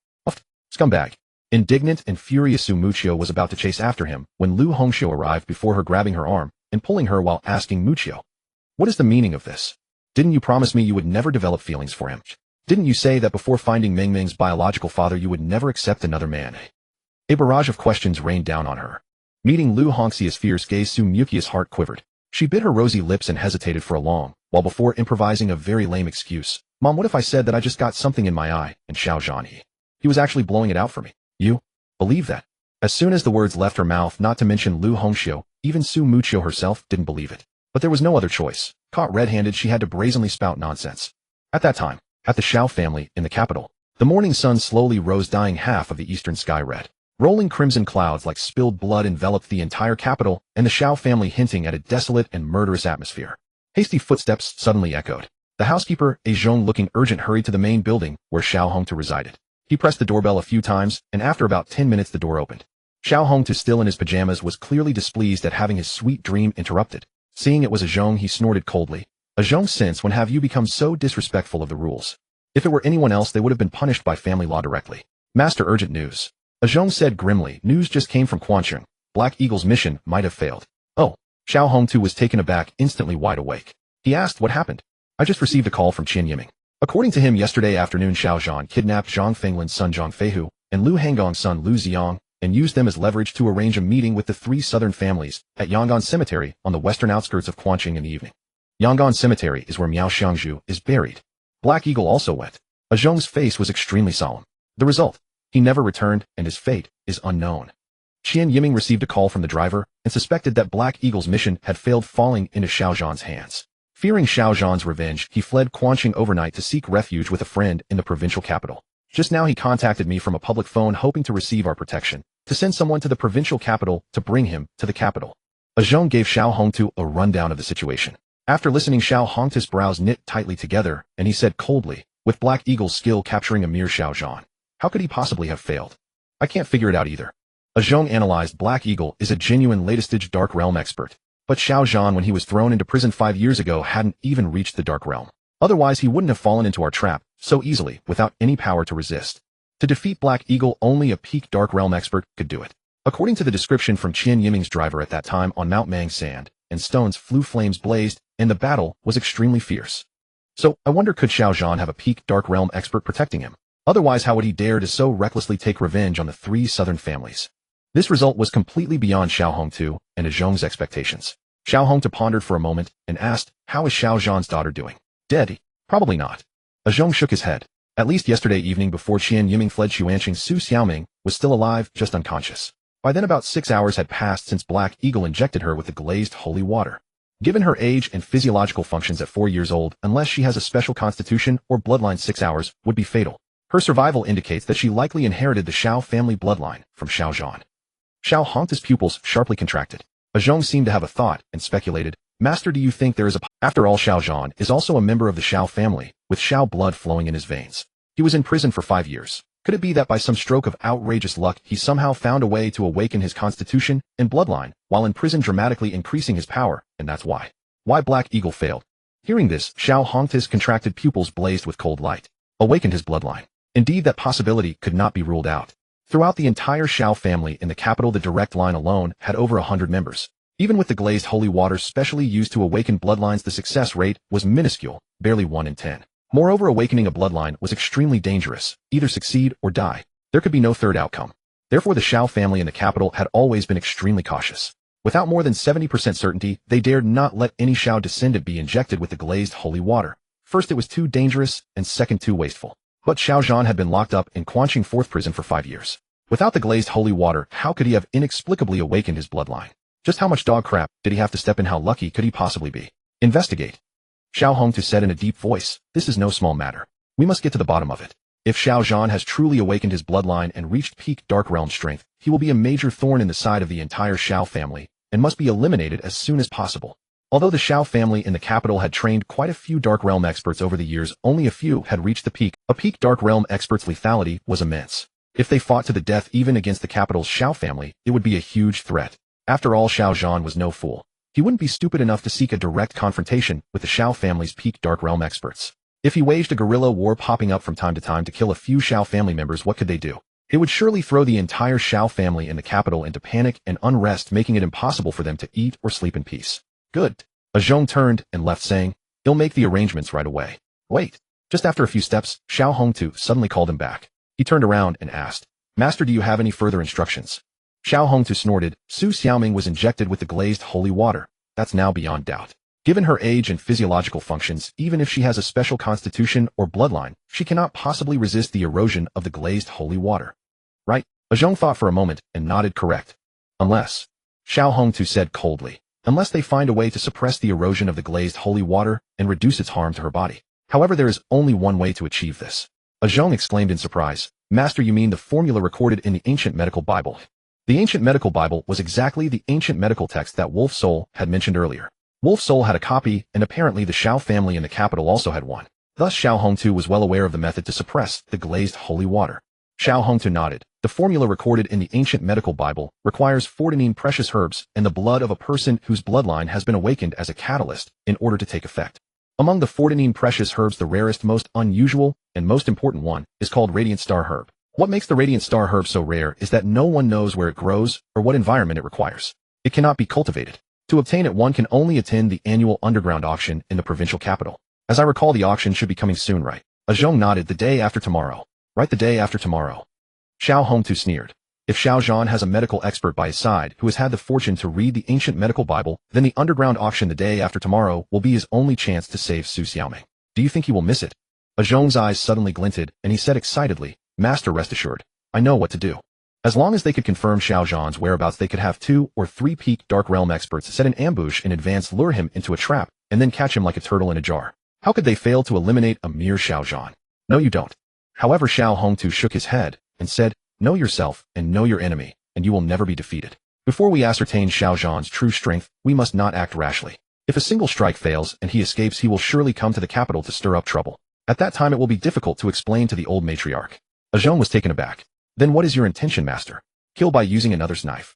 Scumbag." Indignant and furious, Su Muqiu was about to chase after him when Lu Hongxiu arrived before her, grabbing her arm and pulling her while asking Muqiu, "What is the meaning of this? Didn't you promise me you would never develop feelings for him? Didn't you say that before finding Mingming's biological father you would never accept another man?" A barrage of questions rained down on her. Meeting Lu Hongxia's fierce gaze, Su Muqiu's heart quivered. She bit her rosy lips and hesitated for a long, while before improvising a very lame excuse. Mom, what if I said that I just got something in my eye? And Xiao Zhan, he was actually blowing it out for me. You believe that? As soon as the words left her mouth, not to mention Lu Hongxiu, even Su Muqiu herself didn't believe it. But there was no other choice. Caught red-handed, she had to brazenly spout nonsense. At that time, at the Xiao family in the capital, the morning sun slowly rose, dyeing half of the eastern sky red. Rolling crimson clouds like spilled blood enveloped the entire capital, and the Xiao family hinting at a desolate and murderous atmosphere. Hasty footsteps suddenly echoed. The housekeeper, a Zhong looking urgent, hurried to the main building where Xiao Hongtu resided. He pressed the doorbell a few times, and after about 10 minutes the door opened. Xiao Hongtu, still in his pajamas, was clearly displeased at having his sweet dream interrupted. Seeing it was a Zhong, he snorted coldly. A Zhong, since when have you become so disrespectful of the rules? If it were anyone else, they would have been punished by family law directly. Master, urgent news. A Zhong said grimly. News just came from Quancheng. Black Eagle's mission might have failed. Oh. Xiao Hongtu was taken aback, instantly wide awake. He asked what happened. I just received a call from Qian Yiming. According to him, yesterday afternoon Xiao Zhan kidnapped Zhang Fenglin's son Zhang Feihu and Lu Hangong's son Lu Xiang and used them as leverage to arrange a meeting with the three southern families at Yang'an Cemetery on the western outskirts of Quancheng in the evening. Yang'an Cemetery is where Miao Xiangzhu is buried. Black Eagle also went. A Zhong's face was extremely solemn. The result? He never returned, and his fate is unknown. Qian Yiming received a call from the driver and suspected that Black Eagle's mission had failed, falling into Xiao Zhan's hands. Fearing Xiao Zhan's revenge, he fled Quancheng overnight to seek refuge with a friend in the provincial capital. Just now he contacted me from a public phone, hoping to receive our protection, to send someone to the provincial capital to bring him to the capital. A Zhong gave Xiao Hongtu a rundown of the situation. After listening, Xiao Hongtu's brows knit tightly together, and he said coldly, with Black Eagle's skill capturing a mere Xiao Zhan, how could he possibly have failed? I can't figure it out either. A Zhong analyzed. Black Eagle is a genuine latest-stage Dark Realm expert. But Xiao Zhan, when he was thrown into prison 5 years ago, hadn't even reached the Dark Realm. Otherwise, he wouldn't have fallen into our trap so easily without any power to resist. To defeat Black Eagle, only a peak Dark Realm expert could do it. According to the description from Qian Yiming's driver, at that time on Mount Mang, sand and stones flew, flames blazed, and the battle was extremely fierce. So, I wonder, could Xiao Zhan have a peak Dark Realm expert protecting him? Otherwise, how would he dare to so recklessly take revenge on the three southern families? This result was completely beyond Xiao Hongtu and a Zhong's expectations. Xiao Hongtu pondered for a moment and asked, how is Xiao Zhan's daughter doing? Dead? Probably not. A Zhong shook his head. At least yesterday evening, before Qian Yiming fled Xuanqing, Su Xiaoming was still alive, just unconscious. By then about 6 hours had passed since Black Eagle injected her with the glazed holy water. Given her age and physiological functions at 4 years old, unless she has a special constitution or bloodline, 6 hours would be fatal. Her survival indicates that she likely inherited the Xiao family bloodline from Xiao Zhan. Xiao Hongtu's pupils sharply contracted. A Zhong seemed to have a thought and speculated, Master, do you think there is a... After all, Xiao Zhan is also a member of the Xiao family, with Xiao blood flowing in his veins. He was in prison for 5 years. Could it be that by some stroke of outrageous luck, he somehow found a way to awaken his constitution and bloodline, while in prison, dramatically increasing his power, and that's why Black Eagle failed? Hearing this, Xiao Hongtu's contracted pupils blazed with cold light. Awakened his bloodline. Indeed, that possibility could not be ruled out. Throughout the entire Xiao family in the capital, the direct line alone had over 100 members. Even with the glazed holy water specially used to awaken bloodlines, the success rate was minuscule, barely 1 in 10. Moreover, awakening a bloodline was extremely dangerous. Either succeed or die. There could be no third outcome. Therefore, the Xiao family in the capital had always been extremely cautious. Without more than 70% certainty, they dared not let any Xiao descendant be injected with the glazed holy water. First, it was too dangerous, and second, too wasteful. But Xiao Zhan had been locked up in Quancheng 4th prison for 5 years. Without the glazed holy water, how could he have inexplicably awakened his bloodline? Just how much dog crap did he have to step in? How lucky could he possibly be? Investigate. Xiao Hongtu said in a deep voice, this is no small matter. We must get to the bottom of it. If Xiao Zhan has truly awakened his bloodline and reached peak Dark Realm strength, he will be a major thorn in the side of the entire Xiao family, and must be eliminated as soon as possible. Although the Xiao family in the capital had trained quite a few Dark Realm experts over the years, only a few had reached the peak. A peak Dark Realm expert's lethality was immense. If they fought to the death even against the capital's Xiao family, it would be a huge threat. After all, Xiao Zhan was no fool. He wouldn't be stupid enough to seek a direct confrontation with the Xiao family's peak Dark Realm experts. If he waged a guerrilla war, popping up from time to time to kill a few Xiao family members, what could they do? It would surely throw the entire Xiao family in the capital into panic and unrest, making it impossible for them to eat or sleep in peace. Good. A Zhong turned and left, saying, he'll make the arrangements right away. Wait. Just after a few steps, Xiao Hongtu suddenly called him back. He turned around and asked, Master, do you have any further instructions? Xiao Hongtu snorted. Su Xiaoming was injected with the glazed holy water. That's now beyond doubt. Given her age and physiological functions, even if she has a special constitution or bloodline, she cannot possibly resist the erosion of the glazed holy water. Right? Zhong thought for a moment and nodded correct. Unless, Xiao Hongtu said coldly, unless they find a way to suppress the erosion of the glazed holy water and reduce its harm to her body. However, there is only one way to achieve this. Zhong exclaimed in surprise. Master, you mean the formula recorded in the ancient medical Bible? The ancient medical Bible was exactly the ancient medical text that Wolf Soul had mentioned earlier. Wolf Soul had a copy, and apparently the Xiao family in the capital also had one. Thus Xiao Hongtu was well aware of the method to suppress the glazed holy water. Xiao Hongtu nodded. The formula recorded in the ancient medical Bible requires 14 precious herbs and the blood of a person whose bloodline has been awakened as a catalyst in order to take effect. Among the 14 precious herbs, the rarest, most unusual, and most important one is called Radiant Star Herb. What makes the Radiant Star Herb so rare is that no one knows where it grows or what environment it requires. It cannot be cultivated. To obtain it, one can only attend the annual underground auction in the provincial capital. As I recall, the auction should be coming soon, right? Zhong nodded. The day after tomorrow. Right, the day after tomorrow. Xiao Hongtu sneered. If Xiao Zhan has a medical expert by his side who has had the fortune to read the ancient medical Bible, then the underground auction the day after tomorrow will be his only chance to save Su Xiaoming. Do you think he will miss it? Zhong's eyes suddenly glinted, and he said excitedly, Master, rest assured. I know what to do. As long as they could confirm Xiao Zhan's whereabouts, they could have 2 or 3 peak Dark Realm experts set an ambush in advance, lure him into a trap, and then catch him like a turtle in a jar. How could they fail to eliminate a mere Xiao Zhan? No, you don't. However, Xiao Hongtu shook his head and said, know yourself and know your enemy, and you will never be defeated. Before we ascertain Xiao Zhan's true strength, we must not act rashly. If a single strike fails and he escapes, he will surely come to the capital to stir up trouble. At that time, it will be difficult to explain to the old matriarch. Zhong was taken aback. Then what is your intention, master? Kill by using another's knife.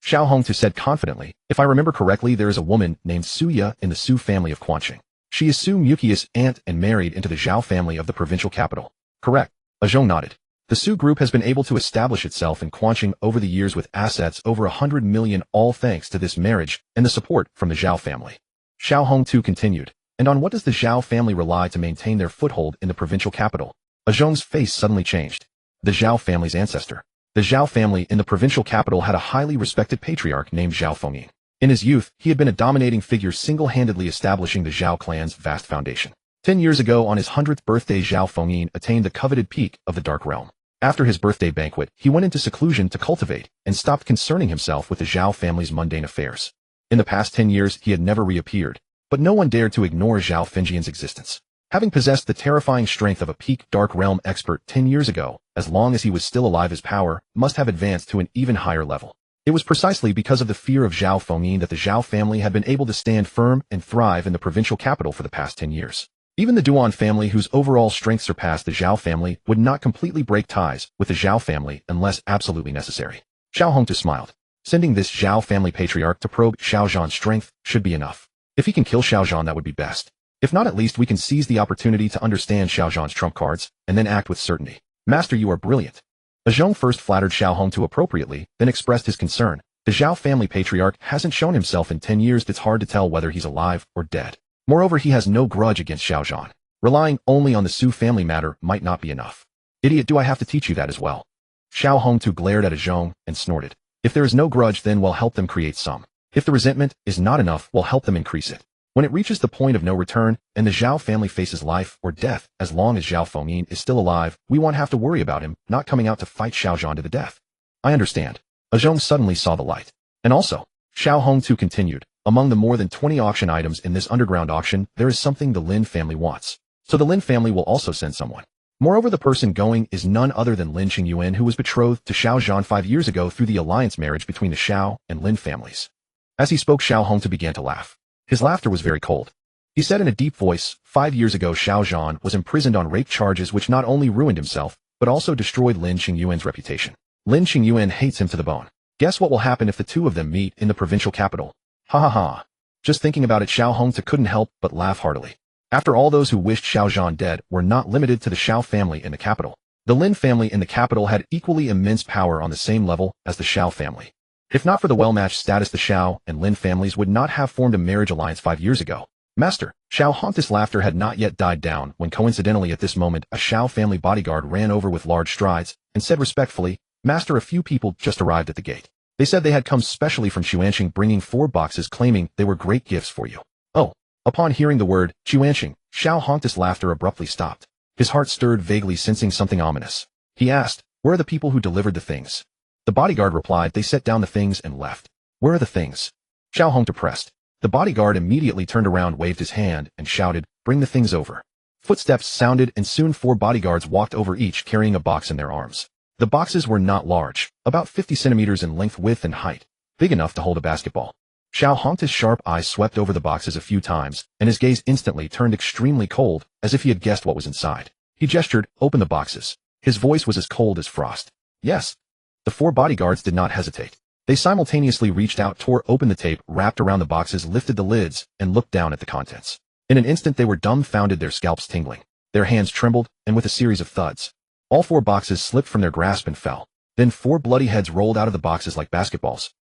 Xiao Hongtu said confidently, if I remember correctly, there is a woman named Suya in the Su family of Quanqing. She is Su Mukia's aunt and married into the Zhao family of the provincial capital. Correct. Zhong nodded. The Su group has been able to establish itself in Quanqing over the years with assets over 100 million, all thanks to this marriage and the support from the Zhao family. Xiao Hongtu continued, and on what does the Zhao family rely to maintain their foothold in the provincial capital? Zhong's face suddenly changed. The Zhao family's ancestor. The Zhao family in the provincial capital had a highly respected patriarch named Zhao Fengyin. In his youth, he had been a dominating figure, single-handedly establishing the Zhao clan's vast foundation. 10 years ago, on his 100th birthday, Zhao Fengyin attained the coveted peak of the Dark Realm. After his birthday banquet, he went into seclusion to cultivate and stopped concerning himself with the Zhao family's mundane affairs. In the past 10 years, he had never reappeared, but no one dared to ignore Zhao Fengyin's existence. Having possessed the terrifying strength of a peak Dark Realm expert 10 years ago, as long as he was still alive, his power must have advanced to an even higher level. It was precisely because of the fear of Zhao Fengyin that the Zhao family had been able to stand firm and thrive in the provincial capital for the past 10 years. Even the Duan family, whose overall strength surpassed the Zhao family, would not completely break ties with the Zhao family unless absolutely necessary. Xiao Hongtu smiled. Sending this Zhao family patriarch to probe Xiao Zhan's strength should be enough. If he can kill Xiao Zhan, that would be best. If not, at least we can seize the opportunity to understand Xiao Zhan's trump cards, and then act with certainty. Master, you are brilliant. Zhong first flattered Xiao Hongtu appropriately, then expressed his concern. The Zhao family patriarch hasn't shown himself in 10 years. It's hard to tell whether he's alive or dead. Moreover, he has no grudge against Xiao Zhan. Relying only on the Su family matter might not be enough. Idiot, do I have to teach you that as well? Xiao Hongtu glared at Zhong and snorted. If there is no grudge, then we'll help them create some. If the resentment is not enough, we'll help them increase it. When it reaches the point of no return, and the Zhao family faces life or death, as long as Zhao Fengyin is still alive, we won't have to worry about him not coming out to fight Xiao Zhan to the death. I understand. Zhong suddenly saw the light. And also, Xiao Hongtu continued, among the more than 20 auction items in this underground auction, there is something the Lin family wants. So the Lin family will also send someone. Moreover, the person going is none other than Lin Qingyuan, who was betrothed to Xiao Zhan 5 years ago through the alliance marriage between the Xiao and Lin families. As he spoke, Xiao Hongtu began to laugh. His laughter was very cold. He said in a deep voice, 5 years ago Xiao Zhan was imprisoned on rape charges which not only ruined himself, but also destroyed Lin Qingyuan's reputation. Lin Qingyuan hates him to the bone. Guess what will happen if the two of them meet in the provincial capital? Ha ha ha. Just thinking about it, Xiao Hongtu couldn't help but laugh heartily. After all, those who wished Xiao Zhan dead were not limited to the Xiao family in the capital. The Lin family in the capital had equally immense power on the same level as the Xiao family. If not for the well-matched status, the Xiao and Lin families would not have formed a marriage alliance 5 years ago. Master, Xiao Hongtu's laughter had not yet died down when coincidentally at this moment a Xiao family bodyguard ran over with large strides and said respectfully, Master, a few people just arrived at the gate. They said they had come specially from Xuanqing, bringing 4 boxes claiming they were great gifts for you. Oh, Upon hearing the word, Chuanqing, Xiao-Hong's laughter abruptly stopped. His heart stirred vaguely, sensing something ominous. He asked, "Where are the people who delivered the things?" The bodyguard replied, "They set down the things and left." "Where are the things?" Xiao-Hong pressed. The bodyguard immediately turned around, waved his hand, and shouted, "Bring the things over." Footsteps sounded, and soon 4 bodyguards walked over, each carrying a box in their arms. The boxes were not large, about 50 centimeters in length, width, and height, big enough to hold a basketball. Xiao-Hong's sharp eyes swept over the boxes a few times, and his gaze instantly turned extremely cold, as if he had guessed what was inside. He gestured, "Open the boxes." His voice was as cold as frost. "Yes." The 4 bodyguards did not hesitate. They simultaneously reached out, tore open the tape wrapped around the boxes, lifted the lids, and looked down at the contents. In an instant they were dumbfounded, their scalps tingling. Their hands trembled, and with a series of thuds, all 4 boxes slipped from their grasp and fell. Then 4 bloody heads rolled out of the boxes like basketballs.